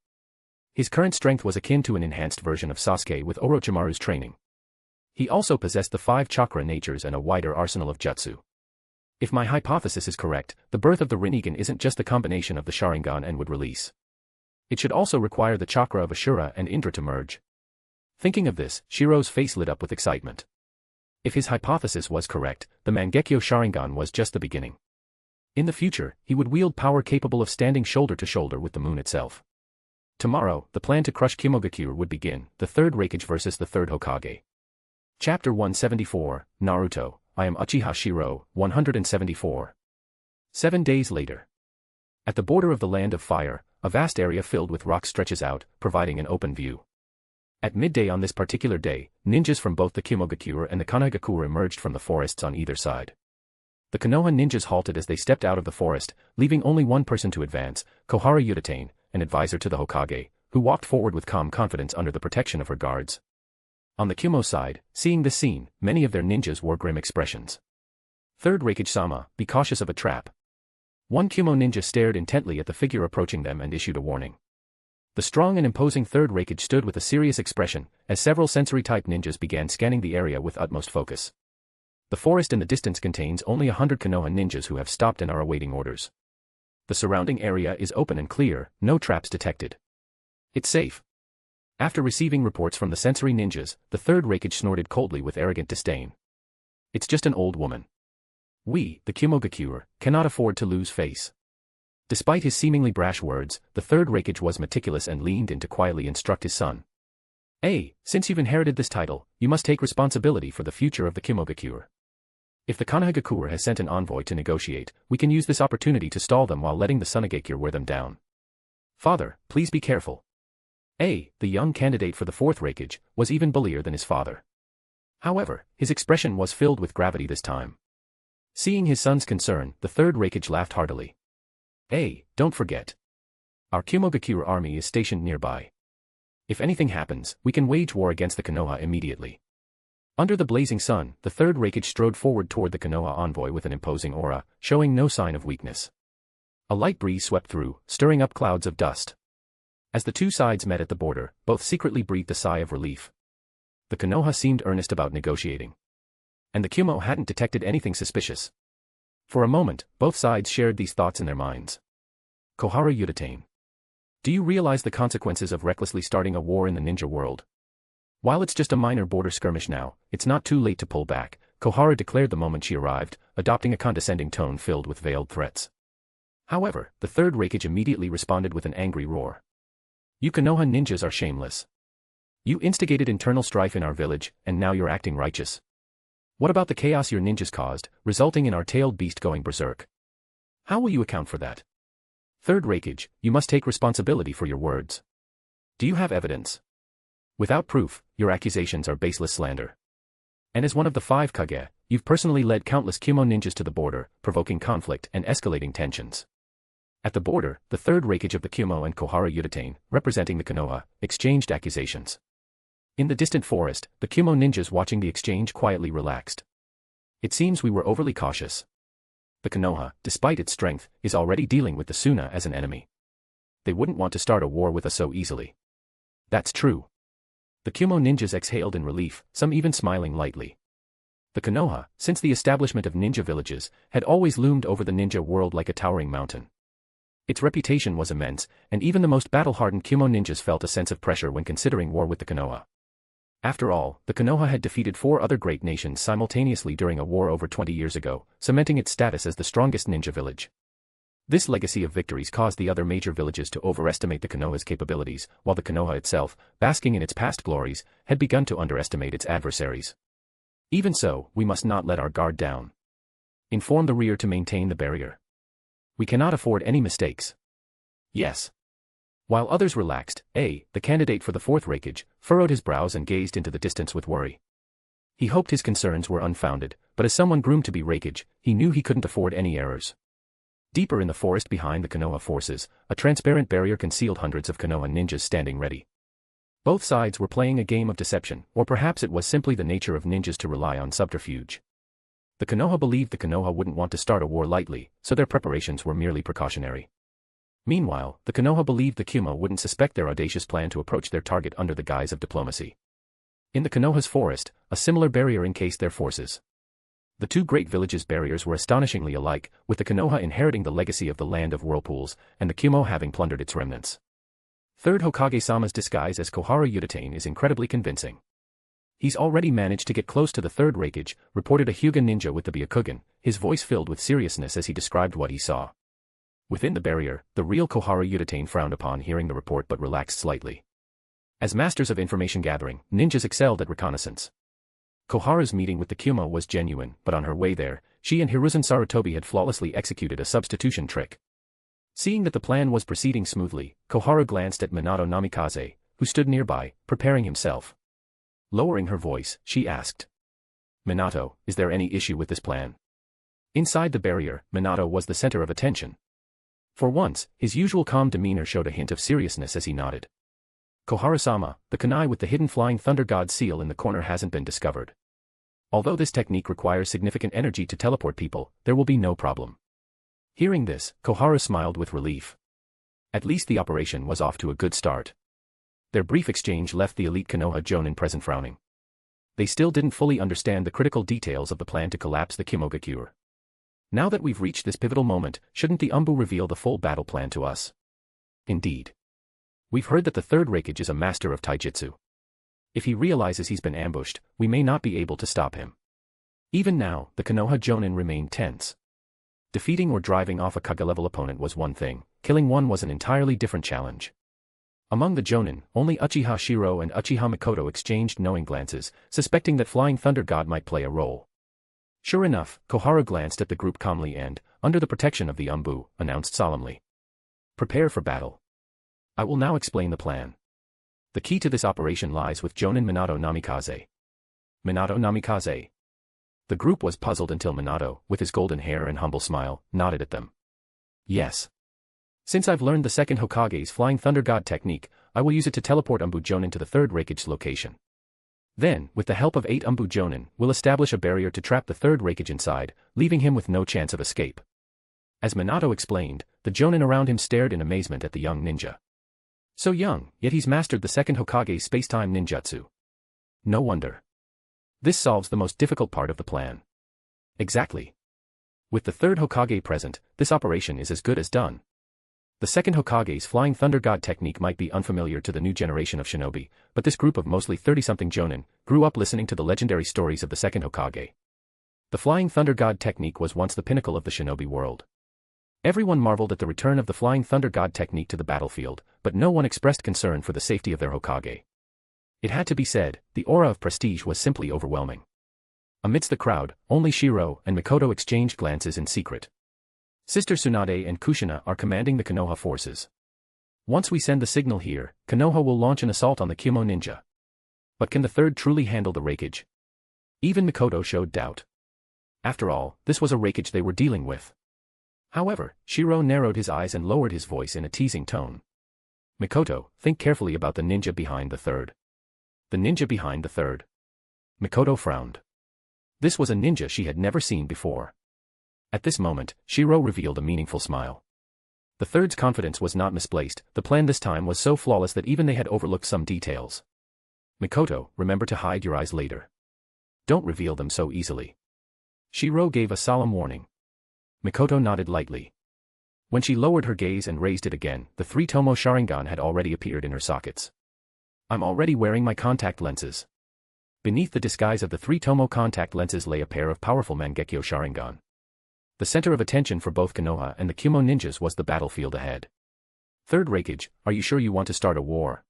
His current strength was akin to an enhanced version of Sasuke with Orochimaru's training. He also possessed the 5 chakra natures and a wider arsenal of jutsu. If my hypothesis is correct, the birth of the Rinnegan isn't just the combination of the Sharingan and would release. It should also require the chakra of Ashura and Indra to merge. Thinking of this, Shiro's face lit up with excitement. If his hypothesis was correct, the Mangekyo Sharingan was just the beginning. In the future, he would wield power capable of standing shoulder to shoulder with the moon itself. Tomorrow, the plan to crush Kimogakure would begin, the third Raigage versus the third Hokage. Chapter 174, Naruto, I am Uchiha Shirou, 174. 7 days later. At the border of the Land of Fire, a vast area filled with rocks stretches out, providing an open view. At midday on this particular day, ninjas from both the Kimogakure and the Konohagakure emerged from the forests on either side. The Konoha ninjas halted as they stepped out of the forest, leaving only one person to advance, Kohara Udatane, an advisor to the Hokage, who walked forward with calm confidence under the protection of her guards. On the Kumo side, seeing this scene, many of their ninjas wore grim expressions. Third Raigage-sama, be cautious of a trap. One Kumo ninja stared intently at the figure approaching them and issued a warning. The strong and imposing third Raigage stood with a serious expression, as several sensory-type ninjas began scanning the area with utmost focus. The forest in the distance contains only 100 Konoha ninjas who have stopped and are awaiting orders. The surrounding area is open and clear, no traps detected. It's safe. After receiving reports from the sensory ninjas, the third Raigage snorted coldly with arrogant disdain. It's just an old woman. We, the Kimogakure, cannot afford to lose face. Despite his seemingly brash words, the third Raigage was meticulous and leaned in to quietly instruct his son. Since you've inherited this title, you must take responsibility for the future of the Kimogakure. If the Konohagakure has sent an envoy to negotiate, we can use this opportunity to stall them while letting the Tsunade wear them down. Father, please be careful. The young candidate for the fourth Raigage was even bullier than his father. However, his expression was filled with gravity this time. Seeing his son's concern, the third Raigage laughed heartily. Don't forget. Our Kimogakure army is stationed nearby. If anything happens, we can wage war against the Konoha immediately. Under the blazing sun, the third Raigage strode forward toward the Konoha envoy with an imposing aura, showing no sign of weakness. A light breeze swept through, stirring up clouds of dust. As the two sides met at the border, both secretly breathed a sigh of relief. The Konoha seemed earnest about negotiating. And the Kumo hadn't detected anything suspicious. For a moment, both sides shared these thoughts in their minds. Kohara Udatane. Do you realize the consequences of recklessly starting a war in the ninja world? While it's just a minor border skirmish now, it's not too late to pull back, Kohara declared the moment she arrived, adopting a condescending tone filled with veiled threats. However, the third Raigage immediately responded with an angry roar. You Konoha ninjas are shameless. You instigated internal strife in our village, and now you're acting righteous. What about the chaos your ninjas caused, resulting in our tailed beast going berserk? How will you account for that? Third Raigage, you must take responsibility for your words. Do you have evidence? Without proof, your accusations are baseless slander. And as one of the 5 Kage, you've personally led countless Kumo ninjas to the border, provoking conflict and escalating tensions. At the border, the third Raigage of the Kumo and Kohara Udatane, representing the Konoha, exchanged accusations. In the distant forest, the Kumo ninjas watching the exchange quietly relaxed. It seems we were overly cautious. The Konoha, despite its strength, is already dealing with the Suna as an enemy. They wouldn't want to start a war with us so easily. That's true. The Kumo ninjas exhaled in relief, some even smiling lightly. The Konoha, since the establishment of ninja villages, had always loomed over the ninja world like a towering mountain. Its reputation was immense, and even the most battle-hardened Kumo ninjas felt a sense of pressure when considering war with the Konoha. After all, the Konoha had defeated 4 other great nations simultaneously during a war over 20 years ago, cementing its status as the strongest ninja village. This legacy of victories caused the other major villages to overestimate the Konoha's capabilities, while the Konoha itself, basking in its past glories, had begun to underestimate its adversaries. Even so, we must not let our guard down. Inform the rear to maintain the barrier. We cannot afford any mistakes. Yes. While others relaxed, the candidate for the 4th Raigage, furrowed his brows and gazed into the distance with worry. He hoped his concerns were unfounded, but as someone groomed to be Raigage, he knew he couldn't afford any errors. Deeper in the forest behind the Konoha forces, a transparent barrier concealed hundreds of Konoha ninjas standing ready. Both sides were playing a game of deception, or perhaps it was simply the nature of ninjas to rely on subterfuge. The Konoha believed the Konoha wouldn't want to start a war lightly, so their preparations were merely precautionary. Meanwhile, the Konoha believed the Kumo wouldn't suspect their audacious plan to approach their target under the guise of diplomacy. In the Konoha's forest, a similar barrier encased their forces. The 2 great villages' barriers were astonishingly alike, with the Konoha inheriting the legacy of the land of whirlpools, and the Kumo having plundered its remnants. 3rd Hokage-sama's disguise as Koharu Uchiha is incredibly convincing. He's already managed to get close to the 3rd Raigage, reported a Hyuga ninja with the Byakugan, his voice filled with seriousness as he described what he saw. Within the barrier, the real Koharu Uchiha frowned upon hearing the report but relaxed slightly. As masters of information gathering, ninjas excelled at reconnaissance. Koharu's meeting with the Kumo was genuine, but on her way there, she and Hiruzen Sarutobi had flawlessly executed a substitution trick. Seeing that the plan was proceeding smoothly, Koharu glanced at Minato Namikaze, who stood nearby, preparing himself. Lowering her voice, she asked. Minato, is there any issue with this plan? Inside the barrier, Minato was the center of attention. For once, his usual calm demeanor showed a hint of seriousness as he nodded. Koharu-sama, the kunai with the hidden flying thunder god seal in the corner hasn't been discovered. Although this technique requires significant energy to teleport people, there will be no problem. Hearing this, Koharu smiled with relief. At least the operation was off to a good start. Their brief exchange left the elite Konoha Jonin present frowning. They still didn't fully understand the critical details of the plan to collapse the Kimogakure. Now that we've reached this pivotal moment, shouldn't the Umbu reveal the full battle plan to us? Indeed. We've heard that the 3rd Raigage is a master of taijutsu. If he realizes he's been ambushed, we may not be able to stop him. Even now, the Konoha Jonin remained tense. Defeating or driving off a Kage-level opponent was one thing, killing one was an entirely different challenge. Among the Jonin, only Uchiha Shirou and Uchiha Mikoto exchanged knowing glances, suspecting that Flying Thunder God might play a role. Sure enough, Koharu glanced at the group calmly and, under the protection of the Umbu, announced solemnly. Prepare for battle. I will now explain the plan. The key to this operation lies with Jonin Minato Namikaze. Minato Namikaze. The group was puzzled until Minato, with his golden hair and humble smile, nodded at them. Yes. Since I've learned the 2nd Hokage's Flying Thunder God technique, I will use it to teleport Umbu Jonin to the 3rd Raigage's location. Then, with the help of 8 Umbu Jonin, we'll establish a barrier to trap the 3rd Raigage inside, leaving him with no chance of escape. As Minato explained, the Jonin around him stared in amazement at the young ninja. So young, yet he's mastered the 2nd Hokage's space-time ninjutsu. No wonder. This solves the most difficult part of the plan. Exactly. With the 3rd Hokage present, this operation is as good as done. The 2nd Hokage's Flying Thunder God technique might be unfamiliar to the new generation of shinobi, but this group of mostly 30-something Jonin grew up listening to the legendary stories of the 2nd Hokage. The Flying Thunder God technique was once the pinnacle of the Shinobi World. Everyone marveled at the return of the Flying Thunder God technique to the battlefield, but no one expressed concern for the safety of their Hokage. It had to be said, the aura of prestige was simply overwhelming. Amidst the crowd, only Shiro and Mikoto exchanged glances in secret. Sister Tsunade and Kushina are commanding the Konoha forces. Once we send the signal here, Konoha will launch an assault on the Kumo ninja. But can the 3rd truly handle the Raigage? Even Mikoto showed doubt. After all, this was a Raigage they were dealing with. However, Shiro narrowed his eyes and lowered his voice in a teasing tone. Mikoto, think carefully about the ninja behind the 3rd. The ninja behind the 3rd. Mikoto frowned. This was a ninja she had never seen before. At this moment, Shiro revealed a meaningful smile. The 3rd's confidence was not misplaced, the plan this time was so flawless that even they had overlooked some details. Mikoto, remember to hide your eyes later. Don't reveal them so easily. Shiro gave a solemn warning. Mikoto nodded lightly. When she lowered her gaze and raised it again, the 3 Tomo Sharingan had already appeared in her sockets. I'm already wearing my contact lenses. Beneath the disguise of the 3 Tomo contact lenses lay a pair of powerful Mangekyo Sharingan. The center of attention for both Konoha and the Kumo ninjas was the battlefield ahead. Third Raigage, are you sure you want to start a war?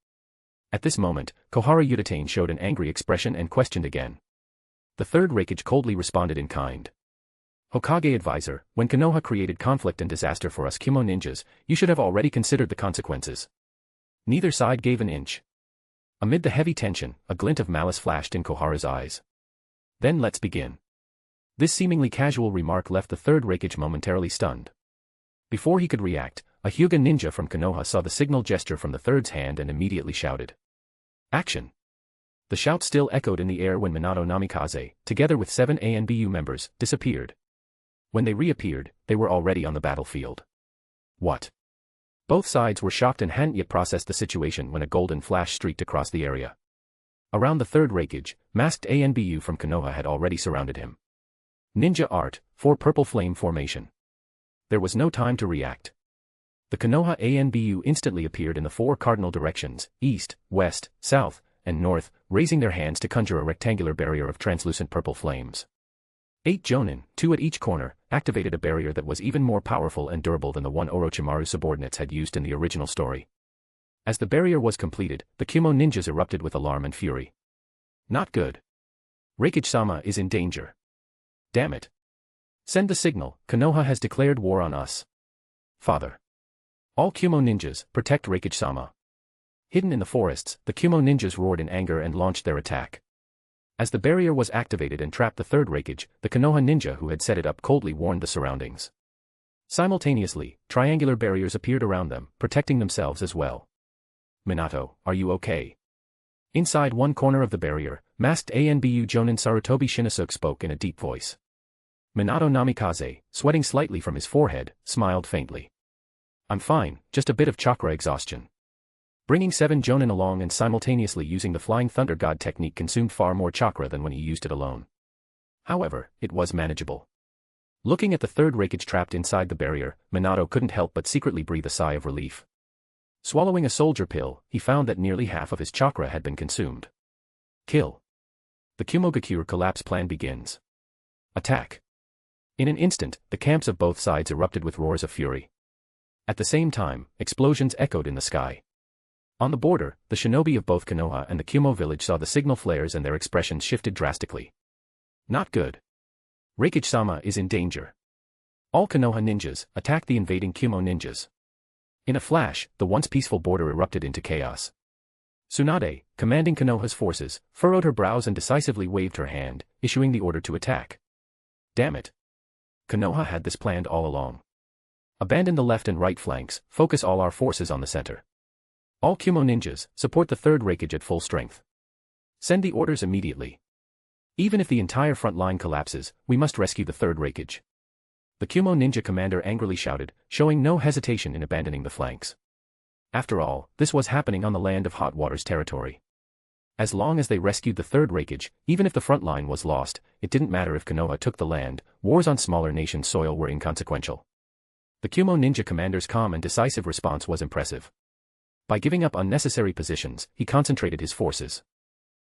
At this moment, Kohara Uchiha showed an angry expression and questioned again. The third Raigage coldly responded in kind. Hokage advisor, when Konoha created conflict and disaster for us Kumo ninjas, you should have already considered the consequences. Neither side gave an inch. Amid the heavy tension, a glint of malice flashed in Kohara's eyes. Then let's begin. This seemingly casual remark left the third Raigage momentarily stunned. Before he could react, a Hyuga ninja from Konoha saw the signal gesture from the third's hand and immediately shouted. Action! The shout still echoed in the air when Minato Namikaze, together with 7 ANBU members, disappeared. When they reappeared, they were already on the battlefield. What? Both sides were shocked and hadn't yet processed the situation when a golden flash streaked across the area. Around the third Raigage, masked ANBU from Konoha had already surrounded him. Ninja art, 4 purple flame formation. There was no time to react. The Konoha ANBU instantly appeared in the 4 cardinal directions, east, west, south, and north, raising their hands to conjure a rectangular barrier of translucent purple flames. 8 Jonin, 2 at each corner, activated a barrier that was even more powerful and durable than the one Orochimaru's subordinates had used in the original story. As the barrier was completed, the Kumo ninjas erupted with alarm and fury. Not good. Raigage-sama is in danger. Damn it. Send the signal, Konoha has declared war on us. Father. All Kumo ninjas, protect Raigage-sama. Hidden in the forests, the Kumo ninjas roared in anger and launched their attack. As the barrier was activated and trapped the third Raigage, the Konoha ninja who had set it up coldly warned the surroundings. Simultaneously, triangular barriers appeared around them, protecting themselves as well. Minato, are you okay? Inside one corner of the barrier, masked ANBU Jonin Sarutobi Shinosuke spoke in a deep voice. Minato Namikaze, sweating slightly from his forehead, smiled faintly. I'm fine, just a bit of chakra exhaustion. Bringing 7 Jonin along and simultaneously using the Flying Thunder God technique consumed far more chakra than when he used it alone. However, it was manageable. Looking at the third Raigage trapped inside the barrier, Minato couldn't help but secretly breathe a sigh of relief. Swallowing a soldier pill, he found that nearly half of his chakra had been consumed. Kill. The Kumogakure collapse plan begins. Attack. In an instant, the camps of both sides erupted with roars of fury. At the same time, explosions echoed in the sky. On the border, the shinobi of both Konoha and the Kumo village saw the signal flares and their expressions shifted drastically. Not good. Raigage-sama is in danger. All Konoha ninjas, attack the invading Kumo ninjas. In a flash, the once peaceful border erupted into chaos. Tsunade, commanding Konoha's forces, furrowed her brows and decisively waved her hand, issuing the order to attack. Damn it. Konoha had this planned all along. Abandon the left and right flanks, focus all our forces on the center. All Kumo ninjas, support the third Raigage at full strength. Send the orders immediately. Even if the entire front line collapses, we must rescue the third Raigage. The Kumo ninja commander angrily shouted, showing no hesitation in abandoning the flanks. After all, this was happening on the land of Hot Water's territory. As long as they rescued the third Raigage, even if the front line was lost, it didn't matter if Konoha took the land, wars on smaller nations' soil were inconsequential. The Kumo ninja commander's calm and decisive response was impressive. By giving up unnecessary positions, he concentrated his forces.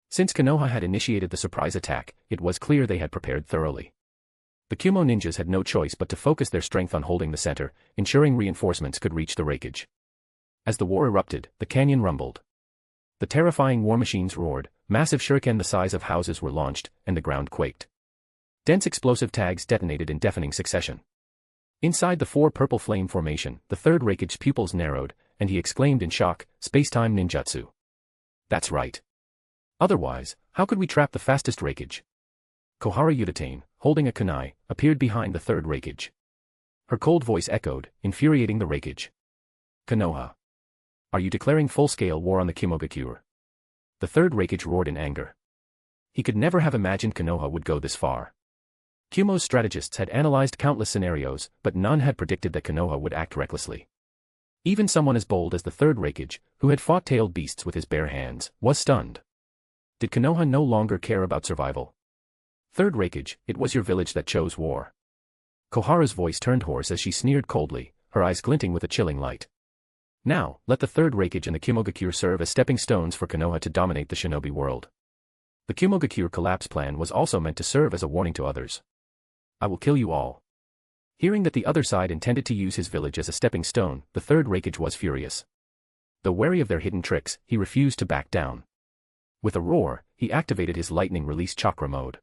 Since Konoha had initiated the surprise attack, it was clear they had prepared thoroughly. The Kumo ninjas had no choice but to focus their strength on holding the center, ensuring reinforcements could reach the Raigage. As the war erupted, the canyon rumbled. The terrifying war machines roared, massive shuriken the size of houses were launched, and the ground quaked. Dense explosive tags detonated in deafening succession. Inside the 4 purple flame formation, the third Raigage's pupils narrowed, and he exclaimed in shock, "Space-time ninjutsu." That's right. Otherwise, how could we trap the fastest Raigage? Kohara Uchiha, holding a kunai, appeared behind the third Raigage. Her cold voice echoed, infuriating the Raigage. Konoha. Are you declaring full-scale war on the Kumogakure? The third Raigage roared in anger. He could never have imagined Konoha would go this far. Kumo's strategists had analyzed countless scenarios, but none had predicted that Konoha would act recklessly. Even someone as bold as the third Raigage, who had fought tailed beasts with his bare hands, was stunned. Did Konoha no longer care about survival? Third Raigage, it was your village that chose war. Kohara's voice turned hoarse as she sneered coldly, her eyes glinting with a chilling light. Now, let the third Raigage and the Kimogakure serve as stepping stones for Konoha to dominate the Shinobi world. The Kimogakure collapse plan was also meant to serve as a warning to others. I will kill you all. Hearing that the other side intended to use his village as a stepping stone, the third Raigage was furious. Though wary of their hidden tricks, he refused to back down. With a roar, he activated his lightning release chakra mode.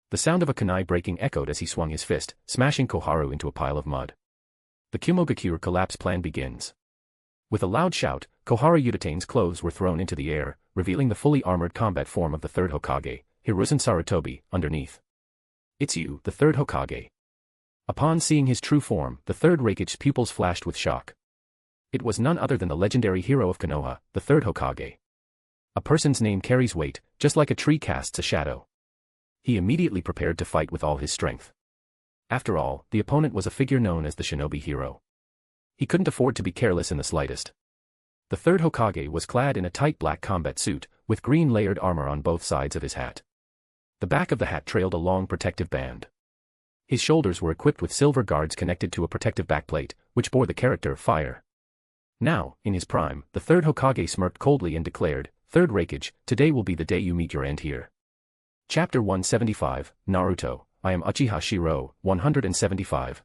The sound of a kunai breaking echoed as he swung his fist, smashing Koharu into a pile of mud. The Kimogakure collapse plan begins. With a loud shout, Koharu Yudatane's clothes were thrown into the air, revealing the fully armored combat form of the third Hokage, Hiruzen Sarutobi, underneath. It's you, the third Hokage. Upon seeing his true form, the third Raigage's pupils flashed with shock. It was none other than the legendary hero of Konoha, the third Hokage. A person's name carries weight, just like a tree casts a shadow. He immediately prepared to fight with all his strength. After all, the opponent was a figure known as the Shinobi hero. He couldn't afford to be careless in the slightest. The third Hokage was clad in a tight black combat suit, with green layered armor on both sides of his hat. The back of the hat trailed a long protective band. His shoulders were equipped with silver guards connected to a protective backplate, which bore the character Fire. Now, in his prime, the third Hokage smirked coldly and declared, "Third Raigage, today will be the day you meet your end here." Chapter 175, Naruto, I am Uchiha Shirou, 175.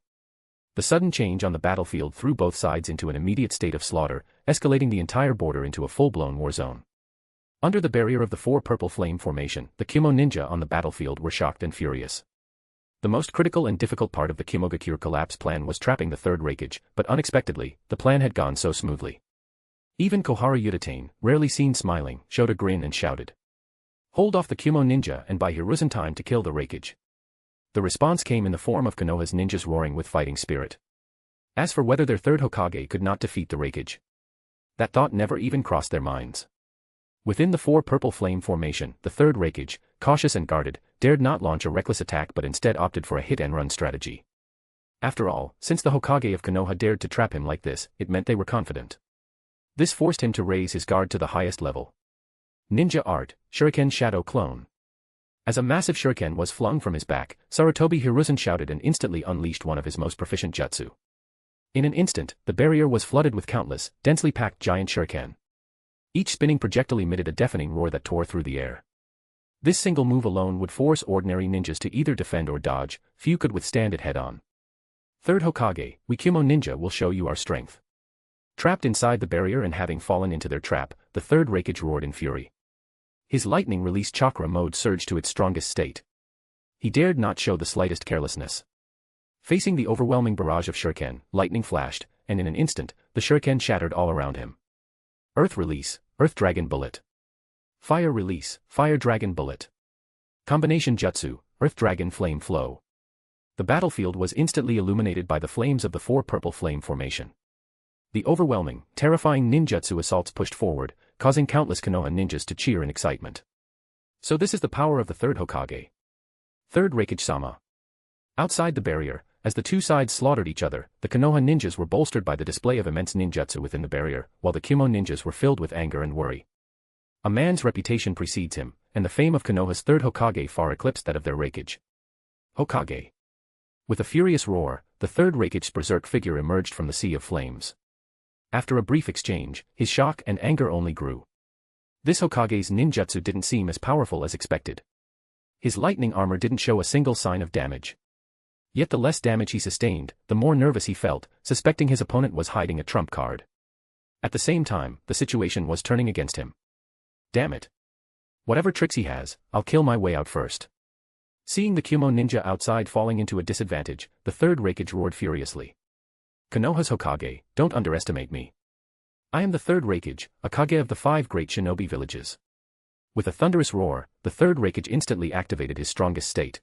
The sudden change on the battlefield threw both sides into an immediate state of slaughter, escalating the entire border into a full-blown war zone. Under the barrier of the four purple flame formation, the Kimo ninja on the battlefield were shocked and furious. The most critical and difficult part of the Kimogakure collapse plan was trapping the third Raigage, but unexpectedly, the plan had gone so smoothly. Even Koharu Yudatane, rarely seen smiling, showed a grin and shouted, "Hold off the Kimo ninja and buy Hiruzen time to kill the Raigage." The response came in the form of Konoha's ninjas roaring with fighting spirit. As for whether their third Hokage could not defeat the Raigage, that thought never even crossed their minds. Within the four purple flame formation, the third Raigage, cautious and guarded, dared not launch a reckless attack but instead opted for a hit-and-run strategy. After all, since the Hokage of Konoha dared to trap him like this, it meant they were confident. This forced him to raise his guard to the highest level. Ninja Art, Shuriken Shadow Clone. As a massive shuriken was flung from his back, Sarutobi Hiruzen shouted and instantly unleashed one of his most proficient jutsu. In an instant, the barrier was flooded with countless, densely packed giant shuriken. Each spinning projectile emitted a deafening roar that tore through the air. This single move alone would force ordinary ninjas to either defend or dodge, few could withstand it head-on. Third Hokage, we Kimo ninja will show you our strength. Trapped inside the barrier and having fallen into their trap, the third Raigage roared in fury. His lightning release chakra mode surged to its strongest state. He dared not show the slightest carelessness. Facing the overwhelming barrage of shuriken, lightning flashed, and in an instant, the shuriken shattered all around him. Earth release, Earth Dragon Bullet. Fire release, Fire Dragon Bullet. Combination jutsu, Earth Dragon Flame Flow. The battlefield was instantly illuminated by the flames of the four purple flame formation. The overwhelming, terrifying ninjutsu assaults pushed forward, causing countless Konoha ninjas to cheer in excitement. So this is the power of the third Hokage. Third Raigage-sama. Outside the barrier, as the two sides slaughtered each other, the Konoha ninjas were bolstered by the display of immense ninjutsu within the barrier, while the Kimo ninjas were filled with anger and worry. A man's reputation precedes him, and the fame of Konoha's third Hokage far eclipsed that of their Raigage. Hokage. With a furious roar, the third Raigage's berserk figure emerged from the sea of flames. After a brief exchange, his shock and anger only grew. This Hokage's ninjutsu didn't seem as powerful as expected. His lightning armor didn't show a single sign of damage. Yet the less damage he sustained, the more nervous he felt, suspecting his opponent was hiding a trump card. At the same time, the situation was turning against him. Damn it. Whatever tricks he has, I'll kill my way out first. Seeing the Kimo ninja outside falling into a disadvantage, the third Raigage roared furiously. Konoha's Hokage, don't underestimate me. I am the third Raigage, a Kage of the 5 great shinobi villages. With a thunderous roar, the third Raigage instantly activated his strongest state.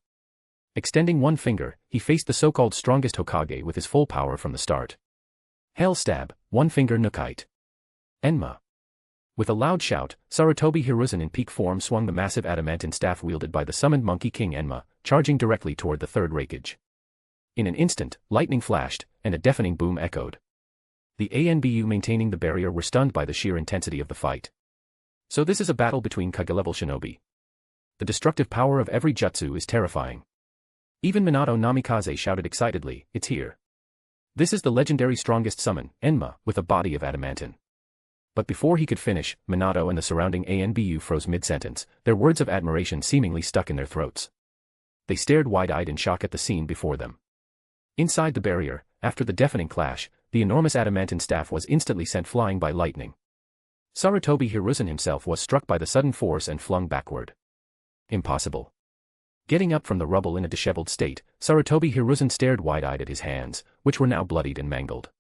Extending one finger, he faced the so-called strongest Hokage with his full power from the start. Hell stab, one finger Nukite. Enma. With a loud shout, Sarutobi Hiruzen in peak form swung the massive adamantine staff wielded by the summoned Monkey King Enma, charging directly toward the third Raigage. In an instant, lightning flashed, and a deafening boom echoed. The ANBU maintaining the barrier were stunned by the sheer intensity of the fight. So this is a battle between Kage-level shinobi. The destructive power of every jutsu is terrifying. Even Minato Namikaze shouted excitedly, "It's here." This is the legendary strongest summon, Enma, with a body of adamantine. But before he could finish, Minato and the surrounding ANBU froze mid-sentence, their words of admiration seemingly stuck in their throats. They stared wide-eyed in shock at the scene before them. Inside the barrier, after the deafening clash, the enormous adamantine staff was instantly sent flying by lightning. Sarutobi Hiruzen himself was struck by the sudden force and flung backward. Impossible. Getting up from the rubble in a disheveled state, Sarutobi Hiruzen stared wide-eyed at his hands, which were now bloodied and mangled.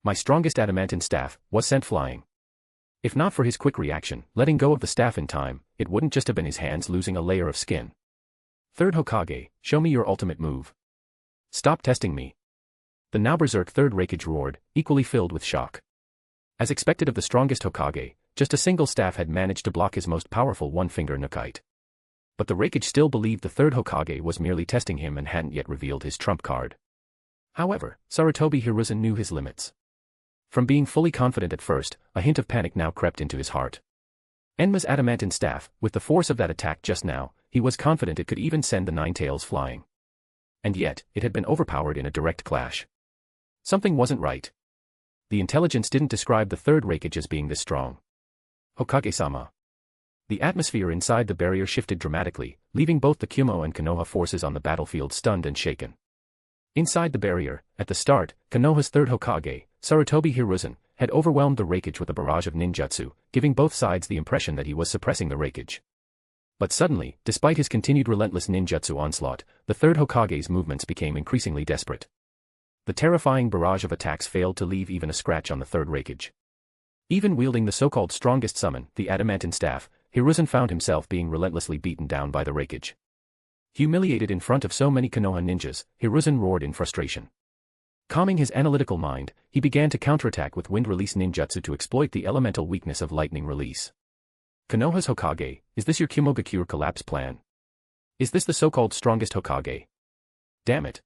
My strongest adamantine staff was sent flying. If not for his quick reaction, letting go of the staff in time, it wouldn't just have been his hands losing a layer of skin. Third Hokage, show me your ultimate move. Stop testing me. The now berserk third Raigage roared, equally filled with shock. As expected of the strongest Hokage, just a single staff had managed to block his most powerful one-finger Nukite. But the Raigage still believed the third Hokage was merely testing him and hadn't yet revealed his trump card. However, Sarutobi Hiruzen knew his limits. From being fully confident at first, a hint of panic now crept into his heart. Enma's adamantine staff, with the force of that attack just now, he was confident it could even send the Nine Tails flying. And yet, it had been overpowered in a direct clash. Something wasn't right. The intelligence didn't describe the third Raigage as being this strong. Hokage-sama. The atmosphere inside the barrier shifted dramatically, leaving both the Kumo and Konoha forces on the battlefield stunned and shaken. Inside the barrier, at the start, Konoha's third Hokage, Sarutobi Hiruzen, had overwhelmed the Raigage with a barrage of ninjutsu, giving both sides the impression that he was suppressing the Raigage. But suddenly, despite his continued relentless ninjutsu onslaught, the third Hokage's movements became increasingly desperate. The terrifying barrage of attacks failed to leave even a scratch on the third Raigage. Even wielding the so-called strongest summon, the adamantine staff, Hiruzen found himself being relentlessly beaten down by the Raigage. Humiliated in front of so many Konoha ninjas, Hiruzen roared in frustration. Calming his analytical mind, he began to counterattack with wind release ninjutsu to exploit the elemental weakness of lightning release. Konoha's Hokage, is this your Kumogakure collapse plan? Is this the so-called strongest Hokage? Damn it.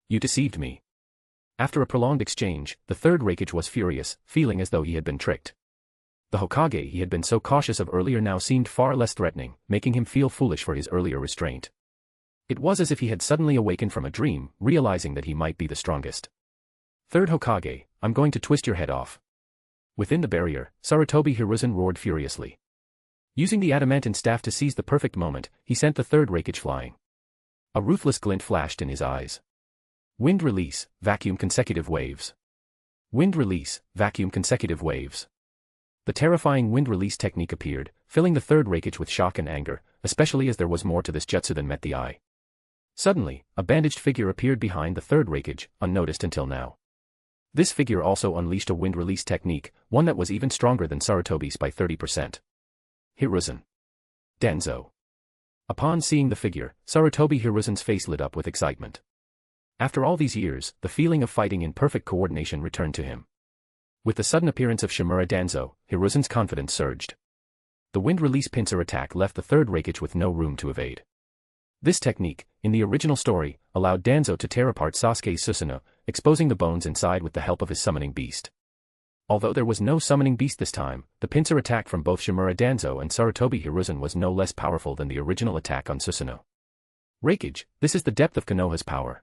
You deceived me. After a prolonged exchange, the third Raigage was furious, feeling as though he had been tricked. The Hokage he had been so cautious of earlier now seemed far less threatening, making him feel foolish for his earlier restraint. It was as if he had suddenly awakened from a dream, realizing that he might be the strongest. Third Hokage, I'm going to twist your head off. Within the barrier, Sarutobi Hiruzen roared furiously. Using the adamantine staff to seize the perfect moment, he sent the third Raigage flying. A ruthless glint flashed in his eyes. Wind release, vacuum consecutive waves. Wind release, vacuum consecutive waves. The terrifying wind release technique appeared, filling the third Raigage with shock and anger, especially as there was more to this jutsu than met the eye. Suddenly, a bandaged figure appeared behind the third Raigage, unnoticed until now. This figure also unleashed a wind release technique, one that was even stronger than Sarutobi's by 30%. Hiruzen. Danzo. Upon seeing the figure, Sarutobi Hiruzen's face lit up with excitement. After all these years, the feeling of fighting in perfect coordination returned to him. With the sudden appearance of Shimura Danzo, Hiruzen's confidence surged. The wind release pincer attack left the third Raigage with no room to evade. This technique, in the original story, allowed Danzo to tear apart Sasuke's Susanoo, exposing the bones inside with the help of his summoning beast. Although there was no summoning beast this time, the pincer attack from both Shimura Danzo and Sarutobi Hiruzen was no less powerful than the original attack on Susanoo. Raigage, this is the depth of Konoha's power.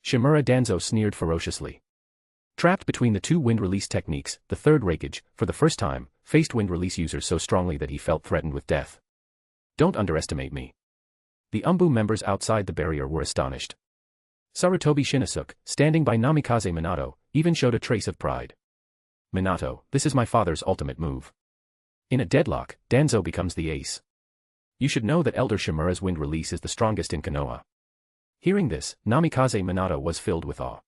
Shimura Danzo sneered ferociously. Trapped between the two wind release techniques, the third Raigage, for the first time, faced wind release users so strongly that he felt threatened with death. Don't underestimate me. The Umbu members outside the barrier were astonished. Sarutobi Shinosuke, standing by Namikaze Minato, even showed a trace of pride. Minato, this is my father's ultimate move. In a deadlock, Danzo becomes the ace. You should know that Elder Shimura's wind release is the strongest in Konoha. Hearing this, Namikaze Minato was filled with awe.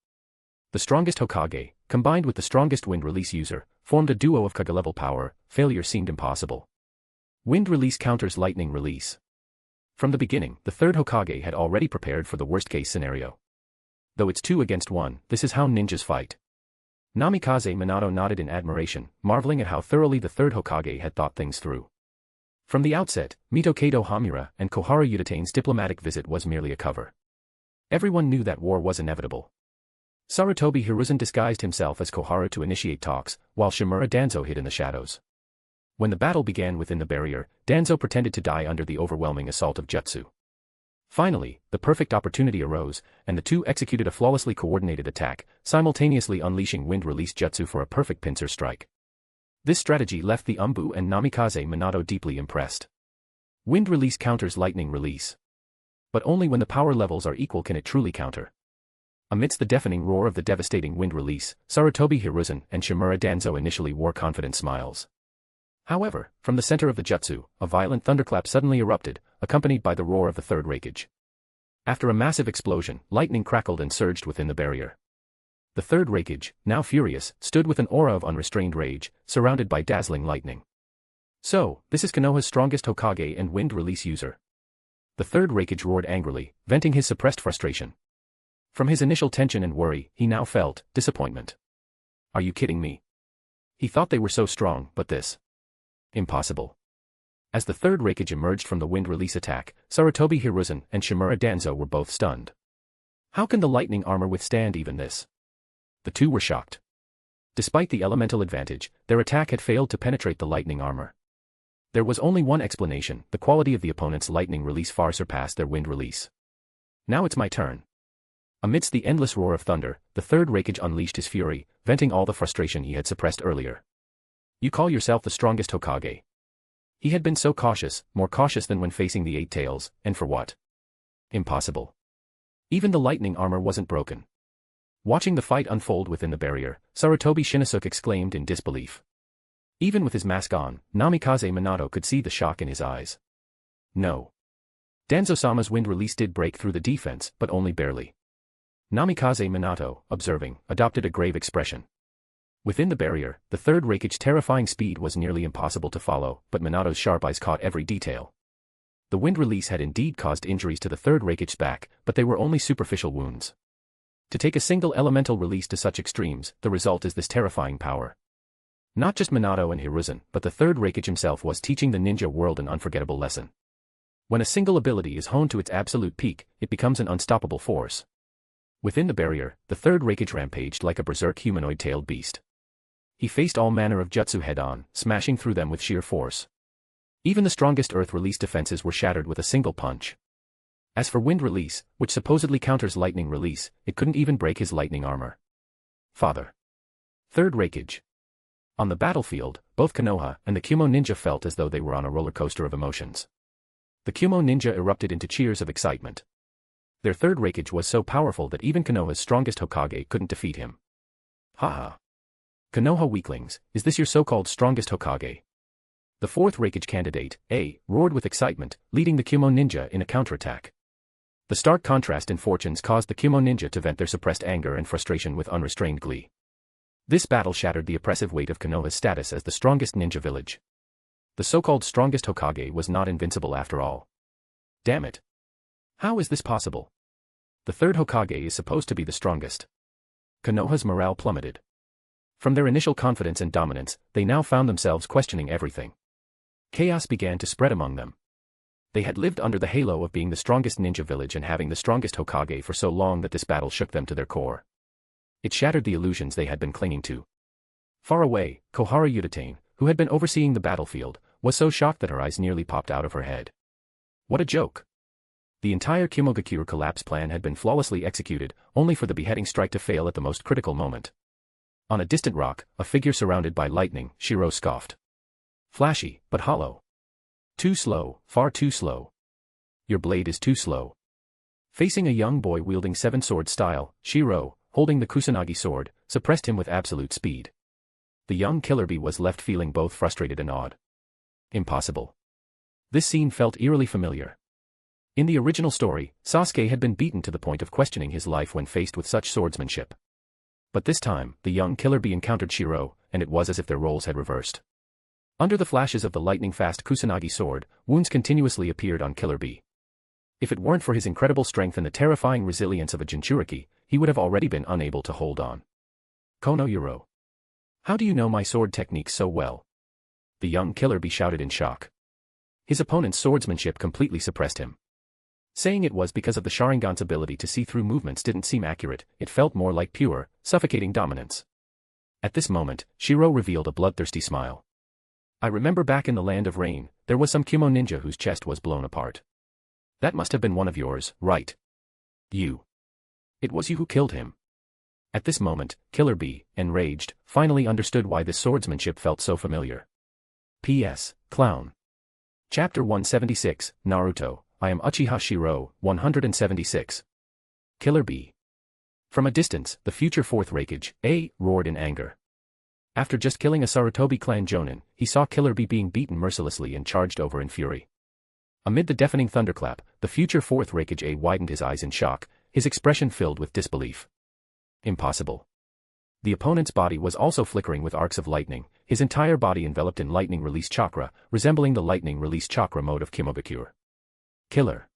The strongest Hokage, combined with the strongest wind release user, formed a duo of Kage-level power. Failure seemed impossible. Wind release counters lightning release. From the beginning, the third Hokage had already prepared for the worst-case scenario. Though it's 2 against 1, this is how ninjas fight. Namikaze Minato nodded in admiration, marveling at how thoroughly the third Hokage had thought things through. From the outset, Mito Kado Hamura and Koharu Yutate's diplomatic visit was merely a cover. Everyone knew that war was inevitable. Sarutobi Hiruzen disguised himself as Koharu to initiate talks, while Shimura Danzo hid in the shadows. When the battle began within the barrier, Danzo pretended to die under the overwhelming assault of jutsu. Finally, the perfect opportunity arose, and the two executed a flawlessly coordinated attack, simultaneously unleashing wind release jutsu for a perfect pincer strike. This strategy left the Umbu and Namikaze Minato deeply impressed. Wind release counters lightning release. But only when the power levels are equal can it truly counter. Amidst the deafening roar of the devastating wind release, Sarutobi Hiruzen and Shimura Danzo initially wore confident smiles. However, from the center of the jutsu, a violent thunderclap suddenly erupted, accompanied by the roar of the third Raigage. After a massive explosion, lightning crackled and surged within the barrier. The third Raigage, now furious, stood with an aura of unrestrained rage, surrounded by dazzling lightning. So, this is Konoha's strongest Hokage and wind release user. The third Raigage roared angrily, venting his suppressed frustration. From his initial tension and worry, he now felt disappointment. Are you kidding me? He thought they were so strong, but this. Impossible. As the third Raigage emerged from the wind release attack, Sarutobi Hiruzen and Shimura Danzo were both stunned. How can the lightning armor withstand even this? The two were shocked. Despite the elemental advantage, their attack had failed to penetrate the lightning armor. There was only one explanation: the quality of the opponent's lightning release far surpassed their wind release. Now it's my turn. Amidst the endless roar of thunder, the third Raigage unleashed his fury, venting all the frustration he had suppressed earlier. You call yourself the strongest Hokage? He had been so cautious, more cautious than when facing the Eight Tails, and for what? Impossible. Even the lightning armor wasn't broken. Watching the fight unfold within the barrier, Sarutobi Shinosuke exclaimed in disbelief. Even with his mask on, Namikaze Minato could see the shock in his eyes. No. Danzo-sama's wind release did break through the defense, but only barely. Namikaze Minato, observing, adopted a grave expression. Within the barrier, the third Raigage's terrifying speed was nearly impossible to follow, but Minato's sharp eyes caught every detail. The wind release had indeed caused injuries to the third Raigage's back, but they were only superficial wounds. To take a single elemental release to such extremes, the result is this terrifying power. Not just Minato and Hiruzen, but the third Raigage himself was teaching the ninja world an unforgettable lesson. When a single ability is honed to its absolute peak, it becomes an unstoppable force. Within the barrier, the third Raigage rampaged like a berserk humanoid-tailed beast. He faced all manner of jutsu head-on, smashing through them with sheer force. Even the strongest earth release defenses were shattered with a single punch. As for wind release, which supposedly counters lightning release, it couldn't even break his lightning armor. Father. Third Raigage. On the battlefield, both Konoha and the Kumo ninja felt as though they were on a roller coaster of emotions. The Kumo ninja erupted into cheers of excitement. Their third Raigage was so powerful that even Konoha's strongest Hokage couldn't defeat him. Haha. Konoha weaklings, is this your so-called strongest Hokage? The fourth Raigage candidate, A, roared with excitement, leading the Kumo ninja in a counterattack. The stark contrast in fortunes caused the Kumo ninja to vent their suppressed anger and frustration with unrestrained glee. This battle shattered the oppressive weight of Konoha's status as the strongest ninja village. The so-called strongest Hokage was not invincible after all. Damn it. How is this possible? The third Hokage is supposed to be the strongest. Konoha's morale plummeted. From their initial confidence and dominance, they now found themselves questioning everything. Chaos began to spread among them. They had lived under the halo of being the strongest ninja village and having the strongest Hokage for so long that this battle shook them to their core. It shattered the illusions they had been clinging to. Far away, Kohara Udatane, who had been overseeing the battlefield, was so shocked that her eyes nearly popped out of her head. What a joke! The entire Kumogakure collapse plan had been flawlessly executed, only for the beheading strike to fail at the most critical moment. On a distant rock, a figure surrounded by lightning, Shiro scoffed. Flashy, but hollow. Too slow, far too slow. Your blade is too slow. Facing a young boy wielding seven-sword style, Shiro, holding the Kusanagi sword, suppressed him with absolute speed. The young killer bee was left feeling both frustrated and awed. Impossible. This scene felt eerily familiar. In the original story, Sasuke had been beaten to the point of questioning his life when faced with such swordsmanship. But this time, the young killer bee encountered Shiro, and it was as if their roles had reversed. Under the flashes of the lightning-fast Kusanagi sword, wounds continuously appeared on Killer Bee. If it weren't for his incredible strength and the terrifying resilience of a Jinchuriki, he would have already been unable to hold on. Kono Yuro. How do you know my sword techniques so well? The young Killer Bee shouted in shock. His opponent's swordsmanship completely suppressed him. Saying it was because of the Sharingan's ability to see through movements didn't seem accurate, it felt more like pure, suffocating dominance. At this moment, Shiro revealed a bloodthirsty smile. I remember back in the Land of Rain, there was some Kumo ninja whose chest was blown apart. That must have been one of yours, right? You. It was you who killed him. At this moment, Killer Bee, enraged, finally understood why this swordsmanship felt so familiar. P.S. Clown. Chapter 176, Naruto, I am Uchiha Shirou, 176. Killer Bee. From a distance, the future fourth Raigage, roared in anger. After just killing a Sarutobi clan jonin, he saw Killer Bee being beaten mercilessly and charged over in fury. Amid the deafening thunderclap, the future fourth Raigage widened his eyes in shock, his expression filled with disbelief. Impossible. The opponent's body was also flickering with arcs of lightning, his entire body enveloped in lightning release chakra, resembling the lightning release chakra mode of Kimogakure. Killer.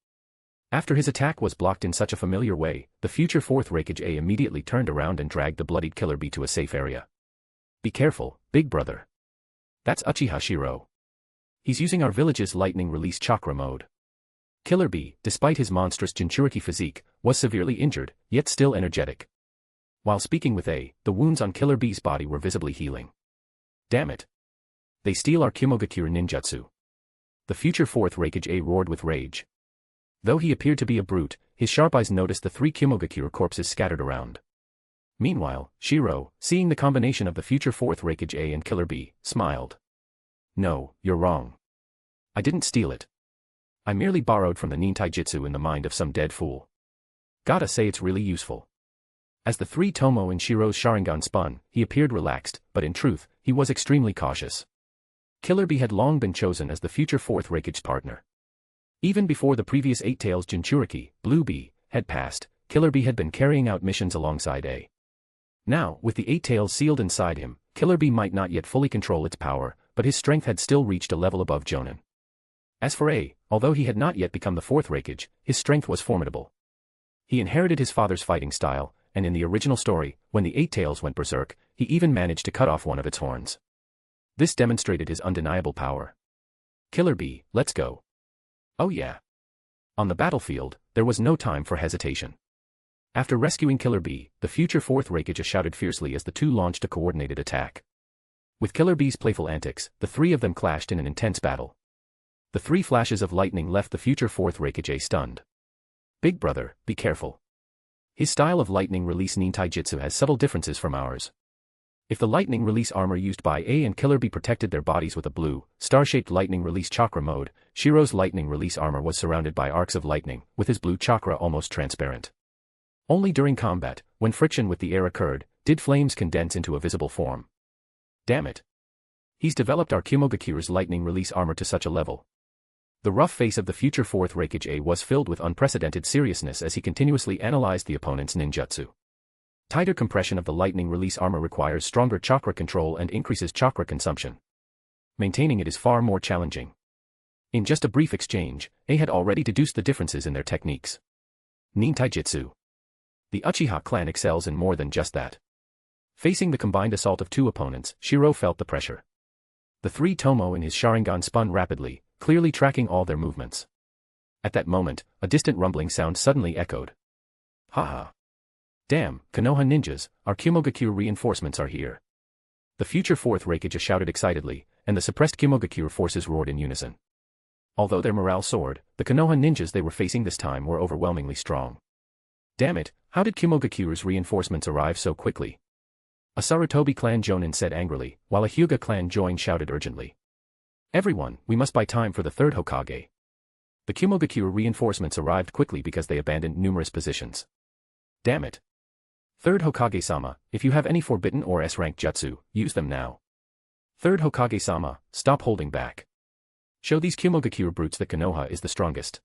After his attack was blocked in such a familiar way, the future fourth Raigage immediately turned around and dragged the bloodied Killer Bee to a safe area. Be careful, big brother. That's Uchiha Shirou. He's using our village's lightning release chakra mode. Killer Bee, despite his monstrous Jinchuriki physique, was severely injured, yet still energetic. While speaking with the wounds on Killer Bee's body were visibly healing. Damn it. They steal our Kimogakure ninjutsu. The future fourth Raigage roared with rage. Though he appeared to be a brute, his sharp eyes noticed the 3 Kimogakure corpses scattered around. Meanwhile, Shiro, seeing the combination of the future fourth Raigage and Killer Bee, smiled. No, you're wrong. I didn't steal it. I merely borrowed from the nintaijutsu in the mind of some dead fool. Gotta say it's really useful. As the 3 Tomo in Shiro's Sharingan spun, he appeared relaxed, but in truth, he was extremely cautious. Killer Bee had long been chosen as the future fourth Raigage's partner. Even before the previous 8 Tails Jinchuriki, Blue Bee, had passed, Killer Bee had been carrying out missions alongside Now, with the 8 Tails sealed inside him, Killer Bee might not yet fully control its power, but his strength had still reached a level above Jonin. As for although he had not yet become the fourth Raigage, his strength was formidable. He inherited his father's fighting style, and in the original story, when the 8 Tails went berserk, he even managed to cut off one of its horns. This demonstrated his undeniable power. Killer Bee, let's go. Oh yeah. On the battlefield, there was no time for hesitation. After rescuing Killer Bee, the future fourth Raigage shouted fiercely as the two launched a coordinated attack. With Killer Bee's playful antics, the 3 of them clashed in an intense battle. The 3 flashes of lightning left the future fourth Raigage stunned. Big brother, be careful. His style of lightning release nintaijutsu has subtle differences from ours. If the lightning release armor used by and Killer Bee protected their bodies with a blue, star-shaped lightning release chakra mode, Shiro's lightning release armor was surrounded by arcs of lightning, with his blue chakra almost transparent. Only during combat, when friction with the air occurred, did flames condense into a visible form. Damn it. He's developed our Kimogakure's lightning release armor to such a level. The rough face of the future fourth Raigage was filled with unprecedented seriousness as he continuously analyzed the opponent's ninjutsu. Tighter compression of the lightning release armor requires stronger chakra control and increases chakra consumption. Maintaining it is far more challenging. In just a brief exchange, had already deduced the differences in their techniques. Nintaijutsu. The Uchiha clan excels in more than just that. Facing the combined assault of 2 opponents, Shiro felt the pressure. The 3 Tomo in his Sharingan spun rapidly, clearly tracking all their movements. At that moment, a distant rumbling sound suddenly echoed. Haha. Damn, Konoha ninjas, our Kimogakure reinforcements are here. The future fourth Raigage shouted excitedly, and the suppressed Kimogakure forces roared in unison. Although their morale soared, the Konoha ninjas they were facing this time were overwhelmingly strong. Damn it, how did Kimogakure's reinforcements arrive so quickly? A Sarutobi clan jonin said angrily, while a Hyuga clan join shouted urgently. Everyone, we must buy time for the 3rd Hokage. The Kimogakure reinforcements arrived quickly because they abandoned numerous positions. Damn it. 3rd Hokage-sama, if you have any forbidden or S-rank jutsu, use them now. 3rd Hokage-sama, stop holding back. Show these Kimogakure brutes that Konoha is the strongest.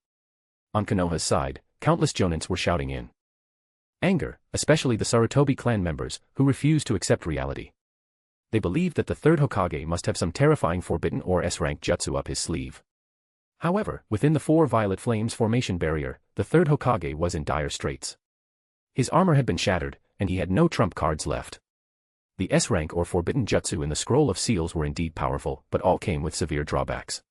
On Konoha's side, countless jonins were shouting in anger, especially the Sarutobi clan members, who refused to accept reality. They believed that the 3rd Hokage must have some terrifying forbidden or S-rank jutsu up his sleeve. However, within the 4 Violet Flames formation barrier, the 3rd Hokage was in dire straits. His armor had been shattered, and he had no trump cards left. The S-rank or forbidden jutsu in the Scroll of Seals were indeed powerful, but all came with severe drawbacks.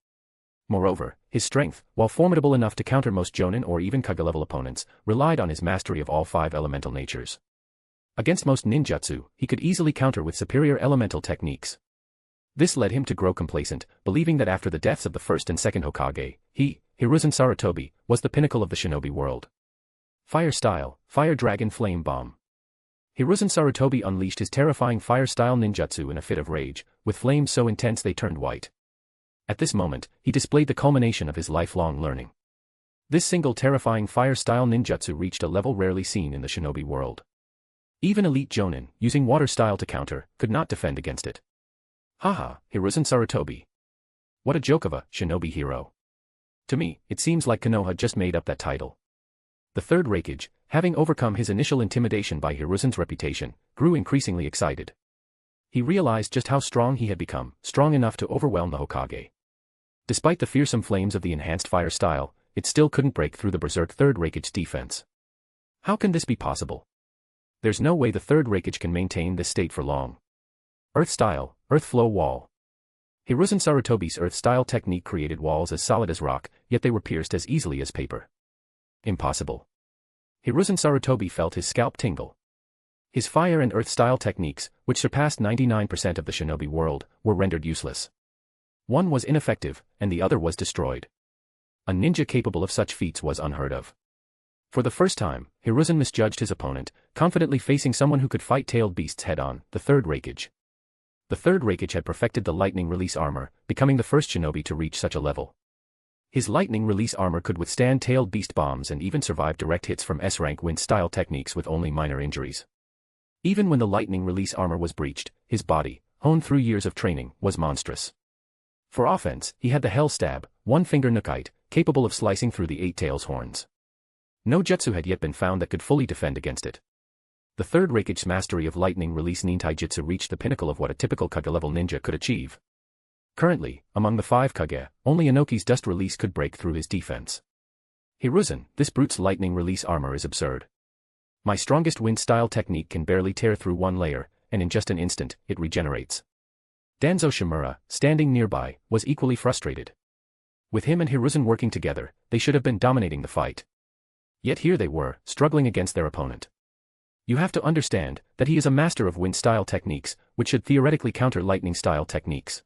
Moreover, his strength, while formidable enough to counter most Jonin or even Kage-level opponents, relied on his mastery of all 5 elemental natures. Against most ninjutsu, he could easily counter with superior elemental techniques. This led him to grow complacent, believing that after the deaths of the 1st and 2nd Hokage, he Hiruzen Sarutobi, was the pinnacle of the Shinobi World. Fire Style, Fire Dragon Flame Bomb. Hiruzen Sarutobi unleashed his terrifying fire-style ninjutsu in a fit of rage, with flames so intense they turned white. At this moment, he displayed the culmination of his lifelong learning. This single terrifying fire-style ninjutsu reached a level rarely seen in the Shinobi world. Even elite jonin, using water style to counter, could not defend against it. Haha, Hiruzen Sarutobi. What a joke of a shinobi hero. To me, it seems like Konoha just made up that title. The third Raigage, having overcome his initial intimidation by Hiruzen's reputation, grew increasingly excited. He realized just how strong he had become, strong enough to overwhelm the Hokage. Despite the fearsome flames of the enhanced fire style, it still couldn't break through the berserk third Raigage's defense. How can this be possible? There's no way the third Raigage can maintain this state for long. Earth Style, Earth Flow Wall. Hiruzen Sarutobi's Earth Style technique created walls as solid as rock, yet they were pierced as easily as paper. Impossible. Hiruzen Sarutobi felt his scalp tingle. His Fire and Earth Style techniques, which surpassed 99% of the Shinobi world, were rendered useless. One was ineffective, and the other was destroyed. A ninja capable of such feats was unheard of. For the first time, Hiruzen misjudged his opponent, confidently facing someone who could fight tailed beasts head-on, the third Raigage. The third Raigage had perfected the lightning release armor, becoming the first shinobi to reach such a level. His lightning release armor could withstand tailed beast bombs and even survive direct hits from S-rank wind-style techniques with only minor injuries. Even when the lightning release armor was breached, his body, honed through years of training, was monstrous. For offense, he had the Hell Stab, one-finger Nukite, capable of slicing through the Eight Tails horns. No jutsu had yet been found that could fully defend against it. The third Raigage's mastery of lightning release nintaijutsu reached the pinnacle of what a typical Kage-level ninja could achieve. Currently, among the 5 Kage, only Inoki's dust release could break through his defense. Hiruzen, this brute's lightning release armor is absurd. My strongest wind-style technique can barely tear through one layer, and in just an instant, it regenerates. Danzo Shimura, standing nearby, was equally frustrated. With him and Hiruzen working together, they should have been dominating the fight. Yet here they were, struggling against their opponent. You have to understand that he is a master of wind-style techniques, which should theoretically counter lightning-style techniques.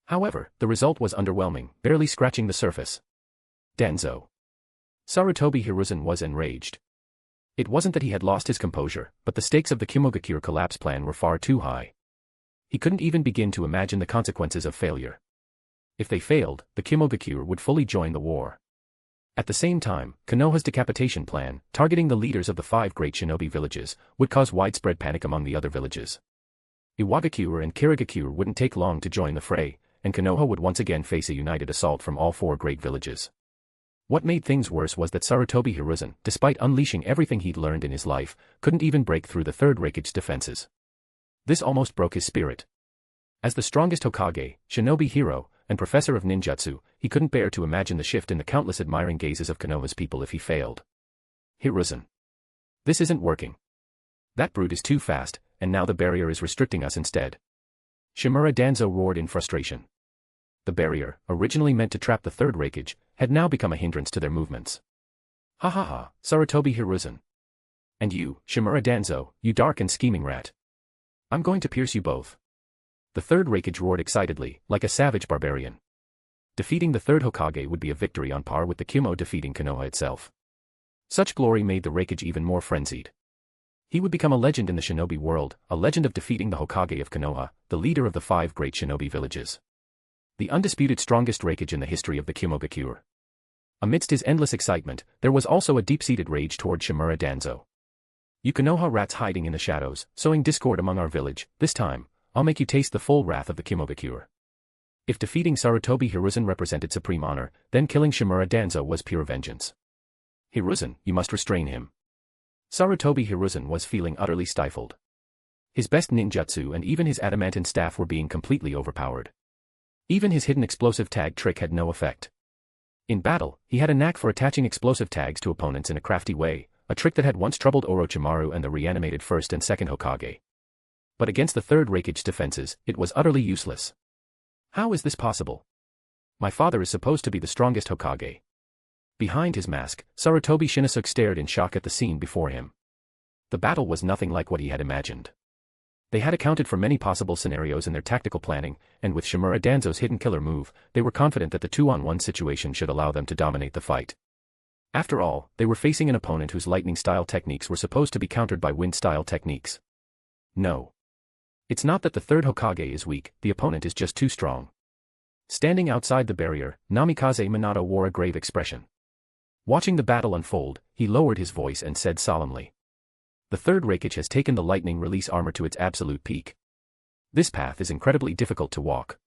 However, the result was underwhelming, barely scratching the surface. Danzo. Sarutobi Hiruzen was enraged. It wasn't that he had lost his composure, but the stakes of the Kumogakure collapse plan were far too high. He couldn't even begin to imagine the consequences of failure. If they failed, the Kumogakure would fully join the war. At the same time, Konoha's decapitation plan, targeting the leaders of the 5 great shinobi villages, would cause widespread panic among the other villages. Iwagakure and Kirigakure wouldn't take long to join the fray, and Konoha would once again face a united assault from all 4 great villages. What made things worse was that Sarutobi Hiruzen, despite unleashing everything he'd learned in his life, couldn't even break through the third Raigage's defenses. This almost broke his spirit. As the strongest Hokage, shinobi hero, and professor of ninjutsu, he couldn't bear to imagine the shift in the countless admiring gazes of Konoha's people if he failed. Hiruzen. This isn't working. That brute is too fast, and now the barrier is restricting us instead. Shimura Danzo roared in frustration. The barrier, originally meant to trap the third Raigage, had now become a hindrance to their movements. Ha ha ha, Sarutobi Hiruzen. And you, Shimura Danzo, you dark and scheming rat. I'm going to pierce you both. The third Raigage roared excitedly, like a savage barbarian. Defeating the third Hokage would be a victory on par with the Kumo defeating Konoha itself. Such glory made the Raigage even more frenzied. He would become a legend in the shinobi world, a legend of defeating the Hokage of Konoha, the leader of the 5 great shinobi villages. The undisputed strongest Raigage in the history of the Kumogakure. Amidst his endless excitement, there was also a deep-seated rage toward Shimura Danzo. You Konoha rats hiding in the shadows, sowing discord among our village, this time, I'll make you taste the full wrath of the Kumogakure. If defeating Sarutobi Hiruzen represented supreme honor, then killing Shimura Danzo was pure vengeance. Hiruzen, you must restrain him. Sarutobi Hiruzen was feeling utterly stifled. His best ninjutsu and even his adamantine staff were being completely overpowered. Even his hidden explosive tag trick had no effect. In battle, he had a knack for attaching explosive tags to opponents in a crafty way, a trick that had once troubled Orochimaru and the reanimated first and second Hokage. But against the third Raigage's defenses, it was utterly useless. How is this possible? My father is supposed to be the strongest Hokage. Behind his mask, Sarutobi Shinosuke stared in shock at the scene before him. The battle was nothing like what he had imagined. They had accounted for many possible scenarios in their tactical planning, and with Shimura Danzo's hidden killer move, they were confident that the 2-on-1 situation should allow them to dominate the fight. After all, they were facing an opponent whose lightning-style techniques were supposed to be countered by wind-style techniques. No. It's not that the third Hokage is weak, the opponent is just too strong. Standing outside the barrier, Namikaze Minato wore a grave expression. Watching the battle unfold, he lowered his voice and said solemnly. The third Raigage has taken the lightning release armor to its absolute peak. This path is incredibly difficult to walk.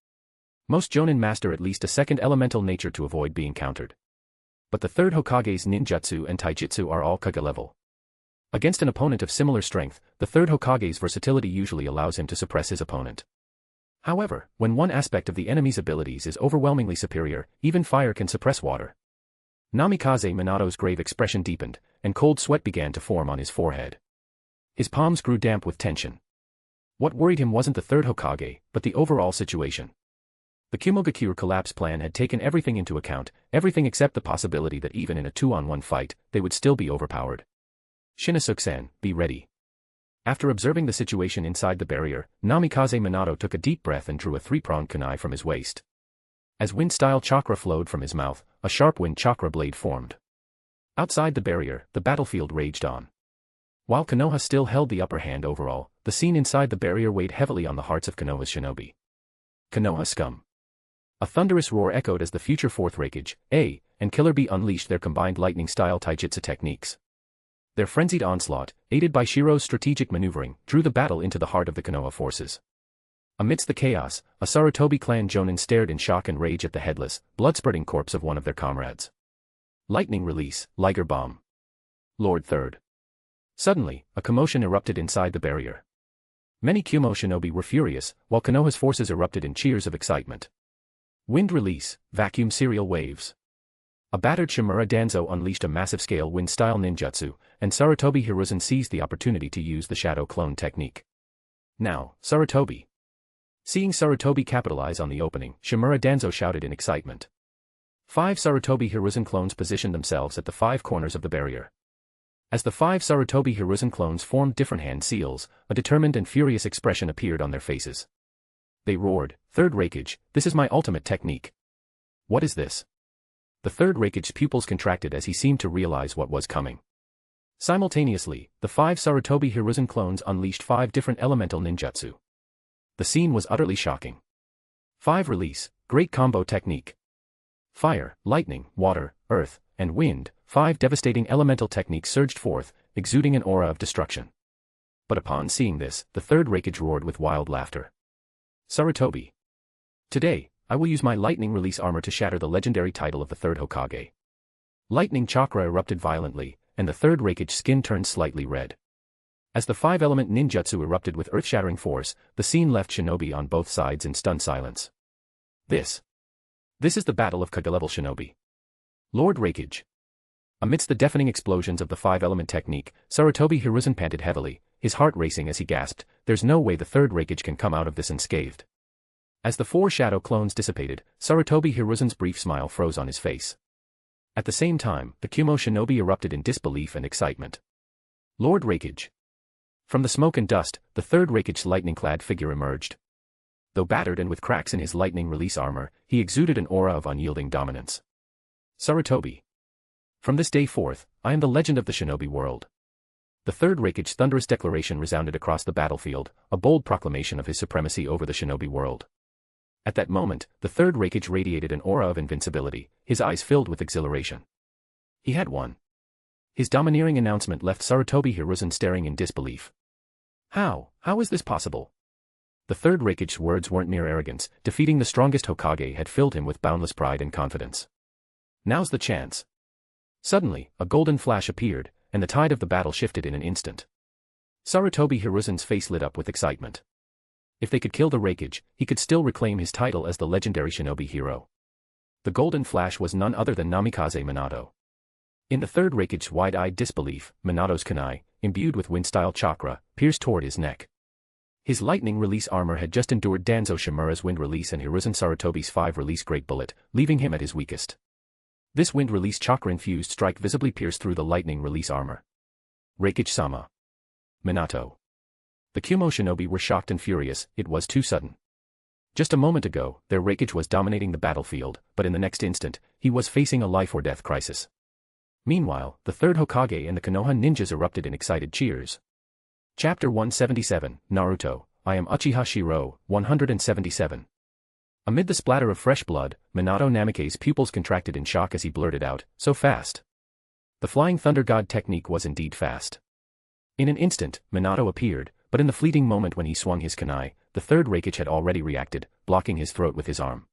Most Jonin master at least a second elemental nature to avoid being countered. But the third Hokage's ninjutsu and taijutsu are all Kage level. Against an opponent of similar strength, the third Hokage's versatility usually allows him to suppress his opponent. However, when one aspect of the enemy's abilities is overwhelmingly superior, even fire can suppress water. Namikaze Minato's grave expression deepened, and cold sweat began to form on his forehead. His palms grew damp with tension. What worried him wasn't the third Hokage, but the overall situation. The Kumogakure collapse plan had taken everything into account, everything except the possibility that even in a 2-on-1 fight, they would still be overpowered. Shinosuke-san, be ready. After observing the situation inside the barrier, Namikaze Minato took a deep breath and drew a 3-pronged kunai from his waist. As wind-style chakra flowed from his mouth, a sharp wind chakra blade formed. Outside the barrier, the battlefield raged on. While Konoha still held the upper hand overall, the scene inside the barrier weighed heavily on the hearts of Konoha's shinobi. Konoha scum. A thunderous roar echoed as the future fourth Raigage, A, and Killer B unleashed their combined lightning-style taijutsu techniques. Their frenzied onslaught, aided by Shiro's strategic maneuvering, drew the battle into the heart of the Konoha forces. Amidst the chaos, a Sarutobi clan Jonin stared in shock and rage at the headless, blood-spurting corpse of one of their comrades. Lightning release, Liger Bomb. Lord Third. Suddenly, a commotion erupted inside the barrier. Many Kumo shinobi were furious, while Konoha's forces erupted in cheers of excitement. Wind release, vacuum serial waves. A battered Shimura Danzo unleashed a massive-scale wind-style ninjutsu, and Sarutobi Hiruzen seized the opportunity to use the shadow clone technique. Now, Sarutobi. Seeing Sarutobi capitalize on the opening, Shimura Danzo shouted in excitement. 5 Sarutobi Hiruzen clones positioned themselves at the 5 corners of the barrier. As the 5 Sarutobi Hiruzen clones formed different hand seals, a determined and furious expression appeared on their faces. They roared, "Third Raigage, this is my ultimate technique." What is this? The third Raigage's pupils contracted as he seemed to realize what was coming. Simultaneously, the 5 Sarutobi Hiruzen clones unleashed 5 different elemental ninjutsu. The scene was utterly shocking. 5 Release, Great Combo Technique. Fire, lightning, water, earth, and wind, 5 devastating elemental techniques surged forth, exuding an aura of destruction. But upon seeing this, the third Raigage roared with wild laughter. Sarutobi. Today, I will use my lightning release armor to shatter the legendary title of the third Hokage. Lightning chakra erupted violently, and the third Raigage's skin turned slightly red. As the 5-element ninjutsu erupted with earth-shattering force, the scene left shinobi on both sides in stunned silence. This is the battle of Kage-level shinobi. Lord Raigage. Amidst the deafening explosions of the 5-element technique, Sarutobi Hiruzen panted heavily, his heart racing as he gasped, "There's no way the third Raigage can come out of this unscathed." As the 4 shadow clones dissipated, Sarutobi Hiruzen's brief smile froze on his face. At the same time, the Kumo shinobi erupted in disbelief and excitement. Lord Raigage. From the smoke and dust, the third Raigage's lightning-clad figure emerged. Though battered and with cracks in his lightning release armor, he exuded an aura of unyielding dominance. Sarutobi. From this day forth, I am the legend of the Shinobi World. The third Raigage's thunderous declaration resounded across the battlefield, a bold proclamation of his supremacy over the Shinobi world. At that moment, the third Raigage radiated an aura of invincibility, his eyes filled with exhilaration. He had won. His domineering announcement left Sarutobi Hiruzen staring in disbelief. How is this possible? The third Raigage's words weren't mere arrogance, defeating the strongest Hokage had filled him with boundless pride and confidence. Now's the chance. Suddenly, a golden flash appeared, and the tide of the battle shifted in an instant. Sarutobi Hiruzen's face lit up with excitement. If they could kill the Raigage, he could still reclaim his title as the legendary shinobi hero. The golden flash was none other than Namikaze Minato. In the third Raigage's wide-eyed disbelief, Minato's kunai, imbued with wind-style chakra, pierced toward his neck. His lightning release armor had just endured Danzo Shimura's wind release and Hiruzen Sarutobi's 5-release great bullet, leaving him at his weakest. This wind release chakra-infused strike visibly pierced through the lightning release armor. Raigage-sama. Minato. The Kumo shinobi were shocked and furious, it was too sudden. Just a moment ago, their Raigage was dominating the battlefield, but in the next instant, he was facing a life-or-death crisis. Meanwhile, the third Hokage and the Konoha ninjas erupted in excited cheers. Chapter 177, Naruto, I am Uchiha Shirou, 177. Amid the splatter of fresh blood, Minato Namake's pupils contracted in shock as he blurted out, so fast. The Flying Thunder God technique was indeed fast. In an instant, Minato appeared, but in the fleeting moment when he swung his kunai, the third Raigage had already reacted, blocking his throat with his arm.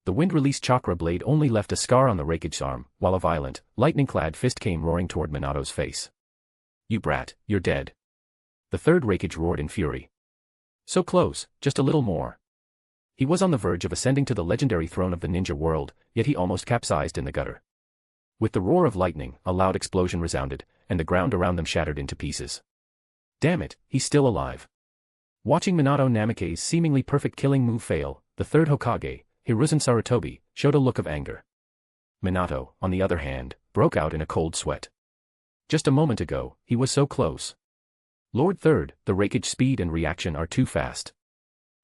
The wind-released chakra blade only left a scar on the Raigage's arm, while a violent, lightning-clad fist came roaring toward Minato's face. You brat, you're dead. The third Raigage roared in fury. So close, just a little more. He was on the verge of ascending to the legendary throne of the ninja world, yet he almost capsized in the gutter. With the roar of lightning, a loud explosion resounded, and the ground around them shattered into pieces. Damn it, he's still alive. Watching Minato Namake's seemingly perfect killing move fail, the third Hokage, Hiruzen Sarutobi, showed a look of anger. Minato, on the other hand, broke out in a cold sweat. Just a moment ago, he was so close. Lord Third, the Raigage speed and reaction are too fast.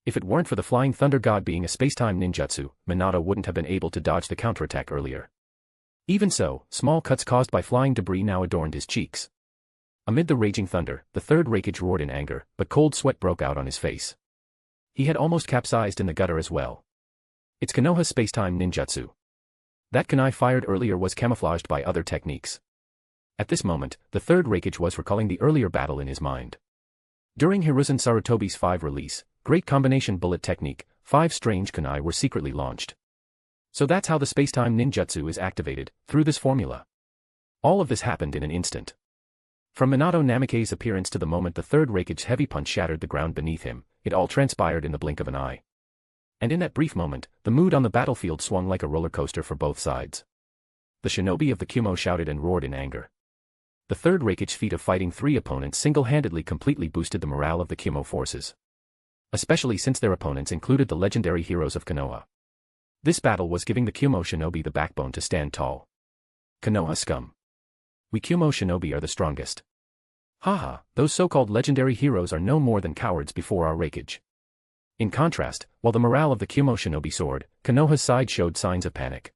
If it weren't for the Flying Thunder God being a space-time ninjutsu, Minato wouldn't have been able to dodge the counterattack earlier. Even so, small cuts caused by flying debris now adorned his cheeks. Amid the raging thunder, the third Raigage roared in anger, but cold sweat broke out on his face. He had almost capsized in the gutter as well. It's Konoha space-time ninjutsu. That kunai fired earlier was camouflaged by other techniques. At this moment, the third Raigage was recalling the earlier battle in his mind. During Hiruzen Sarutobi's 5 release, Great Combination Bullet Technique, 5 strange kunai were secretly launched. So that's how the space-time ninjutsu is activated, through this formula. All of this happened in an instant. From Minato Namake's appearance to the moment the third Raigage's heavy punch shattered the ground beneath him, it all transpired in the blink of an eye. And in that brief moment, the mood on the battlefield swung like a roller coaster for both sides. The shinobi of the Kumo shouted and roared in anger. The third Raigage's feat of fighting 3 opponents single-handedly completely boosted the morale of the Kumo forces. Especially since their opponents included the legendary heroes of Konoha. This battle was giving the Kumo shinobi the backbone to stand tall. Konoha scum. We Kumo shinobi are the strongest. Haha, those so-called legendary heroes are no more than cowards before our Raigage. In contrast, while the morale of the Kumo shinobi soared, Konoha's side showed signs of panic.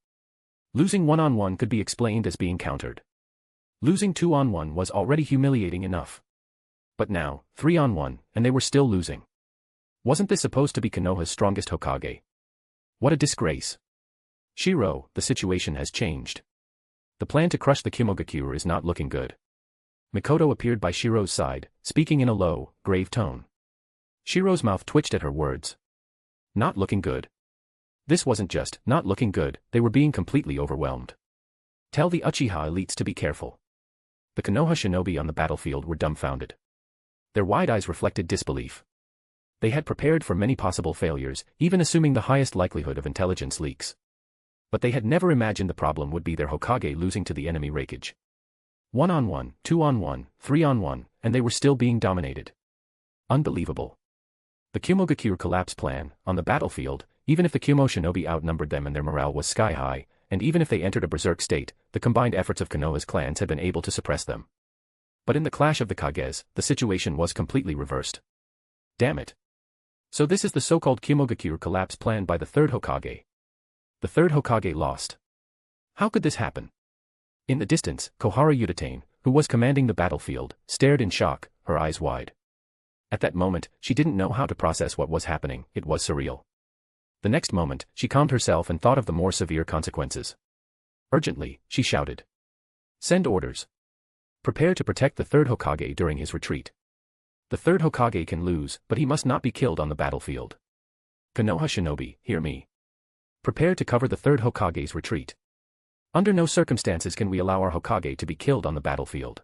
Losing 1-on-1 could be explained as being countered. Losing 2-on-1 was already humiliating enough. But now, 3-on-1, and they were still losing. Wasn't this supposed to be Konoha's strongest Hokage? What a disgrace. Shiro, the situation has changed. The plan to crush the Kumogakure is not looking good. Mikoto appeared by Shiro's side, speaking in a low, grave tone. Shiro's mouth twitched at her words. Not looking good. This wasn't just not looking good, they were being completely overwhelmed. Tell the Uchiha elites to be careful. The Konoha shinobi on the battlefield were dumbfounded. Their wide eyes reflected disbelief. They had prepared for many possible failures, even assuming the highest likelihood of intelligence leaks. But they had never imagined the problem would be their Hokage losing to the enemy Raigage. 1-on-1, 2-on-1, 3-on-1, and they were still being dominated. Unbelievable. The Kumogakure collapse plan, on the battlefield, even if the Kumo shinobi outnumbered them and their morale was sky high, and even if they entered a berserk state, the combined efforts of Konoha's clans had been able to suppress them. But in the clash of the Kages, the situation was completely reversed. Damn it. So this is the so-called Kumogakure collapse plan by the third Hokage. The third Hokage lost. How could this happen? In the distance, Kohara Udatane, who was commanding the battlefield, stared in shock, her eyes wide. At that moment, she didn't know how to process what was happening, it was surreal. The next moment, she calmed herself and thought of the more severe consequences. Urgently, she shouted. Send orders. Prepare to protect the third Hokage during his retreat. The third Hokage can lose, but he must not be killed on the battlefield. Konoha shinobi, hear me. Prepare to cover the third Hokage's retreat. Under no circumstances can we allow our Hokage to be killed on the battlefield.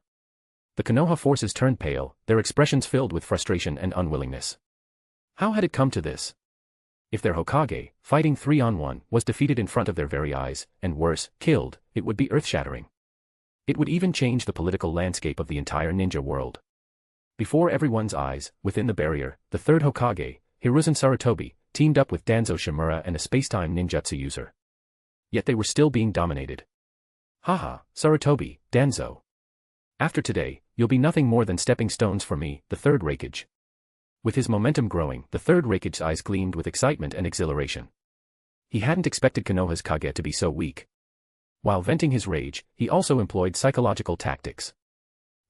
The Konoha forces turned pale, their expressions filled with frustration and unwillingness. How had it come to this? If their Hokage, fighting 3-on-1, was defeated in front of their very eyes, and worse, killed, it would be earth-shattering. It would even change the political landscape of the entire ninja world. Before everyone's eyes, within the barrier, the third Hokage, Hiruzen Sarutobi, teamed up with Danzo Shimura and a space-time ninjutsu user. Yet they were still being dominated. Haha, Sarutobi, Danzo. After today, you'll be nothing more than stepping stones for me, the third Raigage. With his momentum growing, the third Raikage's eyes gleamed with excitement and exhilaration. He hadn't expected Konoha's Kage to be so weak. While venting his rage, he also employed psychological tactics.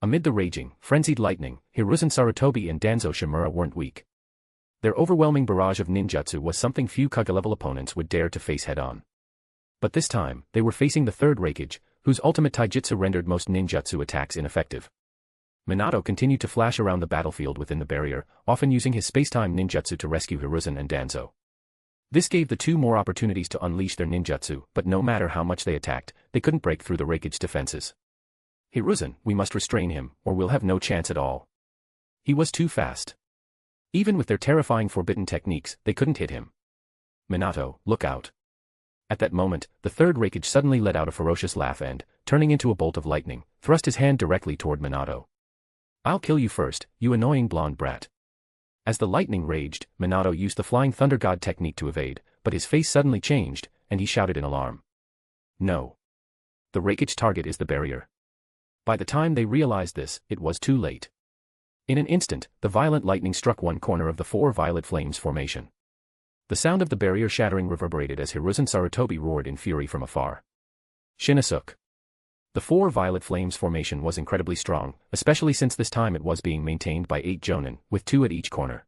Amid the raging, frenzied lightning, Hiruzen Sarutobi and Danzo Shimura weren't weak. Their overwhelming barrage of ninjutsu was something few Kage-level opponents would dare to face head-on. But this time, they were facing the third Raikage, whose ultimate taijutsu rendered most ninjutsu attacks ineffective. Minato continued to flash around the battlefield within the barrier, often using his space-time ninjutsu to rescue Hiruzen and Danzo. This gave the two more opportunities to unleash their ninjutsu, but no matter how much they attacked, they couldn't break through the Raikage's defenses. Hiruzen, we must restrain him, or we'll have no chance at all. He was too fast. Even with their terrifying forbidden techniques, they couldn't hit him. Minato, look out. At that moment, the third Raikage suddenly let out a ferocious laugh and, turning into a bolt of lightning, thrust his hand directly toward Minato. I'll kill you first, you annoying blonde brat. As the lightning raged, Minato used the Flying Thunder God technique to evade, but his face suddenly changed, and he shouted in alarm. No. The Raikage target is the barrier. By the time they realized this, it was too late. In an instant, the violent lightning struck one corner of the four violet flames formation. The sound of the barrier shattering reverberated as Hiruzen Sarutobi roared in fury from afar. Shinosuke. The four violet flames formation was incredibly strong, especially since this time it was being maintained by 8 jonin, with 2 at each corner.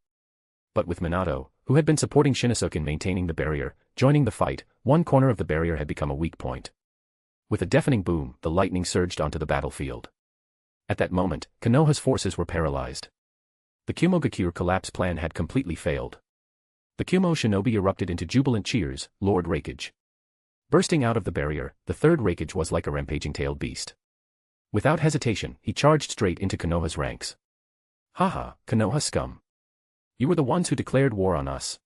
But with Minato, who had been supporting Shinosuke in maintaining the barrier, joining the fight, one corner of the barrier had become a weak point. With a deafening boom, the lightning surged onto the battlefield. At that moment, Konoha's forces were paralyzed. The Kumogakure collapse plan had completely failed. The Kumo shinobi erupted into jubilant cheers, Lord Raikage. Bursting out of the barrier, the third Raikage was like a rampaging tailed beast. Without hesitation, he charged straight into Konoha's ranks. Haha, Konoha scum. You were the ones who declared war on us.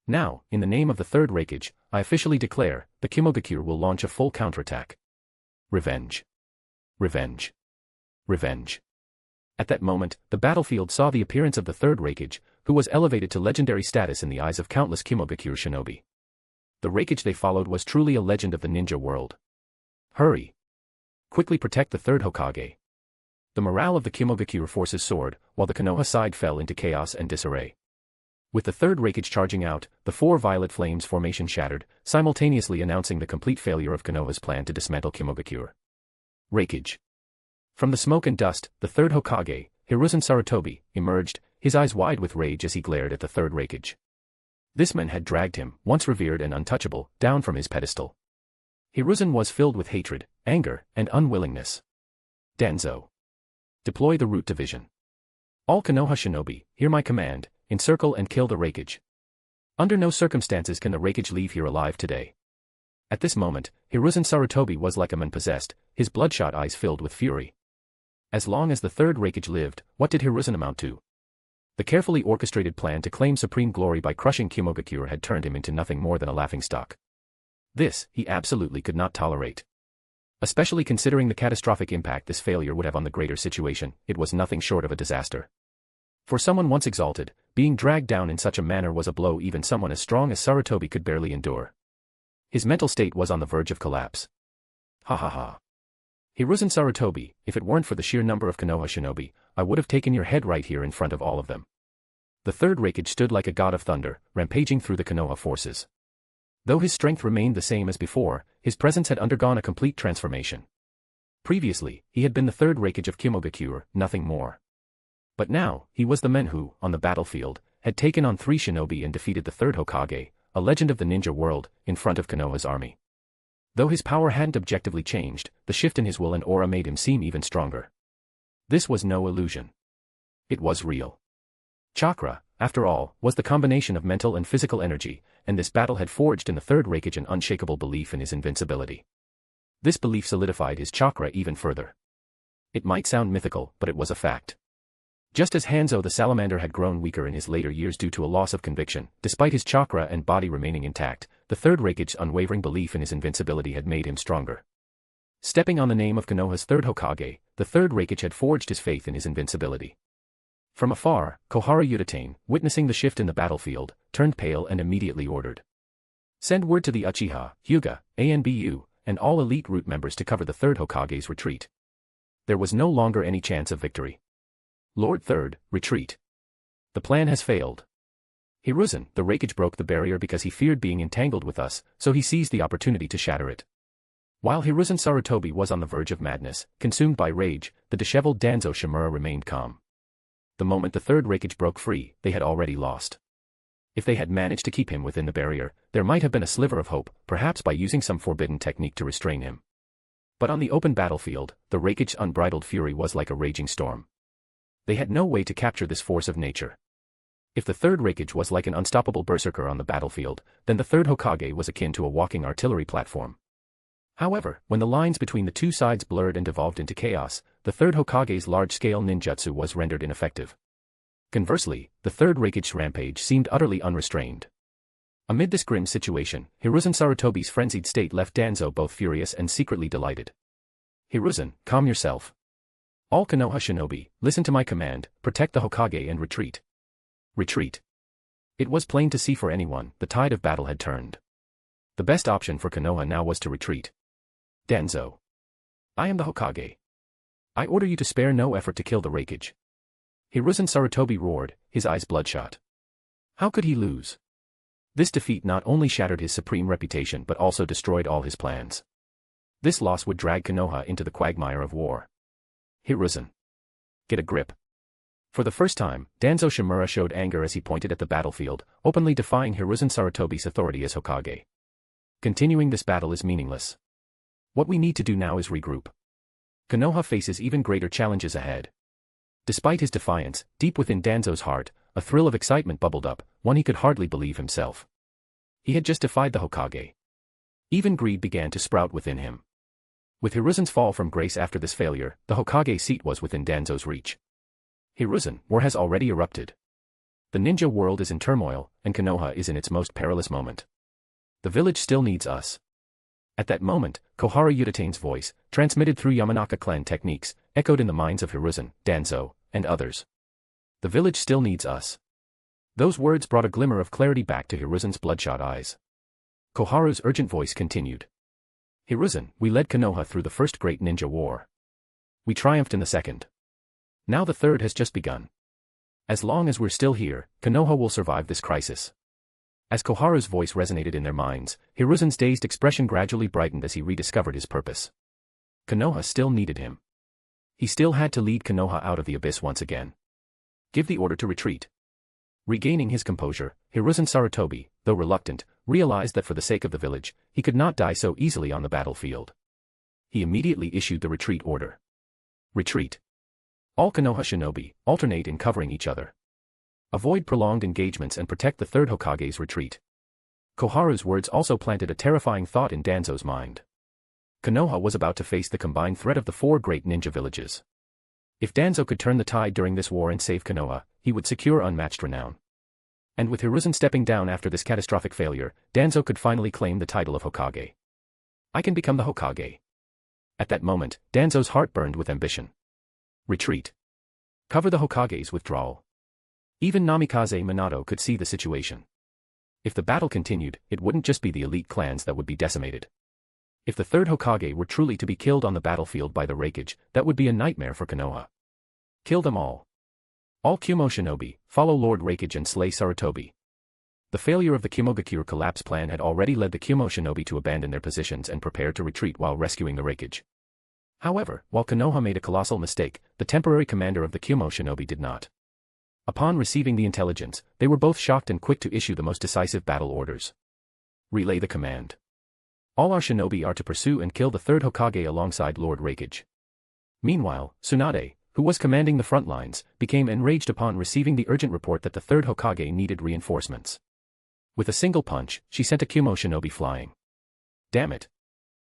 Now, in the name of the third Raikage, I officially declare, the Kumogakure will launch a full counterattack. Revenge. Revenge. Revenge. At that moment, the battlefield saw the appearance of the third Raikage, who was elevated to legendary status in the eyes of countless Kumogakure shinobi. The Raikage they followed was truly a legend of the ninja world. Hurry! Quickly protect the third Hokage. The morale of the Kumogakure forces soared, while the Konoha side fell into chaos and disarray. With the third Raikage charging out, the four violet flames formation shattered, simultaneously announcing the complete failure of Konoha's plan to dismantle Kumogakure. Raikage. From the smoke and dust, the third Hokage, Hiruzen Sarutobi, emerged, his eyes wide with rage as he glared at the third Raikage. This man had dragged him, once revered and untouchable, down from his pedestal. Hiruzen was filled with hatred, anger, and unwillingness. Danzo. Deploy the root division. All Konoha shinobi, hear my command, encircle and kill the Raikage. Under no circumstances can the Raikage leave here alive today. At this moment, Hiruzen Sarutobi was like a man possessed, his bloodshot eyes filled with fury. As long as the third Raikage lived, what did Hiruzen amount to? The carefully orchestrated plan to claim supreme glory by crushing Kumogakure had turned him into nothing more than a laughingstock. This, he absolutely could not tolerate. Especially considering the catastrophic impact this failure would have on the greater situation, it was nothing short of a disaster. For someone once exalted, being dragged down in such a manner was a blow even someone as strong as Sarutobi could barely endure. His mental state was on the verge of collapse. Ha ha ha. Hiruzen Sarutobi, if it weren't for the sheer number of Konoha shinobi, I would have taken your head right here in front of all of them. The third Raikage stood like a god of thunder, rampaging through the Konoha forces. Though his strength remained the same as before, his presence had undergone a complete transformation. Previously, he had been the third Raikage of Kumogakure, nothing more. But now, he was the man who, on the battlefield, had taken on 3 shinobi and defeated the third Hokage, a legend of the ninja world, in front of Konoha's army. Though his power hadn't objectively changed, the shift in his will and aura made him seem even stronger. This was no illusion. It was real. Chakra, after all, was the combination of mental and physical energy, and this battle had forged in the third Raikage an unshakable belief in his invincibility. This belief solidified his chakra even further. It might sound mythical, but it was a fact. Just as Hanzo the salamander had grown weaker in his later years due to a loss of conviction, despite his chakra and body remaining intact, the third Raikage's unwavering belief in his invincibility had made him stronger. Stepping on the name of Konoha's third Hokage, the third Raikage had forged his faith in his invincibility. From afar, Kohara Utatane, witnessing the shift in the battlefield, turned pale and immediately ordered. Send word to the Uchiha, Hyuga, ANBU, and all elite root members to cover the third Hokage's retreat. There was no longer any chance of victory. Lord Third, retreat. The plan has failed. Hiruzen, the Raigage broke the barrier because he feared being entangled with us, so he seized the opportunity to shatter it. While Hiruzen Sarutobi was on the verge of madness, consumed by rage, the disheveled Danzo Shimura remained calm. The moment the third Raigage broke free, they had already lost. If they had managed to keep him within the barrier, there might have been a sliver of hope, perhaps by using some forbidden technique to restrain him. But on the open battlefield, the Raigage's unbridled fury was like a raging storm. They had no way to capture this force of nature. If the third Raigage was like an unstoppable berserker on the battlefield, then the third Hokage was akin to a walking artillery platform. However, when the lines between the two sides blurred and devolved into chaos, the third Hokage's large-scale ninjutsu was rendered ineffective. Conversely, the third Raigage's rampage seemed utterly unrestrained. Amid this grim situation, Hiruzen Sarutobi's frenzied state left Danzo both furious and secretly delighted. Hiruzen, calm yourself. All Konoha shinobi, listen to my command, protect the Hokage and retreat. Retreat. It was plain to see for anyone, the tide of battle had turned. The best option for Konoha now was to retreat. Danzo. I am the Hokage. I order you to spare no effort to kill the Raigage. Hiruzen Sarutobi roared, his eyes bloodshot. How could he lose? This defeat not only shattered his supreme reputation but also destroyed all his plans. This loss would drag Konoha into the quagmire of war. Hiruzen. Get a grip. For the first time, Danzo Shimura showed anger as he pointed at the battlefield, openly defying Hiruzen Sarutobi's authority as Hokage. Continuing this battle is meaningless. What we need to do now is regroup. Konoha faces even greater challenges ahead. Despite his defiance, deep within Danzo's heart, a thrill of excitement bubbled up, one he could hardly believe himself. He had just defied the Hokage. Even greed began to sprout within him. With Hiruzen's fall from grace after this failure, the Hokage seat was within Danzo's reach. Hiruzen, war has already erupted. The ninja world is in turmoil, and Konoha is in its most perilous moment. The village still needs us. At that moment, Koharu Yudatane's voice, transmitted through Yamanaka clan techniques, echoed in the minds of Hiruzen, Danzo, and others. The village still needs us. Those words brought a glimmer of clarity back to Hiruzen's bloodshot eyes. Koharu's urgent voice continued. Hiruzen, we led Konoha through the first great ninja war. We triumphed in the second. Now the third has just begun. As long as we're still here, Konoha will survive this crisis. As Koharu's voice resonated in their minds, Hiruzen's dazed expression gradually brightened as he rediscovered his purpose. Konoha still needed him. He still had to lead Konoha out of the abyss once again. Give the order to retreat. Regaining his composure, Hiruzen Sarutobi, though reluctant, realized that for the sake of the village, he could not die so easily on the battlefield. He immediately issued the retreat order. Retreat. All Konoha shinobi, alternate in covering each other. Avoid prolonged engagements and protect the third Hokage's retreat. Koharu's words also planted a terrifying thought in Danzo's mind. Konoha was about to face the combined threat of the four great ninja villages. If Danzo could turn the tide during this war and save Konoha, he would secure unmatched renown. And with Hiruzen stepping down after this catastrophic failure, Danzo could finally claim the title of Hokage. I can become the Hokage. At that moment, Danzo's heart burned with ambition. Retreat. Cover the Hokage's withdrawal. Even Namikaze Minato could see the situation. If the battle continued, it wouldn't just be the elite clans that would be decimated. If the third Hokage were truly to be killed on the battlefield by the Raigage, that would be a nightmare for Konoha. Kill them all. All Kumo shinobi, follow Lord Raigage and slay Sarutobi. The failure of the Kumogakure collapse plan had already led the Kumo shinobi to abandon their positions and prepare to retreat while rescuing the Raigage. However, while Konoha made a colossal mistake, the temporary commander of the Kumo shinobi did not. Upon receiving the intelligence, they were both shocked and quick to issue the most decisive battle orders. Relay the command. All our shinobi are to pursue and kill the third Hokage alongside Lord Raigage. Meanwhile, Tsunade, who was commanding the front lines, became enraged upon receiving the urgent report that the third Hokage needed reinforcements. With a single punch, she sent a Kumo shinobi flying. Damn it!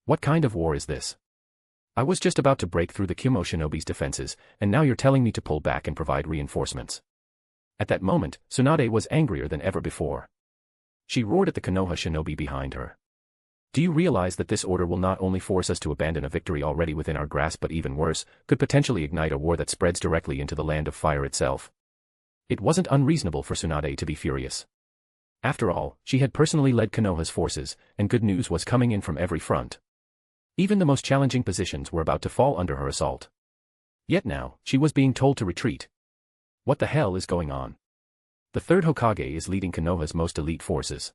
What kind of war is this? I was just about to break through the Kumo shinobi's defenses, and now you're telling me to pull back and provide reinforcements. At that moment, Tsunade was angrier than ever before. She roared at the Konoha shinobi behind her. Do you realize that this order will not only force us to abandon a victory already within our grasp but even worse, could potentially ignite a war that spreads directly into the land of fire itself? It wasn't unreasonable for Tsunade to be furious. After all, she had personally led Konoha's forces, and good news was coming in from every front. Even the most challenging positions were about to fall under her assault. Yet now, she was being told to retreat. What the hell is going on? The third Hokage is leading Konoha's most elite forces.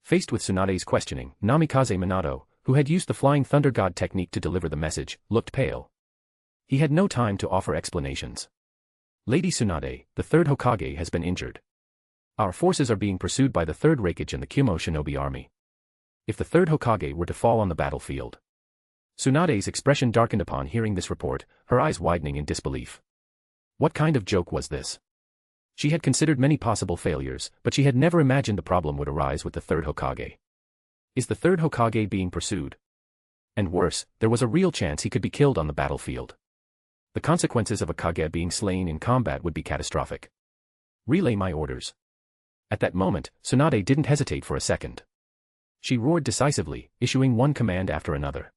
Faced with Tsunade's questioning, Namikaze Minato, who had used the Flying Thunder God technique to deliver the message, looked pale. He had no time to offer explanations. Lady Tsunade, the third Hokage has been injured. Our forces are being pursued by the third Raigage and the Kumo Shinobi army. If the third Hokage were to fall on the battlefield. Tsunade's expression darkened upon hearing this report, her eyes widening in disbelief. What kind of joke was this? She had considered many possible failures, but she had never imagined the problem would arise with the third Hokage. Is the third Hokage being pursued? And worse, there was a real chance he could be killed on the battlefield. The consequences of a Kage being slain in combat would be catastrophic. Relay my orders. At that moment, Tsunade didn't hesitate for a second. She roared decisively, issuing one command after another.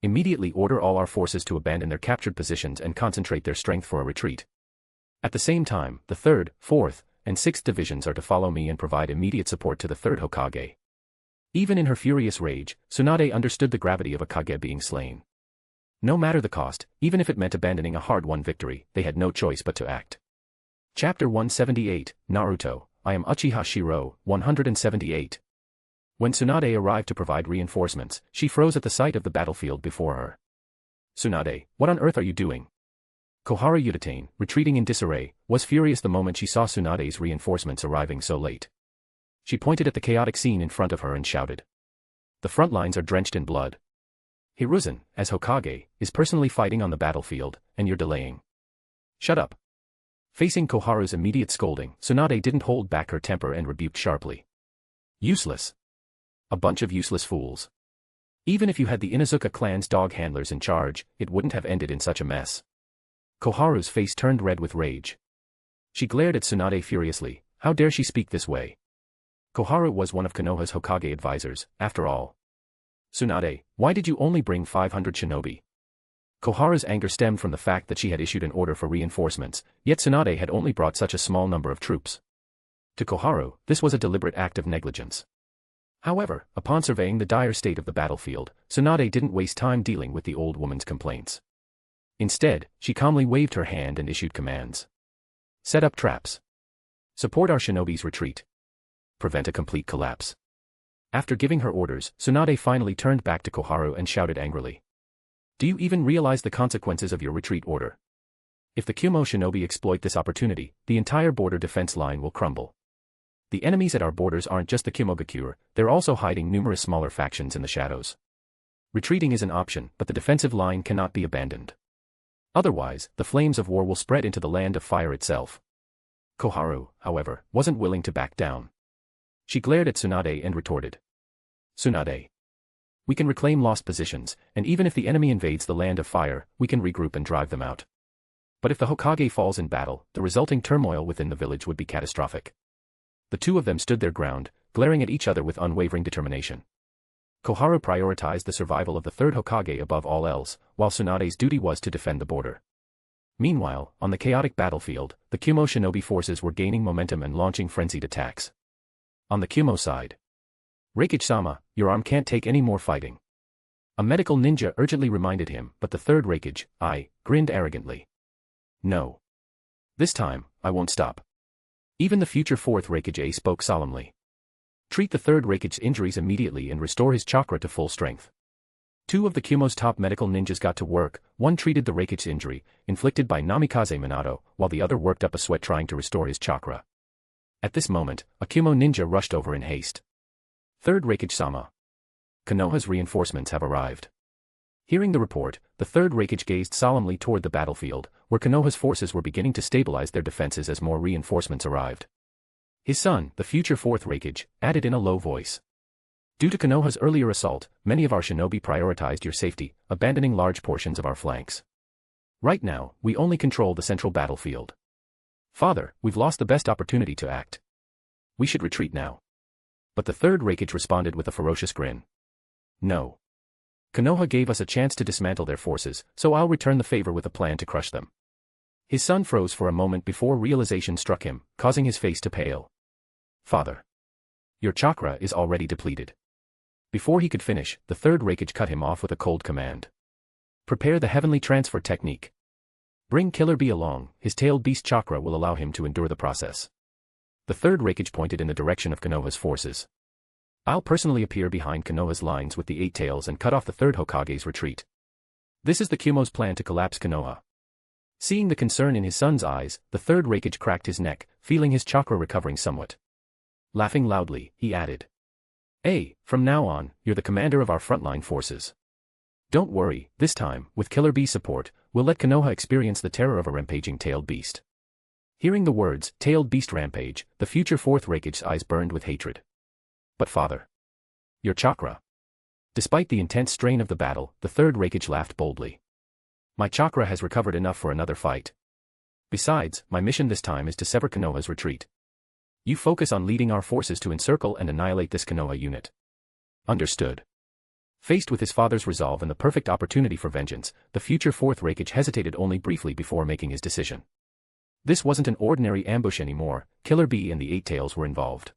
Immediately order all our forces to abandon their captured positions and concentrate their strength for a retreat. At the same time, the 3rd, 4th, and 6th divisions are to follow me and provide immediate support to the 3rd Hokage. Even in her furious rage, Tsunade understood the gravity of a Kage being slain. No matter the cost, even if it meant abandoning a hard-won victory, they had no choice but to act. Chapter 178, Naruto, I am Uchiha Shirou, 178. When Tsunade arrived to provide reinforcements, she froze at the sight of the battlefield before her. Tsunade, what on earth are you doing? Koharu Utatane, retreating in disarray, was furious the moment she saw Tsunade's reinforcements arriving so late. She pointed at the chaotic scene in front of her and shouted. The front lines are drenched in blood. Hiruzen, as Hokage, is personally fighting on the battlefield, and you're delaying. Shut up. Facing Koharu's immediate scolding, Tsunade didn't hold back her temper and rebuked sharply. Useless. A bunch of useless fools. Even if you had the Inuzuka clan's dog handlers in charge, it wouldn't have ended in such a mess. Koharu's face turned red with rage. She glared at Tsunade furiously. How dare she speak this way? Koharu was one of Konoha's Hokage advisors, after all. Tsunade, why did you only bring 500 shinobi? Koharu's anger stemmed from the fact that she had issued an order for reinforcements, yet Tsunade had only brought such a small number of troops. To Koharu, this was a deliberate act of negligence. However, upon surveying the dire state of the battlefield, Tsunade didn't waste time dealing with the old woman's complaints. Instead, she calmly waved her hand and issued commands. Set up traps. Support our shinobi's retreat. Prevent a complete collapse. After giving her orders, Tsunade finally turned back to Koharu and shouted angrily. Do you even realize the consequences of your retreat order? If the Kumo shinobi exploit this opportunity, the entire border defense line will crumble. The enemies at our borders aren't just the Kimogakure, they're also hiding numerous smaller factions in the shadows. Retreating is an option, but the defensive line cannot be abandoned. Otherwise, the flames of war will spread into the land of fire itself. Koharu, however, wasn't willing to back down. She glared at Tsunade and retorted. Tsunade. We can reclaim lost positions, and even if the enemy invades the land of fire, we can regroup and drive them out. But if the Hokage falls in battle, the resulting turmoil within the village would be catastrophic. The two of them stood their ground, glaring at each other with unwavering determination. Koharu prioritized the survival of the third Hokage above all else, while Tsunade's duty was to defend the border. Meanwhile, on the chaotic battlefield, the Kumo shinobi forces were gaining momentum and launching frenzied attacks. On the Kumo side. Raigage-sama, your arm can't take any more fighting. A medical ninja urgently reminded him, but the third Raigage, grinned arrogantly. No. This time, I won't stop. Even the future fourth Raigage spoke solemnly. Treat the third Raigage's injuries immediately and restore his chakra to full strength. Two of the Kumo's top medical ninjas got to work, one treated the Raigage's injury, inflicted by Namikaze Minato, while the other worked up a sweat trying to restore his chakra. At this moment, a Kumo ninja rushed over in haste. Third Raigage-sama. Konoha's reinforcements have arrived. Hearing the report, the third Raigage gazed solemnly toward the battlefield, where Konoha's forces were beginning to stabilize their defenses as more reinforcements arrived. His son, the future fourth Raigage, added in a low voice. Due to Konoha's earlier assault, many of our shinobi prioritized your safety, abandoning large portions of our flanks. Right now, we only control the central battlefield. Father, we've lost the best opportunity to act. We should retreat now. But the third Raigage responded with a ferocious grin. No. Konoha gave us a chance to dismantle their forces, so I'll return the favor with a plan to crush them. His son froze for a moment before realization struck him, causing his face to pale. Father. Your chakra is already depleted. Before he could finish, the third Raigage cut him off with a cold command. Prepare the heavenly transfer technique. Bring Killer Bee along, his tailed beast chakra will allow him to endure the process. The third Raigage pointed in the direction of Konoha's forces. I'll personally appear behind Konoha's lines with the 8 tails and cut off the third Hokage's retreat. This is the Kumo's plan to collapse Konoha. Seeing the concern in his son's eyes, the third Raigage cracked his neck, feeling his chakra recovering somewhat. Laughing loudly, he added. Hey, from now on, you're the commander of our frontline forces. Don't worry, this time, with Killer Bee's support, we'll let Konoha experience the terror of a rampaging tailed beast. Hearing the words, tailed beast rampage, the future fourth Raigage's eyes burned with hatred. But father. Your chakra. Despite the intense strain of the battle, the third Raigage laughed boldly. My chakra has recovered enough for another fight. Besides, my mission this time is to sever Konoha's retreat. You focus on leading our forces to encircle and annihilate this Konoha unit. Understood. Faced with his father's resolve and the perfect opportunity for vengeance, the future fourth Raigage hesitated only briefly before making his decision. This wasn't an ordinary ambush anymore, Killer Bee and the 8 tails were involved.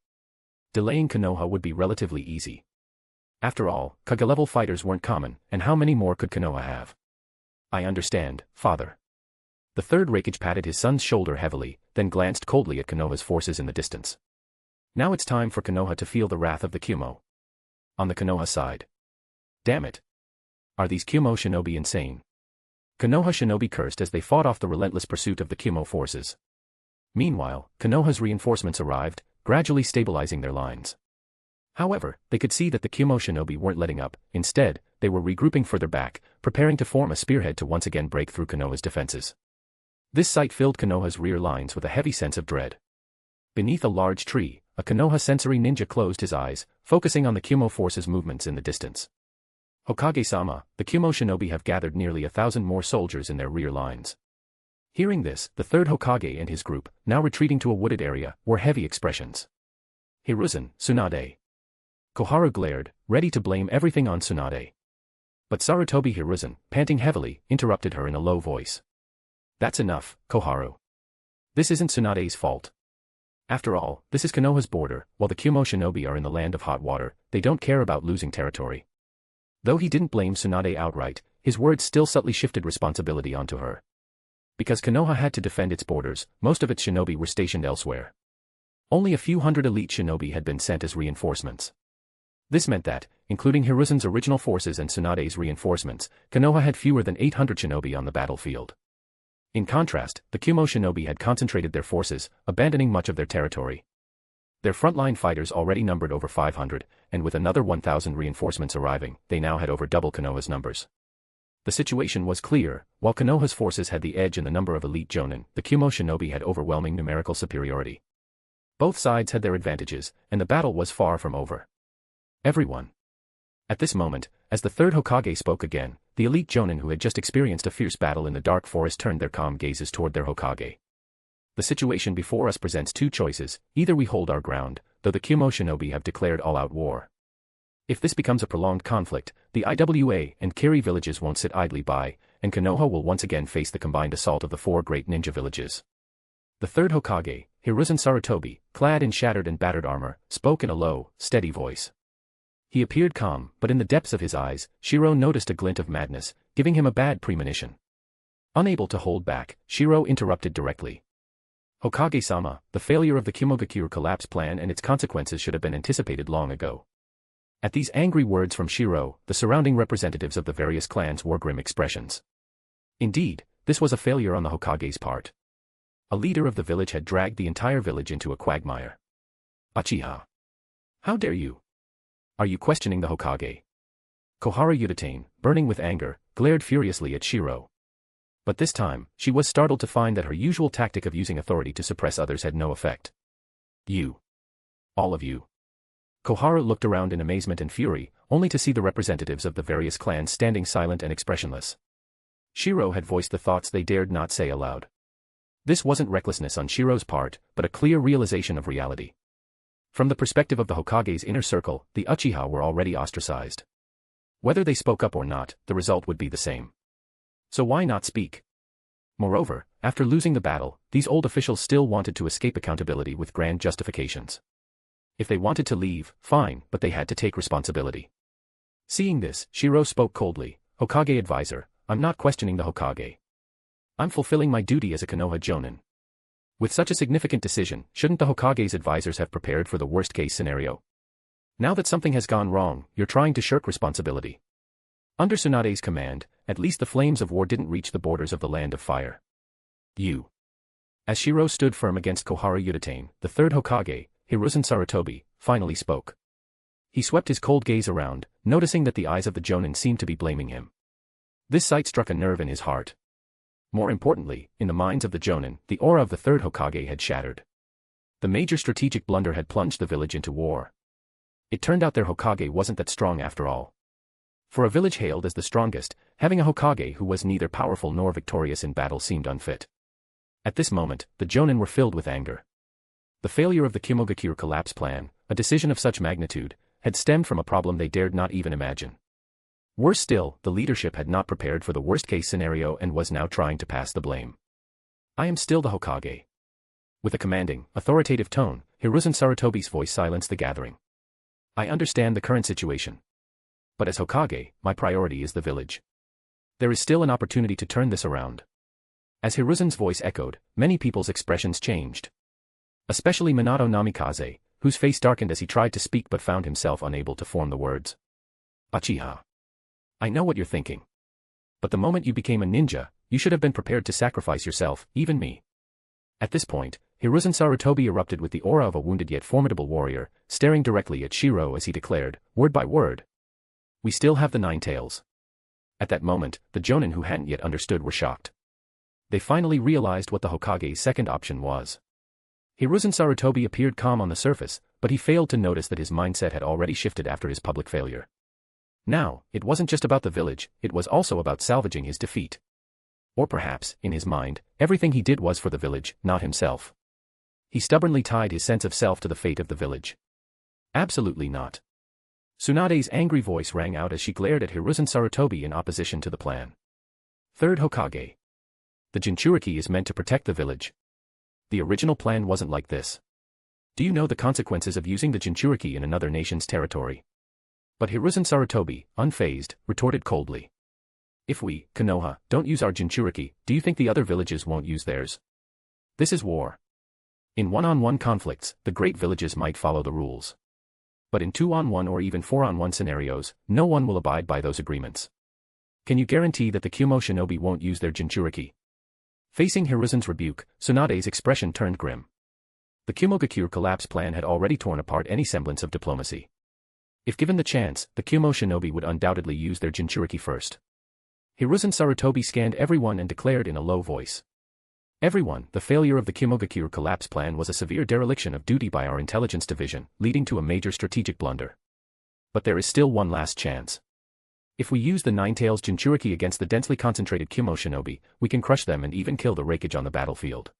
Delaying Konoha would be relatively easy. After all, Kage-level fighters weren't common, and how many more could Konoha have? I understand, father. The third Raigage patted his son's shoulder heavily, then glanced coldly at Konoha's forces in the distance. Now it's time for Konoha to feel the wrath of the Kumo. On the Konoha side. Damn it. Are these Kumo shinobi insane? Konoha shinobi cursed as they fought off the relentless pursuit of the Kumo forces. Meanwhile, Konoha's reinforcements arrived, gradually stabilizing their lines. However, they could see that the Kumo shinobi weren't letting up, instead, they were regrouping further back, preparing to form a spearhead to once again break through Konoha's defenses. This sight filled Konoha's rear lines with a heavy sense of dread. Beneath a large tree, a Konoha sensory ninja closed his eyes, focusing on the Kumo force's movements in the distance. Hokage-sama, the Kumo shinobi have gathered nearly 1,000 more soldiers in their rear lines. Hearing this, the third Hokage and his group, now retreating to a wooded area, wore heavy expressions. Hiruzen, Tsunade. Koharu glared, ready to blame everything on Tsunade. But Sarutobi Hiruzen, panting heavily, interrupted her in a low voice. That's enough, Koharu. This isn't Tsunade's fault. After all, this is Konoha's border, while the Kumo shinobi are in the land of hot water, they don't care about losing territory. Though he didn't blame Tsunade outright, his words still subtly shifted responsibility onto her. Because Konoha had to defend its borders, most of its shinobi were stationed elsewhere. Only a few hundred elite shinobi had been sent as reinforcements. This meant that, including Hiruzen's original forces and Tsunade's reinforcements, Konoha had fewer than 800 shinobi on the battlefield. In contrast, the Kumo shinobi had concentrated their forces, abandoning much of their territory. Their frontline fighters already numbered over 500, and with another 1,000 reinforcements arriving, they now had over double Konoha's numbers. The situation was clear: while Konoha's forces had the edge in the number of elite jonin, the Kumo shinobi had overwhelming numerical superiority. Both sides had their advantages, and the battle was far from over. Everyone. At this moment, as the third Hokage spoke again, the elite jonin who had just experienced a fierce battle in the dark forest turned their calm gazes toward their Hokage. The situation before us presents two choices: either we hold our ground, though the Kumo shinobi have declared all-out war. If this becomes a prolonged conflict, the Iwa and Kiri villages won't sit idly by, and Konoha will once again face the combined assault of the 4 great ninja villages. The third Hokage, Hiruzen Sarutobi, clad in shattered and battered armor, spoke in a low, steady voice. He appeared calm, but in the depths of his eyes, Shiro noticed a glint of madness, giving him a bad premonition. Unable to hold back, Shiro interrupted directly. Hokage-sama, the failure of the Kumogakure collapse plan and its consequences should have been anticipated long ago. At these angry words from Shiro, the surrounding representatives of the various clans wore grim expressions. Indeed, this was a failure on the Hokage's part. A leader of the village had dragged the entire village into a quagmire. Uchiha. How dare you? Are you questioning the Hokage? Koharu Udatane, burning with anger, glared furiously at Shiro. But this time, she was startled to find that her usual tactic of using authority to suppress others had no effect. You. All of you. Koharu looked around in amazement and fury, only to see the representatives of the various clans standing silent and expressionless. Shiro had voiced the thoughts they dared not say aloud. This wasn't recklessness on Shiro's part, but a clear realization of reality. From the perspective of the Hokage's inner circle, the Uchiha were already ostracized. Whether they spoke up or not, the result would be the same. So why not speak? Moreover, after losing the battle, these old officials still wanted to escape accountability with grand justifications. If they wanted to leave, fine, but they had to take responsibility. Seeing this, Shiro spoke coldly. Hokage advisor, I'm not questioning the Hokage. I'm fulfilling my duty as a Konoha Jonin. With such a significant decision, shouldn't the Hokage's advisors have prepared for the worst-case scenario? Now that something has gone wrong, you're trying to shirk responsibility. Under Tsunade's command, at least the flames of war didn't reach the borders of the Land of Fire. You. As Shiro stood firm against Koharu Yuditane, the third Hokage, Hiruzen Sarutobi, finally spoke. He swept his cold gaze around, noticing that the eyes of the Jonin seemed to be blaming him. This sight struck a nerve in his heart. More importantly, in the minds of the Jonin, the aura of the third Hokage had shattered. The major strategic blunder had plunged the village into war. It turned out their Hokage wasn't that strong after all. For a village hailed as the strongest, having a Hokage who was neither powerful nor victorious in battle seemed unfit. At this moment, the Jonin were filled with anger. The failure of the Kimogakure collapse plan, a decision of such magnitude, had stemmed from a problem they dared not even imagine. Worse still, the leadership had not prepared for the worst-case scenario and was now trying to pass the blame. I am still the Hokage. With a commanding, authoritative tone, Hiruzen Sarutobi's voice silenced the gathering. I understand the current situation. But as Hokage, my priority is the village. There is still an opportunity to turn this around. As Hiruzen's voice echoed, many people's expressions changed. Especially Minato Namikaze, whose face darkened as he tried to speak but found himself unable to form the words. Uchiha. I know what you're thinking. But the moment you became a ninja, you should have been prepared to sacrifice yourself, even me. At this point, Hiruzen Sarutobi erupted with the aura of a wounded yet formidable warrior, staring directly at Shiro as he declared, word by word. We still have the Nine Tails. At that moment, the Jonin who hadn't yet understood were shocked. They finally realized what the Hokage's second option was. Hiruzen Sarutobi appeared calm on the surface, but he failed to notice that his mindset had already shifted after his public failure. Now, it wasn't just about the village, it was also about salvaging his defeat. Or perhaps, in his mind, everything he did was for the village, not himself. He stubbornly tied his sense of self to the fate of the village. Absolutely not. Tsunade's angry voice rang out as she glared at Hiruzen Sarutobi in opposition to the plan. Third Hokage. The Jinchuriki is meant to protect the village. The original plan wasn't like this. Do you know the consequences of using the Jinchuriki in another nation's territory? But Hiruzen Sarutobi, unfazed, retorted coldly. If we, Konoha, don't use our Jinchuriki, do you think the other villages won't use theirs? This is war. In one-on-one conflicts, the great villages might follow the rules. But in 2-on-1 or even 4-on-1 scenarios, no one will abide by those agreements. Can you guarantee that the Kyumo shinobi won't use their Jinchuriki? Facing Hiruzen's rebuke, Tsunade's expression turned grim. The Kimogakure collapse plan had already torn apart any semblance of diplomacy. If given the chance, the Kyumo shinobi would undoubtedly use their Jinchuriki first. Hiruzen Sarutobi scanned everyone and declared in a low voice. Everyone, the failure of the Kimogakure collapse plan was a severe dereliction of duty by our intelligence division, leading to a major strategic blunder. But there is still one last chance. If we use the Nine Tails Jinchuriki against the densely concentrated Kyumo shinobi, we can crush them and even kill the Raigage on the battlefield.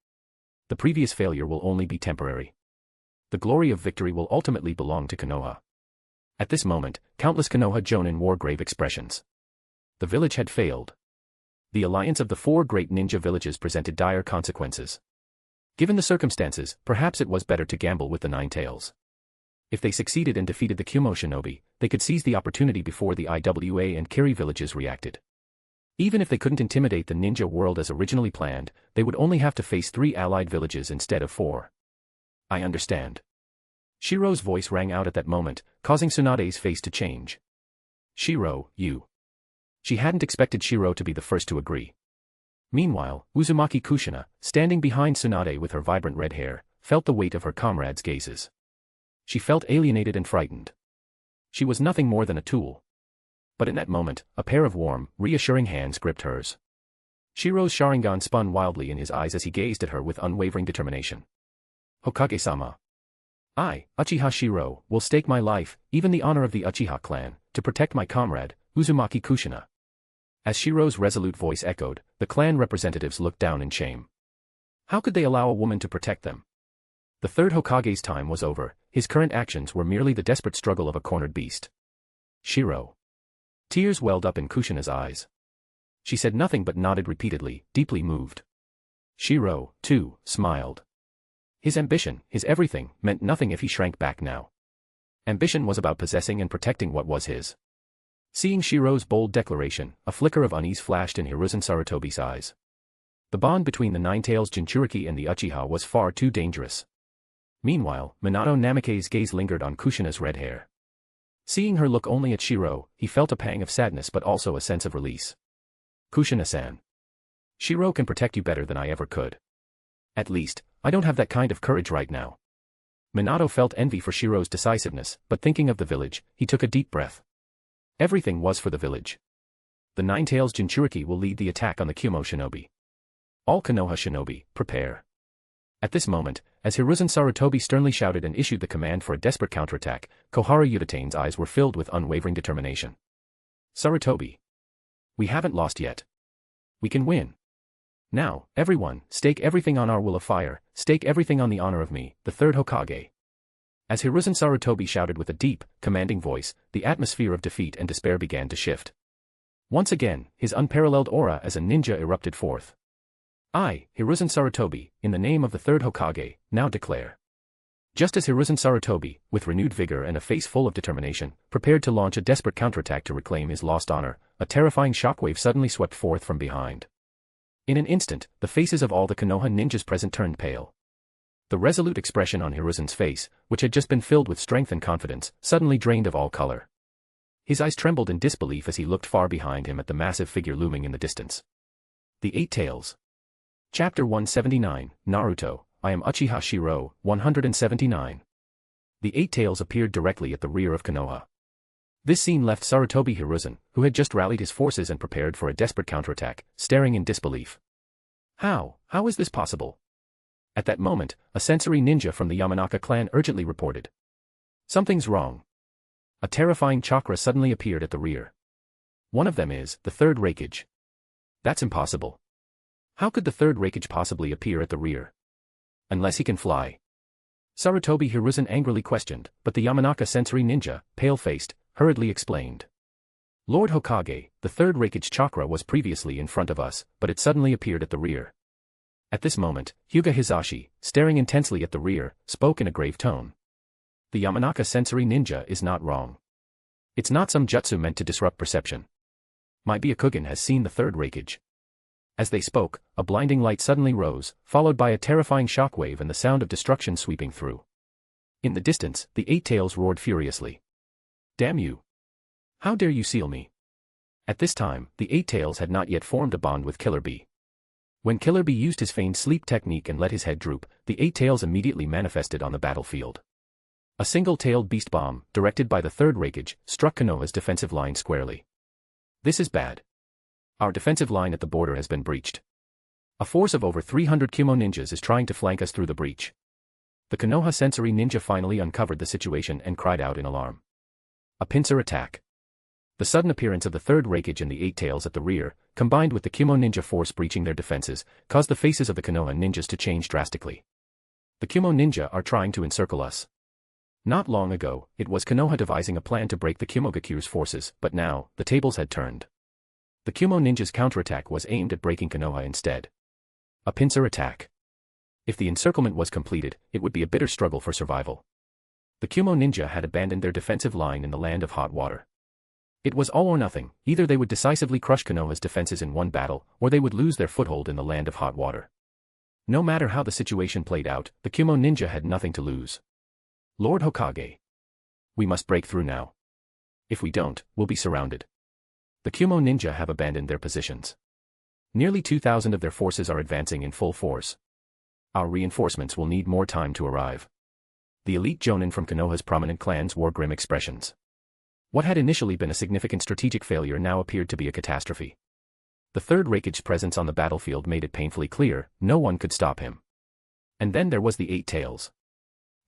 The previous failure will only be temporary. The glory of victory will ultimately belong to Konoha. At this moment, countless Konoha Jonin wore grave expressions. The village had failed. The alliance of the four great ninja villages presented dire consequences. Given the circumstances, perhaps it was better to gamble with the Nine Tails. If they succeeded and defeated the Kyumo shinobi, they could seize the opportunity before the Iwa and Kiri villages reacted. Even if they couldn't intimidate the ninja world as originally planned, they would only have to face 3 allied villages instead of 4. I understand. Shiro's voice rang out at that moment, causing Tsunade's face to change. Shiro, you. She hadn't expected Shiro to be the first to agree. Meanwhile, Uzumaki Kushina, standing behind Tsunade with her vibrant red hair, felt the weight of her comrades' gazes. She felt alienated and frightened. She was nothing more than a tool. But in that moment, a pair of warm, reassuring hands gripped hers. Shiro's Sharingan spun wildly in his eyes as he gazed at her with unwavering determination. Hokage-sama. I, Uchiha Shirou, will stake my life, even the honor of the Uchiha clan, to protect my comrade, Uzumaki Kushina. As Shiro's resolute voice echoed, the clan representatives looked down in shame. How could they allow a woman to protect them? The third Hokage's time was over, his current actions were merely the desperate struggle of a cornered beast. Shiro. Tears welled up in Kushina's eyes. She said nothing but nodded repeatedly, deeply moved. Shiro, too, smiled. His ambition, his everything, meant nothing if he shrank back now. Ambition was about possessing and protecting what was his. Seeing Shiro's bold declaration, a flicker of unease flashed in Hiruzen Sarutobi's eyes. The bond between the Nine-Tails Jinchuriki and the Uchiha was far too dangerous. Meanwhile, Minato Namikaze's gaze lingered on Kushina's red hair. Seeing her look only at Shiro, he felt a pang of sadness but also a sense of release. Kushina-san. Shiro can protect you better than I ever could. At least, I don't have that kind of courage right now. Minato felt envy for Shiro's decisiveness, but thinking of the village, he took a deep breath. Everything was for the village. The Nine-Tails Jinchuriki will lead the attack on the Kumo shinobi. All Konoha shinobi, prepare. At this moment, as Hiruzen Sarutobi sternly shouted and issued the command for a desperate counterattack, Kohara Utatene's eyes were filled with unwavering determination. Sarutobi. We haven't lost yet. We can win. Now, everyone, stake everything on our will of fire, stake everything on the honor of me, the third Hokage. As Hiruzen Sarutobi shouted with a deep, commanding voice, the atmosphere of defeat and despair began to shift. Once again, his unparalleled aura as a ninja erupted forth. I, Hiruzen Sarutobi, in the name of the third Hokage, now declare. Just as Hiruzen Sarutobi, with renewed vigor and a face full of determination, prepared to launch a desperate counterattack to reclaim his lost honor, a terrifying shockwave suddenly swept forth from behind. In an instant, the faces of all the Konoha ninjas present turned pale. The resolute expression on Hiruzen's face, which had just been filled with strength and confidence, suddenly drained of all color. His eyes trembled in disbelief as he looked far behind him at the massive figure looming in the distance. The Eight Tails. Chapter 179, Naruto, I am Uchiha Shirou, 179. The Eight Tails appeared directly at the rear of Konoha. This scene left Sarutobi Hiruzen, who had just rallied his forces and prepared for a desperate counterattack, staring in disbelief. How is this possible? At that moment, a sensory ninja from the Yamanaka clan urgently reported. Something's wrong. A terrifying chakra suddenly appeared at the rear. One of them is the third Raigage. That's impossible. How could the third Raigage possibly appear at the rear? Unless he can fly. Sarutobi Hiruzen angrily questioned, but the Yamanaka sensory ninja, pale-faced, hurriedly explained. Lord Hokage, the third Raigage chakra was previously in front of us, but it suddenly appeared at the rear. At this moment, Hyuga Hizashi, staring intensely at the rear, spoke in a grave tone. The Yamanaka sensory ninja is not wrong. It's not some jutsu meant to disrupt perception. My Byakugan has seen the third Raigage. As they spoke, a blinding light suddenly rose, followed by a terrifying shockwave and the sound of destruction sweeping through. In the distance, the Eight Tails roared furiously. Damn you! How dare you seal me? At this time, the Eight Tails had not yet formed a bond with Killer Bee. When Killer Bee used his feigned sleep technique and let his head droop, the Eight Tails immediately manifested on the battlefield. A single-tailed beast bomb, directed by the third Raigage, struck Konoha's defensive line squarely. This is bad. Our defensive line at the border has been breached. A force of over 300 Kumo ninjas is trying to flank us through the breach. The Konoha sensory ninja finally uncovered the situation and cried out in alarm. A pincer attack. The sudden appearance of the third Raigage and the Eight Tails at the rear, combined with the Kumo ninja force breaching their defenses, caused the faces of the Konoha ninjas to change drastically. The Kumo ninja are trying to encircle us. Not long ago, it was Konoha devising a plan to break the Kumogaku's forces, but now, the tables had turned. The Kumo ninja's counterattack was aimed at breaking Konoha instead. A pincer attack. If the encirclement was completed, it would be a bitter struggle for survival. The Kumo ninja had abandoned their defensive line in the land of hot water. It was all or nothing, either they would decisively crush Konoha's defenses in one battle, or they would lose their foothold in the land of hot water. No matter how the situation played out, the Kumo ninja had nothing to lose. Lord Hokage. We must break through now. If we don't, we'll be surrounded. The Kumo ninja have abandoned their positions. Nearly 2,000 of their forces are advancing in full force. Our reinforcements will need more time to arrive. The elite jonin from Konoha's prominent clans wore grim expressions. What had initially been a significant strategic failure now appeared to be a catastrophe. The third Raigage's presence on the battlefield made it painfully clear, no one could stop him. And then there was the Eight Tails.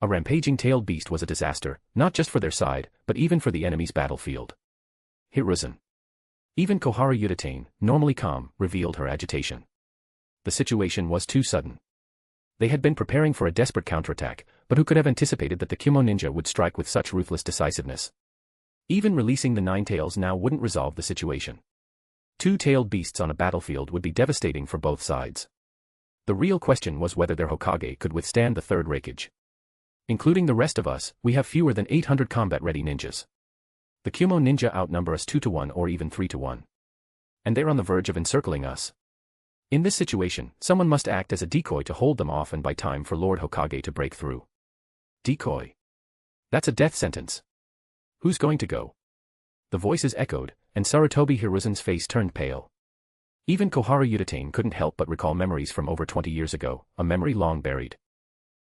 A rampaging tailed beast was a disaster, not just for their side, but even for the enemy's battlefield. Hiruzen. Even Kohara Utatane, normally calm, revealed her agitation. The situation was too sudden. They had been preparing for a desperate counterattack, but who could have anticipated that the Kumo ninja would strike with such ruthless decisiveness? Even releasing the Nine Tails now wouldn't resolve the situation. Two-tailed beasts on a battlefield would be devastating for both sides. The real question was whether their Hokage could withstand the third Raigage. Including the rest of us, we have fewer than 800 combat-ready ninjas. The Kumo ninja outnumber us 2-1 or even 3-1. And they're on the verge of encircling us. In this situation, someone must act as a decoy to hold them off and buy time for Lord Hokage to break through. Decoy. That's a death sentence. Who's going to go? The voices echoed, and Sarutobi Hiruzen's face turned pale. Even Koharu Uchiha couldn't help but recall memories from over 20 years ago, a memory long buried.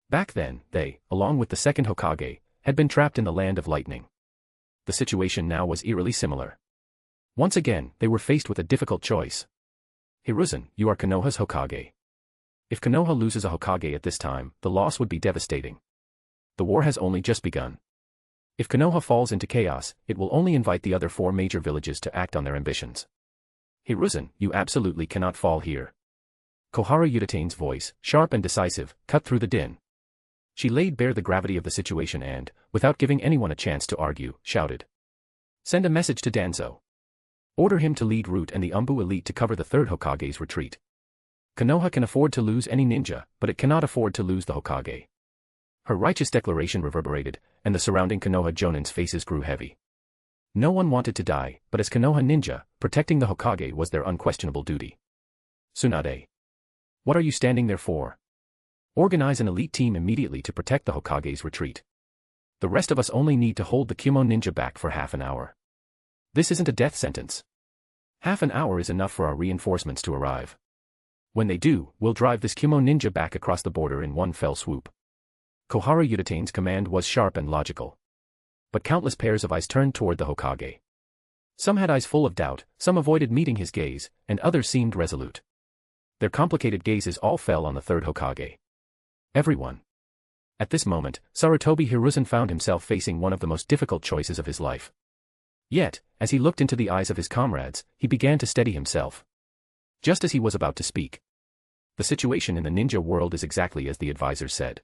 Back then, they, along with the second Hokage, had been trapped in the land of lightning. The situation now was eerily similar. Once again, they were faced with a difficult choice. Hiruzen, you are Konoha's Hokage. If Konoha loses a Hokage at this time, the loss would be devastating. The war has only just begun. If Konoha falls into chaos, it will only invite the other 4 major villages to act on their ambitions. Hiruzen, you absolutely cannot fall here. Koharu Uchiha's voice, sharp and decisive, cut through the din. She laid bare the gravity of the situation and, without giving anyone a chance to argue, shouted. Send a message to Danzo. Order him to lead Root and the Umbu elite to cover the third Hokage's retreat. Konoha can afford to lose any ninja, but it cannot afford to lose the Hokage. Her righteous declaration reverberated, and the surrounding Konoha Jonin's faces grew heavy. No one wanted to die, but as Konoha ninja, protecting the Hokage was their unquestionable duty. Tsunade. What are you standing there for? Organize an elite team immediately to protect the Hokage's retreat. The rest of us only need to hold the Kumo ninja back for half an hour. This isn't a death sentence. Half an hour is enough for our reinforcements to arrive. When they do, we'll drive this Kumo ninja back across the border in one fell swoop. Koharu Uchiha's command was sharp and logical. But countless pairs of eyes turned toward the Hokage. Some had eyes full of doubt, some avoided meeting his gaze, and others seemed resolute. Their complicated gazes all fell on the third Hokage. Everyone. At this moment, Sarutobi Hiruzen found himself facing one of the most difficult choices of his life. Yet, as he looked into the eyes of his comrades, he began to steady himself. Just as he was about to speak. The situation in the ninja world is exactly as the advisor said.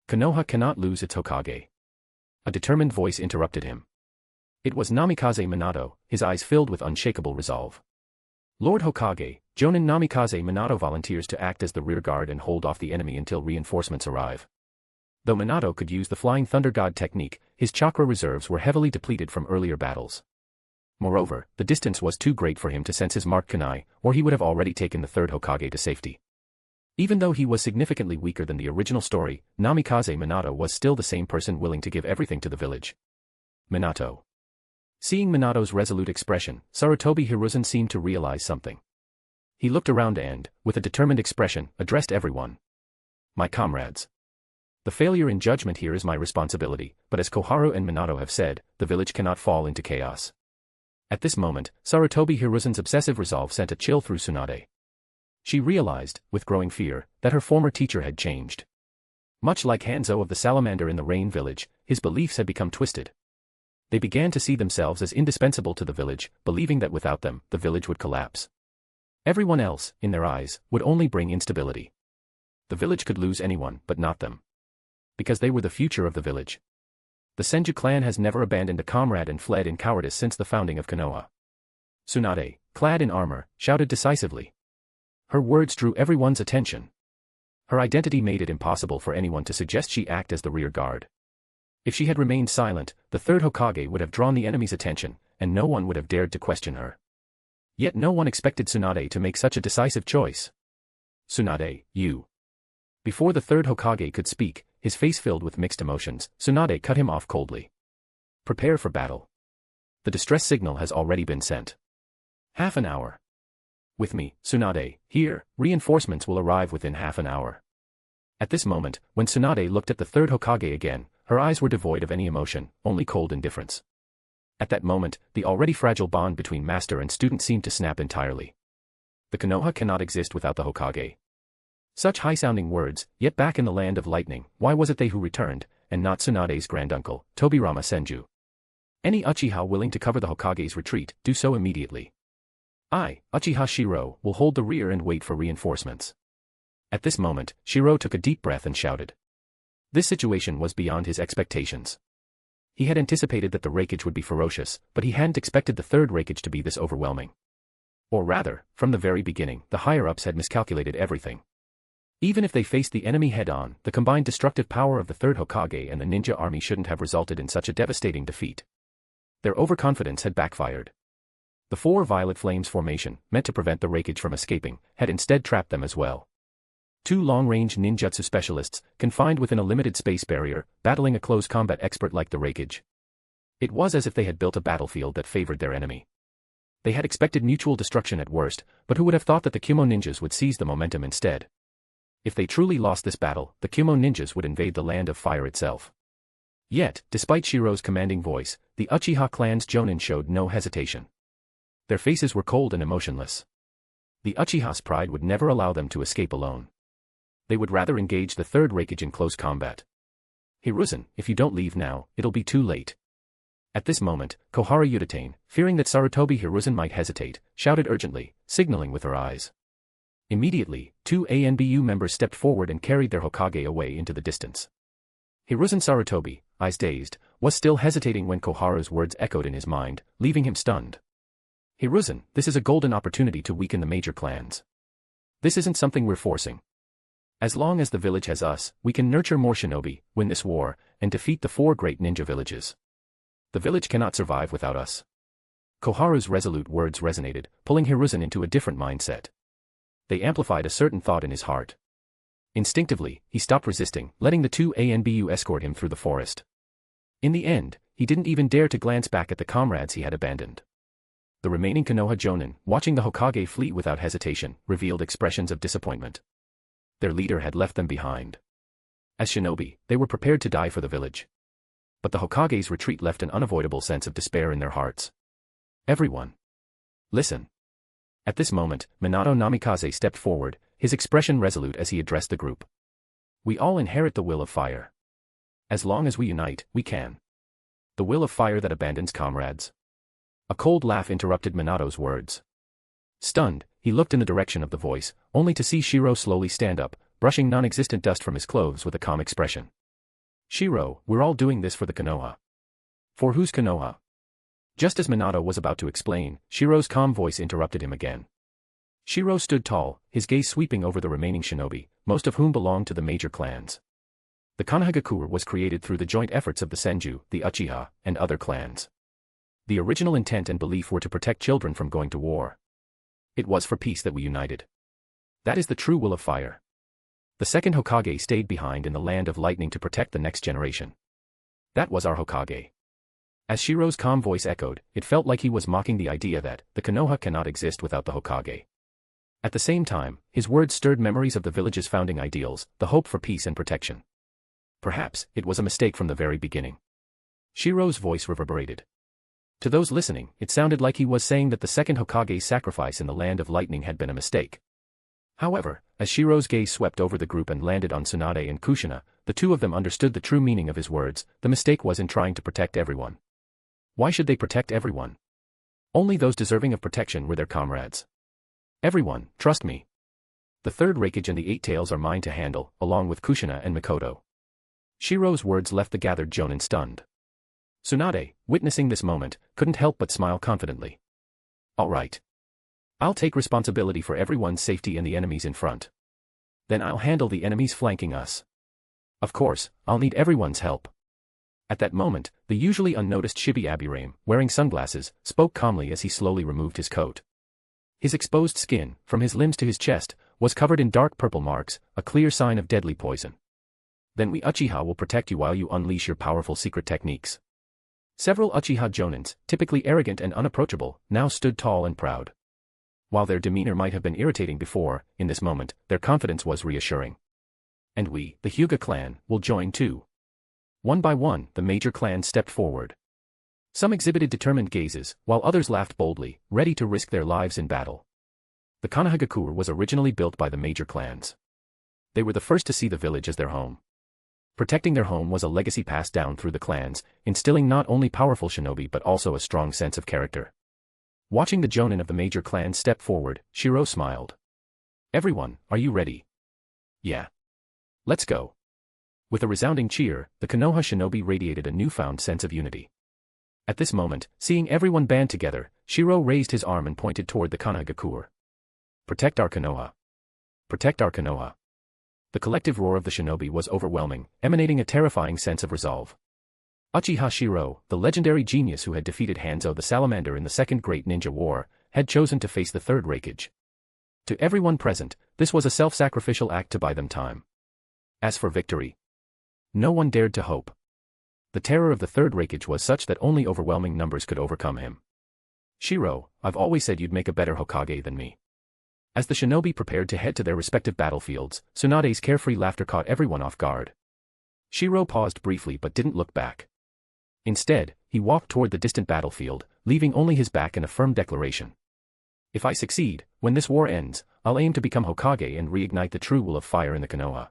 Konoha cannot lose its Hokage. A determined voice interrupted him. It was Namikaze Minato, his eyes filled with unshakable resolve. Lord Hokage, Jonin Namikaze Minato volunteers to act as the rear guard and hold off the enemy until reinforcements arrive. Though Minato could use the Flying Thunder God technique, his chakra reserves were heavily depleted from earlier battles. Moreover, the distance was too great for him to sense his marked kunai, or he would have already taken the third Hokage to safety. Even though he was significantly weaker than the original story, Namikaze Minato was still the same person willing to give everything to the village. Minato. Seeing Minato's resolute expression, Sarutobi Hiruzen seemed to realize something. He looked around and, with a determined expression, addressed everyone. My comrades. The failure in judgment here is my responsibility, but as Koharu and Minato have said, the village cannot fall into chaos. At this moment, Sarutobi Hiruzen's obsessive resolve sent a chill through Tsunade. She realized, with growing fear, that her former teacher had changed. Much like Hanzo of the Salamander in the Rain Village, his beliefs had become twisted. They began to see themselves as indispensable to the village, believing that without them, the village would collapse. Everyone else, in their eyes, would only bring instability. The village could lose anyone, but not them. Because they were the future of the village. The Senju clan has never abandoned a comrade and fled in cowardice since the founding of Konoha. Tsunade, clad in armor, shouted decisively. Her words drew everyone's attention. Her identity made it impossible for anyone to suggest she act as the rear guard. If she had remained silent, the third Hokage would have drawn the enemy's attention, and no one would have dared to question her. Yet no one expected Tsunade to make such a decisive choice. Tsunade, you. Before the third Hokage could speak, his face filled with mixed emotions, Tsunade cut him off coldly. Prepare for battle. The distress signal has already been sent. Half an hour. With me, Tsunade, here, reinforcements will arrive within half an hour. At this moment, when Tsunade looked at the third Hokage again, her eyes were devoid of any emotion, only cold indifference. At that moment, the already fragile bond between master and student seemed to snap entirely. The Konoha cannot exist without the Hokage. Such high-sounding words, yet back in the land of lightning, why was it they who returned, and not Tsunade's granduncle, Tobirama Senju? Any Uchiha willing to cover the Hokage's retreat, do so immediately. I, Uchiha Shirou, will hold the rear and wait for reinforcements. At this moment, Shirou took a deep breath and shouted. This situation was beyond his expectations. He had anticipated that the Raigage would be ferocious, but he hadn't expected the third Raigage to be this overwhelming. Or rather, from the very beginning, the higher-ups had miscalculated everything. Even if they faced the enemy head-on, the combined destructive power of the third Hokage and the ninja army shouldn't have resulted in such a devastating defeat. Their overconfidence had backfired. The four violet flames formation, meant to prevent the Raigage from escaping, had instead trapped them as well. Two long-range ninjutsu specialists, confined within a limited space barrier, battling a close combat expert like the Raigage. It was as if they had built a battlefield that favored their enemy. They had expected mutual destruction at worst, but who would have thought that the Kumo ninjas would seize the momentum instead? If they truly lost this battle, the Kumo ninjas would invade the land of fire itself. Yet, despite Shirou's commanding voice, the Uchiha clan's jonin showed no hesitation. Their faces were cold and emotionless. The Uchiha's pride would never allow them to escape alone. They would rather engage the third Raigage in close combat. Hiruzen, if you don't leave now, it'll be too late. At this moment, Kohara Udatane, fearing that Sarutobi Hiruzen might hesitate, shouted urgently, signaling with her eyes. Immediately, two ANBU members stepped forward and carried their Hokage away into the distance. Hiruzen Sarutobi, eyes dazed, was still hesitating when Kohara's words echoed in his mind, leaving him stunned. Hiruzen, this is a golden opportunity to weaken the major clans. This isn't something we're forcing. As long as the village has us, we can nurture more shinobi, win this war, and defeat the four great ninja villages. The village cannot survive without us. Koharu's resolute words resonated, pulling Hiruzen into a different mindset. They amplified a certain thought in his heart. Instinctively, he stopped resisting, letting the two ANBU escort him through the forest. In the end, he didn't even dare to glance back at the comrades he had abandoned. The remaining Konoha Jonin, watching the Hokage flee without hesitation, revealed expressions of disappointment. Their leader had left them behind. As shinobi, they were prepared to die for the village. But the Hokage's retreat left an unavoidable sense of despair in their hearts. Everyone. Listen. At this moment, Minato Namikaze stepped forward, his expression resolute as he addressed the group. We all inherit the will of fire. As long as we unite, we can. The will of fire that abandons comrades. A cold laugh interrupted Minato's words. Stunned, he looked in the direction of the voice, only to see Shiro slowly stand up, brushing non-existent dust from his clothes with a calm expression. Shiro, we're all doing this for the Konoha. For whose Konoha? Just as Minato was about to explain, Shiro's calm voice interrupted him again. Shiro stood tall, his gaze sweeping over the remaining shinobi, most of whom belonged to the major clans. The Konohagakure was created through the joint efforts of the Senju, the Uchiha, and other clans. The original intent and belief were to protect children from going to war. It was for peace that we united. That is the true will of fire. The second Hokage stayed behind in the land of lightning to protect the next generation. That was our Hokage. As Shiro's calm voice echoed, it felt like he was mocking the idea that the Konoha cannot exist without the Hokage. At the same time, his words stirred memories of the village's founding ideals, the hope for peace and protection. Perhaps, it was a mistake from the very beginning. Shiro's voice reverberated. To those listening, it sounded like he was saying that the second Hokage's sacrifice in the land of lightning had been a mistake. However, as Shiro's gaze swept over the group and landed on Tsunade and Kushina, the two of them understood the true meaning of his words. The mistake was in trying to protect everyone. Why should they protect everyone? Only those deserving of protection were their comrades. Everyone, trust me. The third Raigage and the Eight Tails are mine to handle, along with Kushina and Mikoto. Shiro's words left the gathered jonin stunned. Tsunade, witnessing this moment, couldn't help but smile confidently. All right. I'll take responsibility for everyone's safety and the enemies in front. Then I'll handle the enemies flanking us. Of course, I'll need everyone's help. At that moment, the usually unnoticed Shibi Abirame, wearing sunglasses, spoke calmly as he slowly removed his coat. His exposed skin, from his limbs to his chest, was covered in dark purple marks, a clear sign of deadly poison. Then we Uchiha will protect you while you unleash your powerful secret techniques. Several Uchiha Jonins, typically arrogant and unapproachable, now stood tall and proud. While their demeanor might have been irritating before, in this moment, their confidence was reassuring. And we, the Hyuga clan, will join too. One by one, the major clans stepped forward. Some exhibited determined gazes, while others laughed boldly, ready to risk their lives in battle. The Konohagakure was originally built by the major clans. They were the first to see the village as their home. Protecting their home was a legacy passed down through the clans, instilling not only powerful shinobi but also a strong sense of character. Watching the jonin of the major clans step forward, Shiro smiled. Everyone, are you ready? Yeah. Let's go. With a resounding cheer, the Konoha shinobi radiated a newfound sense of unity. At this moment, seeing everyone band together, Shiro raised his arm and pointed toward the Konohagakure. Protect our Konoha. Protect our Konoha. The collective roar of the shinobi was overwhelming, emanating a terrifying sense of resolve. Uchiha Shirou, the legendary genius who had defeated Hanzo the Salamander in the Second Great Ninja War, had chosen to face the third Raigage. To everyone present, this was a self-sacrificial act to buy them time. As for victory, no one dared to hope. The terror of the third Raigage was such that only overwhelming numbers could overcome him. Shiro, I've always said you'd make a better Hokage than me. As the shinobi prepared to head to their respective battlefields, Tsunade's carefree laughter caught everyone off guard. Shiro paused briefly but didn't look back. Instead, he walked toward the distant battlefield, leaving only his back in a firm declaration. If I succeed, when this war ends, I'll aim to become Hokage and reignite the true will of fire in the Konoha.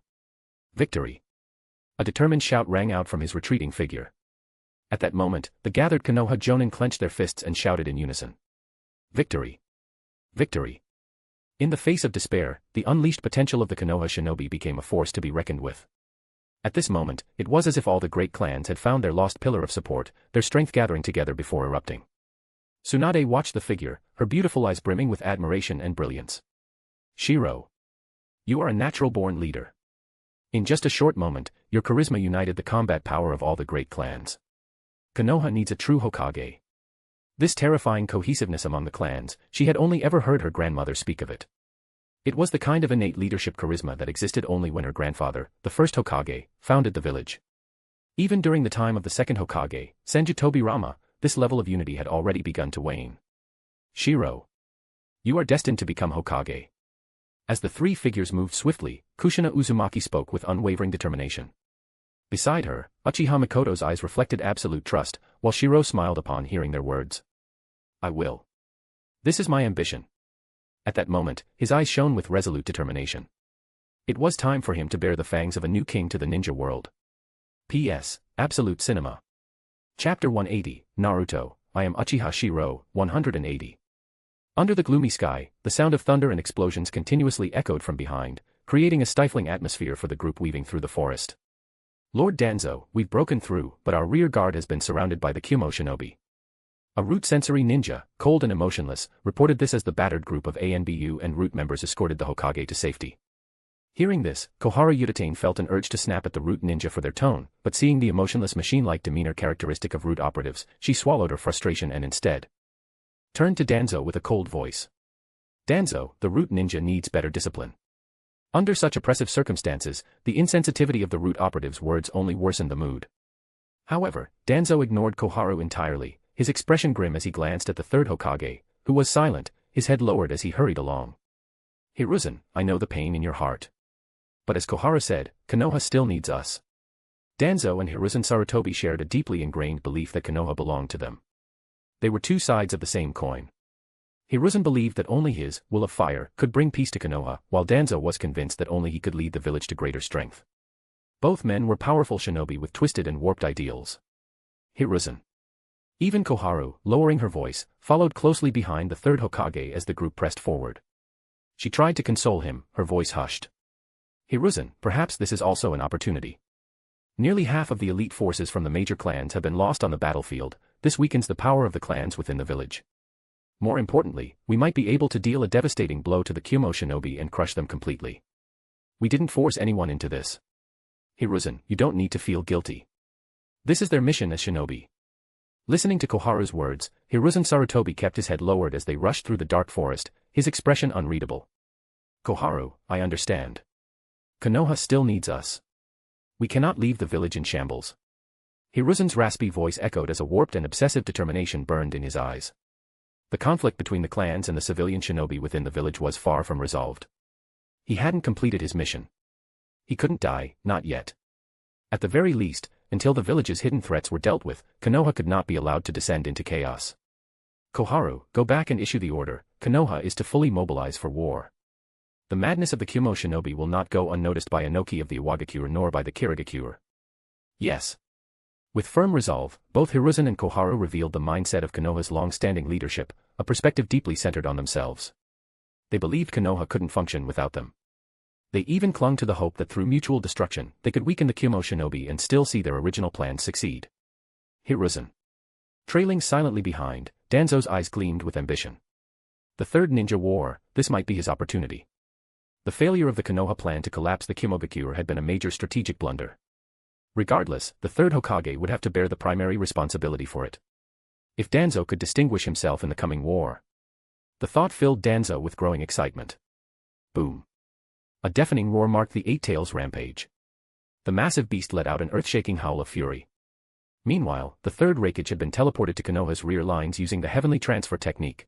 Victory! A determined shout rang out from his retreating figure. At that moment, the gathered Konoha jonin clenched their fists and shouted in unison. Victory! Victory! In the face of despair, the unleashed potential of the Konoha shinobi became a force to be reckoned with. At this moment, it was as if all the great clans had found their lost pillar of support, their strength gathering together before erupting. Tsunade watched the figure, her beautiful eyes brimming with admiration and brilliance. Shiro, you are a natural-born leader. In just a short moment, your charisma united the combat power of all the great clans. Konoha needs a true Hokage. This terrifying cohesiveness among the clans, she had only ever heard her grandmother speak of it. It was the kind of innate leadership charisma that existed only when her grandfather, the first Hokage, founded the village. Even during the time of the second Hokage, Senju Tobirama, this level of unity had already begun to wane. Shiro, you are destined to become Hokage. As the three figures moved swiftly, Kushina Uzumaki spoke with unwavering determination. Beside her, Uchiha Mikoto's eyes reflected absolute trust, while Shiro smiled upon hearing their words. I will. This is my ambition. At that moment, his eyes shone with resolute determination. It was time for him to bear the fangs of a new king to the ninja world. P.S. Absolute Cinema. Chapter 180, Naruto, I am Uchiha Shirou, 180. Under the gloomy sky, the sound of thunder and explosions continuously echoed from behind, creating a stifling atmosphere for the group weaving through the forest. Lord Danzo, we've broken through, but our rear guard has been surrounded by the Kyumo shinobi. A root sensory ninja, cold and emotionless, reported this as the battered group of ANBU and root members escorted the Hokage to safety. Hearing this, Koharu Yutane felt an urge to snap at the root ninja for their tone, but seeing the emotionless machine-like demeanor characteristic of root operatives, she swallowed her frustration and instead turned to Danzo with a cold voice. Danzo, the root ninja needs better discipline. Under such oppressive circumstances, the insensitivity of the root operative's words only worsened the mood. However, Danzo ignored Koharu entirely, his expression grim as he glanced at the third Hokage, who was silent, his head lowered as he hurried along. Hiruzen, I know the pain in your heart. But as Koharu said, Konoha still needs us. Danzo and Hiruzen Sarutobi shared a deeply ingrained belief that Konoha belonged to them. They were two sides of the same coin. Hiruzen believed that only his will of fire could bring peace to Konoha, while Danzo was convinced that only he could lead the village to greater strength. Both men were powerful shinobi with twisted and warped ideals. Hiruzen. Even Koharu, lowering her voice, followed closely behind the third Hokage as the group pressed forward. She tried to console him, her voice hushed. Hiruzen, perhaps this is also an opportunity. Nearly half of the elite forces from the major clans have been lost on the battlefield, this weakens the power of the clans within the village. More importantly, we might be able to deal a devastating blow to the Kyumo shinobi and crush them completely. We didn't force anyone into this. Hiruzen, you don't need to feel guilty. This is their mission as shinobi. Listening to Koharu's words, Hiruzen Sarutobi kept his head lowered as they rushed through the dark forest, his expression unreadable. Koharu, I understand. Konoha still needs us. We cannot leave the village in shambles. Hiruzen's raspy voice echoed as a warped and obsessive determination burned in his eyes. The conflict between the clans and the civilian shinobi within the village was far from resolved. He hadn't completed his mission. He couldn't die, not yet. At the very least, until the village's hidden threats were dealt with, Konoha could not be allowed to descend into chaos. Koharu, go back and issue the order, Konoha is to fully mobilize for war. The madness of the Kyumo shinobi will not go unnoticed by Inoki of the Iwagakure nor by the Kirigakure. Yes. With firm resolve, both Hiruzen and Koharu revealed the mindset of Konoha's long-standing leadership, a perspective deeply centered on themselves. They believed Konoha couldn't function without them. They even clung to the hope that through mutual destruction, they could weaken the Kyumo shinobi and still see their original plans succeed. Hiruzen. Trailing silently behind, Danzo's eyes gleamed with ambition. The third ninja war, this might be his opportunity. The failure of the Konoha plan to collapse the Kimogakure had been a major strategic blunder. Regardless, the third Hokage would have to bear the primary responsibility for it. If Danzo could distinguish himself in the coming war. The thought filled Danzo with growing excitement. Boom. A deafening roar marked the Eight Tails rampage. The massive beast let out an earth-shaking howl of fury. Meanwhile, the third Raigage had been teleported to Konoha's rear lines using the heavenly transfer technique.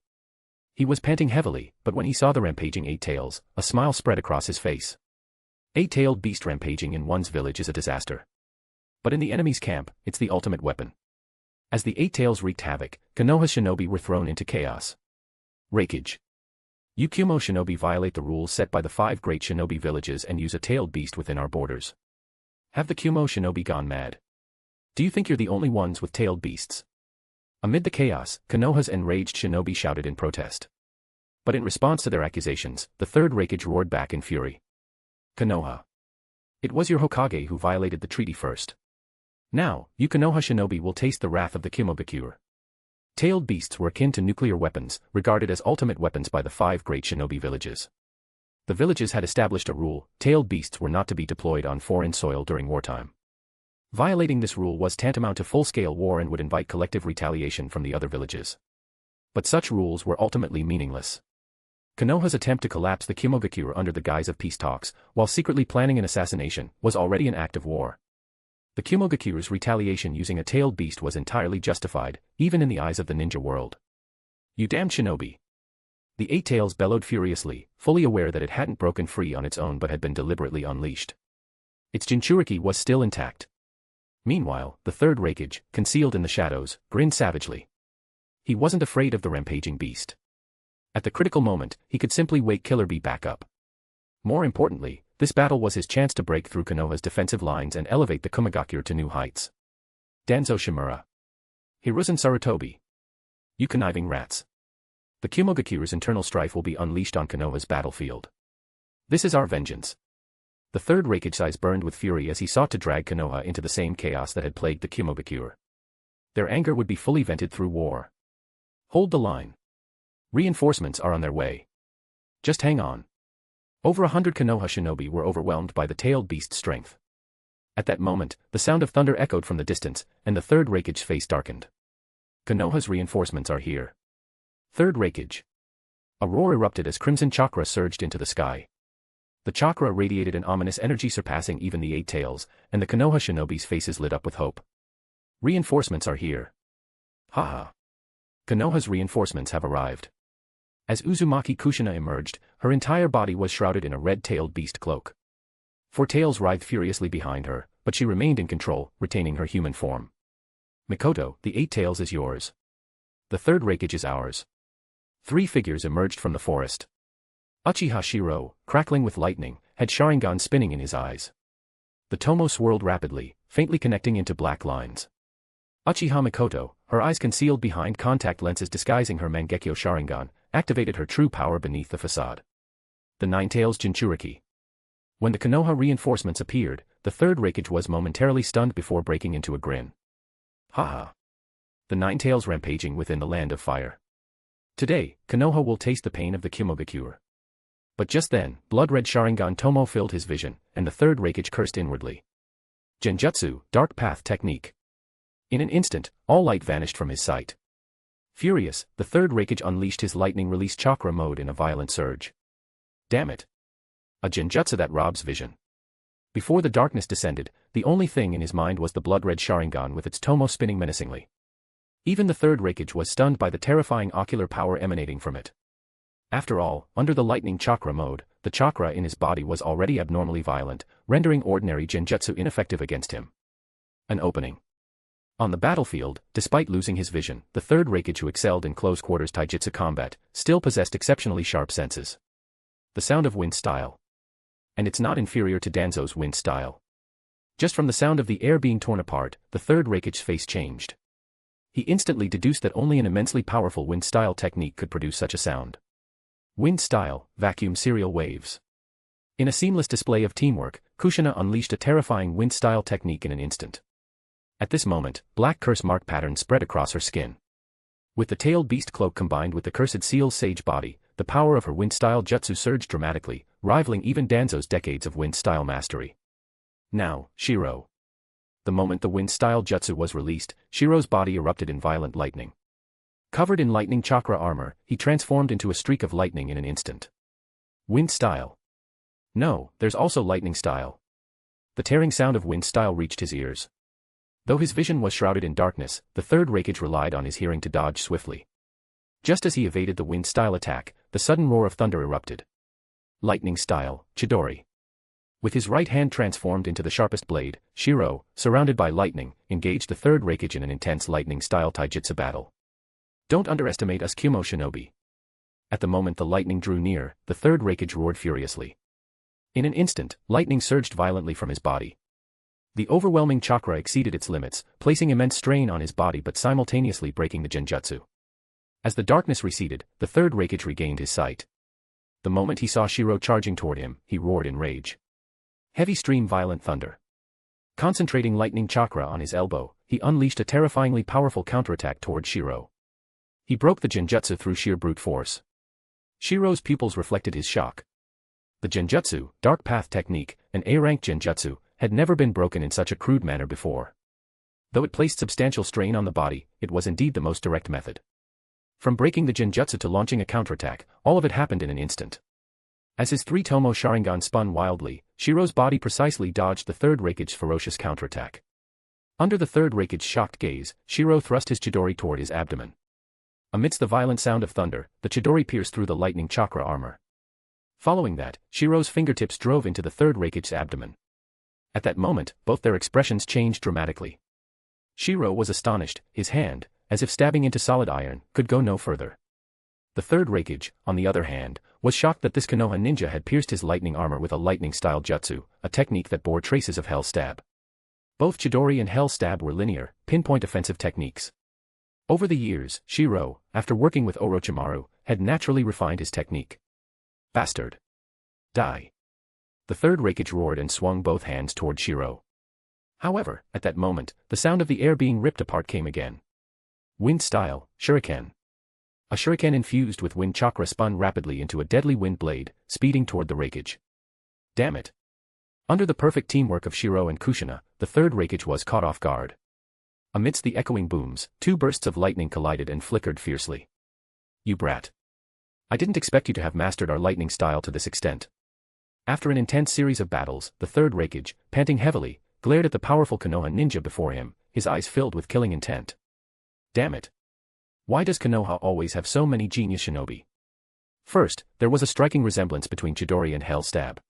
He was panting heavily, but when he saw the rampaging Eight Tails, a smile spread across his face. Eight-tailed beast rampaging in one's village is a disaster. But in the enemy's camp, it's the ultimate weapon. As the Eight Tails wreaked havoc, Konoha's shinobi were thrown into chaos. Raigage. Uchiha shinobi violate the rules set by the 5 great shinobi villages and use a tailed beast within our borders. Have the Kumo shinobi gone mad? Do you think you're the only ones with tailed beasts? Amid the chaos, Konoha's enraged shinobi shouted in protest. But in response to their accusations, the third Raigage roared back in fury. Konoha. It was your Hokage who violated the treaty first. Now, you Konoha shinobi will taste the wrath of the Kumogakure. Tailed beasts were akin to nuclear weapons, regarded as ultimate weapons by the 5 great shinobi villages. The villages had established a rule: tailed beasts were not to be deployed on foreign soil during wartime. Violating this rule was tantamount to full-scale war and would invite collective retaliation from the other villages. But such rules were ultimately meaningless. Konoha's attempt to collapse the Kumogakure under the guise of peace talks, while secretly planning an assassination, was already an act of war. The Kumogakure's retaliation using a tailed beast was entirely justified, even in the eyes of the ninja world. You damned shinobi! The Eight Tails bellowed furiously, fully aware that it hadn't broken free on its own but had been deliberately unleashed. Its Jinchuriki was still intact. Meanwhile, the third Raigage, concealed in the shadows, grinned savagely. He wasn't afraid of the rampaging beast. At the critical moment, he could simply wake Killer Bee back up. More importantly, this battle was his chance to break through Konoha's defensive lines and elevate the Kumogakure to new heights. Danzo Shimura. Hiruzen Sarutobi. You conniving rats. The Kumogakure's internal strife will be unleashed on Konoha's battlefield. This is our vengeance. The third Raigage's eyes burned with fury as he sought to drag Konoha into the same chaos that had plagued the Kumogakure. Their anger would be fully vented through war. Hold the line. Reinforcements are on their way. Just hang on. Over 100 Konoha shinobi were overwhelmed by the tailed beast's strength. At that moment, the sound of thunder echoed from the distance, and the third Raigage's face darkened. Konoha's reinforcements are here. Third Raigage. A roar erupted as crimson chakra surged into the sky. The chakra radiated an ominous energy surpassing even the Eight Tails, and the Konoha shinobi's faces lit up with hope. Reinforcements are here. Haha. Konoha's reinforcements have arrived. As Uzumaki Kushina emerged, her entire body was shrouded in a red-tailed beast cloak. 4 tails writhed furiously behind her, but she remained in control, retaining her human form. Mikoto, the 8 Tails is yours. The third Raigage is ours. 3 figures emerged from the forest. Uchiha Shirou, crackling with lightning, had Sharingan spinning in his eyes. The tomo swirled rapidly, faintly connecting into black lines. Uchiha Mikoto, her eyes concealed behind contact lenses disguising her Mangekyo Sharingan, activated her true power beneath the facade. The 9 Tails Jinchuriki. When the Konoha reinforcements appeared, the third Raigage was momentarily stunned before breaking into a grin. Haha. The 9 Tails rampaging within the land of fire. Today, Konoha will taste the pain of the Kumogakure. But just then, blood-red Sharingan Tomo filled his vision, and the third Raigage cursed inwardly. Genjutsu, Dark Path Technique. In an instant, all light vanished from his sight. Furious, the third Raigage unleashed his lightning-release chakra mode in a violent surge. Damn it. A genjutsu that robs vision. Before the darkness descended, the only thing in his mind was the blood-red Sharingan with its tomo spinning menacingly. Even the third Raigage was stunned by the terrifying ocular power emanating from it. After all, under the lightning chakra mode, the chakra in his body was already abnormally violent, rendering ordinary genjutsu ineffective against him. An opening. On the battlefield, despite losing his vision, the third Raigage who excelled in close-quarters taijutsu combat, still possessed exceptionally sharp senses. The sound of wind style. And it's not inferior to Danzo's wind style. Just from the sound of the air being torn apart, the third Raigage's face changed. He instantly deduced that only an immensely powerful wind style technique could produce such a sound. Wind style, vacuum serial waves. In a seamless display of teamwork, Kushina unleashed a terrifying wind style technique in an instant. At this moment, black curse mark patterns spread across her skin. With the tailed beast cloak combined with the cursed seal's sage body, the power of her wind style jutsu surged dramatically, rivaling even Danzo's decades of wind style mastery. Now, Shiro. The moment the wind-style jutsu was released, Shiro's body erupted in violent lightning. Covered in lightning chakra armor, he transformed into a streak of lightning in an instant. Wind style. No, there's also lightning style. The tearing sound of wind style reached his ears. Though his vision was shrouded in darkness, the third Raigage relied on his hearing to dodge swiftly. Just as he evaded the wind style attack, the sudden roar of thunder erupted. Lightning style, Chidori. With his right hand transformed into the sharpest blade, Shiro, surrounded by lightning, engaged the third Raigage in an intense lightning style taijutsu battle. Don't underestimate us Kumo shinobi. At the moment the lightning drew near, the third Raigage roared furiously. In an instant, lightning surged violently from his body. The overwhelming chakra exceeded its limits, placing immense strain on his body but simultaneously breaking the genjutsu. As the darkness receded, the third Raigage regained his sight. The moment he saw Shiro charging toward him, he roared in rage. Heavy stream violent thunder. Concentrating lightning chakra on his elbow, he unleashed a terrifyingly powerful counterattack toward Shiro. He broke the genjutsu through sheer brute force. Shiro's pupils reflected his shock. The genjutsu, dark path technique, an A-rank genjutsu, had never been broken in such a crude manner before. Though it placed substantial strain on the body, it was indeed the most direct method. From breaking the genjutsu to launching a counterattack, all of it happened in an instant. As his three-tomo Sharingan spun wildly, Shiro's body precisely dodged the third Raigage's ferocious counterattack. Under the third Raigage's shocked gaze, Shiro thrust his Chidori toward his abdomen. Amidst the violent sound of thunder, the Chidori pierced through the lightning chakra armor. Following that, Shiro's fingertips drove into the third Raigage's abdomen. At that moment, both their expressions changed dramatically. Shiro was astonished, his hand, as if stabbing into solid iron, could go no further. The third Raigage, on the other hand, was shocked that this Konoha ninja had pierced his lightning armor with a lightning-style jutsu, a technique that bore traces of Hell Stab. Both Chidori and Hell Stab were linear, pinpoint offensive techniques. Over the years, Shiro, after working with Orochimaru, had naturally refined his technique. Bastard. Die. The third Raigage roared and swung both hands toward Shiro. However, at that moment, the sound of the air being ripped apart came again. Wind style, shuriken. A shuriken infused with wind chakra spun rapidly into a deadly wind blade, speeding toward the Raigage. Damn it. Under the perfect teamwork of Shiro and Kushina, the third Raigage was caught off guard. Amidst the echoing booms, two bursts of lightning collided and flickered fiercely. You brat. I didn't expect you to have mastered our lightning style to this extent. After an intense series of battles, the third Raigage, panting heavily, glared at the powerful Konoha ninja before him, his eyes filled with killing intent. Damn it. Why does Konoha always have so many genius shinobi? First, there was a striking resemblance between Chidori and Hell Stab.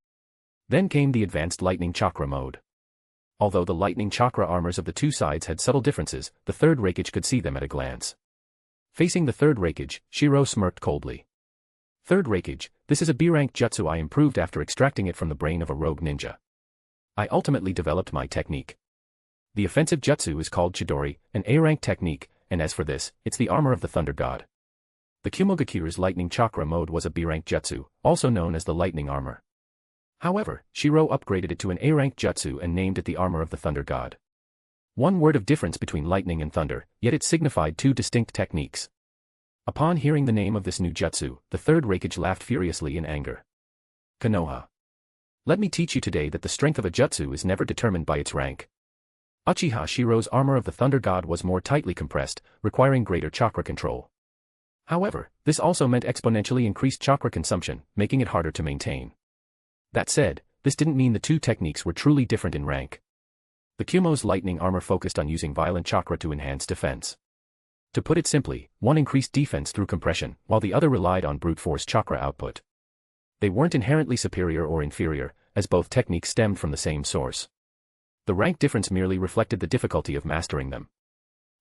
Then came the advanced lightning chakra mode. Although the lightning chakra armors of the two sides had subtle differences, the third Raigage could see them at a glance. Facing the third Raigage, Shiro smirked coldly. Third Raigage, this is a B-rank jutsu I improved after extracting it from the brain of a rogue ninja. I ultimately developed my technique. The offensive jutsu is called Chidori, an A-rank technique, and as for this, it's the armor of the Thunder God. The Kumogakure's lightning chakra mode was a B-rank jutsu, also known as the lightning armor. However, Shiro upgraded it to an A-rank jutsu and named it the armor of the Thunder God. One word of difference between lightning and thunder, yet it signified two distinct techniques. Upon hearing the name of this new jutsu, the third Raigage laughed furiously in anger. Konoha. Let me teach you today that the strength of a jutsu is never determined by its rank. Uchiha Shiro's armor of the Thunder God was more tightly compressed, requiring greater chakra control. However, this also meant exponentially increased chakra consumption, making it harder to maintain. That said, this didn't mean the two techniques were truly different in rank. The Kumo's lightning armor focused on using violent chakra to enhance defense. To put it simply, one increased defense through compression, while the other relied on brute force chakra output. They weren't inherently superior or inferior, as both techniques stemmed from the same source. The rank difference merely reflected the difficulty of mastering them.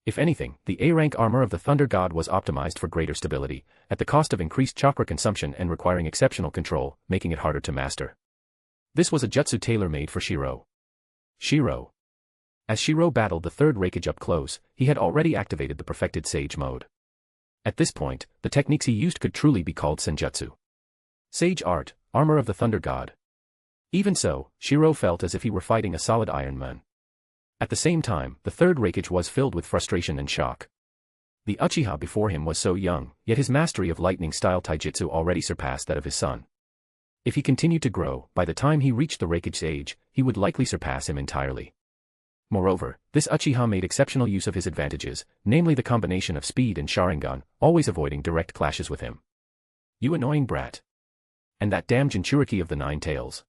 If anything, the A-rank armor of the Thunder God was optimized for greater stability, at the cost of increased chakra consumption and requiring exceptional control, making it harder to master. This was a jutsu tailor-made for Shiro. Shiro. As Shiro battled the third Raigage up close, he had already activated the perfected Sage mode. At this point, the techniques he used could truly be called senjutsu. Sage art, armor of the Thunder God. Even so, Shiro felt as if he were fighting a solid Iron Man. At the same time, the third Raigage was filled with frustration and shock. The Uchiha before him was so young, yet his mastery of lightning-style taijutsu already surpassed that of his son. If he continued to grow, by the time he reached the Raigage's age, he would likely surpass him entirely. Moreover, this Uchiha made exceptional use of his advantages, namely the combination of speed and Sharingan, always avoiding direct clashes with him. You annoying brat. And that damn Jinchuriki of the Nine Tails.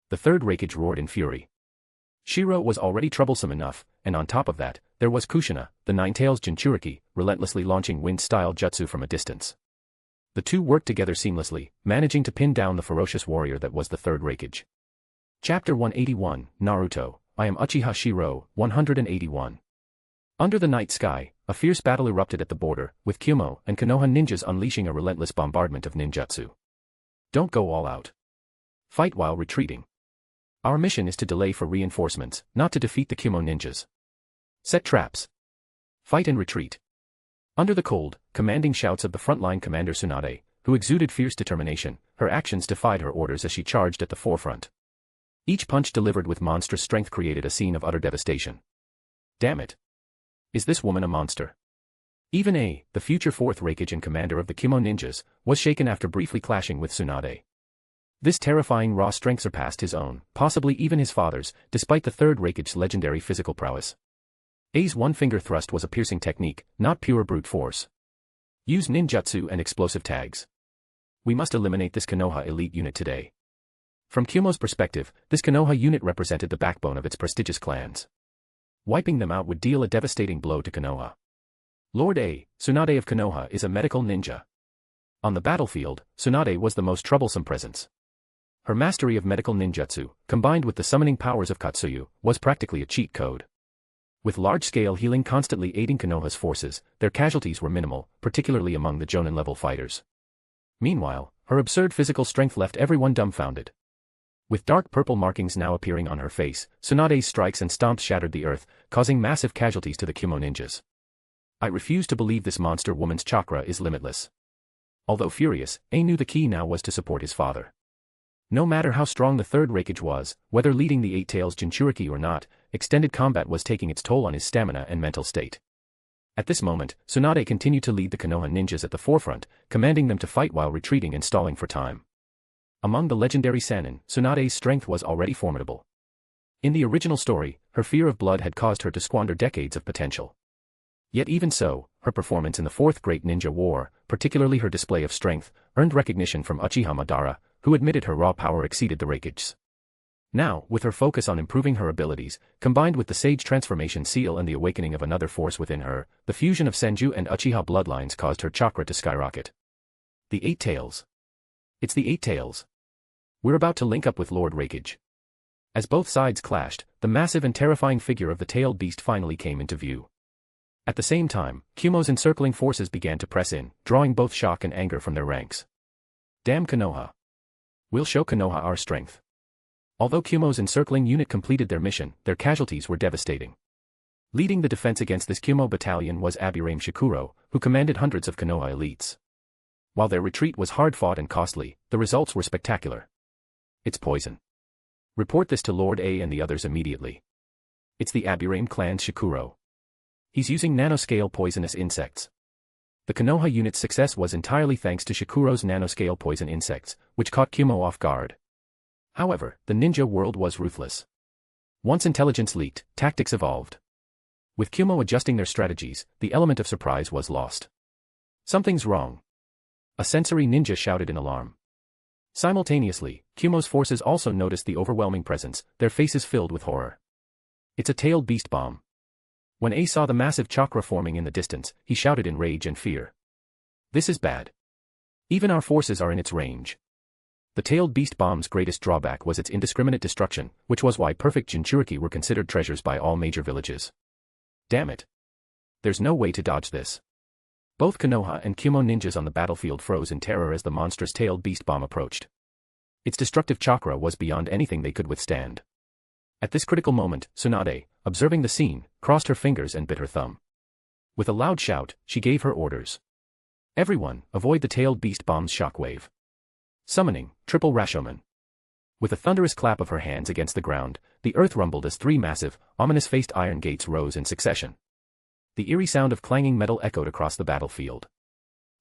The third Raigage roared in fury. Shiro was already troublesome enough, and on top of that, there was Kushina, the Nine Tails Jinchuriki, relentlessly launching wind-style jutsu from a distance. The two worked together seamlessly, managing to pin down the ferocious warrior that was the third Raigage. Chapter 181, Naruto, I am Uchiha Shirou, 181. Under the night sky, a fierce battle erupted at the border, with Kyumo and Konoha ninjas unleashing a relentless bombardment of ninjutsu. Don't go all out. Fight while retreating. Our mission is to delay for reinforcements, not to defeat the Kyumo ninjas. Set traps. Fight and retreat. Under the cold, commanding shouts of the frontline commander Tsunade, who exuded fierce determination, her actions defied her orders as she charged at the forefront. Each punch delivered with monstrous strength created a scene of utter devastation. Damn it. Is this woman a monster? Even the future fourth Raigage and commander of the Kyumo ninjas, was shaken after briefly clashing with Tsunade. This terrifying raw strength surpassed his own, possibly even his father's, despite the third Raigage's legendary physical prowess. A's one-finger thrust was a piercing technique, not pure brute force. Use ninjutsu and explosive tags. We must eliminate this Konoha elite unit today. From Kyumo's perspective, this Konoha unit represented the backbone of its prestigious clans. Wiping them out would deal a devastating blow to Konoha. Lord Tsunade of Konoha is a medical ninja. On the battlefield, Tsunade was the most troublesome presence. Her mastery of medical ninjutsu, combined with the summoning powers of Katsuyu, was practically a cheat code. With large-scale healing constantly aiding Konoha's forces, their casualties were minimal, particularly among the Jonin-level fighters. Meanwhile, her absurd physical strength left everyone dumbfounded. With dark purple markings now appearing on her face, Tsunade's strikes and stomps shattered the earth, causing massive casualties to the Kyumo ninjas. I refuse to believe this monster woman's chakra is limitless. Although furious, knew the key now was to support his father. No matter how strong the third Raigage was, whether leading the Eight Tails Jinchuriki or not, extended combat was taking its toll on his stamina and mental state. At this moment, Tsunade continued to lead the Konoha ninjas at the forefront, commanding them to fight while retreating and stalling for time. Among the legendary Sannin, Tsunade's strength was already formidable. In the original story, her fear of blood had caused her to squander decades of potential. Yet even so, her performance in the Fourth Great Ninja War, particularly her display of strength, earned recognition from Uchiha Madara, who admitted her raw power exceeded the Raigage's. Now, with her focus on improving her abilities, combined with the Sage Transformation Seal and the awakening of another force within her, the fusion of Senju and Uchiha bloodlines caused her chakra to skyrocket. The Eight Tails. It's the Eight Tails. We're about to link up with Lord Raigage. As both sides clashed, the massive and terrifying figure of the tailed beast finally came into view. At the same time, Kyumo's encircling forces began to press in, drawing both shock and anger from their ranks. Damn Konoha. We'll show Konoha our strength. Although Kyumo's encircling unit completed their mission, their casualties were devastating. Leading the defense against this Kyumo battalion was Abirame Shikuro, who commanded hundreds of Konoha elites. While their retreat was hard-fought and costly, the results were spectacular. It's poison. Report this to Lord A and the others immediately. It's the Abirame clan's Shikuro. He's using nanoscale poisonous insects. The Konoha unit's success was entirely thanks to Shikuro's nanoscale poison insects, which caught Kyumo off guard. However, the ninja world was ruthless. Once intelligence leaked, tactics evolved. With Kyumo adjusting their strategies, the element of surprise was lost. Something's wrong. A sensory ninja shouted in alarm. Simultaneously, Kyumo's forces also noticed the overwhelming presence, their faces filled with horror. It's a tailed beast bomb. When A saw the massive chakra forming in the distance, he shouted in rage and fear. This is bad. Even our forces are in its range. The tailed beast bomb's greatest drawback was its indiscriminate destruction, which was why perfect Jinchuriki were considered treasures by all major villages. Damn it. There's no way to dodge this. Both Konoha and Kyumo ninjas on the battlefield froze in terror as the monstrous tailed beast bomb approached. Its destructive chakra was beyond anything they could withstand. At this critical moment, Tsunade, observing the scene, crossed her fingers and bit her thumb. With a loud shout, she gave her orders. Everyone, avoid the tailed beast bomb's shockwave. Summoning, Triple Rashomon. With a thunderous clap of her hands against the ground, the earth rumbled as three massive, ominous-faced iron gates rose in succession. The eerie sound of clanging metal echoed across the battlefield.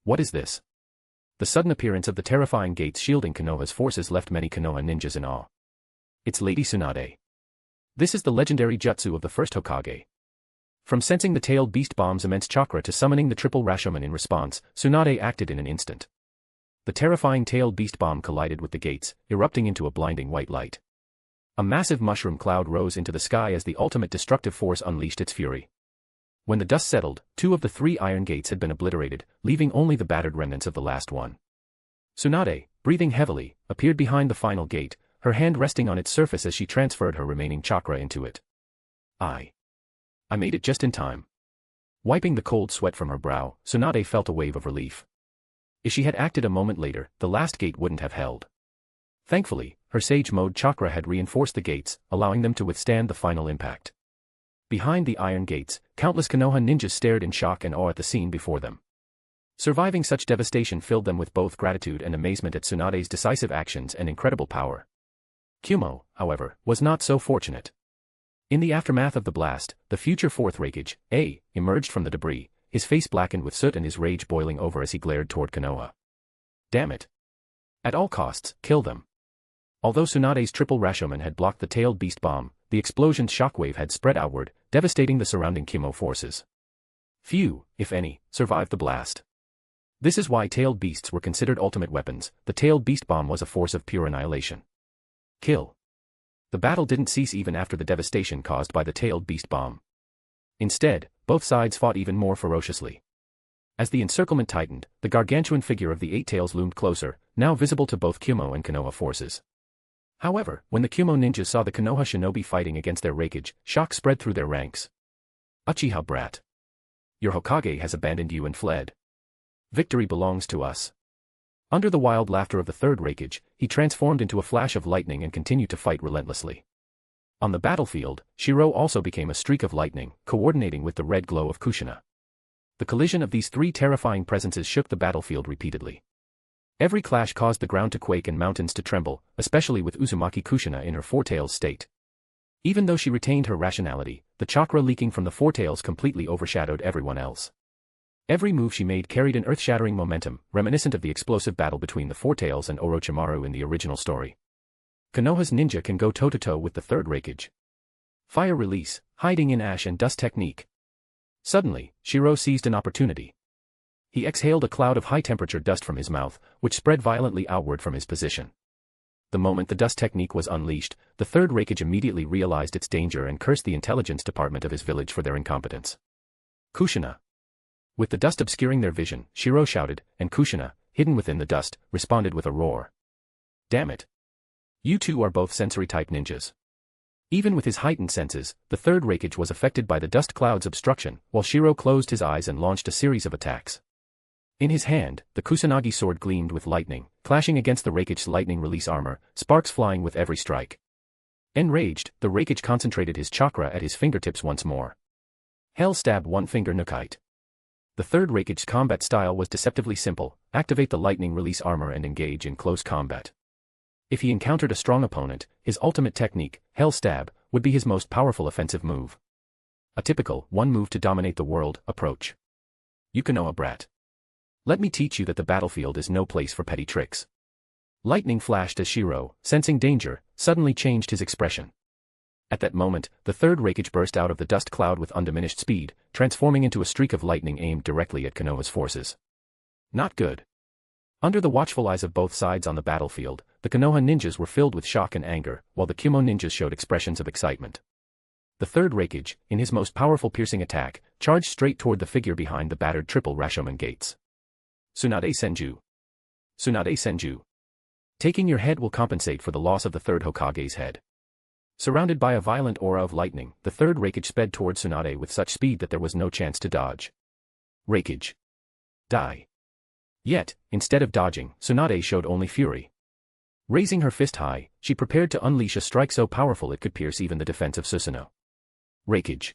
What is this? The sudden appearance of the terrifying gates shielding Konoha's forces left many Konoha ninjas in awe. It's Lady Tsunade. This is the legendary jutsu of the first Hokage. From sensing the tailed beast bomb's immense chakra to summoning the triple Rashomon in response, Tsunade acted in an instant. The terrifying tailed beast bomb collided with the gates, erupting into a blinding white light. A massive mushroom cloud rose into the sky as the ultimate destructive force unleashed its fury. When the dust settled, 2 of the 3 iron gates had been obliterated, leaving only the battered remnants of the last one. Tsunade, breathing heavily, appeared behind the final gate, her hand resting on its surface as she transferred her remaining chakra into it. I made it just in time. Wiping the cold sweat from her brow, Tsunade felt a wave of relief. If she had acted a moment later, the last gate wouldn't have held. Thankfully, her Sage Mode chakra had reinforced the gates, allowing them to withstand the final impact. Behind the iron gates, countless Konoha ninjas stared in shock and awe at the scene before them. Surviving such devastation filled them with both gratitude and amazement at Tsunade's decisive actions and incredible power. Kumo, however, was not so fortunate. In the aftermath of the blast, the future fourth Raigage, emerged from the debris, his face blackened with soot and his rage boiling over as he glared toward Konoha. Damn it. At all costs, kill them. Although Tsunade's triple Rashomon had blocked the tailed beast bomb, the explosion's shockwave had spread outward, devastating the surrounding Kumo forces. Few, if any, survived the blast. This is why tailed beasts were considered ultimate weapons. The tailed beast bomb was a force of pure annihilation. Kill. The battle didn't cease even after the devastation caused by the tailed beast bomb. Instead, both sides fought even more ferociously. As the encirclement tightened, the gargantuan figure of the 8 tails loomed closer, now visible to both Kumo and Konoha forces. However, when the Kumo ninjas saw the Konoha shinobi fighting against their Raigage, shock spread through their ranks. Uchiha brat. Your Hokage has abandoned you and fled. Victory belongs to us. Under the wild laughter of the third Raigage, he transformed into a flash of lightning and continued to fight relentlessly. On the battlefield, Shiro also became a streak of lightning, coordinating with the red glow of Kushina. The collision of these 3 terrifying presences shook the battlefield repeatedly. Every clash caused the ground to quake and mountains to tremble, especially with Uzumaki Kushina in her four-tails state. Even though she retained her rationality, the chakra leaking from the four-tails completely overshadowed everyone else. Every move she made carried an earth-shattering momentum, reminiscent of the explosive battle between the four-tails and Orochimaru in the original story. Konoha's ninja can go toe-to-toe with the third Raigage. Fire release, hiding in ash and dust technique. Suddenly, Shiro seized an opportunity. He exhaled a cloud of high-temperature dust from his mouth, which spread violently outward from his position. The moment the dust technique was unleashed, the third Raigage immediately realized its danger and cursed the intelligence department of his village for their incompetence. Kushina. With the dust obscuring their vision, Shiro shouted, and Kushina, hidden within the dust, responded with a roar. Damn it. You two are both sensory-type ninjas. Even with his heightened senses, the third Raigage was affected by the dust cloud's obstruction, while Shiro closed his eyes and launched a series of attacks. In his hand, the Kusanagi sword gleamed with lightning, clashing against the Raigage's lightning release armor, sparks flying with every strike. Enraged, the Raigage concentrated his chakra at his fingertips once more. Hell stab one finger Nukite. The third Raigage's combat style was deceptively simple: activate the lightning release armor and engage in close combat. If he encountered a strong opponent, his ultimate technique, Hell Stab, would be his most powerful offensive move. A typical one move to dominate the world approach. You Konoha brat. Let me teach you that the battlefield is no place for petty tricks. Lightning flashed as Shiro, sensing danger, suddenly changed his expression. At that moment, the third Raigage burst out of the dust cloud with undiminished speed, transforming into a streak of lightning aimed directly at Konoha's forces. Not good. Under the watchful eyes of both sides on the battlefield, the Konoha ninjas were filled with shock and anger, while the Kumo ninjas showed expressions of excitement. The third Raigage, in his most powerful piercing attack, charged straight toward the figure behind the battered triple Rashomon gates. Tsunade Senju. Tsunade Senju. Taking your head will compensate for the loss of the third Hokage's head. Surrounded by a violent aura of lightning, the third Raigage sped toward Tsunade with such speed that there was no chance to dodge. Raigage. Die. Yet, instead of dodging, Tsunade showed only fury. Raising her fist high, she prepared to unleash a strike so powerful it could pierce even the defense of Susanoo. Raigage.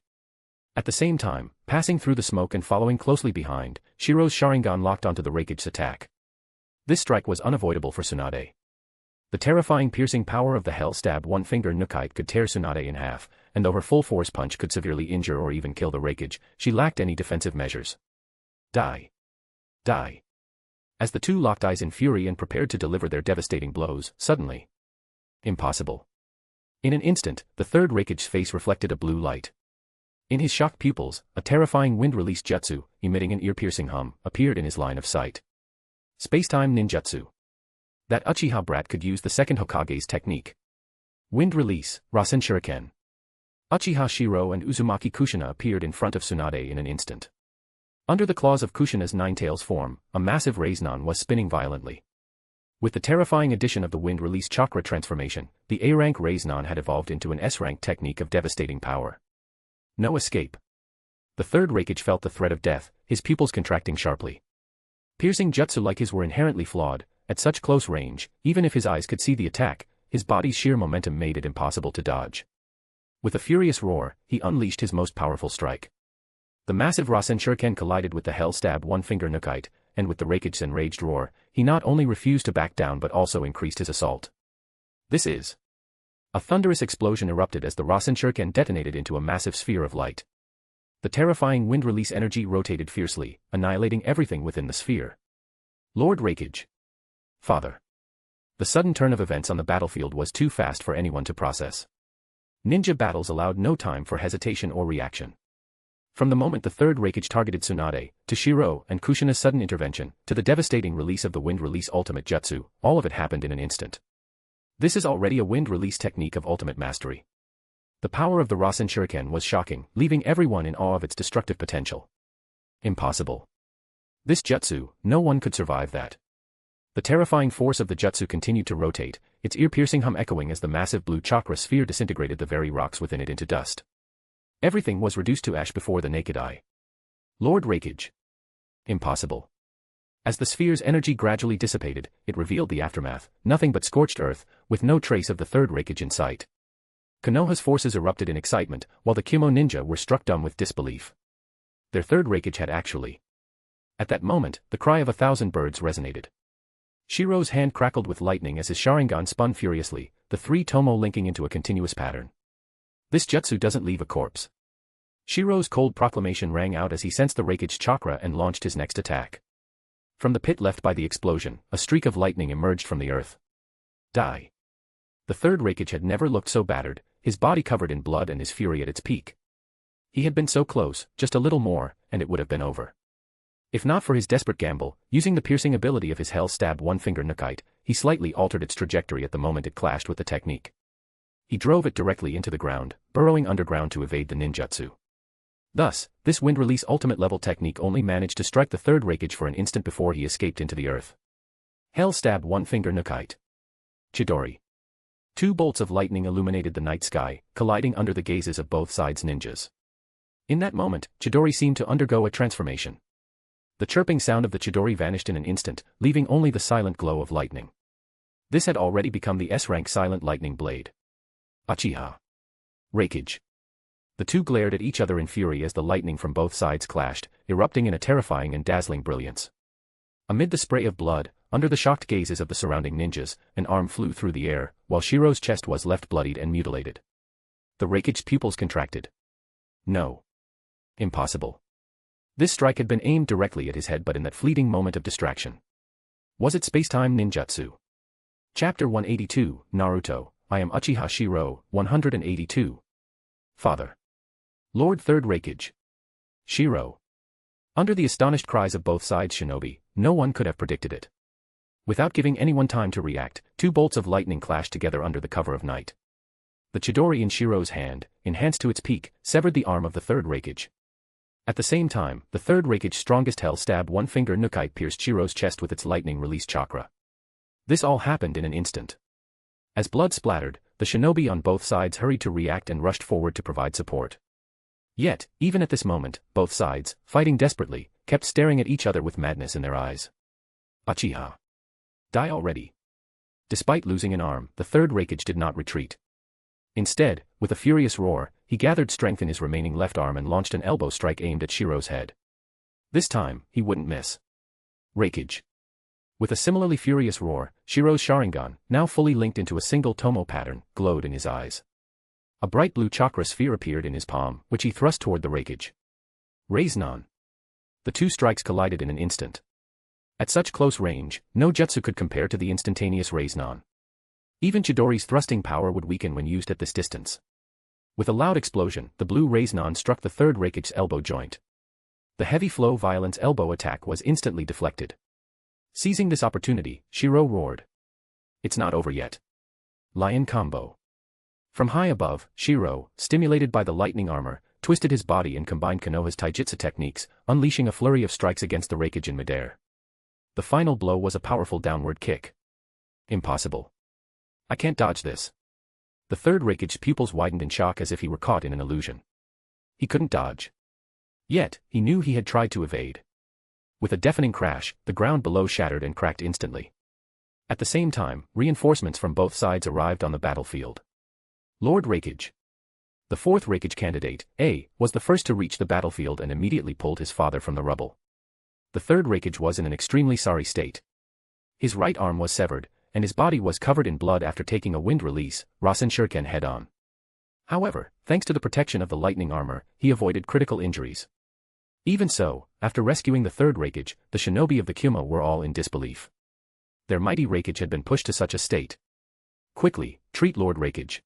At the same time, passing through the smoke and following closely behind, Shiro's Sharingan locked onto the Raigage's attack. This strike was unavoidable for Tsunade. The terrifying piercing power of the Hell Stab one-finger Nukite could tear Tsunade in half, and though her full-force punch could severely injure or even kill the Raigage, she lacked any defensive measures. Die. Die. As the two locked eyes in fury and prepared to deliver their devastating blows, suddenly. Impossible. In an instant, the third Raikage's face reflected a blue light. In his shocked pupils, a terrifying wind-release jutsu, emitting an ear-piercing hum, appeared in his line of sight. Space-time ninjutsu. That Uchiha brat could use the second Hokage's technique. Wind release, Rasen Shuriken. Uchiha Shirou and Uzumaki Kushina appeared in front of Tsunade in an instant. Under the claws of Kushina's nine-tails form, a massive Rasengan was spinning violently. With the terrifying addition of the wind-release chakra transformation, the A-rank Rasengan had evolved into an S-rank technique of devastating power. No escape. The third Raikage felt the threat of death, his pupils contracting sharply. Piercing jutsu like his were inherently flawed. At such close range, even if his eyes could see the attack, his body's sheer momentum made it impossible to dodge. With a furious roar, he unleashed his most powerful strike. The massive Rasen Shuriken collided with the Hell Stab One-Finger Nukite, and with the Raikage's enraged roar, he not only refused to back down but also increased his assault. This is. A thunderous explosion erupted as the Rasen Shuriken detonated into a massive sphere of light. The terrifying wind-release energy rotated fiercely, annihilating everything within the sphere. Lord Raikage. Father. The sudden turn of events on the battlefield was too fast for anyone to process. Ninja battles allowed no time for hesitation or reaction. From the moment the third Raikage targeted Tsunade, to Shiro and Kushina's sudden intervention, to the devastating release of the wind-release ultimate jutsu, all of it happened in an instant. This is already a wind-release technique of ultimate mastery. The power of the Rasen Shuriken was shocking, leaving everyone in awe of its destructive potential. Impossible. This jutsu, no one could survive that. The terrifying force of the jutsu continued to rotate, its ear-piercing hum echoing as the massive blue chakra sphere disintegrated the very rocks within it into dust. Everything was reduced to ash before the naked eye. Lord Raikage. Impossible. As the sphere's energy gradually dissipated, it revealed the aftermath, nothing but scorched earth, with no trace of the third Raikage in sight. Konoha's forces erupted in excitement, while the Kimo ninja were struck dumb with disbelief. Their third Raikage had actually. At that moment, the cry of 1,000 birds resonated. Shiro's hand crackled with lightning as his Sharingan spun furiously, the three tomo linking into a continuous pattern. This jutsu doesn't leave a corpse. Shiro's cold proclamation rang out as he sensed the Raikage chakra and launched his next attack. From the pit left by the explosion, a streak of lightning emerged from the earth. Die. The third Raikage had never looked so battered, his body covered in blood and his fury at its peak. He had been so close, just a little more, and it would have been over. If not for his desperate gamble, using the piercing ability of his Hell Stab One-Finger Nukite, he slightly altered its trajectory at the moment it clashed with the technique. He drove it directly into the ground, burrowing underground to evade the ninjutsu. Thus, this wind-release ultimate-level technique only managed to strike the third Raikage for an instant before he escaped into the earth. Hell Stab One-Finger Nukite. Chidori. Two bolts of lightning illuminated the night sky, colliding under the gazes of both sides' ninjas. In that moment, Chidori seemed to undergo a transformation. The chirping sound of the Chidori vanished in an instant, leaving only the silent glow of lightning. This had already become the S-rank silent lightning blade. Uchiha. Raikage. The two glared at each other in fury as the lightning from both sides clashed, erupting in a terrifying and dazzling brilliance. Amid the spray of blood, under the shocked gazes of the surrounding ninjas, an arm flew through the air, while Shiro's chest was left bloodied and mutilated. The Raikage's pupils contracted. No. Impossible. This strike had been aimed directly at his head, but in that fleeting moment of distraction. Was it space-time ninjutsu? Chapter 182, Naruto, I am Uchiha Shirou, 182. Father. Lord Third Raikage. Shiro. Under the astonished cries of both sides' shinobi, no one could have predicted it. Without giving anyone time to react, two bolts of lightning clashed together under the cover of night. The Chidori in Shiro's hand, enhanced to its peak, severed the arm of the third Raikage. At the same time, the third Raikage's strongest Hell Stab One-Finger Nukite pierced Shiro's chest with its lightning release chakra. This all happened in an instant. As blood splattered, the shinobi on both sides hurried to react and rushed forward to provide support. Yet, even at this moment, both sides, fighting desperately, kept staring at each other with madness in their eyes. Uchiha. Die already. Despite losing an arm, the third Raikage did not retreat. Instead, with a furious roar, he gathered strength in his remaining left arm and launched an elbow strike aimed at Shiro's head. This time, he wouldn't miss. Raikage. With a similarly furious roar, Shiro's Sharingan, now fully linked into a single tomo pattern, glowed in his eyes. A bright blue chakra sphere appeared in his palm, which he thrust toward the Raikage. Rasengan. The two strikes collided in an instant. At such close range, no jutsu could compare to the instantaneous Rasengan. Even Chidori's thrusting power would weaken when used at this distance. With a loud explosion, the blue rays non struck the third Raikage's elbow joint. The heavy flow violence elbow attack was instantly deflected. Seizing this opportunity, Shiro roared. It's not over yet. Lion combo. From high above, Shiro, stimulated by the lightning armor, twisted his body and combined Konoha's taijutsu techniques, unleashing a flurry of strikes against the Raikage in midair. The final blow was a powerful downward kick. Impossible. I can't dodge this. The third Raikage's pupils widened in shock as if he were caught in an illusion. He couldn't dodge. Yet, he knew he had tried to evade. With a deafening crash, the ground below shattered and cracked instantly. At the same time, reinforcements from both sides arrived on the battlefield. Lord Raigage. The fourth Raigage candidate, A, was the first to reach the battlefield and immediately pulled his father from the rubble. The third Raigage was in an extremely sorry state. His right arm was severed, and his body was covered in blood after taking a wind release, Rasen Shuriken head-on. However, thanks to the protection of the lightning armor, he avoided critical injuries. Even so, after rescuing the third Raigage, the shinobi of the Kyumo were all in disbelief. Their mighty Raigage had been pushed to such a state. Quickly, treat Lord Raigage.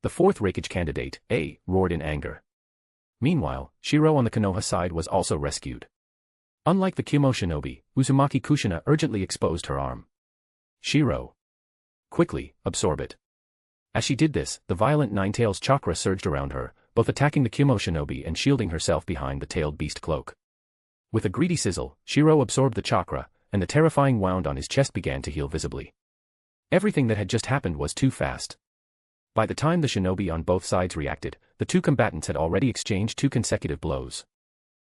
The fourth Raigage candidate, A, roared in anger. Meanwhile, Shiro on the Konoha side was also rescued. Unlike the Kyumo shinobi, Uzumaki Kushina urgently exposed her arm. Shiro. Quickly, absorb it. As she did this, the violent Ninetales chakra surged around her, both attacking the Kyumo shinobi and shielding herself behind the tailed beast cloak. With a greedy sizzle, Shiro absorbed the chakra, and the terrifying wound on his chest began to heal visibly. Everything that had just happened was too fast. By the time the shinobi on both sides reacted, the two combatants had already exchanged 2 consecutive blows.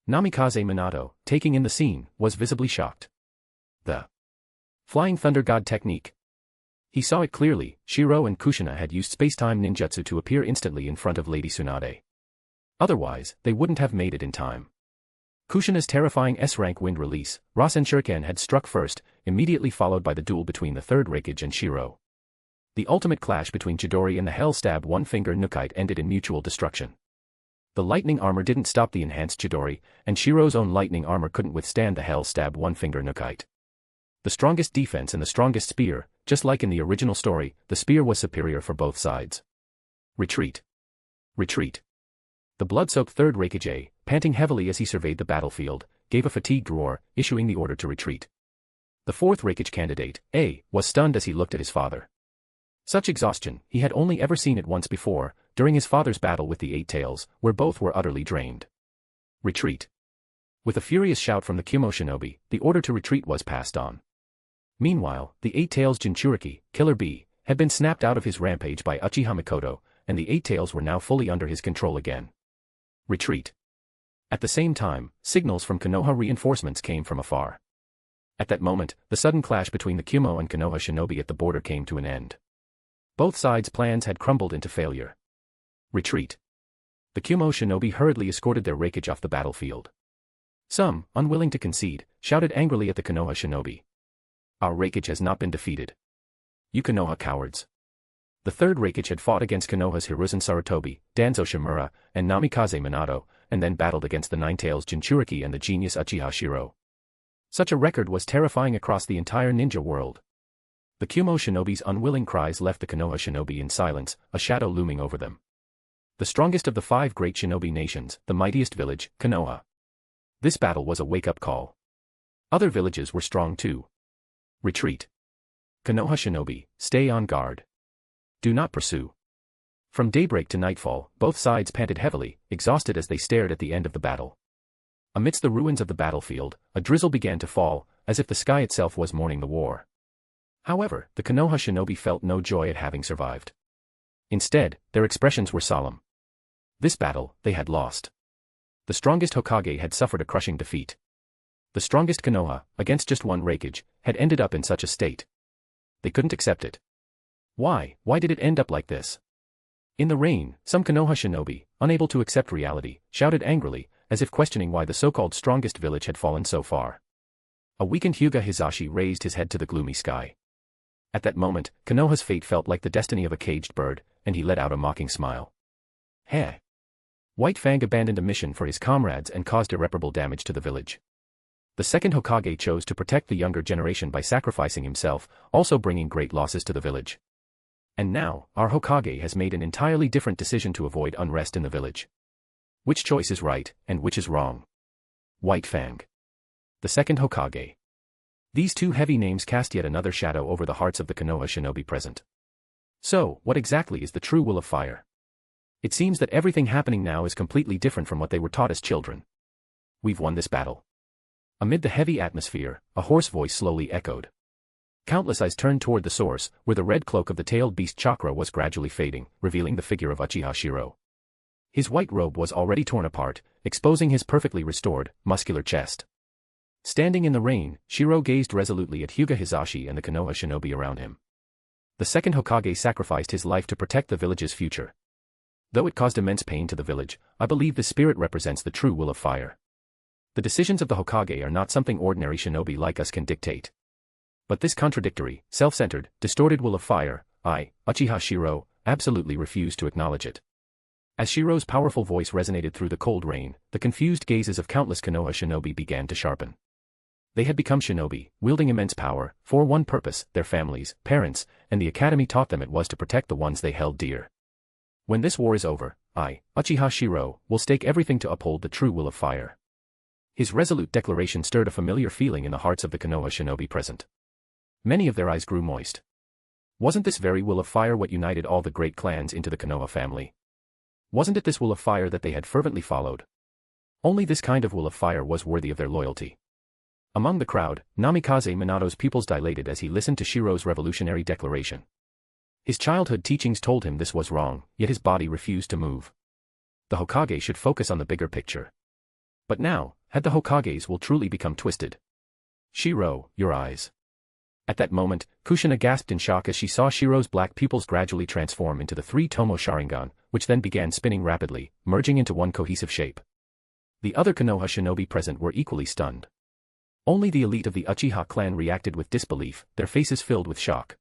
Namikaze Minato, taking in the scene, was visibly shocked. The Flying Thunder God technique. He saw it clearly. Shiro and Kushina had used space-time ninjutsu to appear instantly in front of Lady Tsunade. Otherwise, they wouldn't have made it in time. Kushina's terrifying S-rank wind release, Rasen Shuriken, had struck first, immediately followed by the duel between the third Raigage and Shiro. The ultimate clash between Chidori and the Hell Stab One-Finger Nukite ended in mutual destruction. The lightning armor didn't stop the enhanced Chidori, and Shiro's own lightning armor couldn't withstand the Hell Stab One-Finger Nukite. The strongest defense and the strongest spear, just like in the original story, the spear was superior for both sides. Retreat. Retreat. The blood-soaked third Raikage, panting heavily as he surveyed the battlefield, gave a fatigued roar, issuing the order to retreat. The fourth Raikage candidate, A, was stunned as he looked at his father. Such exhaustion, he had only ever seen it once before, during his father's battle with the Eight Tails, where both were utterly drained. Retreat. With a furious shout from the Kyumo shinobi, the order to retreat was passed on. Meanwhile, the Eight Tails Jinchuriki, Killer Bee, had been snapped out of his rampage by Uchiha Mikoto, and the Eight Tails were now fully under his control again. Retreat. At the same time, signals from Konoha reinforcements came from afar. At that moment, the sudden clash between the Kyumo and Konoha shinobi at the border came to an end. Both sides' plans had crumbled into failure. Retreat. The Kyumo shinobi hurriedly escorted their Raikage off the battlefield. Some, unwilling to concede, shouted angrily at the Konoha shinobi. Our Raikage has not been defeated. You Konoha cowards. The third Raikage had fought against Konoha's Hiruzen Sarutobi, Danzo Shimura, and Namikaze Minato, and then battled against the Ninetales Jinchuriki and the genius Uchiha Shirou. Such a record was terrifying across the entire ninja world. The Kyumo shinobi's unwilling cries left the Konoha shinobi in silence, a shadow looming over them. The strongest of the 5 great shinobi nations, the mightiest village, Konoha. This battle was a wake-up call. Other villages were strong too. Retreat. Konoha shinobi, stay on guard. Do not pursue. From daybreak to nightfall, both sides panted heavily, exhausted as they stared at the end of the battle. Amidst the ruins of the battlefield, a drizzle began to fall, as if the sky itself was mourning the war. However, the Konoha shinobi felt no joy at having survived. Instead, their expressions were solemn. This battle, they had lost. The strongest Hokage had suffered a crushing defeat. The strongest Konoha, against just one Raikage, had ended up in such a state. They couldn't accept it. Why did it end up like this? In the rain, some Konoha shinobi, unable to accept reality, shouted angrily, as if questioning why the so-called strongest village had fallen so far. A weakened Hyuga Hizashi raised his head to the gloomy sky. At that moment, Konoha's fate felt like the destiny of a caged bird, and he let out a mocking smile. Heh. White Fang abandoned a mission for his comrades and caused irreparable damage to the village. The second Hokage chose to protect the younger generation by sacrificing himself, also bringing great losses to the village. And now, our Hokage has made an entirely different decision to avoid unrest in the village. Which choice is right, and which is wrong? White Fang. The second Hokage. These two heavy names cast yet another shadow over the hearts of the Konoha shinobi present. So, what exactly is the true will of fire? It seems that everything happening now is completely different from what they were taught as children. We've won this battle. Amid the heavy atmosphere, a hoarse voice slowly echoed. Countless eyes turned toward the source, where the red cloak of the tailed beast chakra was gradually fading, revealing the figure of Uchiha Shirou. His white robe was already torn apart, exposing his perfectly restored, muscular chest. Standing in the rain, Shirou gazed resolutely at Hyuga Hisashi and the Konoha shinobi around him. The second Hokage sacrificed his life to protect the village's future. Though it caused immense pain to the village, I believe the spirit represents the true will of fire. The decisions of the Hokage are not something ordinary shinobi like us can dictate. But this contradictory, self-centered, distorted will of fire, I, Uchiha Shirou, absolutely refuse to acknowledge it. As Shirou's powerful voice resonated through the cold rain, the confused gazes of countless Konoha shinobi began to sharpen. They had become shinobi, wielding immense power, for one purpose: their families, parents, and the academy taught them it was to protect the ones they held dear. When this war is over, I, Uchiha Shirou, will stake everything to uphold the true will of fire. His resolute declaration stirred a familiar feeling in the hearts of the Konoha shinobi present. Many of their eyes grew moist. Wasn't this very will of fire what united all the great clans into the Konoha family? Wasn't it this will of fire that they had fervently followed? Only this kind of will of fire was worthy of their loyalty. Among the crowd, Namikaze Minato's pupils dilated as he listened to Shirou's revolutionary declaration. His childhood teachings told him this was wrong, yet his body refused to move. The Hokage should focus on the bigger picture. But now, had the Hokage's will truly become twisted? Shirou, your eyes. At that moment, Kushina gasped in shock as she saw Shirou's black pupils gradually transform into the three Tomo Sharingan, which then began spinning rapidly, merging into one cohesive shape. The other Konoha shinobi present were equally stunned. Only the elite of the Uchiha clan reacted with disbelief, their faces filled with shock.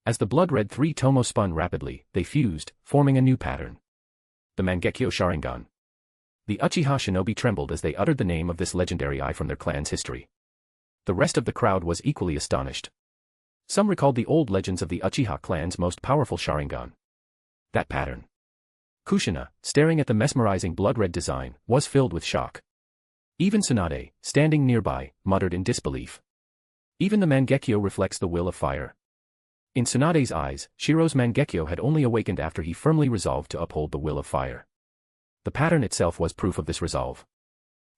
As the blood-red three Tomo spun rapidly, they fused, forming a new pattern. The Mangekyo Sharingan. The Uchiha shinobi trembled as they uttered the name of this legendary eye from their clan's history. The rest of the crowd was equally astonished. Some recalled the old legends of the Uchiha clan's most powerful Sharingan. That pattern. Kushina, staring at the mesmerizing blood-red design, was filled with shock. Even Tsunade, standing nearby, muttered in disbelief. Even the Mangekyo reflects the will of fire. In Tsunade's eyes, Shirou's Mangekyo had only awakened after he firmly resolved to uphold the will of fire. The pattern itself was proof of this resolve.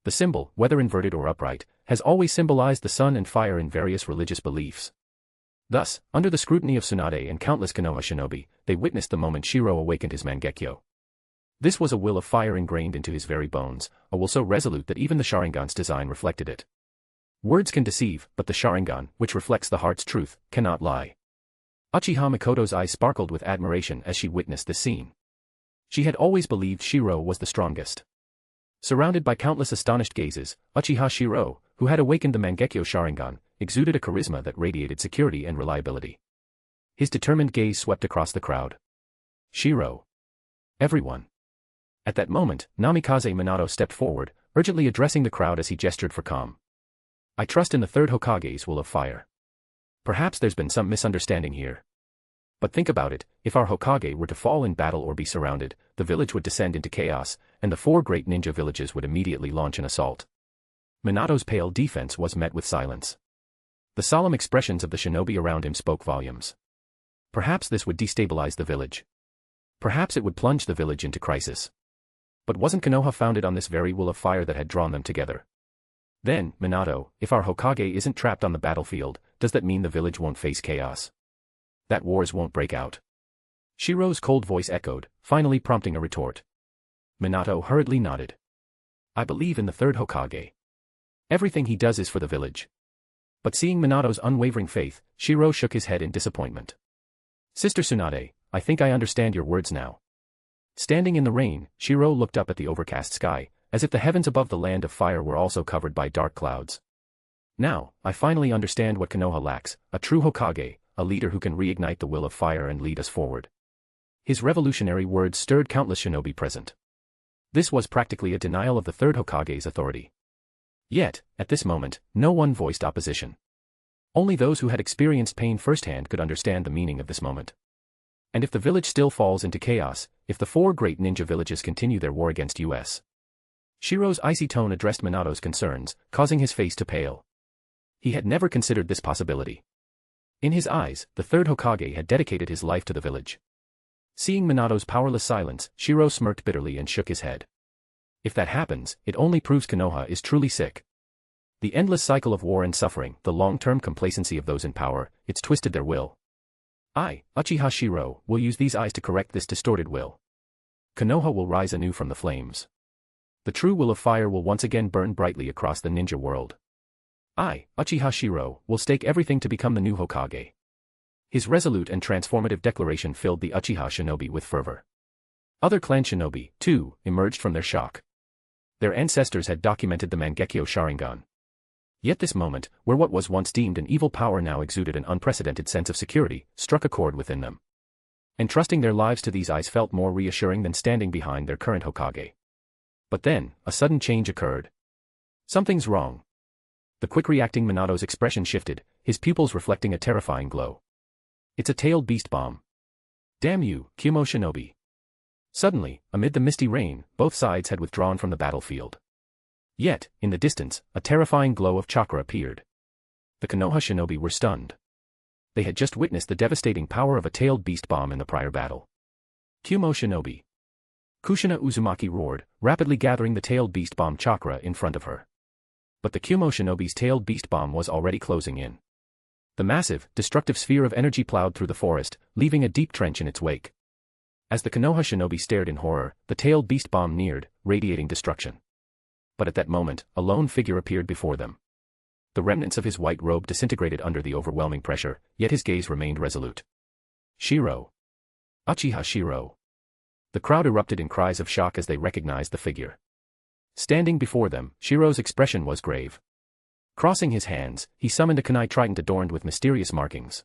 The symbol, whether inverted or upright, has always symbolized the sun and fire in various religious beliefs. Thus, under the scrutiny of Tsunade and countless Konoha shinobi, they witnessed the moment Shirou awakened his Mangekyo. This was a will of fire ingrained into his very bones, a will so resolute that even the Sharingan's design reflected it. Words can deceive, but the Sharingan, which reflects the heart's truth, cannot lie. Uchiha Mikoto's eyes sparkled with admiration as she witnessed this scene. She had always believed Shirou was the strongest. Surrounded by countless astonished gazes, Uchiha Shirou, who had awakened the Mangekyo Sharingan, exuded a charisma that radiated security and reliability. His determined gaze swept across the crowd. Shirou. Everyone. At that moment, Namikaze Minato stepped forward, urgently addressing the crowd as he gestured for calm. I trust in the third Hokage's will of fire. Perhaps there's been some misunderstanding here. But think about it, if our Hokage were to fall in battle or be surrounded, the village would descend into chaos, and the four great ninja villages would immediately launch an assault. Minato's pale defense was met with silence. The solemn expressions of the shinobi around him spoke volumes. Perhaps this would destabilize the village. Perhaps it would plunge the village into crisis. But wasn't Konoha founded on this very will of fire that had drawn them together? Then, Minato, if our Hokage isn't trapped on the battlefield, does that mean the village won't face chaos? That wars won't break out? Shirou's cold voice echoed, finally prompting a retort. Minato hurriedly nodded. I believe in the third Hokage. Everything he does is for the village. But seeing Minato's unwavering faith, Shirou shook his head in disappointment. Sister Tsunade, I think I understand your words now. Standing in the rain, Shirou looked up at the overcast sky, as if the heavens above the land of fire were also covered by dark clouds. Now, I finally understand what Konoha lacks, a true Hokage, a leader who can reignite the will of fire and lead us forward. His revolutionary words stirred countless shinobi present. This was practically a denial of the third Hokage's authority. Yet, at this moment, no one voiced opposition. Only those who had experienced pain firsthand could understand the meaning of this moment. And if the village still falls into chaos, if the four great ninja villages continue their war against US. Shirou's icy tone addressed Minato's concerns, causing his face to pale. He had never considered this possibility. In his eyes, the third Hokage had dedicated his life to the village. Seeing Minato's powerless silence, Shiro smirked bitterly and shook his head. If that happens, it only proves Konoha is truly sick. The endless cycle of war and suffering, the long-term complacency of those in power, it's twisted their will. I, Uchiha Shirou, will use these eyes to correct this distorted will. Konoha will rise anew from the flames. The true will of fire will once again burn brightly across the ninja world. I, Uchiha Shirou, will stake everything to become the new Hokage. His resolute and transformative declaration filled the Uchiha shinobi with fervor. Other clan shinobi, too, emerged from their shock. Their ancestors had documented the Mangekyo Sharingan. Yet this moment, where what was once deemed an evil power now exuded an unprecedented sense of security, struck a chord within them. Entrusting their lives to these eyes felt more reassuring than standing behind their current Hokage. But then, a sudden change occurred. Something's wrong. The quick-reacting Minato's expression shifted, his pupils reflecting a terrifying glow. It's a tailed beast bomb. Damn you, Kyumo shinobi. Suddenly, amid the misty rain, both sides had withdrawn from the battlefield. Yet, in the distance, a terrifying glow of chakra appeared. The Konoha shinobi were stunned. They had just witnessed the devastating power of a tailed beast bomb in the prior battle. Kyumo shinobi. Kushina Uzumaki roared, rapidly gathering the tailed beast bomb chakra in front of her. But the Kyumo shinobi's tailed beast bomb was already closing in. The massive, destructive sphere of energy plowed through the forest, leaving a deep trench in its wake. As the Konoha shinobi stared in horror, the tailed beast bomb neared, radiating destruction. But at that moment, a lone figure appeared before them. The remnants of his white robe disintegrated under the overwhelming pressure, yet his gaze remained resolute. Shirou. Uchiha Shirou. The crowd erupted in cries of shock as they recognized the figure. Standing before them, Shirou's expression was grave. Crossing his hands, he summoned a kunai trident adorned with mysterious markings.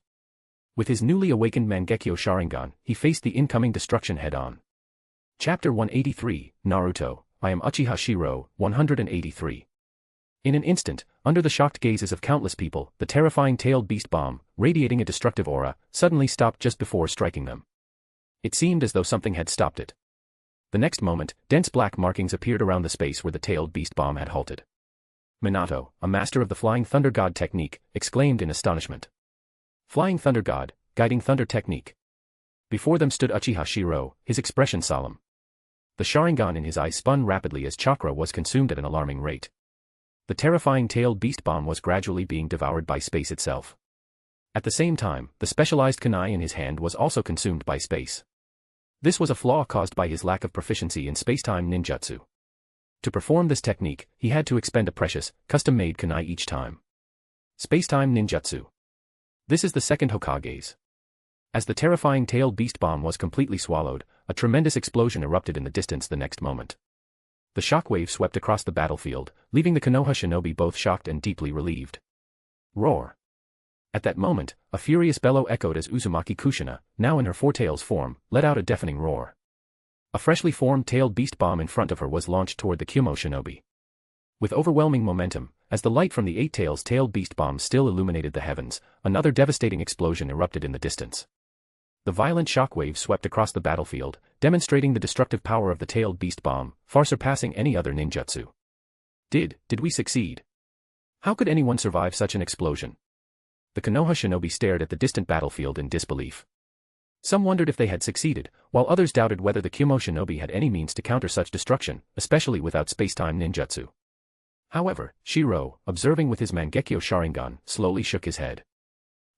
With his newly awakened Mangekyo Sharingan, he faced the incoming destruction head-on. Chapter 183, Naruto, I am Uchiha Shirou, 183. In an instant, under the shocked gazes of countless people, the terrifying tailed beast bomb, radiating a destructive aura, suddenly stopped just before striking them. It seemed as though something had stopped it. The next moment, dense black markings appeared around the space where the tailed beast bomb had halted. Minato, a master of the Flying Thunder God technique, exclaimed in astonishment. Flying Thunder God, Guiding Thunder technique. Before them stood Uchiha Shirou, his expression solemn. The Sharingan in his eyes spun rapidly as chakra was consumed at an alarming rate. The terrifying tailed beast bomb was gradually being devoured by space itself. At the same time, the specialized kunai in his hand was also consumed by space. This was a flaw caused by his lack of proficiency in spacetime ninjutsu. To perform this technique, he had to expend a precious, custom-made kunai each time. Spacetime ninjutsu. This is the second Hokage's. As the terrifying tailed beast bomb was completely swallowed, a tremendous explosion erupted in the distance the next moment. The shockwave swept across the battlefield, leaving the Konoha shinobi both shocked and deeply relieved. Roar. At that moment, a furious bellow echoed as Uzumaki Kushina, now in her four-tails form, let out a deafening roar. A freshly formed tailed beast bomb in front of her was launched toward the Kyumo shinobi. With overwhelming momentum, as the light from the eight-tails tailed beast bomb still illuminated the heavens, another devastating explosion erupted in the distance. The violent shockwave swept across the battlefield, demonstrating the destructive power of the tailed beast bomb, far surpassing any other ninjutsu. Did we succeed? How could anyone survive such an explosion? The Konoha shinobi stared at the distant battlefield in disbelief. Some wondered if they had succeeded, while others doubted whether the Kyumo shinobi had any means to counter such destruction, especially without spacetime ninjutsu. However, Shirou, observing with his Mangekyo Sharingan, slowly shook his head.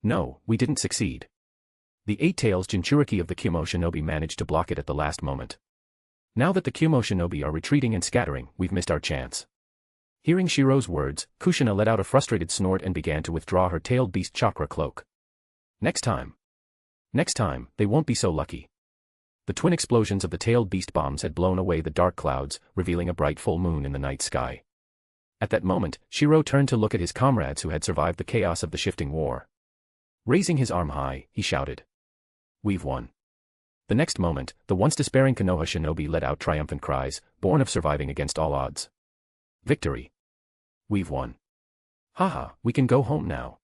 No, we didn't succeed. The eight-tails Jinchuriki of the Kyumo shinobi managed to block it at the last moment. Now that the Kyumo shinobi are retreating and scattering, we've missed our chance. Hearing Shirou's words, Kushina let out a frustrated snort and began to withdraw her tailed beast chakra cloak. Next time, they won't be so lucky. The twin explosions of the tailed beast bombs had blown away the dark clouds, revealing a bright full moon in the night sky. At that moment, Shirou turned to look at his comrades who had survived the chaos of the shifting war. Raising his arm high, he shouted. We've won. The next moment, the once despairing Konoha shinobi let out triumphant cries, born of surviving against all odds. Victory. We've won. Haha, we can go home now.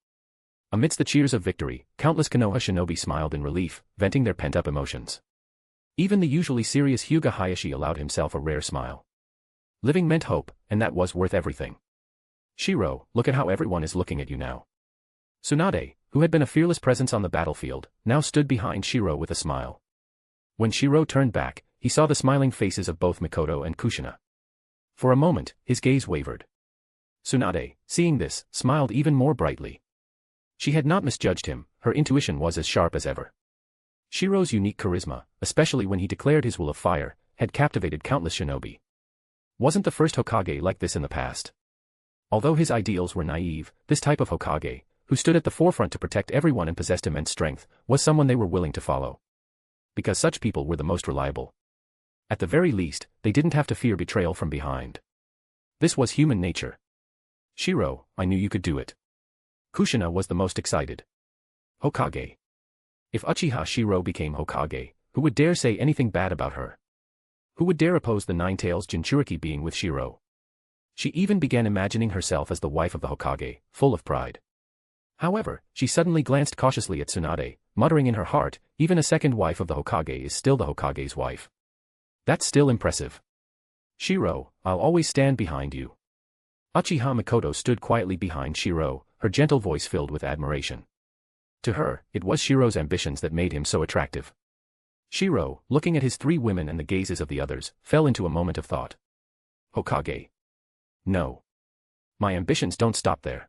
Amidst the cheers of victory, countless Konoha shinobi smiled in relief, venting their pent-up emotions. Even the usually serious Hyuga Hayashi allowed himself a rare smile. Living meant hope, and that was worth everything. Shiro, look at how everyone is looking at you now. Tsunade, who had been a fearless presence on the battlefield, now stood behind Shiro with a smile. When Shiro turned back, he saw the smiling faces of both Mikoto and Kushina. For a moment, his gaze wavered. Tsunade, seeing this, smiled even more brightly. She had not misjudged him, her intuition was as sharp as ever. Shiro's unique charisma, especially when he declared his will of fire, had captivated countless shinobi. Wasn't the first Hokage like this in the past? Although his ideals were naive, this type of Hokage, who stood at the forefront to protect everyone and possessed immense strength, was someone they were willing to follow. Because such people were the most reliable. At the very least, they didn't have to fear betrayal from behind. This was human nature. Shiro, I knew you could do it. Kushina was the most excited. Hokage. If Uchiha Shirou became Hokage, who would dare say anything bad about her? Who would dare oppose the Nine-Tails Jinchuriki being with Shiro? She even began imagining herself as the wife of the Hokage, full of pride. However, she suddenly glanced cautiously at Tsunade, muttering in her heart, even a second wife of the Hokage is still the Hokage's wife. That's still impressive. Shiro, I'll always stand behind you. Uchiha Mikoto stood quietly behind Shiro, her gentle voice filled with admiration. To her, it was Shiro's ambitions that made him so attractive. Shiro, looking at his three women and the gazes of the others, fell into a moment of thought. Hokage. No. My ambitions don't stop there.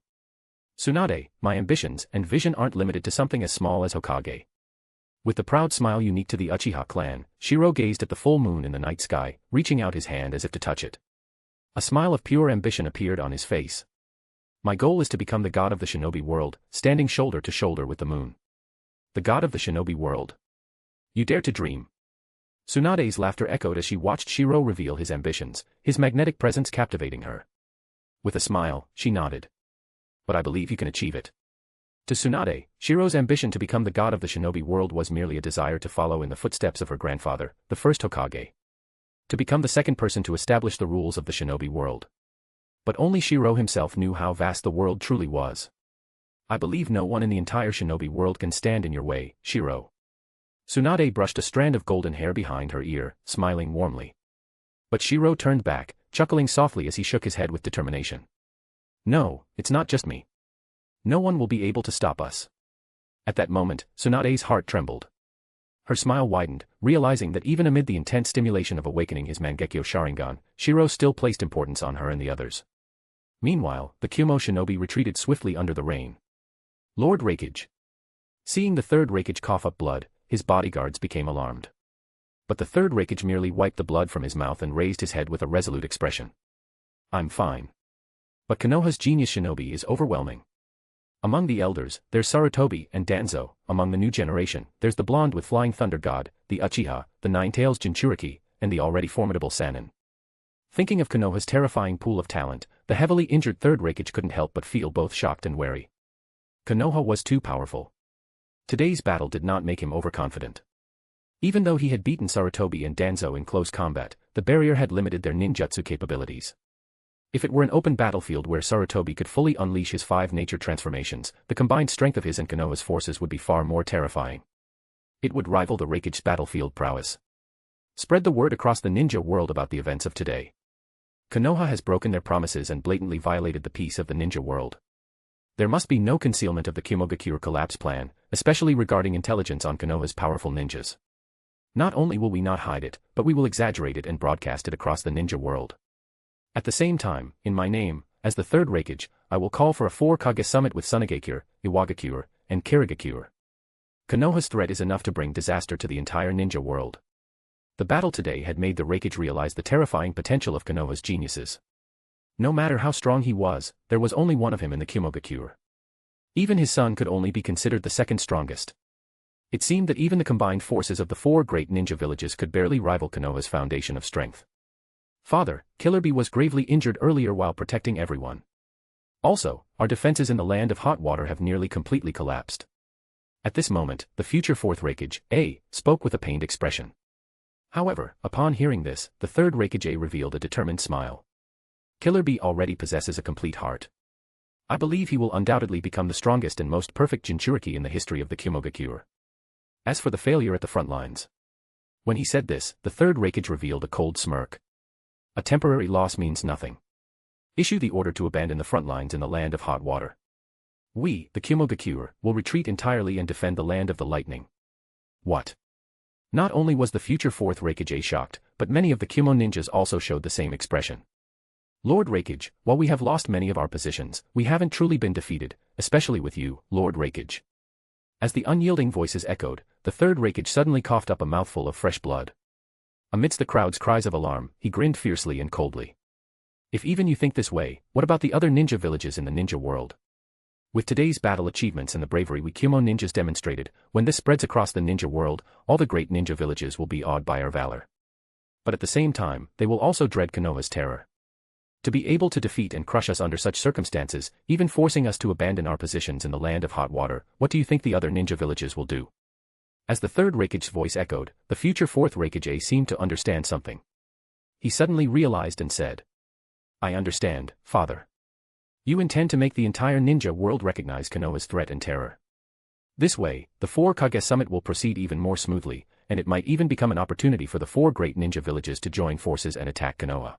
Tsunade, my ambitions and vision aren't limited to something as small as Hokage. With the proud smile unique to the Uchiha clan, Shiro gazed at the full moon in the night sky, reaching out his hand as if to touch it. A smile of pure ambition appeared on his face. My goal is to become the god of the Shinobi World, standing shoulder to shoulder with the moon. The god of the Shinobi World. You dare to dream. Tsunade's laughter echoed as she watched Shiro reveal his ambitions, his magnetic presence captivating her. With a smile, she nodded. But I believe you can achieve it. To Tsunade, Shiro's ambition to become the god of the Shinobi World was merely a desire to follow in the footsteps of her grandfather, the first Hokage. To become the second person to establish the rules of the Shinobi World. But only Shiro himself knew how vast the world truly was. I believe no one in the entire Shinobi World can stand in your way, Shiro. Tsunade brushed a strand of golden hair behind her ear, smiling warmly. But Shiro turned back, chuckling softly as he shook his head with determination. No, it's not just me. No one will be able to stop us. At that moment, Tsunade's heart trembled. Her smile widened, realizing that even amid the intense stimulation of awakening his Mangekyo Sharingan, Shiro still placed importance on her and the others. Meanwhile, the Kyumo shinobi retreated swiftly under the rain. Lord Raigage. Seeing the third Raigage cough up blood, his bodyguards became alarmed. But the third Raigage merely wiped the blood from his mouth and raised his head with a resolute expression. I'm fine. But Konoha's genius shinobi is overwhelming. Among the elders, there's Sarutobi and Danzo. Among the new generation, there's the blonde with flying thunder god, the Uchiha, the Nine-Tails Jinchuriki, and the already formidable Sannin. Thinking of Konoha's terrifying pool of talent, the heavily injured third Raigage couldn't help but feel both shocked and wary. Konoha was too powerful. Today's battle did not make him overconfident. Even though he had beaten Sarutobi and Danzo in close combat, the barrier had limited their ninjutsu capabilities. If it were an open battlefield where Sarutobi could fully unleash his 5 nature transformations, the combined strength of his and Konoha's forces would be far more terrifying. It would rival the Raigage's battlefield prowess. Spread the word across the ninja world about the events of today. Konoha has broken their promises and blatantly violated the peace of the ninja world. There must be no concealment of the Kyumogakure collapse plan, especially regarding intelligence on Konoha's powerful ninjas. Not only will we not hide it, but we will exaggerate it and broadcast it across the ninja world. At the same time, in my name, as the third Raigage, I will call for a 4-Kage summit with Tsunagakure, Iwagakure, and Kirigakure. Konoha's threat is enough to bring disaster to the entire ninja world. The battle today had made the Raigage realize the terrifying potential of Konoha's geniuses. No matter how strong he was, there was only one of him in the Kyumogakure. Even his son could only be considered the second strongest. It seemed that even the combined forces of the 4 great ninja villages could barely rival Konoha's foundation of strength. Father, Killer Bee was gravely injured earlier while protecting everyone. Also, our defenses in the land of hot water have nearly completely collapsed. At this moment, the future 4th Raigage, A, spoke with a pained expression. However, upon hearing this, the 3rd Raigage A revealed a determined smile. Killer Bee already possesses a complete heart. I believe he will undoubtedly become the strongest and most perfect Jinchuriki in the history of the Kyomoga. As for the failure at the front lines. When he said this, the third Raigage revealed a cold smirk. A temporary loss means nothing. Issue the order to abandon the front lines in the land of hot water. We, the Kyomoga, will retreat entirely and defend the land of the lightning. What? Not only was the future fourth Raigage shocked, but many of the Kyomo ninjas also showed the same expression. Lord Raigage, while we have lost many of our positions, we haven't truly been defeated, especially with you, Lord Raigage. As the unyielding voices echoed, the third Raigage suddenly coughed up a mouthful of fresh blood. Amidst the crowd's cries of alarm, he grinned fiercely and coldly. If even you think this way, what about the other ninja villages in the ninja world? With today's battle achievements and the bravery we Kyomo ninjas demonstrated, when this spreads across the ninja world, all the great ninja villages will be awed by our valor. But at the same time, they will also dread Konoha's terror. To be able to defeat and crush us under such circumstances, even forcing us to abandon our positions in the land of hot water, what do you think the other ninja villages will do? As the third Raigage's voice echoed, the future fourth Raigage seemed to understand something. He suddenly realized and said, I understand, father. You intend to make the entire ninja world recognize Konoha's threat and terror. This way, the 4 Kage summit will proceed even more smoothly, and it might even become an opportunity for the 4 great ninja villages to join forces and attack Konoha.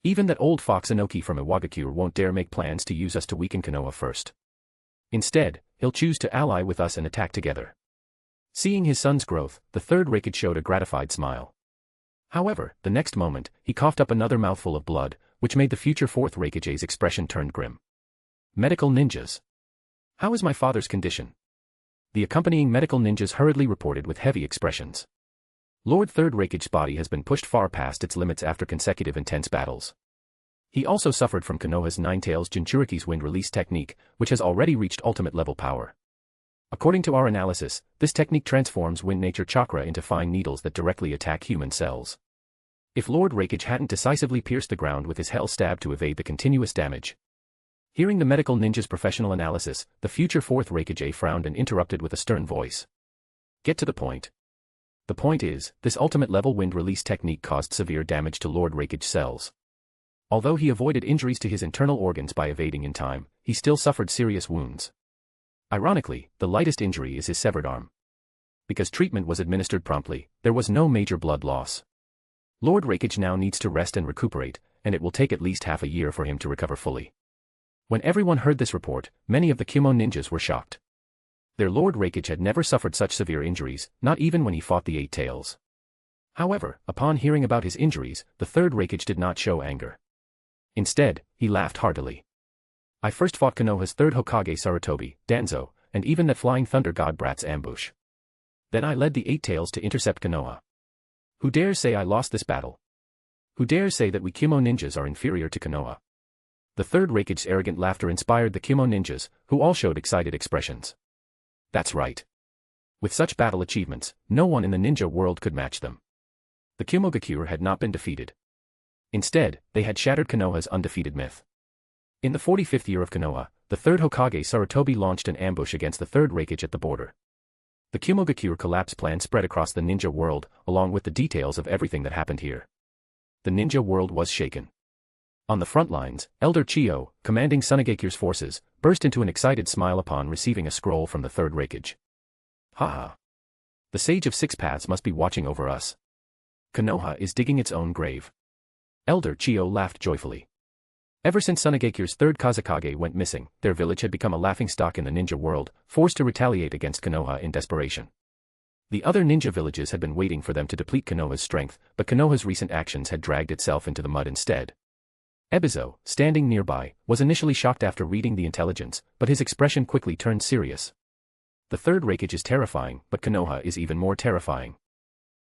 Even that old fox Inoki from Iwagakure won't dare make plans to use us to weaken Konoha first. Instead, he'll choose to ally with us and attack together. Seeing his son's growth, the third Raigage showed a gratified smile. However, the next moment, he coughed up another mouthful of blood, which made the future fourth Raigage's expression turn grim. Medical ninjas. How is my father's condition? The accompanying medical ninjas hurriedly reported with heavy expressions. Lord Third Raigage's body has been pushed far past its limits after consecutive intense battles. He also suffered from Konoha's Nine-Tails Jinchuriki's wind release technique, which has already reached ultimate level power. According to our analysis, this technique transforms wind nature chakra into fine needles that directly attack human cells. If Lord Raigage hadn't decisively pierced the ground with his hell stab to evade the continuous damage. Hearing the medical ninja's professional analysis, the future fourth Raigage frowned and interrupted with a stern voice. Get to the point. The point is, this ultimate level wind release technique caused severe damage to Lord Raigage's cells. Although he avoided injuries to his internal organs by evading in time, he still suffered serious wounds. Ironically, the lightest injury is his severed arm. Because treatment was administered promptly, there was no major blood loss. Lord Raigage now needs to rest and recuperate, and it will take at least half a year for him to recover fully. When everyone heard this report, many of the Kyomo ninjas were shocked. Their Lord Raigage had never suffered such severe injuries, not even when he fought the Eight Tails. However, upon hearing about his injuries, the third Raigage did not show anger. Instead, he laughed heartily. I first fought Konoha's third Hokage Sarutobi, Danzo, and even that flying thunder god Brat's ambush. Then I led the Eight Tails to intercept Konoha. Who dares say I lost this battle? Who dares say that we Kyomo ninjas are inferior to Konoha? The third Raigage's arrogant laughter inspired the Kyomo ninjas, who all showed excited expressions. That's right. With such battle achievements, no one in the ninja world could match them. The Kyomoga had not been defeated. Instead, they had shattered Konoha's undefeated myth. In the 45th year of Konoha, the third Hokage Sarutobi launched an ambush against the third Raigage at the border. The Kyomoga collapse plan spread across the ninja world, along with the details of everything that happened here. The ninja world was shaken. On the front lines, Elder Chiyo, commanding Tsunade's forces, burst into an excited smile upon receiving a scroll from the third Raigage. Haha. The Sage of Six Paths must be watching over us. Konoha is digging its own grave. Elder Chiyo laughed joyfully. Ever since Tsunade's third Kazekage went missing, their village had become a laughingstock in the ninja world, forced to retaliate against Konoha in desperation. The other ninja villages had been waiting for them to deplete Konoha's strength, but Konoha's recent actions had dragged itself into the mud instead. Ebizo, standing nearby, was initially shocked after reading the intelligence, but his expression quickly turned serious. The third Raigage is terrifying, but Konoha is even more terrifying.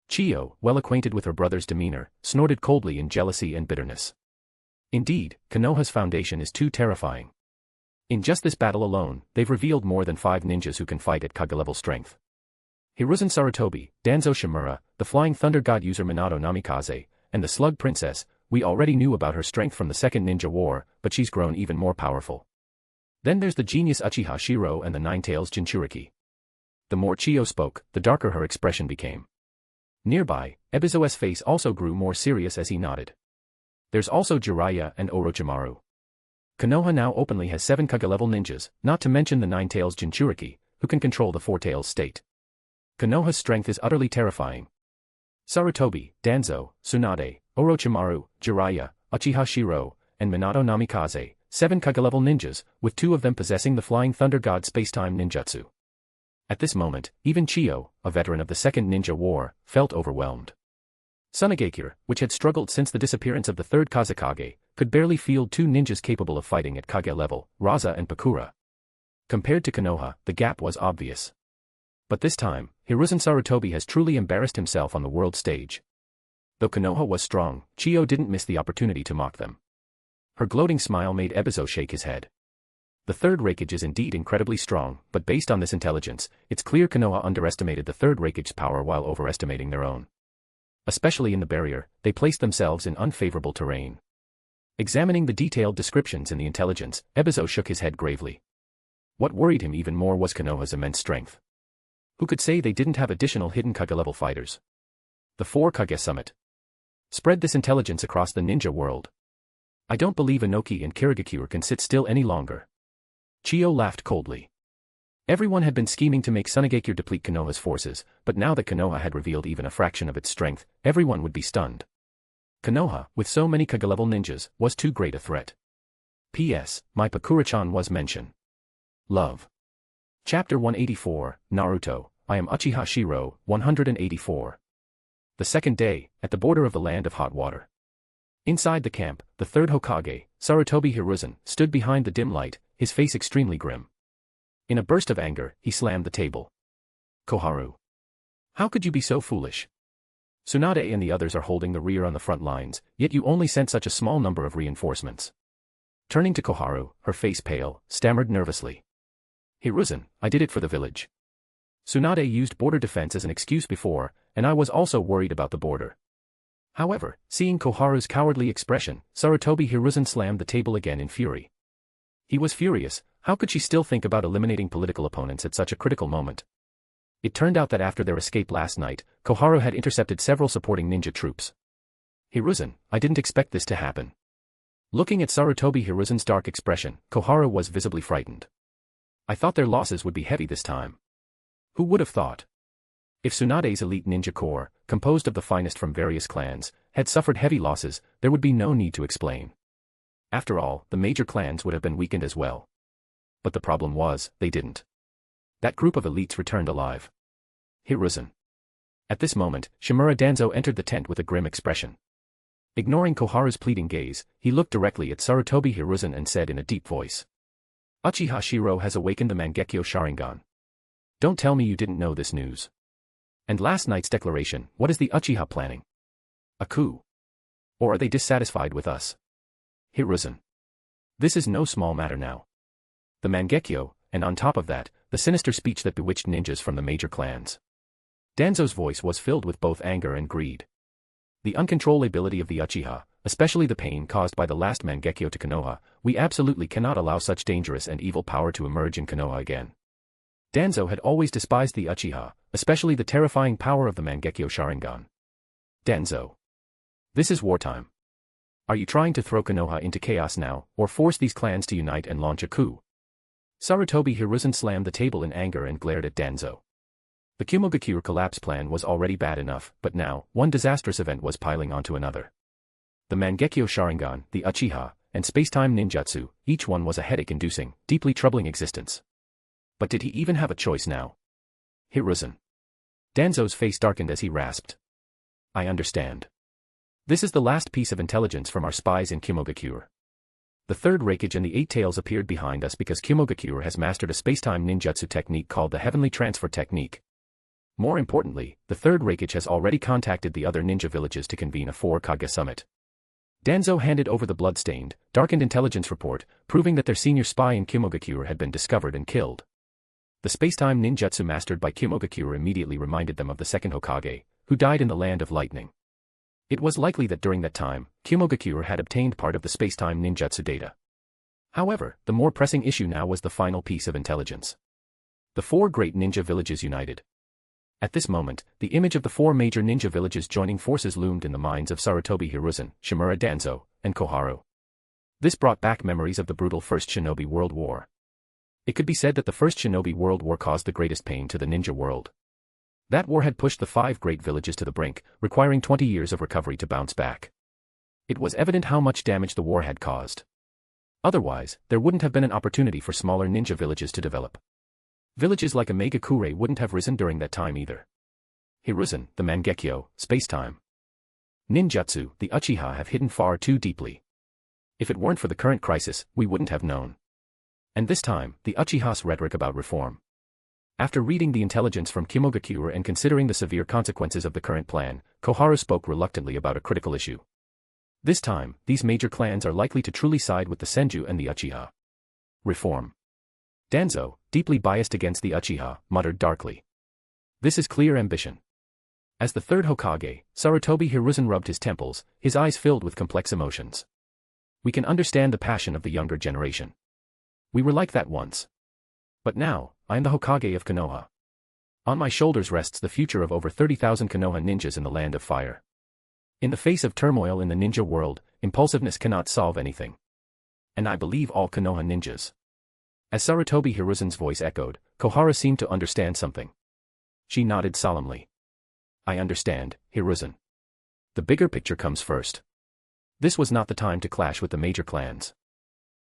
Chiyo, well acquainted with her brother's demeanor, snorted coldly in jealousy and bitterness. Indeed, Konoha's foundation is too terrifying. In just this battle alone, they've revealed more than 5 ninjas who can fight at Kage-level strength. Hiruzen Sarutobi, Danzo Shimura, the Flying Thunder God user Minato Namikaze, and the Slug Princess. We already knew about her strength from the Second Ninja War, but she's grown even more powerful. Then there's the genius Uchiha Shirou and the Nine-Tails Jinchuriki. The more Chiyo spoke, the darker her expression became. Nearby, Ebizo's face also grew more serious as he nodded. There's also Jiraiya and Orochimaru. Konoha now openly has 7 Kage-level ninjas, not to mention the 9-tails Jinchuriki, who can control the 4-tails state. Konoha's strength is utterly terrifying. Sarutobi, Danzo, Tsunade, Orochimaru, Jiraiya, Uchiha Shirou, and Minato Namikaze, 7 Kage-level ninjas, with 2 of them possessing the Flying Thunder God Spacetime Ninjutsu. At this moment, even Chiyo, a veteran of the Second Ninja War, felt overwhelmed. Tsunade, which had struggled since the disappearance of the 3rd Kazekage, could barely field 2 ninjas capable of fighting at Kage level, Raza and Pakura. Compared to Konoha, the gap was obvious. But this time, Hiruzen Sarutobi has truly embarrassed himself on the world stage. Though Konoha was strong, Chiyo didn't miss the opportunity to mock them. Her gloating smile made Ebizo shake his head. The 3rd Raigage is indeed incredibly strong, but based on this intelligence, it's clear Konoha underestimated the 3rd Raigage's power while overestimating their own. Especially in the barrier, they placed themselves in unfavorable terrain. Examining the detailed descriptions in the intelligence, Ebizo shook his head gravely. What worried him even more was Konoha's immense strength. Who could say they didn't have additional hidden Kage-level fighters? The 4 Kage Summit. Spread this intelligence across the ninja world. I don't believe Inoki and Kirigakure can sit still any longer. Chiyo laughed coldly. Everyone had been scheming to make Tsunade deplete Konoha's forces, but now that Konoha had revealed even a fraction of its strength, everyone would be stunned. Konoha, with so many Kage-level ninjas, was too great a threat. P.S. My Pakura-chan was mention. Love. Chapter 184, Naruto, I am Uchiha Shirou, 184. The second day, at the border of the land of hot water. Inside the camp, the 3rd Hokage, Sarutobi Hiruzen, stood behind the dim light, his face extremely grim. In a burst of anger, he slammed the table. Koharu. How could you be so foolish? Tsunade and the others are holding the rear on the front lines, yet you only sent such a small number of reinforcements. Turning to Koharu, her face pale, stammered nervously. Hiruzen, I did it for the village. Tsunade used border defense as an excuse before, and I was also worried about the border. However, seeing Koharu's cowardly expression, Sarutobi Hiruzen slammed the table again in fury. He was furious. How could she still think about eliminating political opponents at such a critical moment? It turned out that after their escape last night, Koharu had intercepted several supporting ninja troops. Hiruzen, I didn't expect this to happen. Looking at Sarutobi Hiruzen's dark expression, Koharu was visibly frightened. I thought their losses would be heavy this time. Who would have thought? If Tsunade's elite ninja corps, composed of the finest from various clans, had suffered heavy losses, there would be no need to explain. After all, the major clans would have been weakened as well. But the problem was, they didn't. That group of elites returned alive. Hiruzen. At this moment, Shimura Danzo entered the tent with a grim expression. Ignoring Koharu's pleading gaze, he looked directly at Sarutobi Hiruzen and said in a deep voice. Uchiha Shirou has awakened the Mangekyo Sharingan. Don't tell me you didn't know this news. And last night's declaration, what is the Uchiha planning? A coup? Or are they dissatisfied with us? Hiruzen. This is no small matter now. The Mangekyo, and on top of that, the sinister speech that bewitched ninjas from the major clans. Danzo's voice was filled with both anger and greed. The uncontrollability of the Uchiha, especially the pain caused by the last Mangekyo to Konoha, we absolutely cannot allow such dangerous and evil power to emerge in Konoha again. Danzo had always despised the Uchiha, especially the terrifying power of the Mangekyo Sharingan. Danzo. This is wartime. Are you trying to throw Konoha into chaos now, or force these clans to unite and launch a coup? Sarutobi Hiruzen slammed the table in anger and glared at Danzo. The Kumogakure collapse plan was already bad enough, but now, one disastrous event was piling onto another. The Mangekyo Sharingan, the Uchiha, and Spacetime Ninjutsu, each one was a headache-inducing, deeply troubling existence. But did he even have a choice now? Hiruzen. Danzo's face darkened as he rasped. I understand. This is the last piece of intelligence from our spies in Kumogakure. The 3rd Raigage and the 8 Tails appeared behind us because Kumogakure has mastered a spacetime ninjutsu technique called the Heavenly Transfer Technique. More importantly, the 3rd Raigage has already contacted the other ninja villages to convene a 4 Kage summit. Danzo handed over the blood-stained, darkened intelligence report, proving that their senior spy in Kumogakure had been discovered and killed. The spacetime ninjutsu mastered by Kumogakure immediately reminded them of the 2nd Hokage, who died in the Land of Lightning. It was likely that during that time, Kumogakure had obtained part of the spacetime ninjutsu data. However, the more pressing issue now was the final piece of intelligence. The 4 great ninja villages united. At this moment, the image of the 4 major ninja villages joining forces loomed in the minds of Sarutobi Hiruzen, Shimura Danzo, and Koharu. This brought back memories of the brutal First Shinobi World War. It could be said that the First Shinobi World War caused the greatest pain to the ninja world. That war had pushed the 5 great villages to the brink, requiring 20 years of recovery to bounce back. It was evident how much damage the war had caused. Otherwise, there wouldn't have been an opportunity for smaller ninja villages to develop. Villages like Omega-kure wouldn't have risen during that time either. Hiruzen, the Mangekyo, space-time. Ninjutsu, the Uchiha have hidden far too deeply. If it weren't for the current crisis, we wouldn't have known. And this time, the Uchiha's rhetoric about reform. After reading the intelligence from Kimogakure and considering the severe consequences of the current plan, Koharu spoke reluctantly about a critical issue. This time, these major clans are likely to truly side with the Senju and the Uchiha. Reform. Danzo, deeply biased against the Uchiha, muttered darkly. This is clear ambition. As the third Hokage, Sarutobi Hiruzen rubbed his temples, his eyes filled with complex emotions. We can understand the passion of the younger generation. We were like that once. But now, I am the Hokage of Konoha. On my shoulders rests the future of over 30,000 Konoha ninjas in the Land of Fire. In the face of turmoil in the ninja world, impulsiveness cannot solve anything. And I believe all Konoha ninjas. As Sarutobi Hiruzen's voice echoed, Koharu seemed to understand something. She nodded solemnly. I understand, Hiruzen. The bigger picture comes first. This was not the time to clash with the major clans.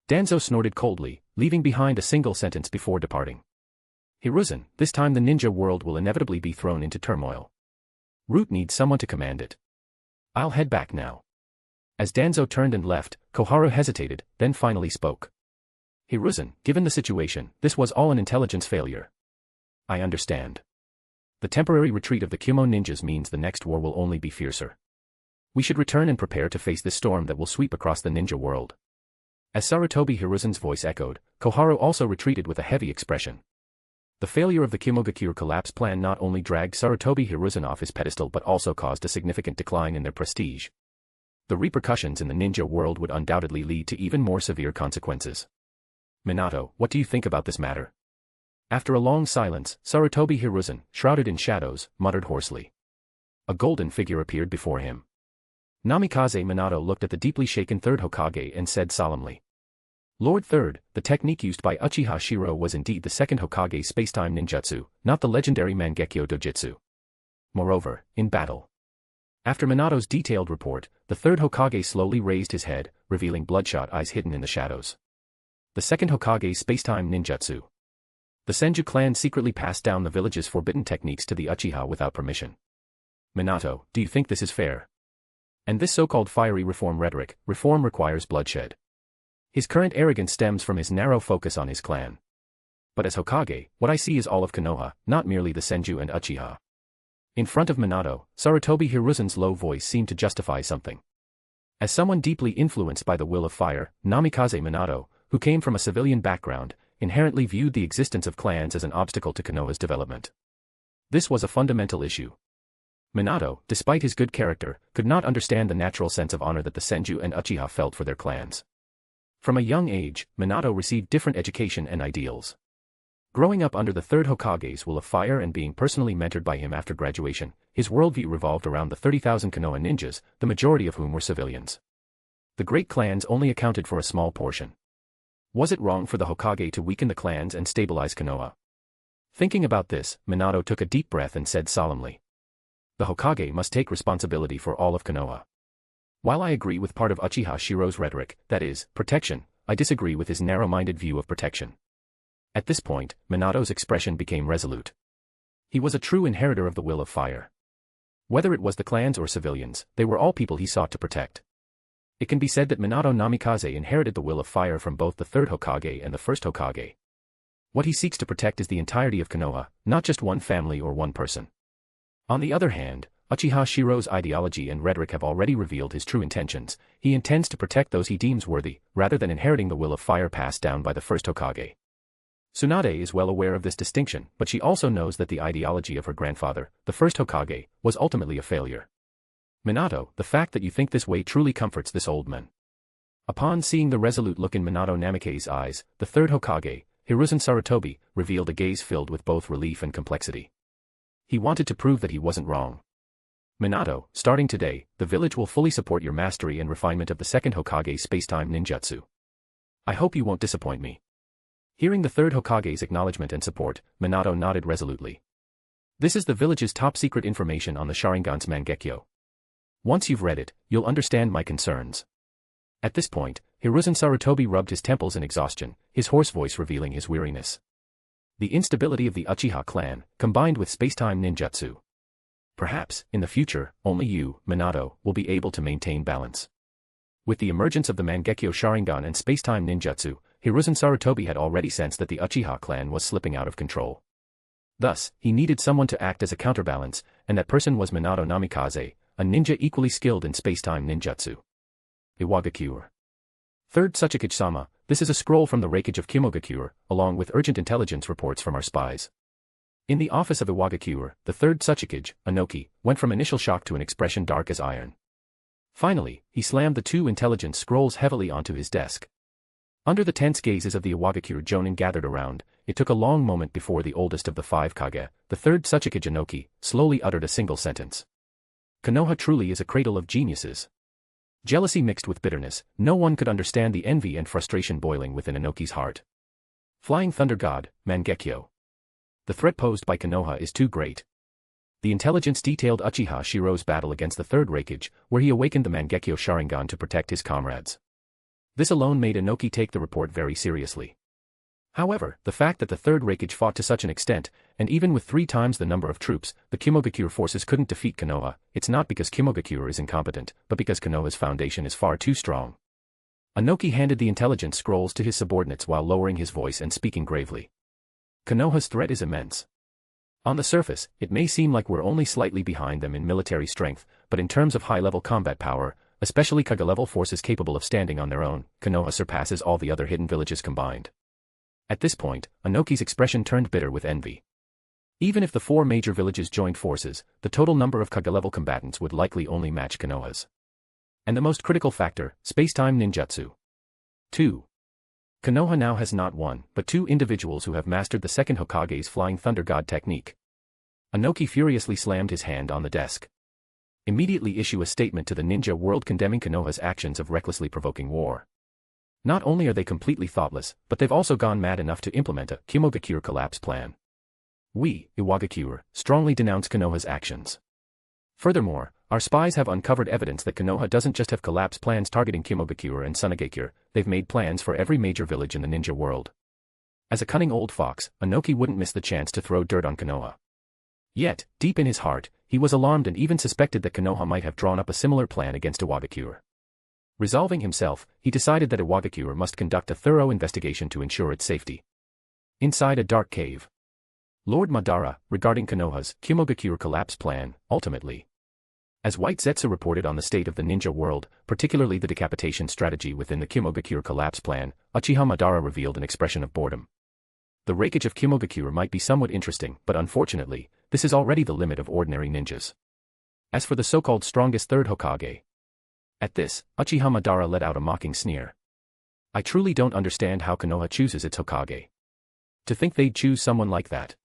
Danzo snorted coldly, leaving behind a single sentence before departing. Hiruzen, this time the ninja world will inevitably be thrown into turmoil. Root needs someone to command it. I'll head back now. As Danzo turned and left, Koharu hesitated, then finally spoke. Hiruzen, given the situation, this was all an intelligence failure. I understand. The temporary retreat of the Kumo ninjas means the next war will only be fiercer. We should return and prepare to face this storm that will sweep across the ninja world. As Sarutobi Hiruzen's voice echoed, Koharu also retreated with a heavy expression. The failure of the Kimogakure collapse plan not only dragged Sarutobi Hiruzen off his pedestal but also caused a significant decline in their prestige. The repercussions in the ninja world would undoubtedly lead to even more severe consequences. Minato, what do you think about this matter? After a long silence, Sarutobi Hiruzen, shrouded in shadows, muttered hoarsely. A golden figure appeared before him. Namikaze Minato looked at the deeply shaken third Hokage and said solemnly. Lord Third, the technique used by Uchiha Shirou was indeed the second Hokage spacetime ninjutsu, not the legendary Mangekyo dojutsu. Moreover, in battle. After Minato's detailed report, the third Hokage slowly raised his head, revealing bloodshot eyes hidden in the shadows. The second Hokage spacetime ninjutsu. The Senju clan secretly passed down the village's forbidden techniques to the Uchiha without permission. Minato, do you think this is fair? And this so-called fiery reform rhetoric, reform requires bloodshed. His current arrogance stems from his narrow focus on his clan. But as Hokage, what I see is all of Konoha, not merely the Senju and Uchiha. In front of Minato, Sarutobi Hiruzen's low voice seemed to justify something. As someone deeply influenced by the will of fire, Namikaze Minato, who came from a civilian background, inherently viewed the existence of clans as an obstacle to Konoha's development. This was a fundamental issue. Minato, despite his good character, could not understand the natural sense of honor that the Senju and Uchiha felt for their clans. From a young age, Minato received different education and ideals. Growing up under the third Hokage's will of fire and being personally mentored by him after graduation, his worldview revolved around the 30,000 Konoha ninjas, the majority of whom were civilians. The great clans only accounted for a small portion. Was it wrong for the Hokage to weaken the clans and stabilize Konoha? Thinking about this, Minato took a deep breath and said solemnly. The Hokage must take responsibility for all of Konoha. While I agree with part of Uchiha Shirou's rhetoric, that is, protection, I disagree with his narrow-minded view of protection. At this point, Minato's expression became resolute. He was a true inheritor of the will of fire. Whether it was the clans or civilians, they were all people he sought to protect. It can be said that Minato Namikaze inherited the will of fire from both the third Hokage and the first Hokage. What he seeks to protect is the entirety of Konoha, not just one family or one person. On the other hand, Uchiha Shirou's ideology and rhetoric have already revealed his true intentions. He intends to protect those he deems worthy, rather than inheriting the will of fire passed down by the first Hokage. Tsunade is well aware of this distinction, but she also knows that the ideology of her grandfather, the first Hokage, was ultimately a failure. Minato, the fact that you think this way truly comforts this old man. Upon seeing the resolute look in Minato Namikaze's eyes, the third Hokage, Hiruzen Sarutobi, revealed a gaze filled with both relief and complexity. He wanted to prove that he wasn't wrong. Minato, starting today, the village will fully support your mastery and refinement of the second Hokage spacetime ninjutsu. I hope you won't disappoint me. Hearing the third Hokage's acknowledgement and support, Minato nodded resolutely. This is the village's top-secret information on the Sharingan's Mangekyo. Once you've read it, you'll understand my concerns. At this point, Hiruzen Sarutobi rubbed his temples in exhaustion, his hoarse voice revealing his weariness. The instability of the Uchiha clan, combined with spacetime ninjutsu. Perhaps, in the future, only you, Minato, will be able to maintain balance. With the emergence of the Mangekyo Sharingan and spacetime ninjutsu, Hiruzen Sarutobi had already sensed that the Uchiha clan was slipping out of control. Thus, he needed someone to act as a counterbalance, and that person was Minato Namikaze, a ninja equally skilled in spacetime ninjutsu. Iwagakure. Third Tsuchikage-sama, this is a scroll from the Raigage of Kimogakure, along with urgent intelligence reports from our spies. In the office of Iwagakure, the third Tsuchikage, Inoki, went from initial shock to an expression dark as iron. Finally, he slammed the two intelligence scrolls heavily onto his desk. Under the tense gazes of the Iwagakure Jonin gathered around, it took a long moment before the oldest of the five Kage, the third Tsuchikage Inoki, slowly uttered a single sentence. Konoha truly is a cradle of geniuses. Jealousy mixed with bitterness, no one could understand the envy and frustration boiling within Inoki's heart. Flying Thunder God, Mangekyo. The threat posed by Konoha is too great. The intelligence detailed Uchiha Shirou's battle against the third Raigage, where he awakened the Mangekyo Sharingan to protect his comrades. This alone made Inoki take the report very seriously. However, the fact that the third Raigage fought to such an extent, and even with 3 times the number of troops, the Kimogakure forces couldn't defeat Konoha, it's not because Kimogakure is incompetent, but because Konoha's foundation is far too strong. Inoki handed the intelligence scrolls to his subordinates while lowering his voice and speaking gravely. Konoha's threat is immense. On the surface, it may seem like we're only slightly behind them in military strength, but in terms of high-level combat power, especially Kage-level forces capable of standing on their own, Konoha surpasses all the other hidden villages combined. At this point, Inoki's expression turned bitter with envy. Even if the 4 major villages joined forces, the total number of Kage-level combatants would likely only match Konoha's. And the most critical factor, spacetime ninjutsu. 2. Konoha now has not 1, but 2 individuals who have mastered the second Hokage's Flying Thunder God technique. Inoki furiously slammed his hand on the desk. Immediately issue a statement to the ninja world condemning Konoha's actions of recklessly provoking war. Not only are they completely thoughtless, but they've also gone mad enough to implement a Kimogakure collapse plan. We, Iwagakure, strongly denounce Konoha's actions. Furthermore, our spies have uncovered evidence that Konoha doesn't just have collapse plans targeting Kimogakure and Tsunade, they've made plans for every major village in the ninja world. As a cunning old fox, Inoki wouldn't miss the chance to throw dirt on Konoha. Yet, deep in his heart, he was alarmed and even suspected that Konoha might have drawn up a similar plan against Iwagakure. Resolving himself, he decided that Iwagakure must conduct a thorough investigation to ensure its safety. Inside a dark cave. Lord Madara, regarding Konoha's Kimogakure collapse plan, ultimately. As White Zetsu reported on the state of the ninja world, particularly the decapitation strategy within the Kimogakure collapse plan, Uchiha Madara revealed an expression of boredom. The Raigage of Kimogakure might be somewhat interesting, but unfortunately, this is already the limit of ordinary ninjas. As for the so-called strongest third Hokage. At this, Uchiha Madara let out a mocking sneer. I truly don't understand how Konoha chooses its Hokage. To think they'd choose someone like that.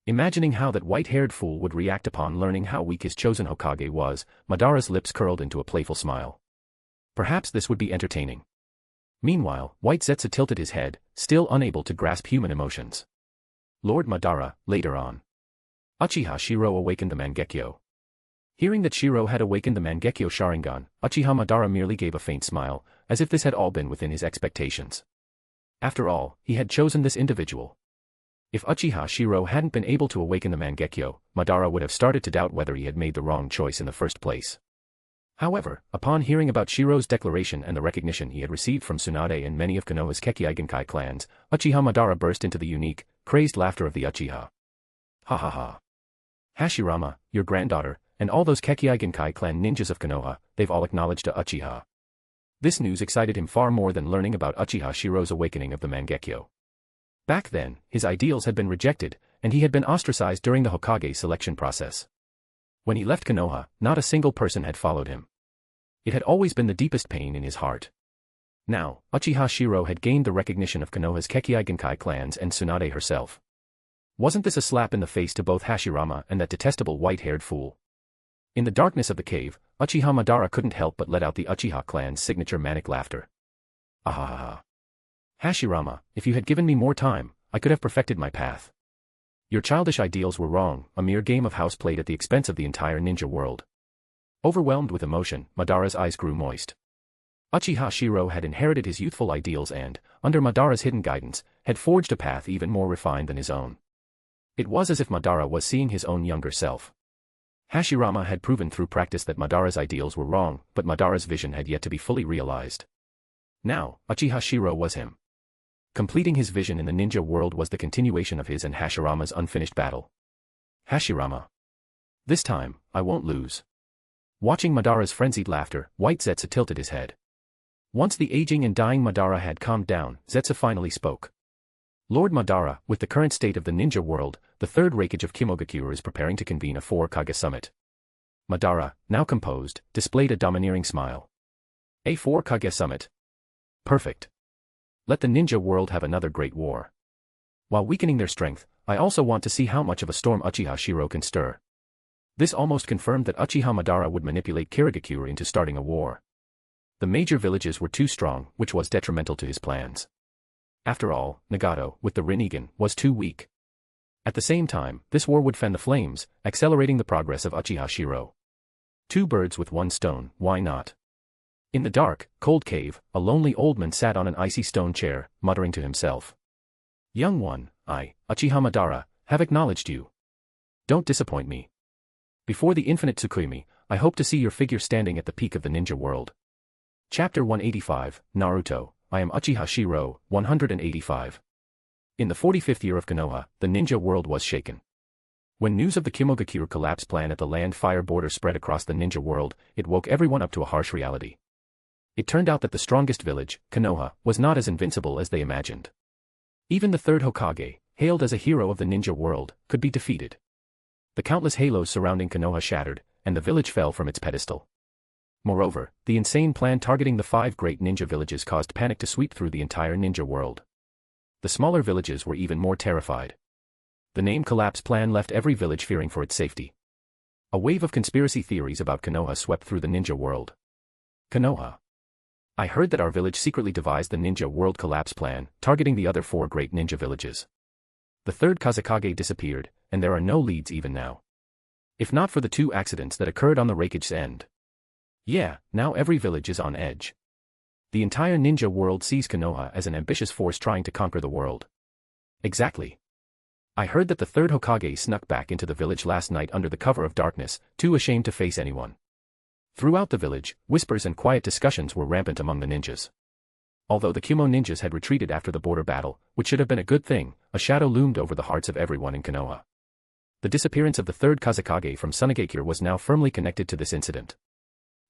Imagining how that white-haired fool would react upon learning how weak his chosen Hokage was, Madara's lips curled into a playful smile. Perhaps this would be entertaining. Meanwhile, White Zetsu tilted his head, still unable to grasp human emotions. Lord Madara, later on. Uchiha Shirou awakened the Mangekyo. Hearing that Shirou had awakened the Mangekyo Sharingan, Uchiha Madara merely gave a faint smile, as if this had all been within his expectations. After all, he had chosen this individual. If Uchiha Shirou hadn't been able to awaken the Mangekyo, Madara would have started to doubt whether he had made the wrong choice in the first place. However, upon hearing about Shirou's declaration and the recognition he had received from Tsunade and many of Konoha's Kekkei clans, Uchiha Madara burst into the unique, crazed laughter of the Uchiha. Ha ha ha. Hashirama, your granddaughter, and all those Kekkei clan ninjas of Konoha, they've all acknowledged to Uchiha. This news excited him far more than learning about Uchiha Shirou's awakening of the Mangekyo. Back then, his ideals had been rejected, and he had been ostracized during the Hokage selection process. When he left Konoha, not a single person had followed him. It had always been the deepest pain in his heart. Now, Uchiha Shirou had gained the recognition of Konoha's Kekkei clans and Tsunade herself. Wasn't this a slap in the face to both Hashirama and that detestable white-haired fool? In the darkness of the cave, Uchiha Madara couldn't help but let out the Uchiha clan's signature manic laughter. Ahahaha. Hashirama, if you had given me more time, I could have perfected my path. Your childish ideals were wrong, a mere game of house played at the expense of the entire ninja world. Overwhelmed with emotion, Madara's eyes grew moist. Uchiha Shirou had inherited his youthful ideals and, under Madara's hidden guidance, had forged a path even more refined than his own. It was as if Madara was seeing his own younger self. Hashirama had proven through practice that Madara's ideals were wrong, but Madara's vision had yet to be fully realized. Now, Uchiha Shirou was him. Completing his vision in the ninja world was the continuation of his and Hashirama's unfinished battle. Hashirama. This time, I won't lose. Watching Madara's frenzied laughter, White Zetsu tilted his head. Once the aging and dying Madara had calmed down, Zetsu finally spoke. Lord Madara, with the current state of the ninja world, the third Raigage of Kimogakure is preparing to convene a 4 Kage summit. Madara, now composed, displayed a domineering smile. A 4 Kage summit. Perfect. Let the ninja world have another great war. While weakening their strength, I also want to see how much of a storm Uchiha Shirou can stir. This almost confirmed that Uchiha Madara would manipulate Kirigakure into starting a war. The major villages were too strong, which was detrimental to his plans. After all, Nagato, with the Rinnegan, was too weak. At the same time, this war would fan the flames, accelerating the progress of Uchiha Shirou. Two birds with one stone, why not? In the dark, cold cave, a lonely old man sat on an icy stone chair, muttering to himself. Young one, I, Uchiha Madara, have acknowledged you. Don't disappoint me. Before the infinite Tsukuyomi, I hope to see your figure standing at the peak of the ninja world. Chapter 185, Naruto, I am Uchiha Shirou, 185. In the 45th year of Konoha, the ninja world was shaken. When news of the Kimogakure collapse plan at the land-fire border spread across the ninja world, it woke everyone up to a harsh reality. It turned out that the strongest village, Konoha, was not as invincible as they imagined. Even the third Hokage, hailed as a hero of the ninja world, could be defeated. The countless halos surrounding Konoha shattered, and the village fell from its pedestal. Moreover, the insane plan targeting the 5 great ninja villages caused panic to sweep through the entire ninja world. The smaller villages were even more terrified. The name collapse plan left every village fearing for its safety. A wave of conspiracy theories about Konoha swept through the ninja world. Konoha. I heard that our village secretly devised the ninja world collapse plan, targeting the other 4 great ninja villages. The third Kazekage disappeared, and there are no leads even now. If not for the 2 accidents that occurred on the Raigage's end. Yeah, now every village is on edge. The entire ninja world sees Konoha as an ambitious force trying to conquer the world. Exactly. I heard that the third Hokage snuck back into the village last night under the cover of darkness, too ashamed to face anyone. Throughout the village, whispers and quiet discussions were rampant among the ninjas. Although the Kumo ninjas had retreated after the border battle, which should have been a good thing, a shadow loomed over the hearts of everyone in Konoha. The disappearance of the third Kazekage from Tsunade was now firmly connected to this incident.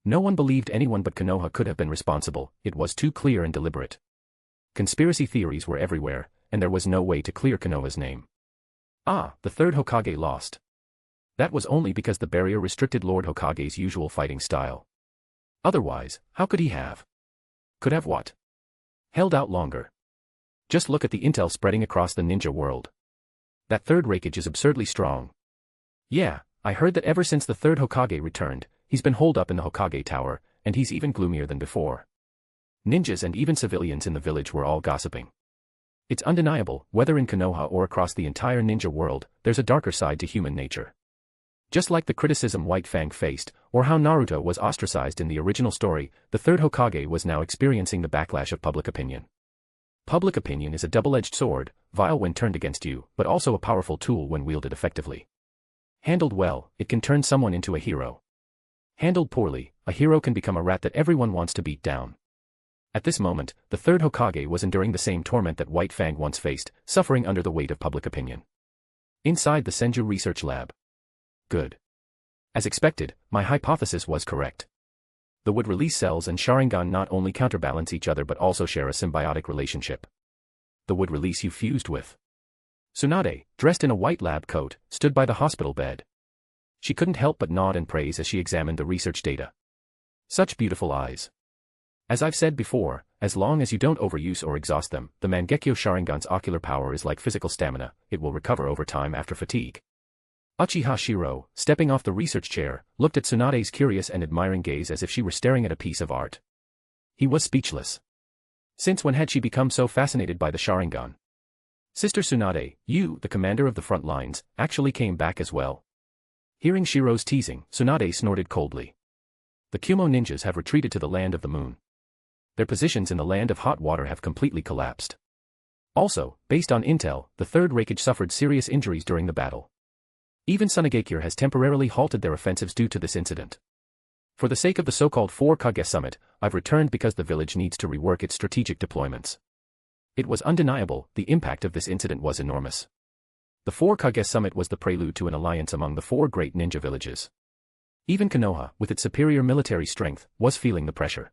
No one believed anyone but Konoha could have been responsible, it was too clear and deliberate. Conspiracy theories were everywhere, and there was no way to clear Konoha's name. Ah, the third Hokage lost. That was only because the barrier restricted Lord Hokage's usual fighting style. Otherwise, how could he have? Could have what? Held out longer. Just look at the intel spreading across the ninja world. That third Raigage is absurdly strong. Yeah, I heard that ever since the third Hokage returned, he's been holed up in the Hokage Tower, and he's even gloomier than before. Ninjas and even civilians in the village were all gossiping. It's undeniable, whether in Konoha or across the entire ninja world, there's a darker side to human nature. Just like the criticism White Fang faced, or how Naruto was ostracized in the original story, the third Hokage was now experiencing the backlash of public opinion. Public opinion is a double-edged sword, vile when turned against you, but also a powerful tool when wielded effectively. Handled well, it can turn someone into a hero. Handled poorly, a hero can become a rat that everyone wants to beat down. At this moment, the third Hokage was enduring the same torment that White Fang once faced, suffering under the weight of public opinion. Inside the Senju research lab. Good. As expected, my hypothesis was correct. The wood-release cells and Sharingan not only counterbalance each other but also share a symbiotic relationship. The wood-release you fused with. Tsunade, dressed in a white lab coat, stood by the hospital bed. She couldn't help but nod and praise as she examined the research data. Such beautiful eyes. As I've said before, as long as you don't overuse or exhaust them, the Mangekyo Sharingan's ocular power is like physical stamina, it will recover over time after fatigue. Uchiha Shirou, stepping off the research chair, looked at Tsunade's curious and admiring gaze as if she were staring at a piece of art. He was speechless. Since when had she become so fascinated by the Sharingan? Sister Tsunade, you, the commander of the front lines, actually came back as well. Hearing Shirou's teasing, Tsunade snorted coldly. The Kumo ninjas have retreated to the land of the moon. Their positions in the land of hot water have completely collapsed. Also, based on intel, the third Raigage suffered serious injuries during the battle. Even Tsunade has temporarily halted their offensives due to this incident. For the sake of the so-called 4 Kage summit, I've returned because the village needs to rework its strategic deployments. It was undeniable, the impact of this incident was enormous. The 4 Kage summit was the prelude to an alliance among the 4 great ninja villages. Even Konoha, with its superior military strength, was feeling the pressure.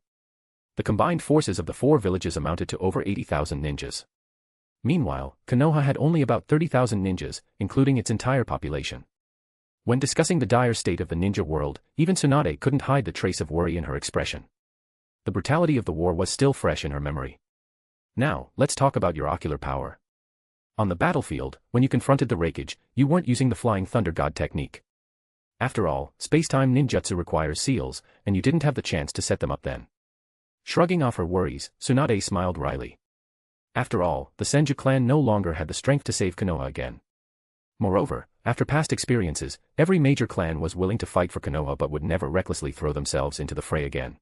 The combined forces of the 4 villages amounted to over 80,000 ninjas. Meanwhile, Konoha had only about 30,000 ninjas, including its entire population. When discussing the dire state of the ninja world, even Tsunade couldn't hide the trace of worry in her expression. The brutality of the war was still fresh in her memory. Now, let's talk about your ocular power. On the battlefield, when you confronted the Raigage, you weren't using the Flying Thunder God technique. After all, space-time ninjutsu requires seals, and you didn't have the chance to set them up then. Shrugging off her worries, Tsunade smiled wryly. After all, the Senju clan no longer had the strength to save Konoha again. Moreover, after past experiences, every major clan was willing to fight for Konoha but would never recklessly throw themselves into the fray again.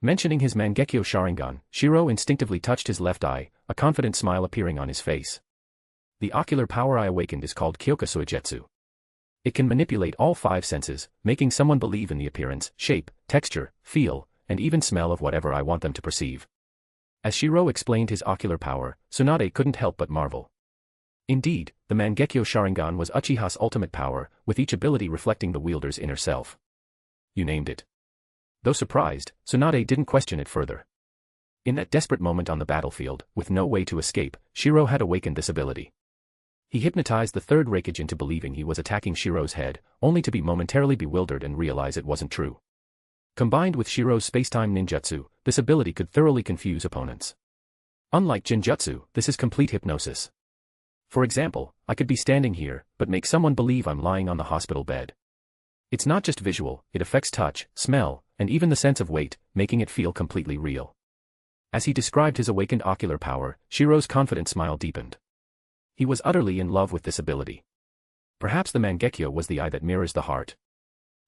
Mentioning his Mangekyo Sharingan, Shiro instinctively touched his left eye, a confident smile appearing on his face. The ocular power I awakened is called Kyoka Suigetsu. It can manipulate all 5 senses, making someone believe in the appearance, shape, texture, feel, and even smell of whatever I want them to perceive. As Shiro explained his ocular power, Tsunade couldn't help but marvel. Indeed, the Mangekyo Sharingan was Uchiha's ultimate power, with each ability reflecting the wielder's inner self. You named it. Though surprised, Tsunade didn't question it further. In that desperate moment on the battlefield, with no way to escape, Shiro had awakened this ability. He hypnotized the third Raigage into believing he was attacking Shiro's head, only to be momentarily bewildered and realize it wasn't true. Combined with Shiro's space-time ninjutsu, this ability could thoroughly confuse opponents. Unlike Genjutsu, this is complete hypnosis. For example, I could be standing here, but make someone believe I'm lying on the hospital bed. It's not just visual, it affects touch, smell, and even the sense of weight, making it feel completely real. As he described his awakened ocular power, Shiro's confident smile deepened. He was utterly in love with this ability. Perhaps the Mangekyo was the eye that mirrors the heart.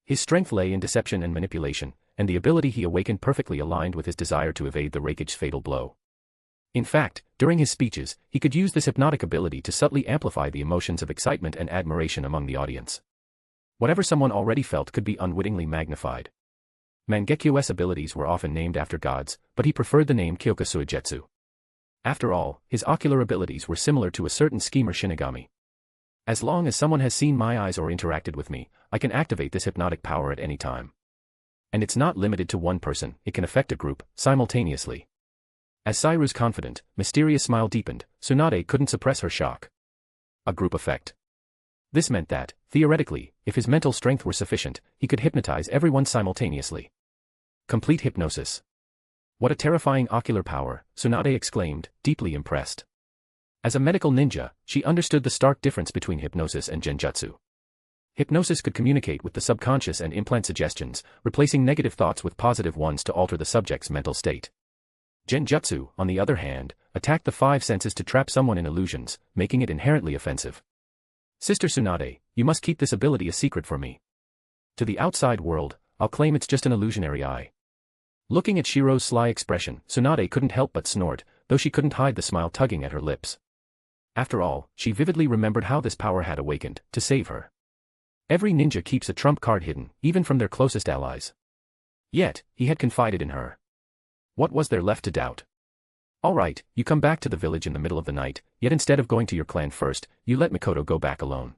His strength lay in deception and manipulation, and the ability he awakened perfectly aligned with his desire to evade the Raigage's fatal blow. In fact, during his speeches, he could use this hypnotic ability to subtly amplify the emotions of excitement and admiration among the audience. Whatever someone already felt could be unwittingly magnified. Mangekyo's abilities were often named after gods, but he preferred the name Kyoka Suigetsu. After all, his ocular abilities were similar to a certain schemer Shinigami. As long as someone has seen my eyes or interacted with me, I can activate this hypnotic power at any time. And it's not limited to one person, it can affect a group, simultaneously. As Sairu's confident, mysterious smile deepened, Tsunade couldn't suppress her shock. A group effect. This meant that, theoretically, if his mental strength were sufficient, he could hypnotize everyone simultaneously. Complete hypnosis. What a terrifying ocular power, Tsunade exclaimed, deeply impressed. As a medical ninja, she understood the stark difference between hypnosis and genjutsu. Hypnosis could communicate with the subconscious and implant suggestions, replacing negative thoughts with positive ones to alter the subject's mental state. Genjutsu, on the other hand, attacked the 5 senses to trap someone in illusions, making it inherently offensive. Sister Tsunade, you must keep this ability a secret from me. To the outside world, I'll claim it's just an illusionary eye. Looking at Shiro's sly expression, Tsunade couldn't help but snort, though she couldn't hide the smile tugging at her lips. After all, she vividly remembered how this power had awakened, to save her. Every ninja keeps a trump card hidden, even from their closest allies. Yet, he had confided in her. What was there left to doubt? All right, you come back to the village in the middle of the night, yet instead of going to your clan first, you let Mikoto go back alone.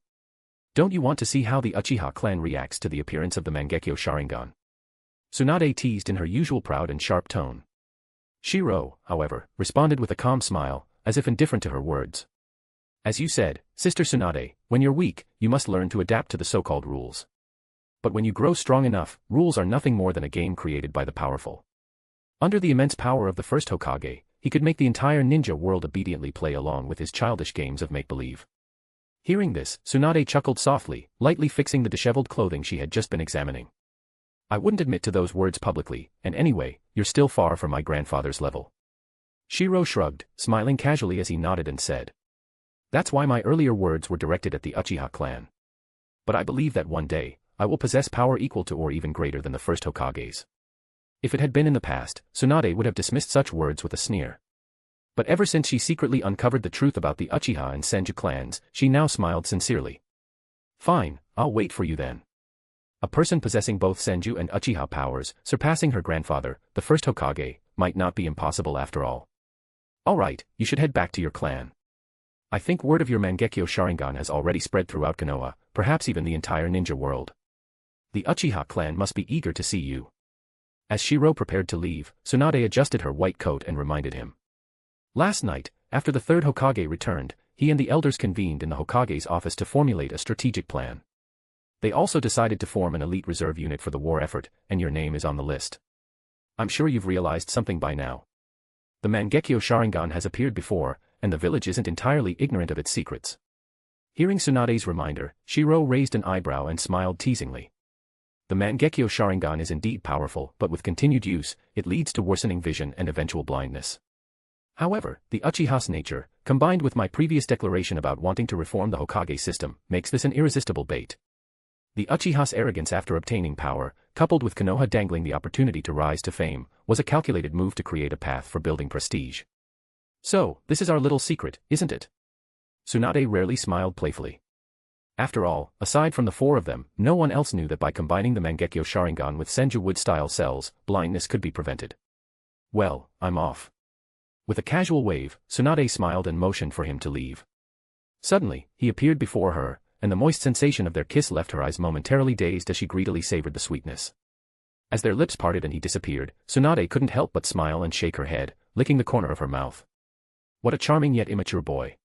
Don't you want to see how the Uchiha clan reacts to the appearance of the Mangekyo Sharingan? Tsunade teased in her usual proud and sharp tone. Shiro, however, responded with a calm smile, as if indifferent to her words. As you said, Sister Tsunade, when you're weak, you must learn to adapt to the so-called rules. But when you grow strong enough, rules are nothing more than a game created by the powerful. Under the immense power of the first Hokage, he could make the entire ninja world obediently play along with his childish games of make-believe. Hearing this, Tsunade chuckled softly, lightly fixing the disheveled clothing she had just been examining. I wouldn't admit to those words publicly, and anyway, you're still far from my grandfather's level. Shiro shrugged, smiling casually as he nodded and said. That's why my earlier words were directed at the Uchiha clan. But I believe that one day, I will possess power equal to or even greater than the first Hokages. If it had been in the past, Tsunade would have dismissed such words with a sneer. But ever since she secretly uncovered the truth about the Uchiha and Senju clans, she now smiled sincerely. Fine, I'll wait for you then. A person possessing both Senju and Uchiha powers, surpassing her grandfather, the first Hokage, might not be impossible after all. Alright, you should head back to your clan. I think word of your Mangekyo Sharingan has already spread throughout Konoha, perhaps even the entire ninja world. The Uchiha clan must be eager to see you. As Shiro prepared to leave, Tsunade adjusted her white coat and reminded him. Last night, after the third Hokage returned, he and the elders convened in the Hokage's office to formulate a strategic plan. They also decided to form an elite reserve unit for the war effort, and your name is on the list. I'm sure you've realized something by now. The Mangekyo Sharingan has appeared before, and the village isn't entirely ignorant of its secrets. Hearing Tsunade's reminder, Shiro raised an eyebrow and smiled teasingly. The Mangekyo Sharingan is indeed powerful, but with continued use, it leads to worsening vision and eventual blindness. However, the Uchiha's nature, combined with my previous declaration about wanting to reform the Hokage system, makes this an irresistible bait. The Uchiha's arrogance after obtaining power, coupled with Konoha dangling the opportunity to rise to fame, was a calculated move to create a path for building prestige. So, this is our little secret, isn't it? Tsunade rarely smiled playfully. After all, aside from the four of them, no one else knew that by combining the Mangekyo Sharingan with Senju Wood-style cells, blindness could be prevented. Well, I'm off. With a casual wave, Tsunade smiled and motioned for him to leave. Suddenly, he appeared before her, and the moist sensation of their kiss left her eyes momentarily dazed as she greedily savored the sweetness. As their lips parted and he disappeared, Tsunade couldn't help but smile and shake her head, licking the corner of her mouth. What a charming yet immature boy.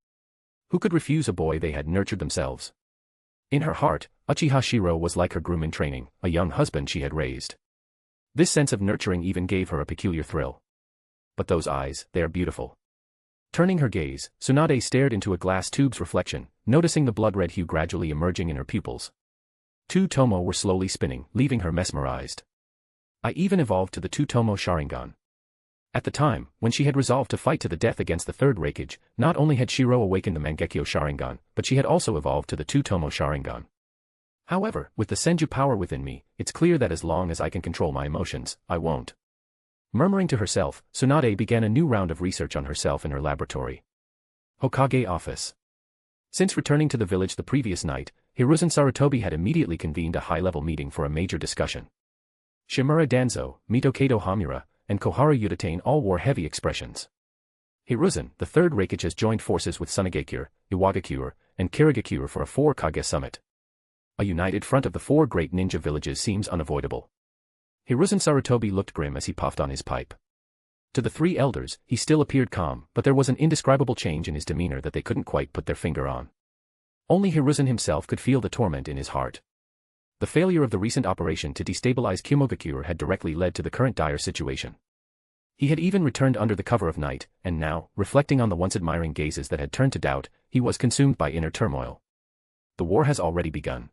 Who could refuse a boy they had nurtured themselves? In her heart, Uchiha Shirou was like her groom in training, a young husband she had raised. This sense of nurturing even gave her a peculiar thrill. But those eyes, they are beautiful. Turning her gaze, Tsunade stared into a glass tube's reflection, noticing the blood-red hue gradually emerging in her pupils. Two tomo were slowly spinning, leaving her mesmerized. I even evolved to the two tomo Sharingan. At the time, when she had resolved to fight to the death against the third Raigage, not only had Shiro awakened the Mangekyo Sharingan, but she had also evolved to the two tomo Sharingan. However, with the Senju power within me, it's clear that as long as I can control my emotions, I won't. Murmuring to herself, Tsunade began a new round of research on herself in her laboratory. Hokage office. Since returning to the village the previous night, Hiruzen Sarutobi had immediately convened a high-level meeting for a major discussion. Shimura Danzo, Mitokado Hamura, and Koharu Yuditane all wore heavy expressions. Hiruzen, the third Raigage, has joined forces with Tsunagakure, Iwagakure, and Kirigakure for a four-Kage summit. A united front of the four great ninja villages seems unavoidable. Hiruzen Sarutobi looked grim as he puffed on his pipe. To the three elders, he still appeared calm, but there was an indescribable change in his demeanor that they couldn't quite put their finger on. Only Hiruzen himself could feel the torment in his heart. The failure of the recent operation to destabilize Kimogakure had directly led to the current dire situation. He had even returned under the cover of night, and now, reflecting on the once admiring gazes that had turned to doubt, he was consumed by inner turmoil. The war has already begun.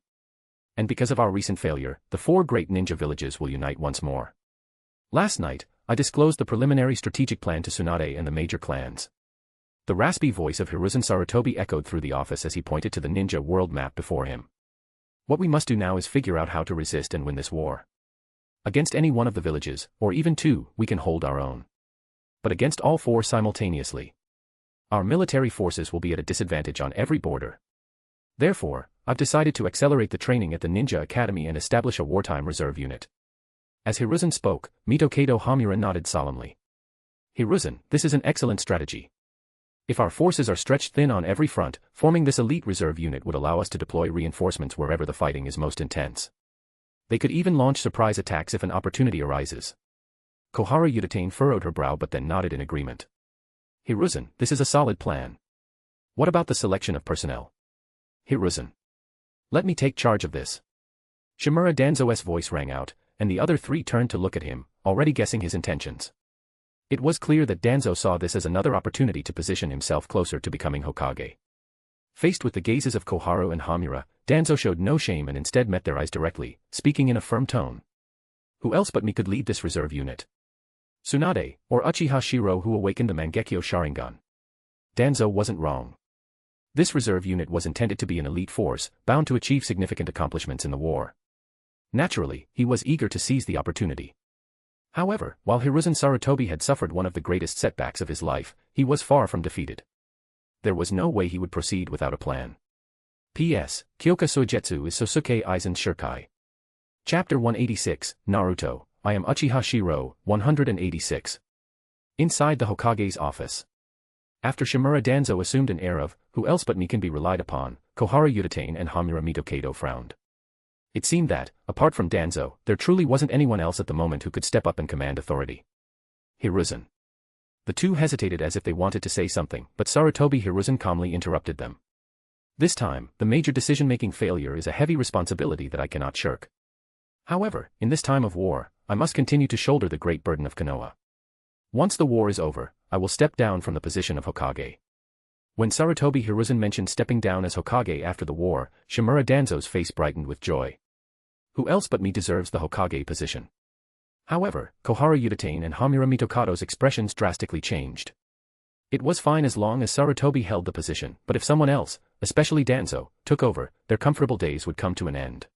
And because of our recent failure, the four great ninja villages will unite once more. Last night, I disclosed the preliminary strategic plan to Tsunade and the major clans. The raspy voice of Hiruzen Sarutobi echoed through the office as he pointed to the ninja world map before him. What we must do now is figure out how to resist and win this war. Against any one of the villages, or even two, we can hold our own. But against all four simultaneously, our military forces will be at a disadvantage on every border. Therefore, I've decided to accelerate the training at the Ninja Academy and establish a wartime reserve unit. As Hiruzen spoke, Mitokado Hamura nodded solemnly. Hiruzen, this is an excellent strategy. If our forces are stretched thin on every front, forming this elite reserve unit would allow us to deploy reinforcements wherever the fighting is most intense. They could even launch surprise attacks if an opportunity arises. Koharu Yuditane furrowed her brow but then nodded in agreement. Hiruzen, this is a solid plan. What about the selection of personnel? Hiruzen. Let me take charge of this. Shimura Danzo's voice rang out, and the other three turned to look at him, already guessing his intentions. It was clear that Danzo saw this as another opportunity to position himself closer to becoming Hokage. Faced with the gazes of Koharu and Hamura, Danzo showed no shame and instead met their eyes directly, speaking in a firm tone. Who else but me could lead this reserve unit? Tsunade, or Uchiha Shirou, who awakened the Mangekyo Sharingan. Danzo wasn't wrong. This reserve unit was intended to be an elite force, bound to achieve significant accomplishments in the war. Naturally, he was eager to seize the opportunity. However, while Hiruzen Sarutobi had suffered one of the greatest setbacks of his life, he was far from defeated. There was no way he would proceed without a plan. P.S. Kyoka Soijetsu is Sosuke Aizen's Shirkai. Chapter 186, Naruto, I am Uchiha Shirou, 186. Inside the Hokage's office. After Shimura Danzo assumed an air of, who else but me can be relied upon, Koharu Uchiha and Hamura Mitokado frowned. It seemed that, apart from Danzo, there truly wasn't anyone else at the moment who could step up and command authority. Hiruzen. The two hesitated as if they wanted to say something, but Sarutobi Hiruzen calmly interrupted them. This time, the major decision-making failure is a heavy responsibility that I cannot shirk. However, in this time of war, I must continue to shoulder the great burden of Konoha. Once the war is over, I will step down from the position of Hokage. When Sarutobi Hiruzen mentioned stepping down as Hokage after the war, Shimura Danzo's face brightened with joy. Who else but me deserves the Hokage position? However, Koharu Uchiha and Hamura Mitokado's expressions drastically changed. It was fine as long as Sarutobi held the position, but if someone else, especially Danzo, took over, their comfortable days would come to an end.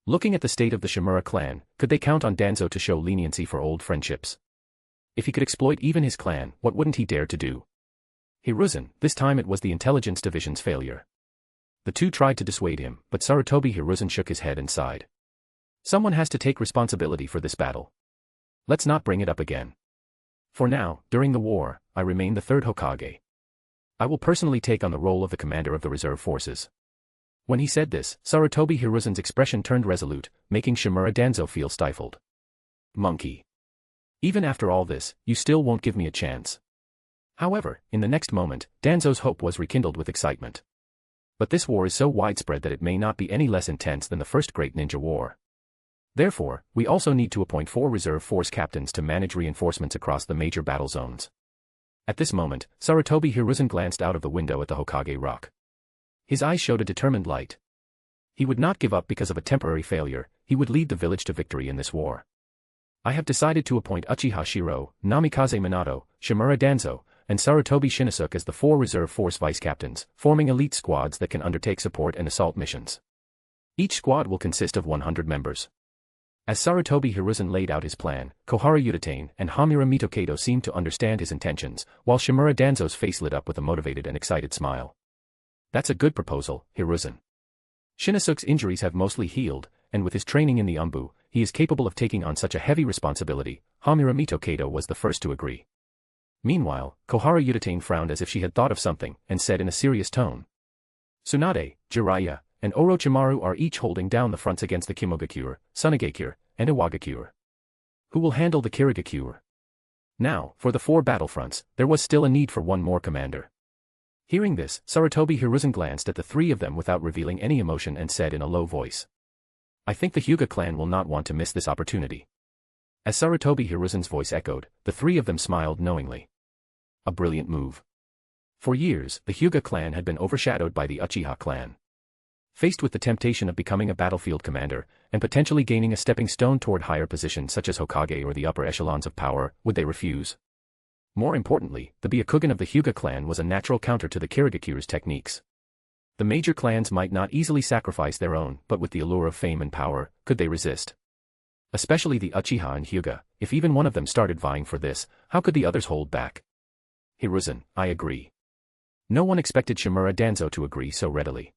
Looking at the state of the Shimura clan, could they count on Danzo to show leniency for old friendships? If he could exploit even his clan, what wouldn't he dare to do? Hiruzen, this time it was the intelligence division's failure. The two tried to dissuade him, but Sarutobi Hiruzen shook his head and sighed. Someone has to take responsibility for this battle. Let's not bring it up again. For now, during the war, I remain the third Hokage. I will personally take on the role of the commander of the reserve forces. When he said this, Sarutobi Hiruzen's expression turned resolute, making Shimura Danzo feel stifled. Monkey. Even after all this, you still won't give me a chance. However, in the next moment, Danzo's hope was rekindled with excitement. But this war is so widespread that it may not be any less intense than the first Great Ninja War. Therefore, we also need to appoint 4 reserve force captains to manage reinforcements across the major battle zones. At this moment, Sarutobi Hiruzen glanced out of the window at the Hokage Rock. His eyes showed a determined light. He would not give up because of a temporary failure, he would lead the village to victory in this war. I have decided to appoint Uchiha Shirou, Namikaze Minato, Shimura Danzo, and Sarutobi Shinosuke as the 4 reserve force vice captains, forming elite squads that can undertake support and assault missions. Each squad will consist of 100 members. As Sarutobi Hiruzen laid out his plan, Koharu Uchiha and Hamura Mitokado seemed to understand his intentions, while Shimura Danzo's face lit up with a motivated and excited smile. That's a good proposal, Hiruzen. Shinosuke's injuries have mostly healed, and with his training in the Umbu, he is capable of taking on such a heavy responsibility. Hamura Mitokado was the first to agree. Meanwhile, Koharu Uchiha frowned as if she had thought of something, and said in a serious tone. Tsunade, Jiraiya, and Orochimaru are each holding down the fronts against the Kimogakure, Tsunagakure, and Iwagakure. Who will handle the Kirigakure? Now, for the 4 battlefronts, there was still a need for one more commander. Hearing this, Sarutobi Hiruzen glanced at the 3 of them without revealing any emotion and said in a low voice. I think the Hyuga clan will not want to miss this opportunity. As Sarutobi Hiruzen's voice echoed, the 3 of them smiled knowingly. A brilliant move. For years, the Hyuga clan had been overshadowed by the Uchiha clan. Faced with the temptation of becoming a battlefield commander, and potentially gaining a stepping stone toward higher positions such as Hokage or the upper echelons of power, would they refuse? More importantly, the Byakugan of the Hyuga clan was a natural counter to the Kirigakure's techniques. The major clans might not easily sacrifice their own, but with the allure of fame and power, could they resist? Especially the Uchiha and Hyuga, if even one of them started vying for this, how could the others hold back? Hiruzen, I agree. No one expected Shimura Danzo to agree so readily.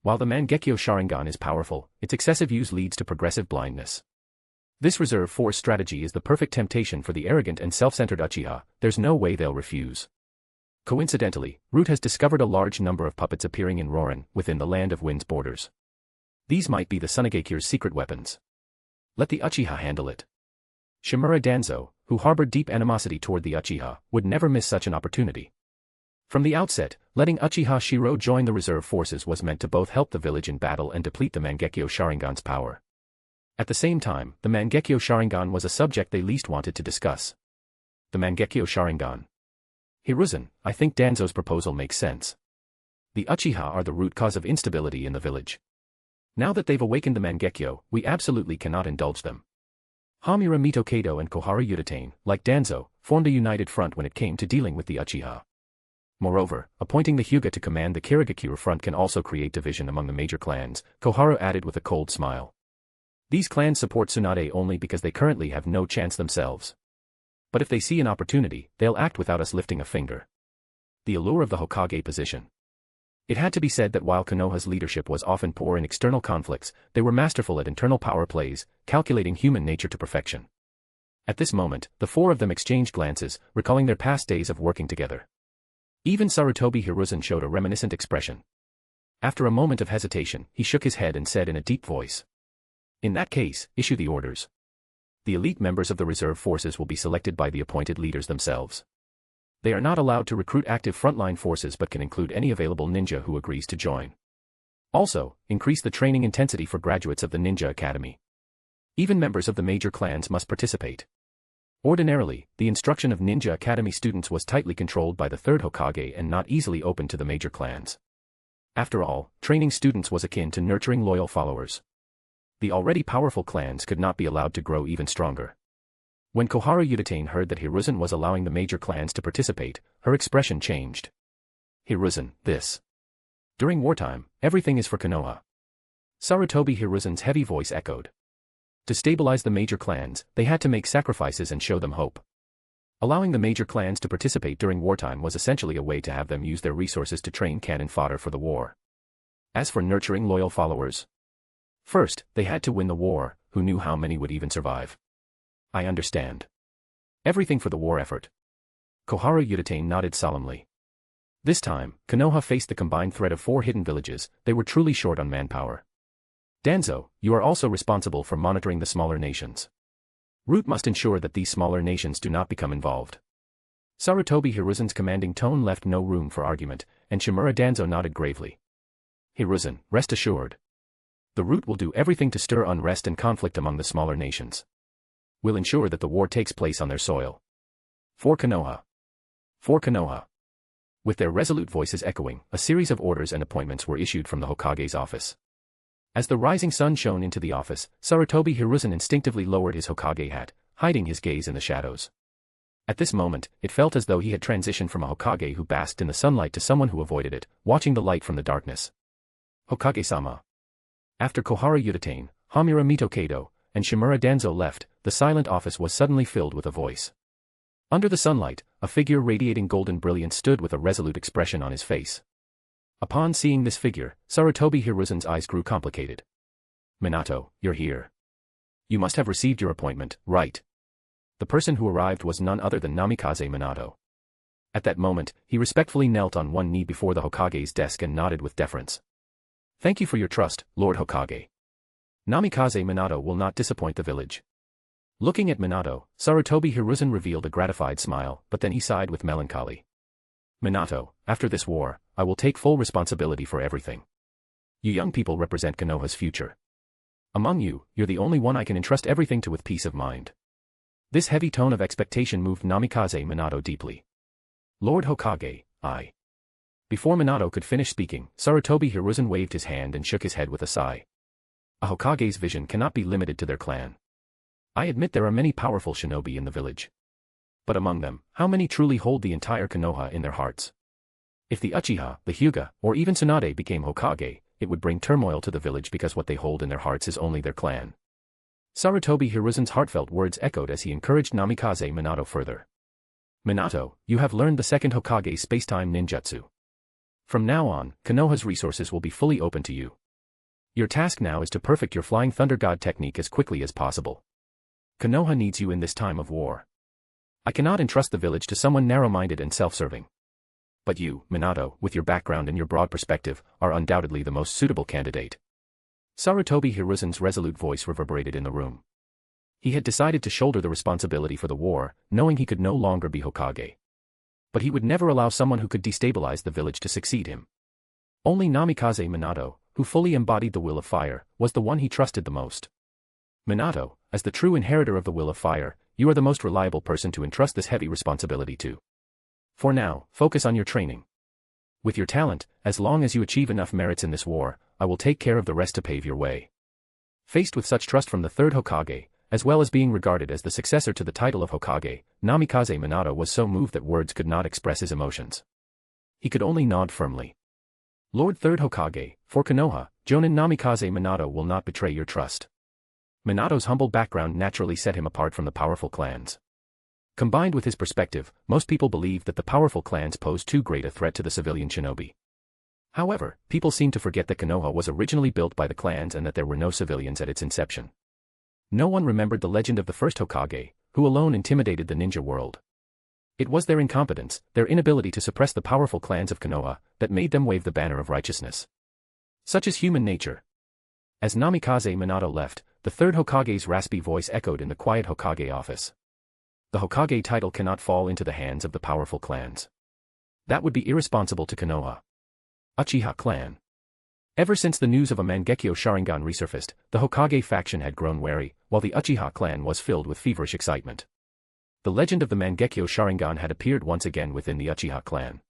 While the Mangekyo Sharingan is powerful, its excessive use leads to progressive blindness. This reserve force strategy is the perfect temptation for the arrogant and self-centered Uchiha, there's no way they'll refuse. Coincidentally, Root has discovered a large number of puppets appearing in Rorin, within the Land of Wind's borders. These might be the Tsunagakure's secret weapons. Let the Uchiha handle it. Shimura Danzo, who harbored deep animosity toward the Uchiha, would never miss such an opportunity. From the outset, letting Uchiha Shirou join the reserve forces was meant to both help the village in battle and deplete the Mangekyo Sharingan's power. At the same time, the Mangekyo Sharingan was a subject they least wanted to discuss. The Mangekyo Sharingan. Hiruzen, I think Danzo's proposal makes sense. The Uchiha are the root cause of instability in the village. Now that they've awakened the Mangekyo, we absolutely cannot indulge them. Hamura Mitokado and Kohara Uchitain, like Danzo, formed a united front when it came to dealing with the Uchiha. Moreover, appointing the Hyuga to command the Kirigakure front can also create division among the major clans, Kohara added with a cold smile. These clans support Tsunade only because they currently have no chance themselves. But if they see an opportunity, they'll act without us lifting a finger. The allure of the Hokage position. It had to be said that while Konoha's leadership was often poor in external conflicts, they were masterful at internal power plays, calculating human nature to perfection. At this moment, the four of them exchanged glances, recalling their past days of working together. Even Sarutobi Hiruzen showed a reminiscent expression. After a moment of hesitation, he shook his head and said in a deep voice. In that case, issue the orders. The elite members of the reserve forces will be selected by the appointed leaders themselves. They are not allowed to recruit active frontline forces but can include any available ninja who agrees to join. Also, increase the training intensity for graduates of the Ninja Academy. Even members of the major clans must participate. Ordinarily, the instruction of Ninja Academy students was tightly controlled by the third Hokage and not easily open to the major clans. After all, training students was akin to nurturing loyal followers. The already powerful clans could not be allowed to grow even stronger. When Kohara Uchitain heard that Hiruzen was allowing the major clans to participate, her expression changed. Hiruzen, this. During wartime, everything is for Konoha. Sarutobi Hiruzen's heavy voice echoed. To stabilize the major clans, they had to make sacrifices and show them hope. Allowing the major clans to participate during wartime was essentially a way to have them use their resources to train cannon fodder for the war. As for nurturing loyal followers, first, they had to win the war, who knew how many would even survive. I understand. Everything for the war effort. Kohara Uchitain nodded solemnly. This time, Konoha faced the combined threat of 4 hidden villages. They were truly short on manpower. Danzo, you are also responsible for monitoring the smaller nations. Root must ensure that these smaller nations do not become involved. Sarutobi Hiruzen's commanding tone left no room for argument, and Shimura Danzo nodded gravely. Hiruzen, rest assured. The Root will do everything to stir unrest and conflict among the smaller nations. We'll ensure that the war takes place on their soil. For Konoha. For Konoha. With their resolute voices echoing, a series of orders and appointments were issued from the Hokage's office. As the rising sun shone into the office, Sarutobi Hiruzen instinctively lowered his Hokage hat, hiding his gaze in the shadows. At this moment, it felt as though he had transitioned from a Hokage who basked in the sunlight to someone who avoided it, watching the light from the darkness. Hokage-sama. After Kohara Uchitain, Hamura Mitokado, and Shimura Danzo left, the silent office was suddenly filled with a voice. Under the sunlight, a figure radiating golden brilliance stood with a resolute expression on his face. Upon seeing this figure, Sarutobi Hiruzen's eyes grew complicated. Minato, you're here. You must have received your appointment, right? The person who arrived was none other than Namikaze Minato. At that moment, he respectfully knelt on one knee before the Hokage's desk and nodded with deference. Thank you for your trust, Lord Hokage. Namikaze Minato will not disappoint the village. Looking at Minato, Sarutobi Hiruzen revealed a gratified smile, but then he sighed with melancholy. Minato, after this war, I will take full responsibility for everything. You young people represent Konoha's future. Among you, you're the only one I can entrust everything to with peace of mind. This heavy tone of expectation moved Namikaze Minato deeply. Lord Hokage, I. Before Minato could finish speaking, Sarutobi Hiruzen waved his hand and shook his head with a sigh. A Hokage's vision cannot be limited to their clan. I admit there are many powerful shinobi in the village. But among them, how many truly hold the entire Konoha in their hearts? If the Uchiha, the Hyuga, or even Tsunade became Hokage, it would bring turmoil to the village because what they hold in their hearts is only their clan. Sarutobi Hiruzen's heartfelt words echoed as he encouraged Namikaze Minato further. Minato, you have learned the second Hokage's spacetime ninjutsu. From now on, Konoha's resources will be fully open to you. Your task now is to perfect your Flying Thunder God technique as quickly as possible. Konoha needs you in this time of war. I cannot entrust the village to someone narrow-minded and self-serving. But you, Minato, with your background and your broad perspective, are undoubtedly the most suitable candidate. Sarutobi Hiruzen's resolute voice reverberated in the room. He had decided to shoulder the responsibility for the war, knowing he could no longer be Hokage. But he would never allow someone who could destabilize the village to succeed him. Only Namikaze Minato, who fully embodied the will of fire, was the one he trusted the most. Minato, as the true inheritor of the will of fire, you are the most reliable person to entrust this heavy responsibility to. For now, focus on your training. With your talent, as long as you achieve enough merits in this war, I will take care of the rest to pave your way. Faced with such trust from the third Hokage, as well as being regarded as the successor to the title of Hokage, Namikaze Minato was so moved that words could not express his emotions. He could only nod firmly. Lord Third Hokage, for Konoha, Jonin Namikaze Minato will not betray your trust. Minato's humble background naturally set him apart from the powerful clans. Combined with his perspective, most people believed that the powerful clans posed too great a threat to the civilian shinobi. However, people seem to forget that Konoha was originally built by the clans and that there were no civilians at its inception. No one remembered the legend of the first Hokage, who alone intimidated the ninja world. It was their incompetence, their inability to suppress the powerful clans of Konoha, that made them wave the banner of righteousness. Such is human nature. As Namikaze Minato left, the third Hokage's raspy voice echoed in the quiet Hokage office. The Hokage title cannot fall into the hands of the powerful clans. That would be irresponsible to Konoha. Uchiha clan. Ever since the news of a Mangekyo Sharingan resurfaced, the Hokage faction had grown wary, while the Uchiha clan was filled with feverish excitement. The legend of the Mangekyo Sharingan had appeared once again within the Uchiha clan.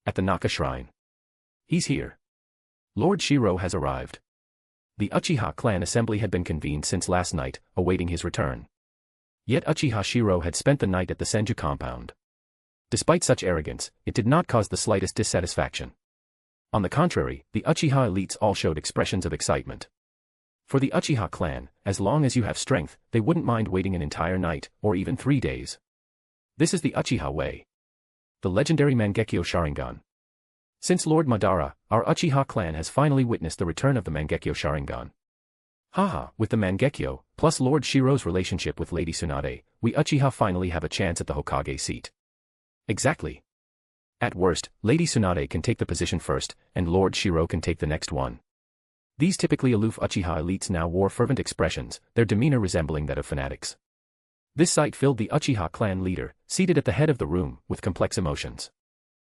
At the Naka Shrine. He's here. Lord Shiro has arrived. The Uchiha clan assembly had been convened since last night, awaiting his return. Yet Uchiha Shirou had spent the night at the Senju compound. Despite such arrogance, it did not cause the slightest dissatisfaction. On the contrary, the Uchiha elites all showed expressions of excitement. For the Uchiha clan, as long as you have strength, they wouldn't mind waiting an entire night, or even 3 days. This is the Uchiha way. The legendary Mangekyo Sharingan. Since Lord Madara, our Uchiha clan has finally witnessed the return of the Mangekyo Sharingan. Haha, with the Mangekyo, plus Lord Shirou's relationship with Lady Tsunade, we Uchiha finally have a chance at the Hokage seat. Exactly. At worst, Lady Tsunade can take the position first, and Lord Shirou can take the next one. These typically aloof Uchiha elites now wore fervent expressions, their demeanor resembling that of fanatics. This sight filled the Uchiha clan leader, seated at the head of the room, with complex emotions.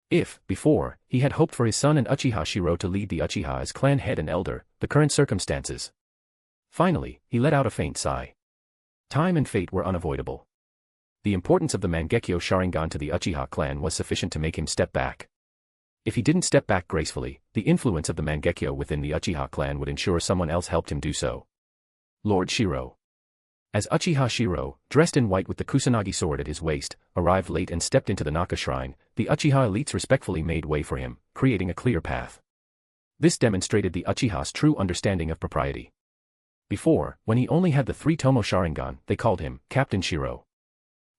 If, before, he had hoped for his son and Uchiha Shirou to lead the Uchiha as clan head and elder, the current circumstances. Finally, he let out a faint sigh. Time and fate were unavoidable. The importance of the Mangekyo Sharingan to the Uchiha clan was sufficient to make him step back. If he didn't step back gracefully, the influence of the Mangekyo within the Uchiha clan would ensure someone else helped him do so. Lord Shirou. As Uchiha Shirou, dressed in white with the Kusanagi sword at his waist, arrived late and stepped into the Naka shrine, the Uchiha elites respectfully made way for him, creating a clear path. This demonstrated the Uchiha's true understanding of propriety. Before, when he only had the 3 Tomo Sharingan, they called him Captain Shirou.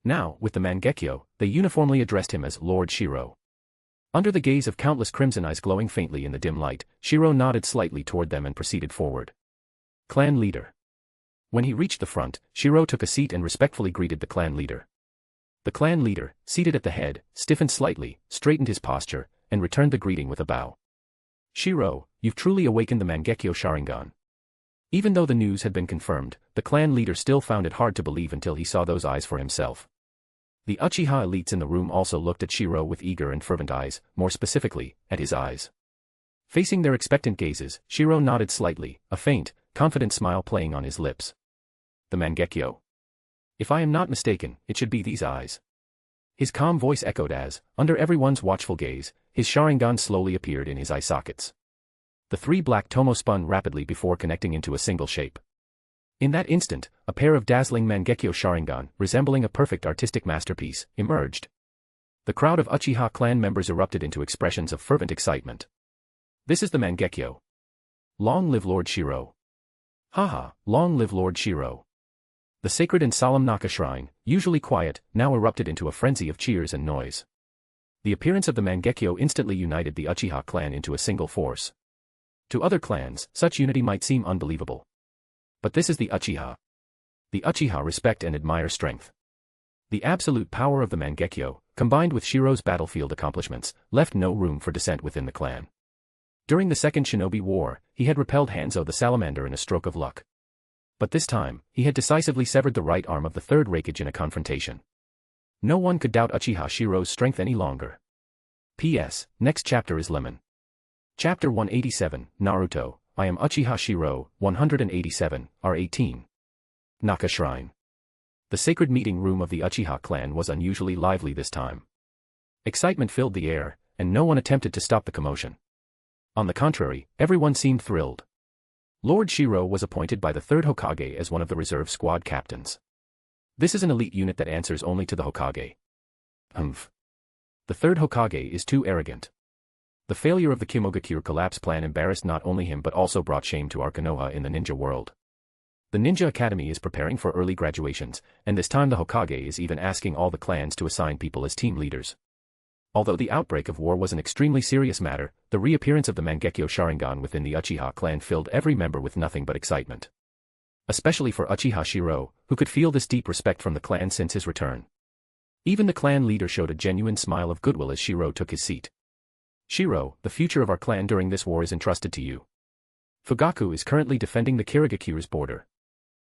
Now, with the Mangekyo, they uniformly addressed him as Lord Shirou. Under the gaze of countless crimson eyes glowing faintly in the dim light, Shirou nodded slightly toward them and proceeded forward. Clan leader. When he reached the front, Shirou took a seat and respectfully greeted the clan leader. The clan leader, seated at the head, stiffened slightly, straightened his posture, and returned the greeting with a bow. Shirou, you've truly awakened the Mangekyo Sharingan. Even though the news had been confirmed, the clan leader still found it hard to believe until he saw those eyes for himself. The Uchiha elites in the room also looked at Shirou with eager and fervent eyes, more specifically, at his eyes. Facing their expectant gazes, Shirou nodded slightly, a faint, confident smile playing on his lips. The Mangekyo. If I am not mistaken, it should be these eyes. His calm voice echoed as, under everyone's watchful gaze, his Sharingan slowly appeared in his eye sockets. The 3 black tomo spun rapidly before connecting into a single shape. In that instant, a pair of dazzling Mangekyo Sharingan, resembling a perfect artistic masterpiece, emerged. The crowd of Uchiha clan members erupted into expressions of fervent excitement. This is the Mangekyo. Long live Lord Shirou. Haha, long live Lord Shirou. The sacred and solemn Naka shrine, usually quiet, now erupted into a frenzy of cheers and noise. The appearance of the Mangekyo instantly united the Uchiha clan into a single force. To other clans, such unity might seem unbelievable. But this is the Uchiha. The Uchiha respect and admire strength. The absolute power of the Mangekyo, combined with Shirou's battlefield accomplishments, left no room for dissent within the clan. During the Second Shinobi War, he had repelled Hanzo the Salamander in a stroke of luck. But this time, he had decisively severed the right arm of the third Raigage in a confrontation. No one could doubt Uchiha Shirou's strength any longer. P.S. Next chapter is Lemon. Chapter 187, Naruto, I am Uchiha Shirou, 187, R18. Naka Shrine. The sacred meeting room of the Uchiha clan was unusually lively this time. Excitement filled the air, and no one attempted to stop the commotion. On the contrary, everyone seemed thrilled. Lord Shiro was appointed by the third Hokage as one of the reserve squad captains. This is an elite unit that answers only to the Hokage. The third Hokage is too arrogant. The failure of the Kimogakure collapse plan embarrassed not only him but also brought shame to our Konoha in the ninja world. The Ninja Academy is preparing for early graduations, and this time the Hokage is even asking all the clans to assign people as team leaders. Although the outbreak of war was an extremely serious matter, the reappearance of the Mangekyo Sharingan within the Uchiha clan filled every member with nothing but excitement. Especially for Uchiha Shirou, who could feel this deep respect from the clan since his return. Even the clan leader showed a genuine smile of goodwill as Shirou took his seat. Shirou, the future of our clan during this war is entrusted to you. Fugaku is currently defending the Kirigakure's border.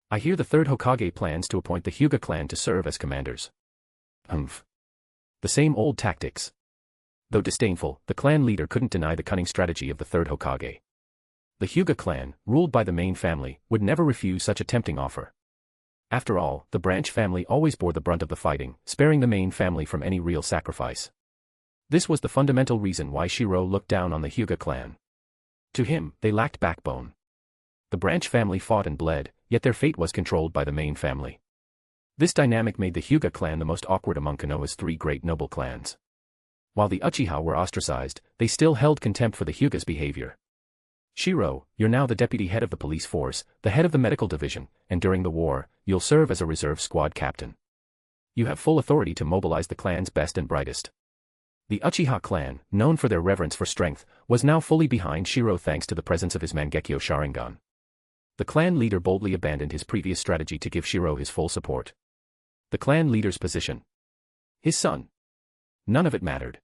I hear the third Hokage plans to appoint the Hyuga clan to serve as commanders. The same old tactics. Though disdainful, the clan leader couldn't deny the cunning strategy of the third Hokage. The Hyuga clan, ruled by the main family, would never refuse such a tempting offer. After all, the branch family always bore the brunt of the fighting, sparing the main family from any real sacrifice. This was the fundamental reason why Shirou looked down on the Hyuga clan. To him, they lacked backbone. The branch family fought and bled, yet their fate was controlled by the main family. This dynamic made the Hyuga clan the most awkward among Konoha's three great noble clans. While the Uchiha were ostracized, they still held contempt for the Hyuga's behavior. Shirou, you're now the deputy head of the police force, the head of the medical division, and during the war, you'll serve as a reserve squad captain. You have full authority to mobilize the clan's best and brightest. The Uchiha clan, known for their reverence for strength, was now fully behind Shirou thanks to the presence of his Mangekyo Sharingan. The clan leader boldly abandoned his previous strategy to give Shirou his full support. The clan leader's position. His son. None of it mattered.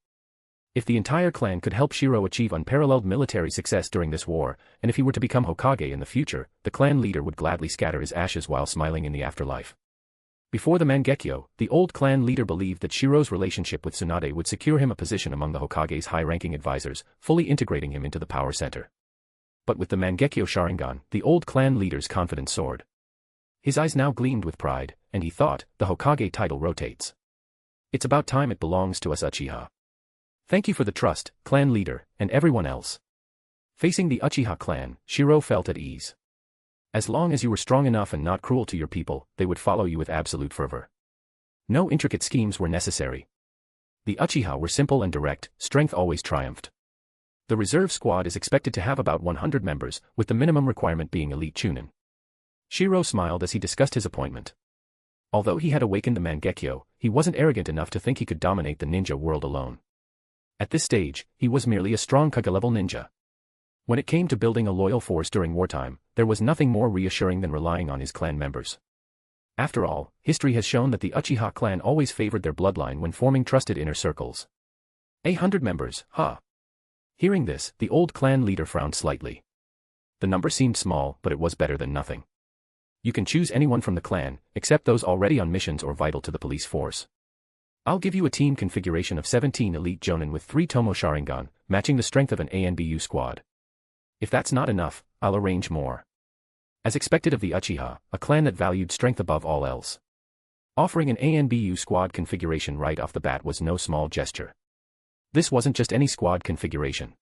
If the entire clan could help Shirou achieve unparalleled military success during this war, and if he were to become Hokage in the future, the clan leader would gladly scatter his ashes while smiling in the afterlife. Before the Mangekyo, the old clan leader believed that Shirou's relationship with Tsunade would secure him a position among the Hokage's high-ranking advisors, fully integrating him into the power center. But with the Mangekyo Sharingan, the old clan leader's confidence soared. His eyes now gleamed with pride, and he thought, the Hokage title rotates. It's about time it belongs to us Uchiha. Thank you for the trust, clan leader, and everyone else. Facing the Uchiha clan, Shirou felt at ease. As long as you were strong enough and not cruel to your people, they would follow you with absolute fervor. No intricate schemes were necessary. The Uchiha were simple and direct, strength always triumphed. The reserve squad is expected to have about 100 members, with the minimum requirement being elite chunin. Shirou smiled as he discussed his appointment. Although he had awakened the Mangekyo, he wasn't arrogant enough to think he could dominate the ninja world alone. At this stage, he was merely a strong Kage-level ninja. When it came to building a loyal force during wartime, there was nothing more reassuring than relying on his clan members. After all, history has shown that the Uchiha clan always favored their bloodline when forming trusted inner circles. 100 members, huh? Hearing this, the old clan leader frowned slightly. The number seemed small, but it was better than nothing. You can choose anyone from the clan, except those already on missions or vital to the police force. I'll give you a team configuration of 17 elite jonin with 3 Tomo Sharingan, matching the strength of an ANBU squad. If that's not enough, I'll arrange more. As expected of the Uchiha, a clan that valued strength above all else. Offering an ANBU squad configuration right off the bat was no small gesture. This wasn't just any squad configuration.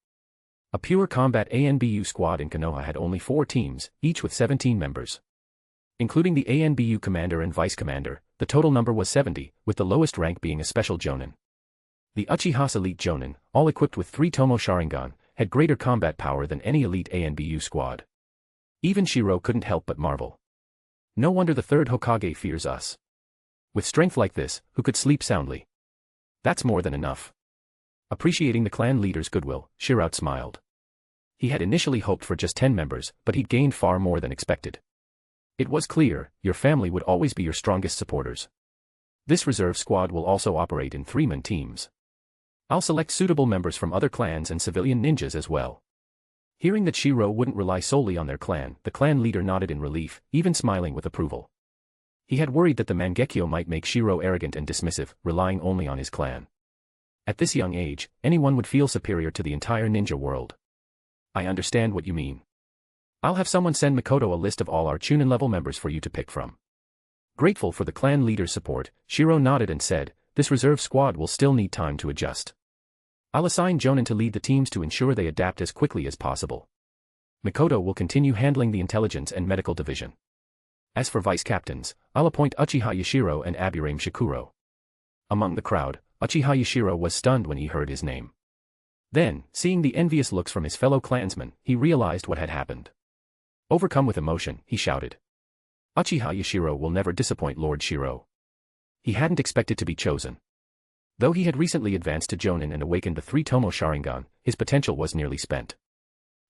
A pure combat ANBU squad in Konoha had only 4 teams, each with 17 members. Including the ANBU commander and vice commander, the total number was 70, with the lowest rank being a special jonin. The Uchiha's elite jonin, all equipped with 3 Tomo Sharingan, had greater combat power than any elite ANBU squad. Even Shirou couldn't help but marvel. No wonder the third Hokage fears us. With strength like this, who could sleep soundly? That's more than enough. Appreciating the clan leader's goodwill, Shirou smiled. He had initially hoped for just 10 members, but he'd gained far more than expected. It was clear, your family would always be your strongest supporters. This reserve squad will also operate in 3-man teams. I'll select suitable members from other clans and civilian ninjas as well. Hearing that Shirou wouldn't rely solely on their clan, the clan leader nodded in relief, even smiling with approval. He had worried that the Mangekyo might make Shirou arrogant and dismissive, relying only on his clan. At this young age, anyone would feel superior to the entire ninja world. I understand what you mean. I'll have someone send Mikoto a list of all our chunin level members for you to pick from. Grateful for the clan leader's support, Shirou nodded and said, this reserve squad will still need time to adjust. I'll assign Jonin to lead the teams to ensure they adapt as quickly as possible. Mikoto will continue handling the intelligence and medical division. As for vice captains, I'll appoint Uchiha Shirou and Aburame Shikuro. Among the crowd, Uchiha Shirou was stunned when he heard his name. Then, seeing the envious looks from his fellow clansmen, he realized what had happened. Overcome with emotion, he shouted. Uchiha Shirou will never disappoint Lord Shirou. He hadn't expected to be chosen. Though he had recently advanced to Jonin and awakened the 3-Tomo Sharingan, his potential was nearly spent.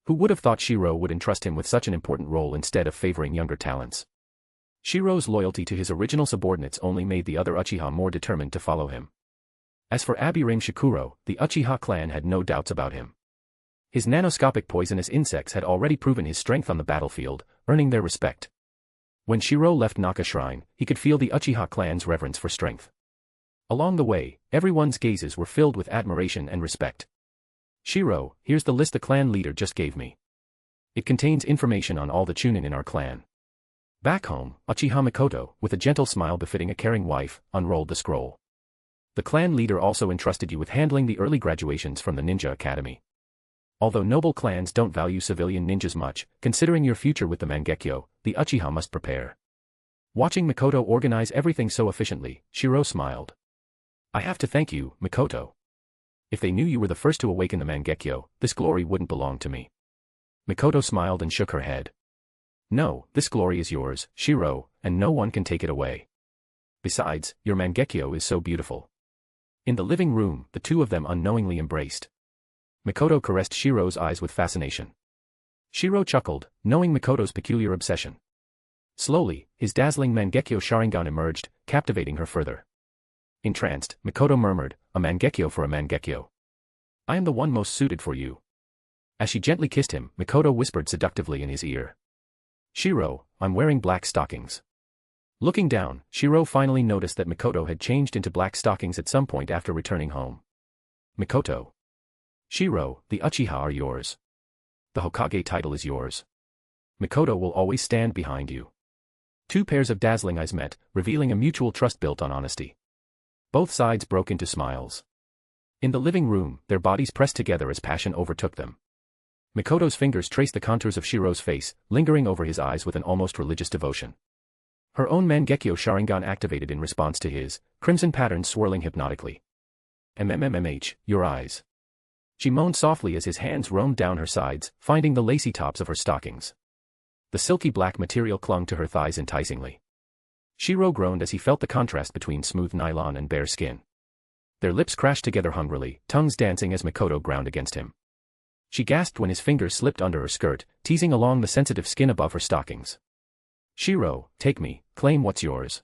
Who would have thought Shirou would entrust him with such an important role instead of favoring younger talents? Shirou's loyalty to his original subordinates only made the other Uchiha more determined to follow him. As for Aburame Shikuro, the Uchiha clan had no doubts about him. His nanoscopic poisonous insects had already proven his strength on the battlefield, earning their respect. When Shirou left Naka Shrine, he could feel the Uchiha clan's reverence for strength. Along the way, everyone's gazes were filled with admiration and respect. Shirou, here's the list the clan leader just gave me. It contains information on all the Chunin in our clan. Back home, Uchiha Mikoto, with a gentle smile befitting a caring wife, unrolled the scroll. The clan leader also entrusted you with handling the early graduations from the Ninja Academy. Although noble clans don't value civilian ninjas much, considering your future with the Mangekyo, the Uchiha must prepare. Watching Mikoto organize everything so efficiently, Shirou smiled. I have to thank you, Mikoto. If they knew you were the first to awaken the Mangekyo, this glory wouldn't belong to me. Mikoto smiled and shook her head. No, this glory is yours, Shirou, and no one can take it away. Besides, your Mangekyo is so beautiful. In the living room, the two of them unknowingly embraced. Mikoto caressed Shirou's eyes with fascination. Shirou chuckled, knowing Mikoto's peculiar obsession. Slowly, his dazzling Mangekyo Sharingan emerged, captivating her further. Entranced, Mikoto murmured, a Mangekyo for a Mangekyo. I am the one most suited for you. As she gently kissed him, Mikoto whispered seductively in his ear. Shirou, I'm wearing black stockings. Looking down, Shirou finally noticed that Mikoto had changed into black stockings at some point after returning home. Mikoto. Shirou, the Uchiha are yours. The Hokage title is yours. Mikoto will always stand behind you. Two pairs of dazzling eyes met, revealing a mutual trust built on honesty. Both sides broke into smiles. In the living room, their bodies pressed together as passion overtook them. Mikoto's fingers traced the contours of Shirou's face, lingering over his eyes with an almost religious devotion. Her own Mangekyo Sharingan activated in response to his, crimson patterns swirling hypnotically. MMMH, your eyes. She moaned softly as his hands roamed down her sides, finding the lacy tops of her stockings. The silky black material clung to her thighs enticingly. Shirou groaned as he felt the contrast between smooth nylon and bare skin. Their lips crashed together hungrily, tongues dancing as Mikoto ground against him. She gasped when his fingers slipped under her skirt, teasing along the sensitive skin above her stockings. Shirou, take me, claim what's yours.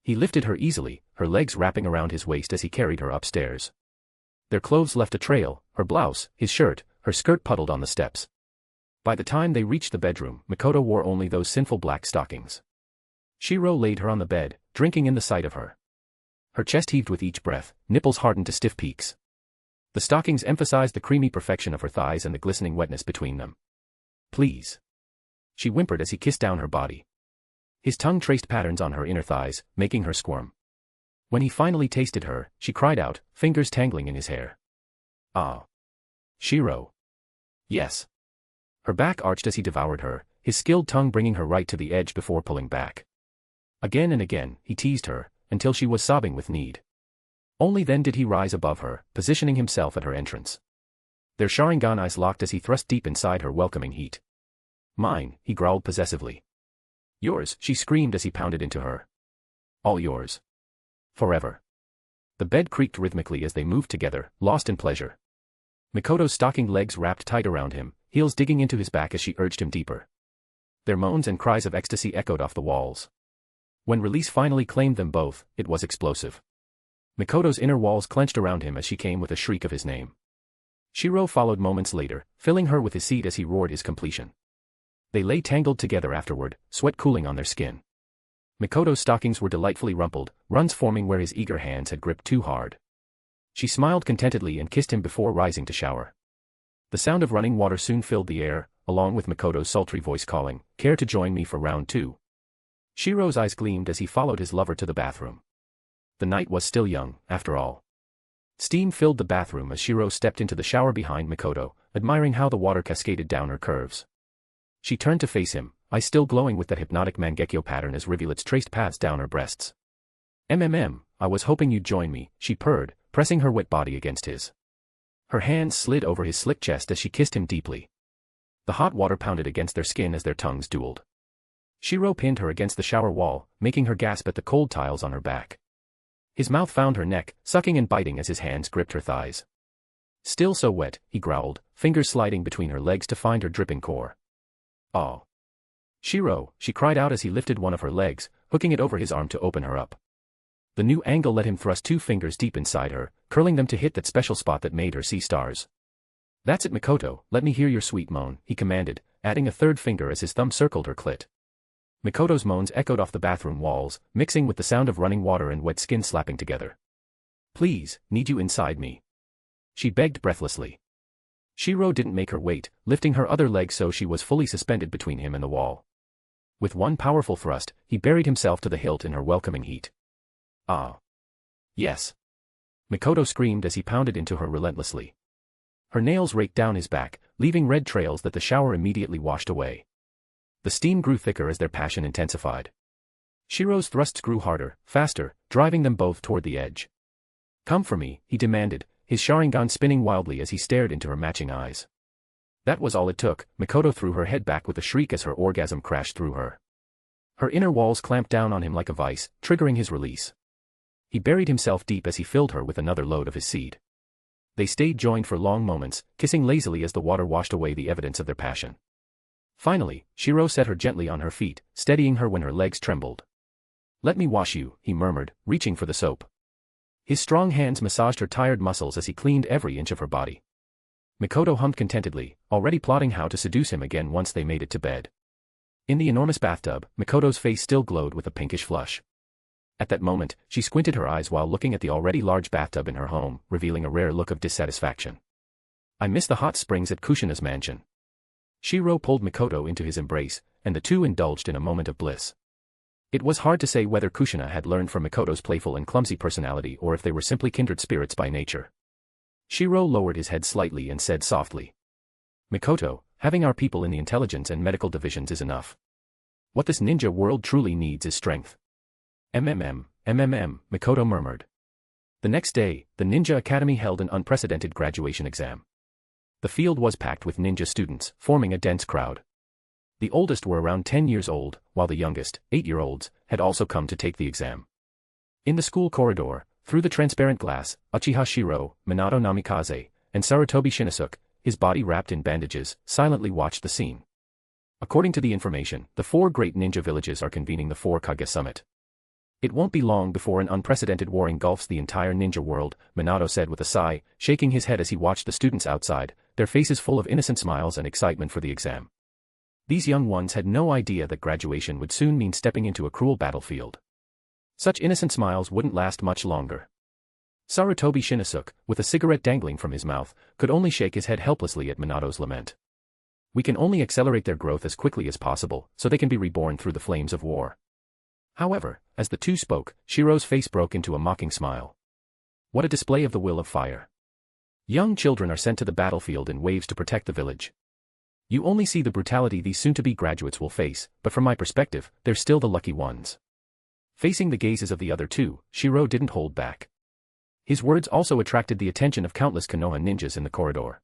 He lifted her easily, her legs wrapping around his waist as he carried her upstairs. Their clothes left a trail, her blouse, his shirt, her skirt puddled on the steps. By the time they reached the bedroom, Mikoto wore only those sinful black stockings. Shirou laid her on the bed, drinking in the sight of her. Her chest heaved with each breath, nipples hardened to stiff peaks. The stockings emphasized the creamy perfection of her thighs and the glistening wetness between them. Please. She whimpered as he kissed down her body. His tongue traced patterns on her inner thighs, making her squirm. When he finally tasted her, she cried out, fingers tangling in his hair. Ah. Shirou. Yes. Her back arched as he devoured her, his skilled tongue bringing her right to the edge before pulling back. Again and again, he teased her, until she was sobbing with need. Only then did he rise above her, positioning himself at her entrance. Their Sharingan eyes locked as he thrust deep inside her welcoming heat. Mine, he growled possessively. Yours, she screamed as he pounded into her. All yours. Forever. The bed creaked rhythmically as they moved together, lost in pleasure. Mikoto's stockinged legs wrapped tight around him, heels digging into his back as she urged him deeper. Their moans and cries of ecstasy echoed off the walls. When release finally claimed them both, it was explosive. Mikoto's inner walls clenched around him as she came with a shriek of his name. Shirou followed moments later, filling her with his seed as he roared his completion. They lay tangled together afterward, sweat cooling on their skin. Mikoto's stockings were delightfully rumpled, runs forming where his eager hands had gripped too hard. She smiled contentedly and kissed him before rising to shower. The sound of running water soon filled the air, along with Mikoto's sultry voice calling, "Care to join me for round 2?" Shirou's eyes gleamed as he followed his lover to the bathroom. The night was still young, after all. Steam filled the bathroom as Shiro stepped into the shower behind Mikoto, admiring how the water cascaded down her curves. She turned to face him, eyes still glowing with that hypnotic Mangekyo pattern as rivulets traced paths down her breasts. I was hoping you'd join me," she purred, pressing her wet body against his. Her hands slid over his slick chest as she kissed him deeply. The hot water pounded against their skin as their tongues dueled. Shiro pinned her against the shower wall, making her gasp at the cold tiles on her back. His mouth found her neck, sucking and biting as his hands gripped her thighs. "Still so wet," he growled, fingers sliding between her legs to find her dripping core. "Oh. Shiro," she cried out as he lifted one of her legs, hooking it over his arm to open her up. The new angle let him thrust 2 fingers deep inside her, curling them to hit that special spot that made her see stars. "That's it, Mikoto, let me hear your sweet moan," he commanded, adding a 3rd finger as his thumb circled her clit. Mikoto's moans echoed off the bathroom walls, mixing with the sound of running water and wet skin slapping together. "Please, need you inside me," she begged breathlessly. Shiro didn't make her wait, lifting her other leg so she was fully suspended between him and the wall. With one powerful thrust, he buried himself to the hilt in her welcoming heat. "Ah. Yes." Mikoto screamed as he pounded into her relentlessly. Her nails raked down his back, leaving red trails that the shower immediately washed away. The steam grew thicker as their passion intensified. Shiro's thrusts grew harder, faster, driving them both toward the edge. "Come for me," he demanded, his Sharingan spinning wildly as he stared into her matching eyes. That was all it took. Mikoto threw her head back with a shriek as her orgasm crashed through her. Her inner walls clamped down on him like a vice, triggering his release. He buried himself deep as he filled her with another load of his seed. They stayed joined for long moments, kissing lazily as the water washed away the evidence of their passion. Finally, Shiro set her gently on her feet, steadying her when her legs trembled. "Let me wash you," he murmured, reaching for the soap. His strong hands massaged her tired muscles as he cleaned every inch of her body. Mikoto hummed contentedly, already plotting how to seduce him again once they made it to bed. In the enormous bathtub, Mikoto's face still glowed with a pinkish flush. At that moment, she squinted her eyes while looking at the already large bathtub in her home, revealing a rare look of dissatisfaction. "I miss the hot springs at Kushina's mansion." Shiro pulled Mikoto into his embrace, and the two indulged in a moment of bliss. It was hard to say whether Kushina had learned from Mikoto's playful and clumsy personality or if they were simply kindred spirits by nature. Shiro lowered his head slightly and said softly, "Mikoto, having our people in the intelligence and medical divisions is enough. What this ninja world truly needs is strength." Mikoto murmured. The next day, the Ninja Academy held an unprecedented graduation exam. The field was packed with ninja students, forming a dense crowd. The oldest were around 10 years old, while the youngest, 8-year-olds, had also come to take the exam. In the school corridor, through the transparent glass, Uchiha Shirou, Minato Namikaze, and Sarutobi Shinosuke, his body wrapped in bandages, silently watched the scene. According to the information, the 4 great ninja villages are convening the 4 Kage summit. "It won't be long before an unprecedented war engulfs the entire ninja world," Minato said with a sigh, shaking his head as he watched the students outside, their faces full of innocent smiles and excitement for the exam. These young ones had no idea that graduation would soon mean stepping into a cruel battlefield. Such innocent smiles wouldn't last much longer. Sarutobi Shinosuke, with a cigarette dangling from his mouth, could only shake his head helplessly at Minato's lament. "We can only accelerate their growth as quickly as possible, so they can be reborn through the flames of war." However, as the two spoke, Shiro's face broke into a mocking smile. What a display of the will of fire. Young children are sent to the battlefield in waves to protect the village. You only see the brutality these soon-to-be graduates will face, but from my perspective, they're still the lucky ones. Facing the gazes of the other two, Shiro didn't hold back. His words also attracted the attention of countless Konoha ninjas in the corridor.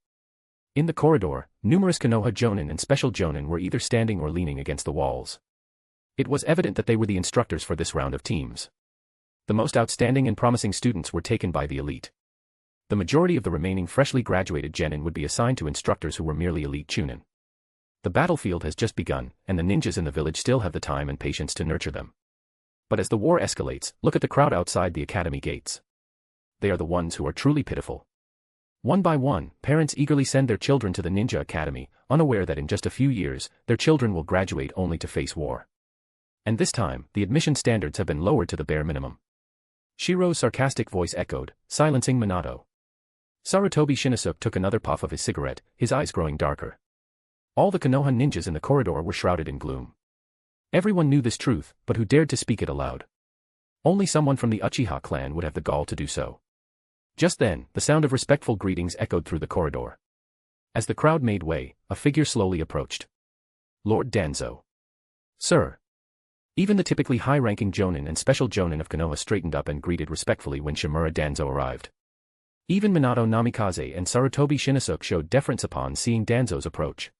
In the corridor, numerous Konoha Jonin and Special Jonin were either standing or leaning against the walls. It was evident that they were the instructors for this round of teams. The most outstanding and promising students were taken by the elite. The majority of the remaining freshly graduated genin would be assigned to instructors who were merely elite chunin. The battlefield has just begun, and the ninjas in the village still have the time and patience to nurture them. But as the war escalates, look at the crowd outside the academy gates. They are the ones who are truly pitiful. One by one, parents eagerly send their children to the ninja academy, unaware that in just a few years, their children will graduate only to face war. And this time, the admission standards have been lowered to the bare minimum. Shiro's sarcastic voice echoed, silencing Minato. Sarutobi Shinosuke took another puff of his cigarette, his eyes growing darker. All the Konoha ninjas in the corridor were shrouded in gloom. Everyone knew this truth, but who dared to speak it aloud? Only someone from the Uchiha clan would have the gall to do so. Just then, the sound of respectful greetings echoed through the corridor. As the crowd made way, a figure slowly approached. Lord Danzo. Sir. Even the typically high-ranking Jonin and special Jonin of Konoha straightened up and greeted respectfully when Shimura Danzo arrived. Even Minato Namikaze and Sarutobi Shinosuke showed deference upon seeing Danzo's approach.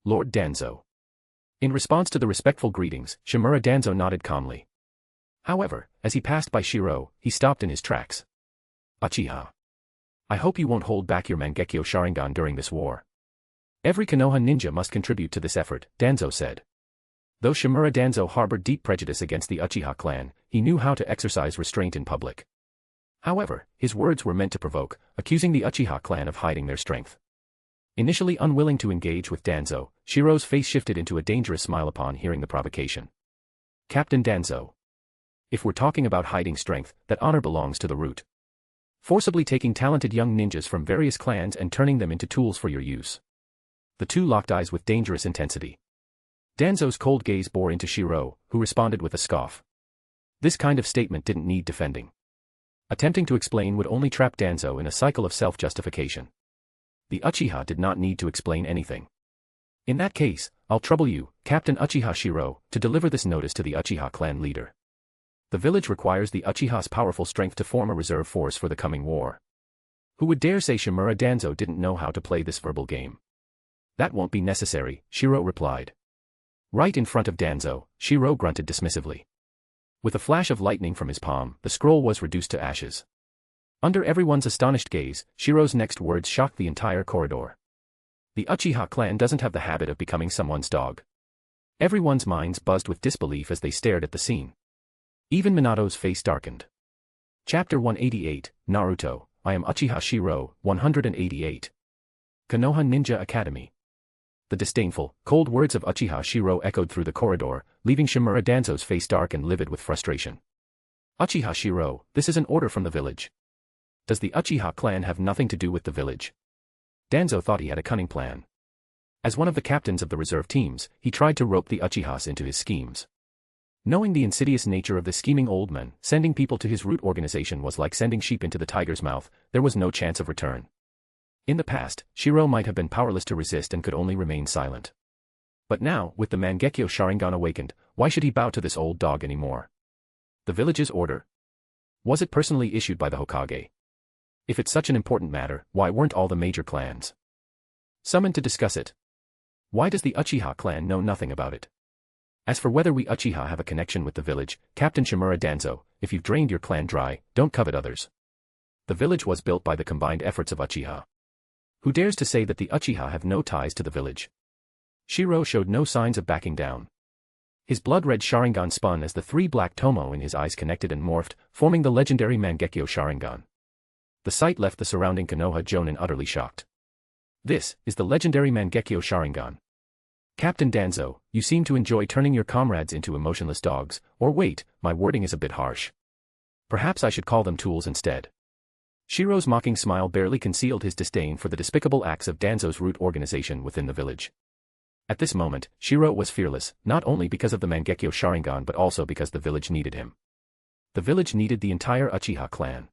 Lord Danzo. In response to the respectful greetings, Shimura Danzo nodded calmly. However, as he passed by Shiro, he stopped in his tracks. Uchiha. I hope you won't hold back your Mangekyo Sharingan during this war. Every Konoha ninja must contribute to this effort, Danzo said. Though Shimura Danzo harbored deep prejudice against the Uchiha clan, he knew how to exercise restraint in public. However, his words were meant to provoke, accusing the Uchiha clan of hiding their strength. Initially unwilling to engage with Danzo, Shiro's face shifted into a dangerous smile upon hearing the provocation. Captain Danzo. If we're talking about hiding strength, that honor belongs to the root. Forcibly taking talented young ninjas from various clans and turning them into tools for your use. The two locked eyes with dangerous intensity. Danzo's cold gaze bore into Shiro, who responded with a scoff. This kind of statement didn't need defending. Attempting to explain would only trap Danzo in a cycle of self-justification. The Uchiha did not need to explain anything. In that case, I'll trouble you, Captain Uchiha Shirou, to deliver this notice to the Uchiha clan leader. The village requires the Uchiha's powerful strength to form a reserve force for the coming war. Who would dare say Shimura Danzo didn't know how to play this verbal game? That won't be necessary, Shiro replied. Right in front of Danzo, Shiro grunted dismissively. With a flash of lightning from his palm, the scroll was reduced to ashes. Under everyone's astonished gaze, Shiro's next words shocked the entire corridor. The Uchiha clan doesn't have the habit of becoming someone's dog. Everyone's minds buzzed with disbelief as they stared at the scene. Even Minato's face darkened. Chapter 188, Naruto, I am Uchiha Shirou, 188. Konoha Ninja Academy. The disdainful, cold words of Uchiha Shirou echoed through the corridor, leaving Shimura Danzo's face dark and livid with frustration. Uchiha Shirou, this is an order from the village. Does the Uchiha clan have nothing to do with the village? Danzo thought he had a cunning plan. As one of the captains of the reserve teams, he tried to rope the Uchihas into his schemes. Knowing the insidious nature of the scheming old man, sending people to his root organization was like sending sheep into the tiger's mouth, there was no chance of return. In the past, Shiro might have been powerless to resist and could only remain silent. But now, with the Mangekyo Sharingan awakened, why should he bow to this old dog anymore? The village's order? Was it personally issued by the Hokage? If it's such an important matter, why weren't all the major clans summoned to discuss it? Why does the Uchiha clan know nothing about it? As for whether we Uchiha have a connection with the village, Captain Shimura Danzo, if you've drained your clan dry, don't covet others. The village was built by the combined efforts of Uchiha. Who dares to say that the Uchiha have no ties to the village? Shiro showed no signs of backing down. His blood-red Sharingan spun as the three black tomo in his eyes connected and morphed, forming the legendary Mangekyo Sharingan. The sight left the surrounding Konoha Jonin utterly shocked. This is the legendary Mangekyo Sharingan. Captain Danzo, you seem to enjoy turning your comrades into emotionless dogs, or wait, my wording is a bit harsh. Perhaps I should call them tools instead. Shiro's mocking smile barely concealed his disdain for the despicable acts of Danzo's root organization within the village. At this moment, Shiro was fearless, not only because of the Mangekyo Sharingan but also because the village needed him. The village needed the entire Uchiha clan.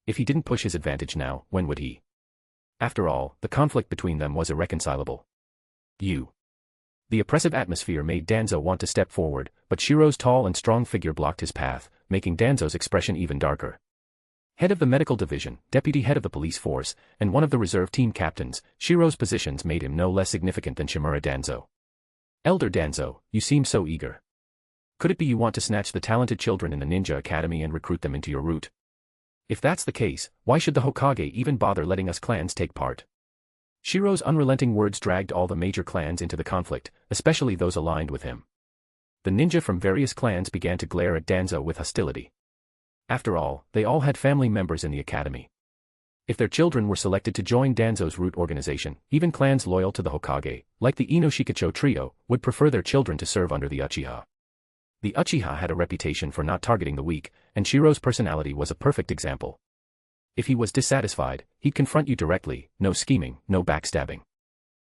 If he didn't push his advantage now, when would he? After all, the conflict between them was irreconcilable. The oppressive atmosphere made Danzo want to step forward, but Shiro's tall and strong figure blocked his path, making Danzo's expression even darker. Head of the medical division, deputy head of the police force, and one of the reserve team captains, Shiro's positions made him no less significant than Shimura Danzo. Elder Danzo, you seem so eager. Could it be you want to snatch the talented children in the ninja academy and recruit them into your root? If that's the case, why should the Hokage even bother letting us clans take part? Shiro's unrelenting words dragged all the major clans into the conflict, especially those aligned with him. The ninja from various clans began to glare at Danzo with hostility. After all, they all had family members in the academy. If their children were selected to join Danzo's root organization, even clans loyal to the Hokage, like the Inoshikacho trio, would prefer their children to serve under the Uchiha. The Uchiha had a reputation for not targeting the weak, and Shiro's personality was a perfect example. If he was dissatisfied, he'd confront you directly, no scheming, no backstabbing.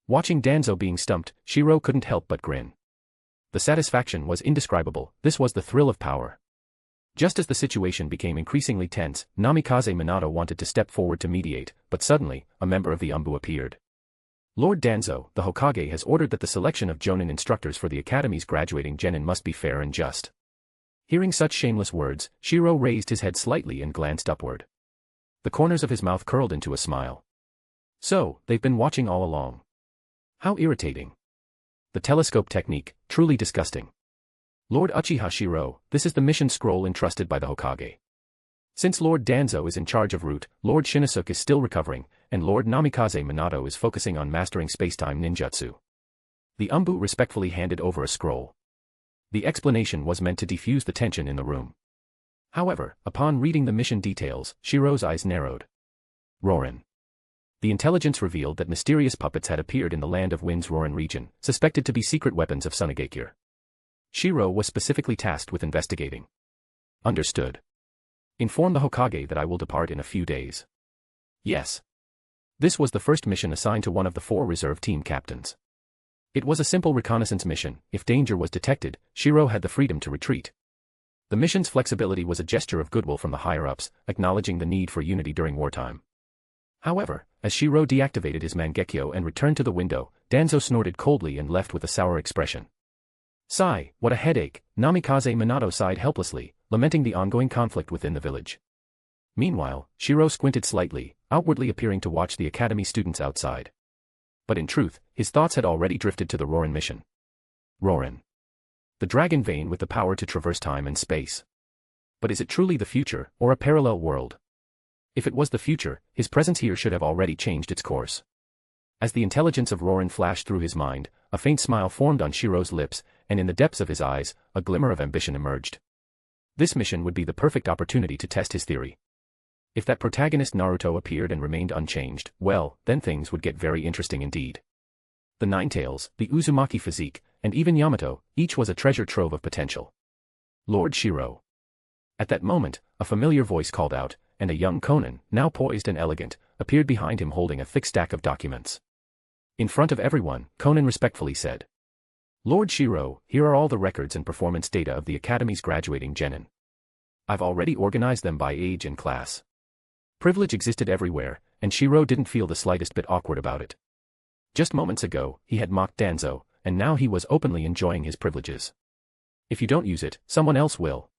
Watching Danzo being stumped, Shiro couldn't help but grin. The satisfaction was indescribable, this was the thrill of power. Just as the situation became increasingly tense, Namikaze Minato wanted to step forward to mediate, but suddenly, a member of the Umbu appeared. Lord Danzo, the Hokage, has ordered that the selection of Jonin instructors for the Academy's graduating genin must be fair and just. Hearing such shameless words, Shiro raised his head slightly and glanced upward. The corners of his mouth curled into a smile. So, they've been watching all along. How irritating. The telescope technique, truly disgusting. Lord Uchiha Shirou, this is the mission scroll entrusted by the Hokage. Since Lord Danzo is in charge of route, Lord Shinosuke is still recovering, and Lord Namikaze Minato is focusing on mastering spacetime ninjutsu. The Umbu respectfully handed over a scroll. The explanation was meant to defuse the tension in the room. However, upon reading the mission details, Shirou's eyes narrowed. Rorin. The intelligence revealed that mysterious puppets had appeared in the Land of Wind's Rorin region, suspected to be secret weapons of Tsunade. Shiro was specifically tasked with investigating. Understood. Inform the Hokage that I will depart in a few days. Yes. This was the first mission assigned to one of the 4 reserve team captains. It was a simple reconnaissance mission. If danger was detected, Shiro had the freedom to retreat. The mission's flexibility was a gesture of goodwill from the higher-ups, acknowledging the need for unity during wartime. However, as Shiro deactivated his Mangekyo and returned to the window, Danzo snorted coldly and left with a sour expression. Sigh, what a headache, Namikaze Minato sighed helplessly, lamenting the ongoing conflict within the village. Meanwhile, Shiro squinted slightly, outwardly appearing to watch the academy students outside. But in truth, his thoughts had already drifted to the Rorin mission. Rorin. The dragon vein with the power to traverse time and space. But is it truly the future, or a parallel world? If it was the future, his presence here should have already changed its course. As the intelligence of Rorin flashed through his mind, a faint smile formed on Shiro's lips, and in the depths of his eyes, a glimmer of ambition emerged. This mission would be the perfect opportunity to test his theory. If that protagonist Naruto appeared and remained unchanged, well, then things would get very interesting indeed. The Ninetales, the Uzumaki physique, and even Yamato, each was a treasure trove of potential. Lord Shiro. At that moment, a familiar voice called out, and a young Konan, now poised and elegant, appeared behind him holding a thick stack of documents. In front of everyone, Konan respectfully said, Lord Shiro, here are all the records and performance data of the Academy's graduating genin. I've already organized them by age and class. Privilege existed everywhere, and Shiro didn't feel the slightest bit awkward about it. Just moments ago, he had mocked Danzo, and now he was openly enjoying his privileges. If you don't use it, someone else will.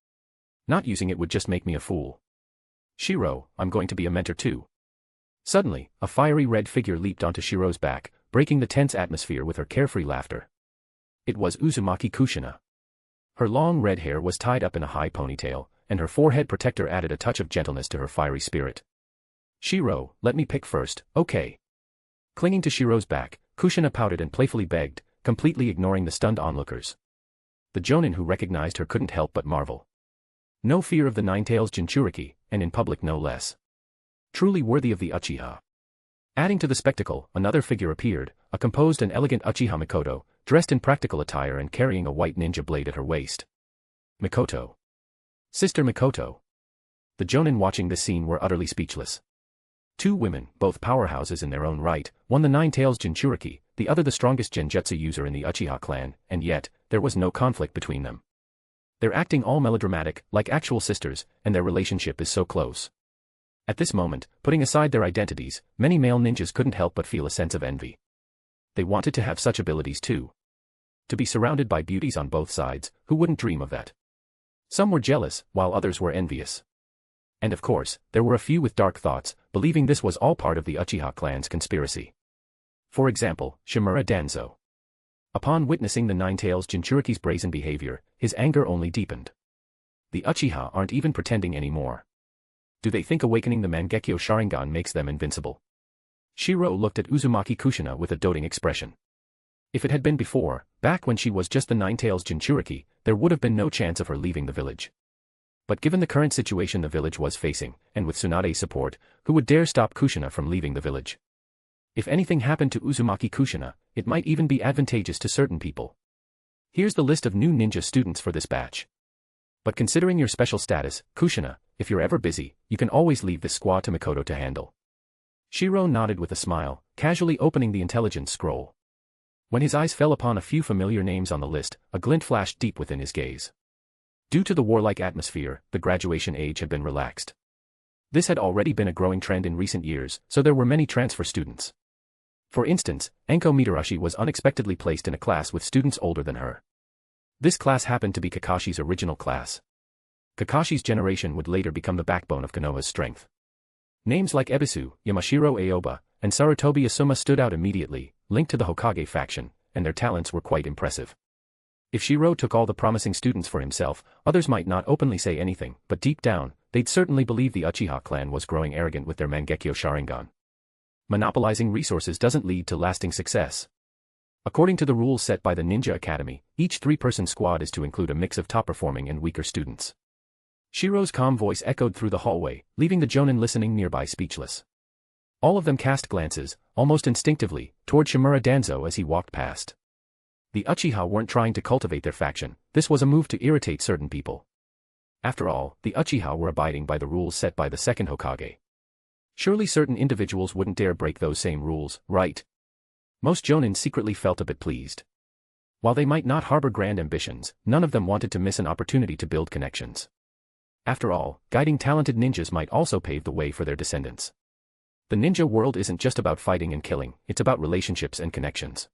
Not using it would just make me a fool. Shiro, I'm going to be a mentor too. Suddenly, a fiery red figure leaped onto Shiro's back, breaking the tense atmosphere with her carefree laughter. It was Uzumaki Kushina. Her long red hair was tied up in a high ponytail, and her forehead protector added a touch of gentleness to her fiery spirit. Shiro, let me pick first, okay? Clinging to Shiro's back, Kushina pouted and playfully begged, completely ignoring the stunned onlookers. The Jonin who recognized her couldn't help but marvel. No fear of the Ninetales Jinchuriki, and in public no less. Truly worthy of the Uchiha. Adding to the spectacle, another figure appeared, a composed and elegant Uchiha Mikoto, dressed in practical attire and carrying a white ninja blade at her waist. Mikoto. Sister Mikoto. The Jonin watching this scene were utterly speechless. 2 women, both powerhouses in their own right, one the Ninetales Jinchuriki, the other the strongest genjutsu user in the Uchiha clan, and yet, there was no conflict between them. They're acting all melodramatic, like actual sisters, and their relationship is so close. At this moment, putting aside their identities, many male ninjas couldn't help but feel a sense of envy. They wanted to have such abilities too. To be surrounded by beauties on both sides, who wouldn't dream of that? Some were jealous, while others were envious. And of course, there were a few with dark thoughts, believing this was all part of the Uchiha clan's conspiracy. For example, Shimura Danzo. Upon witnessing the Ninetales Jinchuriki's brazen behavior, his anger only deepened. The Uchiha aren't even pretending anymore. Do they think awakening the Mangekyo Sharingan makes them invincible? Shiro looked at Uzumaki Kushina with a doting expression. If it had been before, back when she was just the Ninetales Jinchuriki, there would have been no chance of her leaving the village. But given the current situation the village was facing, and with Tsunade's support, who would dare stop Kushina from leaving the village? If anything happened to Uzumaki Kushina, it might even be advantageous to certain people. Here's the list of new ninja students for this batch. But considering your special status, Kushina, if you're ever busy, you can always leave this squaw to Mikoto to handle. Shiro nodded with a smile, casually opening the intelligence scroll. When his eyes fell upon a few familiar names on the list, a glint flashed deep within his gaze. Due to the warlike atmosphere, the graduation age had been relaxed. This had already been a growing trend in recent years, so there were many transfer students. For instance, Anko Mitarashi was unexpectedly placed in a class with students older than her. This class happened to be Kakashi's original class. Kakashi's generation would later become the backbone of Konoha's strength. Names like Ebisu, Yamashiro Aoba, and Sarutobi Asuma stood out immediately, linked to the Hokage faction, and their talents were quite impressive. If Shiro took all the promising students for himself, others might not openly say anything, but deep down, they'd certainly believe the Uchiha clan was growing arrogant with their Mangekyo Sharingan. Monopolizing resources doesn't lead to lasting success. According to the rules set by the Ninja Academy, each three-person squad is to include a mix of top-performing and weaker students. Shiro's calm voice echoed through the hallway, leaving the Jonin listening nearby speechless. All of them cast glances, almost instinctively, toward Shimura Danzo as he walked past. The Uchiha weren't trying to cultivate their faction, this was a move to irritate certain people. After all, the Uchiha were abiding by the rules set by the second Hokage. Surely certain individuals wouldn't dare break those same rules, right? Most Jonin secretly felt a bit pleased. While they might not harbor grand ambitions, none of them wanted to miss an opportunity to build connections. After all, guiding talented ninjas might also pave the way for their descendants. The ninja world isn't just about fighting and killing, it's about relationships and connections.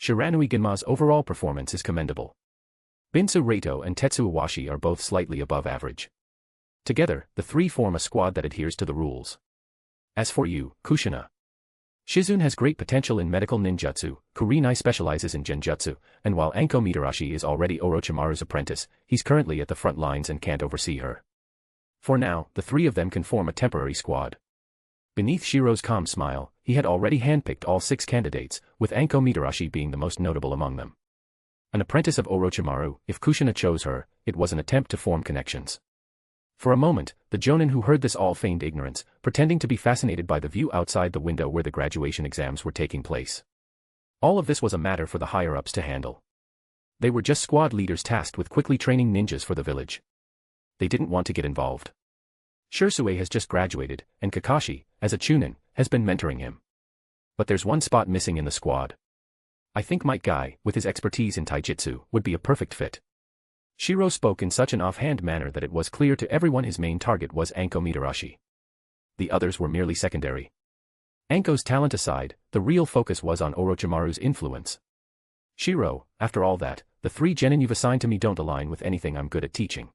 Shiranui Ginma's overall performance is commendable. Binsu Reito and Tetsuo Washi are both slightly above average. Together, the three form a squad that adheres to the rules. As for you, Kushina. Shizune has great potential in medical ninjutsu, Kurenai specializes in genjutsu, and while Anko Mitarashi is already Orochimaru's apprentice, he's currently at the front lines and can't oversee her. For now, the three of them can form a temporary squad. Beneath Shiro's calm smile, he had already handpicked all 6 candidates, with Anko Mitarashi being the most notable among them. An apprentice of Orochimaru, if Kushina chose her, it was an attempt to form connections. For a moment, the Jonin who heard this all feigned ignorance, pretending to be fascinated by the view outside the window where the graduation exams were taking place. All of this was a matter for the higher-ups to handle. They were just squad leaders tasked with quickly training ninjas for the village. They didn't want to get involved. Shursue has just graduated, and Kakashi, as a Chunin, has been mentoring him. But there's one spot missing in the squad. I think Might Guy, with his expertise in taijutsu, would be a perfect fit. Shiro spoke in such an offhand manner that it was clear to everyone his main target was Anko Mitarashi. The others were merely secondary. Anko's talent aside, the real focus was on Orochimaru's influence. Shiro, after all that, the 3 genin you've assigned to me don't align with anything I'm good at teaching.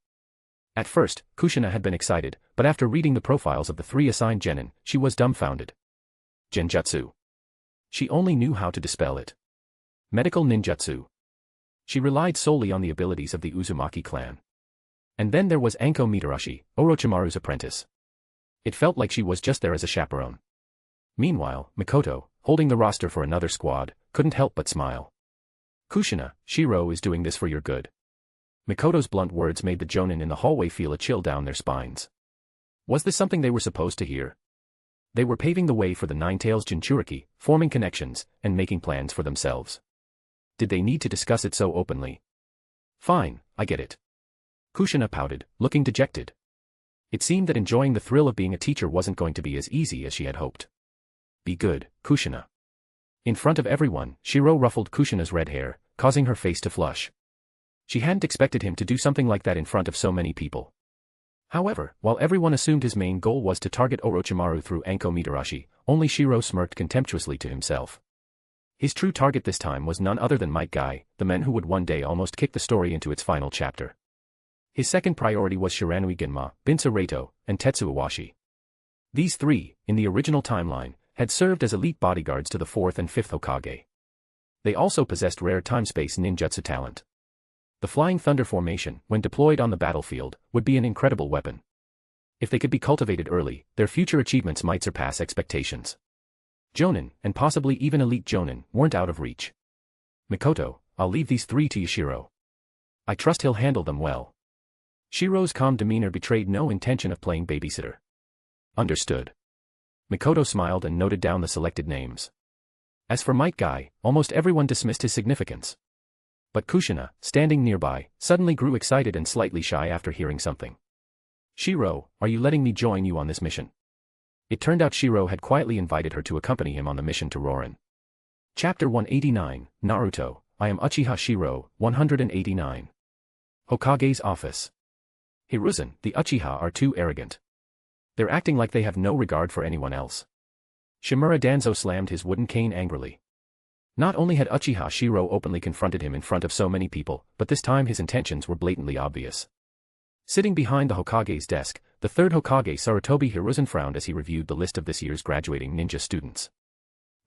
At first, Kushina had been excited, but after reading the profiles of the 3 assigned genin, she was dumbfounded. Genjutsu. She only knew how to dispel it. Medical ninjutsu. She relied solely on the abilities of the Uzumaki clan. And then there was Anko Mitarashi, Orochimaru's apprentice. It felt like she was just there as a chaperone. Meanwhile, Mikoto, holding the roster for another squad, couldn't help but smile. Kushina, Shiro is doing this for your good. Mikoto's blunt words made the Jonin in the hallway feel a chill down their spines. Was this something they were supposed to hear? They were paving the way for the Nine-Tails Jinchuriki, forming connections, and making plans for themselves. Did they need to discuss it so openly? Fine, I get it. Kushina pouted, looking dejected. It seemed that enjoying the thrill of being a teacher wasn't going to be as easy as she had hoped. Be good, Kushina. In front of everyone, Shiro ruffled Kushina's red hair, causing her face to flush. She hadn't expected him to do something like that in front of so many people. However, while everyone assumed his main goal was to target Orochimaru through Anko Mitarashi, only Shiro smirked contemptuously to himself. His true target this time was none other than Might Guy, the man who would one day almost kick the story into its final chapter. His second priority was Shiranui Ginma, Binsu Reito, and Tetsuo Washi. These 3, in the original timeline, had served as elite bodyguards to the 4th and 5th Hokage. They also possessed rare time-space ninjutsu talent. The Flying Thunder formation, when deployed on the battlefield, would be an incredible weapon. If they could be cultivated early, their future achievements might surpass expectations. Jonin, and possibly even elite Jonin, weren't out of reach. Mikoto, I'll leave these 3 to Shiro. I trust he'll handle them well. Shiro's calm demeanor betrayed no intention of playing babysitter. Understood. Mikoto smiled and noted down the selected names. As for Might Guy, almost everyone dismissed his significance. But Kushina, standing nearby, suddenly grew excited and slightly shy after hearing something. Shiro, are you letting me join you on this mission? It turned out Shiro had quietly invited her to accompany him on the mission to Rorin. Chapter 189, Naruto, I am Uchiha Shirou, 189. Hokage's office. Hiruzen, the Uchiha are too arrogant. They're acting like they have no regard for anyone else. Shimura Danzo slammed his wooden cane angrily. Not only had Uchiha Shirou openly confronted him in front of so many people, but this time his intentions were blatantly obvious. Sitting behind the Hokage's desk, the third Hokage Sarutobi Hiruzen frowned as he reviewed the list of this year's graduating ninja students.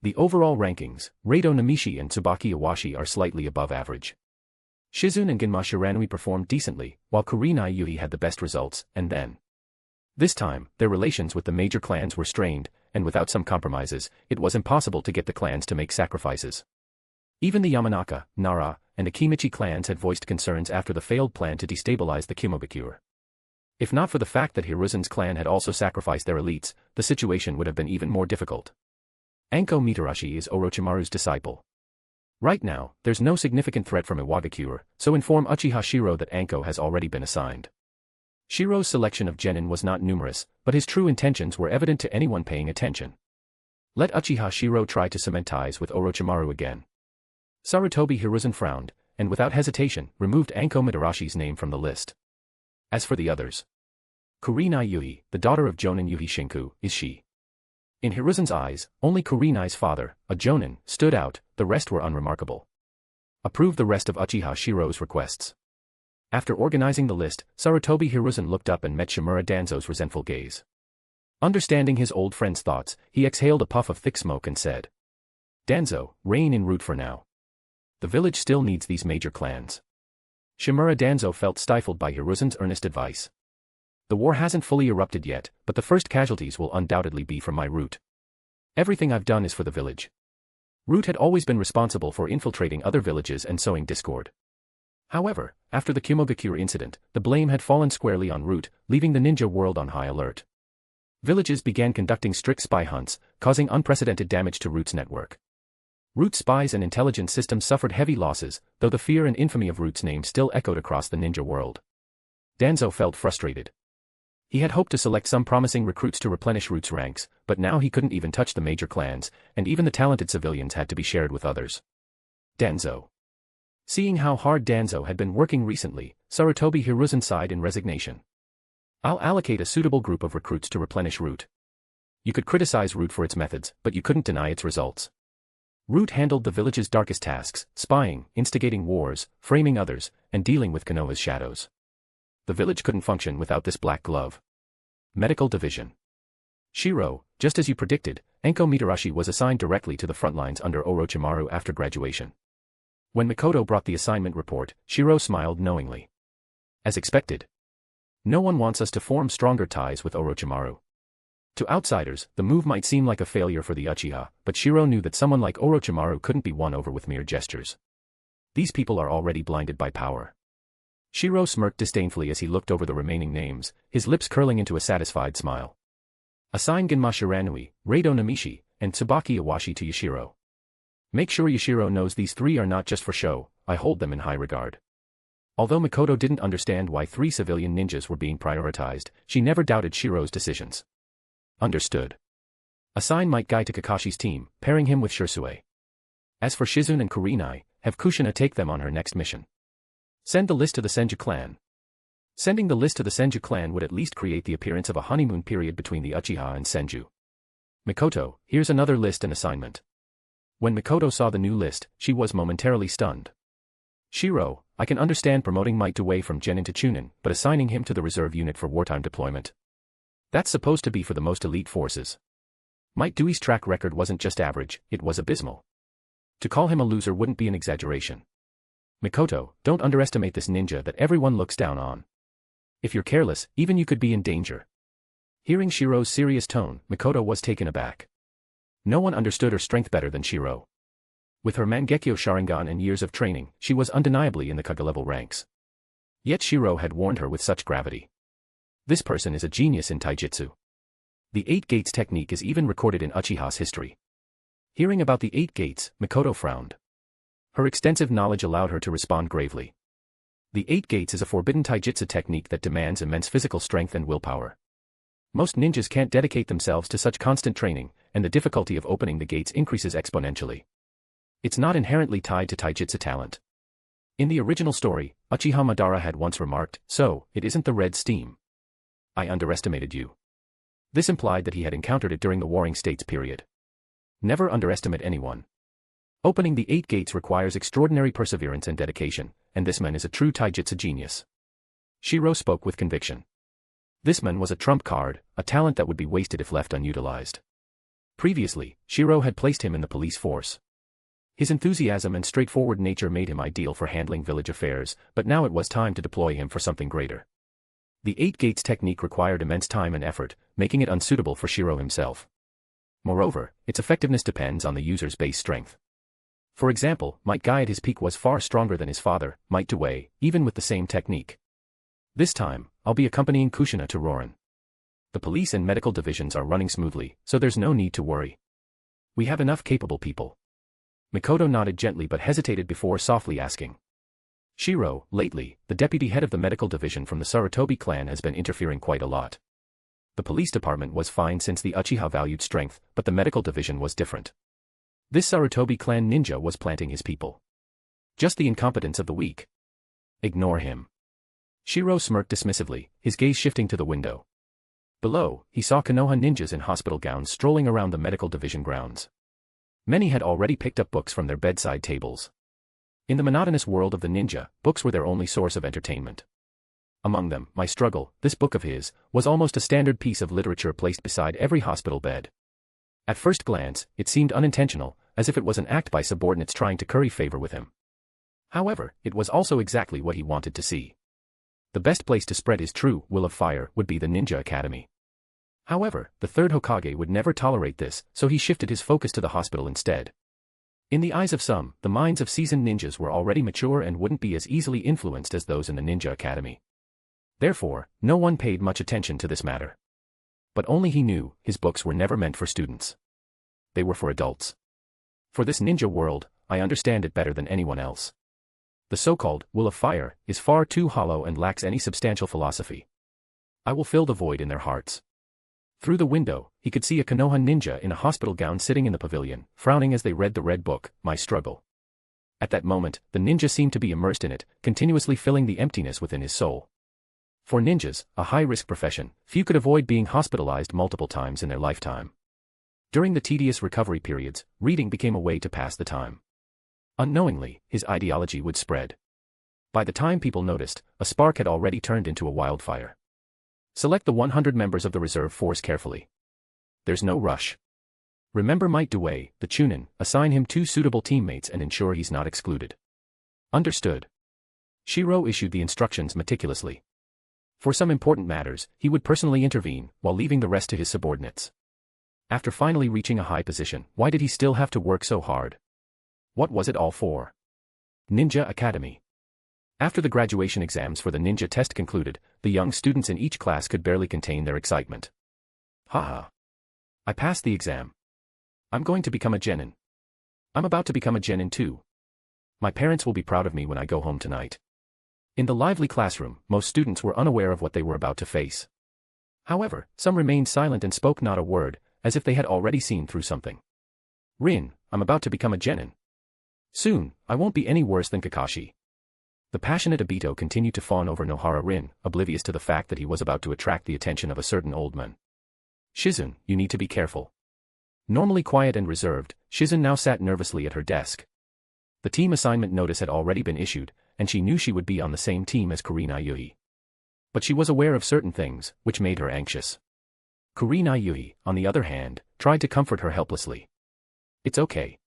The overall rankings, Rado Namishi and Tsubaki Iwashi are slightly above average. Shizune and Genma Shiranui performed decently, while Kurenai Yuhi had the best results, and then. This time, their relations with the major clans were strained, and without some compromises, it was impossible to get the clans to make sacrifices. Even the Yamanaka, Nara, and Akimichi clans had voiced concerns after the failed plan to destabilize the Kimobakure. If not for the fact that Hiruzen's clan had also sacrificed their elites, the situation would have been even more difficult. Anko Mitarashi is Orochimaru's disciple. Right now, there's no significant threat from Iwagakure, so inform Uchiha Shirou that Anko has already been assigned. Shirou's selection of genin was not numerous, but his true intentions were evident to anyone paying attention. Let Uchiha Shirou try to cement ties with Orochimaru again. Sarutobi Hiruzen frowned, and without hesitation, removed Anko Mitarashi's name from the list. As for the others, Kurenai Yuhi, the daughter of Jonin Yuhi Shinku, is she. In Hiruzen's eyes, only Kurenai's father, a Jonin, stood out, the rest were unremarkable. Approve the rest of Uchiha Shirou's requests. After organizing the list, Sarutobi Hiruzen looked up and met Shimura Danzo's resentful gaze. Understanding his old friend's thoughts, he exhaled a puff of thick smoke and said, Danzo, rein in root for now. The village still needs these major clans. Shimura Danzo felt stifled by Hiruzen's earnest advice. The war hasn't fully erupted yet, but the first casualties will undoubtedly be from my root. Everything I've done is for the village. Root had always been responsible for infiltrating other villages and sowing discord. However, after the Kimogakure incident, the blame had fallen squarely on Root, leaving the ninja world on high alert. Villages began conducting strict spy hunts, causing unprecedented damage to Root's network. Root's spies and intelligence systems suffered heavy losses, though the fear and infamy of Root's name still echoed across the ninja world. Danzo felt frustrated. He had hoped to select some promising recruits to replenish Root's ranks, but now he couldn't even touch the major clans, and even the talented civilians had to be shared with others. Danzo. Seeing how hard Danzo had been working recently, Sarutobi Hiruzen sighed in resignation. I'll allocate a suitable group of recruits to replenish Root. You could criticize Root for its methods, but you couldn't deny its results. Root handled the village's darkest tasks, spying, instigating wars, framing others, and dealing with Konoha's shadows. The village couldn't function without this black glove. Medical Division. Shirou, just as you predicted, Anko Mitarashi was assigned directly to the front lines under Orochimaru after graduation. When Mikoto brought the assignment report, Shirou smiled knowingly. As expected. No one wants us to form stronger ties with Orochimaru. To outsiders, the move might seem like a failure for the Uchiha, but Shirou knew that someone like Orochimaru couldn't be won over with mere gestures. These people are already blinded by power. Shirou smirked disdainfully as he looked over the remaining names, his lips curling into a satisfied smile. Assign Genma Shiranui, Rado Namishi, and Tsubaki Iwashi to Yashiro. Make sure Yashiro knows these three are not just for show, I hold them in high regard. Although Mikoto didn't understand why 3 civilian ninjas were being prioritized, she never doubted Shirou's decisions. Understood. Assign Might Guy to Kakashi's team, pairing him with Shursue. As for Shizune and Kurenai, have Kushina take them on her next mission. Send the list to the Senju clan. Sending the list to the Senju clan would at least create the appearance of a honeymoon period between the Uchiha and Senju. Mikoto, here's another list and assignment. When Mikoto saw the new list, she was momentarily stunned. Shirou, I can understand promoting Might away from Genin to Chunin, but assigning him to the reserve unit for wartime deployment. That's supposed to be for the most elite forces. Might Dewey's track record wasn't just average, it was abysmal. To call him a loser wouldn't be an exaggeration. Mikoto, don't underestimate this ninja that everyone looks down on. If you're careless, even you could be in danger. Hearing Shirou's serious tone, Mikoto was taken aback. No one understood her strength better than Shirou. With her Mangekyo Sharingan and years of training, she was undeniably in the Kage-level ranks. Yet Shirou had warned her with such gravity. This person is a genius in taijutsu. The 8 gates technique is even recorded in Uchiha's history. Hearing about the 8 gates, Mikoto frowned. Her extensive knowledge allowed her to respond gravely. The 8 gates is a forbidden taijutsu technique that demands immense physical strength and willpower. Most ninjas can't dedicate themselves to such constant training, and the difficulty of opening the gates increases exponentially. It's not inherently tied to taijutsu talent. In the original story, Uchiha Madara had once remarked, "So, it isn't the red steam. I underestimated you." This implied that he had encountered it during the Warring States period. Never underestimate anyone. Opening the 8 gates requires extraordinary perseverance and dedication, and this man is a true taijutsu genius. Shiro spoke with conviction. This man was a trump card, a talent that would be wasted if left unutilized. Previously, Shiro had placed him in the police force. His enthusiasm and straightforward nature made him ideal for handling village affairs, but now it was time to deploy him for something greater. The 8 gates technique required immense time and effort, making it unsuitable for Shiro himself. Moreover, its effectiveness depends on the user's base strength. For example, Might Guy at his peak was far stronger than his father, Might Dway, even with the same technique. This time, I'll be accompanying Kushina to Rorin. The police and medical divisions are running smoothly, so there's no need to worry. We have enough capable people. Mikoto nodded gently but hesitated before softly asking. Shiro, lately, the deputy head of the medical division from the Sarutobi clan has been interfering quite a lot. The police department was fine since the Uchiha valued strength, but the medical division was different. This Sarutobi clan ninja was planting his people. Just the incompetence of the weak. Ignore him. Shiro smirked dismissively, his gaze shifting to the window. Below, he saw Konoha ninjas in hospital gowns strolling around the medical division grounds. Many had already picked up books from their bedside tables. In the monotonous world of the ninja, books were their only source of entertainment. Among them, My Struggle, this book of his, was almost a standard piece of literature placed beside every hospital bed. At first glance, it seemed unintentional, as if it was an act by subordinates trying to curry favor with him. However, it was also exactly what he wanted to see. The best place to spread his true will of fire would be the Ninja Academy. However, the third Hokage would never tolerate this, so he shifted his focus to the hospital instead. In the eyes of some, the minds of seasoned ninjas were already mature and wouldn't be as easily influenced as those in the Ninja Academy. Therefore, no one paid much attention to this matter. But only he knew, his books were never meant for students. They were for adults. For this ninja world, I understand it better than anyone else. The so-called will of fire is far too hollow and lacks any substantial philosophy. I will fill the void in their hearts. Through the window, he could see a Konoha ninja in a hospital gown sitting in the pavilion, frowning as they read the red book, My Struggle. At that moment, the ninja seemed to be immersed in it, continuously filling the emptiness within his soul. For ninjas, a high-risk profession, few could avoid being hospitalized multiple times in their lifetime. During the tedious recovery periods, reading became a way to pass the time. Unknowingly, his ideology would spread. By the time people noticed, a spark had already turned into a wildfire. Select the 100 members of the reserve force carefully. There's no rush. Remember Might Dway, the Chunin, assign him 2 suitable teammates and ensure he's not excluded. Understood. Shiro issued the instructions meticulously. For some important matters, he would personally intervene, while leaving the rest to his subordinates. After finally reaching a high position, why did he still have to work so hard? What was it all for? Ninja Academy. After the graduation exams for the ninja test concluded, the young students in each class could barely contain their excitement. Haha. I passed the exam. I'm going to become a genin. I'm about to become a genin too. My parents will be proud of me when I go home tonight. In the lively classroom, most students were unaware of what they were about to face. However, some remained silent and spoke not a word, as if they had already seen through something. Rin, I'm about to become a genin. Soon, I won't be any worse than Kakashi. The passionate Obito continued to fawn over Nohara Rin, oblivious to the fact that he was about to attract the attention of a certain old man. Shizun, you need to be careful. Normally quiet and reserved, Shizun now sat nervously at her desk. The team assignment notice had already been issued, and she knew she would be on the same team as Kurinai Yui. But she was aware of certain things, which made her anxious. Kurinai Yui, on the other hand, tried to comfort her helplessly. It's okay.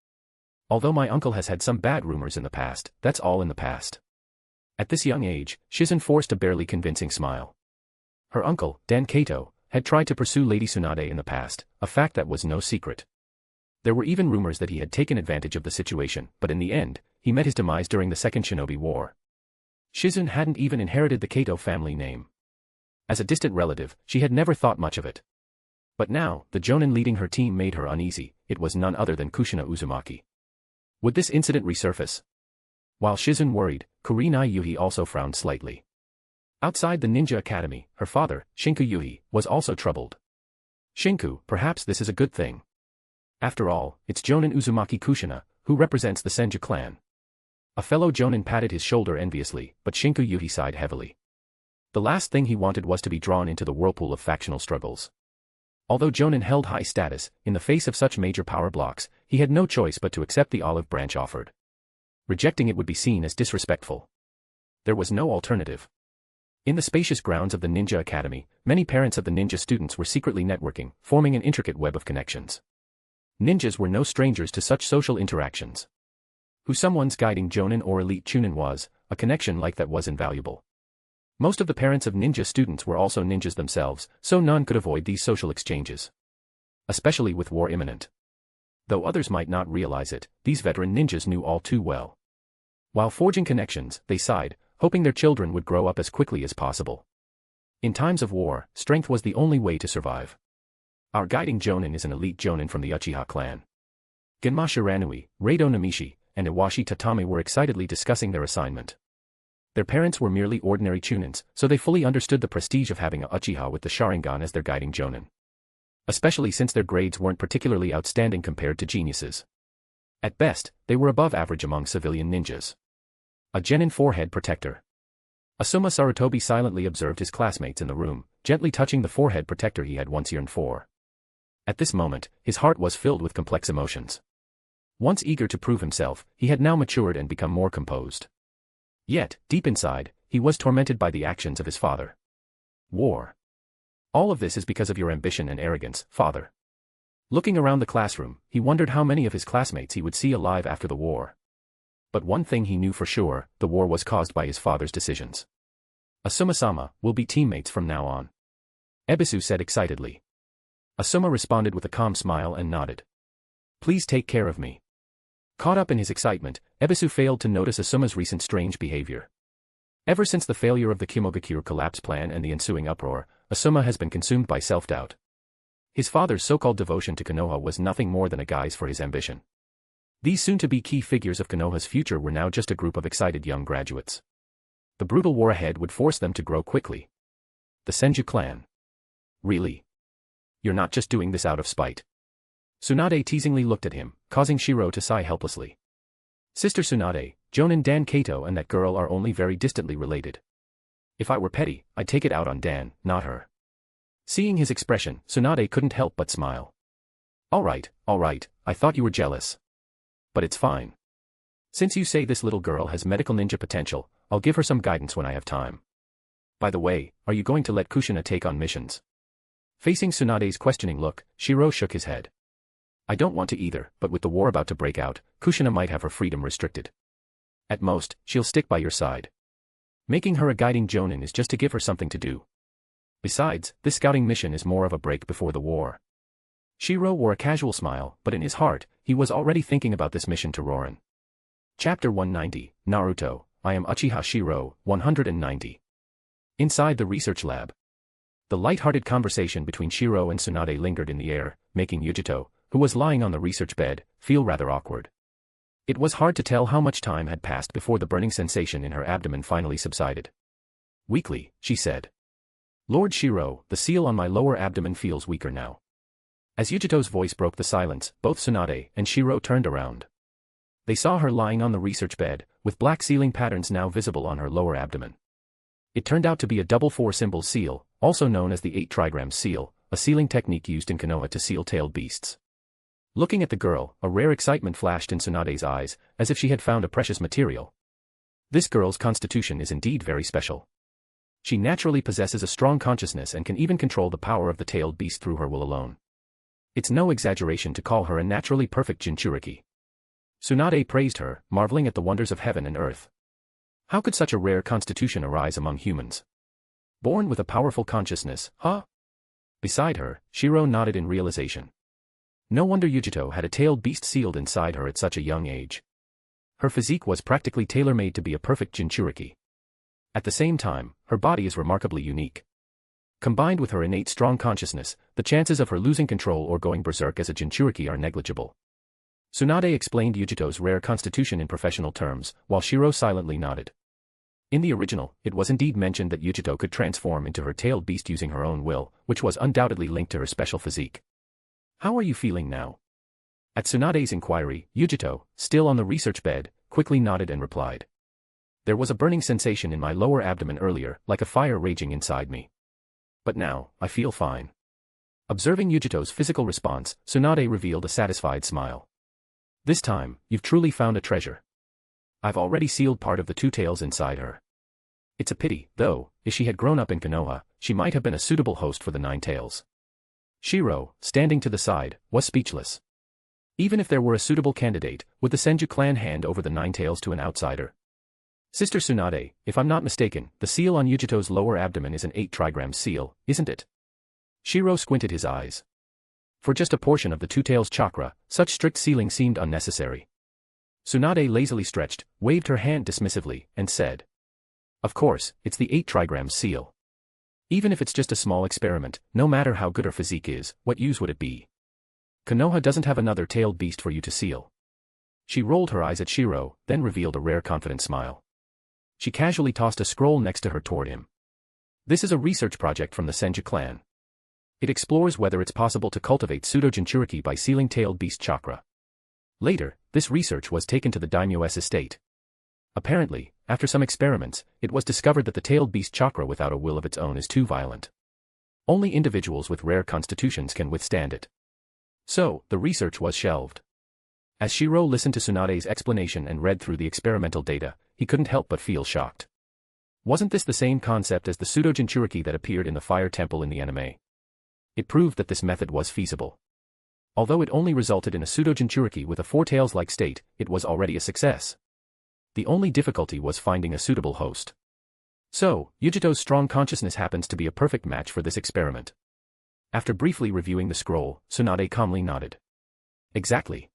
Although my uncle has had some bad rumors in the past, that's all in the past. At this young age, Shizun forced a barely convincing smile. Her uncle, Dan Kato, had tried to pursue Lady Tsunade in the past, a fact that was no secret. There were even rumors that he had taken advantage of the situation, but in the end, he met his demise during the Second Shinobi War. Shizun hadn't even inherited the Kato family name. As a distant relative, she had never thought much of it. But now, the Jonin leading her team made her uneasy. It was none other than Kushina Uzumaki. Would this incident resurface? While Shizun worried, Kurinai Yui also frowned slightly. Outside the Ninja Academy, her father, Shinku Yui, was also troubled. Shinku, perhaps this is a good thing. After all, it's Jonin Uzumaki Kushina, who represents the Senju clan. A fellow jonin patted his shoulder enviously, but Shinku Yuhi sighed heavily. The last thing he wanted was to be drawn into the whirlpool of factional struggles. Although jonin held high status, in the face of such major power blocks, he had no choice but to accept the olive branch offered. Rejecting it would be seen as disrespectful. There was no alternative. In the spacious grounds of the Ninja Academy, many parents of the ninja students were secretly networking, forming an intricate web of connections. Ninjas were no strangers to such social interactions. Who someone's guiding jonin or elite chunin was, a connection like that was invaluable. Most of the parents of ninja students were also ninjas themselves, so none could avoid these social exchanges. Especially with war imminent. Though others might not realize it, these veteran ninjas knew all too well. While forging connections, they sighed, hoping their children would grow up as quickly as possible. In times of war, strength was the only way to survive. Our guiding jonin is an elite jonin from the Uchiha clan. Genma Shiranui, Reido Namishi, and Iwashi Tatami were excitedly discussing their assignment. Their parents were merely ordinary chunins, so they fully understood the prestige of having a Uchiha with the Sharingan as their guiding jonin. Especially since their grades weren't particularly outstanding compared to geniuses. At best, they were above average among civilian ninjas. A genin forehead protector. Asuma Sarutobi silently observed his classmates in the room, gently touching the forehead protector he had once yearned for. At this moment, his heart was filled with complex emotions. Once eager to prove himself, he had now matured and become more composed. Yet, deep inside, he was tormented by the actions of his father. War. All of this is because of your ambition and arrogance, father. Looking around the classroom, he wondered how many of his classmates he would see alive after the war. But one thing he knew for sure, the war was caused by his father's decisions. Asuma-sama, we'll be teammates from now on. Ebisu said excitedly. Asuma responded with a calm smile and nodded. Please take care of me. Caught up in his excitement, Ebisu failed to notice Asuma's recent strange behavior. Ever since the failure of the Kimogakure collapse plan and the ensuing uproar, Asuma has been consumed by self-doubt. His father's so-called devotion to Konoha was nothing more than a guise for his ambition. These soon-to-be key figures of Konoha's future were now just a group of excited young graduates. The brutal war ahead would force them to grow quickly. The Senju clan. Really? You're not just doing this out of spite. Tsunade teasingly looked at him, causing Shiro to sigh helplessly. Sister Tsunade, Jonin Dan Kato and that girl are only very distantly related. If I were petty, I'd take it out on Dan, not her. Seeing his expression, Tsunade couldn't help but smile. All right, I thought you were jealous. But it's fine. Since you say this little girl has medical ninja potential, I'll give her some guidance when I have time. By the way, are you going to let Kushina take on missions? Facing Tsunade's questioning look, Shiro shook his head. I don't want to either, but with the war about to break out, Kushina might have her freedom restricted. At most, she'll stick by your side. Making her a guiding jonin is just to give her something to do. Besides, this scouting mission is more of a break before the war. Shiro wore a casual smile, but in his heart, he was already thinking about this mission to Rorin. Chapter 190, Naruto, I am Uchiha Shirou, 190. Inside the research lab. The light-hearted conversation between Shiro and Tsunade lingered in the air, making Yujito, who was lying on the research bed, feel rather awkward. It was hard to tell how much time had passed before the burning sensation in her abdomen finally subsided. Weakly, she said. Lord Shiro, the seal on my lower abdomen feels weaker now. As Yujito's voice broke the silence, both Tsunade and Shiro turned around. They saw her lying on the research bed, with black sealing patterns now visible on her lower abdomen. It turned out to be a double 4-symbol seal, also known as the 8 trigram seal, a sealing technique used in Konoha to seal tailed beasts. Looking at the girl, a rare excitement flashed in Tsunade's eyes, as if she had found a precious material. This girl's constitution is indeed very special. She naturally possesses a strong consciousness and can even control the power of the tailed beast through her will alone. It's no exaggeration to call her a naturally perfect Jinchuriki. Tsunade praised her, marveling at the wonders of heaven and earth. How could such a rare constitution arise among humans? Born with a powerful consciousness, huh? Beside her, Shiro nodded in realization. No wonder Yujito had a tailed beast sealed inside her at such a young age. Her physique was practically tailor-made to be a perfect Jinchuriki. At the same time, her body is remarkably unique. Combined with her innate strong consciousness, the chances of her losing control or going berserk as a Jinchuriki are negligible. Tsunade explained Yujito's rare constitution in professional terms, while Shiro silently nodded. In the original, it was indeed mentioned that Yujito could transform into her tailed beast using her own will, which was undoubtedly linked to her special physique. How are you feeling now? At Tsunade's inquiry, Yujito, still on the research bed, quickly nodded and replied. There was a burning sensation in my lower abdomen earlier, like a fire raging inside me. But now, I feel fine. Observing Yujito's physical response, Tsunade revealed a satisfied smile. This time, you've truly found a treasure. I've already sealed part of the two tails inside her. It's a pity, though, if she had grown up in Konoha, she might have been a suitable host for the nine tails. Shiro, standing to the side, was speechless. Even if there were a suitable candidate, would the Senju clan hand over the nine tails to an outsider? Sister Tsunade, if I'm not mistaken, the seal on Yujito's lower abdomen is an 8-trigram seal, isn't it? Shiro squinted his eyes. For just a portion of the two tails chakra, such strict sealing seemed unnecessary. Tsunade lazily stretched, waved her hand dismissively, and said, of course, it's the 8-trigram seal. Even if it's just a small experiment, no matter how good her physique is, what use would it be? Konoha doesn't have another tailed beast for you to seal. She rolled her eyes at Shiro, then revealed a rare confident smile. She casually tossed a scroll next to her toward him. This is a research project from the Senju clan. It explores whether it's possible to cultivate pseudo-Jinchuriki by sealing tailed beast chakra. Later, this research was taken to the daimyo's estate. Apparently, after some experiments, it was discovered that the tailed beast chakra without a will of its own is too violent. Only individuals with rare constitutions can withstand it. So, the research was shelved. As Shiro listened to Tsunade's explanation and read through the experimental data, he couldn't help but feel shocked. Wasn't this the same concept as the pseudo-Jinchuriki that appeared in the Fire Temple in the anime? It proved that this method was feasible. Although it only resulted in a pseudo-Jinchuriki with a four-tails-like state, it was already a success. The only difficulty was finding a suitable host. So, Yujito's strong consciousness happens to be a perfect match for this experiment. After briefly reviewing the scroll, Tsunade calmly nodded. Exactly.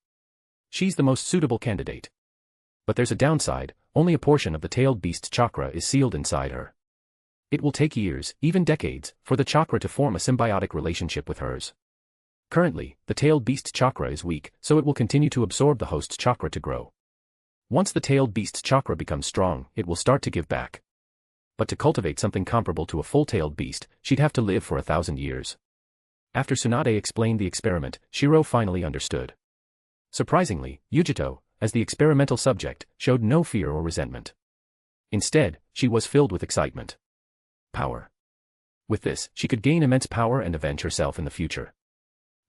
She's the most suitable candidate. But there's a downside, only a portion of the tailed beast's chakra is sealed inside her. It will take years, even decades, for the chakra to form a symbiotic relationship with hers. Currently, the tailed beast's chakra is weak, so it will continue to absorb the host's chakra to grow. Once the tailed beast's chakra becomes strong, it will start to give back. But to cultivate something comparable to a full-tailed beast, she'd have to live for 1,000 years. After Tsunade explained the experiment, Shiro finally understood. Surprisingly, Yujito, as the experimental subject, showed no fear or resentment. Instead, she was filled with excitement. Power. With this, she could gain immense power and avenge herself in the future.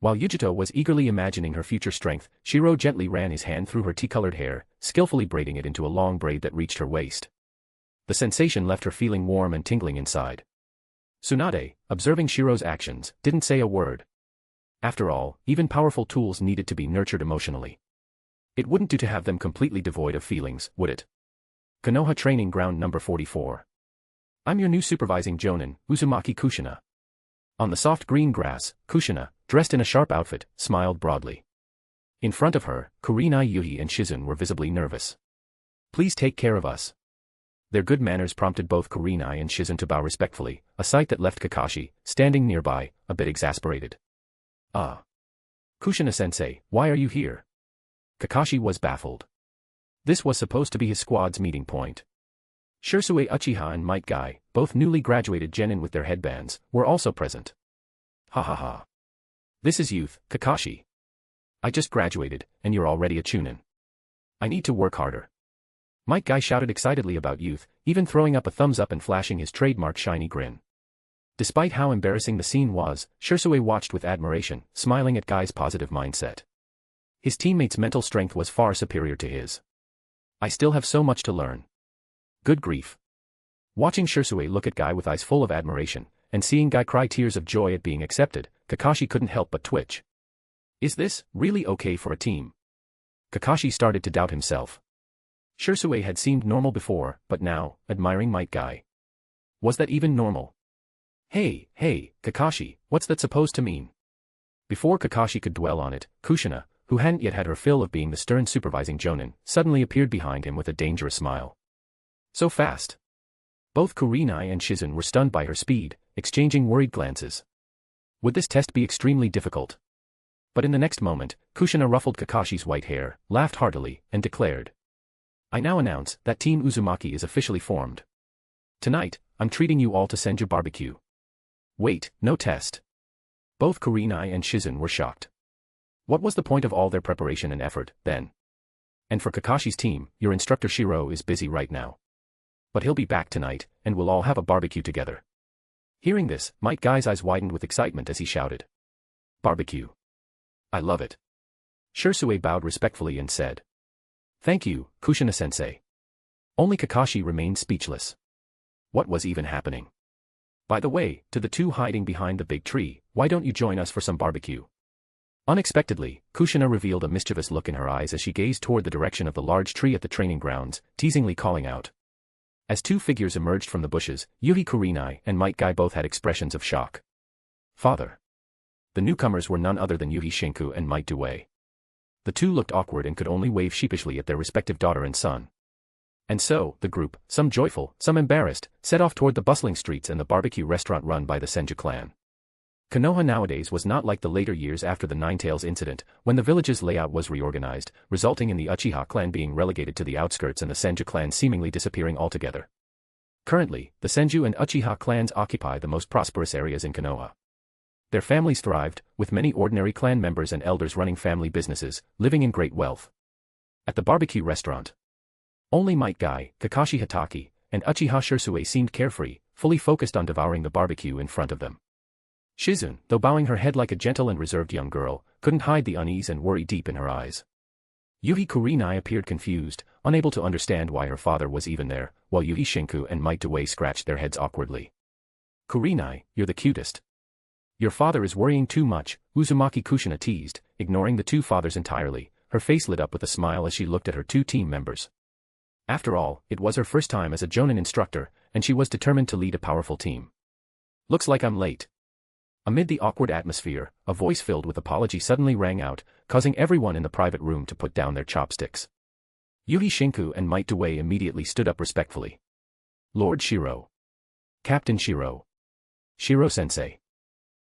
While Yujito was eagerly imagining her future strength, Shiro gently ran his hand through her tea-colored hair, skillfully braiding it into a long braid that reached her waist. The sensation left her feeling warm and tingling inside. Tsunade, observing Shiro's actions, didn't say a word. After all, even powerful tools needed to be nurtured emotionally. It wouldn't do to have them completely devoid of feelings, would it? Konoha Training Ground number 44. I'm your new supervising jonin, Uzumaki Kushina. On the soft green grass, Kushina, dressed in a sharp outfit, smiled broadly. In front of her, Kurenai Yuhi and Shizun were visibly nervous. Please take care of us. Their good manners prompted both Kurenai and Shizun to bow respectfully, a sight that left Kakashi, standing nearby, a bit exasperated. Ah. Kushina-sensei, why are you here? Kakashi was baffled. This was supposed to be his squad's meeting point. Shursue Uchiha and Might Guy, both newly graduated genin with their headbands, were also present. Ha ha ha. This is youth, Kakashi. I just graduated, and you're already a chunin. I need to work harder. Might Guy shouted excitedly about youth, even throwing up a thumbs up and flashing his trademark shiny grin. Despite how embarrassing the scene was, Shursue watched with admiration, smiling at Guy's positive mindset. His teammates' mental strength was far superior to his. I still have so much to learn. Good grief. Watching Shursue look at Guy with eyes full of admiration, and seeing Guy cry tears of joy at being accepted, Kakashi couldn't help but twitch. Is this really okay for a team? Kakashi started to doubt himself. Shursue had seemed normal before, but now, admiring Might Guy. Was that even normal? Hey, Kakashi, what's that supposed to mean? Before Kakashi could dwell on it, Kushina, who hadn't yet had her fill of being the stern supervising jonin, suddenly appeared behind him with a dangerous smile. So fast. Both Kurenai and Shizun were stunned by her speed, exchanging worried glances. Would this test be extremely difficult? But in the next moment, Kushina ruffled Kakashi's white hair, laughed heartily, and declared. I now announce that Team Uzumaki is officially formed. Tonight, I'm treating you all to Senju barbecue. Wait, no test. Both Kurenai and Shizun were shocked. What was the point of all their preparation and effort, then? And for Kakashi's team, your instructor Shiro is busy right now. But he'll be back tonight, and we'll all have a barbecue together. Hearing this, Might Guy's eyes widened with excitement as he shouted. Barbecue. I love it. Shirasue bowed respectfully and said. Thank you, Kushina-sensei. Only Kakashi remained speechless. What was even happening? By the way, to the two hiding behind the big tree, why don't you join us for some barbecue? Unexpectedly, Kushina revealed a mischievous look in her eyes as she gazed toward the direction of the large tree at the training grounds, teasingly calling out. As two figures emerged from the bushes, Yuhi Kurinai and Might Guy both had expressions of shock. Father. The newcomers were none other than Yuhi Shinku and Might Due. The two looked awkward and could only wave sheepishly at their respective daughter and son. And so, the group, some joyful, some embarrassed, set off toward the bustling streets and the barbecue restaurant run by the Senju clan. Konoha nowadays was not like the later years after the Ninetales incident, when the village's layout was reorganized, resulting in the Uchiha clan being relegated to the outskirts and the Senju clan seemingly disappearing altogether. Currently, the Senju and Uchiha clans occupy the most prosperous areas in Konoha. Their families thrived, with many ordinary clan members and elders running family businesses, living in great wealth. At the barbecue restaurant, only Might Guy, Kakashi Hatake, and Uchiha Shirasue seemed carefree, fully focused on devouring the barbecue in front of them. Shizune, though bowing her head like a gentle and reserved young girl, couldn't hide the unease and worry deep in her eyes. Yuhi Kurinai appeared confused, unable to understand why her father was even there, while Yuhi Shinku and Might Due scratched their heads awkwardly. Kurinai, you're the cutest. Your father is worrying too much, Uzumaki Kushina teased, ignoring the two fathers entirely, her face lit up with a smile as she looked at her two team members. After all, it was her first time as a Jonin instructor, and she was determined to lead a powerful team. Looks like I'm late. Amid the awkward atmosphere, a voice filled with apology suddenly rang out, causing everyone in the private room to put down their chopsticks. Yuhi Shinku and Might Due immediately stood up respectfully. Lord Shiro. Captain Shiro. Shiro-sensei.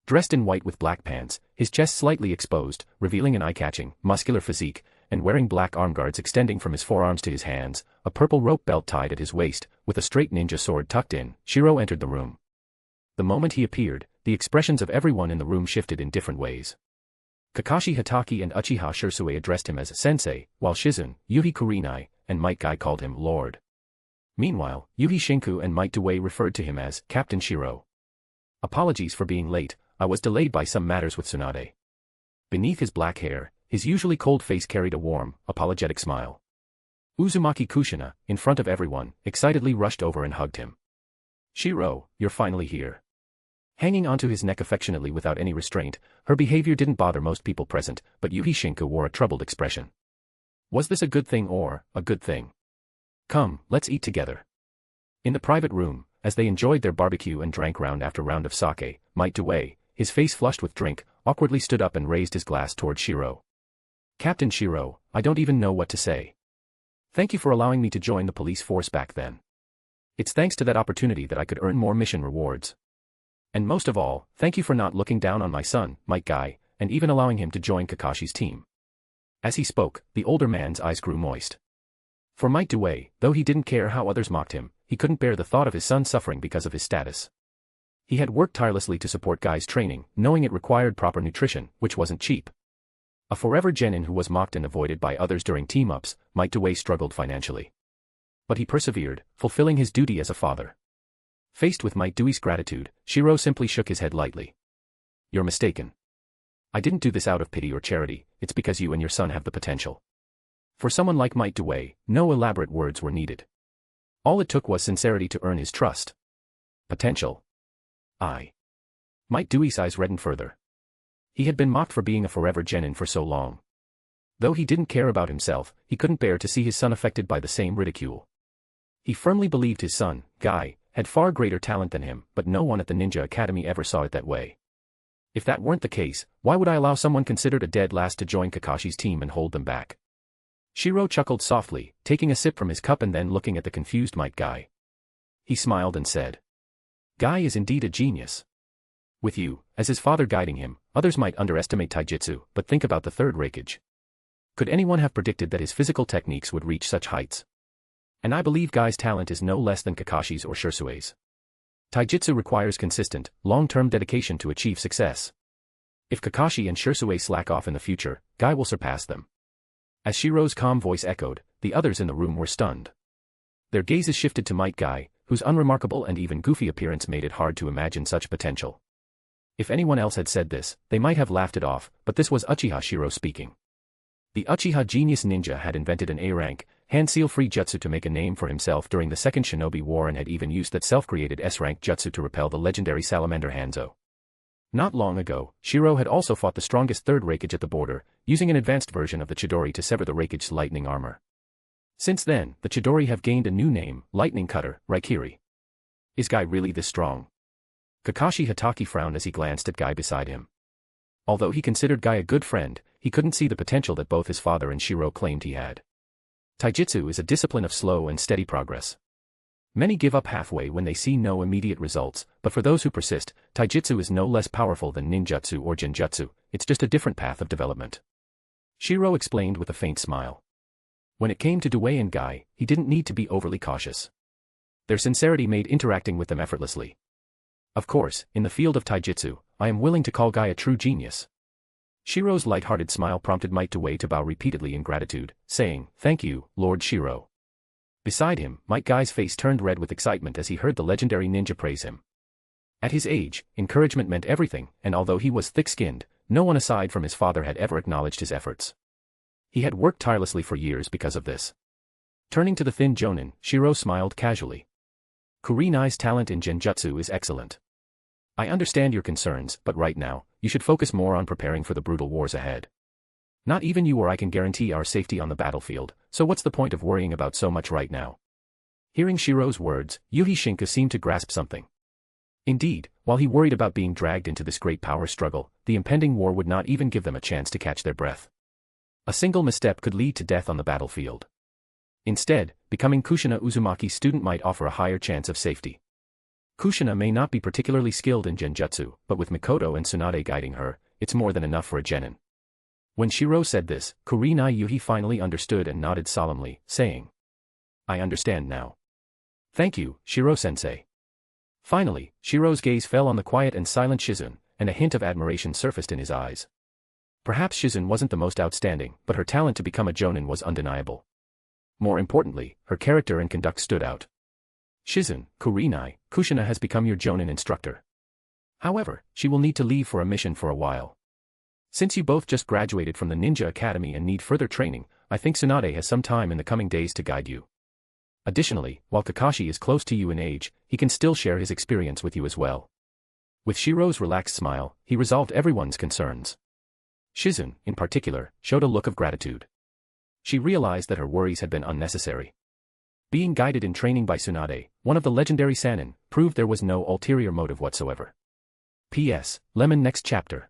Dressed in white with black pants, his chest slightly exposed, revealing an eye-catching, muscular physique, and wearing black arm guards extending from his forearms to his hands, a purple rope belt tied at his waist, with a straight ninja sword tucked in, Shiro entered the room. The moment he appeared, the expressions of everyone in the room shifted in different ways. Kakashi Hatake and Uchiha Shirasue addressed him as Sensei, while Shizune, Yuhi Kurinai, and Might Guy called him Lord. Meanwhile, Yuhi Shinku and Might Due referred to him as Captain Shiro. Apologies for being late, I was delayed by some matters with Tsunade. Beneath his black hair, his usually cold face carried a warm, apologetic smile. Uzumaki Kushina, in front of everyone, excitedly rushed over and hugged him. Shiro, you're finally here. Hanging onto his neck affectionately without any restraint, her behavior didn't bother most people present, but Yuhi Shinku wore a troubled expression. Was this a good thing or a good thing? Come, let's eat together. In the private room, as they enjoyed their barbecue and drank round after round of sake, Might Due, his face flushed with drink, awkwardly stood up and raised his glass toward Shiro. Captain Shiro, I don't even know what to say. Thank you for allowing me to join the police force back then. It's thanks to that opportunity that I could earn more mission rewards. And most of all, thank you for not looking down on my son, Might Guy, and even allowing him to join Kakashi's team. As he spoke, the older man's eyes grew moist. For Might Due, though he didn't care how others mocked him, he couldn't bear the thought of his son suffering because of his status. He had worked tirelessly to support Guy's training, knowing it required proper nutrition, which wasn't cheap. A forever genin who was mocked and avoided by others during team-ups, Might Due struggled financially. But he persevered, fulfilling his duty as a father. Faced with Might Due's gratitude, Shiro simply shook his head lightly. You're mistaken. I didn't do this out of pity or charity, it's because you and your son have the potential. For someone like Might Due, no elaborate words were needed. All it took was sincerity to earn his trust. Potential. Might Due's eyes reddened further. He had been mocked for being a forever genin for so long. Though he didn't care about himself, he couldn't bear to see his son affected by the same ridicule. He firmly believed his son, Guy, had far greater talent than him, but no one at the Ninja Academy ever saw it that way. If that weren't the case, why would I allow someone considered a dead last to join Kakashi's team and hold them back? Shiro chuckled softly, taking a sip from his cup and then looking at the confused Might Guy. He smiled and said, Guy is indeed a genius. With you, as his father guiding him, others might underestimate taijutsu, but think about the third Raigage. Could anyone have predicted that his physical techniques would reach such heights? And I believe Guy's talent is no less than Kakashi's or Shirasue's. Taijutsu requires consistent, long-term dedication to achieve success. If Kakashi and Shirasue slack off in the future, Guy will surpass them. As Shiro's calm voice echoed, the others in the room were stunned. Their gazes shifted to Might Guy, whose unremarkable and even goofy appearance made it hard to imagine such potential. If anyone else had said this, they might have laughed it off, but this was Uchiha Shirou speaking. The Uchiha genius ninja had invented an A-rank, hand-seal-free jutsu to make a name for himself during the Second Shinobi War and had even used that self-created S-rank jutsu to repel the legendary salamander Hanzo. Not long ago, Shirou had also fought the strongest third Raigage at the border, using an advanced version of the Chidori to sever the Raigage's lightning armor. Since then, the Chidori have gained a new name, Lightning Cutter, Raikiri. Is Guy really this strong? Kakashi Hatake frowned as he glanced at Guy beside him. Although he considered Guy a good friend, he couldn't see the potential that both his father and Shirou claimed he had. Taijutsu is a discipline of slow and steady progress. Many give up halfway when they see no immediate results, but for those who persist, taijutsu is no less powerful than ninjutsu or genjutsu, it's just a different path of development. Shirou explained with a faint smile. When it came to Dewey and Guy, he didn't need to be overly cautious. Their sincerity made interacting with them effortlessly. Of course, in the field of taijutsu, I am willing to call Guy a true genius. Shirou's light-hearted smile prompted Might Dewey to bow repeatedly in gratitude, saying, "Thank you, Lord Shirou." Beside him, Might Guy's face turned red with excitement as he heard the legendary ninja praise him. At his age, encouragement meant everything, and although he was thick-skinned, no one aside from his father had ever acknowledged his efforts. He had worked tirelessly for years because of this. Turning to the thin jonin, Shirou smiled casually. "Kurenai's talent in genjutsu is excellent. I understand your concerns, but right now, you should focus more on preparing for the brutal wars ahead. Not even you or I can guarantee our safety on the battlefield, so what's the point of worrying about so much right now?" Hearing Shirou's words, Yuhi Shinka seemed to grasp something. Indeed, while he worried about being dragged into this great power struggle, the impending war would not even give them a chance to catch their breath. A single misstep could lead to death on the battlefield. Instead, becoming Kushina Uzumaki's student might offer a higher chance of safety. Kushina may not be particularly skilled in genjutsu, but with Mikoto and Tsunade guiding her, it's more than enough for a genin. When Shirou said this, Kurenai Yuhi finally understood and nodded solemnly, saying, "I understand now. Thank you, Shirou-sensei." Finally, Shirou's gaze fell on the quiet and silent Shizune, and a hint of admiration surfaced in his eyes. Perhaps Shizune wasn't the most outstanding, but her talent to become a jonin was undeniable. More importantly, her character and conduct stood out. "Shizune, Kurenai, Kushina has become your jonin instructor. However, she will need to leave for a mission for a while. Since you both just graduated from the Ninja Academy and need further training, I think Tsunade has some time in the coming days to guide you. Additionally, while Kakashi is close to you in age, he can still share his experience with you as well." With Shirou's relaxed smile, he resolved everyone's concerns. Shizune, in particular, showed a look of gratitude. She realized that her worries had been unnecessary. Being guided in training by Tsunade, one of the legendary Sannin, proved there was no ulterior motive whatsoever. P.S. Lemon next chapter.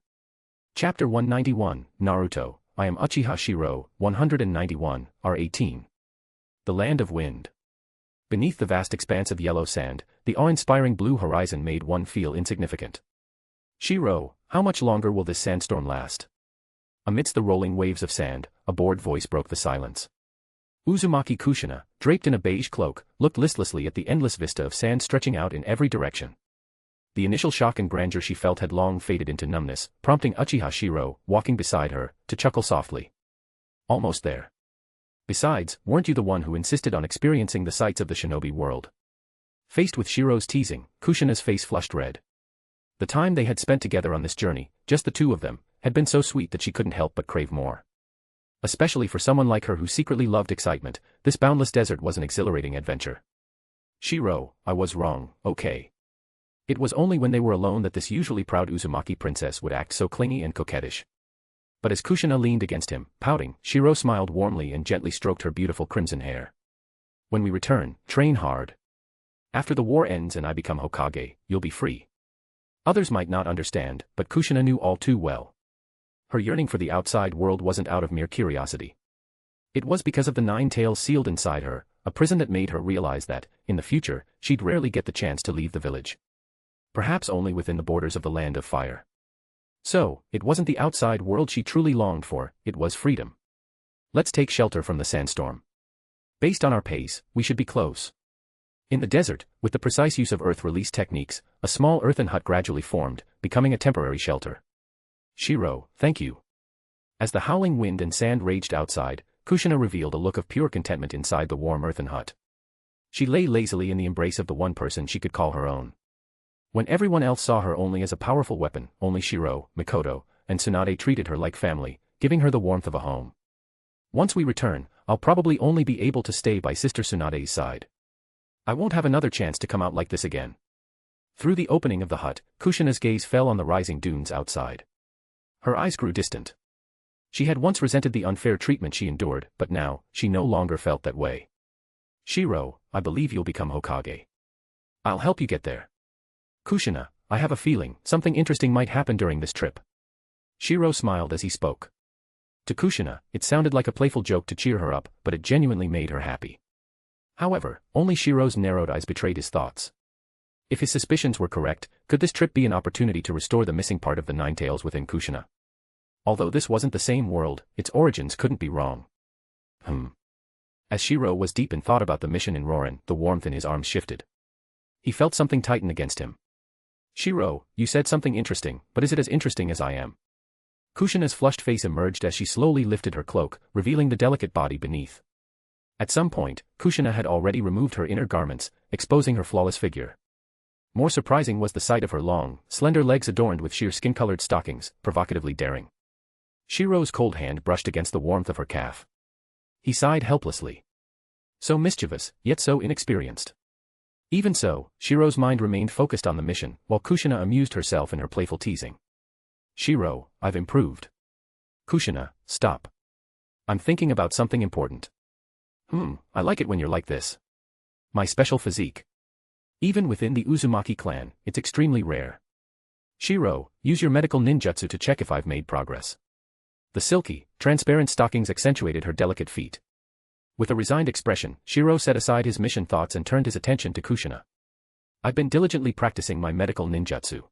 Chapter 191, Naruto, I am Uchiha Shirou, 191, R18. The Land of Wind. Beneath the vast expanse of yellow sand, the awe-inspiring blue horizon made one feel insignificant. "Shirou, how much longer will this sandstorm last?" Amidst the rolling waves of sand, a bored voice broke the silence. Uzumaki Kushina, draped in a beige cloak, looked listlessly at the endless vista of sand stretching out in every direction. The initial shock and grandeur she felt had long faded into numbness, prompting Uchiha Shirou, walking beside her, to chuckle softly. "Almost there. Besides, weren't you the one who insisted on experiencing the sights of the Shinobi World?" Faced with Shirou's teasing, Kushina's face flushed red. The time they had spent together on this journey, just the two of them, had been so sweet that she couldn't help but crave more. Especially for someone like her who secretly loved excitement, this boundless desert was an exhilarating adventure. "Shirou, I was wrong, okay." It was only when they were alone that this usually proud Uzumaki princess would act so clingy and coquettish. But as Kushina leaned against him, pouting, Shirou smiled warmly and gently stroked her beautiful crimson hair. "When we return, train hard. After the war ends and I become Hokage, you'll be free." Others might not understand, but Kushina knew all too well. Her yearning for the outside world wasn't out of mere curiosity. It was because of the 9 tails sealed inside her, a prison that made her realize that, in the future, she'd rarely get the chance to leave the village. Perhaps only within the borders of the Land of Fire. So, it wasn't the outside world she truly longed for, it was freedom. "Let's take shelter from the sandstorm. Based on our pace, we should be close." In the desert, with the precise use of earth release techniques, a small earthen hut gradually formed, becoming a temporary shelter. "Shirou, thank you." As the howling wind and sand raged outside, Kushina revealed a look of pure contentment inside the warm earthen hut. She lay lazily in the embrace of the one person she could call her own. When everyone else saw her only as a powerful weapon, only Shiro, Mikoto, and Tsunade treated her like family, giving her the warmth of a home. Once we return, I'll probably only be able to stay by Sister Tsunade's side. I won't have another chance to come out like this again. Through the opening of the hut, Kushina's gaze fell on the rising dunes outside. Her eyes grew distant. She had once resented the unfair treatment she endured, but now, she no longer felt that way. Shiro, I believe you'll become Hokage. I'll help you get there. Kushina, I have a feeling something interesting might happen during this trip. Shiro smiled as he spoke. To Kushina, it sounded like a playful joke to cheer her up, but it genuinely made her happy. However, only Shiro's narrowed eyes betrayed his thoughts. If his suspicions were correct, could this trip be an opportunity to restore the missing part of the Nine Tails within Kushina? Although this wasn't the same world, its origins couldn't be wrong. As Shiro was deep in thought about the mission in Rorin, the warmth in his arms shifted. He felt something tighten against him. Shiro, you said something interesting, but is it as interesting as I am? Kushina's flushed face emerged as she slowly lifted her cloak, revealing the delicate body beneath. At some point, Kushina had already removed her inner garments, exposing her flawless figure. More surprising was the sight of her long, slender legs adorned with sheer skin-colored stockings, provocatively daring. Shiro's cold hand brushed against the warmth of her calf. He sighed helplessly. So mischievous, yet so inexperienced. Even so, Shiro's mind remained focused on the mission, while Kushina amused herself in her playful teasing. Shiro, I've improved. Kushina, stop. I'm thinking about something important. I like it when you're like this. My special physique. Even within the Uzumaki clan, it's extremely rare. Shiro, use your medical ninjutsu to check if I've made progress. The silky, transparent stockings accentuated her delicate feet. With a resigned expression, Shiro set aside his mission thoughts and turned his attention to Kushina. I've been diligently practicing my medical ninjutsu.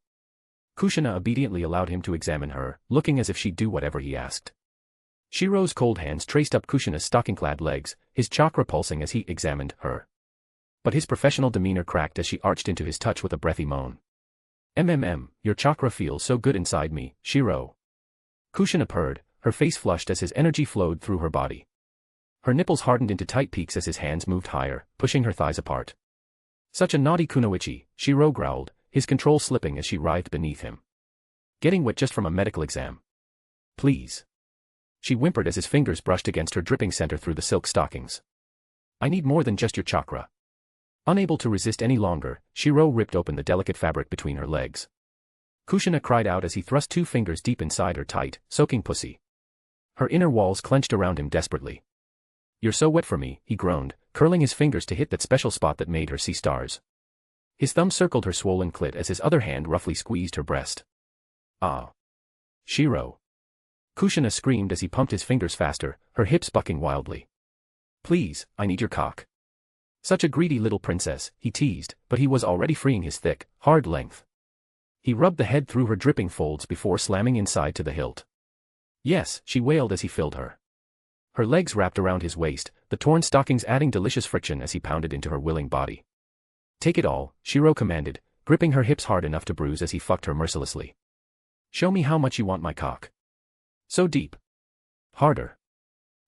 Kushina obediently allowed him to examine her, looking as if she'd do whatever he asked. Shiro's cold hands traced up Kushina's stocking-clad legs, his chakra pulsing as he examined her. But his professional demeanor cracked as she arched into his touch with a breathy moan. Your chakra feels so good inside me, Shiro. Kushina purred, her face flushed as his energy flowed through her body. Her nipples hardened into tight peaks as his hands moved higher, pushing her thighs apart. Such a naughty kunoichi, Shiro growled, his control slipping as she writhed beneath him. Getting wet just from a medical exam. Please. She whimpered as his fingers brushed against her dripping center through the silk stockings. I need more than just your chakra. Unable to resist any longer, Shiro ripped open the delicate fabric between her legs. Kushina cried out as he thrust 2 fingers deep inside her tight, soaking pussy. Her inner walls clenched around him desperately. You're so wet for me, he groaned, curling his fingers to hit that special spot that made her see stars. His thumb circled her swollen clit as his other hand roughly squeezed her breast. Ah. Shiro. Kushina screamed as he pumped his fingers faster, her hips bucking wildly. Please, I need your cock. Such a greedy little princess, he teased, but he was already freeing his thick, hard length. He rubbed the head through her dripping folds before slamming inside to the hilt. Yes, she wailed as he filled her. Her legs wrapped around his waist, the torn stockings adding delicious friction as he pounded into her willing body. Take it all, Shiro commanded, gripping her hips hard enough to bruise as he fucked her mercilessly. Show me how much you want my cock. So deep. Harder.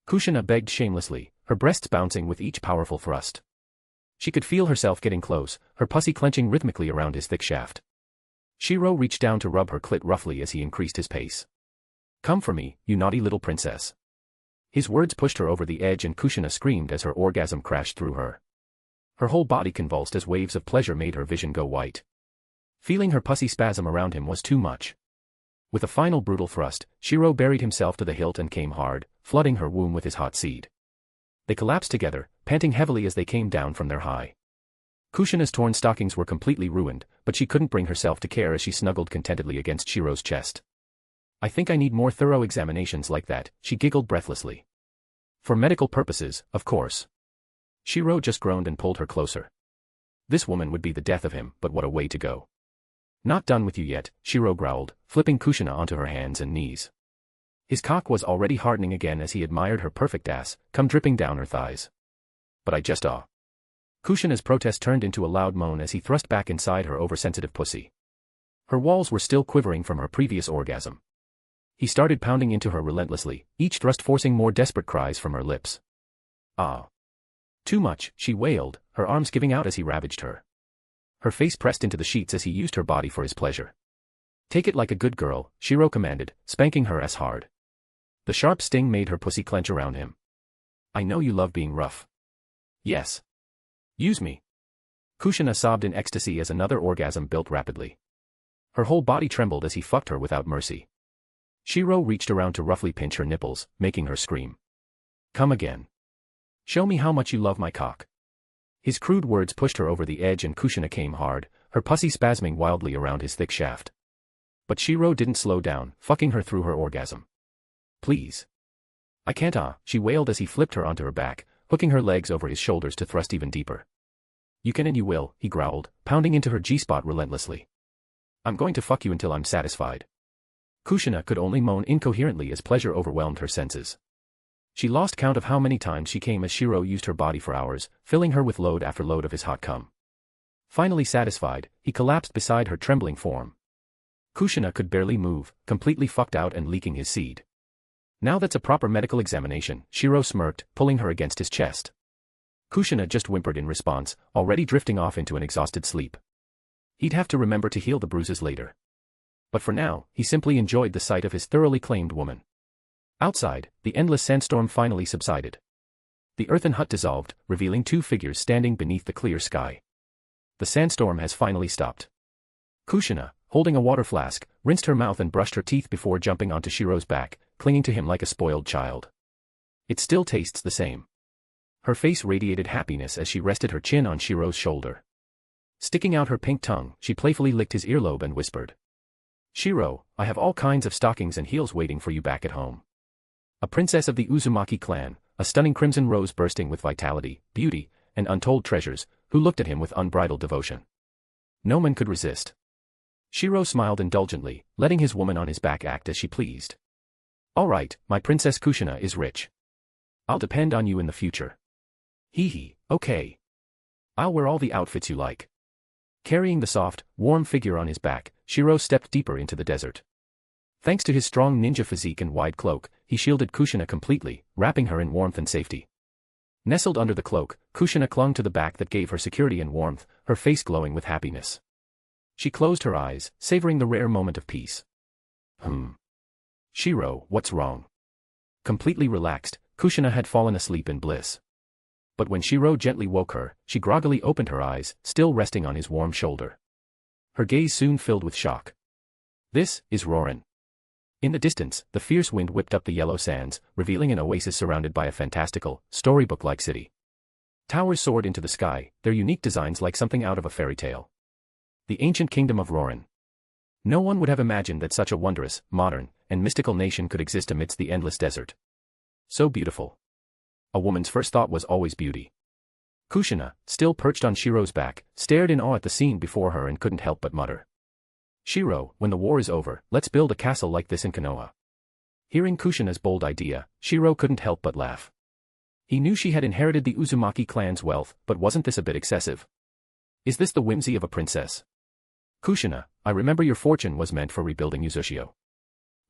Kushina begged shamelessly, her breasts bouncing with each powerful thrust. She could feel herself getting close, her pussy clenching rhythmically around his thick shaft. Shiro reached down to rub her clit roughly as he increased his pace. Come for me, you naughty little princess. His words pushed her over the edge and Kushina screamed as her orgasm crashed through her. Her whole body convulsed as waves of pleasure made her vision go white. Feeling her pussy spasm around him was too much. With a final brutal thrust, Shiro buried himself to the hilt and came hard, flooding her womb with his hot seed. They collapsed together, panting heavily as they came down from their high. Kushina's torn stockings were completely ruined, but she couldn't bring herself to care as she snuggled contentedly against Shiro's chest. I think I need more thorough examinations like that, she giggled breathlessly. For medical purposes, of course. Shiro just groaned and pulled her closer. This woman would be the death of him, but what a way to go. Not done with you yet, Shiro growled, flipping Kushina onto her hands and knees. His cock was already hardening again as he admired her perfect ass, come dripping down her thighs. But I just Kushina's protest turned into a loud moan as he thrust back inside her oversensitive pussy. Her walls were still quivering from her previous orgasm. He started pounding into her relentlessly, each thrust forcing more desperate cries from her lips. Ah. Too much, she wailed, her arms giving out as he ravaged her. Her face pressed into the sheets as he used her body for his pleasure. Take it like a good girl, Shiro commanded, spanking her ass hard. The sharp sting made her pussy clench around him. I know you love being rough. Yes. Use me. Kushina sobbed in ecstasy as another orgasm built rapidly. Her whole body trembled as he fucked her without mercy. Shiro reached around to roughly pinch her nipples, making her scream. Come again. Show me how much you love my cock. His crude words pushed her over the edge and Kushina came hard, her pussy spasming wildly around his thick shaft. But Shiro didn't slow down, fucking her through her orgasm. Please. I can't she wailed as he flipped her onto her back, hooking her legs over his shoulders to thrust even deeper. You can and you will, he growled, pounding into her G-spot relentlessly. I'm going to fuck you until I'm satisfied. Kushina could only moan incoherently as pleasure overwhelmed her senses. She lost count of how many times she came as Shiro used her body for hours, filling her with load after load of his hot cum. Finally satisfied, he collapsed beside her trembling form. Kushina could barely move, completely fucked out and leaking his seed. Now that's a proper medical examination, Shiro smirked, pulling her against his chest. Kushina just whimpered in response, already drifting off into an exhausted sleep. He'd have to remember to heal the bruises later. But for now, he simply enjoyed the sight of his thoroughly claimed woman. Outside, the endless sandstorm finally subsided. The earthen hut dissolved, revealing two figures standing beneath the clear sky. The sandstorm has finally stopped. Kushina, holding a water flask, rinsed her mouth and brushed her teeth before jumping onto Shiro's back, clinging to him like a spoiled child. It still tastes the same. Her face radiated happiness as she rested her chin on Shiro's shoulder. Sticking out her pink tongue, she playfully licked his earlobe and whispered. Shiro, I have all kinds of stockings and heels waiting for you back at home. A princess of the Uzumaki clan, a stunning crimson rose bursting with vitality, beauty, and untold treasures, who looked at him with unbridled devotion. No man could resist. Shiro smiled indulgently, letting his woman on his back act as she pleased. All right, my Princess Kushina is rich. I'll depend on you in the future. Hee, okay. I'll wear all the outfits you like. Carrying the soft, warm figure on his back, Shiro stepped deeper into the desert. Thanks to his strong ninja physique and wide cloak, he shielded Kushina completely, wrapping her in warmth and safety. Nestled under the cloak, Kushina clung to the back that gave her security and warmth, her face glowing with happiness. She closed her eyes, savoring the rare moment of peace. Shiro, what's wrong? Completely relaxed, Kushina had fallen asleep in bliss. But when Shiro gently woke her, she groggily opened her eyes, still resting on his warm shoulder. Her gaze soon filled with shock. This is Rorin. In the distance, the fierce wind whipped up the yellow sands, revealing an oasis surrounded by a fantastical, storybook-like city. Towers soared into the sky, their unique designs like something out of a fairy tale. The ancient kingdom of Rorin. No one would have imagined that such a wondrous, modern, and mystical nation could exist amidst the endless desert. So beautiful. A woman's first thought was always beauty. Kushina, still perched on Shiro's back, stared in awe at the scene before her and couldn't help but mutter. Shiro, when the war is over, let's build a castle like this in Konoha. Hearing Kushina's bold idea, Shiro couldn't help but laugh. He knew she had inherited the Uzumaki clan's wealth, but wasn't this a bit excessive? Is this the whimsy of a princess? Kushina, I remember your fortune was meant for rebuilding Uzushio.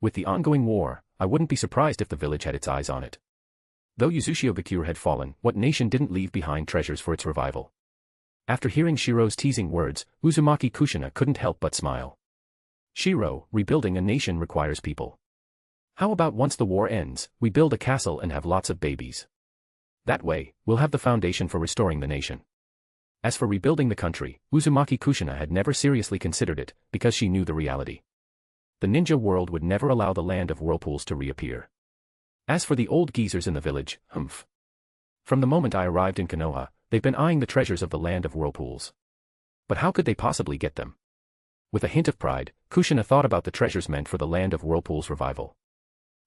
With the ongoing war, I wouldn't be surprised if the village had its eyes on it. Though Uzushio Bakure had fallen, what nation didn't leave behind treasures for its revival? After hearing Shiro's teasing words, Uzumaki Kushina couldn't help but smile. Shiro, rebuilding a nation requires people. How about once the war ends, we build a castle and have lots of babies? That way, we'll have the foundation for restoring the nation. As for rebuilding the country, Uzumaki Kushina had never seriously considered it, because she knew the reality. The ninja world would never allow the land of whirlpools to reappear. As for the old geezers in the village, From the moment I arrived in Konoha, they've been eyeing the treasures of the land of whirlpools. But how could they possibly get them? With a hint of pride, Kushina thought about the treasures meant for the land of whirlpools revival.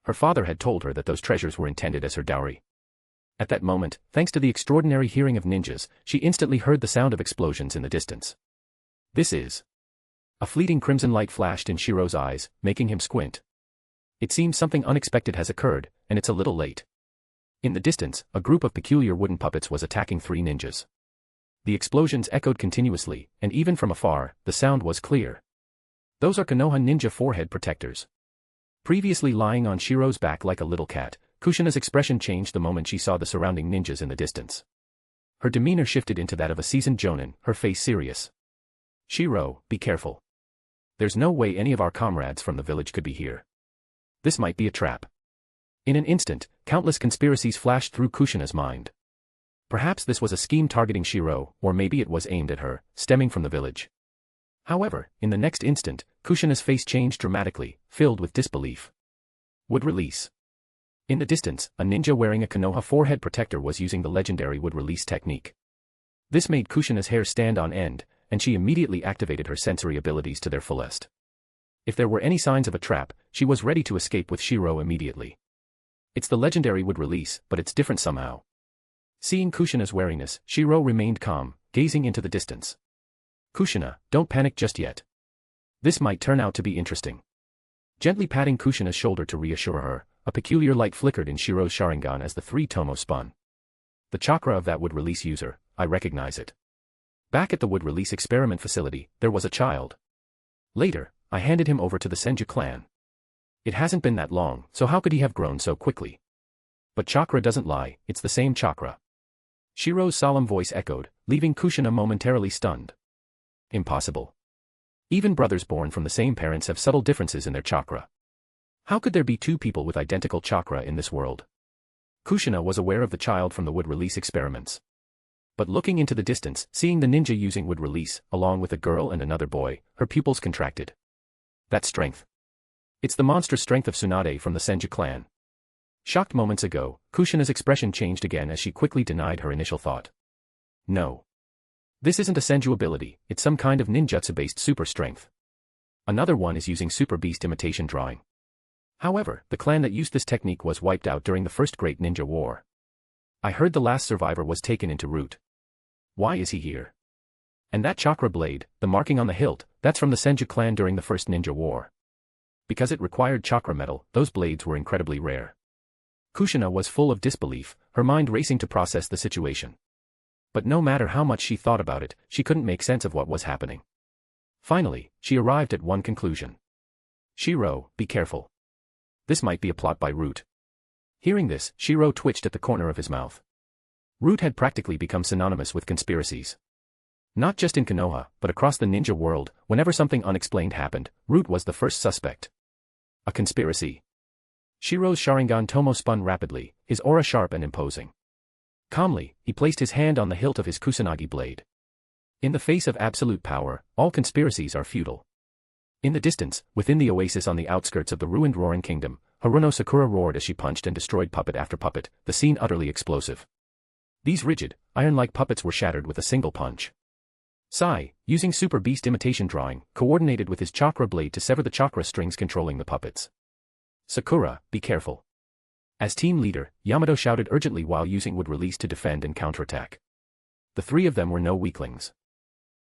Her father had told her that those treasures were intended as her dowry. At that moment, thanks to the extraordinary hearing of ninjas, she instantly heard the sound of explosions in the distance. This is... A fleeting crimson light flashed in Shiro's eyes, making him squint. It seems something unexpected has occurred, and it's a little late. In the distance, a group of peculiar wooden puppets was attacking three ninjas. The explosions echoed continuously, and even from afar, the sound was clear. Those are Konoha ninja forehead protectors. Previously lying on Shiro's back like a little cat, Kushina's expression changed the moment she saw the surrounding ninjas in the distance. Her demeanor shifted into that of a seasoned jonin, her face serious. "Shiro, be careful. There's no way any of our comrades from the village could be here. This might be a trap." In an instant, countless conspiracies flashed through Kushina's mind. Perhaps this was a scheme targeting Shiro, or maybe it was aimed at her, stemming from the village. However, in the next instant, Kushina's face changed dramatically, filled with disbelief. Wood release. In the distance, a ninja wearing a Konoha forehead protector was using the legendary wood release technique. This made Kushina's hair stand on end, and she immediately activated her sensory abilities to their fullest. If there were any signs of a trap, she was ready to escape with Shiro immediately. It's the legendary wood release, but it's different somehow. Seeing Kushina's wariness, Shiro remained calm, gazing into the distance. "Kushina, don't panic just yet. This might turn out to be interesting." Gently patting Kushina's shoulder to reassure her, a peculiar light flickered in Shiro's Sharingan as the three tomo spun. "The chakra of that wood release user, I recognize it. Back at the wood release experiment facility, there was a child. Later, I handed him over to the Senju clan. It hasn't been that long, so how could he have grown so quickly? But chakra doesn't lie, it's the same chakra." Shiro's solemn voice echoed, leaving Kushina momentarily stunned. Impossible. Even brothers born from the same parents have subtle differences in their chakra. How could there be two people with identical chakra in this world? Kushina was aware of the child from the wood release experiments. But looking into the distance, seeing the ninja using wood release, along with a girl and another boy, her pupils contracted. That strength. It's the monstrous strength of Tsunade from the Senju clan. Shocked moments ago, Kushina's expression changed again as she quickly denied her initial thought. No. This isn't a Senju ability, it's some kind of ninjutsu-based super strength. Another one is using super beast imitation drawing. However, the clan that used this technique was wiped out during the First Great Ninja War. I heard the last survivor was taken into root. Why is he here? And that chakra blade, the marking on the hilt, that's from the Senju clan during the First Ninja War. Because it required chakra metal, those blades were incredibly rare. Kushina was full of disbelief, her mind racing to process the situation. But no matter how much she thought about it, she couldn't make sense of what was happening. Finally, she arrived at one conclusion. "Shiro, be careful. This might be a plot by Root." Hearing this, Shiro twitched at the corner of his mouth. Root had practically become synonymous with conspiracies. Not just in Konoha, but across the ninja world, whenever something unexplained happened, Root was the first suspect. A conspiracy. Shiro's Sharingan tomo spun rapidly, his aura sharp and imposing. Calmly, he placed his hand on the hilt of his Kusanagi blade. In the face of absolute power, all conspiracies are futile. In the distance, within the oasis on the outskirts of the ruined Rorin kingdom, Haruno Sakura roared as she punched and destroyed puppet after puppet, the scene utterly explosive. These rigid, iron-like puppets were shattered with a single punch. Sai, using super beast imitation drawing, coordinated with his chakra blade to sever the chakra strings controlling the puppets. "Sakura, be careful." As team leader, Yamato shouted urgently while using wood release to defend and counterattack. The three of them were no weaklings.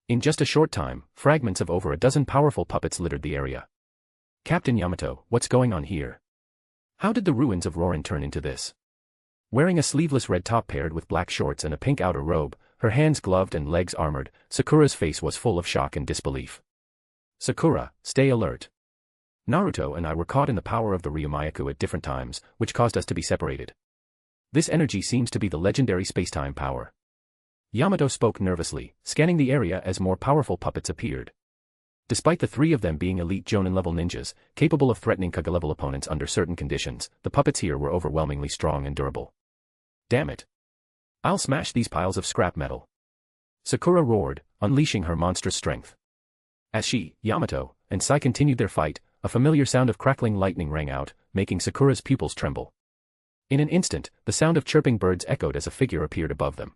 In just a short time, fragments of over a dozen powerful puppets littered the area. "Captain Yamato, what's going on here? How did the ruins of Rorin turn into this?" Wearing a sleeveless red top paired with black shorts and a pink outer robe, her hands gloved and legs armored, Sakura's face was full of shock and disbelief. "Sakura, stay alert. Naruto and I were caught in the power of the Ryumayaku at different times, which caused us to be separated. This energy seems to be the legendary spacetime power." Yamato spoke nervously, scanning the area as more powerful puppets appeared. Despite the three of them being elite Jonin-level ninjas, capable of threatening Kage-level opponents under certain conditions, the puppets here were overwhelmingly strong and durable. "Damn it. I'll smash these piles of scrap metal." Sakura roared, unleashing her monstrous strength. As she, Yamato, and Sai continued their fight, a familiar sound of crackling lightning rang out, making Sakura's pupils tremble. In an instant, the sound of chirping birds echoed as a figure appeared above them.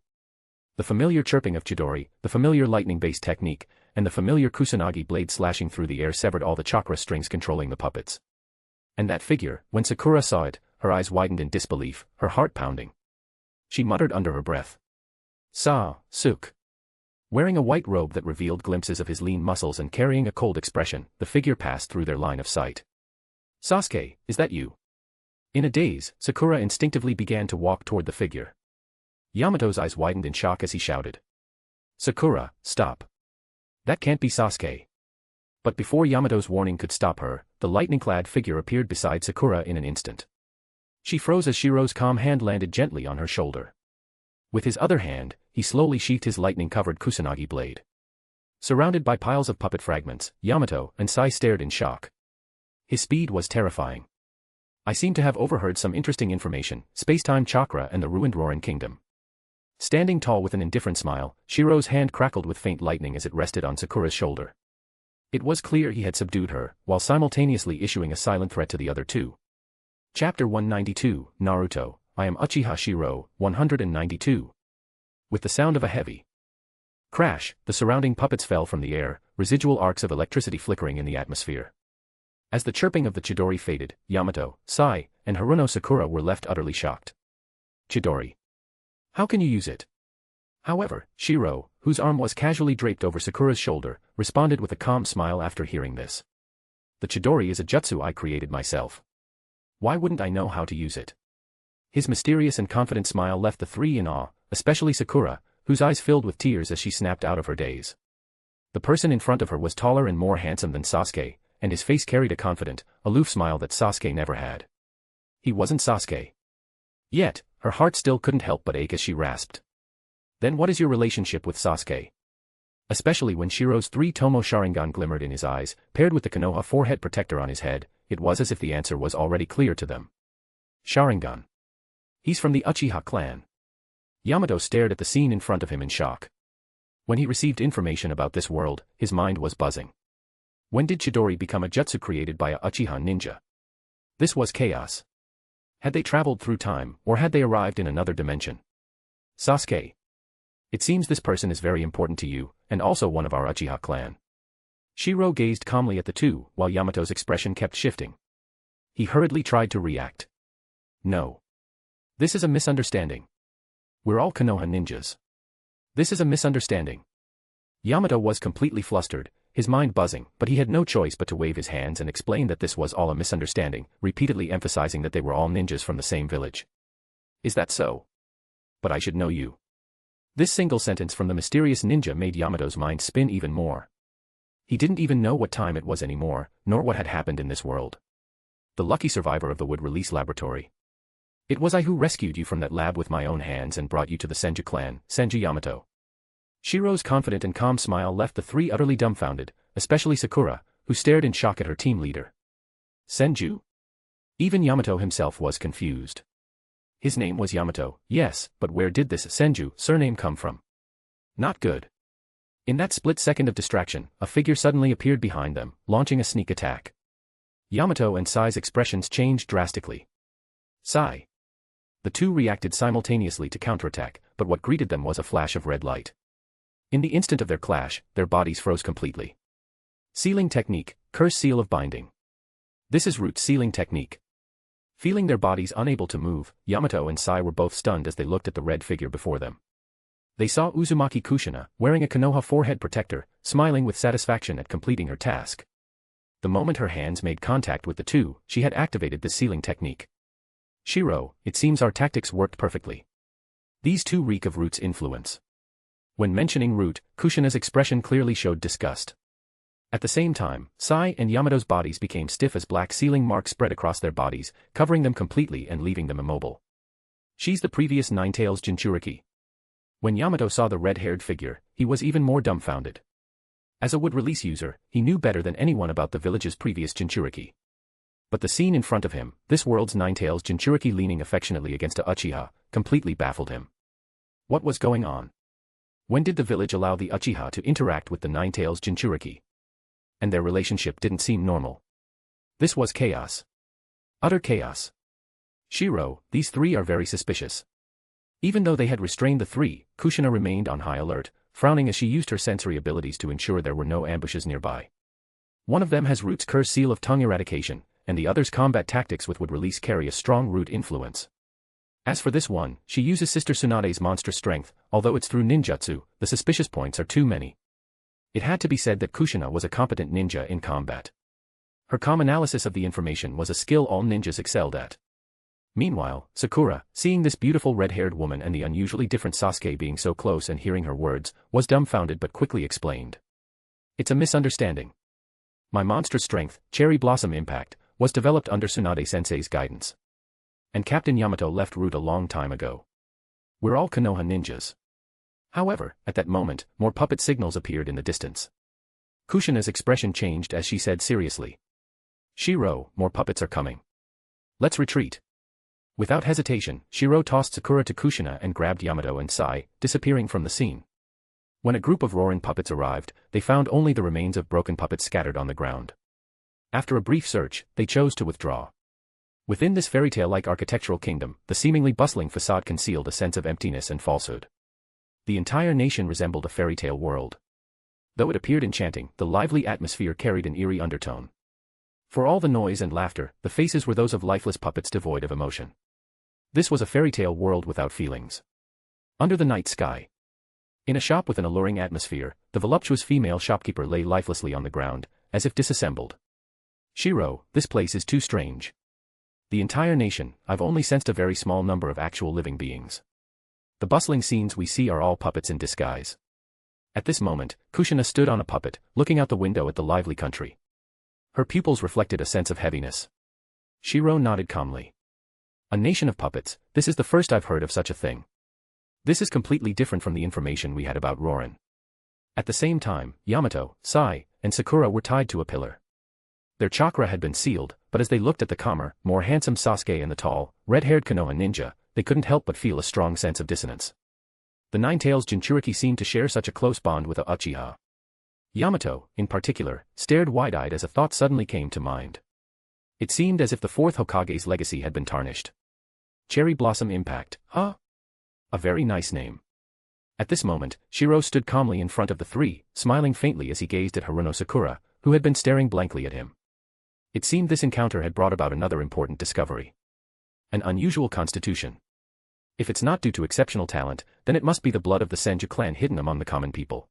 The familiar chirping of Chidori, the familiar lightning-based technique, and the familiar Kusanagi blade slashing through the air severed all the chakra strings controlling the puppets. And that figure, when Sakura saw it, her eyes widened in disbelief, her heart pounding. She muttered under her breath. "Suk." Wearing a white robe that revealed glimpses of his lean muscles and carrying a cold expression, the figure passed through their line of sight. "Sasuke, is that you?" In a daze, Sakura instinctively began to walk toward the figure. Yamato's eyes widened in shock as he shouted. "Sakura, stop. That can't be Sasuke." But before Yamato's warning could stop her, the lightning-clad figure appeared beside Sakura in an instant. She froze as Shiro's calm hand landed gently on her shoulder. With his other hand, he slowly sheathed his lightning-covered kusanagi blade. Surrounded by piles of puppet fragments, Yamato and Sai stared in shock. His speed was terrifying. I seem to have overheard some interesting information, space-time chakra and the ruined Rorin kingdom. Standing tall with an indifferent smile, Shiro's hand crackled with faint lightning as it rested on Sakura's shoulder. It was clear he had subdued her, while simultaneously issuing a silent threat to the other two. Chapter 192, Naruto, I am Uchiha Shirou, 192. With the sound of a heavy crash, the surrounding puppets fell from the air, residual arcs of electricity flickering in the atmosphere. As the chirping of the Chidori faded, Yamato, Sai, and Haruno Sakura were left utterly shocked. Chidori. How can you use it? However, Shiro, whose arm was casually draped over Sakura's shoulder, responded with a calm smile after hearing this. The Chidori is a jutsu I created myself. Why wouldn't I know how to use it? His mysterious and confident smile left the three in awe, especially Sakura, whose eyes filled with tears as she snapped out of her daze. The person in front of her was taller and more handsome than Sasuke, and his face carried a confident, aloof smile that Sasuke never had. He wasn't Sasuke. Yet, her heart still couldn't help but ache as she rasped. Then what is your relationship with Sasuke? Especially when Shiro's three-tomo Sharingan glimmered in his eyes, paired with the Konoha forehead protector on his head, it was as if the answer was already clear to them. Sharingan. He's from the Uchiha clan. Yamato stared at the scene in front of him in shock. When he received information about this world, his mind was buzzing. When did Chidori become a jutsu created by a Uchiha ninja? This was chaos. Had they traveled through time, or had they arrived in another dimension? Sasuke. It seems this person is very important to you, and also one of our Uchiha clan. Shiro gazed calmly at the two, while Yamato's expression kept shifting. He hurriedly tried to react. No. This is a misunderstanding. We're all Konoha ninjas. This is a misunderstanding. Yamato was completely flustered, his mind buzzing, but he had no choice but to wave his hands and explain that this was all a misunderstanding, repeatedly emphasizing that they were all ninjas from the same village. Is that so? But I should know you. This single sentence from the mysterious ninja made Yamato's mind spin even more. He didn't even know what time it was anymore, nor what had happened in this world. The lucky survivor of the wood release laboratory. It was I who rescued you from that lab with my own hands and brought you to the Senju clan, Senju Yamato. Shiro's confident and calm smile left the three utterly dumbfounded, especially Sakura, who stared in shock at her team leader. Senju? Even Yamato himself was confused. His name was Yamato, yes, but where did this Senju surname come from? Not good. In that split second of distraction, a figure suddenly appeared behind them, launching a sneak attack. Yamato and Sai's expressions changed drastically. Sai. The two reacted simultaneously to counterattack, but what greeted them was a flash of red light. In the instant of their clash, their bodies froze completely. Sealing technique, curse seal of binding. This is root sealing technique. Feeling their bodies unable to move, Yamato and Sai were both stunned as they looked at the red figure before them. They saw Uzumaki Kushina, wearing a Konoha forehead protector, smiling with satisfaction at completing her task. The moment her hands made contact with the two, she had activated the sealing technique. Shiro, it seems our tactics worked perfectly. These two reek of Root's influence. When mentioning Root, Kushina's expression clearly showed disgust. At the same time, Sai and Yamato's bodies became stiff as black sealing marks spread across their bodies, covering them completely and leaving them immobile. She's the previous Ninetales Jinchuriki. When Yamato saw the red-haired figure, he was even more dumbfounded. As a wood release user, he knew better than anyone about the village's previous Jinchuriki. But the scene in front of him, this world's Ninetales Jinchuriki leaning affectionately against a Uchiha, completely baffled him. What was going on? When did the village allow the Uchiha to interact with the Ninetales Jinchuriki? And their relationship didn't seem normal. This was chaos. Utter chaos. Shiro, these three are very suspicious. Even though they had restrained the three, Kushina remained on high alert, frowning as she used her sensory abilities to ensure there were no ambushes nearby. One of them has Root's curse seal of tongue eradication, and the other's combat tactics would release carry a strong Root influence. As for this one, she uses Sister Tsunade's monstrous strength, although it's through ninjutsu, the suspicious points are too many. It had to be said that Kushina was a competent ninja in combat. Her calm analysis of the information was a skill all ninjas excelled at. Meanwhile, Sakura, seeing this beautiful red-haired woman and the unusually different Sasuke being so close and hearing her words, was dumbfounded but quickly explained. It's a misunderstanding. My monster strength, Cherry Blossom Impact, was developed under Tsunade-sensei's guidance. And Captain Yamato left Root a long time ago. We're all Konoha ninjas. However, at that moment, more puppet signals appeared in the distance. Kushina's expression changed as she said seriously. Shiro, more puppets are coming. Let's retreat. Without hesitation, Shiro tossed Sakura to Kushina and grabbed Yamato and Sai, disappearing from the scene. When a group of Rorin puppets arrived, they found only the remains of broken puppets scattered on the ground. After a brief search, they chose to withdraw. Within this fairy tale-like architectural kingdom, the seemingly bustling facade concealed a sense of emptiness and falsehood. The entire nation resembled a fairy tale world. Though it appeared enchanting, the lively atmosphere carried an eerie undertone. For all the noise and laughter, the faces were those of lifeless puppets devoid of emotion. This was a fairy tale world without feelings. Under the night sky. In a shop with an alluring atmosphere, the voluptuous female shopkeeper lay lifelessly on the ground, as if disassembled. Shiro, this place is too strange. The entire nation, I've only sensed a very small number of actual living beings. The bustling scenes we see are all puppets in disguise. At this moment, Kushina stood on a puppet, looking out the window at the lively country. Her pupils reflected a sense of heaviness. Shiro nodded calmly. A nation of puppets, this is the first I've heard of such a thing. This is completely different from the information we had about Rorin. At the same time, Yamato, Sai, and Sakura were tied to a pillar. Their chakra had been sealed, but as they looked at the calmer, more handsome Sasuke and the tall, red-haired Konoha ninja, they couldn't help but feel a strong sense of dissonance. The Nine-Tails Jinchuriki seemed to share such a close bond with a Uchiha. Yamato, in particular, stared wide-eyed as a thought suddenly came to mind. It seemed as if the fourth Hokage's legacy had been tarnished. Cherry Blossom Impact, huh? A very nice name. At this moment, Shiro stood calmly in front of the three, smiling faintly as he gazed at Haruno Sakura, who had been staring blankly at him. It seemed this encounter had brought about another important discovery. An unusual constitution. If it's not due to exceptional talent, then it must be the blood of the Senju clan hidden among the common people.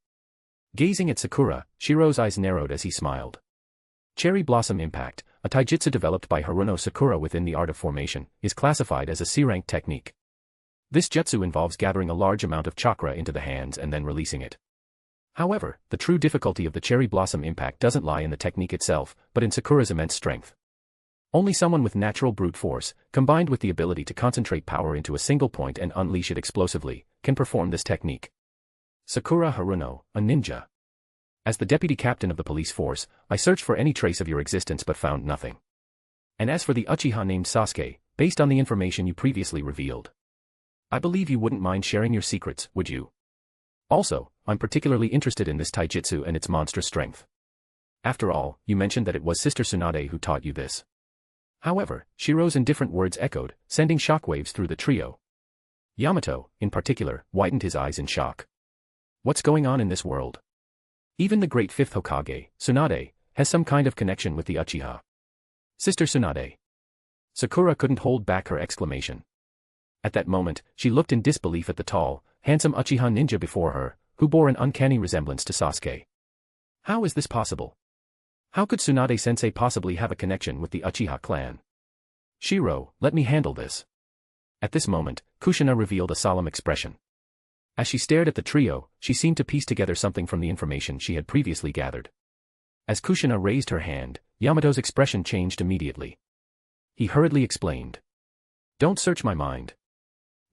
Gazing at Sakura, Shiro's eyes narrowed as he smiled. Cherry Blossom Impact, a taijutsu developed by Haruno Sakura within the art of formation, is classified as a C-rank technique. This jutsu involves gathering a large amount of chakra into the hands and then releasing it. However, the true difficulty of the Cherry Blossom Impact doesn't lie in the technique itself, but in Sakura's immense strength. Only someone with natural brute force, combined with the ability to concentrate power into a single point and unleash it explosively, can perform this technique. Sakura Haruno, a ninja. As the deputy captain of the police force, I searched for any trace of your existence but found nothing. And as for the Uchiha named Sasuke, based on the information you previously revealed, I believe you wouldn't mind sharing your secrets, would you? Also, I'm particularly interested in this taijutsu and its monstrous strength. After all, you mentioned that it was Sister Tsunade who taught you this. However, Shiro's indifferent words echoed, sending shockwaves through the trio. Yamato, in particular, widened his eyes in shock. What's going on in this world? Even the great fifth Hokage, Tsunade, has some kind of connection with the Uchiha. Sister Tsunade. Sakura couldn't hold back her exclamation. At that moment, she looked in disbelief at the tall, handsome Uchiha ninja before her, who bore an uncanny resemblance to Sasuke. How is this possible? How could Tsunade-sensei possibly have a connection with the Uchiha clan? Shiro, let me handle this. At this moment, Kushina revealed a solemn expression. As she stared at the trio, she seemed to piece together something from the information she had previously gathered. As Kushina raised her hand, Yamato's expression changed immediately. He hurriedly explained. Don't search my mind.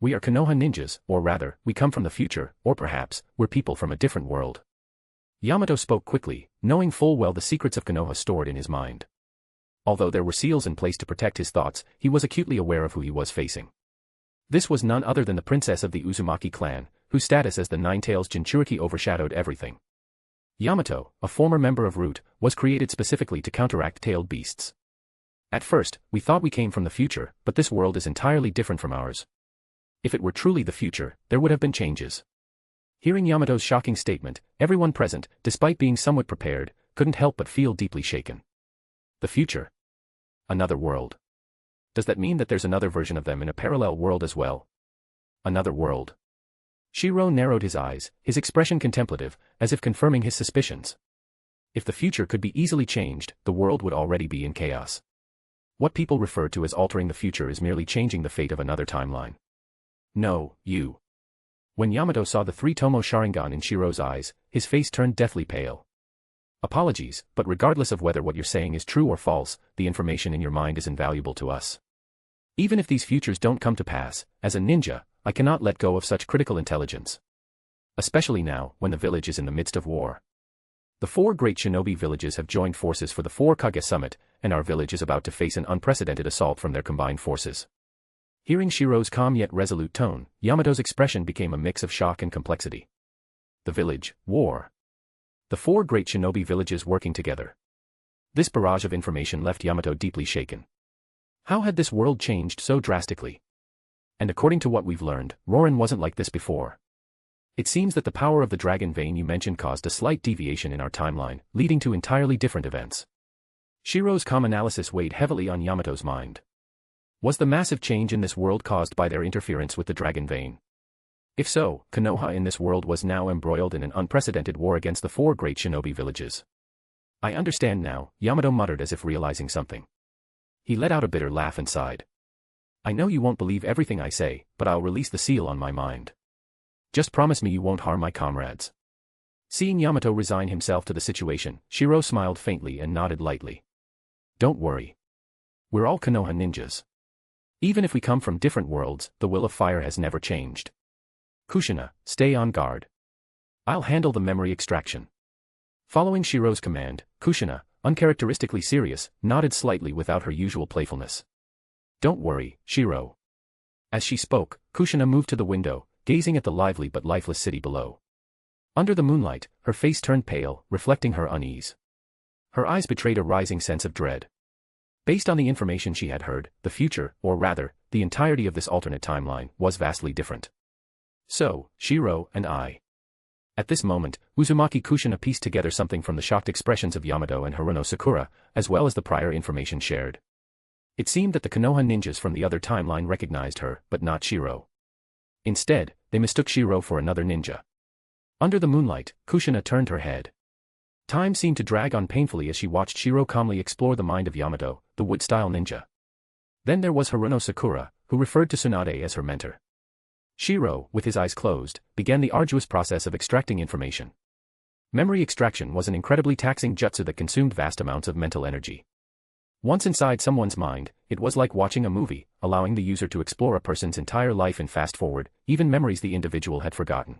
We are Konoha ninjas, or rather, we come from the future, or perhaps, we're people from a different world. Yamato spoke quickly, knowing full well the secrets of Konoha stored in his mind. Although there were seals in place to protect his thoughts, he was acutely aware of who he was facing. This was none other than the princess of the Uzumaki clan, whose status as the Nine-Tails Jinchuriki overshadowed everything. Yamato, a former member of Root, was created specifically to counteract tailed beasts. At first, we thought we came from the future, but this world is entirely different from ours. If it were truly the future, there would have been changes. Hearing Yamato's shocking statement, everyone present, despite being somewhat prepared, couldn't help but feel deeply shaken. The future? Another world. Does that mean that there's another version of them in a parallel world as well? Another world. Shiro narrowed his eyes, his expression contemplative, as if confirming his suspicions. If the future could be easily changed, the world would already be in chaos. What people refer to as altering the future is merely changing the fate of another timeline. No, you. When Yamato saw the three-tomo Sharingan in Shiro's eyes, his face turned deathly pale. Apologies, but regardless of whether what you're saying is true or false, the information in your mind is invaluable to us. Even if these futures don't come to pass, as a ninja, I cannot let go of such critical intelligence. Especially now, when the village is in the midst of war. The 4 great shinobi villages have joined forces for the 4 Kage summit, and our village is about to face an unprecedented assault from their combined forces. Hearing Shiro's calm yet resolute tone, Yamato's expression became a mix of shock and complexity. The village, war. The 4 great shinobi villages working together. This barrage of information left Yamato deeply shaken. How had this world changed so drastically? And according to what we've learned, Rorin wasn't like this before. It seems that the power of the dragon vein you mentioned caused a slight deviation in our timeline, leading to entirely different events. Shiro's calm analysis weighed heavily on Yamato's mind. Was the massive change in this world caused by their interference with the dragon vein? If so, Konoha in this world was now embroiled in an unprecedented war against the 4 great shinobi villages. I understand now, Yamato muttered as if realizing something. He let out a bitter laugh and sighed. I know you won't believe everything I say, but I'll release the seal on my mind. Just promise me you won't harm my comrades. Seeing Yamato resign himself to the situation, Shiro smiled faintly and nodded lightly. Don't worry. We're all Konoha ninjas. Even if we come from different worlds, the will of fire has never changed. Kushina, stay on guard. I'll handle the memory extraction. Following Shiro's command, Kushina, uncharacteristically serious, nodded slightly without her usual playfulness. Don't worry, Shiro. As she spoke, Kushina moved to the window, gazing at the lively but lifeless city below. Under the moonlight, her face turned pale, reflecting her unease. Her eyes betrayed a rising sense of dread. Based on the information she had heard, the future, or rather, the entirety of this alternate timeline, was vastly different. So, Shiro and I. At this moment, Uzumaki Kushina pieced together something from the shocked expressions of Yamato and Haruno Sakura, as well as the prior information shared. It seemed that the Konoha ninjas from the other timeline recognized her, but not Shiro. Instead, they mistook Shiro for another ninja. Under the moonlight, Kushina turned her head. Time seemed to drag on painfully as she watched Shiro calmly explore the mind of Yamato, the wood-style ninja. Then there was Haruno Sakura, who referred to Tsunade as her mentor. Shiro, with his eyes closed, began the arduous process of extracting information. Memory extraction was an incredibly taxing jutsu that consumed vast amounts of mental energy. Once inside someone's mind, it was like watching a movie, allowing the user to explore a person's entire life and fast-forward, even memories the individual had forgotten.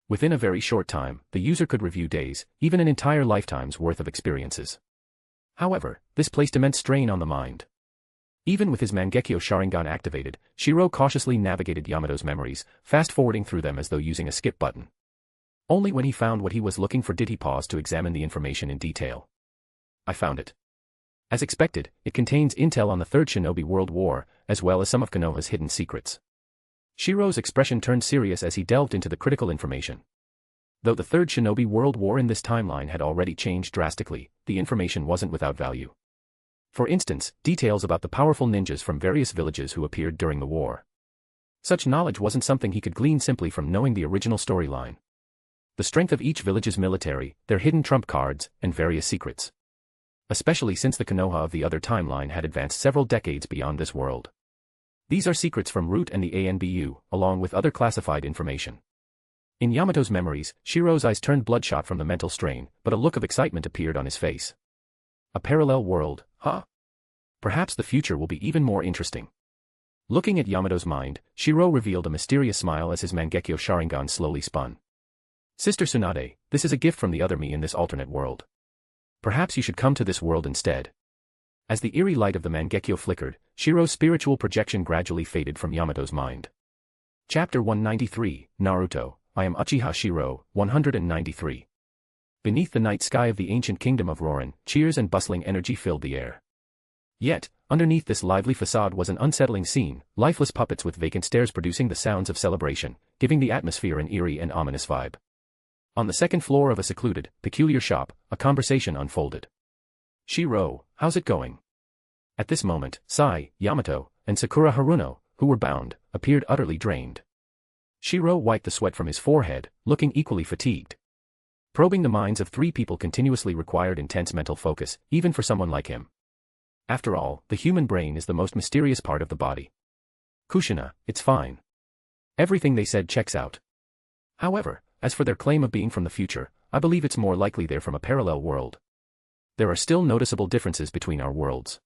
Within a very short time, the user could review days, even an entire lifetime's worth of experiences. However, this placed immense strain on the mind. Even with his Mangekyo Sharingan activated, Shiro cautiously navigated Yamato's memories, fast-forwarding through them as though using a skip button. Only when he found what he was looking for did he pause to examine the information in detail. I found it. As expected, it contains intel on the Third Shinobi World War, as well as some of Konoha's hidden secrets. Shiro's expression turned serious as he delved into the critical information. Though the Third Shinobi World War in this timeline had already changed drastically, the information wasn't without value. For instance, details about the powerful ninjas from various villages who appeared during the war. Such knowledge wasn't something he could glean simply from knowing the original storyline. The strength of each village's military, their hidden trump cards, and various secrets. Especially since the Konoha of the other timeline had advanced several decades beyond this world. These are secrets from Root and the ANBU, along with other classified information. In Yamato's memories, Shiro's eyes turned bloodshot from the mental strain, but a look of excitement appeared on his face. A parallel world, huh? Perhaps the future will be even more interesting. Looking at Yamato's mind, Shiro revealed a mysterious smile as his Mangekyo Sharingan slowly spun. Sister Tsunade, this is a gift from the other me in this alternate world. Perhaps you should come to this world instead. As the eerie light of the Mangekyo flickered, Shiro's spiritual projection gradually faded from Yamato's mind. Chapter 193, Naruto, I am Uchiha Shirou, 193. Beneath the night sky of the ancient kingdom of Rorin, cheers and bustling energy filled the air. Yet, underneath this lively facade was an unsettling scene, lifeless puppets with vacant stares producing the sounds of celebration, giving the atmosphere an eerie and ominous vibe. On the second floor of a secluded, peculiar shop, a conversation unfolded. Shiro, how's it going? At this moment, Sai, Yamato, and Sakura Haruno, who were bound, appeared utterly drained. Shiro wiped the sweat from his forehead, looking equally fatigued. Probing the minds of 3 people continuously required intense mental focus, even for someone like him. After all, the human brain is the most mysterious part of the body. Kushina, it's fine. Everything they said checks out. However, as for their claim of being from the future, I believe it's more likely they're from a parallel world. There are still noticeable differences between our worlds.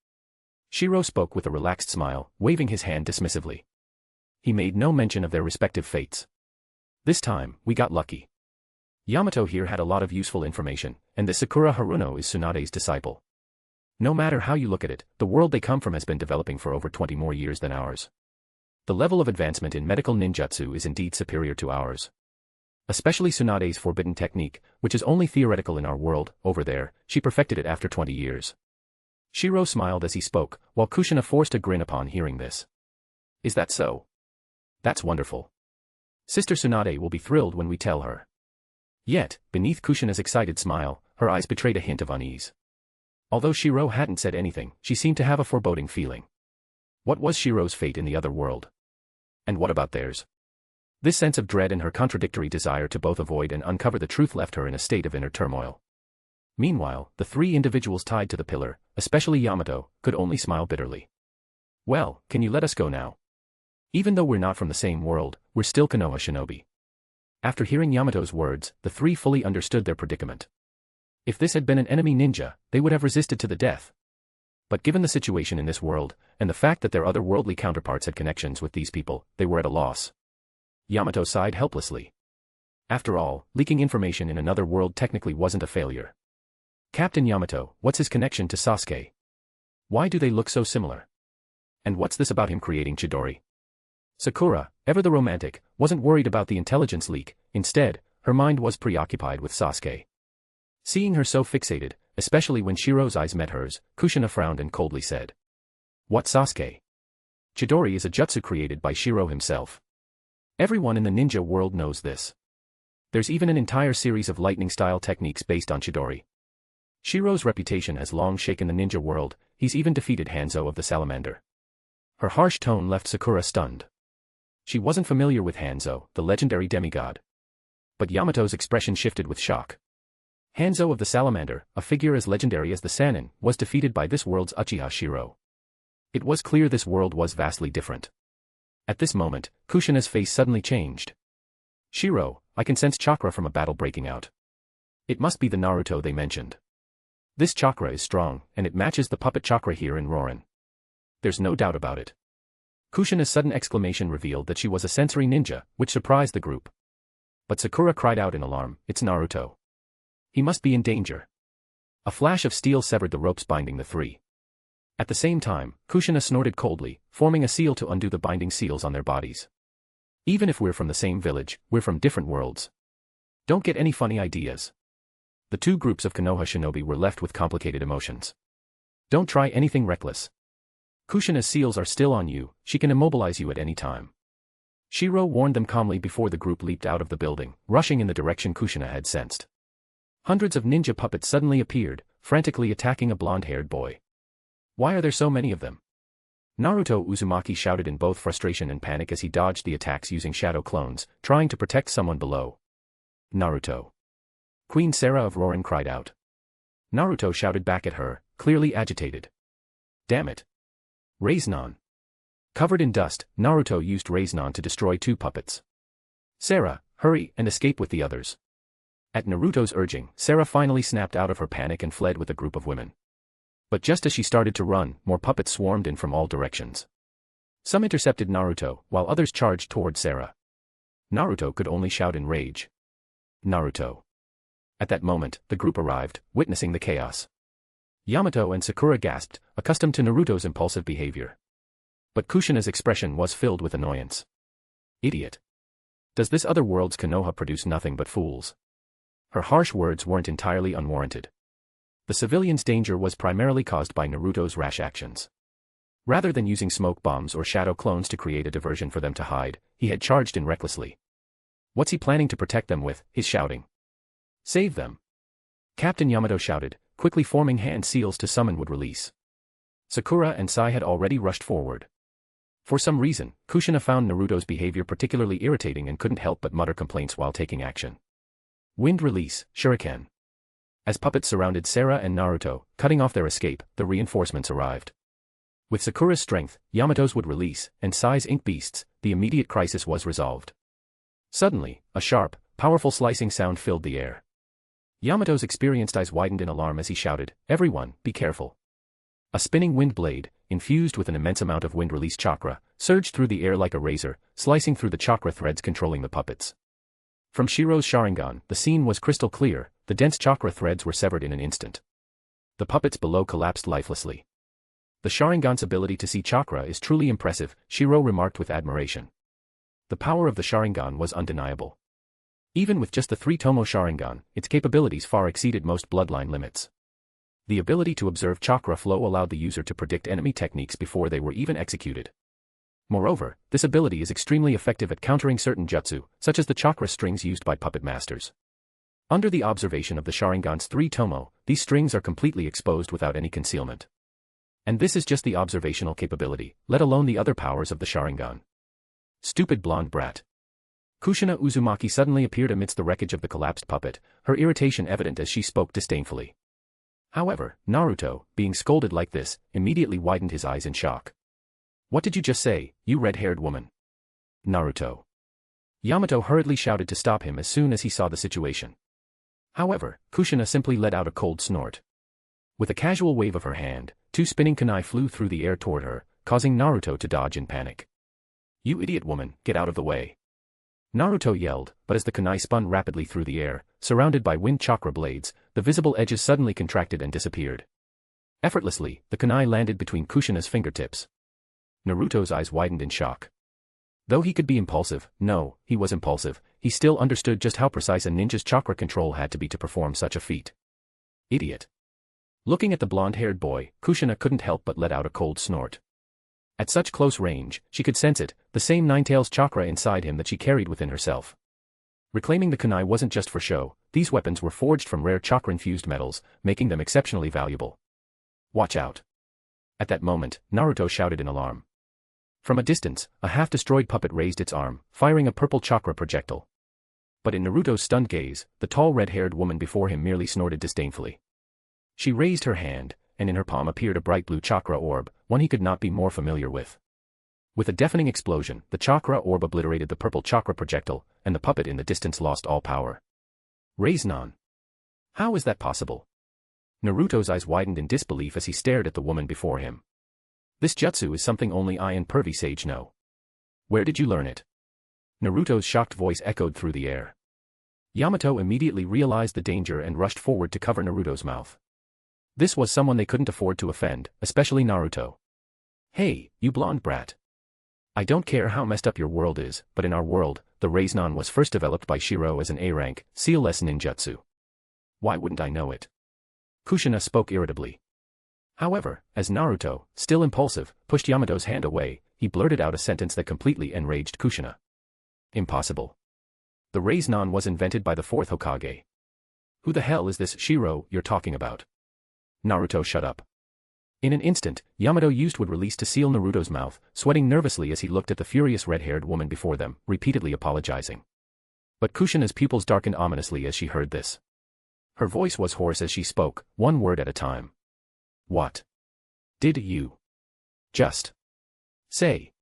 Shiro spoke with a relaxed smile, waving his hand dismissively. He made no mention of their respective fates. This time, we got lucky. Yamato here had a lot of useful information, and this Sakura Haruno is Tsunade's disciple. No matter how you look at it, the world they come from has been developing for over 20 more years than ours. The level of advancement in medical ninjutsu is indeed superior to ours. Especially Tsunade's forbidden technique, which is only theoretical in our world. Over there, she perfected it after 20 years. Shiro smiled as he spoke, while Kushina forced a grin upon hearing this. Is that so? That's wonderful. Sister Tsunade will be thrilled when we tell her. Yet, beneath Kushina's excited smile, her eyes betrayed a hint of unease. Although Shiro hadn't said anything, she seemed to have a foreboding feeling. What was Shiro's fate in the other world? And what about theirs? This sense of dread and her contradictory desire to both avoid and uncover the truth left her in a state of inner turmoil. Meanwhile, the three individuals tied to the pillar, especially Yamato, could only smile bitterly. Well, can you let us go now? Even though we're not from the same world, we're still Konoha shinobi. After hearing Yamato's words, the three fully understood their predicament. If this had been an enemy ninja, they would have resisted to the death. But given the situation in this world, and the fact that their otherworldly counterparts had connections with these people, they were at a loss. Yamato sighed helplessly. After all, leaking information in another world technically wasn't a failure. Captain Yamato, what's his connection to Sasuke? Why do they look so similar? And what's this about him creating Chidori? Sakura, ever the romantic, wasn't worried about the intelligence leak. Instead, her mind was preoccupied with Sasuke. Seeing her so fixated, especially when Shiro's eyes met hers, Kushina frowned and coldly said. What Sasuke? Chidori is a jutsu created by Shiro himself. Everyone in the ninja world knows this. There's even an entire series of lightning-style techniques based on Chidori. Shiro's reputation has long shaken the ninja world, he's even defeated Hanzo of the Salamander. Her harsh tone left Sakura stunned. She wasn't familiar with Hanzo, the legendary demigod. But Yamato's expression shifted with shock. Hanzo of the Salamander, a figure as legendary as the Sannin, was defeated by this world's Uchiha Shirou. It was clear this world was vastly different. At this moment, Kushina's face suddenly changed. Shiro, I can sense chakra from a battle breaking out. It must be the Naruto they mentioned. This chakra is strong, and it matches the puppet chakra here in Rorin. There's no doubt about it. Kushina's sudden exclamation revealed that she was a sensory ninja, which surprised the group. But Sakura cried out in alarm, it's Naruto. He must be in danger. A flash of steel severed the ropes binding the three. At the same time, Kushina snorted coldly, forming a seal to undo the binding seals on their bodies. Even if we're from the same village, we're from different worlds. Don't get any funny ideas. The two groups of Konoha shinobi were left with complicated emotions. Don't try anything reckless. Kushina's seals are still on you, she can immobilize you at any time. Shiro warned them calmly before the group leaped out of the building, rushing in the direction Kushina had sensed. Hundreds of ninja puppets suddenly appeared, frantically attacking a blonde-haired boy. Why are there so many of them? Naruto Uzumaki shouted in both frustration and panic as he dodged the attacks using shadow clones, trying to protect someone below. Naruto. Queen Sarah of Rorin cried out. Naruto shouted back at her, clearly agitated. Damn it. Raiznon. Covered in dust, Naruto used Raiznon to destroy two puppets. Sarah, hurry and escape with the others. At Naruto's urging, Sarah finally snapped out of her panic and fled with a group of women. But just as she started to run, more puppets swarmed in from all directions. Some intercepted Naruto, while others charged toward Sarah. Naruto could only shout in rage. Naruto. At that moment, the group arrived, witnessing the chaos. Yamato and Sakura gasped, accustomed to Naruto's impulsive behavior. But Kushina's expression was filled with annoyance. Idiot. Does this other world's Konoha produce nothing but fools? Her harsh words weren't entirely unwarranted. The civilians' danger was primarily caused by Naruto's rash actions. Rather than using smoke bombs or shadow clones to create a diversion for them to hide, he had charged in recklessly. What's he planning to protect them with? His shouting. Save them. Captain Yamato shouted, quickly forming hand seals to summon would release. Sakura and Sai had already rushed forward. For some reason, Kushina found Naruto's behavior particularly irritating and couldn't help but mutter complaints while taking action. Wind release, shuriken. As puppets surrounded Sarah and Naruto, cutting off their escape, the reinforcements arrived. With Sakura's strength, Yamato's would release, and Sai's ink beasts, the immediate crisis was resolved. Suddenly, a sharp, powerful slicing sound filled the air. Yamato's experienced eyes widened in alarm as he shouted, "Everyone, be careful." A spinning wind blade, infused with an immense amount of wind-release chakra, surged through the air like a razor, slicing through the chakra threads controlling the puppets. From Shiro's Sharingan, the scene was crystal clear, the dense chakra threads were severed in an instant. The puppets below collapsed lifelessly. The Sharingan's ability to see chakra is truly impressive, Shiro remarked with admiration. The power of the Sharingan was undeniable. Even with just the 3-tomo Sharingan, its capabilities far exceeded most bloodline limits. The ability to observe chakra flow allowed the user to predict enemy techniques before they were even executed. Moreover, this ability is extremely effective at countering certain jutsu, such as the chakra strings used by puppet masters. Under the observation of the Sharingan's 3-tomo, these strings are completely exposed without any concealment. And this is just the observational capability, let alone the other powers of the Sharingan. Stupid blonde brat. Kushina Uzumaki suddenly appeared amidst the wreckage of the collapsed puppet, her irritation evident as she spoke disdainfully. However, Naruto, being scolded like this, immediately widened his eyes in shock. "What did you just say, you red-haired woman?" Naruto. Yamato hurriedly shouted to stop him as soon as he saw the situation. However, Kushina simply let out a cold snort. With a casual wave of her hand, 2 spinning kunai flew through the air toward her, causing Naruto to dodge in panic. "You idiot woman, get out of the way." Naruto yelled, but as the kunai spun rapidly through the air, surrounded by wind chakra blades, the visible edges suddenly contracted and disappeared. Effortlessly, the kunai landed between Kushina's fingertips. Naruto's eyes widened in shock. Though he could be impulsive, no, he was impulsive, he still understood just how precise a ninja's chakra control had to be to perform such a feat. Idiot. Looking at the blonde-haired boy, Kushina couldn't help but let out a cold snort. At such close range, she could sense it, the same Ninetales chakra inside him that she carried within herself. Reclaiming the kunai wasn't just for show, these weapons were forged from rare chakra-infused metals, making them exceptionally valuable. "Watch out." At that moment, Naruto shouted in alarm. From a distance, a half-destroyed puppet raised its arm, firing a purple chakra projectile. But in Naruto's stunned gaze, the tall red-haired woman before him merely snorted disdainfully. She raised her hand, and in her palm appeared a bright blue chakra orb, one he could not be more familiar with. With a deafening explosion, the chakra orb obliterated the purple chakra projectile, and the puppet in the distance lost all power. Raiznan. How is that possible? Naruto's eyes widened in disbelief as he stared at the woman before him. This jutsu is something only I and Pervy Sage know. Where did you learn it? Naruto's shocked voice echoed through the air. Yamato immediately realized the danger and rushed forward to cover Naruto's mouth. This was someone they couldn't afford to offend, especially Naruto. "Hey, you blonde brat. I don't care how messed up your world is, but in our world, the Raiznan was first developed by Shiro as an A-rank, seal-less ninjutsu. Why wouldn't I know it?" Kushina spoke irritably. However, as Naruto, still impulsive, pushed Yamato's hand away, he blurted out a sentence that completely enraged Kushina. "Impossible. The Raiznan was invented by the 4th Hokage. Who the hell is this Shiro you're talking about?" Naruto shut up. In an instant, Yamato used wood release to seal Naruto's mouth, sweating nervously as he looked at the furious red-haired woman before them, repeatedly apologizing. But Kushina's pupils darkened ominously as she heard this. Her voice was hoarse as she spoke, one word at a time. "What did you just say?"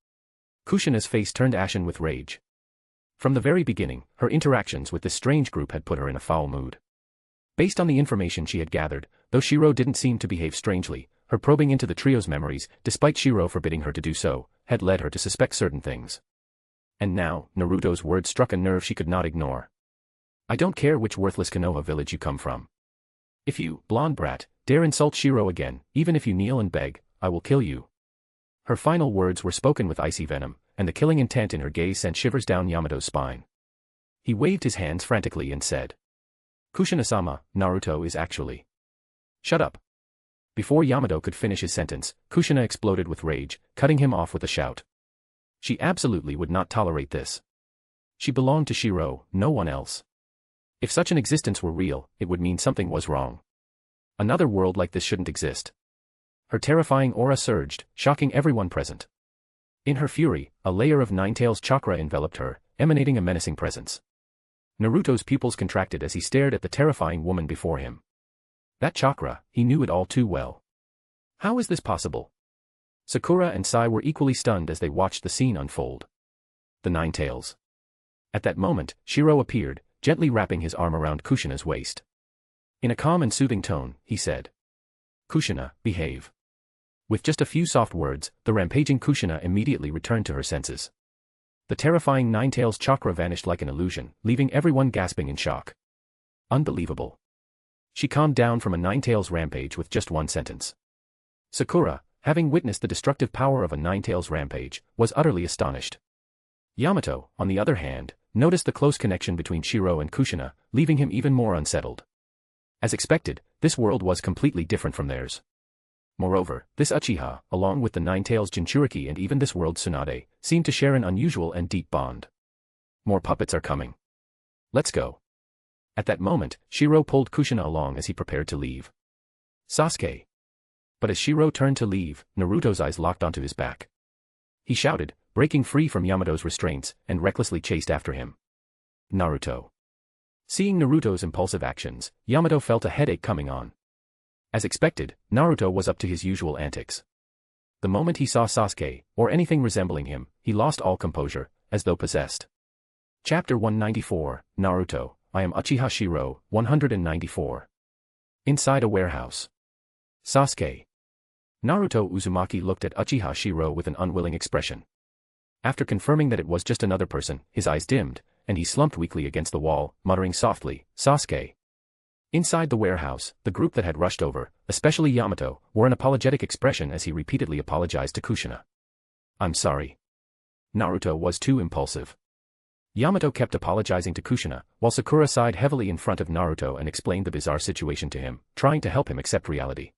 Kushina's face turned ashen with rage. From the very beginning, her interactions with this strange group had put her in a foul mood. Based on the information she had gathered, though Shiro didn't seem to behave strangely, her probing into the trio's memories, despite Shiro forbidding her to do so, had led her to suspect certain things. And now, Naruto's words struck a nerve she could not ignore. "I don't care which worthless Konoha village you come from. If you, blonde brat, dare insult Shiro again, even if you kneel and beg, I will kill you." Her final words were spoken with icy venom, and the killing intent in her gaze sent shivers down Yamato's spine. He waved his hands frantically and said, "Kushina-sama, Naruto is actually..." "Shut up." Before Yamato could finish his sentence, Kushina exploded with rage, cutting him off with a shout. She absolutely would not tolerate this. She belonged to Shiro, no one else. If such an existence were real, it would mean something was wrong. Another world like this shouldn't exist. Her terrifying aura surged, shocking everyone present. In her fury, a layer of Ninetales chakra enveloped her, emanating a menacing presence. Naruto's pupils contracted as he stared at the terrifying woman before him. That chakra, he knew it all too well. How is this possible? Sakura and Sai were equally stunned as they watched the scene unfold. The Ninetales. At that moment, Shiro appeared, gently wrapping his arm around Kushina's waist. In a calm and soothing tone, he said. Kushina, behave. With just a few soft words, the rampaging Kushina immediately returned to her senses. The terrifying Ninetales chakra vanished like an illusion, leaving everyone gasping in shock. Unbelievable. She calmed down from a Ninetales rampage with just one sentence. Sakura, having witnessed the destructive power of a Ninetales rampage, was utterly astonished. Yamato, on the other hand, noticed the close connection between Shiro and Kushina, leaving him even more unsettled. As expected, this world was completely different from theirs. Moreover, this Uchiha, along with the Ninetales Jinchuriki and even this world's Tsunade, seemed to share an unusual and deep bond. More puppets are coming. Let's go. At that moment, Shiro pulled Kushina along as he prepared to leave. Sasuke. But as Shiro turned to leave, Naruto's eyes locked onto his back. He shouted, breaking free from Yamato's restraints, and recklessly chased after him. Naruto. Seeing Naruto's impulsive actions, Yamato felt a headache coming on. As expected, Naruto was up to his usual antics. The moment he saw Sasuke, or anything resembling him, he lost all composure, as though possessed. Chapter 194, Naruto, I am Uchiha Shirou, 194. Inside a warehouse. Sasuke. Naruto Uzumaki looked at Uchiha Shirou with an unwilling expression. After confirming that it was just another person, his eyes dimmed, and he slumped weakly against the wall, muttering softly, Sasuke. Inside the warehouse, the group that had rushed over, especially Yamato, wore an apologetic expression as he repeatedly apologized to Kushina. I'm sorry. Naruto was too impulsive. Yamato kept apologizing to Kushina, while Sakura sighed heavily in front of Naruto and explained the bizarre situation to him, trying to help him accept reality.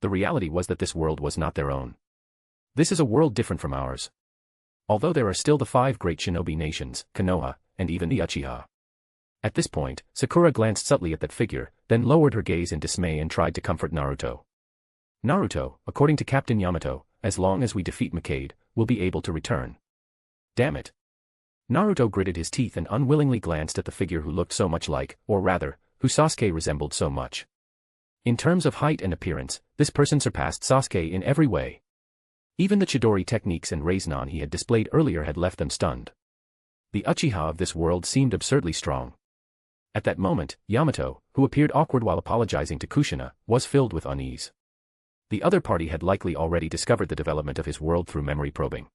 The reality was that this world was not their own. This is a world different from ours. Although there are still the 5 great shinobi nations, Konoha, and even the Uchiha. At this point, Sakura glanced subtly at that figure, then lowered her gaze in dismay and tried to comfort Naruto. Naruto, according to Captain Yamato, as long as we defeat Mikade, will be able to return. Damn it. Naruto gritted his teeth and unwillingly glanced at the figure who looked so much like, or rather, who Sasuke resembled so much. In terms of height and appearance, this person surpassed Sasuke in every way. Even the Chidori techniques and Rasengan he had displayed earlier had left them stunned. The Uchiha of this world seemed absurdly strong. At that moment, Yamato, who appeared awkward while apologizing to Kushina, was filled with unease. The other party had likely already discovered the development of his world through memory probing.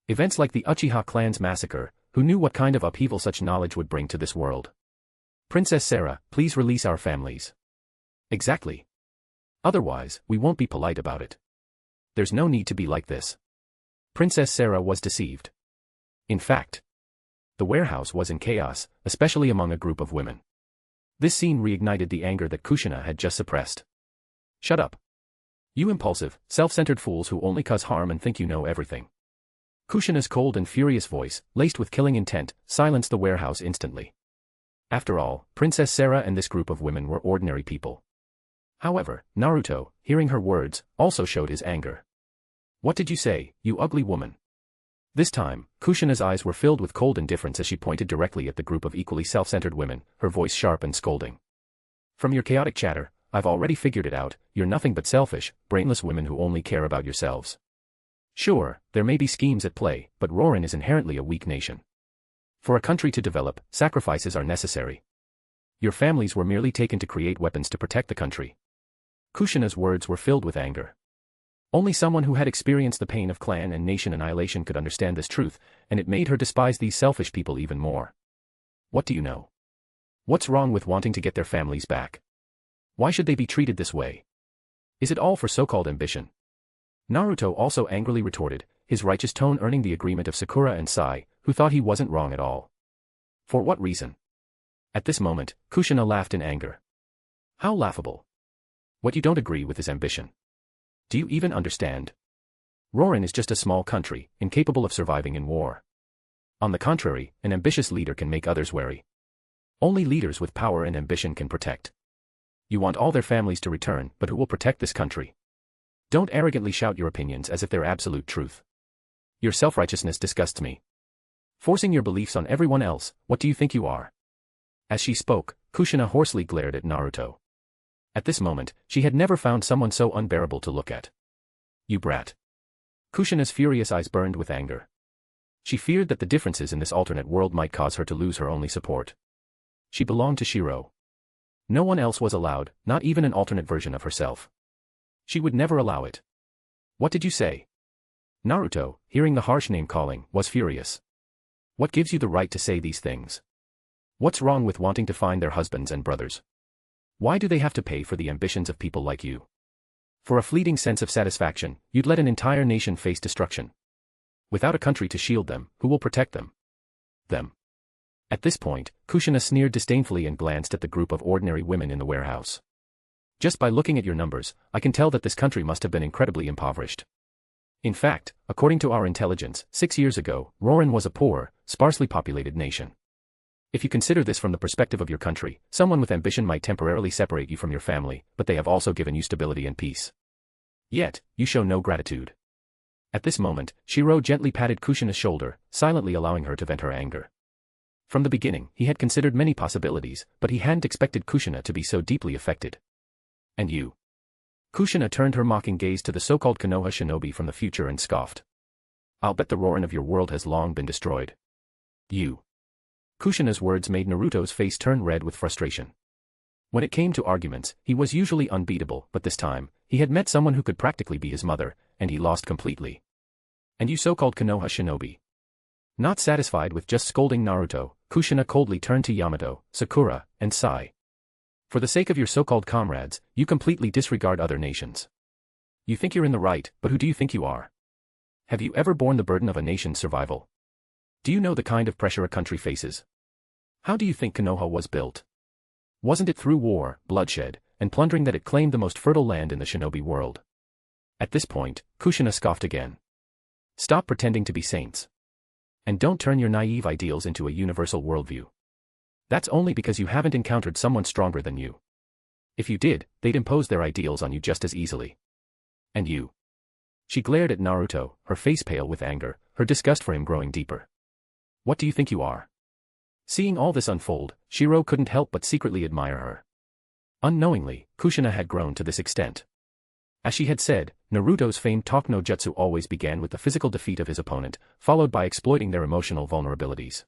Events like the Uchiha clan's massacre, who knew what kind of upheaval such knowledge would bring to this world. Princess Sarah, please release our families. Exactly. Otherwise, we won't be polite about it. There's no need to be like this. Princess Sarah was deceived. In fact, the warehouse was in chaos, especially among a group of women. This scene reignited the anger that Kushina had just suppressed. Shut up. You impulsive, self-centered fools who only cause harm and think you know everything. Kushina's cold and furious voice, laced with killing intent, silenced the warehouse instantly. After all, Princess Sarah and this group of women were ordinary people. However, Naruto, hearing her words, also showed his anger. What did you say, you ugly woman? This time, Kushina's eyes were filled with cold indifference as she pointed directly at the group of equally self-centered women, her voice sharp and scolding. From your chaotic chatter, I've already figured it out, you're nothing but selfish, brainless women who only care about yourselves. Sure, there may be schemes at play, but Rorin is inherently a weak nation. For a country to develop, sacrifices are necessary. Your families were merely taken to create weapons to protect the country. Kushina's words were filled with anger. Only someone who had experienced the pain of clan and nation annihilation could understand this truth, and it made her despise these selfish people even more. What do you know? What's wrong with wanting to get their families back? Why should they be treated this way? Is it all for so-called ambition? Naruto also angrily retorted, his righteous tone earning the agreement of Sakura and Sai, who thought he wasn't wrong at all. For what reason? At this moment, Kushina laughed in anger. How laughable. What, you don't agree with his ambition? Do you even understand? Rorin is just a small country, incapable of surviving in war. On the contrary, an ambitious leader can make others wary. Only leaders with power and ambition can protect. You want all their families to return, but who will protect this country? Don't arrogantly shout your opinions as if they're absolute truth. Your self-righteousness disgusts me. Forcing your beliefs on everyone else, what do you think you are? As she spoke, Kushina hoarsely glared at Naruto. At this moment, she had never found someone so unbearable to look at. You brat. Kushina's furious eyes burned with anger. She feared that the differences in this alternate world might cause her to lose her only support. She belonged to Shiro. No one else was allowed, not even an alternate version of herself. She would never allow it. What did you say? Naruto, hearing the harsh name-calling, was furious. What gives you the right to say these things? What's wrong with wanting to find their husbands and brothers? Why do they have to pay for the ambitions of people like you? For a fleeting sense of satisfaction, you'd let an entire nation face destruction. Without a country to shield them, who will protect them? Them. At this point, Kushina sneered disdainfully and glanced at the group of ordinary women in the warehouse. Just by looking at your numbers, I can tell that this country must have been incredibly impoverished. In fact, according to our intelligence, 6 years ago, Rorin was a poor, sparsely populated nation. If you consider this from the perspective of your country, someone with ambition might temporarily separate you from your family, but they have also given you stability and peace. Yet, you show no gratitude. At this moment, Shiro gently patted Kushina's shoulder, silently allowing her to vent her anger. From the beginning, he had considered many possibilities, but he hadn't expected Kushina to be so deeply affected. And you? Kushina turned her mocking gaze to the so-called Konoha shinobi from the future and scoffed. I'll bet the Rorin of your world has long been destroyed. You. Kushina's words made Naruto's face turn red with frustration. When it came to arguments, he was usually unbeatable, but this time, he had met someone who could practically be his mother, and he lost completely. And you so-called Konoha shinobi. Not satisfied with just scolding Naruto, Kushina coldly turned to Yamato, Sakura, and Sai. For the sake of your so-called comrades, you completely disregard other nations. You think you're in the right, but who do you think you are? Have you ever borne the burden of a nation's survival? Do you know the kind of pressure a country faces? How do you think Konoha was built? Wasn't it through war, bloodshed, and plundering that it claimed the most fertile land in the shinobi world? At this point, Kushina scoffed again. Stop pretending to be saints. And don't turn your naive ideals into a universal worldview. That's only because you haven't encountered someone stronger than you. If you did, they'd impose their ideals on you just as easily. And you? She glared at Naruto, her face pale with anger, her disgust for him growing deeper. What do you think you are? Seeing all this unfold, Shiro couldn't help but secretly admire her. Unknowingly, Kushina had grown to this extent. As she had said, Naruto's famed talk no jutsu always began with the physical defeat of his opponent, followed by exploiting their emotional vulnerabilities.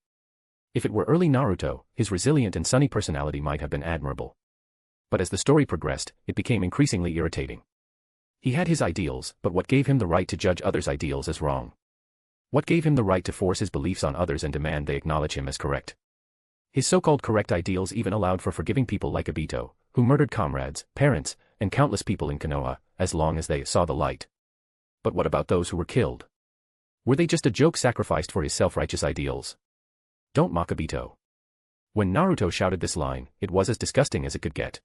If it were early Naruto, his resilient and sunny personality might have been admirable. But as the story progressed, it became increasingly irritating. He had his ideals, but what gave him the right to judge others' ideals as wrong? What gave him the right to force his beliefs on others and demand they acknowledge him as correct? His so-called correct ideals even allowed for forgiving people like Obito, who murdered comrades, parents, and countless people in Konoha, as long as they saw the light. But what about those who were killed? Were they just a joke sacrificed for his self-righteous ideals? Don't mock Obito. When Naruto shouted this line, it was as disgusting as it could get.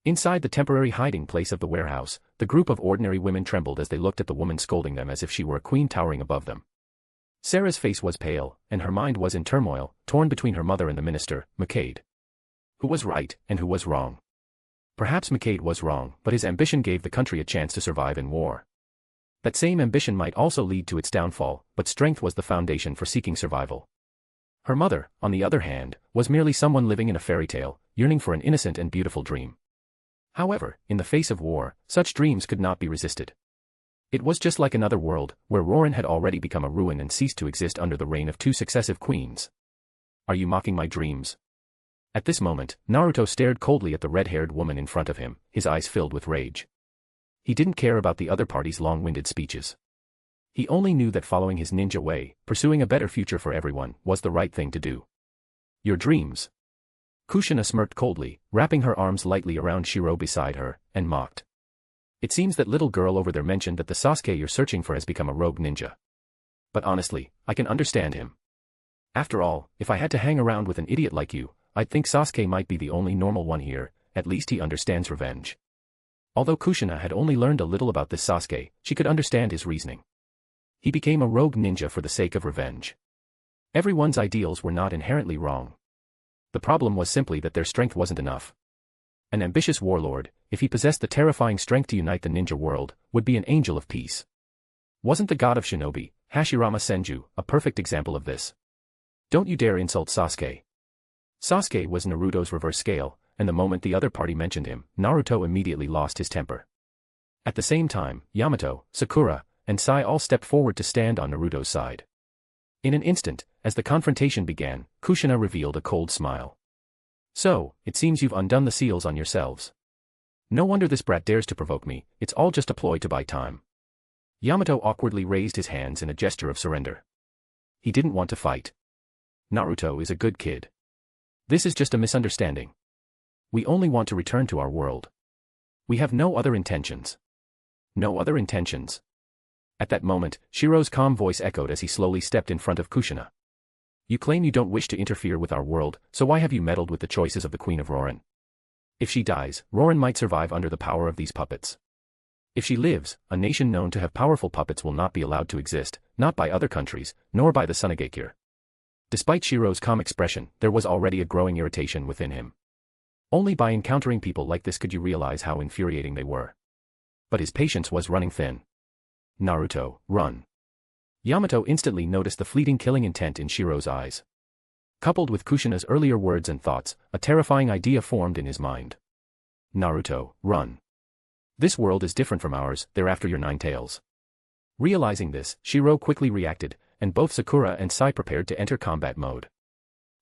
Inside the temporary hiding place of the warehouse, the group of ordinary women trembled as they looked at the woman scolding them as if she were a queen towering above them. Sarah's face was pale, and her mind was in turmoil, torn between her mother and the minister, Makade. Who was right, and who was wrong? Perhaps Makade was wrong, but his ambition gave the country a chance to survive in war. That same ambition might also lead to its downfall, but strength was the foundation for seeking survival. Her mother, on the other hand, was merely someone living in a fairy tale, yearning for an innocent and beautiful dream. However, in the face of war, such dreams could not be resisted. It was just like another world, where Rorin had already become a ruin and ceased to exist under the reign of 2 successive queens. Are you mocking my dreams? At this moment, Naruto stared coldly at the red-haired woman in front of him, his eyes filled with rage. He didn't care about the other party's long-winded speeches. He only knew that following his ninja way, pursuing a better future for everyone, was the right thing to do. Your dreams. Kushina smirked coldly, wrapping her arms lightly around Shiro beside her, and mocked. It seems that little girl over there mentioned that the Sasuke you're searching for has become a rogue ninja. But honestly, I can understand him. After all, if I had to hang around with an idiot like you, I'd think Sasuke might be the only normal one here, at least he understands revenge. Although Kushina had only learned a little about this Sasuke, she could understand his reasoning. He became a rogue ninja for the sake of revenge. Everyone's ideals were not inherently wrong. The problem was simply that their strength wasn't enough. An ambitious warlord, if he possessed the terrifying strength to unite the ninja world, would be an angel of peace. Wasn't the god of shinobi, Hashirama Senju, a perfect example of this? Don't you dare insult Sasuke. Sasuke was Naruto's reverse scale, and the moment the other party mentioned him, Naruto immediately lost his temper. At the same time, Yamato, Sakura, and Sai all stepped forward to stand on Naruto's side. In an instant, as the confrontation began, Kushina revealed a cold smile. So, it seems you've undone the seals on yourselves. No wonder this brat dares to provoke me, it's all just a ploy to buy time. Yamato awkwardly raised his hands in a gesture of surrender. He didn't want to fight. Naruto is a good kid. This is just a misunderstanding. We only want to return to our world. We have no other intentions. No other intentions. At that moment, Shiro's calm voice echoed as he slowly stepped in front of Kushina. You claim you don't wish to interfere with our world, so why have you meddled with the choices of the Queen of Rorin? If she dies, Rorin might survive under the power of these puppets. If she lives, a nation known to have powerful puppets will not be allowed to exist, not by other countries, nor by the Tsunade. Despite Shiro's calm expression, there was already a growing irritation within him. Only by encountering people like this could you realize how infuriating they were. But his patience was running thin. Naruto, run. Yamato instantly noticed the fleeting killing intent in Shiro's eyes. Coupled with Kushina's earlier words and thoughts, a terrifying idea formed in his mind. Naruto, run. This world is different from ours, they're after your 9 tails. Realizing this, Shiro quickly reacted, and both Sakura and Sai prepared to enter combat mode.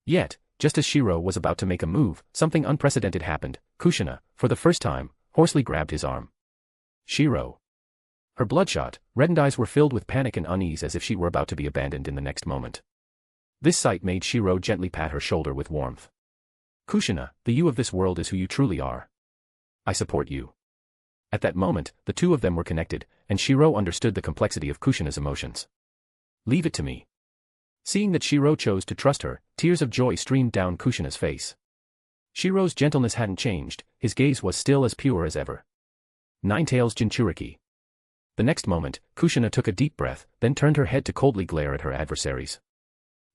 Yet, just as Shiro was about to make a move, something unprecedented happened. Kushina, for the first time, hoarsely grabbed his arm. Shiro. Her bloodshot, reddened eyes were filled with panic and unease as if she were about to be abandoned in the next moment. This sight made Shiro gently pat her shoulder with warmth. Kushina, the you of this world is who you truly are. I support you. At that moment, the two of them were connected, and Shiro understood the complexity of Kushina's emotions. Leave it to me. Seeing that Shiro chose to trust her, tears of joy streamed down Kushina's face. Shiro's gentleness hadn't changed, his gaze was still as pure as ever. 9 tails Jinchuriki. The next moment, Kushina took a deep breath, then turned her head to coldly glare at her adversaries.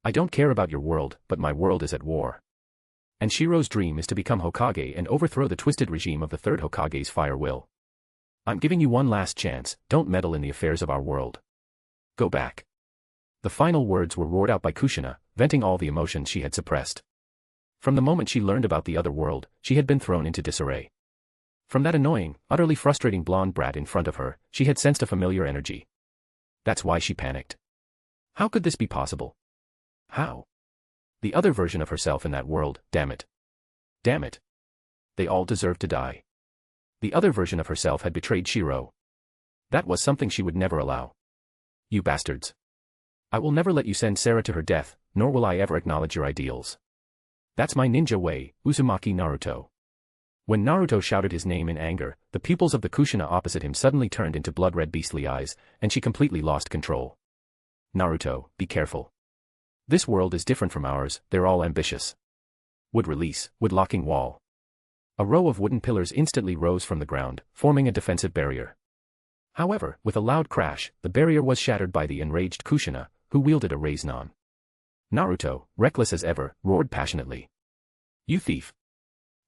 I don't care about your world, but my world is at war. And Shiro's dream is to become Hokage and overthrow the twisted regime of the third Hokage's fire will. I'm giving you one last chance, don't meddle in the affairs of our world. Go back. The final words were roared out by Kushina, venting all the emotions she had suppressed. From the moment she learned about the other world, she had been thrown into disarray. From that annoying, utterly frustrating blonde brat in front of her, she had sensed a familiar energy. That's why she panicked. How could this be possible? How? The other version of herself in that world, damn it. Damn it. They all deserved to die. The other version of herself had betrayed Shiro. That was something she would never allow. You bastards. I will never let you send Sarah to her death, nor will I ever acknowledge your ideals. That's my ninja way, Uzumaki Naruto. When Naruto shouted his name in anger, the pupils of the Kushina opposite him suddenly turned into blood-red beastly eyes, and she completely lost control. Naruto, be careful. This world is different from ours, they're all ambitious. Wood release, wood locking wall. A row of wooden pillars instantly rose from the ground, forming a defensive barrier. However, with a loud crash, the barrier was shattered by the enraged Kushina, who wielded a Raiznan. Naruto, reckless as ever, roared passionately. You thief!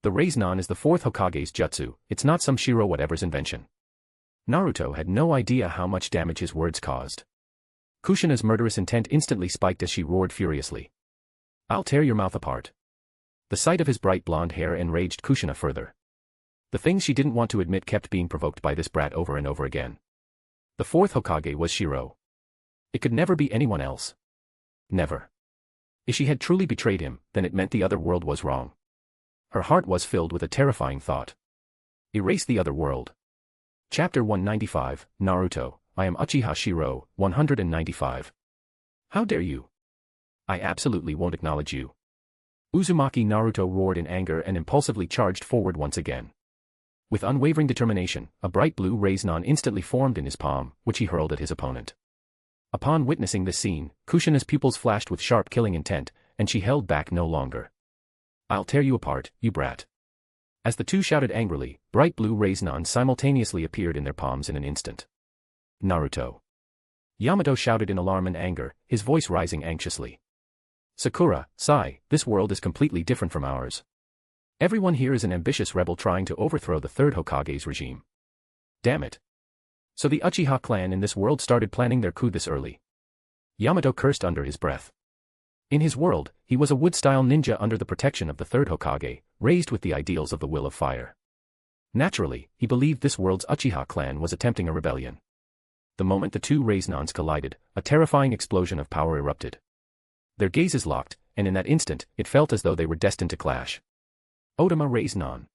The Raiznan is the 4th Hokage's jutsu, it's not some Shiro whatever's invention. Naruto had no idea how much damage his words caused. Kushina's murderous intent instantly spiked as she roared furiously. I'll tear your mouth apart. The sight of his bright blonde hair enraged Kushina further. The things she didn't want to admit kept being provoked by this brat over and over again. The 4th Hokage was Shiro. It could never be anyone else. Never. If she had truly betrayed him, then it meant the other world was wrong. Her heart was filled with a terrifying thought. Erase the other world. Chapter 195, Naruto, I am Uchiha Shirou, 195. How dare you? I absolutely won't acknowledge you. Uzumaki Naruto roared in anger and impulsively charged forward once again. With unwavering determination, a bright blue Raiznan instantly formed in his palm, which he hurled at his opponent. Upon witnessing this scene, Kushina's pupils flashed with sharp killing intent, and she held back no longer. I'll tear you apart, you brat. As the two shouted angrily, bright blue Raiznan simultaneously appeared in their palms in an instant. Naruto. Yamato shouted in alarm and anger, his voice rising anxiously. Sakura, Sai, this world is completely different from ours. Everyone here is an ambitious rebel trying to overthrow the third Hokage's regime. Damn it. So the Uchiha clan in this world started planning their coup this early. Yamato cursed under his breath. In his world, he was a wood-style ninja under the protection of the third Hokage, raised with the ideals of the will of fire. Naturally, he believed this world's Uchiha clan was attempting a rebellion. The moment the two Raiznans collided, a terrifying explosion of power erupted. Their gazes locked, and in that instant, it felt as though they were destined to clash. Otama Raiznan.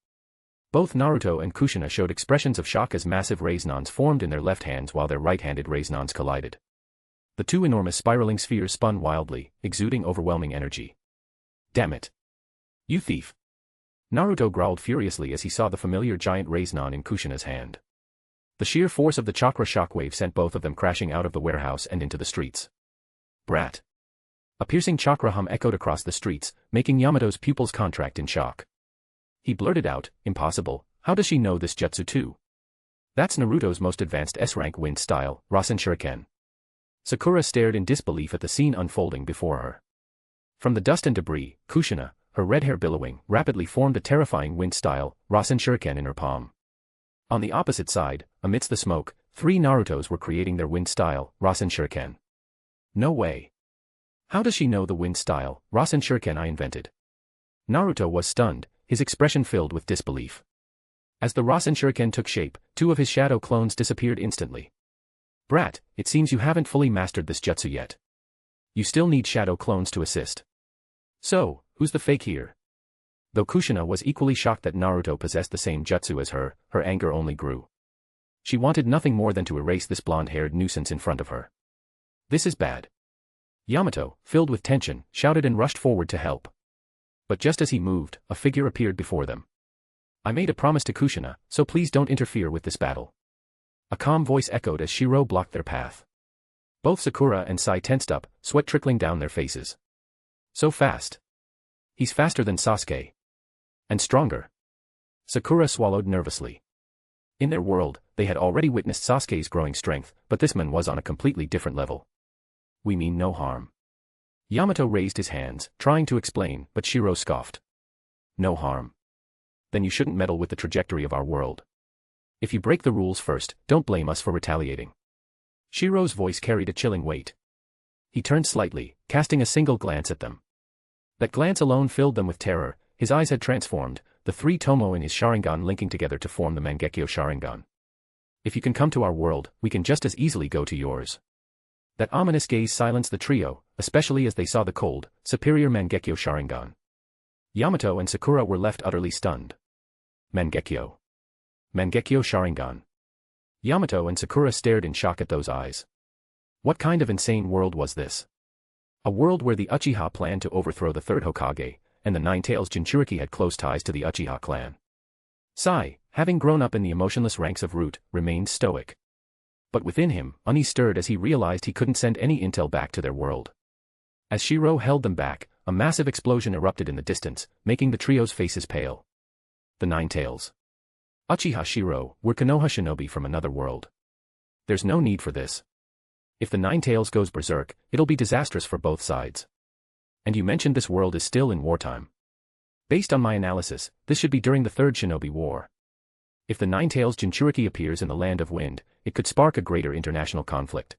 Both Naruto and Kushina showed expressions of shock as massive Raiznans formed in their left hands while their right-handed Raiznans collided. The two enormous spiraling spheres spun wildly, exuding overwhelming energy. Damn it! You thief! Naruto growled furiously as he saw the familiar giant Raiznan in Kushina's hand. The sheer force of the chakra shockwave sent both of them crashing out of the warehouse and into the streets. Brat! A piercing chakra hum echoed across the streets, making Yamato's pupils contract in shock. He blurted out, "Impossible, how does she know this jutsu too?" "That's Naruto's most advanced S-rank wind style, Rasen Shuriken." Sakura stared in disbelief at the scene unfolding before her. From the dust and debris, Kushina, her red hair billowing, rapidly formed a terrifying wind style, Rasen Shuriken in her palm. On the opposite side, amidst the smoke, 3 Narutos were creating their wind style, Rasen Shuriken. No way. How does she know the wind style, Rasen Shuriken I invented? Naruto was stunned, his expression filled with disbelief. As the Rasen Shuriken took shape, 2 of his shadow clones disappeared instantly. Brat, it seems you haven't fully mastered this jutsu yet. You still need shadow clones to assist. So, who's the fake here? Though Kushina was equally shocked that Naruto possessed the same jutsu as her anger only grew. She wanted nothing more than to erase this blonde-haired nuisance in front of her. This is bad. Yamato, filled with tension, shouted and rushed forward to help. But just as he moved, a figure appeared before them. "I made a promise to Kushina, so please don't interfere with this battle." A calm voice echoed as Shiro blocked their path. Both Sakura and Sai tensed up, sweat trickling down their faces. So fast. He's faster than Sasuke. And stronger. Sakura swallowed nervously. In their world, they had already witnessed Sasuke's growing strength, but this man was on a completely different level. "We mean no harm." Yamato raised his hands, trying to explain, but Shiro scoffed. "No harm. Then you shouldn't meddle with the trajectory of our world. If you break the rules first, don't blame us for retaliating." Shiro's voice carried a chilling weight. He turned slightly, casting a single glance at them. That glance alone filled them with terror. His eyes had transformed, the 3 tomo in his Sharingan linking together to form the Mangekyo Sharingan. "If you can come to our world, we can just as easily go to yours." That ominous gaze silenced the trio, especially as they saw the cold, superior Mangekyo Sharingan. Yamato and Sakura were left utterly stunned. Mangekyo. Mangekyo Sharingan. Yamato and Sakura stared in shock at those eyes. What kind of insane world was this? A world where the Uchiha planned to overthrow the 3rd Hokage, and the Nine-Tails Jinchuriki had close ties to the Uchiha clan. Sai, having grown up in the emotionless ranks of Root, remained stoic. But within him, unease stirred as he realized he couldn't send any intel back to their world. As Shiro held them back, a massive explosion erupted in the distance, making the trio's faces pale. The Nine-Tails. Uchiha Shirou were Konoha shinobi from another world. There's no need for this. If the Nine-Tails goes berserk, it'll be disastrous for both sides. And you mentioned this world is still in wartime. Based on my analysis, this should be during the 3rd Shinobi War. If the Nine-Tails Jinchuriki appears in the Land of Wind, it could spark a greater international conflict.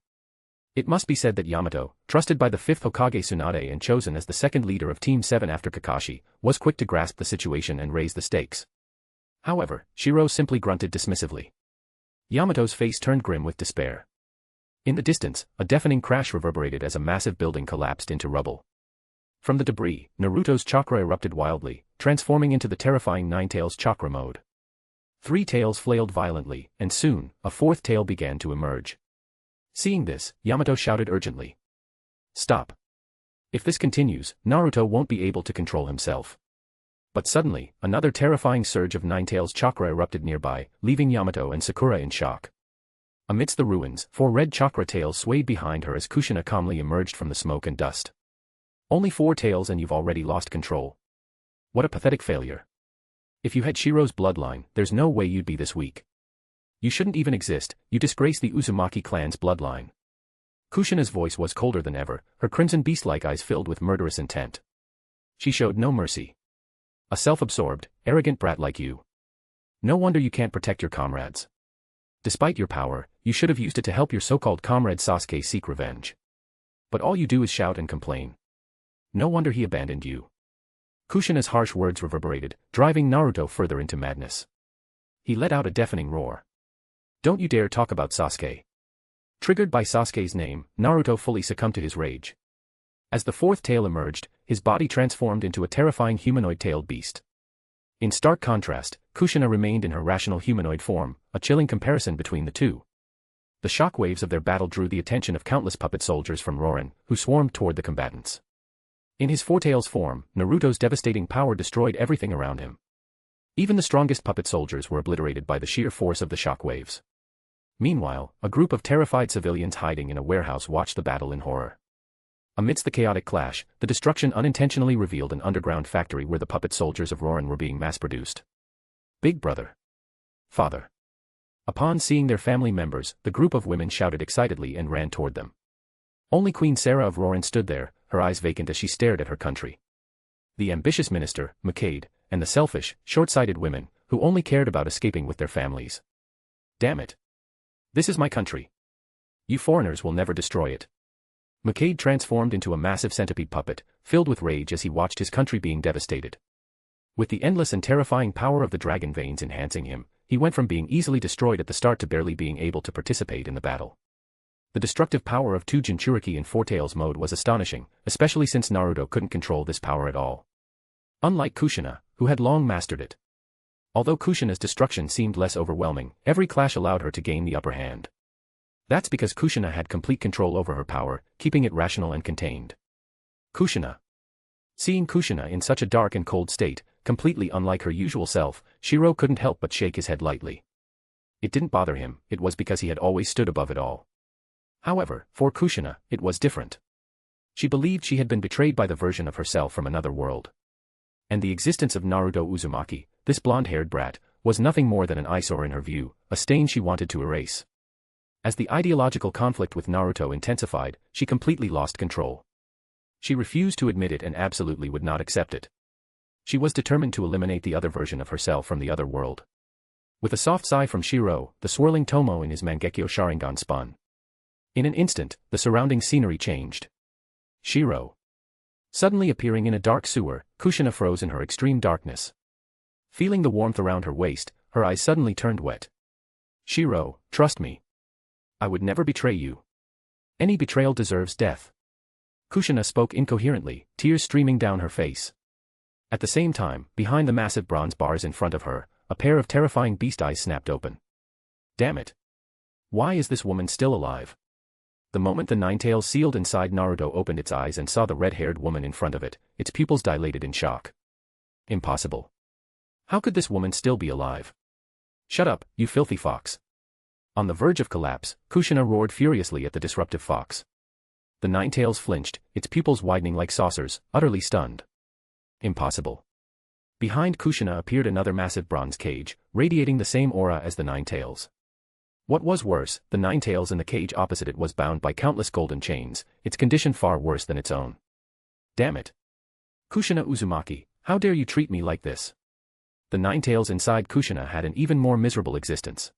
It must be said that Yamato, trusted by the 5th Hokage Tsunade and chosen as the 2nd leader of Team 7 after Kakashi, was quick to grasp the situation and raise the stakes. However, Shiro simply grunted dismissively. Yamato's face turned grim with despair. In the distance, a deafening crash reverberated as a massive building collapsed into rubble. From the debris, Naruto's chakra erupted wildly, transforming into the terrifying Nine-Tails chakra mode. 3 tails flailed violently, and soon, a 4th tail began to emerge. Seeing this, Yamato shouted urgently. "Stop. If this continues, Naruto won't be able to control himself." But suddenly, another terrifying surge of Nine-Tails chakra erupted nearby, leaving Yamato and Sakura in shock. Amidst the ruins, 4 red chakra tails swayed behind her as Kushina calmly emerged from the smoke and dust. "Only 4 tails and you've already lost control. What a pathetic failure. If you had Shiro's bloodline, there's no way you'd be this weak. You shouldn't even exist, you disgrace the Uzumaki clan's bloodline." Kushina's voice was colder than ever, her crimson beast-like eyes filled with murderous intent. She showed no mercy. "A self-absorbed, arrogant brat like you. No wonder you can't protect your comrades. Despite your power, you should have used it to help your so-called comrade Sasuke seek revenge. But all you do is shout and complain. No wonder he abandoned you." Kushina's harsh words reverberated, driving Naruto further into madness. He let out a deafening roar. "Don't you dare talk about Sasuke." Triggered by Sasuke's name, Naruto fully succumbed to his rage. As the 4th tail emerged, his body transformed into a terrifying humanoid-tailed beast. In stark contrast, Kushina remained in her rational humanoid form, a chilling comparison between the two. The shockwaves of their battle drew the attention of countless puppet soldiers from Rorin, who swarmed toward the combatants. In his Four-Tails form, Naruto's devastating power destroyed everything around him. Even the strongest puppet soldiers were obliterated by the sheer force of the shockwaves. Meanwhile, a group of terrified civilians hiding in a warehouse watched the battle in horror. Amidst the chaotic clash, the destruction unintentionally revealed an underground factory where the puppet soldiers of Rorin were being mass-produced. Big brother. Father. Upon seeing their family members, the group of women shouted excitedly and ran toward them. Only Queen Sarah of Rorin stood there, her eyes vacant as she stared at her country. The ambitious minister, Hokage, and the selfish, short-sighted women, who only cared about escaping with their families. Damn it. This is my country. You foreigners will never destroy it. Hokage transformed into a massive centipede puppet, filled with rage as he watched his country being devastated. With the endless and terrifying power of the dragon veins enhancing him, he went from being easily destroyed at the start to barely being able to participate in the battle. The destructive power of two Jinchuriki in Four-Tails mode was astonishing, especially since Naruto couldn't control this power at all. Unlike Kushina, who had long mastered it. Although Kushina's destruction seemed less overwhelming, every clash allowed her to gain the upper hand. That's because Kushina had complete control over her power, keeping it rational and contained. Kushina. Seeing Kushina in such a dark and cold state, completely unlike her usual self, Shiro couldn't help but shake his head lightly. It didn't bother him, it was because he had always stood above it all. However, for Kushina, it was different. She believed she had been betrayed by the version of herself from another world. And the existence of Naruto Uzumaki, this blonde-haired brat, was nothing more than an eyesore in her view, a stain she wanted to erase. As the ideological conflict with Naruto intensified, she completely lost control. She refused to admit it and absolutely would not accept it. She was determined to eliminate the other version of herself from the other world. With a soft sigh from Shiro, the swirling tomo in his Mangekyo Sharingan spun. In an instant, the surrounding scenery changed. Shiro. Suddenly appearing in a dark sewer, Kushina froze in her extreme darkness. Feeling the warmth around her waist, her eyes suddenly turned wet. Shiro, trust me. I would never betray you. Any betrayal deserves death. Kushina spoke incoherently, tears streaming down her face. At the same time, behind the massive bronze bars in front of her, a pair of terrifying beast eyes snapped open. Damn it. Why is this woman still alive? The moment the Ninetales sealed inside Naruto opened its eyes and saw the red-haired woman in front of it, its pupils dilated in shock. Impossible. How could this woman still be alive? Shut up, you filthy fox. On the verge of collapse, Kushina roared furiously at the disruptive fox. The Ninetales flinched, its pupils widening like saucers, utterly stunned. Impossible. Behind Kushina appeared another massive bronze cage, radiating the same aura as the Ninetales. What was worse, the Ninetales in the cage opposite it was bound by countless golden chains, its condition far worse than its own. Damn it. Kushina Uzumaki, how dare you treat me like this? The Ninetales inside Kushina had an even more miserable existence.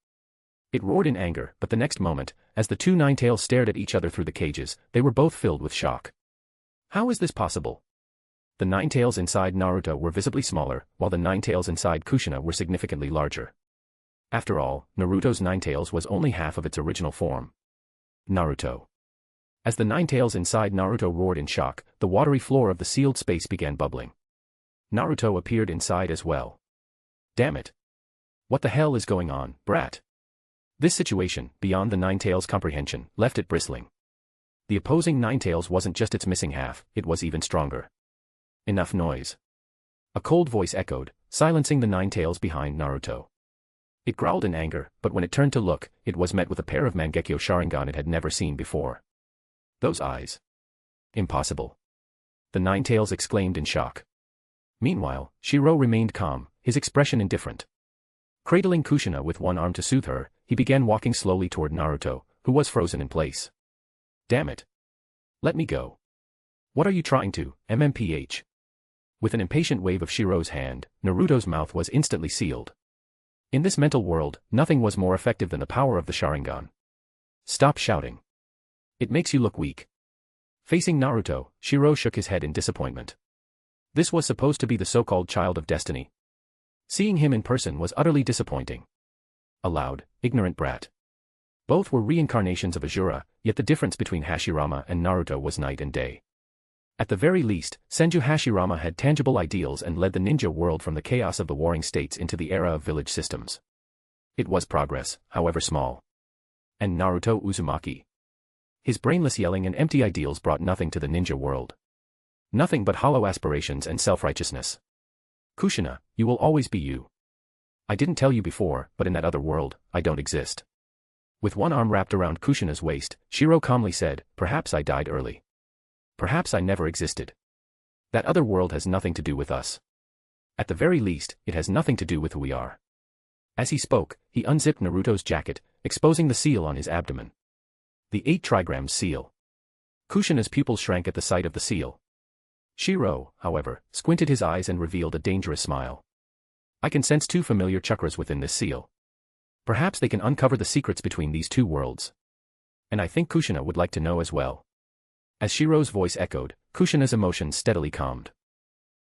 It roared in anger, but the next moment, as the two Ninetales stared at each other through the cages, they were both filled with shock. How is this possible? The Ninetales inside Naruto were visibly smaller, while the Ninetales inside Kushina were significantly larger. After all, Naruto's Ninetales was only half of its original form. Naruto. As the Ninetales inside Naruto roared in shock, the watery floor of the sealed space began bubbling. Naruto appeared inside as well. Damn it. What the hell is going on, brat? This situation, beyond the Ninetales' comprehension, left it bristling. The opposing Ninetales wasn't just its missing half, it was even stronger. Enough noise. A cold voice echoed, silencing the Ninetales behind Naruto. It growled in anger, but when it turned to look, it was met with a pair of Mangekyo Sharingan it had never seen before. Those eyes. Impossible. The Ninetales exclaimed in shock. Meanwhile, Shiro remained calm, his expression indifferent. Cradling Kushina with one arm to soothe her, he began walking slowly toward Naruto, who was frozen in place. Damn it. Let me go. What are you trying to, MMPH? With an impatient wave of Shiro's hand, Naruto's mouth was instantly sealed. In this mental world, nothing was more effective than the power of the Sharingan. Stop shouting. It makes you look weak. Facing Naruto, Shiro shook his head in disappointment. This was supposed to be the so-called child of destiny. Seeing him in person was utterly disappointing. A loud, ignorant brat. Both were reincarnations of Asura, yet the difference between Hashirama and Naruto was night and day. At the very least, Senju Hashirama had tangible ideals and led the ninja world from the chaos of the warring states into the era of village systems. It was progress, however small. And Naruto Uzumaki. His brainless yelling and empty ideals brought nothing to the ninja world. Nothing but hollow aspirations and self-righteousness. Kushina, you will always be you. I didn't tell you before, but in that other world, I don't exist. With one arm wrapped around Kushina's waist, Shiro calmly said, perhaps I died early. Perhaps I never existed. That other world has nothing to do with us. At the very least, it has nothing to do with who we are. As he spoke, he unzipped Naruto's jacket, exposing the seal on his abdomen. The 8 trigrams seal. Kushina's pupils shrank at the sight of the seal. Shiro, however, squinted his eyes and revealed a dangerous smile. I can sense 2 familiar chakras within this seal. Perhaps they can uncover the secrets between these 2 worlds. And I think Kushina would like to know as well. As Shiro's voice echoed, Kushina's emotions steadily calmed.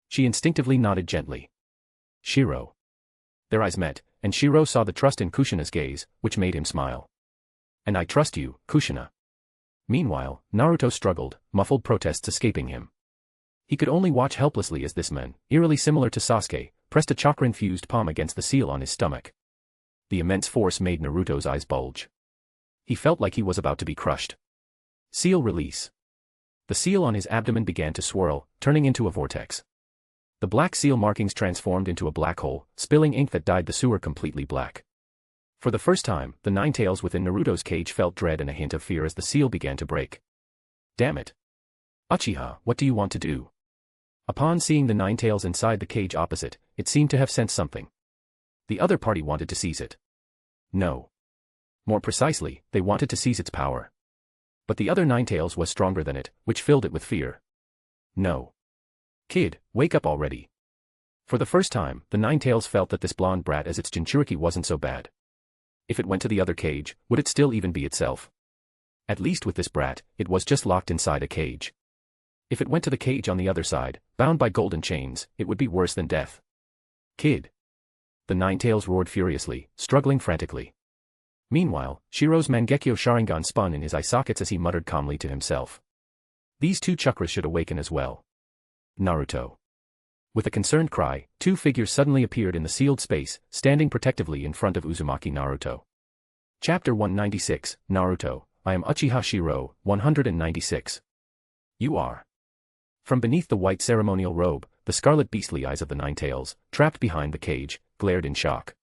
She instinctively nodded gently. Shiro. Their eyes met, and Shiro saw the trust in Kushina's gaze, which made him smile. And I trust you, Kushina. Meanwhile, Naruto struggled, muffled protests escaping him. He could only watch helplessly as this man, eerily similar to Sasuke, pressed a chakra-infused palm against the seal on his stomach. The immense force made Naruto's eyes bulge. He felt like he was about to be crushed. Seal release. The seal on his abdomen began to swirl, turning into a vortex. The black seal markings transformed into a black hole, spilling ink that dyed the sewer completely black. For the first time, the 9 tails within Naruto's cage felt dread and a hint of fear as the seal began to break. Damn it. Uchiha, what do you want to do? Upon seeing the 9 tails inside the cage opposite, it seemed to have sensed something. The other party wanted to seize it. No. More precisely, they wanted to seize its power. But the other 9 tails was stronger than it, which filled it with fear. No. Kid, wake up already. For the first time, the 9 tails felt that this blonde brat as its Jinchuriki wasn't so bad. If it went to the other cage, would it still even be itself? At least with this brat, it was just locked inside a cage. If it went to the cage on the other side, bound by golden chains, it would be worse than death. Kid. The 9 tails roared furiously, struggling frantically. Meanwhile, Shiro's Mangekyo Sharingan spun in his eye sockets as he muttered calmly to himself. These 2 chakras should awaken as well. Naruto. With a concerned cry, 2 figures suddenly appeared in the sealed space, standing protectively in front of Uzumaki Naruto. Chapter 196, Naruto, I am Uchiha Shirou, 196. You are. From beneath the white ceremonial robe, the scarlet beastly eyes of the 9 tails, trapped behind the cage, glared in shock.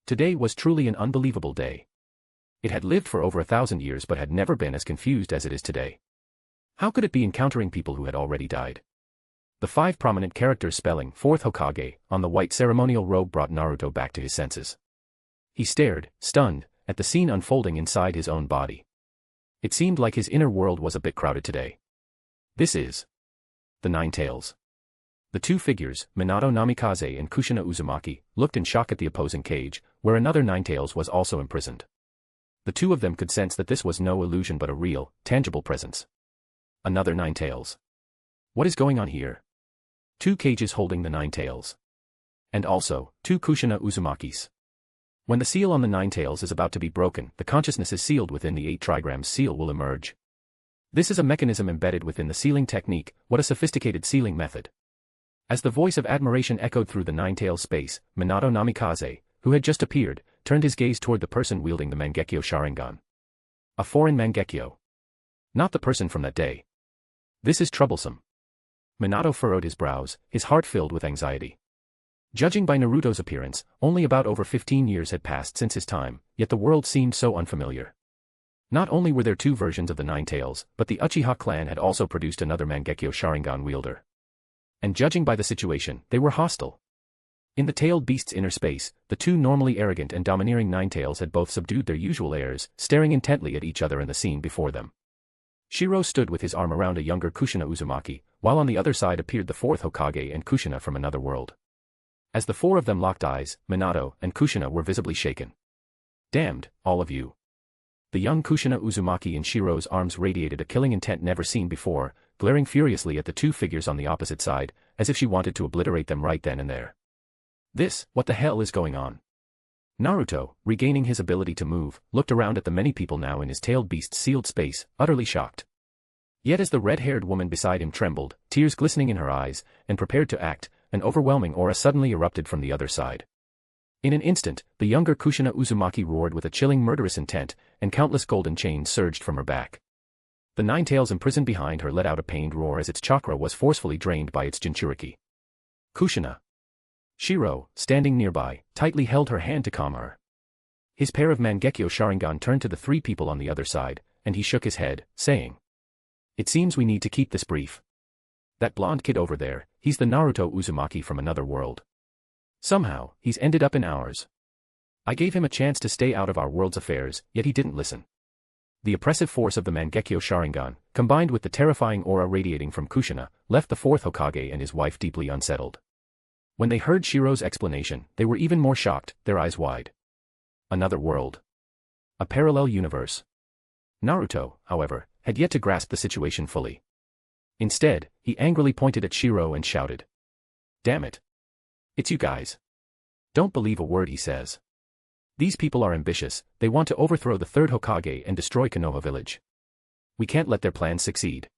Today was truly an unbelievable day. It had lived for over 1,000 years but had never been as confused as it is today. How could it be encountering people who had already died? The 5 prominent characters spelling 4th Hokage on the white ceremonial robe brought Naruto back to his senses. He stared, stunned, at the scene unfolding inside his own body. It seemed like his inner world was a bit crowded today. This is the 9 tails. The 2 figures, Minato Namikaze and Kushina Uzumaki, looked in shock at the opposing cage, where another 9 tails was also imprisoned. The 2 of them could sense that this was no illusion but a real, tangible presence. Another 9 tails. What is going on here? 2 cages holding the 9 tails. And also, 2 Kushina Uzumakis. When the seal on the 9 tails is about to be broken, the consciousness is sealed within the 8 trigrams seal will emerge. This is a mechanism embedded within the sealing technique. What a sophisticated sealing method. As the voice of admiration echoed through the 9 tails space, Minato Namikaze, who had just appeared, turned his gaze toward the person wielding the Mangekyo Sharingan. A foreign Mangekyo. Not the person from that day. This is troublesome. Minato furrowed his brows, his heart filled with anxiety. Judging by Naruto's appearance, only about over 15 years had passed since his time, yet the world seemed so unfamiliar. Not only were there 2 versions of the 9 tails, but the Uchiha clan had also produced another Mangekyo Sharingan wielder. And judging by the situation, they were hostile. In the tailed beast's inner space, the 2 normally arrogant and domineering 9 tails had both subdued their usual airs, staring intently at each other and the scene before them. Shiro stood with his arm around a younger Kushina Uzumaki, while on the other side appeared the 4th Hokage and Kushina from another world. As the 4 of them locked eyes, Minato and Kushina were visibly shaken. Damned, all of you. The young Kushina Uzumaki in Shiro's arms radiated a killing intent never seen before, glaring furiously at the 2 figures on the opposite side, as if she wanted to obliterate them right then and there. What the hell is going on? Naruto, regaining his ability to move, looked around at the many people now in his tailed beast's sealed space, utterly shocked. Yet as the red-haired woman beside him trembled, tears glistening in her eyes, and prepared to act, an overwhelming aura suddenly erupted from the other side. In an instant, the younger Kushina Uzumaki roared with a chilling murderous intent, and countless golden chains surged from her back. The nine tails imprisoned behind her let out a pained roar as its chakra was forcefully drained by its Jinchuriki. Kushina Shirou, standing nearby, tightly held her hand to calm her. His pair of Mangekyo Sharingan turned to the three people on the other side, and he shook his head, saying, "It seems we need to keep this brief. That blonde kid over there, he's the Naruto Uzumaki from another world. Somehow, he's ended up in ours. I gave him a chance to stay out of our world's affairs, yet he didn't listen." The oppressive force of the Mangekyo Sharingan, combined with the terrifying aura radiating from Kushina, left the fourth Hokage and his wife deeply unsettled. When they heard Shirou's explanation, they were even more shocked, their eyes wide. Another world. A parallel universe. Naruto, however, had yet to grasp the situation fully. Instead, he angrily pointed at Shirou and shouted, "Damn it. It's you guys. Don't believe a word he says. These people are ambitious, they want to overthrow the third Hokage and destroy Konoha village. We can't let their plans succeed."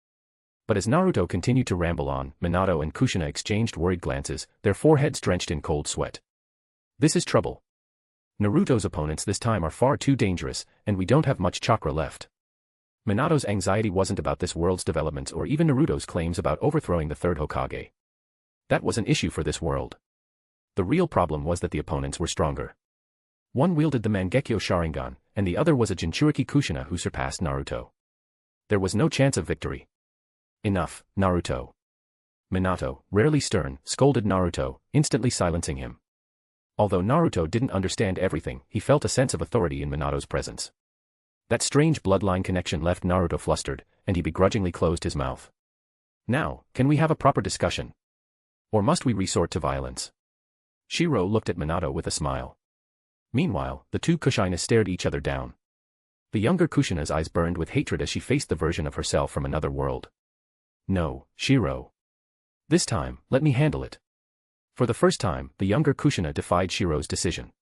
But as Naruto continued to ramble on, Minato and Kushina exchanged worried glances, their foreheads drenched in cold sweat. This is trouble. Naruto's opponents this time are far too dangerous, and we don't have much chakra left. Minato's anxiety wasn't about this world's developments or even Naruto's claims about overthrowing the third Hokage. That was an issue for this world. The real problem was that the opponents were stronger. One wielded the Mangekyo Sharingan, and the other was a Jinchuriki Kushina who surpassed Naruto. There was no chance of victory. "Enough, Naruto." Minato, rarely stern, scolded Naruto, instantly silencing him. Although Naruto didn't understand everything, he felt a sense of authority in Minato's presence. That strange bloodline connection left Naruto flustered, and he begrudgingly closed his mouth. "Now, can we have a proper discussion? Or must we resort to violence?" Shirou looked at Minato with a smile. Meanwhile, the two Kushinas stared each other down. The younger Kushina's eyes burned with hatred as she faced the version of herself from another world. "No, Shirou. This time, let me handle it." For the first time, the younger Kushina defied Shirou's decision.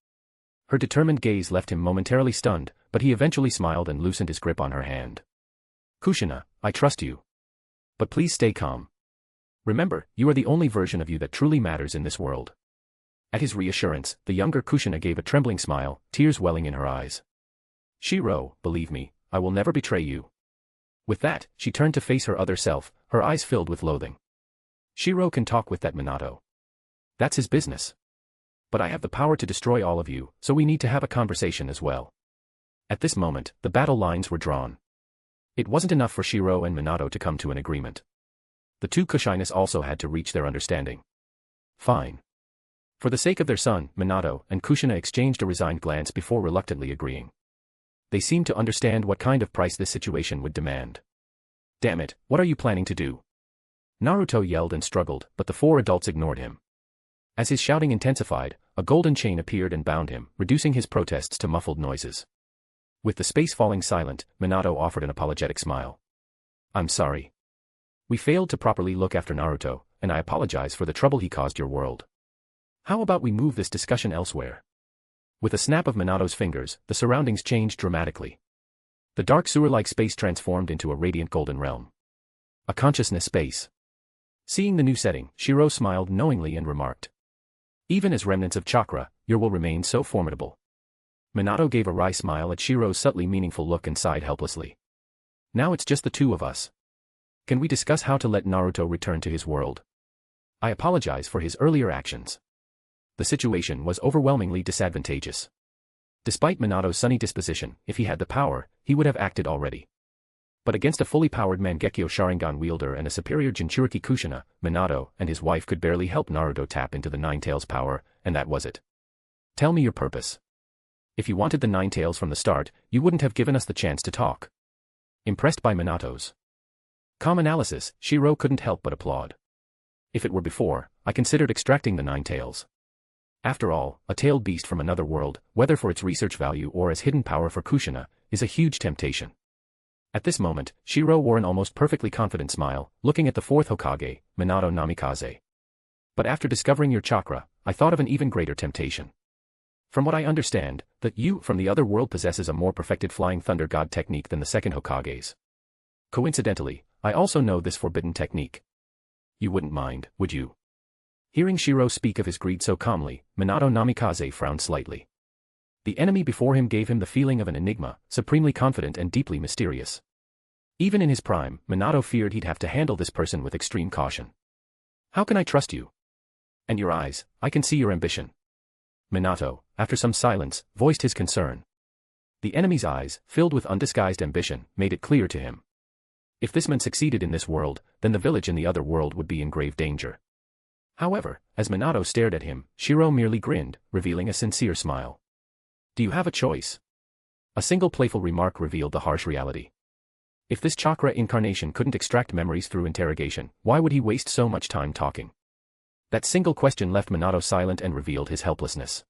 Her determined gaze left him momentarily stunned, but he eventually smiled and loosened his grip on her hand. "Kushina, I trust you. But please stay calm. Remember, you are the only version of you that truly matters in this world." At his reassurance, the younger Kushina gave a trembling smile, tears welling in her eyes. "Shirou, believe me, I will never betray you." With that, she turned to face her other self, her eyes filled with loathing. "Shirou can talk with that Minato. That's his business. But I have the power to destroy all of you, so we need to have a conversation as well." At this moment, the battle lines were drawn. It wasn't enough for Shirou and Minato to come to an agreement. The two Kushinas also had to reach their understanding. "Fine." For the sake of their son, Minato and Kushina exchanged a resigned glance before reluctantly agreeing. They seemed to understand what kind of price this situation would demand. "Damn it, what are you planning to do?" Naruto yelled and struggled, but the four adults ignored him. As his shouting intensified, a golden chain appeared and bound him, reducing his protests to muffled noises. With the space falling silent, Minato offered an apologetic smile. "I'm sorry. We failed to properly look after Naruto, and I apologize for the trouble he caused your world. How about we move this discussion elsewhere?" With a snap of Minato's fingers, the surroundings changed dramatically. The dark sewer-like space transformed into a radiant golden realm. A consciousness space. Seeing the new setting, Shirou smiled knowingly and remarked, "Even as remnants of chakra, your will remain so formidable." Minato gave a wry smile at Shirou's subtly meaningful look and sighed helplessly. "Now it's just the two of us. Can we discuss how to let Naruto return to his world? I apologize for his earlier actions." The situation was overwhelmingly disadvantageous. Despite Minato's sunny disposition, if he had the power, he would have acted already. But against a fully powered Mangekyo Sharingan wielder and a superior Jinchuriki Kushina, Minato and his wife could barely help Naruto tap into the Nine Tails power, and that was it. "Tell me your purpose. If you wanted the Nine Tails from the start, you wouldn't have given us the chance to talk." Impressed by Minato's calm analysis, Shirou couldn't help but applaud. "If it were before, I considered extracting the Nine Tails. After all, a tailed beast from another world, whether for its research value or as hidden power for Kushina, is a huge temptation." At this moment, Shirou wore an almost perfectly confident smile, looking at the fourth Hokage, Minato Namikaze. "But after discovering your chakra, I thought of an even greater temptation. From what I understand, that you from the other world possesses a more perfected flying thunder god technique than the second Hokage's. Coincidentally, I also know this forbidden technique. You wouldn't mind, would you? Hearing Shiro speak of his greed so calmly, Minato Namikaze frowned slightly. The enemy before him gave him the feeling of an enigma, supremely confident and deeply mysterious. Even in his prime, Minato feared he'd have to handle this person with extreme caution. How can I trust you? And your eyes, I can see your ambition. Minato, after some silence, voiced his concern. The enemy's eyes, filled with undisguised ambition, made it clear to him. If this man succeeded in this world, then the village in the other world would be in grave danger. However, as Minato stared at him, Shiro merely grinned, revealing a sincere smile. Do you have a choice? A single playful remark revealed the harsh reality. If this chakra incarnation couldn't extract memories through interrogation, why would he waste so much time talking? That single question left Minato silent and revealed his helplessness.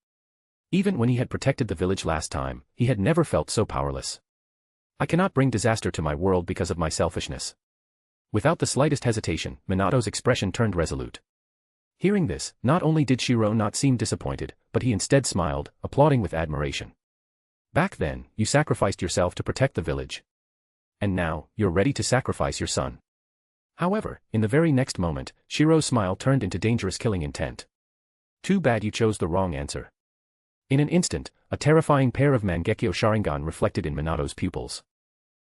Even when he had protected the village last time, he had never felt so powerless. I cannot bring disaster to my world because of my selfishness. Without the slightest hesitation, Minato's expression turned resolute. Hearing this, not only did Shiro not seem disappointed, but he instead smiled, applauding with admiration. Back then, you sacrificed yourself to protect the village. And now, you're ready to sacrifice your son. However, in the very next moment, Shiro's smile turned into dangerous killing intent. Too bad you chose the wrong answer. In an instant, a terrifying pair of Mangekyo Sharingan reflected in Minato's pupils.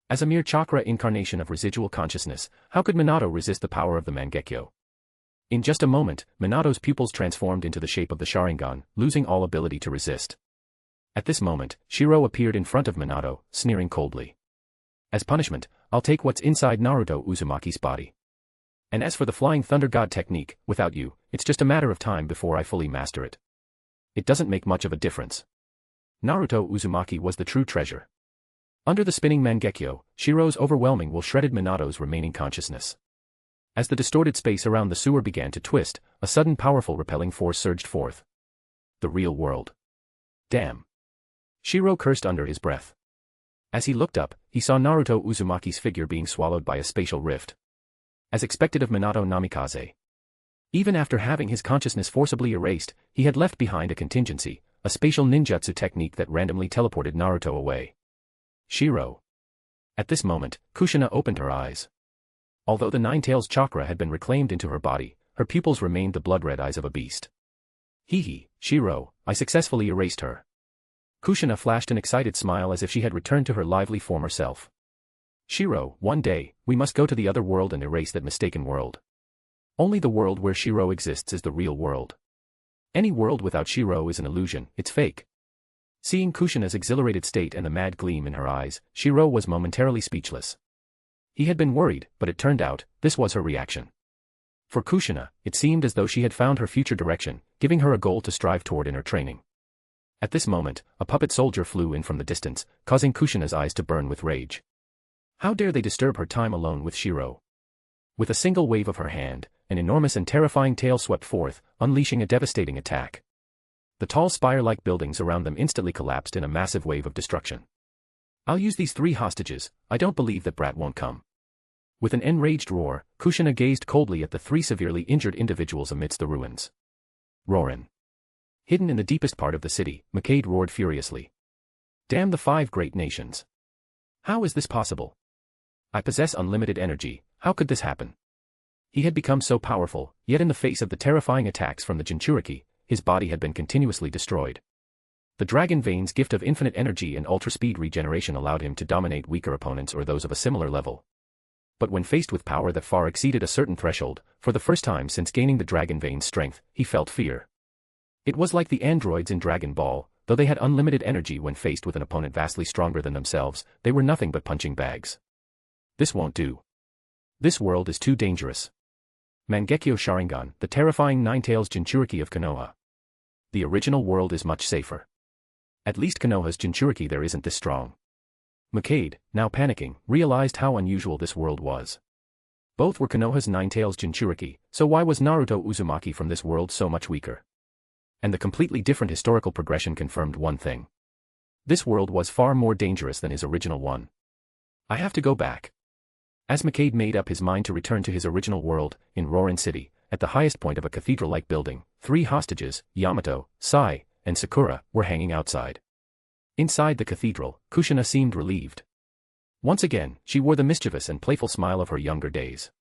As a mere chakra incarnation of residual consciousness, how could Minato resist the power of the Mangekyo? In just a moment, Minato's pupils transformed into the shape of the Sharingan, losing all ability to resist. At this moment, Shiro appeared in front of Minato, sneering coldly. As punishment, I'll take what's inside Naruto Uzumaki's body. And as for the Flying Thunder God technique, without you, it's just a matter of time before I fully master it. It doesn't make much of a difference. Naruto Uzumaki was the true treasure. Under the spinning Mangekyo, Shiro's overwhelming will shredded Minato's remaining consciousness. As the distorted space around the sewer began to twist, a sudden powerful repelling force surged forth. The real world. Damn. Shiro cursed under his breath. As he looked up, he saw Naruto Uzumaki's figure being swallowed by a spatial rift. As expected of Minato Namikaze. Even after having his consciousness forcibly erased, he had left behind a contingency, a spatial ninjutsu technique that randomly teleported Naruto away. Shiro. At this moment, Kushina opened her eyes. Although the Nine-Tails chakra had been reclaimed into her body, her pupils remained the blood-red eyes of a beast. Hee, Shiro, I successfully erased her. Kushina flashed an excited smile as if she had returned to her lively former self. Shiro, one day, we must go to the other world and erase that mistaken world. Only the world where Shiro exists is the real world. Any world without Shiro is an illusion, it's fake. Seeing Kushina's exhilarated state and the mad gleam in her eyes, Shiro was momentarily speechless. He had been worried, but it turned out, this was her reaction. For Kushina, it seemed as though she had found her future direction, giving her a goal to strive toward in her training. At this moment, a puppet soldier flew in from the distance, causing Kushina's eyes to burn with rage. How dare they disturb her time alone with Shiro? With a single wave of her hand, an enormous and terrifying tail swept forth, unleashing a devastating attack. The tall spire-like buildings around them instantly collapsed in a massive wave of destruction. I'll use these 3 hostages, I don't believe that brat won't come. With an enraged roar, Kushina gazed coldly at the 3 severely injured individuals amidst the ruins. Roarin'. Hidden in the deepest part of the city, Makade roared furiously. Damn the 5 great nations. How is this possible? I possess unlimited energy, how could this happen? He had become so powerful, yet in the face of the terrifying attacks from the Jinchuriki, his body had been continuously destroyed. The Dragon Vein's gift of infinite energy and ultra-speed regeneration allowed him to dominate weaker opponents or those of a similar level. But when faced with power that far exceeded a certain threshold, for the first time since gaining the Dragon Vein's strength, he felt fear. It was like the androids in Dragon Ball, though they had unlimited energy when faced with an opponent vastly stronger than themselves, they were nothing but punching bags. This won't do. This world is too dangerous. Mangekyo Sharingan, the terrifying Nine-Tails Jinchuriki of Konoha. The original world is much safer. At least Konoha's Jinchuriki there isn't this strong. Makade, now panicking, realized how unusual this world was. Both were Konoha's Nine-Tails Jinchuriki, so why was Naruto Uzumaki from this world so much weaker? And the completely different historical progression confirmed one thing. This world was far more dangerous than his original one. I have to go back. As Makade made up his mind to return to his original world, in Rorin City, at the highest point of a cathedral-like building, 3 hostages, Yamato, Sai, and Sakura, were hanging outside. Inside the cathedral, Kushina seemed relieved. Once again, she wore the mischievous and playful smile of her younger days.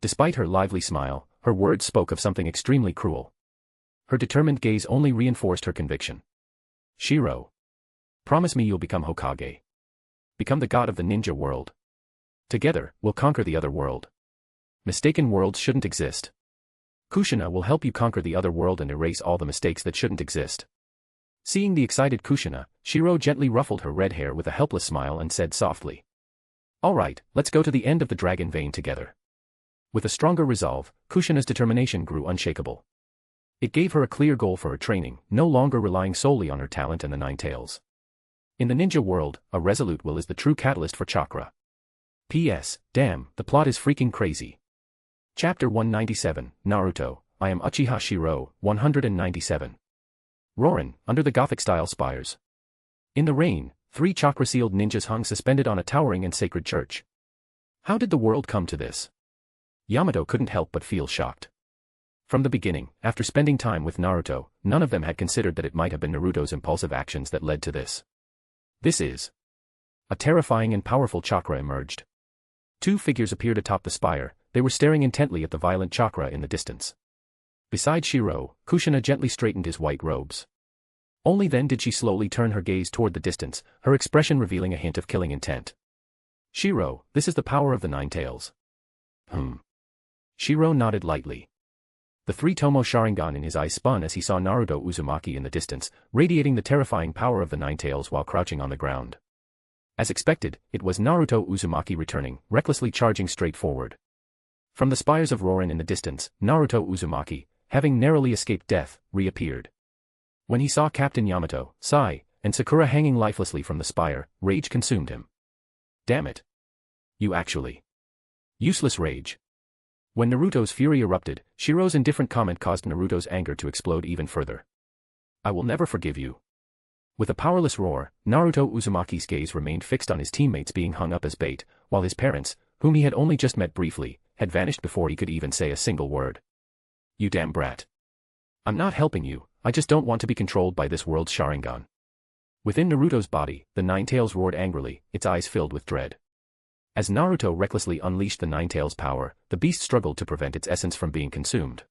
Despite her lively smile, her words spoke of something extremely cruel. Her determined gaze only reinforced her conviction. Shiro. Promise me you'll become Hokage. Become the god of the ninja world. Together, we'll conquer the other world. Mistaken worlds shouldn't exist. Kushina will help you conquer the other world and erase all the mistakes that shouldn't exist. Seeing the excited Kushina, Shiro gently ruffled her red hair with a helpless smile and said softly, "All right, let's go to the end of the dragon vein together." With a stronger resolve, Kushina's determination grew unshakable. It gave her a clear goal for her training, no longer relying solely on her talent and the nine tails. In the ninja world, a resolute will is the true catalyst for chakra. P.S. Damn, the plot is freaking crazy. Chapter 197, Naruto, I am Uchiha Shirou, 197. Rorin, under the Gothic-style spires. In the rain, 3 chakra-sealed ninjas hung suspended on a towering and sacred church. How did the world come to this? Yamato couldn't help but feel shocked. From the beginning, after spending time with Naruto, none of them had considered that it might have been Naruto's impulsive actions that led to this. This is. A terrifying and powerful chakra emerged. 2 figures appeared atop the spire, they were staring intently at the violent chakra in the distance. Beside Shiro, Kushina gently straightened his white robes. Only then did she slowly turn her gaze toward the distance, her expression revealing a hint of killing intent. Shiro, this is the power of the nine tails. Shiro nodded lightly. The 3-tomo Sharingan in his eyes spun as he saw Naruto Uzumaki in the distance, radiating the terrifying power of the nine tails while crouching on the ground. As expected, it was Naruto Uzumaki returning, recklessly charging straight forward. From the spires of Rorin in the distance, Naruto Uzumaki, having narrowly escaped death, reappeared. When he saw Captain Yamato, Sai, and Sakura hanging lifelessly from the spire, rage consumed him. Damn it. You actually. Useless rage. When Naruto's fury erupted, Shiro's indifferent comment caused Naruto's anger to explode even further. I will never forgive you. With a powerless roar, Naruto Uzumaki's gaze remained fixed on his teammates being hung up as bait, while his parents, whom he had only just met briefly, had vanished before he could even say a single word. You damn brat. I'm not helping you, I just don't want to be controlled by this world's Sharingan. Within Naruto's body, the Nine Tails roared angrily, its eyes filled with dread. As Naruto recklessly unleashed the Nine Tails' power, the beast struggled to prevent its essence from being consumed.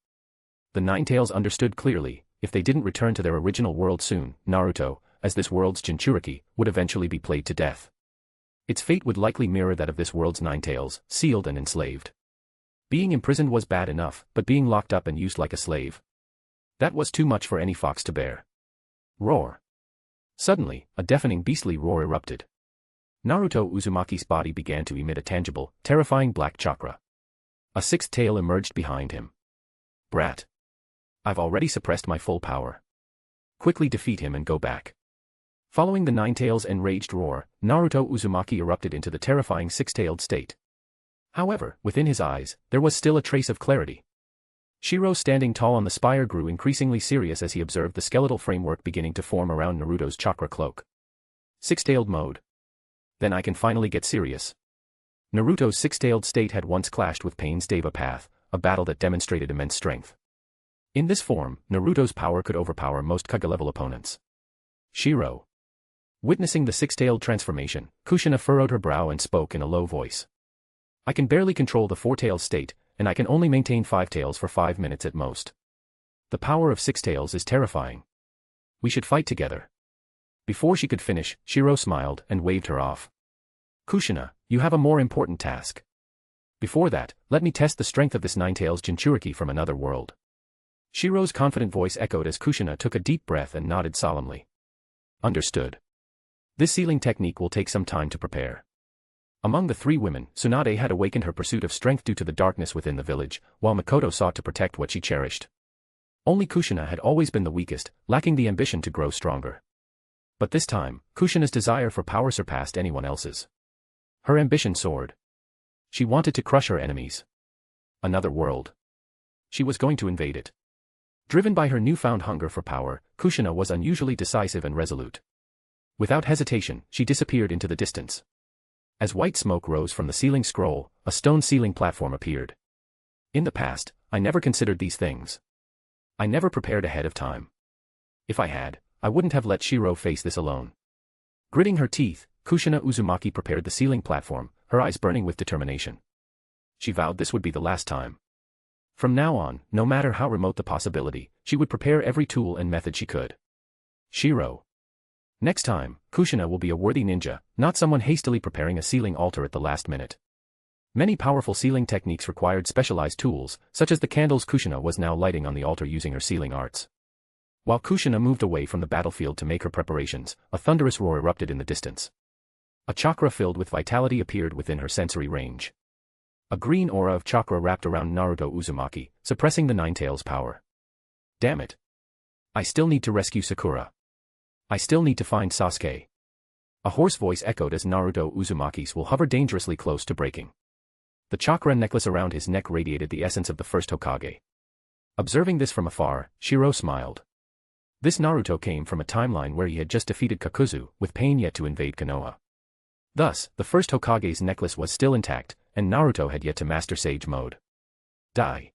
The Nine Tails understood clearly, if they didn't return to their original world soon, Naruto, as this world's Jinchuriki, would eventually be played to death. Its fate would likely mirror that of this world's Nine Tails, sealed and enslaved. Being imprisoned was bad enough, but being locked up and used like a slave. That was too much for any fox to bear. Roar. Suddenly, a deafening beastly roar erupted. Naruto Uzumaki's body began to emit a tangible, terrifying black chakra. A 6th tail emerged behind him. Brat. I've already suppressed my full power. Quickly defeat him and go back. Following the Nine Tails' enraged roar, Naruto Uzumaki erupted into the terrifying 6-tailed state. However, within his eyes, there was still a trace of clarity. Shiro standing tall on the spire grew increasingly serious as he observed the skeletal framework beginning to form around Naruto's chakra cloak. 6-tailed mode. Then I can finally get serious. Naruto's 6-tailed state had once clashed with Pain's Deva Path, a battle that demonstrated immense strength. In this form, Naruto's power could overpower most Kage-level opponents. Shiro. Witnessing the 6-tailed transformation, Kushina furrowed her brow and spoke in a low voice. I can barely control the 4-tailed state, and I can only maintain 5 tails for 5 minutes at most. The power of 6 tails is terrifying. We should fight together. Before she could finish, Shiro smiled and waved her off. Kushina, you have a more important task. Before that, let me test the strength of this Nine Tails Jinchuriki from another world. Shiro's confident voice echoed as Kushina took a deep breath and nodded solemnly. Understood. This sealing technique will take some time to prepare. Among the 3 women, Tsunade had awakened her pursuit of strength due to the darkness within the village, while Makoto sought to protect what she cherished. Only Kushina had always been the weakest, lacking the ambition to grow stronger. But this time, Kushina's desire for power surpassed anyone else's. Her ambition soared. She wanted to crush her enemies. Another world. She was going to invade it. Driven by her newfound hunger for power, Kushina was unusually decisive and resolute. Without hesitation, she disappeared into the distance. As white smoke rose from the ceiling scroll, a stone ceiling platform appeared. In the past, I never considered these things. I never prepared ahead of time. If I had, I wouldn't have let Shiro face this alone. Gritting her teeth, Kushina Uzumaki prepared the sealing platform, her eyes burning with determination. She vowed this would be the last time. From now on, no matter how remote the possibility, she would prepare every tool and method she could. Shiro. Next time, Kushina will be a worthy ninja, not someone hastily preparing a sealing altar at the last minute. Many powerful sealing techniques required specialized tools, such as the candles Kushina was now lighting on the altar using her sealing arts. While Kushina moved away from the battlefield to make her preparations, a thunderous roar erupted in the distance. A chakra filled with vitality appeared within her sensory range. A green aura of chakra wrapped around Naruto Uzumaki, suppressing the Nine-Tails' power. Damn it. I still need to rescue Sakura. I still need to find Sasuke. A hoarse voice echoed as Naruto Uzumaki's will hovered dangerously close to breaking. The chakra necklace around his neck radiated the essence of the first Hokage. Observing this from afar, Shiro smiled. This Naruto came from a timeline where he had just defeated Kakuzu, with pain yet to invade Konoha. Thus, the first Hokage's necklace was still intact, and Naruto had yet to master Sage Mode. Die.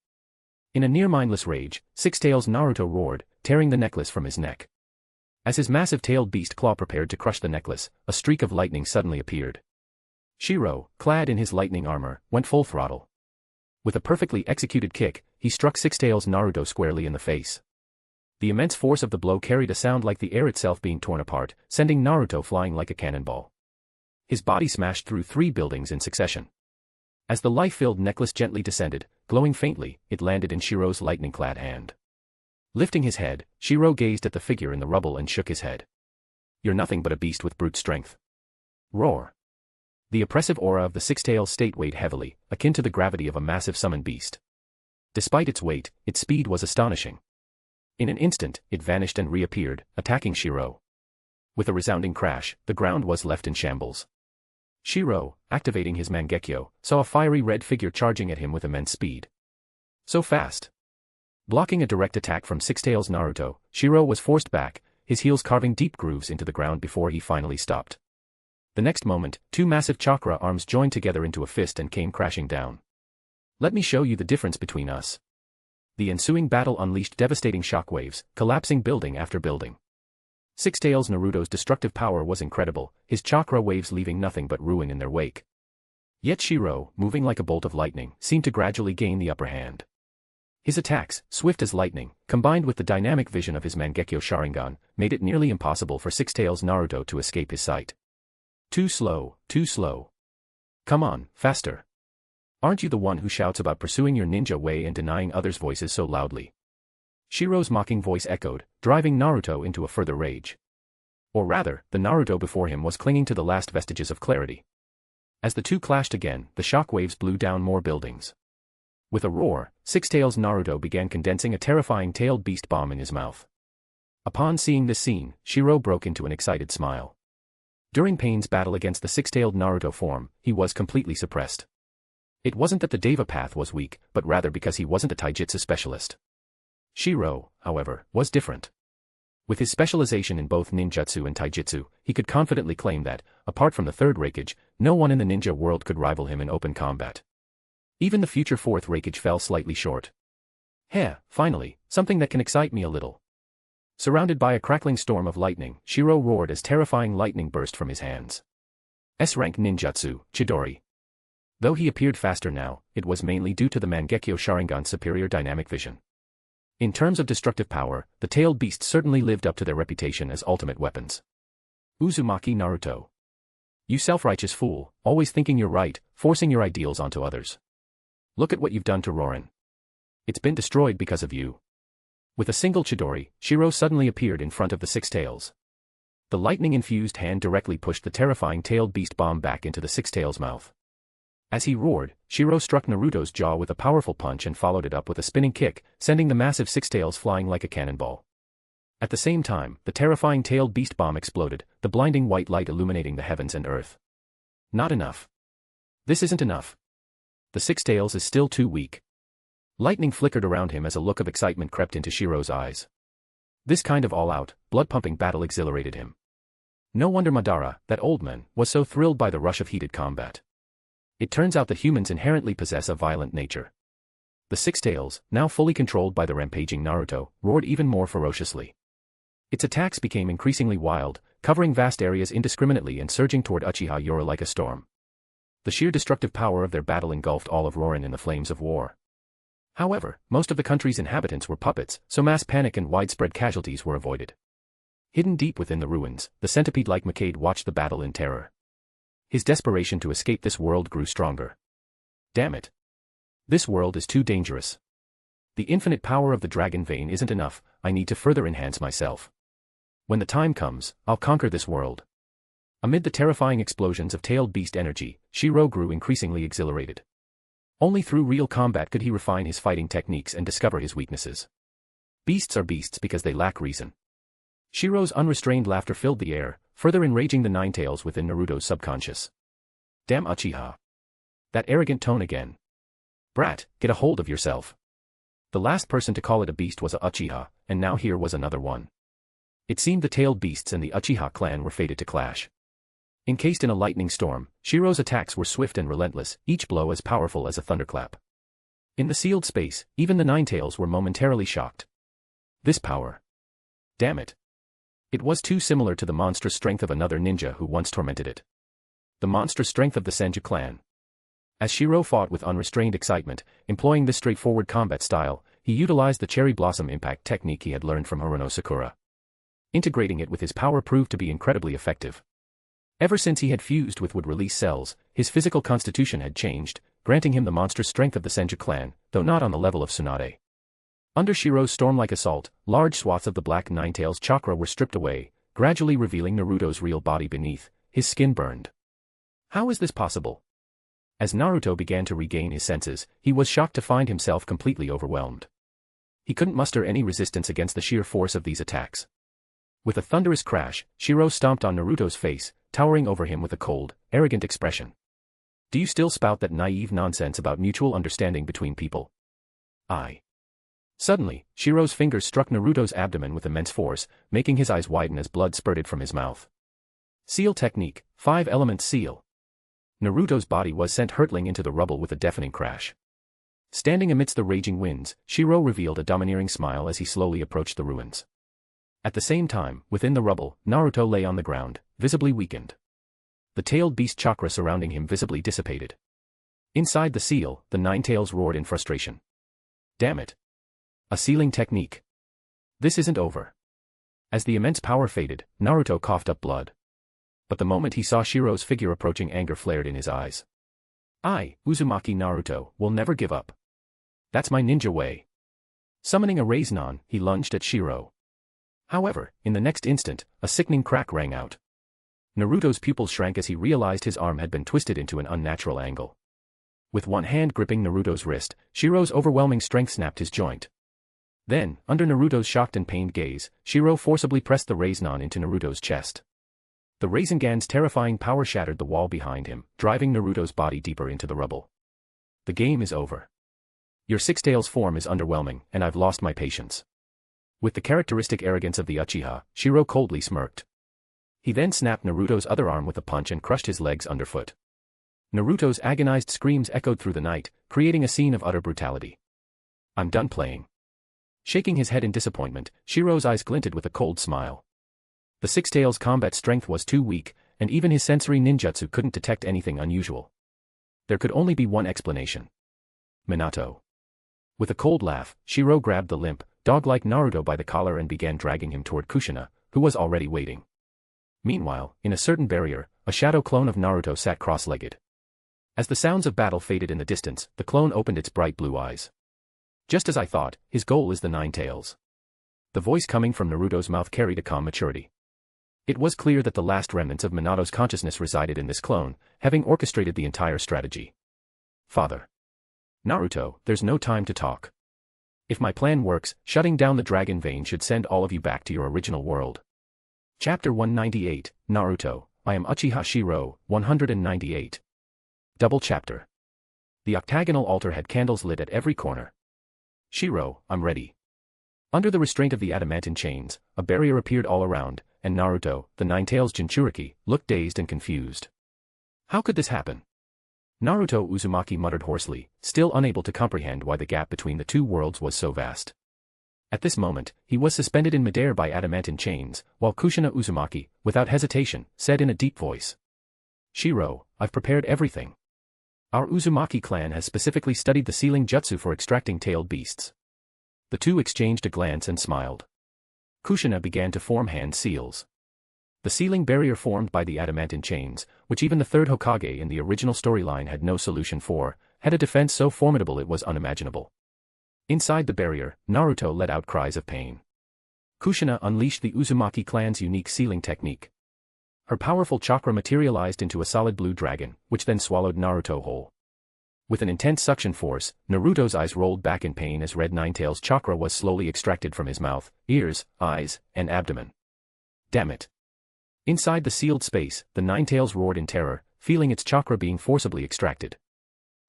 In a near-mindless rage, Six-Tails Naruto roared, tearing the necklace from his neck. As his massive tailed beast claw prepared to crush the necklace, a streak of lightning suddenly appeared. Shiro, clad in his lightning armor, went full throttle. With a perfectly executed kick, he struck Six-Tails Naruto squarely in the face. The immense force of the blow carried a sound like the air itself being torn apart, sending Naruto flying like a cannonball. His body smashed through 3 buildings in succession. As the life-filled necklace gently descended, glowing faintly, it landed in Shiro's lightning-clad hand. Lifting his head, Shiro gazed at the figure in the rubble and shook his head. You're nothing but a beast with brute strength. Roar. The oppressive aura of the Six-Tails state weighed heavily, akin to the gravity of a massive summon beast. Despite its weight, its speed was astonishing. In an instant, it vanished and reappeared, attacking Shiro. With a resounding crash, the ground was left in shambles. Shiro, activating his Mangekyo, saw a fiery red figure charging at him with immense speed. So fast. Blocking a direct attack from Six-Tails Naruto, Shiro was forced back, his heels carving deep grooves into the ground before he finally stopped. The next moment, 2 massive chakra arms joined together into a fist and came crashing down. Let me show you the difference between us. The ensuing battle unleashed devastating shockwaves, collapsing building after building. Six-Tails Naruto's destructive power was incredible, his chakra waves leaving nothing but ruin in their wake. Yet Shiro, moving like a bolt of lightning, seemed to gradually gain the upper hand. His attacks, swift as lightning, combined with the dynamic vision of his Mangekyo Sharingan, made it nearly impossible for Six-Tails Naruto to escape his sight. Too slow, too slow. Come on, faster. Aren't you the one who shouts about pursuing your ninja way and denying others' voices so loudly? Shiro's mocking voice echoed, driving Naruto into a further rage. Or rather, the Naruto before him was clinging to the last vestiges of clarity. As the two clashed again, the shockwaves blew down more buildings. With a roar, Six-Tails Naruto began condensing a terrifying tailed beast bomb in his mouth. Upon seeing this scene, Shiro broke into an excited smile. During Pain's battle against the six-tailed Naruto form, he was completely suppressed. It wasn't that the Deva path was weak, but rather because he wasn't a taijutsu specialist. Shiro, however, was different. With his specialization in both ninjutsu and taijutsu, he could confidently claim that, apart from the third Raigage, no one in the ninja world could rival him in open combat. Even the future fourth Raigage fell slightly short. Finally, something that can excite me a little. Surrounded by a crackling storm of lightning, Shiro roared as terrifying lightning burst from his hands. S-rank ninjutsu, Chidori. Though he appeared faster now, it was mainly due to the Mangekyo Sharingan's superior dynamic vision. In terms of destructive power, the tailed beasts certainly lived up to their reputation as ultimate weapons. Uzumaki Naruto. You self-righteous fool, always thinking you're right, forcing your ideals onto others. Look at what you've done to Rorin. It's been destroyed because of you. With a single Chidori, Shiro suddenly appeared in front of the Six Tails. The lightning-infused hand directly pushed the terrifying tailed beast bomb back into the Six Tails' mouth. As he roared, Shiro struck Naruto's jaw with a powerful punch and followed it up with a spinning kick, sending the massive Six Tails flying like a cannonball. At the same time, the terrifying tailed beast bomb exploded, the blinding white light illuminating the heavens and earth. Not enough. This isn't enough. The Six Tails is still too weak. Lightning flickered around him as a look of excitement crept into Shiro's eyes. This kind of all-out, blood-pumping battle exhilarated him. No wonder Madara, that old man, was so thrilled by the rush of heated combat. It turns out that humans inherently possess a violent nature. The Six Tails, now fully controlled by the rampaging Naruto, roared even more ferociously. Its attacks became increasingly wild, covering vast areas indiscriminately and surging toward Uchiha Shirou like a storm. The sheer destructive power of their battle engulfed all of Rorin in the flames of war. However, most of the country's inhabitants were puppets, so mass panic and widespread casualties were avoided. Hidden deep within the ruins, the centipede-like Makade watched the battle in terror. His desperation to escape this world grew stronger. Damn it. This world is too dangerous. The infinite power of the dragon vein isn't enough, I need to further enhance myself. When the time comes, I'll conquer this world. Amid the terrifying explosions of tailed beast energy, Shirou grew increasingly exhilarated. Only through real combat could he refine his fighting techniques and discover his weaknesses. Beasts are beasts because they lack reason. Shirou's unrestrained laughter filled the air, further enraging the nine tails within Naruto's subconscious. Damn Uchiha. That arrogant tone again. Brat, get a hold of yourself. The last person to call it a beast was a Uchiha, and now here was another one. It seemed the tailed beasts and the Uchiha clan were fated to clash. Encased in a lightning storm, Shirou's attacks were swift and relentless, each blow as powerful as a thunderclap. In the sealed space, even the nine tails were momentarily shocked. This power. Damn it. It was too similar to the monstrous strength of another ninja who once tormented it. The monstrous strength of the Senju clan. As Shirou fought with unrestrained excitement, employing this straightforward combat style, he utilized the cherry blossom impact technique he had learned from Haruno Sakura. Integrating it with his power proved to be incredibly effective. Ever since he had fused with wood-release cells, his physical constitution had changed, granting him the monstrous strength of the Senju clan, though not on the level of Tsunade. Under Shirou's storm-like assault, large swaths of the black nine-tails chakra were stripped away, gradually revealing Naruto's real body beneath. His skin burned. How is this possible? As Naruto began to regain his senses, he was shocked to find himself completely overwhelmed. He couldn't muster any resistance against the sheer force of these attacks. With a thunderous crash, Shirou stomped on Naruto's face, towering over him with a cold, arrogant expression. Do you still spout that naive nonsense about mutual understanding between people? Suddenly, Shirou's fingers struck Naruto's abdomen with immense force, making his eyes widen as blood spurted from his mouth. Seal technique, 5-element seal. Naruto's body was sent hurtling into the rubble with a deafening crash. Standing amidst the raging winds, Shirou revealed a domineering smile as he slowly approached the ruins. At the same time, within the rubble, Naruto lay on the ground, visibly weakened. The tailed beast chakra surrounding him visibly dissipated. Inside the seal, the nine tails roared in frustration. Damn it. A sealing technique. This isn't over. As the immense power faded, Naruto coughed up blood. But the moment he saw Shirou's figure approaching, anger flared in his eyes. I, Uzumaki Naruto, will never give up. That's my ninja way. Summoning a Rasengan, he lunged at Shirou. However, in the next instant, a sickening crack rang out. Naruto's pupils shrank as he realized his arm had been twisted into an unnatural angle. With one hand gripping Naruto's wrist, Shirou's overwhelming strength snapped his joint. Then, under Naruto's shocked and pained gaze, Shirou forcibly pressed the Rasengan into Naruto's chest. The Rasengan's terrifying power shattered the wall behind him, driving Naruto's body deeper into the rubble. The game is over. Your six-tails form is underwhelming, and I've lost my patience. With the characteristic arrogance of the Uchiha, Shirou coldly smirked. He then snapped Naruto's other arm with a punch and crushed his legs underfoot. Naruto's agonized screams echoed through the night, creating a scene of utter brutality. I'm done playing. Shaking his head in disappointment, Shirou's eyes glinted with a cold smile. The six-tails' combat strength was too weak, and even his sensory ninjutsu couldn't detect anything unusual. There could only be one explanation. Minato. With a cold laugh, Shirou grabbed the limp, dog-like Naruto by the collar and began dragging him toward Kushina, who was already waiting. Meanwhile, in a certain barrier, a shadow clone of Naruto sat cross-legged. As the sounds of battle faded in the distance, the clone opened its bright blue eyes. Just as I thought, his goal is the nine tails. The voice coming from Naruto's mouth carried a calm maturity. It was clear that the last remnants of Minato's consciousness resided in this clone, having orchestrated the entire strategy. Father. Naruto, there's no time to talk. If my plan works, shutting down the dragon vein should send all of you back to your original world. Chapter 198, Naruto, I am Uchiha Shirou, 198. Double chapter. The octagonal altar had candles lit at every corner. Shirou, I'm ready. Under the restraint of the adamantine chains, a barrier appeared all around, and Naruto, the nine-tails Jinchuriki, looked dazed and confused. How could this happen? Naruto Uzumaki muttered hoarsely, still unable to comprehend why the gap between the two worlds was so vast. At this moment, he was suspended in midair by adamantine chains, while Kushina Uzumaki, without hesitation, said in a deep voice. Shiro, I've prepared everything. Our Uzumaki clan has specifically studied the sealing jutsu for extracting tailed beasts. The two exchanged a glance and smiled. Kushina began to form hand seals. The sealing barrier formed by the adamantine chains, which even the third Hokage in the original storyline had no solution for, had a defense so formidable it was unimaginable. Inside the barrier, Naruto let out cries of pain. Kushina unleashed the Uzumaki clan's unique sealing technique. Her powerful chakra materialized into a solid blue dragon, which then swallowed Naruto whole. With an intense suction force, Naruto's eyes rolled back in pain as Red Ninetail's chakra was slowly extracted from his mouth, ears, eyes, and abdomen. Damn it. Inside the sealed space, the Ninetails roared in terror, feeling its chakra being forcibly extracted.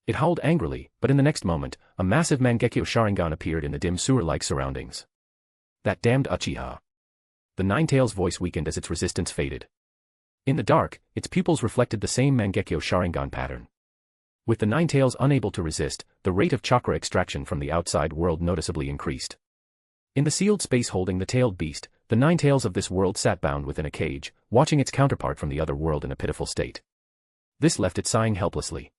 It howled angrily, but in the next moment, a massive Mangekyo Sharingan appeared in the dim sewer-like surroundings. That damned Uchiha. The Ninetail's voice weakened as its resistance faded. In the dark, its pupils reflected the same Mangekyo Sharingan pattern. With the Ninetails unable to resist, the rate of chakra extraction from the outside world noticeably increased. In the sealed space holding the tailed beast, the Ninetails of this world sat bound within a cage, watching its counterpart from the other world in a pitiful state. This left it sighing helplessly.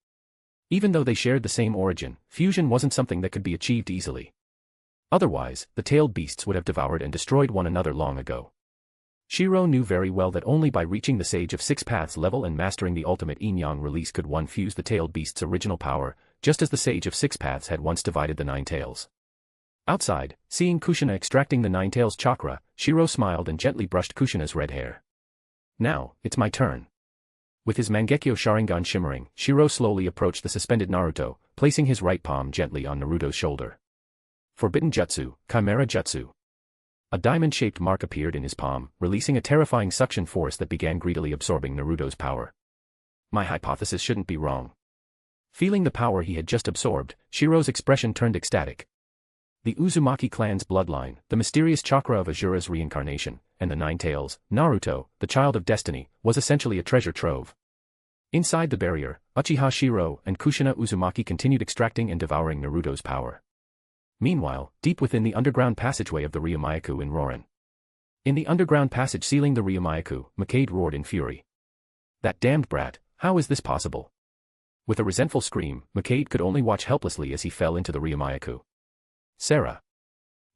Even though they shared the same origin, fusion wasn't something that could be achieved easily. Otherwise, the tailed beasts would have devoured and destroyed one another long ago. Shiro knew very well that only by reaching the Sage of Six Paths level and mastering the ultimate yin-yang release could one fuse the tailed beast's original power, just as the Sage of Six Paths had once divided the Nine Tails. Outside, seeing Kushina extracting the Nine Tails chakra, Shiro smiled and gently brushed Kushina's red hair. Now, it's my turn. With his Mangekyo Sharingan shimmering, Shiro slowly approached the suspended Naruto, placing his right palm gently on Naruto's shoulder. Forbidden Jutsu, Chimera Jutsu. A diamond-shaped mark appeared in his palm, releasing a terrifying suction force that began greedily absorbing Naruto's power. My hypothesis shouldn't be wrong. Feeling the power he had just absorbed, Shiro's expression turned ecstatic. The Uzumaki clan's bloodline, the mysterious chakra of Asura's reincarnation, and the Nine Tails, Naruto, the child of destiny, was essentially a treasure trove. Inside the barrier, Uchiha Shirou and Kushina Uzumaki continued extracting and devouring Naruto's power. Meanwhile, deep within the underground passageway of the Ryumayaku in Rorin. In the underground passage sealing the Ryumayaku, Makade roared in fury. That damned brat, how is this possible? With a resentful scream, Makade could only watch helplessly as he fell into the Ryumayaku. Sarah.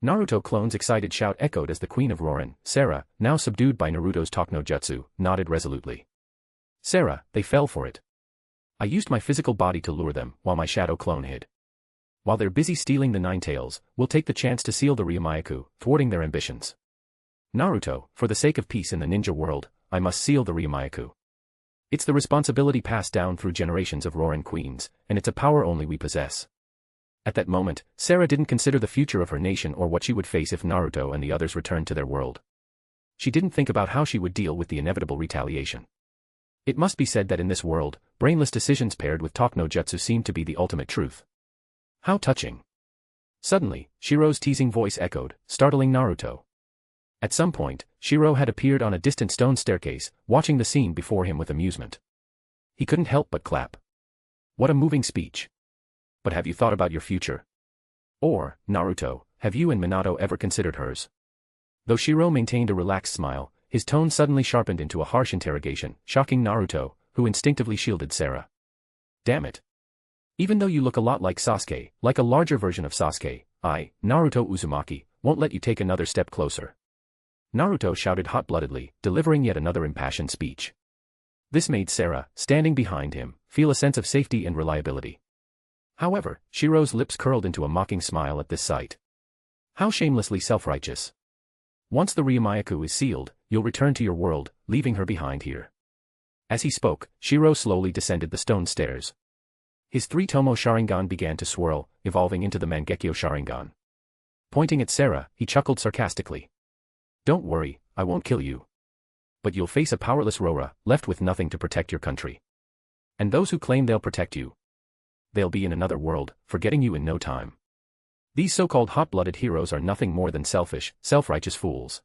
Naruto clone's excited shout echoed as the queen of Rorin, Sarah, now subdued by Naruto's talk no jutsu, nodded resolutely. Sarah, they fell for it. I used my physical body to lure them, while my shadow clone hid. While they're busy stealing the Nine Tails, we'll take the chance to seal the Ryumayaku, thwarting their ambitions. Naruto, for the sake of peace in the ninja world, I must seal the Ryumayaku. It's the responsibility passed down through generations of Rorin queens, and it's a power only we possess. At that moment, Sarah didn't consider the future of her nation or what she would face if Naruto and the others returned to their world. She didn't think about how she would deal with the inevitable retaliation. It must be said that in this world, brainless decisions paired with talk no jutsu seemed to be the ultimate truth. How touching. Suddenly, Shiro's teasing voice echoed, startling Naruto. At some point, Shiro had appeared on a distant stone staircase, watching the scene before him with amusement. He couldn't help but clap. What a moving speech. But have you thought about your future? Or, Naruto, have you and Minato ever considered hers? Though Shiro maintained a relaxed smile, his tone suddenly sharpened into a harsh interrogation, shocking Naruto, who instinctively shielded Sarah. Damn it. Even though you look a lot like Sasuke, like a larger version of Sasuke, I, Naruto Uzumaki, won't let you take another step closer. Naruto shouted hot-bloodedly, delivering yet another impassioned speech. This made Sarah, standing behind him, feel a sense of safety and reliability. However, Shiro's lips curled into a mocking smile at this sight. How shamelessly self-righteous. Once the Ryumayaku is sealed, you'll return to your world, leaving her behind here. As he spoke, Shiro slowly descended the stone stairs. His three-tomo Sharingan began to swirl, evolving into the Mangekyo Sharingan. Pointing at Sarah, he chuckled sarcastically. Don't worry, I won't kill you. But you'll face a powerless Rora, left with nothing to protect your country. And those who claim they'll protect you. They'll be in another world, forgetting you in no time. These so-called hot-blooded heroes are nothing more than selfish, self-righteous fools.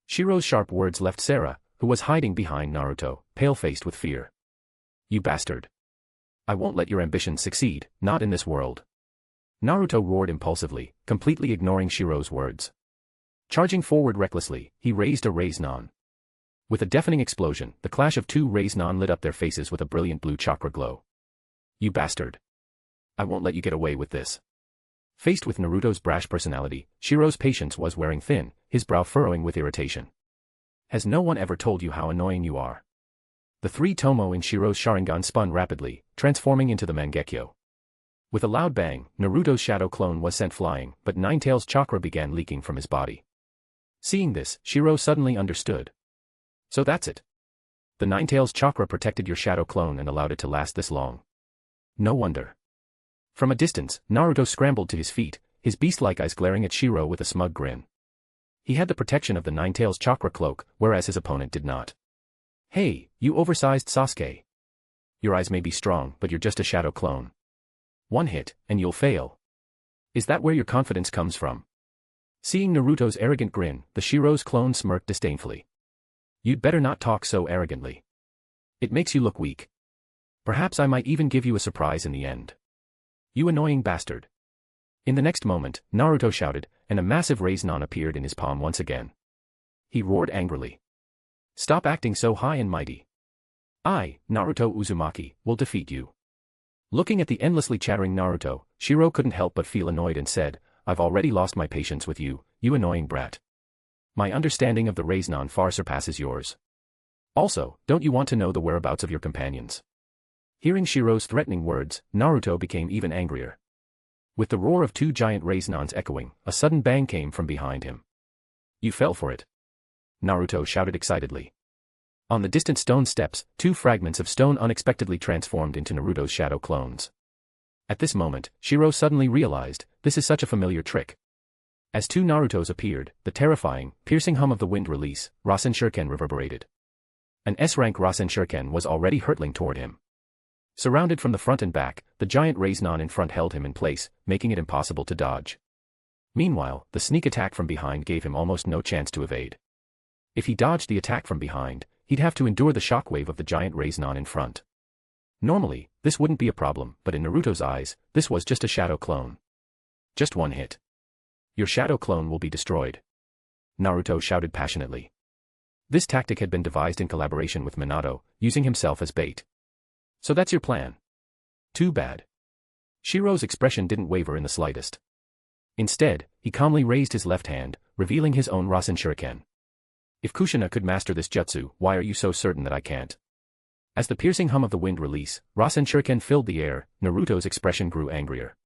Shiro's sharp words left Sarah, who was hiding behind Naruto, pale-faced with fear. You bastard. I won't let your ambitions succeed, not in this world. Naruto roared impulsively, completely ignoring Shirou's words. Charging forward recklessly, he raised a Raise-non. With a deafening explosion, the clash of two Raise-non lit up their faces with a brilliant blue chakra glow. You bastard. I won't let you get away with this. Faced with Naruto's brash personality, Shirou's patience was wearing thin, his brow furrowing with irritation. Has no one ever told you how annoying you are? The three Tomo in Shirou's Sharingan spun rapidly, transforming into the Mangekyo. With a loud bang, Naruto's shadow clone was sent flying, but Ninetales' chakra began leaking from his body. Seeing this, Shirou suddenly understood. So that's it. The Ninetales' chakra protected your shadow clone and allowed it to last this long. No wonder. From a distance, Naruto scrambled to his feet, his beast-like eyes glaring at Shirou with a smug grin. He had the protection of the Ninetales' chakra cloak, whereas his opponent did not. Hey, you oversized Sasuke. Your eyes may be strong, but you're just a shadow clone. One hit, and you'll fail. Is that where your confidence comes from? Seeing Naruto's arrogant grin, the Shirou's clone smirked disdainfully. You'd better not talk so arrogantly. It makes you look weak. Perhaps I might even give you a surprise in the end. You annoying bastard. In the next moment, Naruto shouted, and a massive Raise-non appeared in his palm once again. He roared angrily. Stop acting so high and mighty. I, Naruto Uzumaki, will defeat you. Looking at the endlessly chattering Naruto, Shirou couldn't help but feel annoyed and said, I've already lost my patience with you, you annoying brat. My understanding of the Raise-non far surpasses yours. Also, don't you want to know the whereabouts of your companions? Hearing Shirou's threatening words, Naruto became even angrier. With the roar of two giant Raise-nons echoing, a sudden bang came from behind him. You fell for it. Naruto shouted excitedly. On the distant stone steps, two fragments of stone unexpectedly transformed into Naruto's shadow clones. At this moment, Shirou suddenly realized, this is such a familiar trick. As two Narutos appeared, the terrifying, piercing hum of the wind release, Rasen Shuriken reverberated. An S-rank Rasen Shuriken was already hurtling toward him. Surrounded from the front and back, the giant Raise-non in front held him in place, making it impossible to dodge. Meanwhile, the sneak attack from behind gave him almost no chance to evade. If he dodged the attack from behind, he'd have to endure the shockwave of the giant Raise-non in front. Normally, this wouldn't be a problem, but in Naruto's eyes, this was just a shadow clone. Just one hit. Your shadow clone will be destroyed. Naruto shouted passionately. This tactic had been devised in collaboration with Minato, using himself as bait. So that's your plan. Too bad. Shirou's expression didn't waver in the slightest. Instead, he calmly raised his left hand, revealing his own Rasen Shuriken. If Kushina could master this jutsu, why are you so certain that I can't? As the piercing hum of the wind release, Rasen Shuriken filled the air, Naruto's expression grew angrier.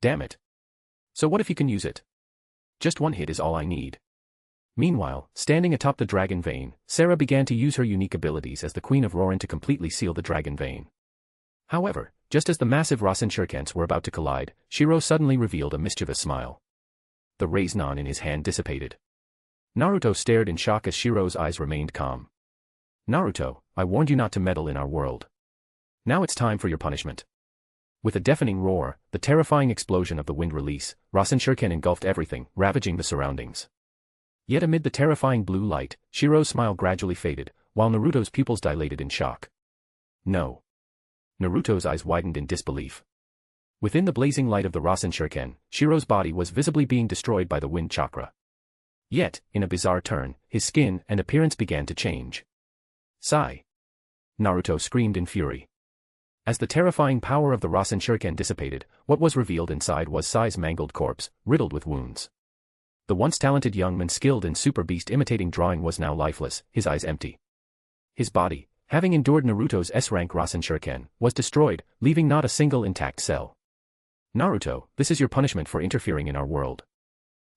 Damn it. So what if you can use it? Just one hit is all I need. Meanwhile, standing atop the dragon vein, Sarah began to use her unique abilities as the Queen of Rorin to completely seal the dragon vein. However, just as the massive Rasen Shurikens were about to collide, Shirou suddenly revealed a mischievous smile. The Raise-non in his hand dissipated. Naruto stared in shock as Shirou's eyes remained calm. Naruto, I warned you not to meddle in our world. Now it's time for your punishment. With a deafening roar, the terrifying explosion of the wind release, Rasen Shuriken engulfed everything, ravaging the surroundings. Yet amid the terrifying blue light, Shirou's smile gradually faded, while Naruto's pupils dilated in shock. No. Naruto's eyes widened in disbelief. Within the blazing light of the Rasen Shuriken, Shirou's body was visibly being destroyed by the wind chakra. Yet, in a bizarre turn, his skin and appearance began to change. Sigh. Naruto screamed in fury. As the terrifying power of the Rasen Shuriken dissipated, what was revealed inside was Sai's mangled corpse, riddled with wounds. The once talented young man skilled in super beast imitating drawing was now lifeless, his eyes empty. His body, having endured Naruto's S-rank Rasen Shuriken, was destroyed, leaving not a single intact cell. Naruto, this is your punishment for interfering in our world.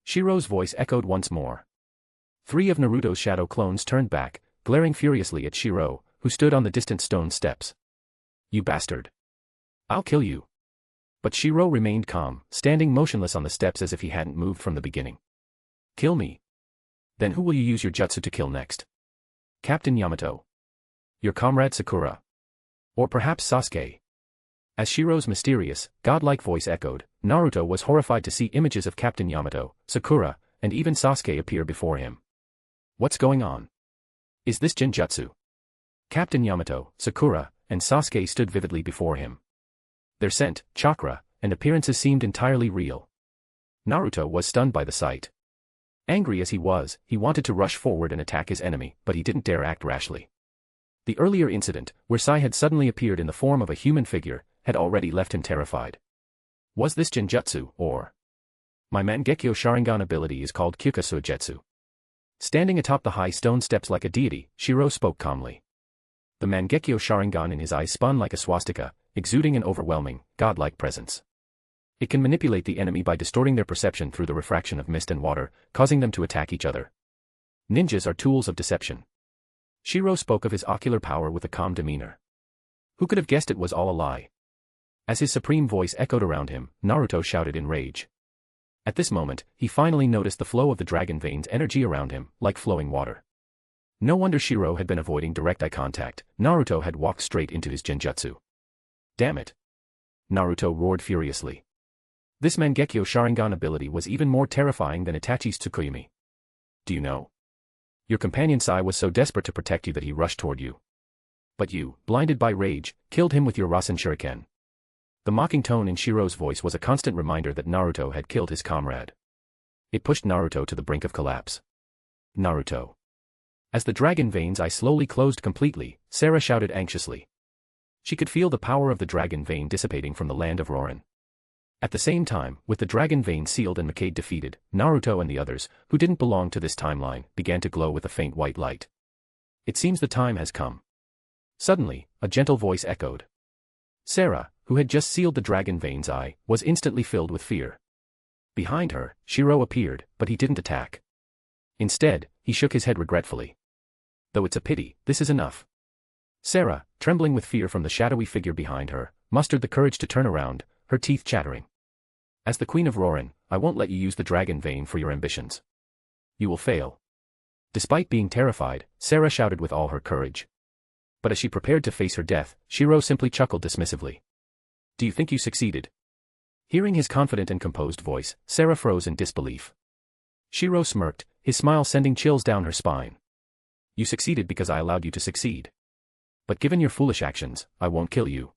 Shirou's voice echoed once more. Three of Naruto's shadow clones turned back, glaring furiously at Shirou, who stood on the distant stone steps. You bastard. I'll kill you. But Shirou remained calm, standing motionless on the steps as if he hadn't moved from the beginning. Kill me. Then who will you use your jutsu to kill next? Captain Yamato. Your comrade Sakura. Or perhaps Sasuke. As Shirou's mysterious, godlike voice echoed, Naruto was horrified to see images of Captain Yamato, Sakura, and even Sasuke appear before him. What's going on? Is this Jinjutsu? Captain Yamato, Sakura, and Sasuke stood vividly before him. Their scent, chakra, and appearances seemed entirely real. Naruto was stunned by the sight. Angry as he was, he wanted to rush forward and attack his enemy, but he didn't dare act rashly. The earlier incident, where Sai had suddenly appeared in the form of a human figure, had already left him terrified. Was this Genjutsu, or? My Mangekyo Sharingan ability is called Kyuka-Suigetsu. Standing atop the high stone steps like a deity, Shiro spoke calmly. The Mangekyo Sharingan in his eyes spun like a swastika, exuding an overwhelming, godlike presence. It can manipulate the enemy by distorting their perception through the refraction of mist and water, causing them to attack each other. Ninjas are tools of deception. Shiro spoke of his ocular power with a calm demeanor. Who could have guessed it was all a lie? As his supreme voice echoed around him, Naruto shouted in rage. At this moment, he finally noticed the flow of the dragon vein's energy around him, like flowing water. No wonder Shiro had been avoiding direct eye contact. Naruto had walked straight into his Genjutsu. Damn it! Naruto roared furiously. This Mangekyo Sharingan ability was even more terrifying than Itachi's Tsukuyomi. Do you know? Your companion Sai was so desperate to protect you that he rushed toward you. But you, blinded by rage, killed him with your Rasen Shuriken. The mocking tone in Shiro's voice was a constant reminder that Naruto had killed his comrade. It pushed Naruto to the brink of collapse. Naruto. As the dragon vein's eye slowly closed completely, Sarah shouted anxiously. She could feel the power of the dragon vein dissipating from the land of Rorin. At the same time, with the dragon vein sealed and Mikade defeated, Naruto and the others, who didn't belong to this timeline, began to glow with a faint white light. It seems the time has come. Suddenly, a gentle voice echoed. Sarah, who had just sealed the dragon vein's eye, was instantly filled with fear. Behind her, Shiro appeared, but he didn't attack. Instead, he shook his head regretfully. Though it's a pity, this is enough. Sarah, trembling with fear from the shadowy figure behind her, mustered the courage to turn around, her teeth chattering. As the Queen of Rorin, I won't let you use the dragon vein for your ambitions. You will fail. Despite being terrified, Sarah shouted with all her courage. But as she prepared to face her death, Shiro simply chuckled dismissively. Do you think you succeeded? Hearing his confident and composed voice, Sarah froze in disbelief. Shiro smirked, his smile sending chills down her spine. You succeeded because I allowed you to succeed. But given your foolish actions, I won't kill you.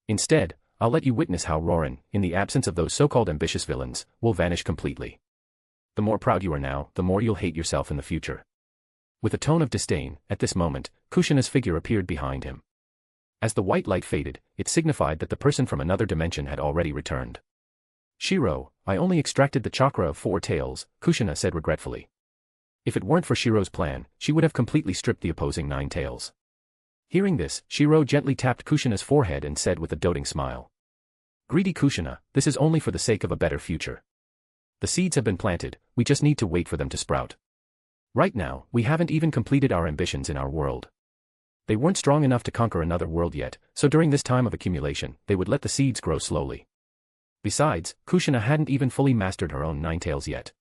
Instead, I'll let you witness how Rorin, in the absence of those so-called ambitious villains, will vanish completely. The more proud you are now, the more you'll hate yourself in the future. With a tone of disdain, at this moment, Kushina's figure appeared behind him. As the white light faded, it signified that the person from another dimension had already returned. Shiro, I only extracted the chakra of 4 tails, Kushina said regretfully. If it weren't for Shiro's plan, she would have completely stripped the opposing 9 tails. Hearing this, Shiro gently tapped Kushina's forehead and said with a doting smile. Greedy Kushina, this is only for the sake of a better future. The seeds have been planted, we just need to wait for them to sprout. Right now, we haven't even completed our ambitions in our world. They weren't strong enough to conquer another world yet, so during this time of accumulation, they would let the seeds grow slowly. Besides, Kushina hadn't even fully mastered her own 9 tails yet.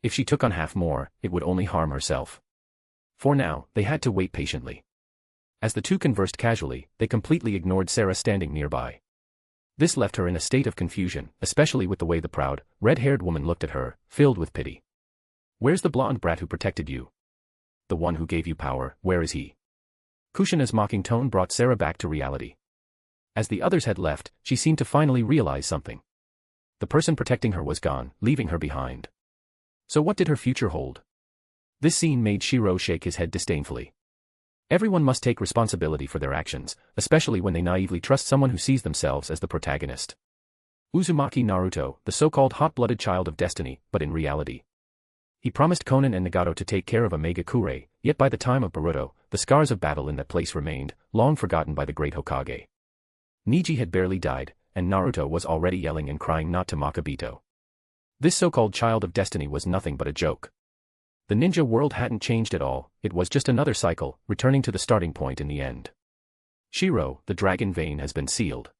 If she took on half more, it would only harm herself. For now, they had to wait patiently. As the two conversed casually, they completely ignored Sarah standing nearby. This left her in a state of confusion, especially with the way the proud, red-haired woman looked at her, filled with pity. Where's the blonde brat who protected you? The one who gave you power, where is he? Kushina's mocking tone brought Sarah back to reality. As the others had left, she seemed to finally realize something. The person protecting her was gone, leaving her behind. So what did her future hold? This scene made Shiro shake his head disdainfully. Everyone must take responsibility for their actions, especially when they naively trust someone who sees themselves as the protagonist. Uzumaki Naruto, the so-called hot-blooded child of destiny, but in reality. He promised Konan and Nagato to take care of Omega Kure, yet by the time of Boruto, the scars of battle in that place remained, long forgotten by the great Hokage. Neji had barely died, and Naruto was already yelling and crying not to mock Obito. This so-called child of destiny was nothing but a joke. The ninja world hadn't changed at all, it was just another cycle, returning to the starting point in the end. Shiro, the dragon vein has been sealed.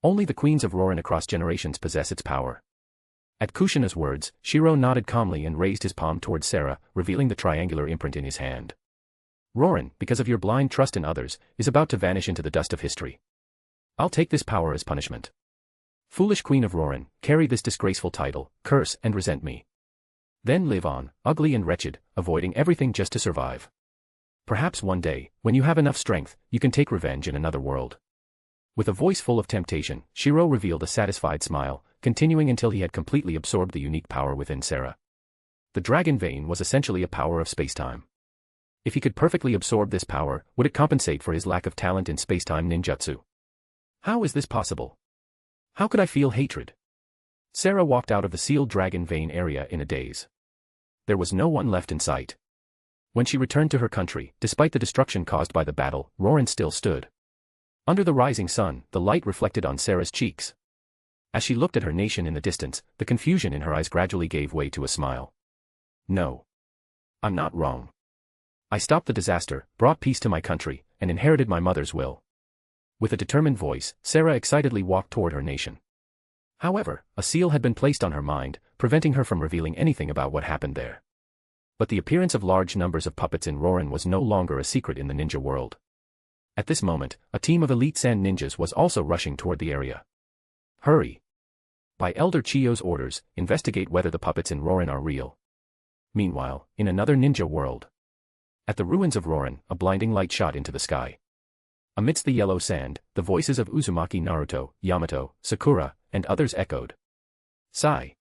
Only the queens of Rorin across generations possess its power. At Kushina's words, Shiro nodded calmly and raised his palm towards Sarah, revealing the triangular imprint in his hand. Rorin, because of your blind trust in others, is about to vanish into the dust of history. I'll take this power as punishment. Foolish Queen of Rorin, carry this disgraceful title, curse and resent me. Then live on, ugly and wretched, avoiding everything just to survive. Perhaps one day, when you have enough strength, you can take revenge in another world. With a voice full of temptation, Shiro revealed a satisfied smile, continuing until he had completely absorbed the unique power within Sarah. The dragon vein was essentially a power of spacetime. If he could perfectly absorb this power, would it compensate for his lack of talent in spacetime ninjutsu? How is this possible? How could I feel hatred? Sarah walked out of the sealed dragon vein area in a daze. There was no one left in sight. When she returned to her country, despite the destruction caused by the battle, Roran still stood. Under the rising sun, the light reflected on Sarah's cheeks. As she looked at her nation in the distance, the confusion in her eyes gradually gave way to a smile. No. I'm not wrong. I stopped the disaster, brought peace to my country, and inherited my mother's will. With a determined voice, Sarah excitedly walked toward her nation. However, a seal had been placed on her mind, preventing her from revealing anything about what happened there. But the appearance of large numbers of puppets in Roran was no longer a secret in the ninja world. At this moment, a team of elite sand ninjas was also rushing toward the area. Hurry! By Elder Chiyo's orders, investigate whether the puppets in Roran are real. Meanwhile, in another ninja world. At the ruins of Roran, a blinding light shot into the sky. Amidst the yellow sand, the voices of Uzumaki, Naruto, Yamato, Sakura, and others echoed. Sai.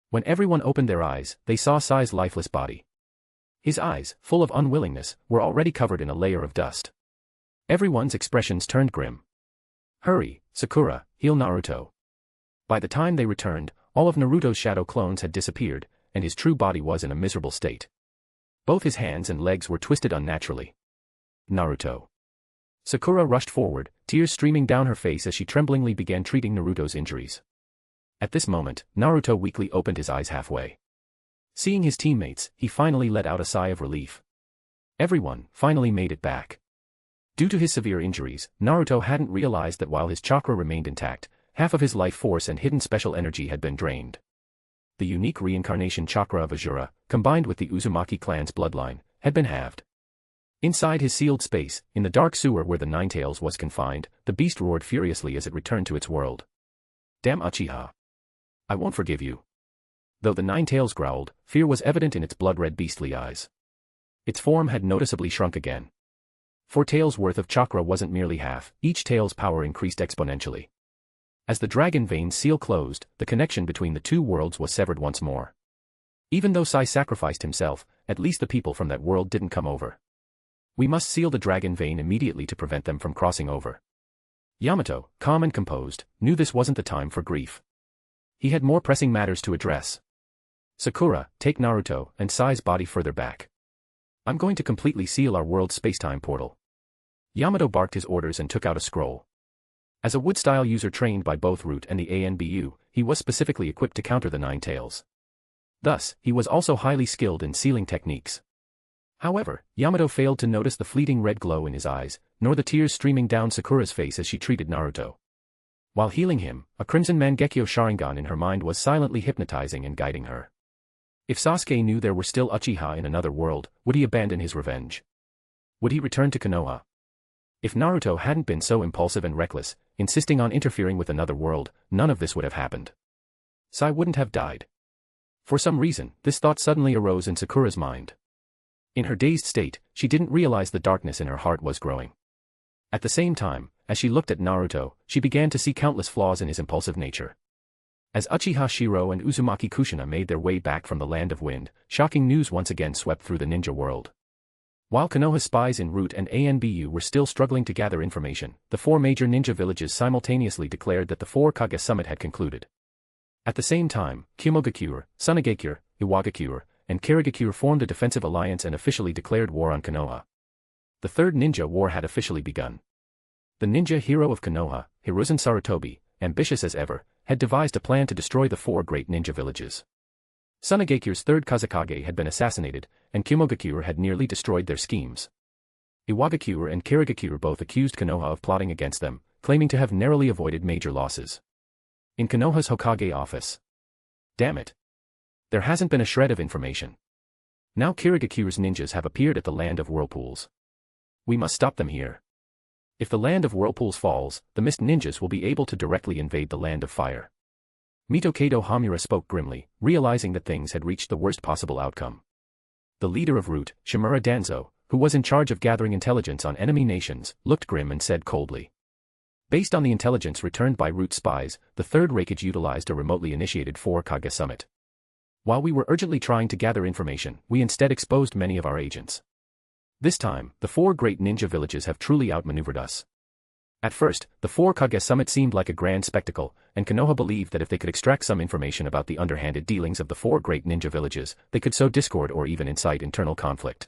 When everyone opened their eyes, they saw Sai's lifeless body. His eyes, full of unwillingness, were already covered in a layer of dust. Everyone's expressions turned grim. Hurry, Sakura, heal Naruto. By the time they returned, all of Naruto's shadow clones had disappeared, and his true body was in a miserable state. Both his hands and legs were twisted unnaturally. Naruto. Sakura rushed forward, tears streaming down her face as she tremblingly began treating Naruto's injuries. At this moment, Naruto weakly opened his eyes halfway. Seeing his teammates, he finally let out a sigh of relief. Everyone finally made it back. Due to his severe injuries, Naruto hadn't realized that while his chakra remained intact, half of his life force and hidden special energy had been drained. The unique reincarnation chakra of Asura, combined with the Uzumaki clan's bloodline, had been halved. Inside his sealed space, in the dark sewer where the Ninetales was confined, the beast roared furiously as it returned to its world. Damn Uchiha. I won't forgive you. Though the Ninetales growled, fear was evident in its blood-red beastly eyes. Its form had noticeably shrunk again. 4 tails worth of chakra wasn't merely half, each tail's power increased exponentially. As the dragon vein seal closed, the connection between the two worlds was severed once more. Even though Sai sacrificed himself, at least the people from that world didn't come over. We must seal the dragon vein immediately to prevent them from crossing over. Yamato, calm and composed, knew this wasn't the time for grief. He had more pressing matters to address. Sakura, take Naruto and Sai's body further back. I'm going to completely seal our world's spacetime portal. Yamato barked his orders and took out a scroll. As a wood-style user trained by both Root and the ANBU, he was specifically equipped to counter the Ninetales. Thus, he was also highly skilled in sealing techniques. However, Yamato failed to notice the fleeting red glow in his eyes, nor the tears streaming down Sakura's face as she treated Naruto. While healing him, a crimson Mangekyo Sharingan in her mind was silently hypnotizing and guiding her. If Sasuke knew there were still Uchiha in another world, would he abandon his revenge? Would he return to Konoha? If Naruto hadn't been so impulsive and reckless, insisting on interfering with another world, none of this would have happened. Sai wouldn't have died. For some reason, this thought suddenly arose in Sakura's mind. In her dazed state, she didn't realize the darkness in her heart was growing. At the same time, as she looked at Naruto, she began to see countless flaws in his impulsive nature. As Uchiha Shirou and Uzumaki Kushina made their way back from the Land of Wind, shocking news once again swept through the ninja world. While Konoha's spies in Root and ANBU were still struggling to gather information, the 4 major ninja villages simultaneously declared that the 4 Kage summit had concluded. At the same time, Kumogakure, Tsunade, Iwagakure, and Karigakure formed a defensive alliance and officially declared war on Konoha. The Third Ninja War had officially begun. The ninja hero of Konoha, Hiruzen Sarutobi, ambitious as ever, had devised a plan to destroy the 4 great ninja villages. Tsunade's third Kazekage had been assassinated, and Kumogakure had nearly destroyed their schemes. Iwagakure and Karigakure both accused Konoha of plotting against them, claiming to have narrowly avoided major losses. In Konoha's Hokage office. Damn it. There hasn't been a shred of information. Now Kirigakure's ninjas have appeared at the Land of Whirlpools. We must stop them here. If the Land of Whirlpools falls, the Mist Ninjas will be able to directly invade the Land of Fire. Mito Hamura spoke grimly, realizing that things had reached the worst possible outcome. The leader of Root, Shimura Danzo, who was in charge of gathering intelligence on enemy nations, looked grim and said coldly. Based on the intelligence returned by root spies, the third Raigage utilized a remotely initiated 4 Kage summit. While we were urgently trying to gather information, we instead exposed many of our agents. This time, the 4 great ninja villages have truly outmaneuvered us. At first, the 4 Kage summit seemed like a grand spectacle, and Konoha believed that if they could extract some information about the underhanded dealings of the 4 great ninja villages, they could sow discord or even incite internal conflict.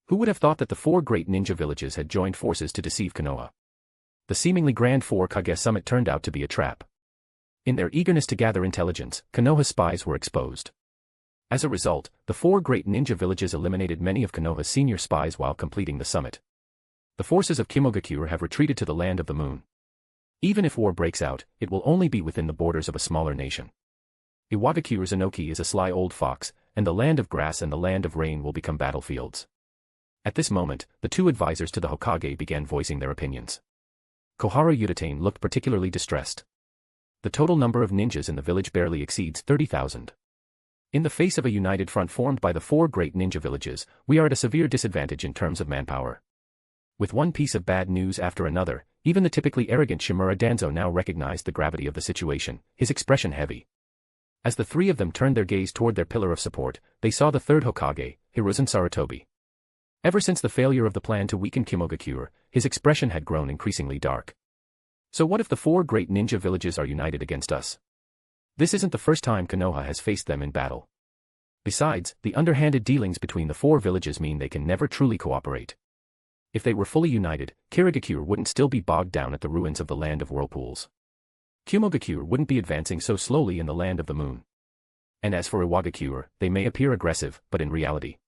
Who would have thought that the 4 great ninja villages had joined forces to deceive Konoha? The seemingly grand 4 Kage summit turned out to be a trap. In their eagerness to gather intelligence, Konoha's spies were exposed. As a result, the 4 great ninja villages eliminated many of Konoha's senior spies while completing the summit. The forces of Kimogakure have retreated to the land of the moon. Even if war breaks out, it will only be within the borders of a smaller nation. Iwagakure Zanoki is a sly old fox, and the land of grass and the land of rain will become battlefields. At this moment, the 2 advisors to the Hokage began voicing their opinions. Koharu Udatane looked particularly distressed. The total number of ninjas in the village barely exceeds 30,000. In the face of a united front formed by the 4 great ninja villages, we are at a severe disadvantage in terms of manpower. With one piece of bad news after another, even the typically arrogant Shimura Danzo now recognized the gravity of the situation, his expression heavy. As the 3 of them turned their gaze toward their pillar of support, they saw the 3rd Hokage, Hiruzen Sarutobi. Ever since the failure of the plan to weaken Kimogakure, his expression had grown increasingly dark. So what if the 4 great ninja villages are united against us? This isn't the first time Konoha has faced them in battle. Besides, the underhanded dealings between the 4 villages mean they can never truly cooperate. If they were fully united, Kirigakure wouldn't still be bogged down at the ruins of the land of whirlpools. Kimogakure wouldn't be advancing so slowly in the land of the moon. And as for Iwagakure, they may appear aggressive, but in reality.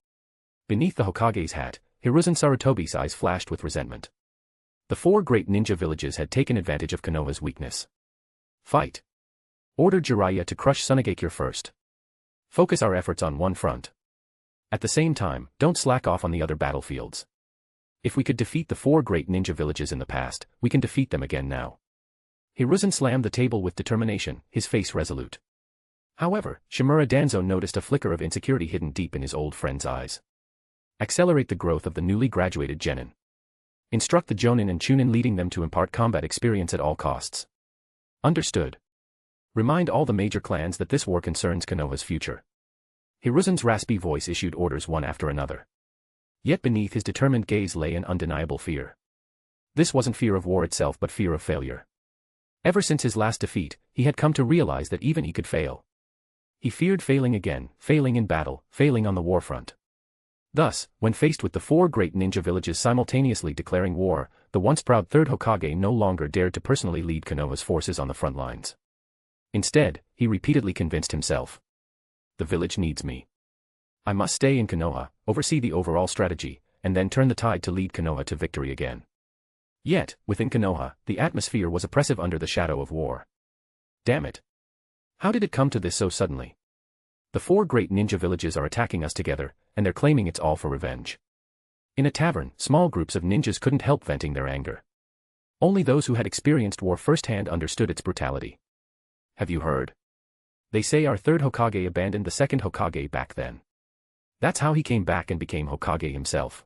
Beneath the Hokage's hat, Hiruzen Sarutobi's eyes flashed with resentment. The 4 great ninja villages had taken advantage of Konoha's weakness. Fight! Order Jiraiya to crush Tsunade first. Focus our efforts on one front. At the same time, don't slack off on the other battlefields. If we could defeat the 4 great ninja villages in the past, we can defeat them again now. Hiruzen slammed the table with determination, his face resolute. However, Shimura Danzo noticed a flicker of insecurity hidden deep in his old friend's eyes. Accelerate the growth of the newly graduated genin. Instruct the Jonin and Chunin, leading them to impart combat experience at all costs. Understood. Remind all the major clans that this war concerns Konoha's future. Hiruzen's raspy voice issued orders one after another. Yet beneath his determined gaze lay an undeniable fear. This wasn't fear of war itself but fear of failure. Ever since his last defeat, he had come to realize that even he could fail. He feared failing again, failing in battle, failing on the war front. Thus, when faced with the 4 great ninja villages simultaneously declaring war, the once proud 3rd Hokage no longer dared to personally lead Konoha's forces on the front lines. Instead, he repeatedly convinced himself. The village needs me. I must stay in Konoha, oversee the overall strategy, and then turn the tide to lead Konoha to victory again. Yet, within Konoha, the atmosphere was oppressive under the shadow of war. Damn it! How did it come to this so suddenly? The 4 great ninja villages are attacking us together, and they're claiming it's all for revenge. In a tavern, small groups of ninjas couldn't help venting their anger. Only those who had experienced war firsthand understood its brutality. Have you heard? They say our 3rd Hokage abandoned the 2nd Hokage back then. That's how he came back and became Hokage himself.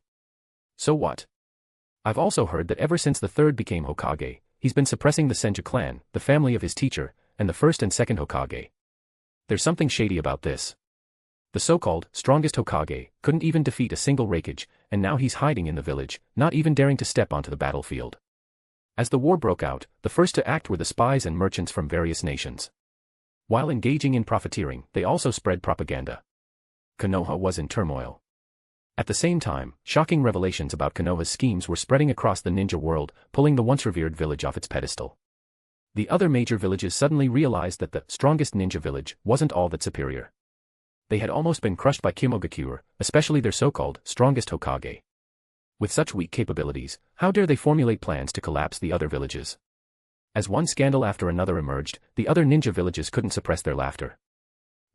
So what? I've also heard that ever since the 3rd became Hokage, he's been suppressing the Senju clan, the family of his teacher, and the 1st and 2nd Hokage. There's something shady about this. The so-called strongest Hokage couldn't even defeat a single Raigage, and now he's hiding in the village, not even daring to step onto the battlefield. As the war broke out, the first to act were the spies and merchants from various nations. While engaging in profiteering, they also spread propaganda. Konoha was in turmoil. At the same time, shocking revelations about Konoha's schemes were spreading across the ninja world, pulling the once revered village off its pedestal. The other major villages suddenly realized that the strongest ninja village wasn't all that superior. They had almost been crushed by Kimogakure, especially their so-called strongest Hokage. With such weak capabilities, how dare they formulate plans to collapse the other villages? As one scandal after another emerged, the other ninja villages couldn't suppress their laughter.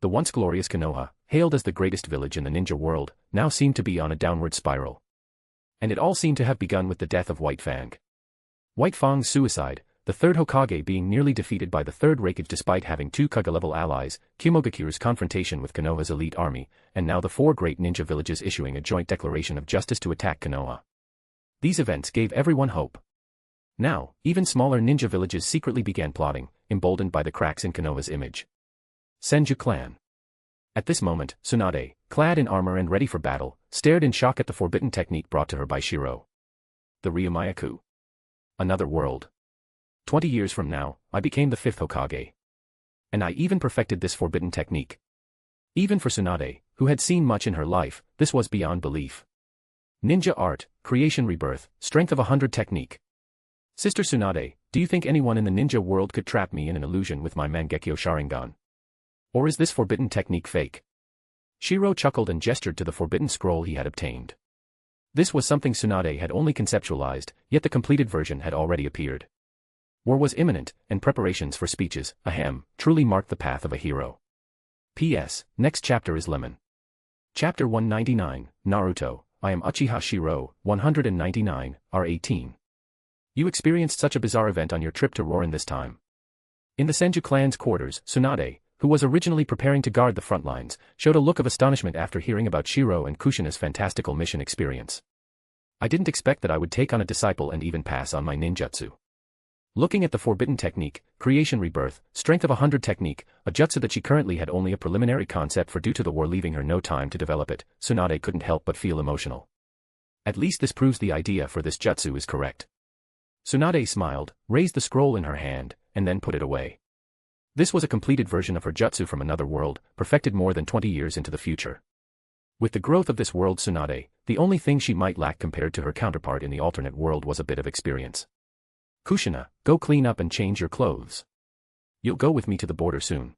The once glorious Konoha, hailed as the greatest village in the ninja world, now seemed to be on a downward spiral. And it all seemed to have begun with the death of White Fang. White Fang's suicide, the 3rd Hokage being nearly defeated by the 3rd Raigage despite having 2 Kage-level allies, Kimogakure's confrontation with Konoha's elite army, and now the 4 great ninja villages issuing a joint declaration of justice to attack Konoha. These events gave everyone hope. Now, even smaller ninja villages secretly began plotting, emboldened by the cracks in Konoha's image. Senju clan. At this moment, Tsunade, clad in armor and ready for battle, stared in shock at the forbidden technique brought to her by Shiro. The Ryumayaku. Another world. 20 years from now, I became the 5th Hokage. And I even perfected this forbidden technique. Even for Tsunade, who had seen much in her life, this was beyond belief. Ninja art, creation rebirth, strength of 100 technique. Sister Tsunade, do you think anyone in the ninja world could trap me in an illusion with my Mangekyo Sharingan? Or is this forbidden technique fake? Shiro chuckled and gestured to the forbidden scroll he had obtained. This was something Tsunade had only conceptualized, yet the completed version had already appeared. War was imminent, and preparations for speeches, truly marked the path of a hero. P.S. Next chapter is Lemon. Chapter 199, Naruto, I am Uchiha Shirou, 199, R18. You experienced such a bizarre event on your trip to Rorin this time. In the Senju clan's quarters, Tsunade, who was originally preparing to guard the front lines, showed a look of astonishment after hearing about Shiro and Kushina's fantastical mission experience. I didn't expect that I would take on a disciple and even pass on my ninjutsu. Looking at the forbidden technique, creation rebirth, strength of 100 technique, a jutsu that she currently had only a preliminary concept for due to the war leaving her no time to develop it, Tsunade couldn't help but feel emotional. At least this proves the idea for this jutsu is correct. Tsunade smiled, raised the scroll in her hand, and then put it away. This was a completed version of her jutsu from another world, perfected more than 20 years into the future. With the growth of this world Tsunade, the only thing she might lack compared to her counterpart in the alternate world was a bit of experience. Kushina, go clean up and change your clothes. You'll go with me to the border soon.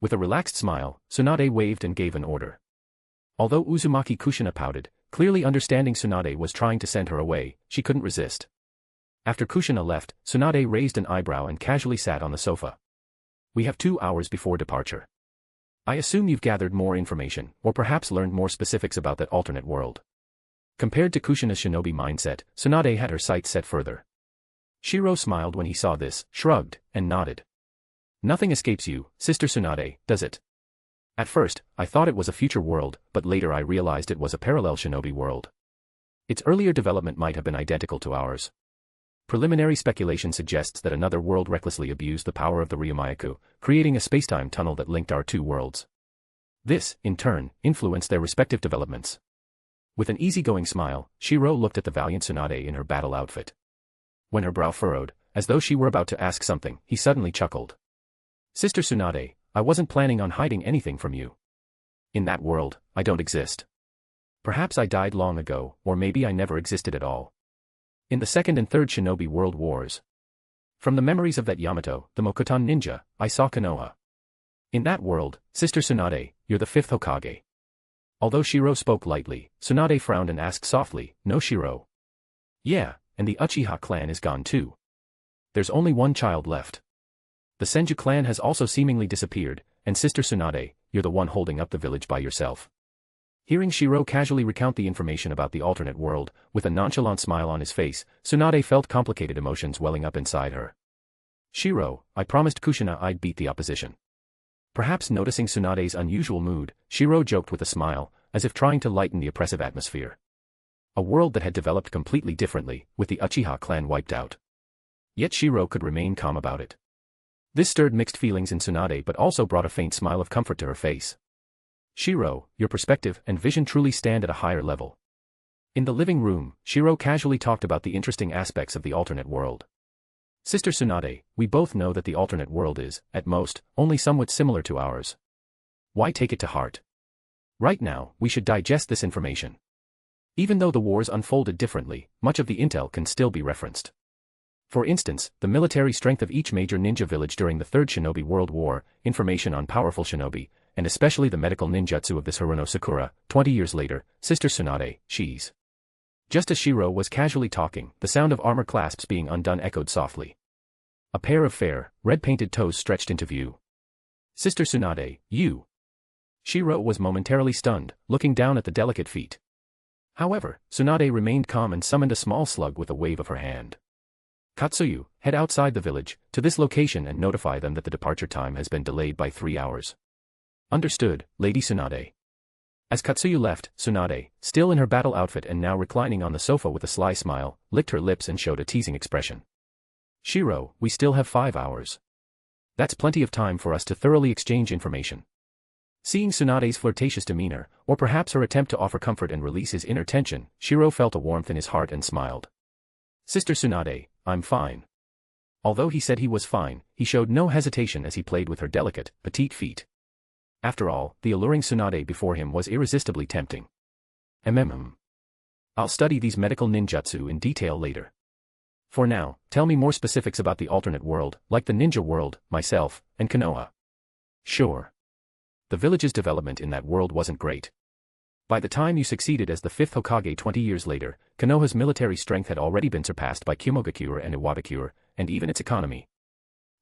With a relaxed smile, Tsunade waved and gave an order. Although Uzumaki Kushina pouted, clearly understanding Tsunade was trying to send her away, she couldn't resist. After Kushina left, Tsunade raised an eyebrow and casually sat on the sofa. We have 2 hours before departure. I assume you've gathered more information, or perhaps learned more specifics about that alternate world. Compared to Kushina's shinobi mindset, Tsunade had her sights set further. Shiro smiled when he saw this, shrugged, and nodded. Nothing escapes you, Sister Tsunade, does it? At first, I thought it was a future world, but later I realized it was a parallel shinobi world. Its earlier development might have been identical to ours. Preliminary speculation suggests that another world recklessly abused the power of the Ryumayaku, creating a spacetime tunnel that linked our 2 worlds. This, in turn, influenced their respective developments. With an easygoing smile, Shiro looked at the valiant Tsunade in her battle outfit. When her brow furrowed, as though she were about to ask something, he suddenly chuckled. Sister Tsunade, I wasn't planning on hiding anything from you. In that world, I don't exist. Perhaps I died long ago, or maybe I never existed at all. In the Second and Third Shinobi World Wars. From the memories of that Yamato, the Mokuton ninja, I saw Konoha. In that world, Sister Tsunade, you're the 5th Hokage. Although Shiro spoke lightly, Tsunade frowned and asked softly, no Shiro. Yeah, and the Uchiha clan is gone too. There's only one child left. The Senju clan has also seemingly disappeared, and Sister Tsunade, you're the one holding up the village by yourself. Hearing Shiro casually recount the information about the alternate world, with a nonchalant smile on his face, Tsunade felt complicated emotions welling up inside her. Shiro, I promised Kushina I'd beat the opposition. Perhaps noticing Tsunade's unusual mood, Shiro joked with a smile, as if trying to lighten the oppressive atmosphere. A world that had developed completely differently, with the Uchiha clan wiped out. Yet Shiro could remain calm about it. This stirred mixed feelings in Tsunade but also brought a faint smile of comfort to her face. Shiro, your perspective and vision truly stand at a higher level. In the living room, Shiro casually talked about the interesting aspects of the alternate world. Sister Tsunade, we both know that the alternate world is, at most, only somewhat similar to ours. Why take it to heart? Right now, we should digest this information. Even though the wars unfolded differently, much of the intel can still be referenced. For instance, the military strength of each major ninja village during the Third Shinobi World War, information on powerful shinobi, and especially the medical ninjutsu of this Haruno Sakura, 20 years later, Sister Tsunade, she's. Just as Shiro was casually talking, the sound of armor clasps being undone echoed softly. A pair of fair, red-painted toes stretched into view. Sister Tsunade, you. Shiro was momentarily stunned, looking down at the delicate feet. However, Tsunade remained calm and summoned a small slug with a wave of her hand. Katsuyu, head outside the village, to this location and notify them that the departure time has been delayed by 3 hours. Understood, Lady Tsunade. As Katsuyu left, Tsunade, still in her battle outfit and now reclining on the sofa with a sly smile, licked her lips and showed a teasing expression. Shiro, we still have 5 hours. That's plenty of time for us to thoroughly exchange information. Seeing Tsunade's flirtatious demeanor, or perhaps her attempt to offer comfort and release his inner tension, Shiro felt a warmth in his heart and smiled. Sister Tsunade, I'm fine. Although he said he was fine, he showed no hesitation as he played with her delicate, petite feet. After all, the alluring Tsunade before him was irresistibly tempting. I'll study these medical ninjutsu in detail later. For now, tell me more specifics about the alternate world, like the ninja world, myself, and Konoha. Sure. The village's development in that world wasn't great. By the time you succeeded as the 5th Hokage 20 years later, Konoha's military strength had already been surpassed by Kimogakure and Iwadakure, and even its economy.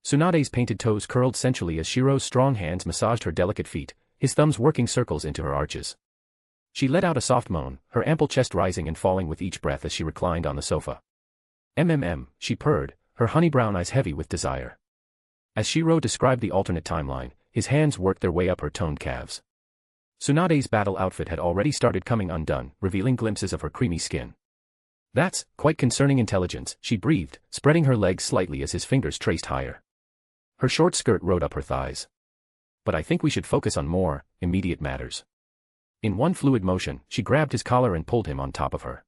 Tsunade's painted toes curled sensually as Shiro's strong hands massaged her delicate feet, his thumbs working circles into her arches. She let out a soft moan, her ample chest rising and falling with each breath as she reclined on the sofa. She purred, her honey brown eyes heavy with desire. As Shiro described the alternate timeline, his hands worked their way up her toned calves. Tsunade's battle outfit had already started coming undone, revealing glimpses of her creamy skin. That's quite concerning intelligence, she breathed, spreading her legs slightly as his fingers traced higher. Her short skirt rode up her thighs. But I think we should focus on more immediate matters. In one fluid motion, she grabbed his collar and pulled him on top of her.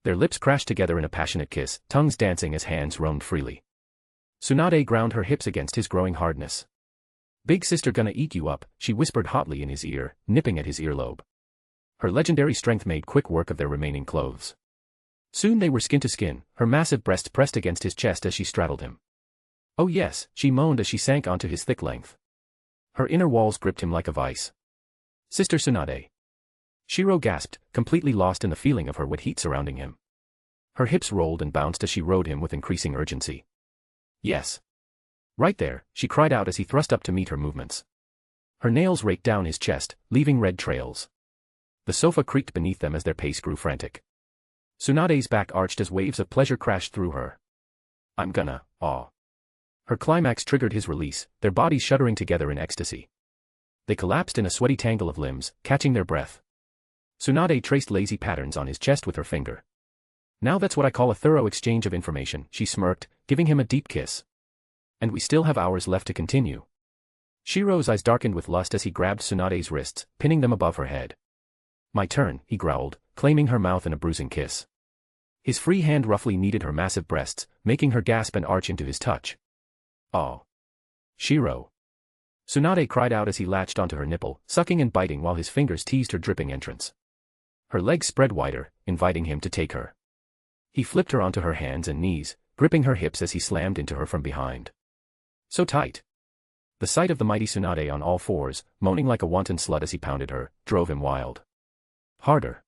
Their lips crashed together in a passionate kiss, tongues dancing as hands roamed freely. Tsunade ground her hips against his growing hardness. Big sister gonna eat you up, she whispered hotly in his ear, nipping at his earlobe. Her legendary strength made quick work of their remaining clothes. Soon they were skin to skin, her massive breasts pressed against his chest as she straddled him. Oh yes, she moaned as she sank onto his thick length. Her inner walls gripped him like a vice. Sister Tsunade. Shiro gasped, completely lost in the feeling of her wet heat surrounding him. Her hips rolled and bounced as she rode him with increasing urgency. Yes. Right there, she cried out as he thrust up to meet her movements. Her nails raked down his chest, leaving red trails. The sofa creaked beneath them as their pace grew frantic. Tsunade's back arched as waves of pleasure crashed through her. I'm gonna, aw. Her climax triggered his release, their bodies shuddering together in ecstasy. They collapsed in a sweaty tangle of limbs, catching their breath. Tsunade traced lazy patterns on his chest with her finger. Now that's what I call a thorough exchange of information, she smirked, giving him a deep kiss. And we still have hours left to continue. Shiro's eyes darkened with lust as he grabbed Tsunade's wrists, pinning them above her head. My turn, he growled, claiming her mouth in a bruising kiss. His free hand roughly kneaded her massive breasts, making her gasp and arch into his touch. Oh. Shiro. Tsunade cried out as he latched onto her nipple, sucking and biting while his fingers teased her dripping entrance. Her legs spread wider, inviting him to take her. He flipped her onto her hands and knees, gripping her hips as he slammed into her from behind. So tight. The sight of the mighty Tsunade on all fours, moaning like a wanton slut as he pounded her, drove him wild. Harder.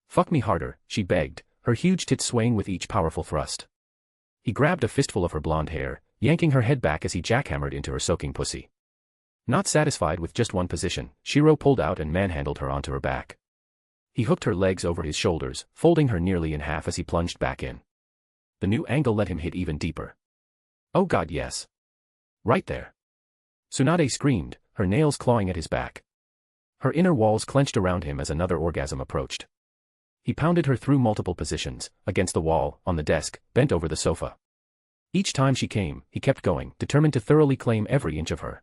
Fuck me harder, she begged, her huge tits swaying with each powerful thrust. He grabbed a fistful of her blonde hair, yanking her head back as he jackhammered into her soaking pussy. Not satisfied with just one position, Shiro pulled out and manhandled her onto her back. He hooked her legs over his shoulders, folding her nearly in half as he plunged back in. The new angle let him hit even deeper. Oh god yes. Right there. Tsunade screamed, her nails clawing at his back. Her inner walls clenched around him as another orgasm approached. He pounded her through multiple positions, against the wall, on the desk, bent over the sofa. Each time she came, he kept going, determined to thoroughly claim every inch of her.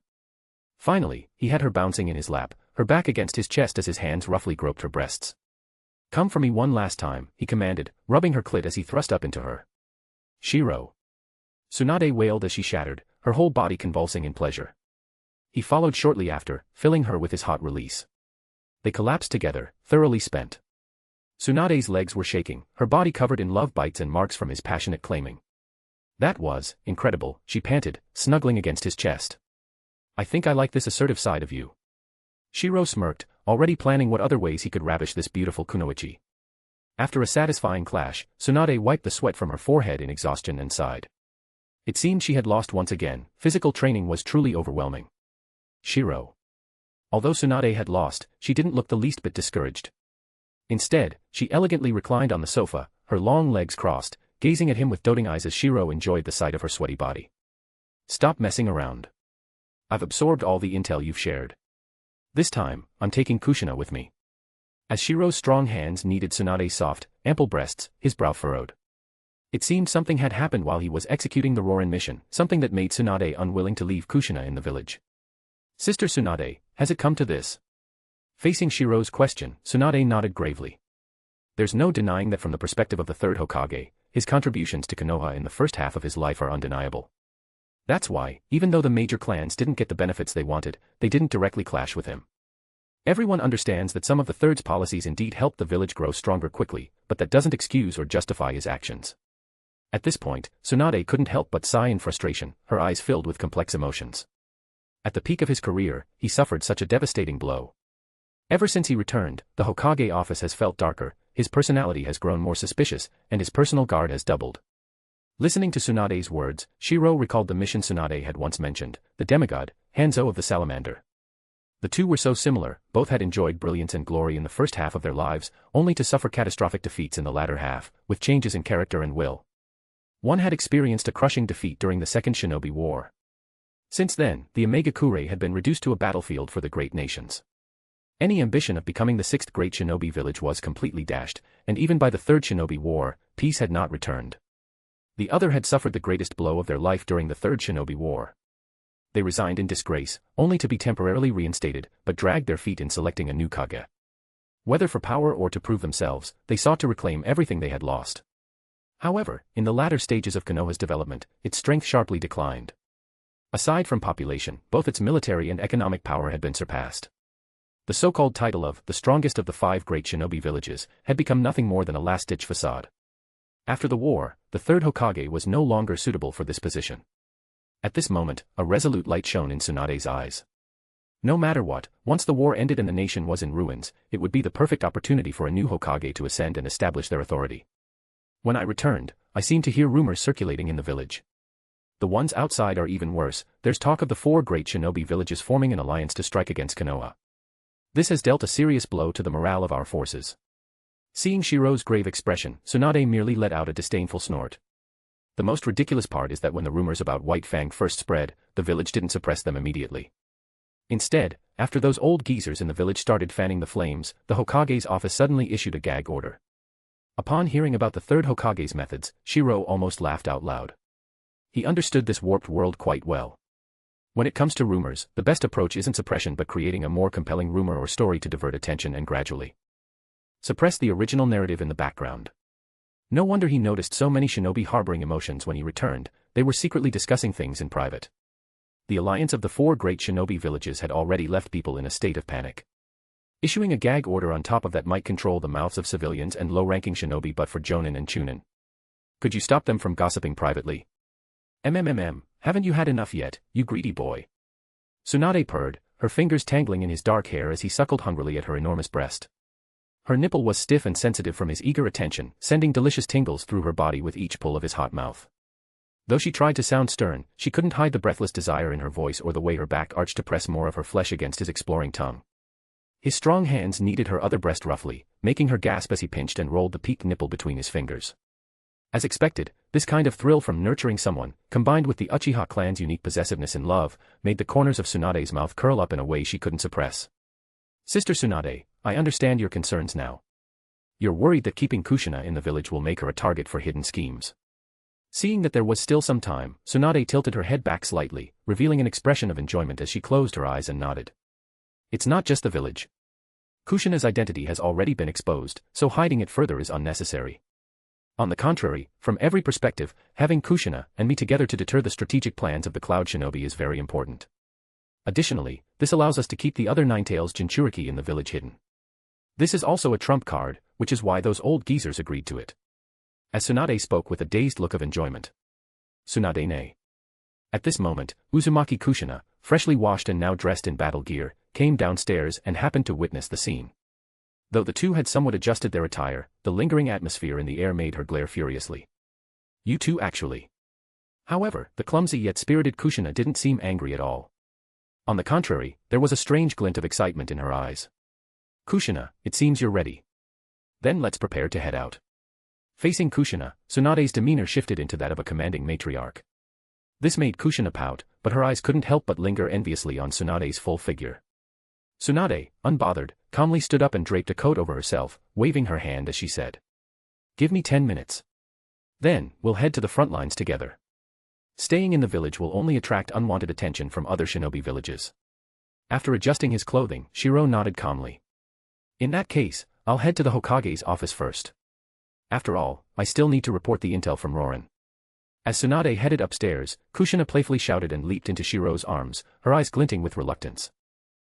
Finally, he had her bouncing in his lap, her back against his chest as his hands roughly groped her breasts. Come for me one last time, he commanded, rubbing her clit as he thrust up into her. Shiro. Tsunade wailed as she shattered, her whole body convulsing in pleasure. He followed shortly after, filling her with his hot release. They collapsed together, thoroughly spent. Tsunade's legs were shaking, her body covered in love bites and marks from his passionate claiming. That was incredible, she panted, snuggling against his chest. I think I like this assertive side of you. Shiro smirked, already planning what other ways he could ravish this beautiful kunoichi. After a satisfying clash, Tsunade wiped the sweat from her forehead in exhaustion and sighed. It seemed she had lost once again, physical training was truly overwhelming. Shiro. Although Tsunade had lost, she didn't look the least bit discouraged. Instead, she elegantly reclined on the sofa, her long legs crossed, gazing at him with doting eyes as Shiro enjoyed the sight of her sweaty body. Stop messing around. I've absorbed all the intel you've shared. This time, I'm taking Kushina with me. As Shiro's strong hands kneaded Tsunade's soft, ample breasts, his brow furrowed. It seemed something had happened while he was executing the Rorin mission, something that made Tsunade unwilling to leave Kushina in the village. Sister Tsunade, has it come to this? Facing Shirou's question, Tsunade nodded gravely. There's no denying that from the perspective of the third Hokage, his contributions to Konoha in the first half of his life are undeniable. That's why, even though the major clans didn't get the benefits they wanted, they didn't directly clash with him. Everyone understands that some of the third's policies indeed helped the village grow stronger quickly, but that doesn't excuse or justify his actions. At this point, Tsunade couldn't help but sigh in frustration, her eyes filled with complex emotions. At the peak of his career, he suffered such a devastating blow. Ever since he returned, the Hokage office has felt darker, his personality has grown more suspicious, and his personal guard has doubled. Listening to Tsunade's words, Shiro recalled the mission Tsunade had once mentioned, the demigod, Hanzo of the Salamander. The two were so similar, both had enjoyed brilliance and glory in the first half of their lives, only to suffer catastrophic defeats in the latter half, with changes in character and will. One had experienced a crushing defeat during the Second Shinobi War. Since then, the Omega Kure had been reduced to a battlefield for the great nations. Any ambition of becoming the sixth great shinobi village was completely dashed, and even by the Third Shinobi War, peace had not returned. The other had suffered the greatest blow of their life during the Third Shinobi War. They resigned in disgrace, only to be temporarily reinstated, but dragged their feet in selecting a new Kage. Whether for power or to prove themselves, they sought to reclaim everything they had lost. However, in the latter stages of Konoha's development, its strength sharply declined. Aside from population, both its military and economic power had been surpassed. The so-called title of the strongest of the 5 great shinobi villages had become nothing more than a last-ditch facade. After the war, the third Hokage was no longer suitable for this position. At this moment, a resolute light shone in Tsunade's eyes. No matter what, once the war ended and the nation was in ruins, it would be the perfect opportunity for a new Hokage to ascend and establish their authority. When I returned, I seemed to hear rumors circulating in the village. The ones outside are even worse. There's talk of the 4 great shinobi villages forming an alliance to strike against Konoha. This has dealt a serious blow to the morale of our forces. Seeing Shirou's grave expression, Tsunade merely let out a disdainful snort. The most ridiculous part is that when the rumors about White Fang first spread, the village didn't suppress them immediately. Instead, after those old geezers in the village started fanning the flames, the Hokage's office suddenly issued a gag order. Upon hearing about the third Hokage's methods, Shiro almost laughed out loud. He understood this warped world quite well. When it comes to rumors, the best approach isn't suppression but creating a more compelling rumor or story to divert attention and gradually suppress the original narrative in the background. No wonder he noticed so many shinobi harboring emotions when he returned. They were secretly discussing things in private. The alliance of the 4 great shinobi villages had already left people in a state of panic. Issuing a gag order on top of that might control the mouths of civilians and low-ranking shinobi but for Jonin and Chunin. Could you stop them from gossiping privately? Haven't you had enough yet, you greedy boy? Tsunade purred, her fingers tangling in his dark hair as he suckled hungrily at her enormous breast. Her nipple was stiff and sensitive from his eager attention, sending delicious tingles through her body with each pull of his hot mouth. Though she tried to sound stern, she couldn't hide the breathless desire in her voice or the way her back arched to press more of her flesh against his exploring tongue. His strong hands kneaded her other breast roughly, making her gasp as he pinched and rolled the peaked nipple between his fingers. As expected, this kind of thrill from nurturing someone, combined with the Uchiha clan's unique possessiveness and love, made the corners of Tsunade's mouth curl up in a way she couldn't suppress. Sister Tsunade, I understand your concerns now. You're worried that keeping Kushina in the village will make her a target for hidden schemes. Seeing that there was still some time, Tsunade tilted her head back slightly, revealing an expression of enjoyment as she closed her eyes and nodded. It's not just the village. Kushina's identity has already been exposed, so hiding it further is unnecessary. On the contrary, from every perspective, having Kushina and me together to deter the strategic plans of the Cloud Shinobi is very important. Additionally, this allows us to keep the other Nine-Tails Jinchuriki in the village hidden. This is also a trump card, which is why those old geezers agreed to it. As Tsunade spoke with a dazed look of enjoyment. Tsunade-ne. At this moment, Uzumaki Kushina, freshly washed and now dressed in battle gear, came downstairs and happened to witness the scene. Though the two had somewhat adjusted their attire, the lingering atmosphere in the air made her glare furiously. You two actually. However, the clumsy yet spirited Kushina didn't seem angry at all. On the contrary, there was a strange glint of excitement in her eyes. Kushina, it seems you're ready. Then let's prepare to head out. Facing Kushina, Tsunade's demeanor shifted into that of a commanding matriarch. This made Kushina pout, but her eyes couldn't help but linger enviously on Tsunade's full figure. Tsunade, unbothered, calmly stood up and draped a coat over herself, waving her hand as she said. Give me 10 minutes. Then, we'll head to the front lines together. Staying in the village will only attract unwanted attention from other shinobi villages. After adjusting his clothing, Shiro nodded calmly. In that case, I'll head to the Hokage's office first. After all, I still need to report the intel from Rorin. As Tsunade headed upstairs, Kushina playfully shouted and leaped into Shiro's arms, her eyes glinting with reluctance.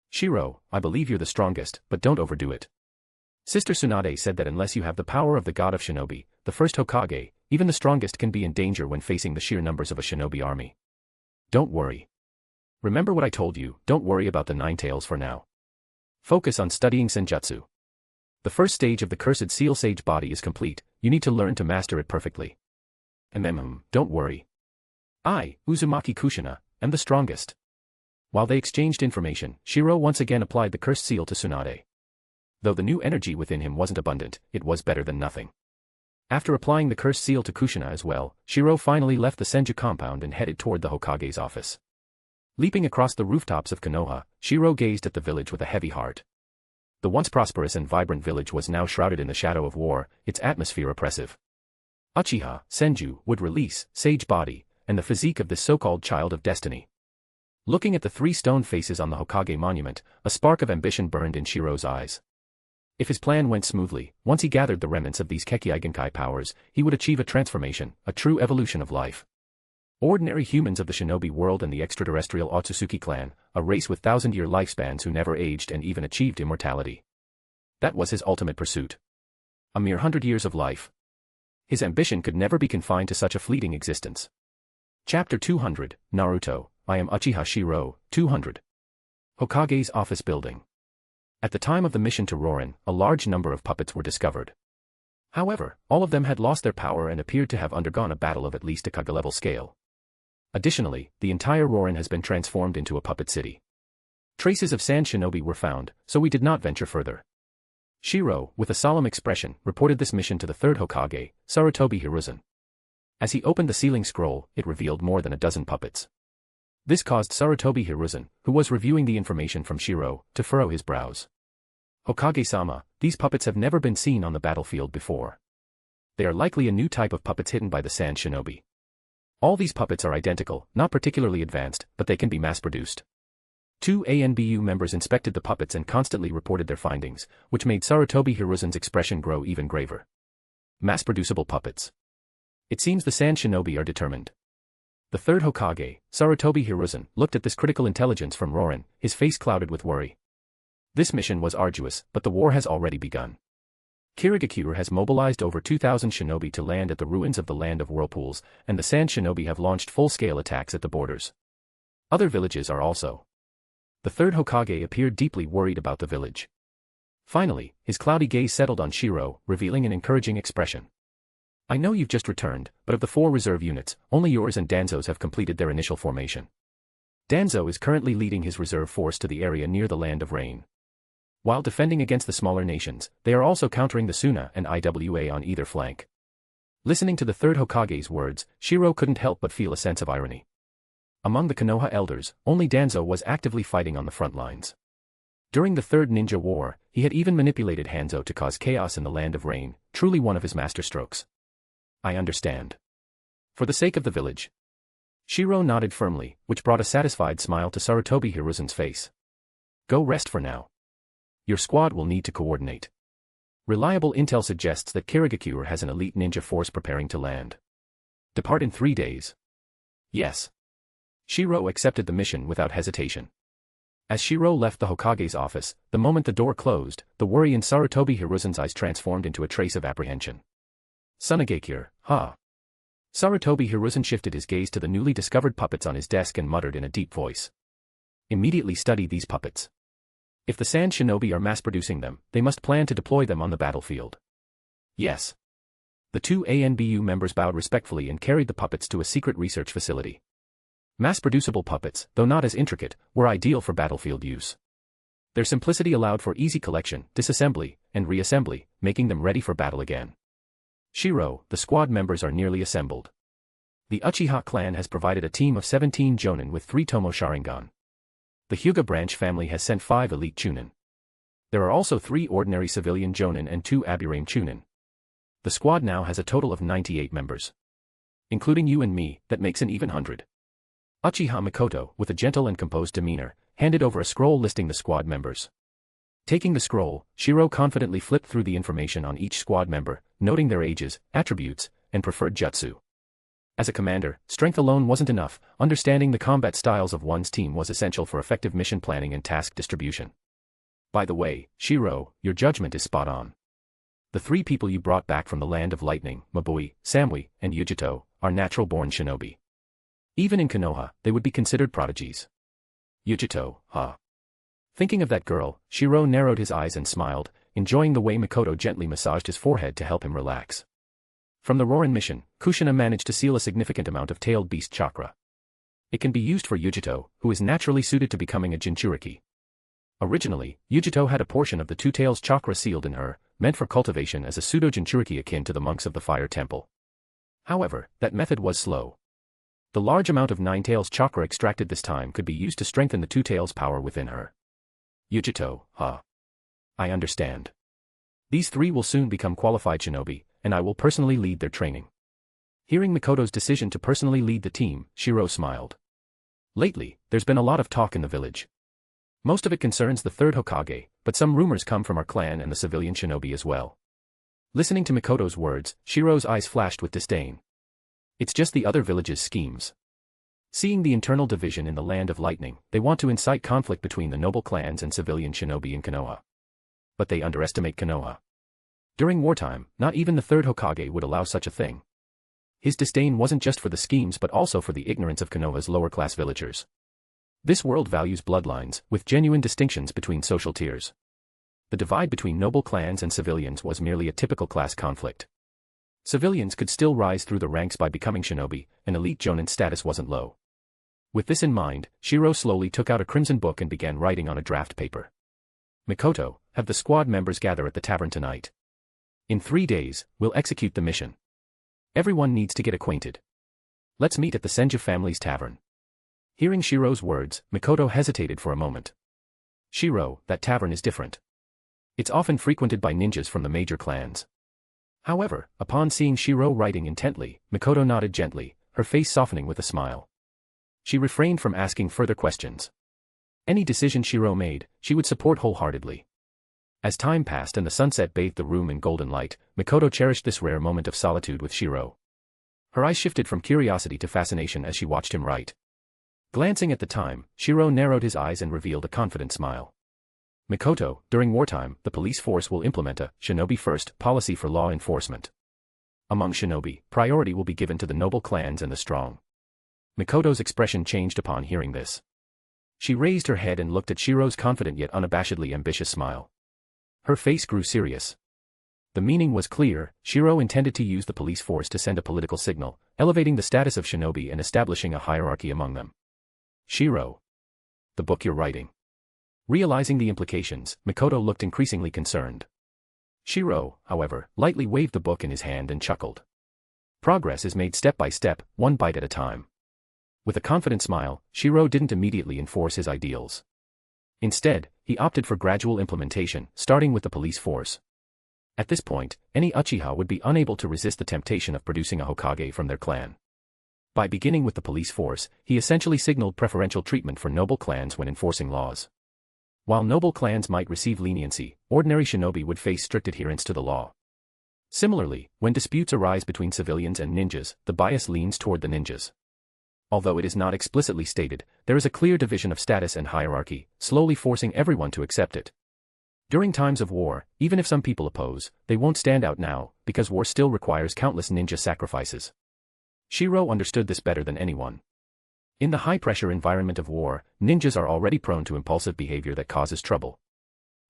Shiro, I believe you're the strongest, but don't overdo it. Sister Tsunade said that unless you have the power of the god of shinobi, the first Hokage, even the strongest can be in danger when facing the sheer numbers of a shinobi army. Don't worry. Remember what I told you, don't worry about the Nine Tails for now. Focus on studying senjutsu. The first stage of the Cursed Seal Sage body is complete, you need to learn to master it perfectly. Don't worry. I, Uzumaki Kushina, am the strongest. While they exchanged information, Shiro once again applied the cursed seal to Tsunade. Though the new energy within him wasn't abundant, it was better than nothing. After applying the cursed seal to Kushina as well, Shiro finally left the Senju compound and headed toward the Hokage's office. Leaping across the rooftops of Konoha, Shiro gazed at the village with a heavy heart. The once prosperous and vibrant village was now shrouded in the shadow of war, its atmosphere oppressive. Uchiha, Senju, would release, sage body, and the physique of this so-called child of destiny. Looking at the three stone faces on the Hokage monument, a spark of ambition burned in Shiro's eyes. If his plan went smoothly, once he gathered the remnants of these Kekkei powers, he would achieve a transformation, a true evolution of life. Ordinary humans of the Shinobi World and the extraterrestrial Otsutsuki clan, a race with thousand-year lifespans who never aged and even achieved immortality. That was his ultimate pursuit. A mere 100 years of life. His ambition could never be confined to such a fleeting existence. Chapter 200, Naruto, I am Uchiha Shirou, 200. Hokage's office building. At the time of the mission to Rorin, a large number of puppets were discovered. However, all of them had lost their power and appeared to have undergone a battle of at least a Kage-level scale. Additionally, the entire Rorin has been transformed into a puppet city. Traces of sand shinobi were found, so we did not venture further. Shiro, with a solemn expression, reported this mission to the third Hokage, Sarutobi Hiruzen. As he opened the sealing scroll, it revealed more than a dozen puppets. This caused Sarutobi Hiruzen, who was reviewing the information from Shiro, to furrow his brows. Hokage-sama, these puppets have never been seen on the battlefield before. They are likely a new type of puppets hidden by the sand shinobi. All these puppets are identical, not particularly advanced, but they can be mass-produced. Two ANBU members inspected the puppets and constantly reported their findings, which made Sarutobi Hiruzen's expression grow even graver. Mass-producible puppets. It seems the sand shinobi are determined. The third Hokage, Sarutobi Hiruzen, looked at this critical intelligence from Rorin, his face clouded with worry. This mission was arduous, but the war has already begun. Kirigakure has mobilized over 2,000 shinobi to land at the ruins of the Land of Whirlpools, and the Sand Shinobi have launched full-scale attacks at the borders. Other villages are also. The third Hokage appeared deeply worried about the village. Finally, his cloudy gaze settled on Shiro, revealing an encouraging expression. I know you've just returned, but of the 4 reserve units, only yours and Danzo's have completed their initial formation. Danzo is currently leading his reserve force to the area near the Land of Rain. While defending against the smaller nations, they are also countering the Suna and IWA on either flank. Listening to the third Hokage's words, Shiro couldn't help but feel a sense of irony. Among the Konoha elders, only Danzo was actively fighting on the front lines. During the Third Ninja War, he had even manipulated Hanzo to cause chaos in the Land of Rain, truly one of his masterstrokes. I understand. For the sake of the village. Shiro nodded firmly, which brought a satisfied smile to Sarutobi Hiruzen's face. Go rest for now. Your squad will need to coordinate. Reliable intel suggests that Kirigakure has an elite ninja force preparing to land. Depart in 3 days. Yes. Shiro accepted the mission without hesitation. As Shiro left the Hokage's office, the moment the door closed, the worry in Sarutobi Hiruzen's eyes transformed into a trace of apprehension. Tsunade, huh? Sarutobi Hiruzen shifted his gaze to the newly discovered puppets on his desk and muttered in a deep voice. Immediately study these puppets. If the Sand Shinobi are mass-producing them, they must plan to deploy them on the battlefield. Yes. The 2 ANBU members bowed respectfully and carried the puppets to a secret research facility. Mass-producible puppets, though not as intricate, were ideal for battlefield use. Their simplicity allowed for easy collection, disassembly, and reassembly, making them ready for battle again. Shiro, the squad members are nearly assembled. The Uchiha clan has provided a team of 17 Jonin with 3 Tomo Sharingan. The Hyuga branch family has sent 5 elite Chunin. There are also 3 ordinary civilian Jonin and 2 Aburame Chunin. The squad now has a total of 98 members. Including you and me, that makes an even 100. Uchiha Mikoto, with a gentle and composed demeanor, handed over a scroll listing the squad members. Taking the scroll, Shiro confidently flipped through the information on each squad member, noting their ages, attributes, and preferred jutsu. As a commander, strength alone wasn't enough, understanding the combat styles of one's team was essential for effective mission planning and task distribution. By the way, Shiro, your judgment is spot on. The 3 people you brought back from the Land of Lightning, Mabui, Samui, and Yujito, are natural-born shinobi. Even in Konoha, they would be considered prodigies. Yujito, huh? Thinking of that girl, Shiro narrowed his eyes and smiled, enjoying the way Mikoto gently massaged his forehead to help him relax. From the Rorin mission, Kushina managed to seal a significant amount of tailed beast chakra. It can be used for Yujito, who is naturally suited to becoming a Jinchuriki. Originally, Yujito had a portion of the Two Tails chakra sealed in her, meant for cultivation as a pseudo-Jinchuriki akin to the monks of the Fire Temple. However, that method was slow. The large amount of Nine Tails chakra extracted this time could be used to strengthen the Two Tails power within her. Yujito, huh? I understand. These 3 will soon become qualified shinobi, and I will personally lead their training. Hearing Mikoto's decision to personally lead the team, Shiro smiled. Lately, there's been a lot of talk in the village. Most of it concerns the 3rd Hokage, but some rumors come from our clan and the civilian shinobi as well. Listening to Mikoto's words, Shiro's eyes flashed with disdain. It's just the other village's schemes. Seeing the internal division in the Land of Lightning, they want to incite conflict between the noble clans and civilian shinobi in Konoha. But they underestimate Konoha. During wartime, not even the 3rd Hokage would allow such a thing. His disdain wasn't just for the schemes but also for the ignorance of Konoha's lower-class villagers. This world values bloodlines, with genuine distinctions between social tiers. The divide between noble clans and civilians was merely a typical class conflict. Civilians could still rise through the ranks by becoming shinobi, and elite jonin status wasn't low. With this in mind, Shiro slowly took out a crimson book and began writing on a draft paper. Mikoto, have the squad members gather at the tavern tonight. In 3 days, we'll execute the mission. Everyone needs to get acquainted. Let's meet at the Senju family's tavern. Hearing Shiro's words, Mikoto hesitated for a moment. Shiro, that tavern is different. It's often frequented by ninjas from the major clans. However, upon seeing Shiro writing intently, Mikoto nodded gently, her face softening with a smile. She refrained from asking further questions. Any decision Shiro made, she would support wholeheartedly. As time passed and the sunset bathed the room in golden light, Mikoto cherished this rare moment of solitude with Shiro. Her eyes shifted from curiosity to fascination as she watched him write. Glancing at the time, Shiro narrowed his eyes and revealed a confident smile. Mikoto, during wartime, the police force will implement a shinobi first policy for law enforcement. Among shinobi, priority will be given to the noble clans and the strong. Mikoto's expression changed upon hearing this. She raised her head and looked at Shiro's confident yet unabashedly ambitious smile. Her face grew serious. The meaning was clear, Shiro intended to use the police force to send a political signal, elevating the status of shinobi and establishing a hierarchy among them. Shiro. The book you're writing. Realizing the implications, Mikoto looked increasingly concerned. Shiro, however, lightly waved the book in his hand and chuckled. Progress is made step by step, one bite at a time. With a confident smile, Shiro didn't immediately enforce his ideals. Instead, he opted for gradual implementation, starting with the police force. At this point, any Uchiha would be unable to resist the temptation of producing a Hokage from their clan. By beginning with the police force, he essentially signaled preferential treatment for noble clans when enforcing laws. While noble clans might receive leniency, ordinary shinobi would face strict adherence to the law. Similarly, when disputes arise between civilians and ninjas, the bias leans toward the ninjas. Although it is not explicitly stated, there is a clear division of status and hierarchy, slowly forcing everyone to accept it. During times of war, even if some people oppose, they won't stand out now, because war still requires countless ninja sacrifices. Shiro understood this better than anyone. In the high-pressure environment of war, ninjas are already prone to impulsive behavior that causes trouble.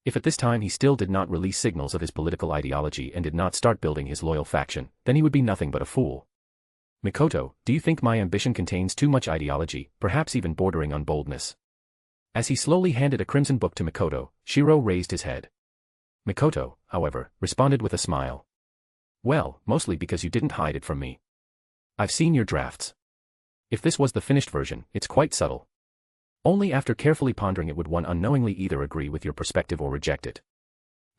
If at this time he still did not release signals of his political ideology and did not start building his loyal faction, then he would be nothing but a fool. Mikoto, do you think my ambition contains too much ideology, perhaps even bordering on boldness? As he slowly handed a crimson book to Mikoto, Shiro raised his head. Mikoto, however, responded with a smile. Well, mostly because you didn't hide it from me. I've seen your drafts. If this was the finished version, it's quite subtle. Only after carefully pondering it would one unknowingly either agree with your perspective or reject it.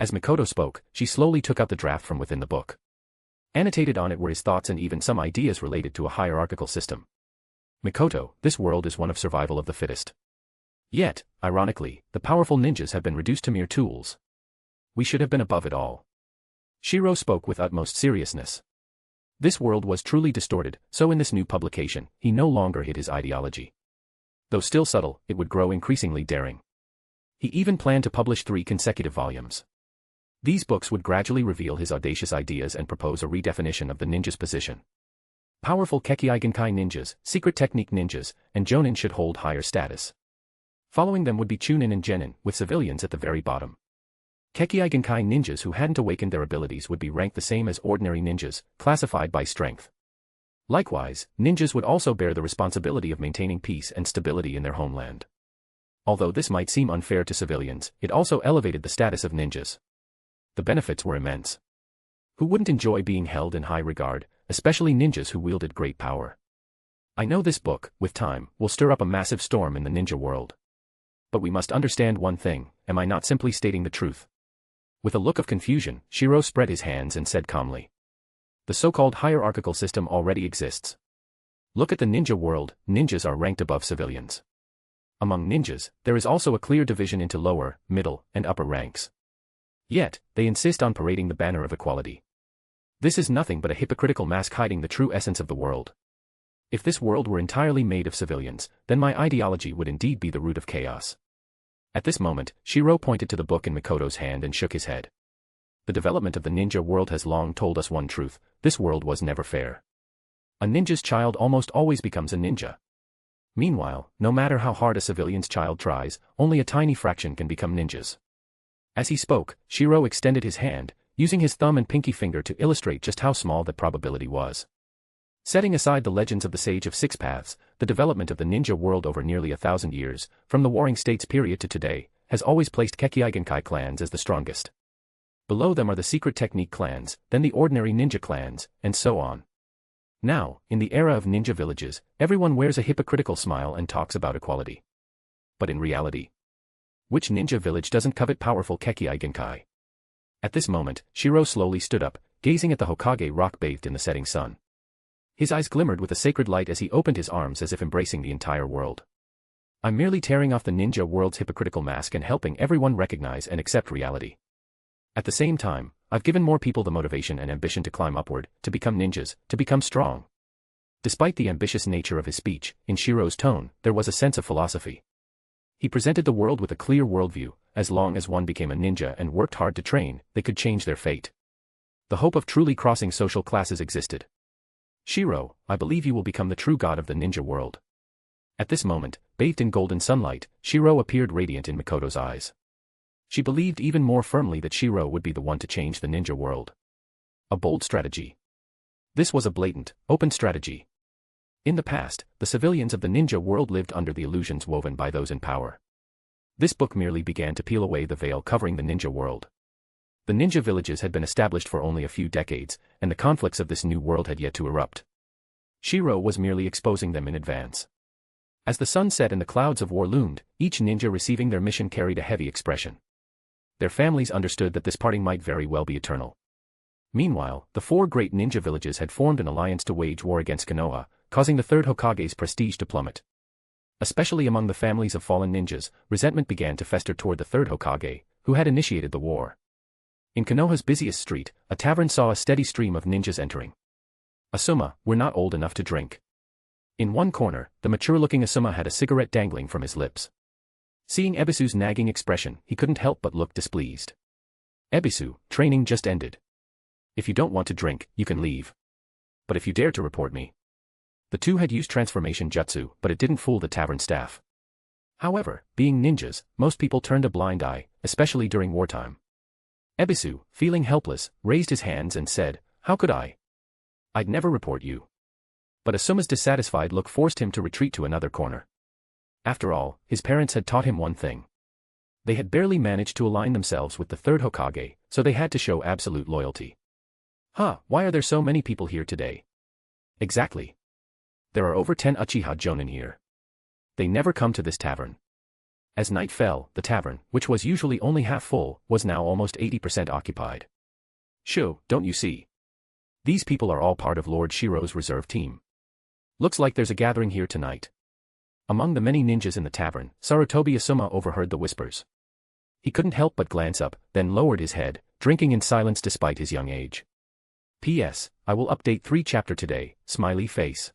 As Mikoto spoke, she slowly took out the draft from within the book. Annotated on it were his thoughts and even some ideas related to a hierarchical system. Mikoto, this world is one of survival of the fittest. Yet, ironically, the powerful ninjas have been reduced to mere tools. We should have been above it all. Shiro spoke with utmost seriousness. This world was truly distorted, so in this new publication, he no longer hid his ideology. Though still subtle, it would grow increasingly daring. He even planned to publish 3 consecutive volumes. These books would gradually reveal his audacious ideas and propose a redefinition of the ninja's position. Powerful Kekkei Genkai ninjas, secret technique ninjas, and jonin should hold higher status. Following them would be chunin and genin, with civilians at the very bottom. Kekkei Genkai ninjas who hadn't awakened their abilities would be ranked the same as ordinary ninjas, classified by strength. Likewise, ninjas would also bear the responsibility of maintaining peace and stability in their homeland. Although this might seem unfair to civilians, it also elevated the status of ninjas. The benefits were immense. Who wouldn't enjoy being held in high regard, especially ninjas who wielded great power? I know this book, with time, will stir up a massive storm in the ninja world. But we must understand one thing, am I not simply stating the truth? With a look of confusion, Shiro spread his hands and said calmly. The so-called hierarchical system already exists. Look at the ninja world, ninjas are ranked above civilians. Among ninjas, there is also a clear division into lower, middle, and upper ranks. Yet, they insist on parading the banner of equality. This is nothing but a hypocritical mask hiding the true essence of the world. If this world were entirely made of civilians, then my ideology would indeed be the root of chaos. At this moment, Shiro pointed to the book in Mikoto's hand and shook his head. The development of the ninja world has long told us one truth, this world was never fair. A ninja's child almost always becomes a ninja. Meanwhile, no matter how hard a civilian's child tries, only a tiny fraction can become ninjas. As he spoke, Shiro extended his hand, using his thumb and pinky finger to illustrate just how small that probability was. Setting aside the legends of the Sage of Six Paths, the development of the ninja world over nearly 1,000 years, from the Warring States period to today, has always placed Kekkei Genkai clans as the strongest. Below them are the secret technique clans, then the ordinary ninja clans, and so on. Now, in the era of ninja villages, everyone wears a hypocritical smile and talks about equality. But in reality, which ninja village doesn't covet powerful Kekkei Genkai? At this moment, Shiro slowly stood up, gazing at the Hokage rock bathed in the setting sun. His eyes glimmered with a sacred light as he opened his arms as if embracing the entire world. I'm merely tearing off the ninja world's hypocritical mask and helping everyone recognize and accept reality. At the same time, I've given more people the motivation and ambition to climb upward, to become ninjas, to become strong. Despite the ambitious nature of his speech, in Shiro's tone, there was a sense of philosophy. He presented the world with a clear worldview, as long as one became a ninja and worked hard to train, they could change their fate. The hope of truly crossing social classes existed. Shiro, I believe you will become the true god of the ninja world. At this moment, bathed in golden sunlight, Shiro appeared radiant in Mikoto's eyes. She believed even more firmly that Shiro would be the one to change the ninja world. A bold strategy. This was a blatant, open strategy. In the past, the civilians of the ninja world lived under the illusions woven by those in power. This book merely began to peel away the veil covering the ninja world. The ninja villages had been established for only a few decades, and the conflicts of this new world had yet to erupt. Shiro was merely exposing them in advance. As the sun set and the clouds of war loomed, each ninja receiving their mission carried a heavy expression. Their families understood that this parting might very well be eternal. Meanwhile, the 4 great ninja villages had formed an alliance to wage war against Konoha, causing the 3rd Hokage's prestige to plummet. Especially among the families of fallen ninjas, resentment began to fester toward the 3rd Hokage, who had initiated the war. In Konoha's busiest street, a tavern saw a steady stream of ninjas entering. Asuma, we're not old enough to drink. In one corner, the mature-looking Asuma had a cigarette dangling from his lips. Seeing Ebisu's nagging expression, he couldn't help but look displeased. Ebisu, training just ended. If you don't want to drink, you can leave. But if you dare to report me. The two had used transformation jutsu, but it didn't fool the tavern staff. However, being ninjas, most people turned a blind eye, especially during wartime. Ebisu, feeling helpless, raised his hands and said, "How could I? I'd never report you." But Asuma's dissatisfied look forced him to retreat to another corner. After all, his parents had taught him one thing. They had barely managed to align themselves with the 3rd Hokage, so they had to show absolute loyalty. Why are there so many people here today? Exactly. There are over 10 Uchiha Jonin here. They never come to this tavern. As night fell, the tavern, which was usually only half full, was now almost 80% occupied. Sho, don't you see? These people are all part of Lord Shirou's reserve team. Looks like there's a gathering here tonight. Among the many ninjas in the tavern, Sarutobi Asuma overheard the whispers. He couldn't help but glance up, then lowered his head, drinking in silence despite his young age. P.S. I will update 3 chapter today, smiley face.